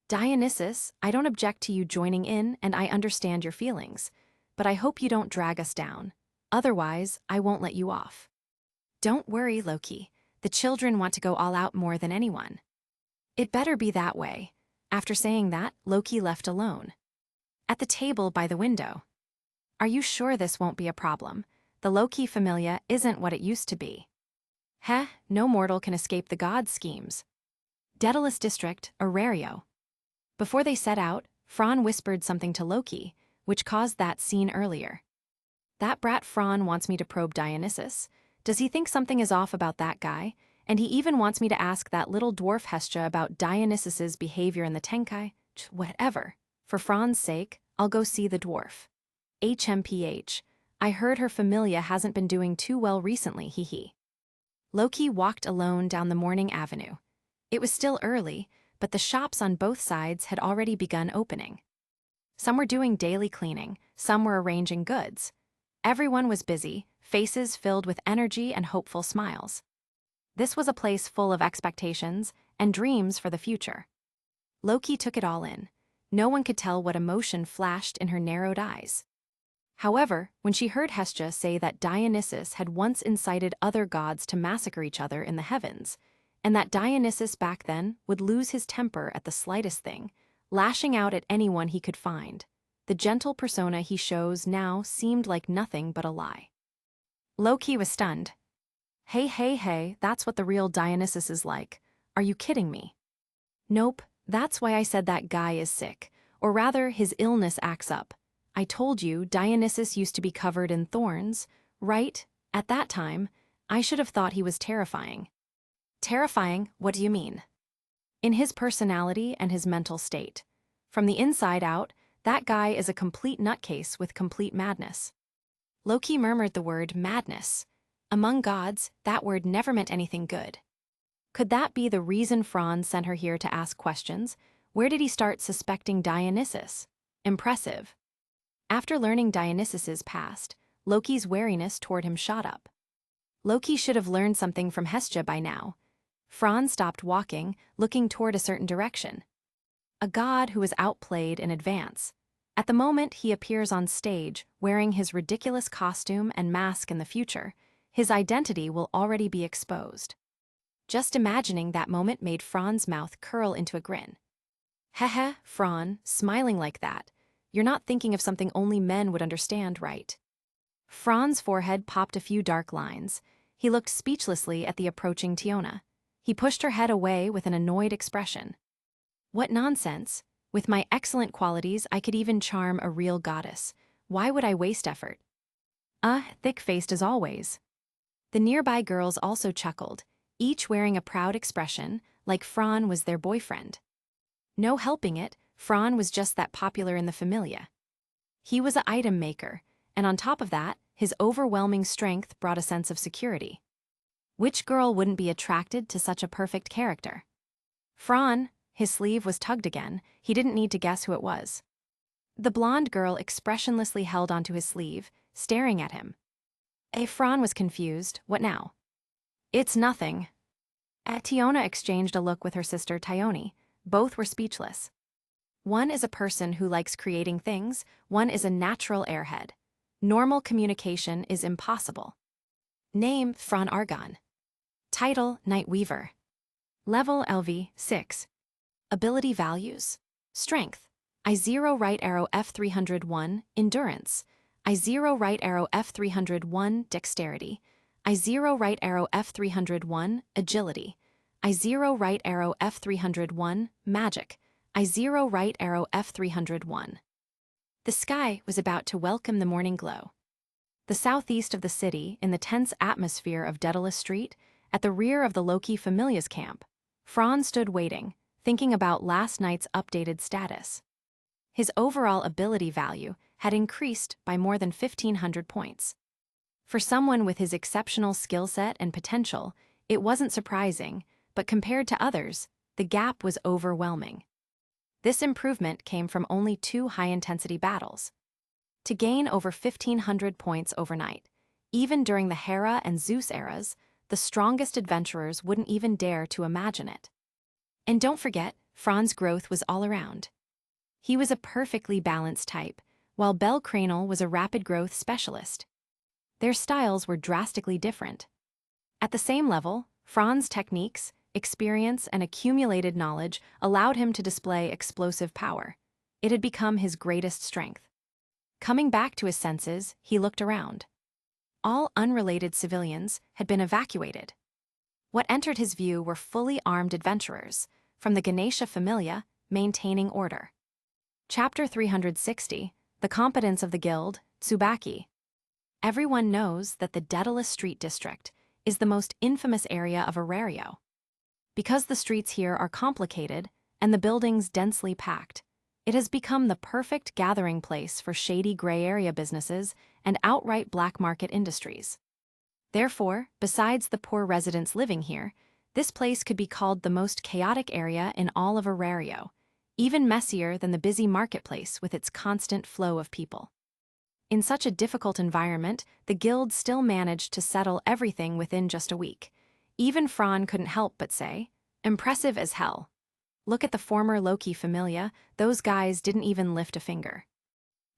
"Dionysus, I don't object to you joining in, and I understand your feelings, but I hope you don't drag us down. Otherwise, I won't let you off." "Don't worry, Loki. The children want to go all out more than anyone." "It better be that way." After saying that, Loki left alone. At the table by the window. "Are you sure this won't be a problem? The Loki familia isn't what it used to be." "Heh, no mortal can escape the god's schemes." Daedalus District, Orario. Before they set out, Fron whispered something to Loki, which caused that scene earlier. "That brat Fron wants me to probe Dionysus. Does he think something is off about that guy? And he even wants me to ask that little dwarf Hestia about Dionysus's behavior in the Tenkai. Whatever. For Fron's sake, I'll go see the dwarf. HMPH. I heard her familia hasn't been doing too well recently, hee. Loki walked alone down the morning avenue. It was still early, but the shops on both sides had already begun opening. Some were doing daily cleaning, some were arranging goods. Everyone was busy, faces filled with energy and hopeful smiles. This was a place full of expectations and dreams for the future. Loki took it all in. No one could tell what emotion flashed in her narrowed eyes. However, when she heard Hestia say that Dionysus had once incited other gods to massacre each other in the heavens, and that Dionysus back then would lose his temper at the slightest thing, lashing out at anyone he could find, the gentle persona he shows now seemed like nothing but a lie. Loki was stunned. Hey, that's what the real Dionysus is like. Are you kidding me?" "Nope, that's why I said that guy is sick, or rather his illness acts up. I told you Dionysus used to be covered in thorns, right? At that time, I should have thought he was terrifying." "Terrifying? What do you mean?" "In his personality and his mental state. From the inside out, that guy is a complete nutcase with complete madness." Loki murmured the word madness. Among gods, that word never meant anything good. Could that be the reason Fron sent her here to ask questions? Where did he start suspecting Dionysus? Impressive. After learning Dionysus's past, Loki's wariness toward him shot up. Loki should have learned something from Hestia by now. Fron stopped walking, looking toward a certain direction. A god who was outplayed in advance. At the moment he appears on stage, wearing his ridiculous costume and mask in the future, his identity will already be exposed. Just imagining that moment made Fron's mouth curl into a grin. Heh, Fron, smiling like that. You're not thinking of something only men would understand, right? Fron's forehead popped a few dark lines. He looked speechlessly at the approaching Tiona. He pushed her head away with an annoyed expression. "What nonsense? With my excellent qualities, I could even charm a real goddess. Why would I waste effort? Thick-faced as always. The nearby girls also chuckled, each wearing a proud expression, like Fran was their boyfriend. No helping it, Fran was just that popular in the familia. He was an item maker, and on top of that, his overwhelming strength brought a sense of security. Which girl wouldn't be attracted to such a perfect character? Fran, his sleeve was tugged again, he didn't need to guess who it was. The blonde girl expressionlessly held onto his sleeve, staring at him. Fran was confused. What now? It's nothing. Tiona exchanged a look with her sister Tyone. Both were speechless. One is a person who likes creating things, one is a natural airhead. Normal communication is impossible. Name, Fran Argon. Title, Night Weaver. Level, LV, 6. Ability values. Strength. I0 right arrow F301, Endurance. I0 right arrow F301, Dexterity. I0 right arrow F301, Agility. I0 right arrow F301, Magic. I0 right arrow F301. The sky was about to welcome the morning glow. The southeast of the city, in the tense atmosphere of Daedalus Street, at the rear of the Loki Familia's camp, Fran stood waiting, thinking about last night's updated status. His overall ability value had increased by more than 1,500 points. For someone with his exceptional skill set and potential, it wasn't surprising, but compared to others, the gap was overwhelming. This improvement came from only 2 high-intensity battles. To gain over 1,500 points overnight, even during the Hera and Zeus eras, the strongest adventurers wouldn't even dare to imagine it. And don't forget, Fran's growth was all around. He was a perfectly balanced type, while Belle Cranel was a rapid growth specialist. Their styles were drastically different. At the same level, Fran's techniques, experience, and accumulated knowledge allowed him to display explosive power. It had become his greatest strength. Coming back to his senses, he looked around. All unrelated civilians had been evacuated. What entered his view were fully armed adventurers, from the Ganesha Familia, maintaining order. Chapter 360, The Competence of the Guild, Tsubaki. Everyone knows that the Daedalus Street District is the most infamous area of Orario. Because the streets here are complicated and the buildings densely packed, it has become the perfect gathering place for shady gray area businesses and outright black market industries. Therefore, besides the poor residents living here, this place could be called the most chaotic area in all of Orario, even messier than the busy marketplace with its constant flow of people. In such a difficult environment, the guild still managed to settle everything within just a week. Even Fran couldn't help but say, "Impressive as hell. Look at the former Loki Familia, those guys didn't even lift a finger."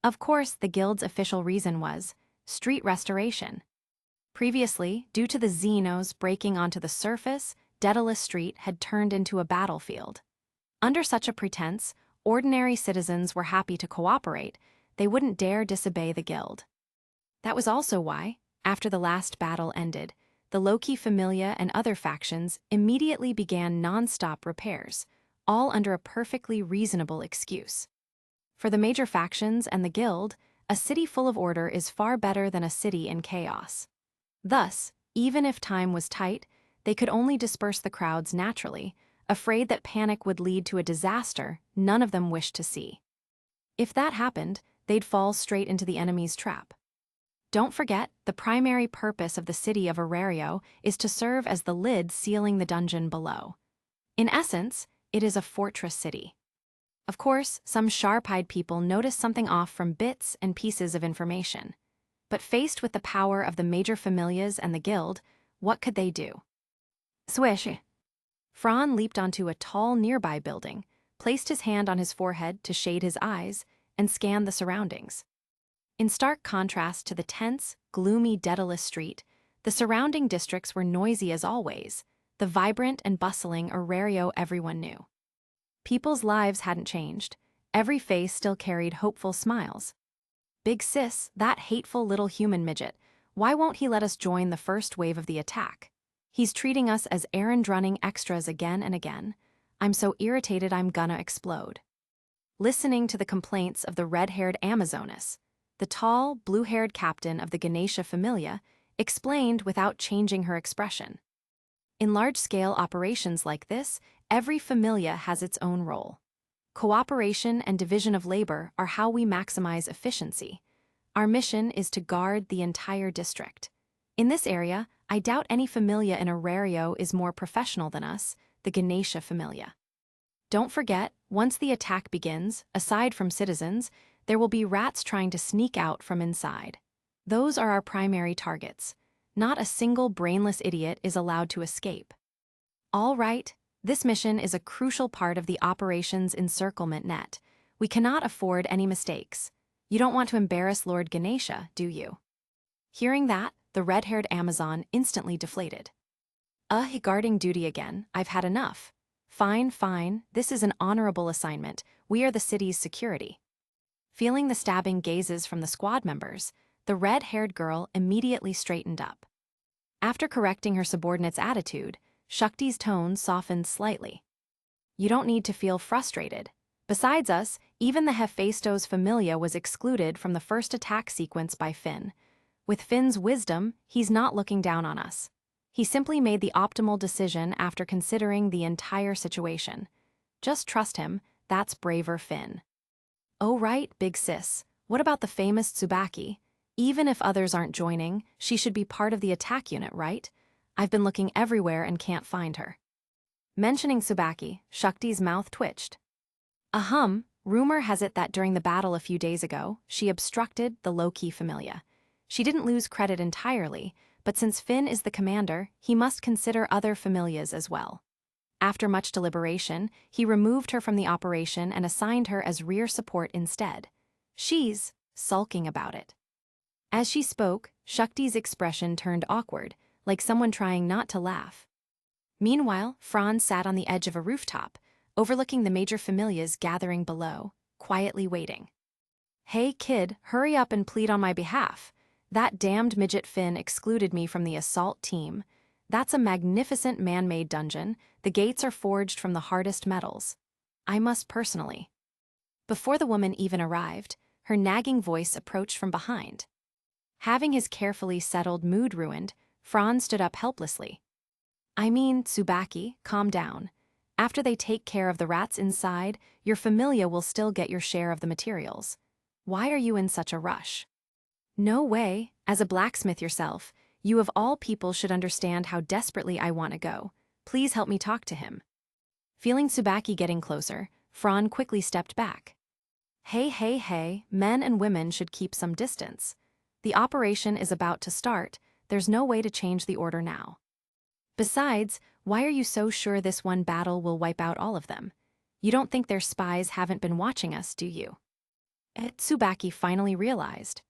Of course, the guild's official reason was street restoration. Previously, due to the Xenos breaking onto the surface, Daedalus Street had turned into a battlefield. Under such a pretense, ordinary citizens were happy to cooperate. They wouldn't dare disobey the guild. That was also why, after the last battle ended, the Loki Familia and other factions immediately began non-stop repairs, all under a perfectly reasonable excuse. For the major factions and the guild, a city full of order is far better than a city in chaos. Thus, even if time was tight, they could only disperse the crowds naturally, afraid that panic would lead to a disaster none of them wished to see. If that happened, they'd fall straight into the enemy's trap. Don't forget, the primary purpose of the city of Orario is to serve as the lid sealing the dungeon below. In essence, it is a fortress city. Of course, some sharp-eyed people notice something off from bits and pieces of information. But faced with the power of the major familias and the guild, what could they do? Swish! Fran leaped onto a tall nearby building, placed his hand on his forehead to shade his eyes, and scanned the surroundings. In stark contrast to the tense, gloomy Daedalus Street, the surrounding districts were noisy as always, the vibrant and bustling Orario everyone knew. People's lives hadn't changed. Every face still carried hopeful smiles. Big Sis, that hateful little human midget, why won't he let us join the first wave of the attack? He's treating us as errand-running extras again and again. I'm so irritated I'm gonna explode. listening to the complaints of the red-haired Amazoness. The tall, blue-haired captain of the Ganesha Familia explained without changing her expression. In large-scale operations like this, every familia has its own role. Cooperation and division of labor are how we maximize efficiency. Our mission is to guard the entire district. In this area, I doubt any familia in Orario is more professional than us, the Ganesha Familia. Don't forget, once the attack begins, aside from citizens, there will be rats trying to sneak out from inside. Those are our primary targets. Not a single brainless idiot is allowed to escape. All right, this mission is a crucial part of the operation's encirclement net. We cannot afford any mistakes. You don't want to embarrass Lord Ganesha, do you? Hearing that, the red-haired Amazon instantly deflated. Guarding duty again, I've had enough. Fine, this is an honorable assignment. We are the city's security. Feeling the stabbing gazes from the squad members, the red-haired girl immediately straightened up. After correcting her subordinate's attitude, Shakti's tone softened slightly. You don't need to feel frustrated. Besides us, even the Hephaestos Familia was excluded from the first attack sequence by Finn. With Finn's wisdom, he's not looking down on us. He simply made the optimal decision after considering the entire situation. Just trust him, that's braver Finn. Oh right, big sis, what about the famous Tsubaki? Even if others aren't joining, she should be part of the attack unit, right? I've been looking everywhere and can't find her. Mentioning Tsubaki, Shakti's mouth twitched. Rumor has it that during the battle a few days ago, she obstructed the low-key Familia. She didn't lose credit entirely, but since Finn is the commander, he must consider other familias as well. After much deliberation, he removed her from the operation and assigned her as rear support instead. She's sulking about it. As she spoke, Shakti's expression turned awkward, like someone trying not to laugh. Meanwhile, Franz sat on the edge of a rooftop, overlooking the major familias gathering below, quietly waiting. Hey kid, hurry up and plead on my behalf. That damned midget Finn excluded me from the assault team. That's a magnificent man-made dungeon. The gates are forged from the hardest metals. I must personally. Before the woman even arrived, her nagging voice approached from behind. Having his carefully settled mood ruined, Franz stood up helplessly. I mean, Tsubaki, calm down. After they take care of the rats inside, your familia will still get your share of the materials. Why are you in such a rush? No way, as a blacksmith yourself, you of all people should understand how desperately I want to go. Please help me talk to him. Feeling Tsubaki getting closer, Franz quickly stepped back. Hey, men and women should keep some distance. The operation is about to start, there's no way to change the order now. Besides, why are you so sure this one battle will wipe out all of them? You don't think their spies haven't been watching us, do you? Tsubaki finally realized.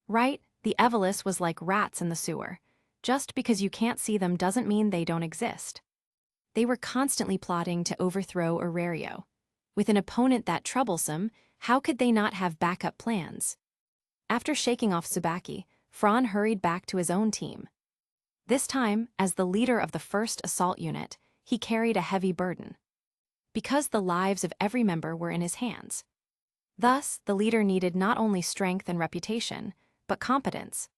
Right, the Evelis was like rats in the sewer. Just because you can't see them doesn't mean they don't exist. They were constantly plotting to overthrow Orario. With an opponent that troublesome, how could they not have backup plans? After shaking off Tsubaki, Franz hurried back to his own team. This time, as the leader of the first assault unit, he carried a heavy burden. Because the lives of every member were in his hands. Thus, the leader needed not only strength and reputation, but competence.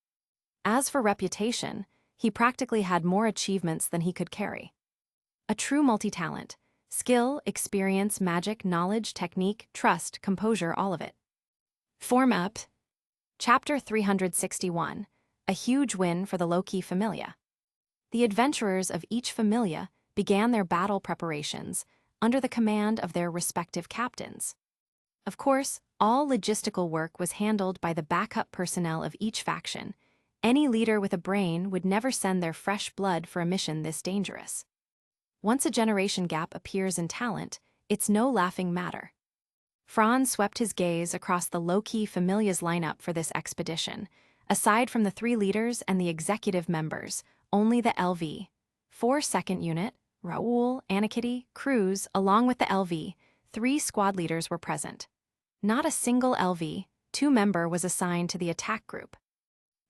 As for reputation, he practically had more achievements than he could carry. A true multi-talent, skill, experience, magic, knowledge, technique, trust, composure, all of it. Form up. Chapter 361, a huge win for the low-key familia. The adventurers of each familia began their battle preparations under the command of their respective captains. Of course, all logistical work was handled by the backup personnel of each faction. Any leader with a brain would never send their fresh blood for a mission this dangerous. Once a generation gap appears in talent, it's no laughing matter. Franz swept his gaze across the low-key familia's lineup for this expedition. Aside from the 3 leaders and the executive members, only the LV. 4 second unit, Raoul, Anakitty, Cruz, along with the LV, 3 squad leaders were present. Not a single LV, 2 member was assigned to the attack group.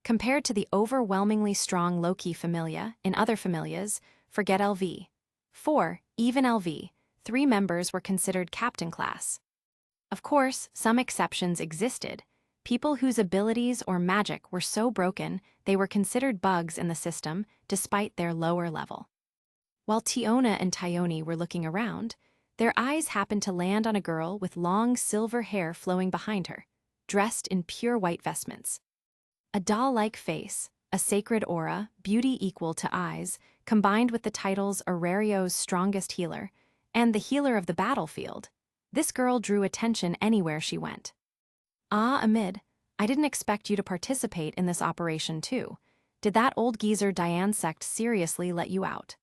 Compared to the overwhelmingly strong low-key familia in other familias, forget LV. 4, even LV, 3 members were considered captain class. Of course, some exceptions existed. People whose abilities or magic were so broken they were considered bugs in the system despite their lower level. While Tiona and Tyone were looking around, their eyes happened to land on a girl with long silver hair flowing behind her, dressed in pure white vestments. A doll-like face, a sacred aura, beauty equal to eyes, combined with the titles Orario's strongest healer and the healer of the battlefield, this girl drew attention anywhere she went. Ah, Amid, I didn't expect you to participate in this operation too. Did that old geezer DANMACHI seriously let you out?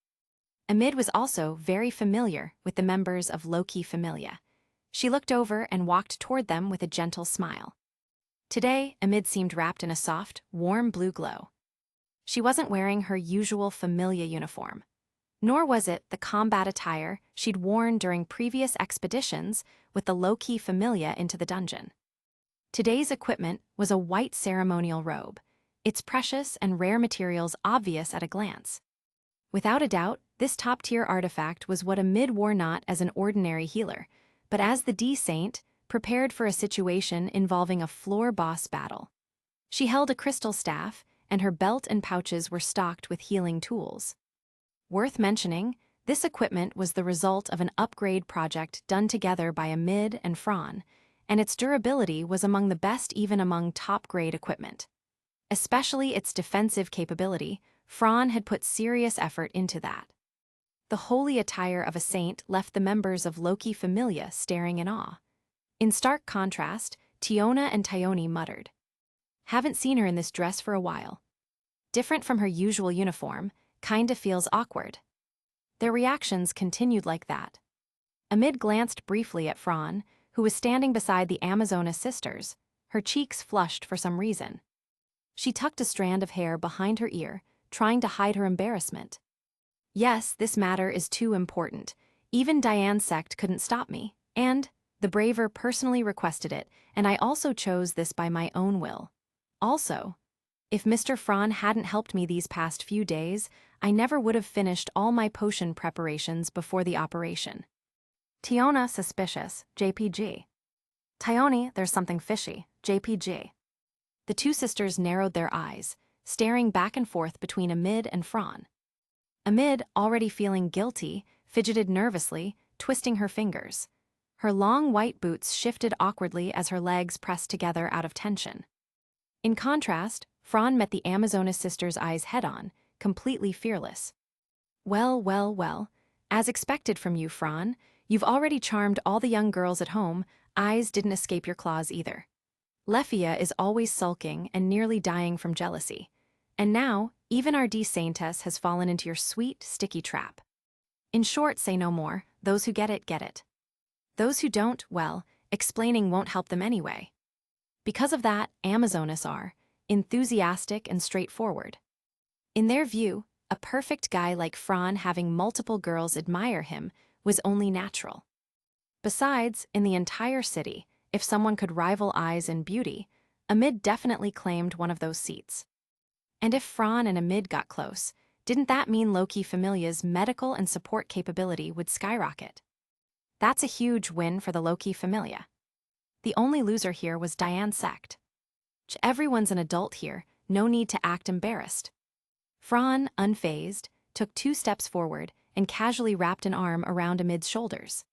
Amid was also very familiar with the members of Loki Familia. She looked over and walked toward them with a gentle smile. Today, Amid seemed wrapped in a soft, warm blue glow. She wasn't wearing her usual Familia uniform, nor was it the combat attire she'd worn during previous expeditions with the Loki Familia into the dungeon. Today's equipment was a white ceremonial robe, its precious and rare materials obvious at a glance. Without a doubt, this top-tier artifact was what Amid wore not as an ordinary healer, but as the D-Saint, prepared for a situation involving a floor boss battle. She held a crystal staff, and her belt and pouches were stocked with healing tools. Worth mentioning, this equipment was the result of an upgrade project done together by Amid and Fran, and its durability was among the best even among top-grade equipment. Especially its defensive capability, Fran had put serious effort into that. The holy attire of a saint left the members of Loki Familia staring in awe. In stark contrast, Tiona and Tyone muttered. Haven't seen her in this dress for a while. Different from her usual uniform, kinda feels awkward. Their reactions continued like that. Amid glanced briefly at Fran, who was standing beside the Amazonas sisters, her cheeks flushed for some reason. She tucked a strand of hair behind her ear, trying to hide her embarrassment. Yes, this matter is too important. Even DANMACHI couldn't stop me, and the Braver personally requested it, and I also chose this by my own will. Also, if Mr. Fran hadn't helped me these past few days, I never would have finished all my potion preparations before the operation. Tiona, suspicious, JPG. Tyone, there's something fishy, JPG. The two sisters narrowed their eyes, staring back and forth between Amid and Fran. Amid, already feeling guilty, fidgeted nervously, twisting her fingers. Her long white boots shifted awkwardly as her legs pressed together out of tension. In contrast, Fran met the Amazonas sisters' eyes head-on, completely fearless. Well, well, well. As expected from you, Fran, you've already charmed all the young girls at home. Eyes didn't escape your claws either. Lefia is always sulking and nearly dying from jealousy. And now, even our D-Saintess has fallen into your sweet, sticky trap. In short, say no more. Those who get it, get it. Those who don't, well, explaining won't help them anyway. Because of that, Amazonas are enthusiastic and straightforward. In their view, a perfect guy like Fran having multiple girls admire him was only natural. Besides, in the entire city, if someone could rival eyes in beauty, Amid definitely claimed one of those seats. And if Fran and Amid got close, didn't that mean Loki Familia's medical and support capability would skyrocket? That's a huge win for the Loki Familia. The only loser here was DANMACHI. Everyone's an adult here, no need to act embarrassed. Fran, unfazed, took 2 steps forward and casually wrapped an arm around Amid's shoulders.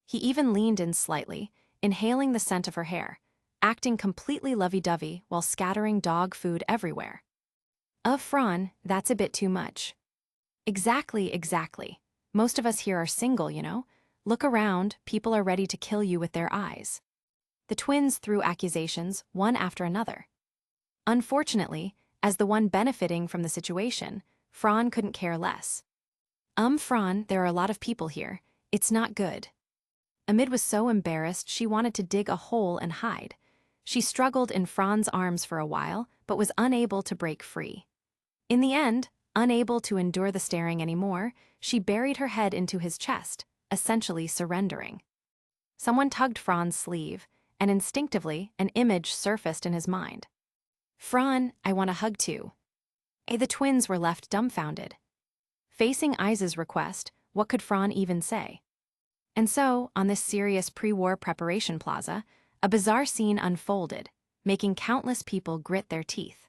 He even leaned in slightly, inhaling the scent of her hair, acting completely lovey-dovey while scattering dog food everywhere. Fran, that's a bit too much. Exactly. Most of us here are single, you know. Look around, people are ready to kill you with their eyes. The twins threw accusations, one after another. Unfortunately, as the one benefiting from the situation, Fran couldn't care less. Fran, there are a lot of people here. It's not good. Amid was so embarrassed she wanted to dig a hole and hide. She struggled in Fran's arms for a while, but was unable to break free. In the end, unable to endure the staring anymore, she buried her head into his chest, essentially surrendering. Someone tugged Fran's sleeve, and instinctively, an image surfaced in his mind. Fran, I want a hug too. The twins were left dumbfounded. Facing Isa's request, what could Fran even say? And so, on this serious pre-war preparation plaza, a bizarre scene unfolded, making countless people grit their teeth.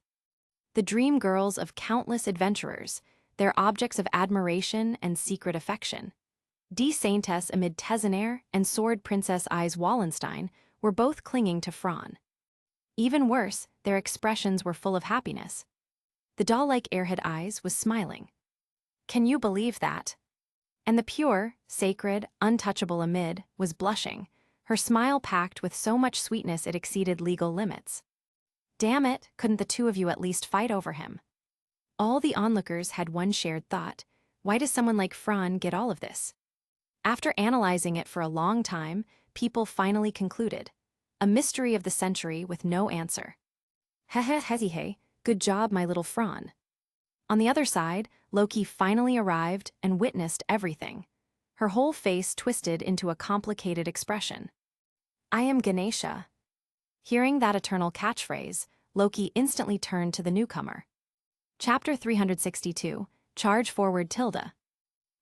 The dream girls of countless adventurers, their objects of admiration and secret affection. Die Saintess amid Tezenair and Sword Princess Eyes Wallenstein were both clinging to Fran. Even worse, their expressions were full of happiness. The doll-like airhead Eyes was smiling. Can you believe that? And the pure, sacred, untouchable Amid was blushing, her smile packed with so much sweetness it exceeded legal limits. Damn it, couldn't the two of you at least fight over him? All the onlookers had one shared thought: why does someone like Fran get all of this? After analyzing it for a long time, people finally concluded: a mystery of the century with no answer. Hehehehe, good job, my little Fran. On the other side, Loki finally arrived and witnessed everything. Her whole face twisted into a complicated expression. I am Ganesha. Hearing that eternal catchphrase, Loki instantly turned to the newcomer. Chapter 362, Charge Forward Tilda.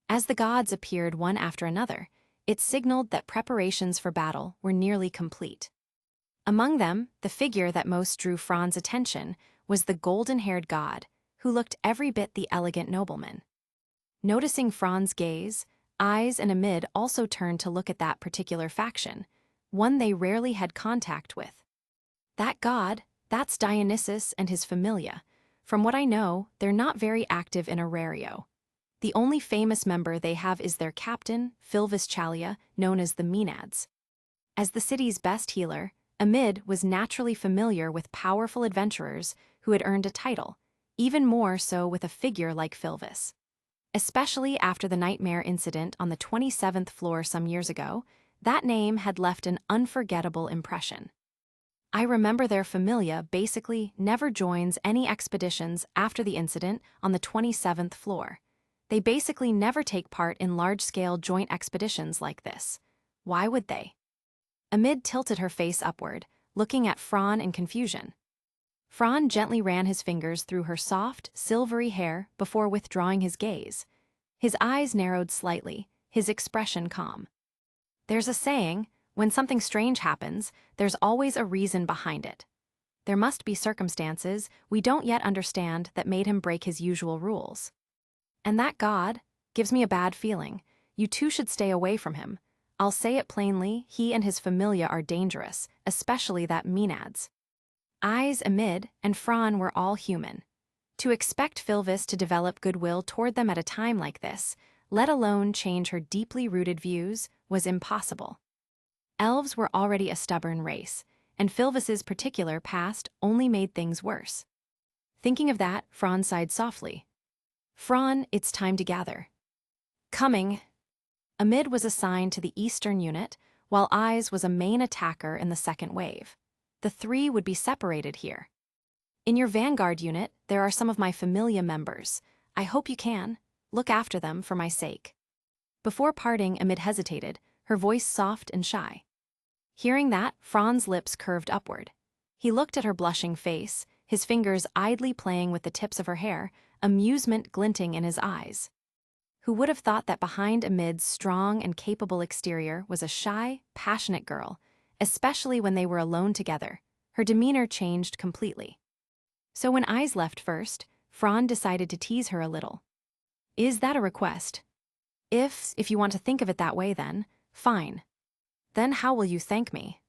As the gods appeared one after another, it signaled that preparations for battle were nearly complete. Among them, the figure that most drew Fran's attention was the golden-haired god, who looked every bit the elegant nobleman. Noticing Fran's gaze, Eyes and Amid also turned to look at that particular faction, one they rarely had contact with. That god, that's Dionysus and his familia. From what I know, they're not very active in Orario. The only famous member they have is their captain, Filvis Chalia, known as the Maenads. As the city's best healer, Amid was naturally familiar with powerful adventurers who had earned a title, even more so with a figure like Filvis. Especially after the nightmare incident on the 27th floor some years ago, that name had left an unforgettable impression. I remember their familia basically never joins any expeditions after the incident on the 27th floor. They basically never take part in large-scale joint expeditions like this. Why would they? Amid tilted her face upward, looking at Fran in confusion. Fran gently ran his fingers through her soft, silvery hair before withdrawing his gaze. His eyes narrowed slightly, his expression calm. There's a saying, when something strange happens, there's always a reason behind it. There must be circumstances we don't yet understand that made him break his usual rules. And that god gives me a bad feeling. You two should stay away from him. I'll say it plainly, he and his familia are dangerous, especially that Maenads. Eyes, Amid, and Fran were all human. To expect Filvis to develop goodwill toward them at a time like this, let alone change her deeply rooted views, was impossible. Elves were already a stubborn race, and Filvis's particular past only made things worse. Thinking of that, Fran sighed softly. Fran, it's time to gather. Coming. Amid was assigned to the Eastern unit, while Eyes was a main attacker in the second wave. The three would be separated here. In your Vanguard unit, there are some of my familia members. I hope you can. Look after them for my sake. Before parting, Amid hesitated, her voice soft and shy. Hearing that, Fran's lips curved upward. He looked at her blushing face, his fingers idly playing with the tips of her hair, amusement glinting in his eyes. Who would have thought that behind Amid's strong and capable exterior was a shy, passionate girl, especially when they were alone together? Her demeanor changed completely. So when Eyes left first, Fran decided to tease her a little. Is that a request? If you want to think of it that way, then, fine. Then how will you thank me?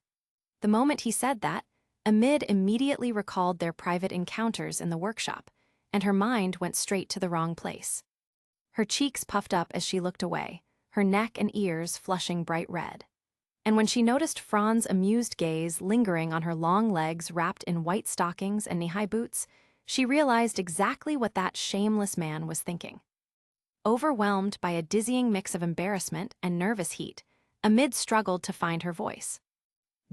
The moment he said that, Amid immediately recalled their private encounters in the workshop, and her mind went straight to the wrong place. Her cheeks puffed up as she looked away, her neck and ears flushing bright red. And when she noticed Fran's amused gaze lingering on her long legs wrapped in white stockings and knee-high boots, she realized exactly what that shameless man was thinking. Overwhelmed by a dizzying mix of embarrassment and nervous heat, Amid struggled to find her voice.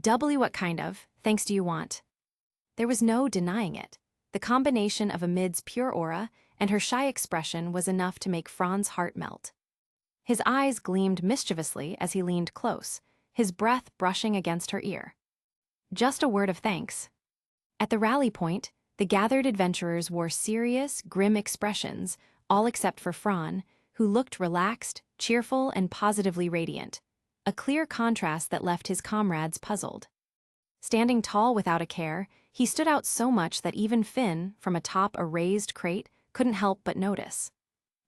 What kind of thanks do you want? There was no denying it. The combination of Amid's pure aura and her shy expression was enough to make Fran's heart melt. His eyes gleamed mischievously as he leaned close, his breath brushing against her ear. Just a word of thanks. At the rally point, the gathered adventurers wore serious, grim expressions, all except for Fran, who looked relaxed, cheerful, and positively radiant. a clear contrast that left his comrades puzzled. Standing tall without a care, he stood out so much that even Finn, from atop a raised crate, couldn't help but notice.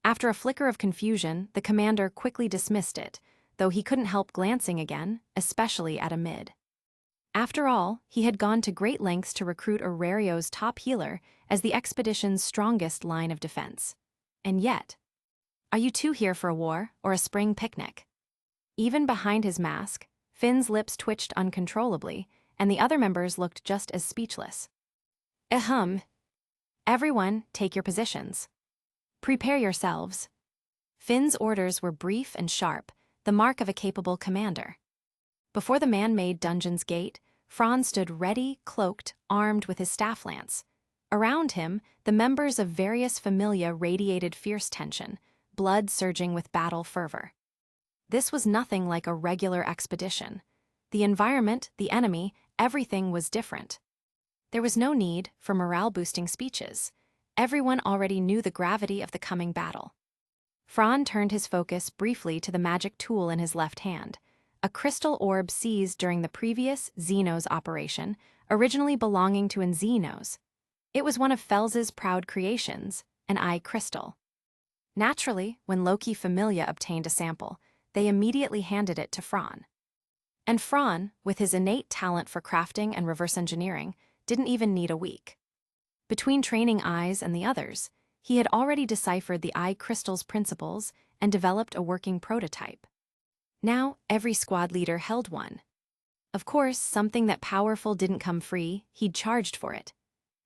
After a flicker of confusion, the commander quickly dismissed it, though he couldn't help glancing again, especially at Amid. After all, he had gone to great lengths to recruit Orario's top healer as the expedition's strongest line of defense. And yet, are you two here for a war or a spring picnic? Even behind his mask, Finn's lips twitched uncontrollably, and the other members looked just as speechless. Ahem. Everyone, take your positions. Prepare yourselves. Finn's orders were brief and sharp, the mark of a capable commander. Before the man-made dungeon's gate, Franz stood ready, cloaked, armed with his staff lance. Around him, the members of various familia radiated fierce tension, blood surging with battle fervor. This was nothing like a regular expedition. The environment, the enemy, everything was different. There was no need for morale-boosting speeches. Everyone already knew the gravity of the coming battle. Franz turned his focus briefly to the magic tool in his left hand, a crystal orb seized during the previous Xenos operation, originally belonging to an Xenos. It was one of Fels's proud creations, an eye crystal. Naturally, when Loki Familia obtained a sample, they immediately handed it to Franz. And Franz, with his innate talent for crafting and reverse engineering, didn't even need a week. Between training eyes and the others, he had already deciphered the eye crystal's principles and developed a working prototype. Now, every squad leader held one. Of course, something that powerful didn't come free, he'd charged for it.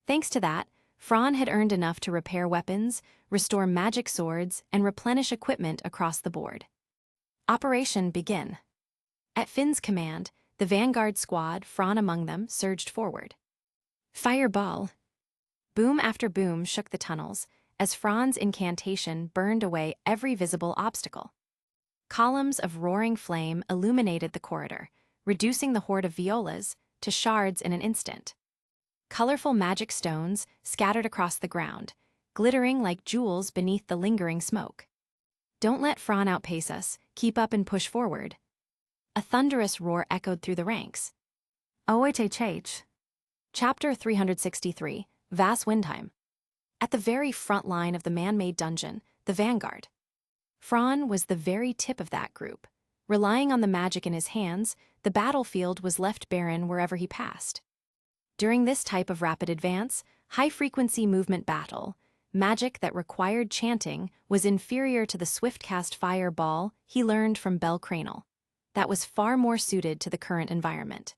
Thanks to that, Franz had earned enough to repair weapons, restore magic swords, and replenish equipment across the board. Operation begin. At Finn's command, the vanguard squad, Franz among them, surged forward. Fireball! Boom after boom shook the tunnels, as Franz's incantation burned away every visible obstacle. Columns of roaring flame illuminated the corridor, reducing the horde of violas to shards in an instant. Colorful magic stones scattered across the ground, glittering like jewels beneath the lingering smoke. Don't let Franz outpace us, keep up and push forward. A thunderous roar echoed through the ranks. OHHH. Chapter 363, Vas Windheim. At the very front line of the man-made dungeon, the vanguard. Franz was the very tip of that group. Relying on the magic in his hands, the battlefield was left barren wherever he passed. During this type of rapid advance, high-frequency movement battle, magic that required chanting was inferior to the swift-cast fireball he learned from Bel Cranel. That was far more suited to the current environment.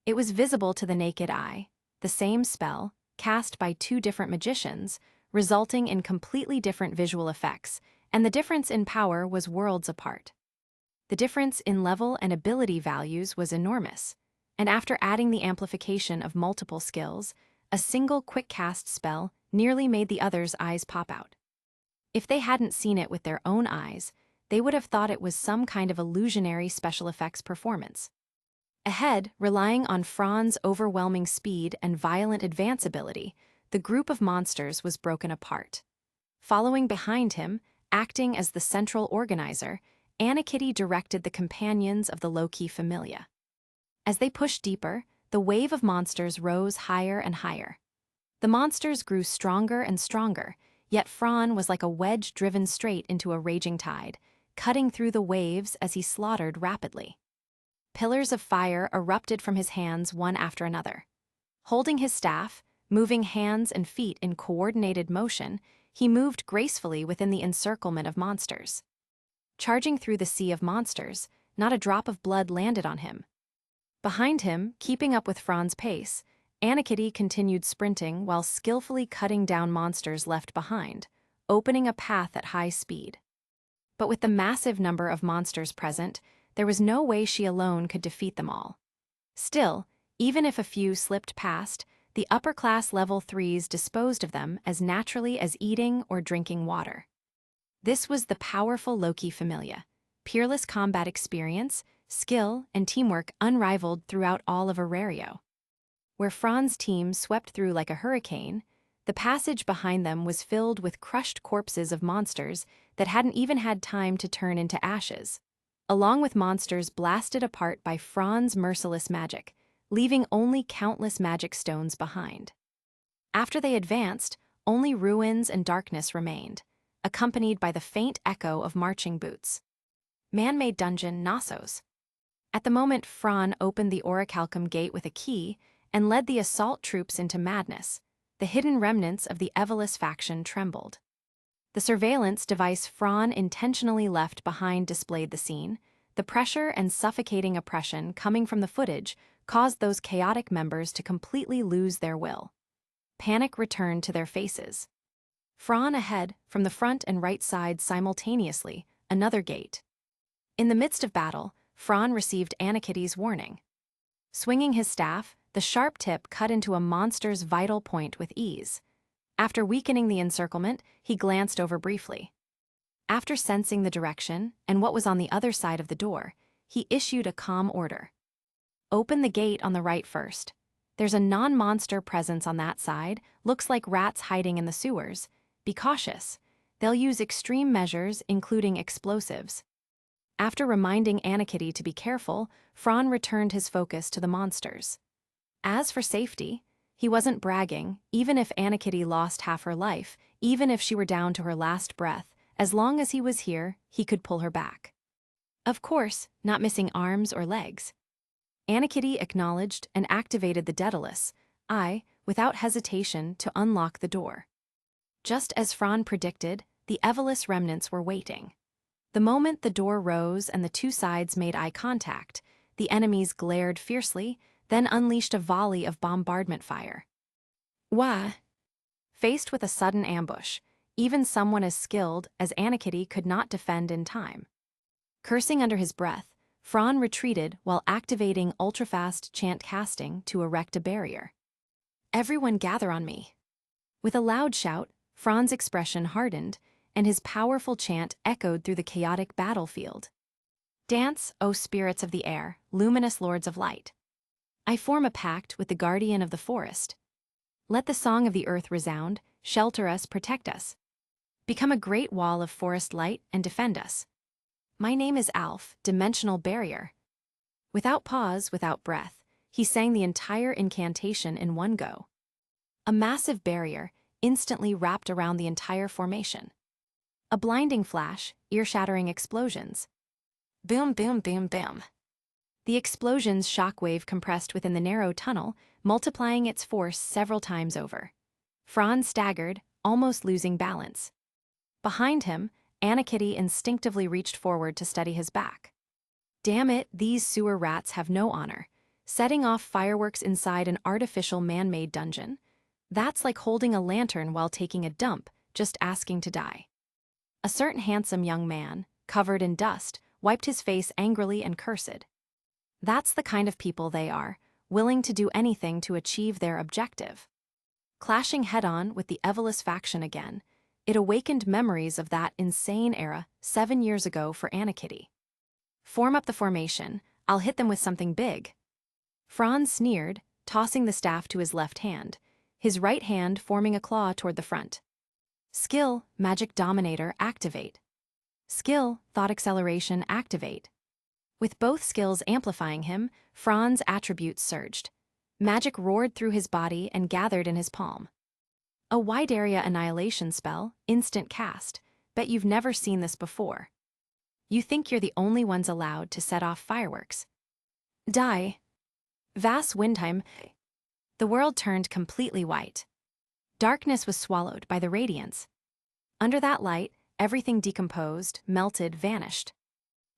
It was visible to the naked eye, the same spell, cast by two different magicians, resulting in completely different visual effects, and the difference in power was worlds apart. The difference in level and ability values was enormous, and after adding the amplification of multiple skills, a single quick-cast spell nearly made the others' eyes pop out. If they hadn't seen it with their own eyes, they would have thought it was some kind of illusionary special effects performance. Ahead, relying on Franz's overwhelming speed and violent advance ability, the group of monsters was broken apart. Following behind him, acting as the central organizer, Anakitty directed the companions of the Loki Familia. As they pushed deeper, the wave of monsters rose higher and higher. The monsters grew stronger and stronger, yet Franz was like a wedge driven straight into a raging tide, cutting through the waves as he slaughtered rapidly. Pillars of fire erupted from his hands one after another. Holding his staff, moving hands and feet in coordinated motion, he moved gracefully within the encirclement of monsters. Charging through the sea of monsters, not a drop of blood landed on him. Behind him, keeping up with Franz's pace, Anakitty continued sprinting while skillfully cutting down monsters left behind, opening a path at high speed. But with the massive number of monsters present, there was no way she alone could defeat them all. Still, even if a few slipped past, the upper-class level 3s disposed of them as naturally as eating or drinking water. This was the powerful Loki Familia, peerless combat experience, skill, and teamwork unrivaled throughout all of Orario. Where Franz's team swept through like a hurricane, the passage behind them was filled with crushed corpses of monsters that hadn't even had time to turn into ashes. along with monsters blasted apart by Fran's merciless magic, leaving only countless magic stones behind. After they advanced, only ruins and darkness remained, accompanied by the faint echo of marching boots. Man-made dungeon Knossos. At the moment, Fran opened the orichalcum gate with a key and led the assault troops into madness. The hidden remnants of the Evelys faction trembled. The surveillance device Fran intentionally left behind displayed the scene. The pressure and suffocating oppression coming from the footage caused those chaotic members to completely lose their will. Panic returned to their faces. Fran ahead, from the front and right sides simultaneously, another gate. In the midst of battle, Fran received Anakity's warning. Swinging his staff, the sharp tip cut into a monster's vital point with ease. After weakening the encirclement, he glanced over briefly. After sensing the direction and what was on the other side of the door, he issued a calm order. Open the gate on the right first. There's a non-monster presence on that side, looks like rats hiding in the sewers. Be cautious. They'll use extreme measures, including explosives. After reminding Anakity to be careful, Fran returned his focus to the monsters. As for safety, he wasn't bragging. Even if Anakity lost half her life, even if she were down to her last breath, as long as he was here, he could pull her back. Of course, not missing arms or legs. Anakity acknowledged and activated the Daedalus, without hesitation, to unlock the door. Just as Fran predicted, the Evelys remnants were waiting. The moment the door rose and the two sides made eye contact, the enemies glared fiercely, then unleashed a volley of bombardment fire. Wah! Faced with a sudden ambush, even someone as skilled as Anakity could not defend in time. Cursing under his breath, Fran retreated while activating ultrafast chant casting to erect a barrier. Everyone gather on me. With a loud shout, Fran's expression hardened, and his powerful chant echoed through the chaotic battlefield. Dance, O spirits of the air, luminous lords of light. I form a pact with the guardian of the forest. Let the song of the earth resound, shelter us, protect us. Become a great wall of forest light and defend us. My name is Alf, dimensional barrier. Without pause, without breath, he sang the entire incantation in one go. A massive barrier instantly wrapped around the entire formation. A blinding flash, ear-shattering explosions. Boom, boom, boom, boom. The explosion's shockwave compressed within the narrow tunnel, multiplying its force several times over. Fran staggered, almost losing balance. Behind him, Anakity instinctively reached forward to steady his back. Damn it, these sewer rats have no honor. Setting off fireworks inside an artificial man-made dungeon? That's like holding a lantern while taking a dump, just asking to die. A certain handsome young man, covered in dust, wiped his face angrily and cursed. That's the kind of people they are, willing to do anything to achieve their objective. Clashing head-on with the Evelys faction again, it awakened memories of that insane era 7 years ago for Anakity. Form up the formation, I'll hit them with something big. Fran sneered, tossing the staff to his left hand, his right hand forming a claw toward the front. Skill, Magic Dominator, activate. Skill, Thought Acceleration, activate. With both skills amplifying him, Fran's attributes surged. Magic roared through his body and gathered in his palm. A wide area annihilation spell, instant cast. Bet you've never seen this before. You think you're the only ones allowed to set off fireworks. Die. Vas Windheim. The world turned completely white. Darkness was swallowed by the radiance. Under that light, everything decomposed, melted, vanished.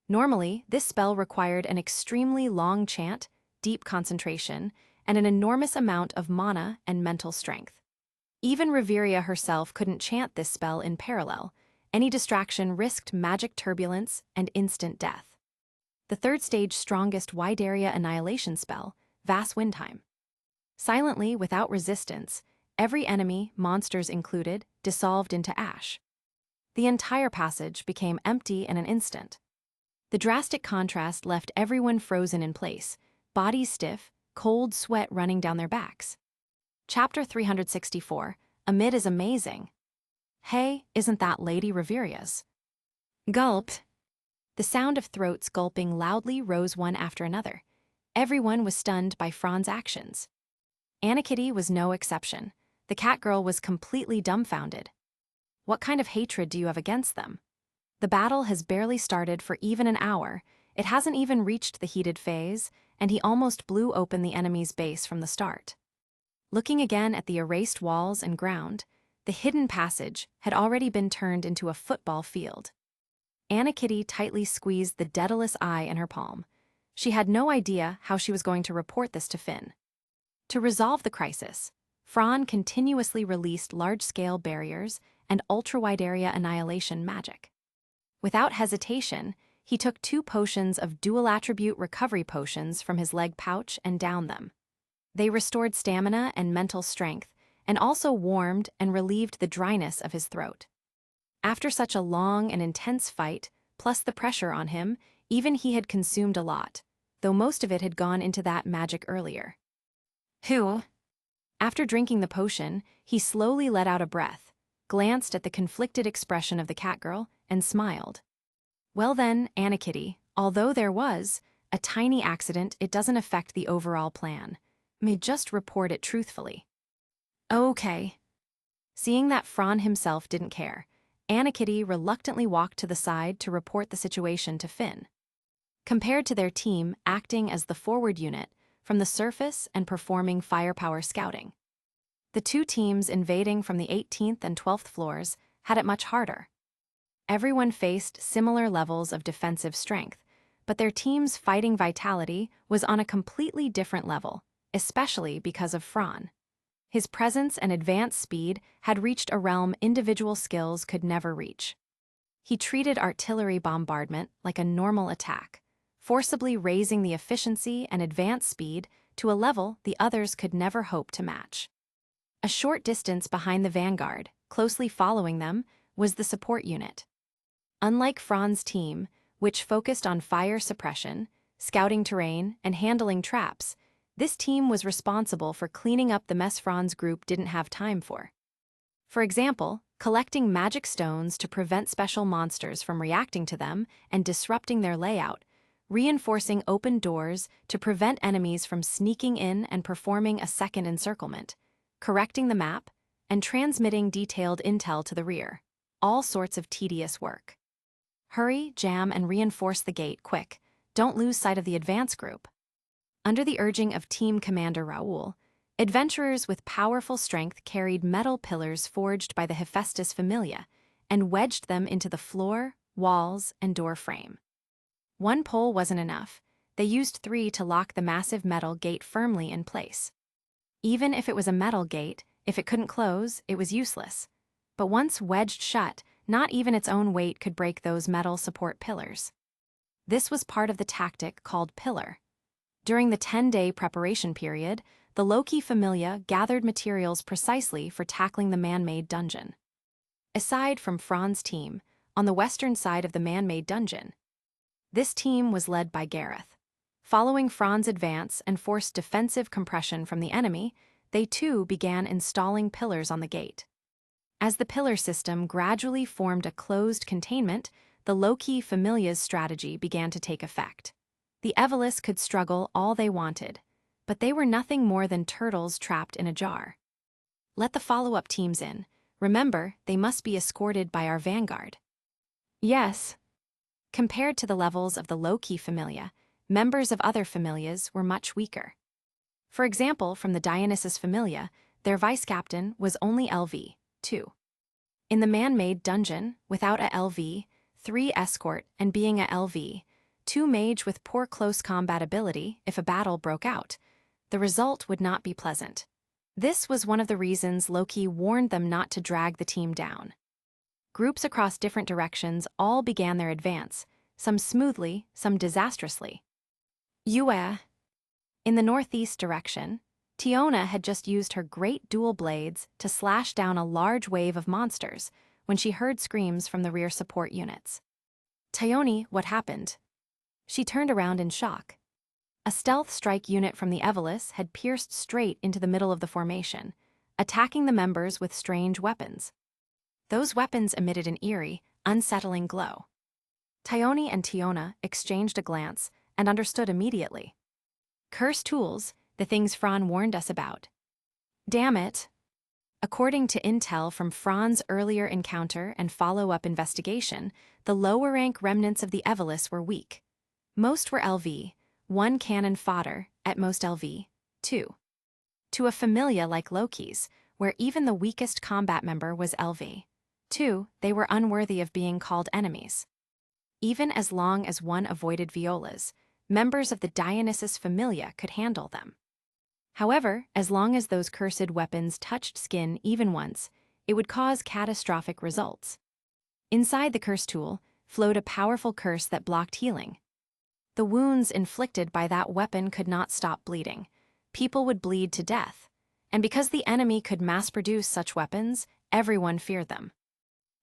Normally, this spell required an extremely long chant, deep concentration, and an enormous amount of mana and mental strength. Even Reveria herself couldn't chant this spell in parallel. Any distraction risked magic turbulence and instant death. The third stage strongest wide area annihilation spell, Vas Windheim. Silently, without resistance, every enemy, monsters included, dissolved into ash. The entire passage became empty in an instant. The drastic contrast left everyone frozen in place, bodies stiff, cold sweat running down their backs. Chapter 364, Amid is amazing. Hey, isn't that Lady Reveria's? Gulp. The sound of throats gulping loudly rose one after another. Everyone was stunned by Fran's actions. Anakitty was no exception. The cat girl was completely dumbfounded. What kind of hatred do you have against them? The battle has barely started for even an hour. It hasn't even reached the heated phase, and he almost blew open the enemy's base from the start. Looking again at the erased walls and ground, the hidden passage had already been turned into a football field. Anakitty tightly squeezed the Daedalus eye in her palm. She had no idea how she was going to report this to Finn. To resolve the crisis, Fran continuously released large-scale barriers and ultra-wide-area annihilation magic. Without hesitation, he took 2 potions of dual-attribute recovery potions from his leg pouch and downed them. They restored stamina and mental strength, and also warmed and relieved the dryness of his throat. After such a long and intense fight, plus the pressure on him, even he had consumed a lot, though most of it had gone into that magic earlier. Whew! After drinking the potion, he slowly let out a breath, glanced at the conflicted expression of the catgirl, and smiled. Well then, Anakitty, although there was a tiny accident, it doesn't affect the overall plan. May just report it truthfully. Okay. Seeing that Fran himself didn't care, Anakitty reluctantly walked to the side to report the situation to Finn. Compared to their team acting as the forward unit, from the surface and performing firepower scouting, the 2 teams invading from the 18th and 12th floors had it much harder. Everyone faced similar levels of defensive strength, but their team's fighting vitality was on a completely different level, especially because of Fran. His presence and advanced speed had reached a realm individual skills could never reach. He treated artillery bombardment like a normal attack, forcibly raising the efficiency and advanced speed to a level the others could never hope to match. A short distance behind the vanguard, closely following them, was the support unit. Unlike Fran's team, which focused on fire suppression, scouting terrain, and handling traps, this team was responsible for cleaning up the mess Fran's group didn't have time for. For example, collecting magic stones to prevent special monsters from reacting to them and disrupting their layout, reinforcing open doors to prevent enemies from sneaking in and performing a second encirclement, correcting the map, and transmitting detailed intel to the rear. All sorts of tedious work. Hurry, jam, and reinforce the gate quick. Don't lose sight of the advance group. Under the urging of Team Commander Raoul, adventurers with powerful strength carried metal pillars forged by the Hephaestus Familia and wedged them into the floor, walls, and door frame. 1 pole wasn't enough. They used 3 to lock the massive metal gate firmly in place. Even if it was a metal gate, if it couldn't close, it was useless. But once wedged shut, not even its own weight could break those metal support pillars. This was part of the tactic called pillar. During the 10-day preparation period, the Loki Familia gathered materials precisely for tackling the man-made dungeon. Aside from Fran's team, on the western side of the man-made dungeon, this team was led by Gareth. Following Fran's advance and forced defensive compression from the enemy, they too began installing pillars on the gate. As the pillar system gradually formed a closed containment, the Loki Familia's strategy began to take effect. The Evelis could struggle all they wanted, but they were nothing more than turtles trapped in a jar. Let the follow-up teams in. Remember, they must be escorted by our vanguard. Yes. Compared to the levels of the Loki Familia, members of other familias were much weaker. For example, from the Dionysus Familia, their vice-captain was only LV, 2. In the man-made dungeon, without a LV, 3 escort, and being a LV, 2 mage with poor close combat ability if a battle broke out, the result would not be pleasant. This was one of the reasons Loki warned them not to drag the team down. Groups across different directions all began their advance, some smoothly, some disastrously. In the northeast direction, Tiona had just used her great dual blades to slash down a large wave of monsters when she heard screams from the rear support units. Tione, what happened? She turned around in shock. A stealth strike unit from the Evelis had pierced straight into the middle of the formation, attacking the members with strange weapons. Those weapons emitted an eerie, unsettling glow. Thyone and Tiona exchanged a glance and understood immediately. Curse tools, the things Fran warned us about. Damn it. According to intel from Fran's earlier encounter and follow-up investigation, the lower-rank remnants of the Evelis were weak. Most were LV, 1 cannon fodder, at most LV, 2. To a familia like Loki's, where even the weakest combat member was LV, 2, they were unworthy of being called enemies. Even as long as one avoided violas, members of the Dionysus familia could handle them. However, as long as those cursed weapons touched skin even once, it would cause catastrophic results. Inside the curse tool flowed a powerful curse that blocked healing. The wounds inflicted by that weapon could not stop bleeding. People would bleed to death, and because the enemy could mass-produce such weapons, everyone feared them.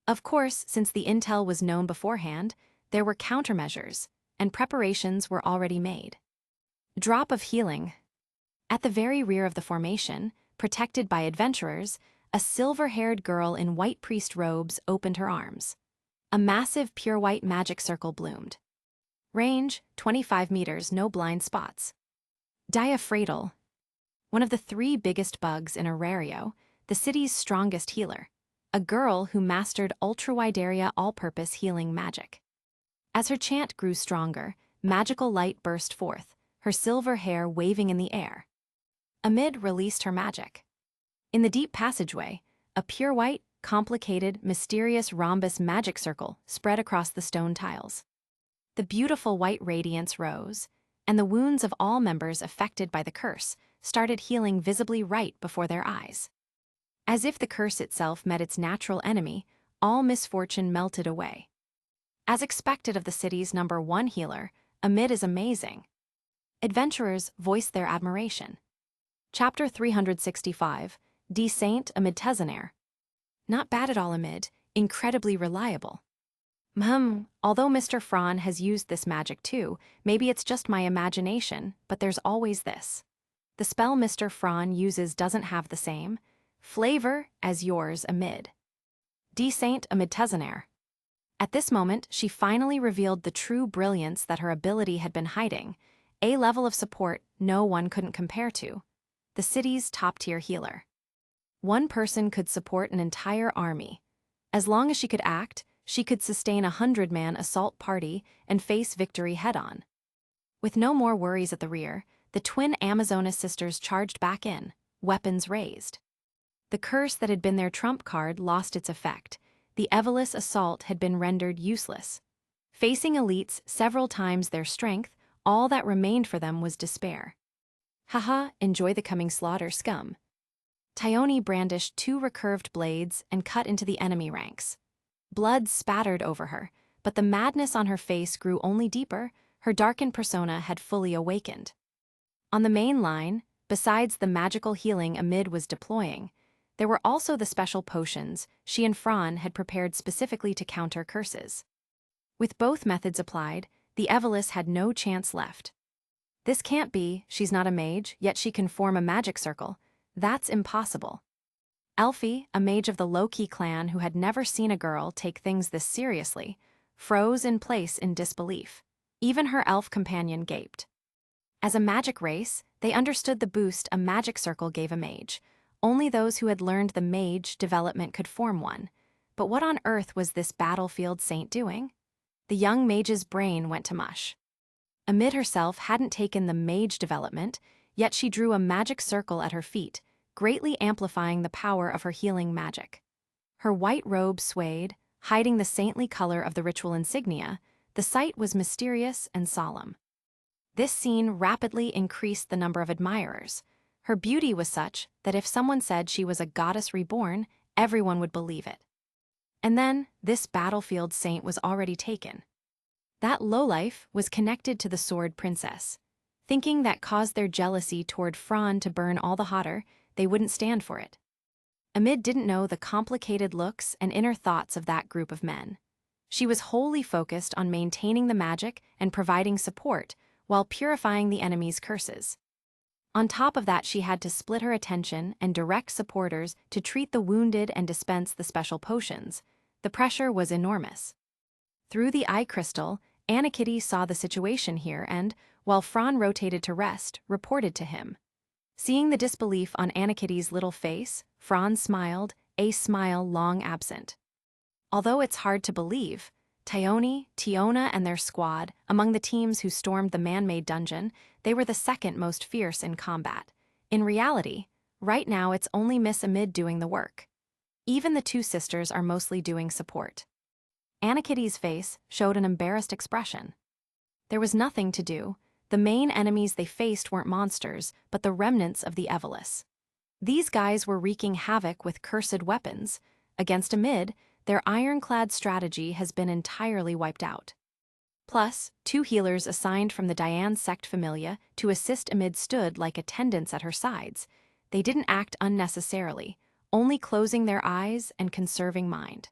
Of course, since the intel was known beforehand, there were countermeasures, and preparations were already made. Drop of healing. At the very rear of the formation, protected by adventurers, a silver-haired girl in white priest robes opened her arms. A massive pure white magic circle bloomed. Range, 25 meters, no blind spots. Diaphragtal. One of the 3 biggest bugs in Orario, the city's strongest healer. A girl who mastered ultra-wideria all-purpose healing magic. As her chant grew stronger, magical light burst forth, her silver hair waving in the air. Amid released her magic. In the deep passageway, a pure white, complicated, mysterious rhombus magic circle spread across the stone tiles. The beautiful white radiance rose, and the wounds of all members affected by the curse started healing visibly right before their eyes. As if the curse itself met its natural enemy, all misfortune melted away. As expected of the city's #1 healer, Amid is amazing. Adventurers voiced their admiration. Chapter 365, D. Saint Amid Tezenaire. Not bad at all, Amid, incredibly reliable. Although Mr. Fran has used this magic too, maybe it's just my imagination, but there's always this. The spell Mr. Fran uses doesn't have the same flavor as yours, Amid. D. Saint Amid Tezenaire. At this moment, she finally revealed the true brilliance that her ability had been hiding, a level of support no one couldn't compare to. The city's top-tier healer. One person could support an entire army. As long as she could act, she could sustain a 100-man assault party and face victory head-on. With no more worries at the rear, the twin Amazonas sisters charged back in, weapons raised. The curse that had been their trump card lost its effect. The Evelis assault had been rendered useless. Facing elites several times their strength, all that remained for them was despair. Haha, enjoy the coming slaughter, scum. Thyone brandished 2 recurved blades and cut into the enemy ranks. Blood spattered over her, but the madness on her face grew only deeper. Her darkened persona had fully awakened. On the main line, besides the magical healing Amid was deploying, there were also the special potions she and Fran had prepared specifically to counter curses. With both methods applied, the Evelis had no chance left. This can't be, she's not a mage, yet she can form a magic circle. That's impossible. Elfie, a mage of the Loki clan who had never seen a girl take things this seriously, froze in place in disbelief. Even her elf companion gaped. As a magic race, they understood the boost a magic circle gave a mage. Only those who had learned the mage development could form one. But what on earth was this battlefield saint doing? The young mage's brain went to mush. Amid herself hadn't taken the mage development, yet she drew a magic circle at her feet, greatly amplifying the power of her healing magic. Her white robe swayed, hiding the saintly color of the ritual insignia. The sight was mysterious and solemn. This scene rapidly increased the number of admirers. Her beauty was such that if someone said she was a goddess reborn, everyone would believe it. And then, this battlefield saint was already taken. That lowlife was connected to the Sword Princess. Thinking that caused their jealousy toward Fran to burn all the hotter, they wouldn't stand for it. Amid didn't know the complicated looks and inner thoughts of that group of men. She was wholly focused on maintaining the magic and providing support while purifying the enemy's curses. On top of that, she had to split her attention and direct supporters to treat the wounded and dispense the special potions. The pressure was enormous. Through the eye crystal, Anakitty saw the situation here and, while Fran rotated to rest, reported to him. Seeing the disbelief on Anakitty's little face, Fran smiled, a smile long absent. Although it's hard to believe, Tiona, and their squad, among the teams who stormed the man-made dungeon, they were the second most fierce in combat. In reality, right now it's only Miss Amid doing the work. Even the two sisters are mostly doing support. Anakitty's face showed an embarrassed expression. There was nothing to do. The main enemies they faced weren't monsters, but the remnants of the Eveless. These guys were wreaking havoc with cursed weapons. Against Amid, their ironclad strategy has been entirely wiped out. Plus, two healers assigned from the Diane sect Familia to assist Amid stood like attendants at her sides. They didn't act unnecessarily, only closing their eyes and conserving mind.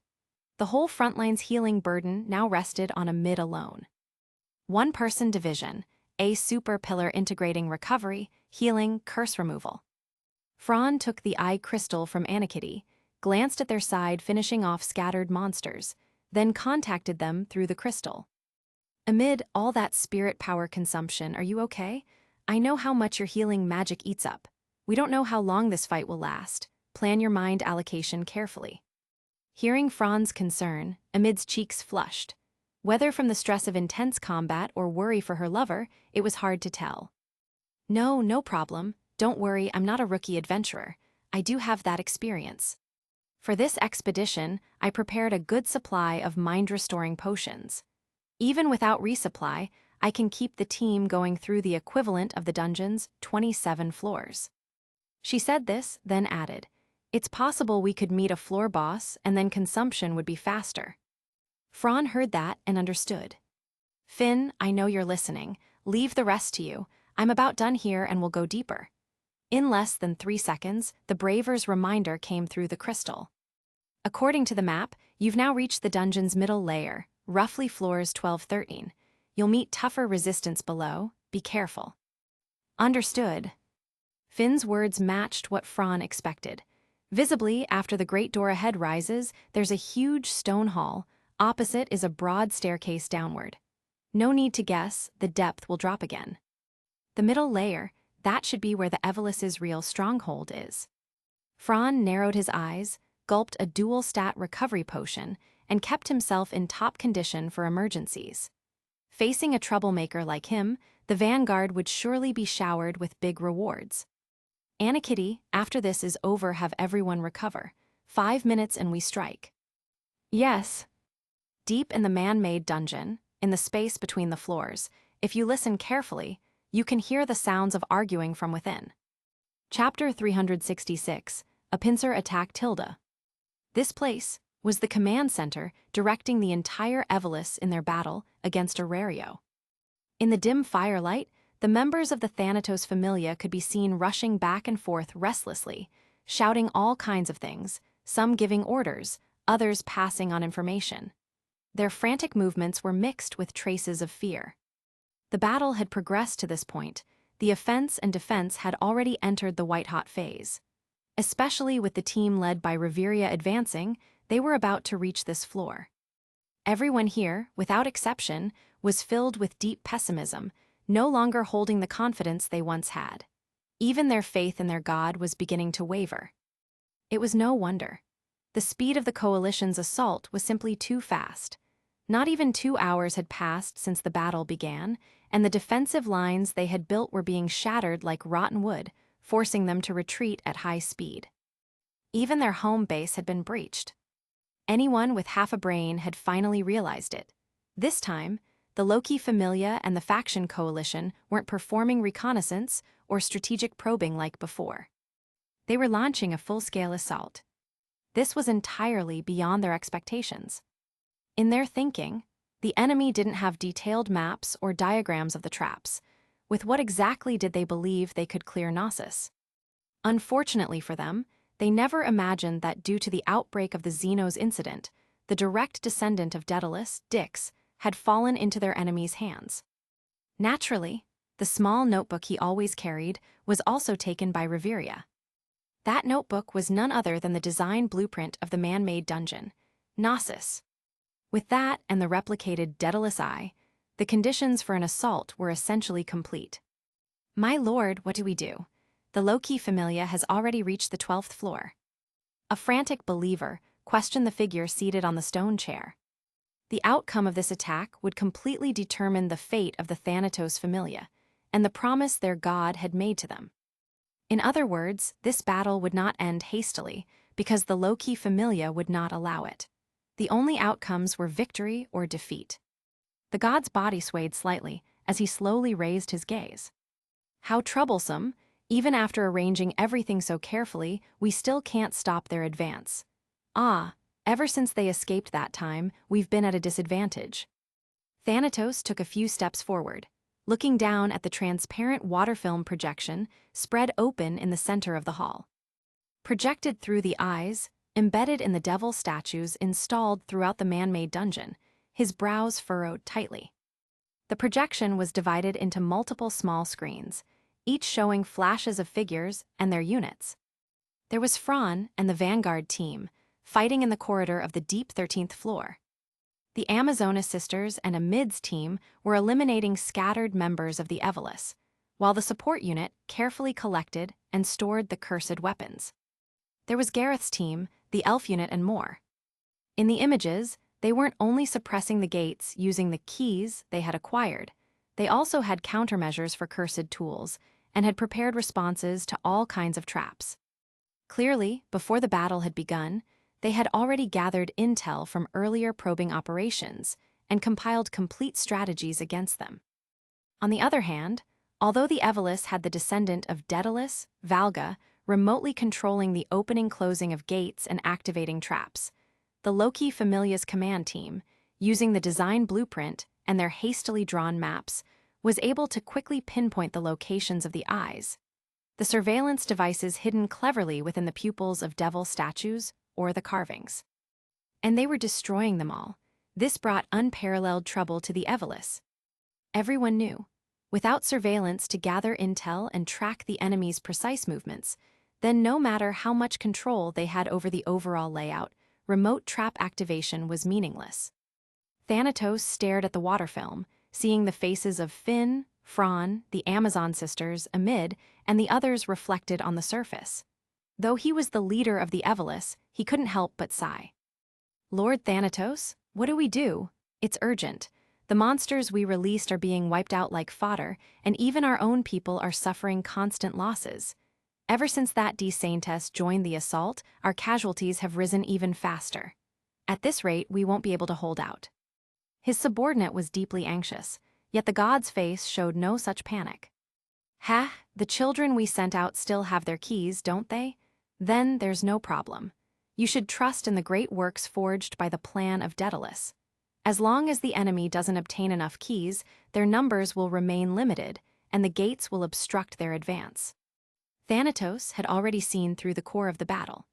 The whole frontline's healing burden now rested on Amid alone. One-person division, a super pillar integrating recovery, healing, curse removal. Fran took the eye crystal from Anakitty, glanced at their side finishing off scattered monsters, then contacted them through the crystal. Amid all that spirit power consumption, are you okay? I know how much your healing magic eats up. We don't know how long this fight will last. Plan your mind allocation carefully. Hearing Fran's concern, Amid's cheeks flushed. Whether from the stress of intense combat or worry for her lover, it was hard to tell. No problem. Don't worry, I'm not a rookie adventurer. I do have that experience. For this expedition, I prepared a good supply of mind-restoring potions. Even without resupply, I can keep the team going through the equivalent of the dungeon's 27 floors. She said this, then added, "It's possible we could meet a floor boss and then consumption would be faster." Fran heard that and understood. "Finn, I know you're listening. Leave the rest to you. I'm about done here and we'll go deeper." In less than 3 seconds, the Braver's reminder came through the crystal. According to the map, you've now reached the dungeon's middle layer, roughly floors 12-13. You'll meet tougher resistance below. Be careful. Understood. Finn's words matched what Fran expected. Visibly, after the great door ahead rises, there's a huge stone hall. Opposite is a broad staircase downward. No need to guess, the depth will drop again. The middle layer, that should be where the Eveless's real stronghold is. Fran narrowed his eyes, gulped a dual stat recovery potion, and kept himself in top condition for emergencies. Facing a troublemaker like him, the vanguard would surely be showered with big rewards. Anakitty, after this is over, have everyone recover. 5 minutes and we strike. Yes. Deep in the man-made dungeon, in the space between the floors, if you listen carefully, you can hear the sounds of arguing from within. Chapter 366, A Pincer Attack Tilda. This place was the command center directing the entire Eveless in their battle against Orario. In the dim firelight, the members of the Thanatos Familia could be seen rushing back and forth restlessly, shouting all kinds of things, some giving orders, others passing on information. Their frantic movements were mixed with traces of fear. The battle had progressed to this point. The offense and defense had already entered the white-hot phase. Especially with the team led by Reveria advancing, they were about to reach this floor. Everyone here, without exception, was filled with deep pessimism, no longer holding the confidence they once had. Even their faith in their god was beginning to waver. It was no wonder. The speed of the coalition's assault was simply too fast. Not even 2 hours had passed since the battle began, and the defensive lines they had built were being shattered like rotten wood, forcing them to retreat at high speed. Even their home base had been breached. Anyone with half a brain had finally realized it. This time, the Loki Familia and the faction coalition weren't performing reconnaissance or strategic probing like before. They were launching a full-scale assault. This was entirely beyond their expectations. In their thinking, the enemy didn't have detailed maps or diagrams of the traps. With what exactly did they believe they could clear Knossos? Unfortunately for them, they never imagined that due to the outbreak of the Xenos incident, the direct descendant of Daedalus, Dix, had fallen into their enemy's hands. Naturally, the small notebook he always carried was also taken by Reveria. That notebook was none other than the design blueprint of the man-made dungeon, Knossos. With that and the replicated Daedalus eye, the conditions for an assault were essentially complete. My lord, what do we do? The low-key familia has already reached the 12th floor. A frantic believer questioned the figure seated on the stone chair. The outcome of this attack would completely determine the fate of the Thanatos familia and the promise their god had made to them. In other words, this battle would not end hastily because the low-key familia would not allow it. The only outcomes were victory or defeat. The god's body swayed slightly as he slowly raised his gaze. How troublesome! Even after arranging everything so carefully, we still can't stop their advance. Ah, ever since they escaped that time, we've been at a disadvantage. Thanatos took a few steps forward, looking down at the transparent water film projection spread open in the center of the hall. Projected through the eyes, embedded in the devil statues installed throughout the man-made dungeon, his brows furrowed tightly. The projection was divided into multiple small screens, each showing flashes of figures and their units. There was Fran and the Vanguard team, fighting in the corridor of the deep 13th floor. The Amazonas sisters and a mids team were eliminating scattered members of the Evelus, while the support unit carefully collected and stored the cursed weapons. There was Gareth's team, the elf unit, and more. In the images, they weren't only suppressing the gates using the keys they had acquired, they also had countermeasures for cursed tools and had prepared responses to all kinds of traps. Clearly, before the battle had begun, they had already gathered intel from earlier probing operations and compiled complete strategies against them. On the other hand, although the Evelus had the descendant of Daedalus, Valga, remotely controlling the opening-closing of gates and activating traps, the low-key familia's command team, using the design blueprint and their hastily drawn maps, was able to quickly pinpoint the locations of the eyes, the surveillance devices hidden cleverly within the pupils of devil statues or the carvings. And they were destroying them all. This brought unparalleled trouble to the Evelus. Everyone knew, without surveillance to gather intel and track the enemy's precise movements, then no matter how much control they had over the overall layout, remote trap activation was meaningless. Thanatos stared at the water film, seeing the faces of Finn, Fran, the Amazon sisters, amid, and the others reflected on the surface. Though he was the leader of the Evelus, he couldn't help but sigh. Lord Thanatos, what do we do? It's urgent. The monsters we released are being wiped out like fodder, and even our own people are suffering constant losses. Ever since that D-Saintess joined the assault, our casualties have risen even faster. At this rate, we won't be able to hold out. His subordinate was deeply anxious, yet the god's face showed no such panic. Ha, the children we sent out still have their keys, don't they? Then there's no problem. You should trust in the great works forged by the plan of Daedalus. As long as the enemy doesn't obtain enough keys, their numbers will remain limited, and the gates will obstruct their advance. Thanatos had already seen through the core of the battle.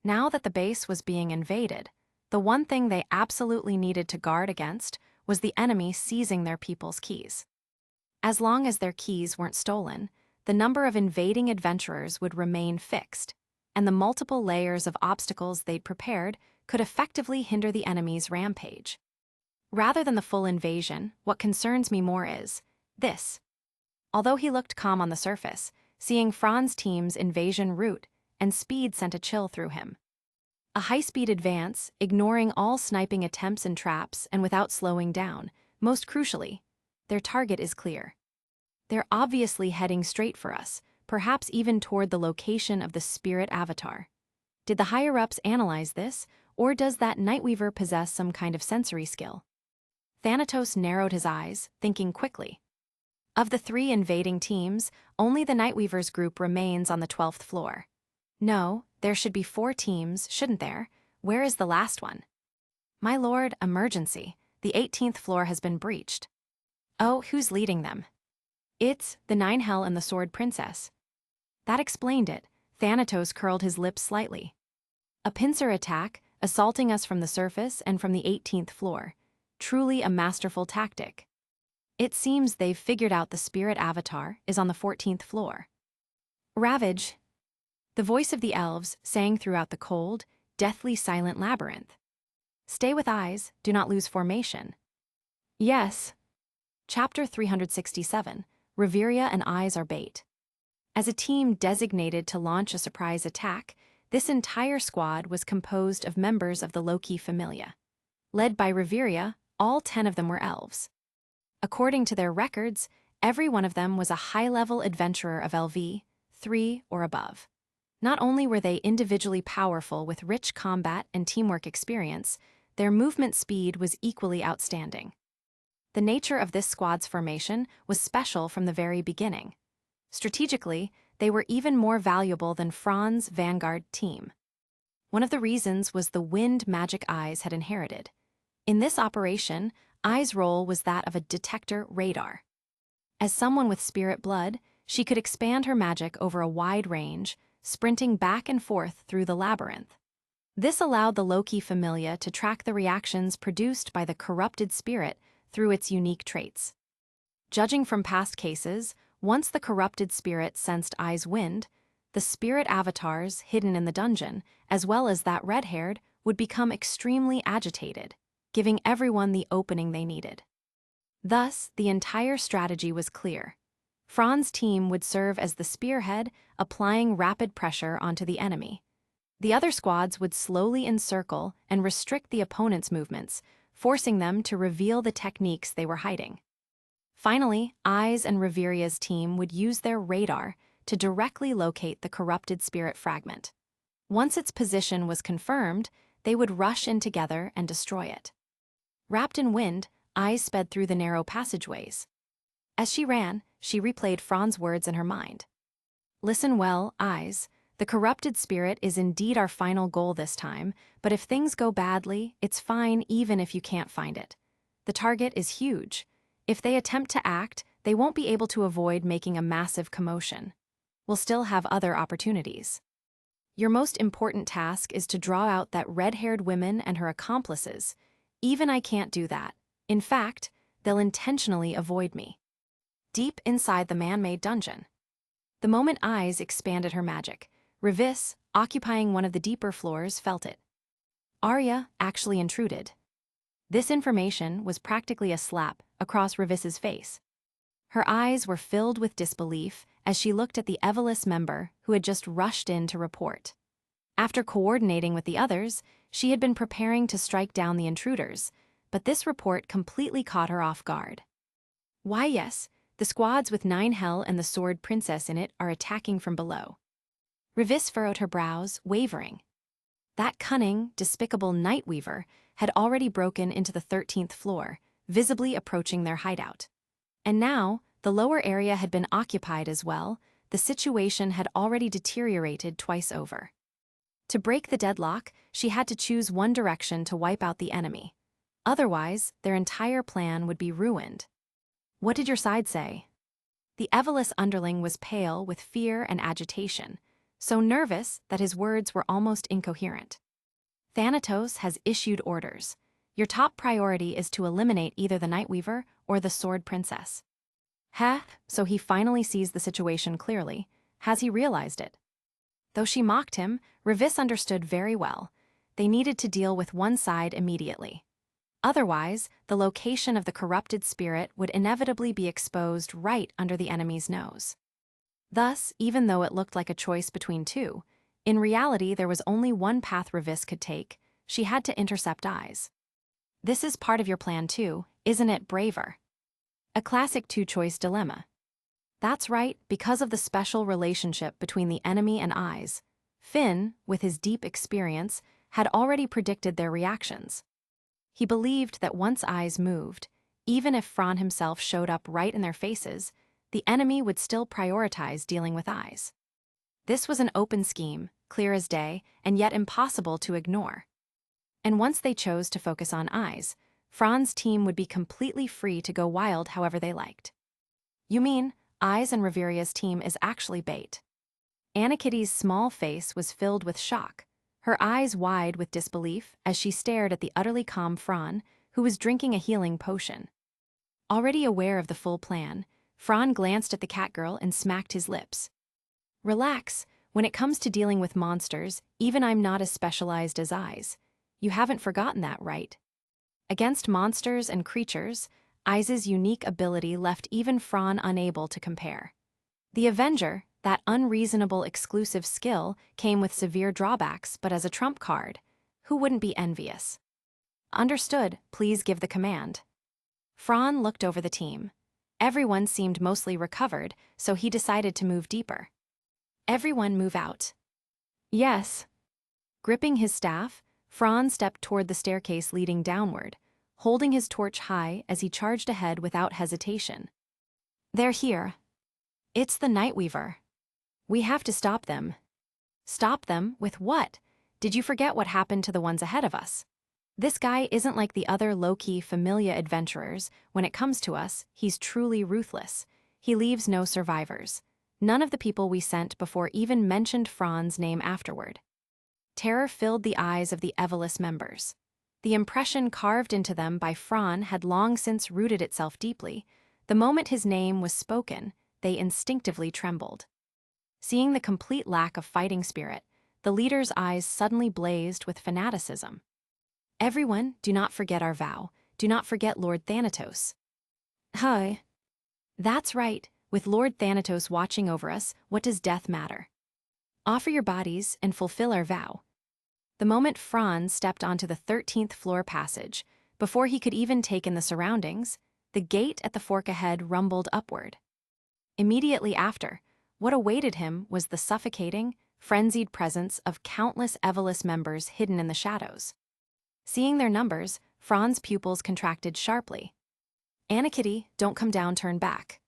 Now that the base was being invaded, the one thing they absolutely needed to guard against was the enemy seizing their people's keys. As long as their keys weren't stolen, the number of invading adventurers would remain fixed, and the multiple layers of obstacles they'd prepared could effectively hinder the enemy's rampage. Rather than the full invasion, what concerns me more is this. Although he looked calm on the surface, seeing Fran's team's invasion route and speed sent a chill through him. A high-speed advance, ignoring all sniping attempts and traps and without slowing down. Most crucially, their target is clear. They're obviously heading straight for us, perhaps even toward the location of the spirit avatar. Did the higher-ups analyze this, or does that Nightweaver possess some kind of sensory skill? Thanatos narrowed his eyes, thinking quickly. Of the 3 invading teams, only the Nightweaver's group remains on the 12th floor. No, there should be 4 teams, shouldn't there? Where is the last one? My lord, emergency. The 18th floor has been breached. Oh, who's leading them? It's the 9 Hell and the Sword Princess. That explained it. Thanatos curled his lips slightly. A pincer attack, assaulting us from the surface and from the 18th floor. Truly a masterful tactic. It seems they've figured out the spirit avatar is on the 14th floor. Ravage. The voice of the elves sang throughout the cold, deathly silent labyrinth. Stay with eyes, do not lose formation. Yes. Chapter 367, Reveria and Eyes are bait. As a team designated to launch a surprise attack, this entire squad was composed of members of the Loki familia. Led by Reveria, all 10 of them were elves. According to their records, every one of them was a high-level adventurer of LV, 3 or above. Not only were they individually powerful with rich combat and teamwork experience, their movement speed was equally outstanding. The nature of this squad's formation was special from the very beginning. Strategically, they were even more valuable than Fran's vanguard team. One of the reasons was the wind magic Eyes had inherited. In this operation, Eyes' role was that of a detector radar. As someone with spirit blood, she could expand her magic over a wide range, sprinting back and forth through the labyrinth. This allowed the Loki familia to track the reactions produced by the corrupted spirit through its unique traits. Judging from past cases, once the corrupted spirit sensed Eyes' wind, the spirit avatars hidden in the dungeon, as well as that red-haired, would become extremely agitated, giving everyone the opening they needed. Thus, the entire strategy was clear. Fran's team would serve as the spearhead, applying rapid pressure onto the enemy. The other squads would slowly encircle and restrict the opponent's movements, forcing them to reveal the techniques they were hiding. Finally, Eyes and Reveria's team would use their radar to directly locate the corrupted spirit fragment. Once its position was confirmed, they would rush in together and destroy it. Wrapped in wind, Eyes sped through the narrow passageways. As she ran, she replayed Fran's words in her mind. Listen well, Eyes. The corrupted spirit is indeed our final goal this time, but if things go badly, it's fine even if you can't find it. The target is huge. If they attempt to act, they won't be able to avoid making a massive commotion. We'll still have other opportunities. Your most important task is to draw out that red-haired woman and her accomplices. Even I can't do that. In fact, they'll intentionally avoid me. Deep inside the man-made dungeon. The moment Eyes expanded her magic, Revis, occupying one of the deeper floors, felt it. Arya actually intruded. This information was practically a slap across Revis's face. Her eyes were filled with disbelief as she looked at the Eveless member who had just rushed in to report. After coordinating with the others, she had been preparing to strike down the intruders, but this report completely caught her off guard. Why yes, the squads with 9 Hell and the Sword Princess in it are attacking from below. Revis furrowed her brows, wavering. That cunning, despicable Nightweaver had already broken into the 13th floor, visibly approaching their hideout. And now, the lower area had been occupied as well. The situation had already deteriorated twice over. To break the deadlock, she had to choose one direction to wipe out the enemy. Otherwise, their entire plan would be ruined. What did your side say? The Eveless underling was pale with fear and agitation, so nervous that his words were almost incoherent. Thanatos has issued orders. Your top priority is to eliminate either the Nightweaver or the Sword Princess. So he finally sees the situation clearly. Has he realized it? Though she mocked him, Revis understood very well. They needed to deal with one side immediately. Otherwise, the location of the corrupted spirit would inevitably be exposed right under the enemy's nose. Thus, even though it looked like a choice between two, in reality there was only one path Revis could take. She had to intercept Eyes. This is part of your plan too, isn't it, Braver? A classic two-choice dilemma. That's right, because of the special relationship between the enemy and Eyes. Finn, with his deep experience, had already predicted their reactions. He believed that once Eyes moved, even if Fran himself showed up right in their faces, the enemy would still prioritize dealing with Eyes. This was an open scheme, clear as day, and yet impossible to ignore. And once they chose to focus on Eyes, Fran's team would be completely free to go wild however they liked. You mean, Eyes and Reveria's team is actually bait? Anakitty's small face was filled with shock, her eyes wide with disbelief as she stared at the utterly calm Fran, who was drinking a healing potion. Already aware of the full plan, Fran glanced at the catgirl and smacked his lips. Relax, when it comes to dealing with monsters, even I'm not as specialized as Eyes. You haven't forgotten that, right? Against monsters and creatures, Ice's unique ability left even Fran unable to compare. The Avenger, that unreasonable exclusive skill, came with severe drawbacks, but as a trump card, who wouldn't be envious? Understood, please give the command. Fran looked over the team. Everyone seemed mostly recovered, so he decided to move deeper. Everyone move out. Yes. Gripping his staff, Fran stepped toward the staircase leading downward, holding his torch high as he charged ahead without hesitation. They're here. It's the Nightweaver. We have to stop them. Stop them? With what? Did you forget what happened to the ones ahead of us? This guy isn't like the other low-key familia adventurers. When it comes to us, he's truly ruthless. He leaves no survivors. None of the people we sent before even mentioned Fran's name afterward. Terror filled the eyes of the Eveless members. The impression carved into them by Fran had long since rooted itself deeply. The moment his name was spoken, they instinctively trembled. Seeing the complete lack of fighting spirit, the leader's eyes suddenly blazed with fanaticism. Everyone, do not forget our vow. Do not forget Lord Thanatos. Hi. That's right. With Lord Thanatos watching over us, what does death matter? Offer your bodies and fulfill our vow. The moment Fran stepped onto the 13th floor passage, before he could even take in the surroundings, the gate at the fork ahead rumbled upward. Immediately after, what awaited him was the suffocating, frenzied presence of countless Eveless members hidden in the shadows. Seeing their numbers, Fran's pupils contracted sharply. Anna Kitty, don't come down, turn back.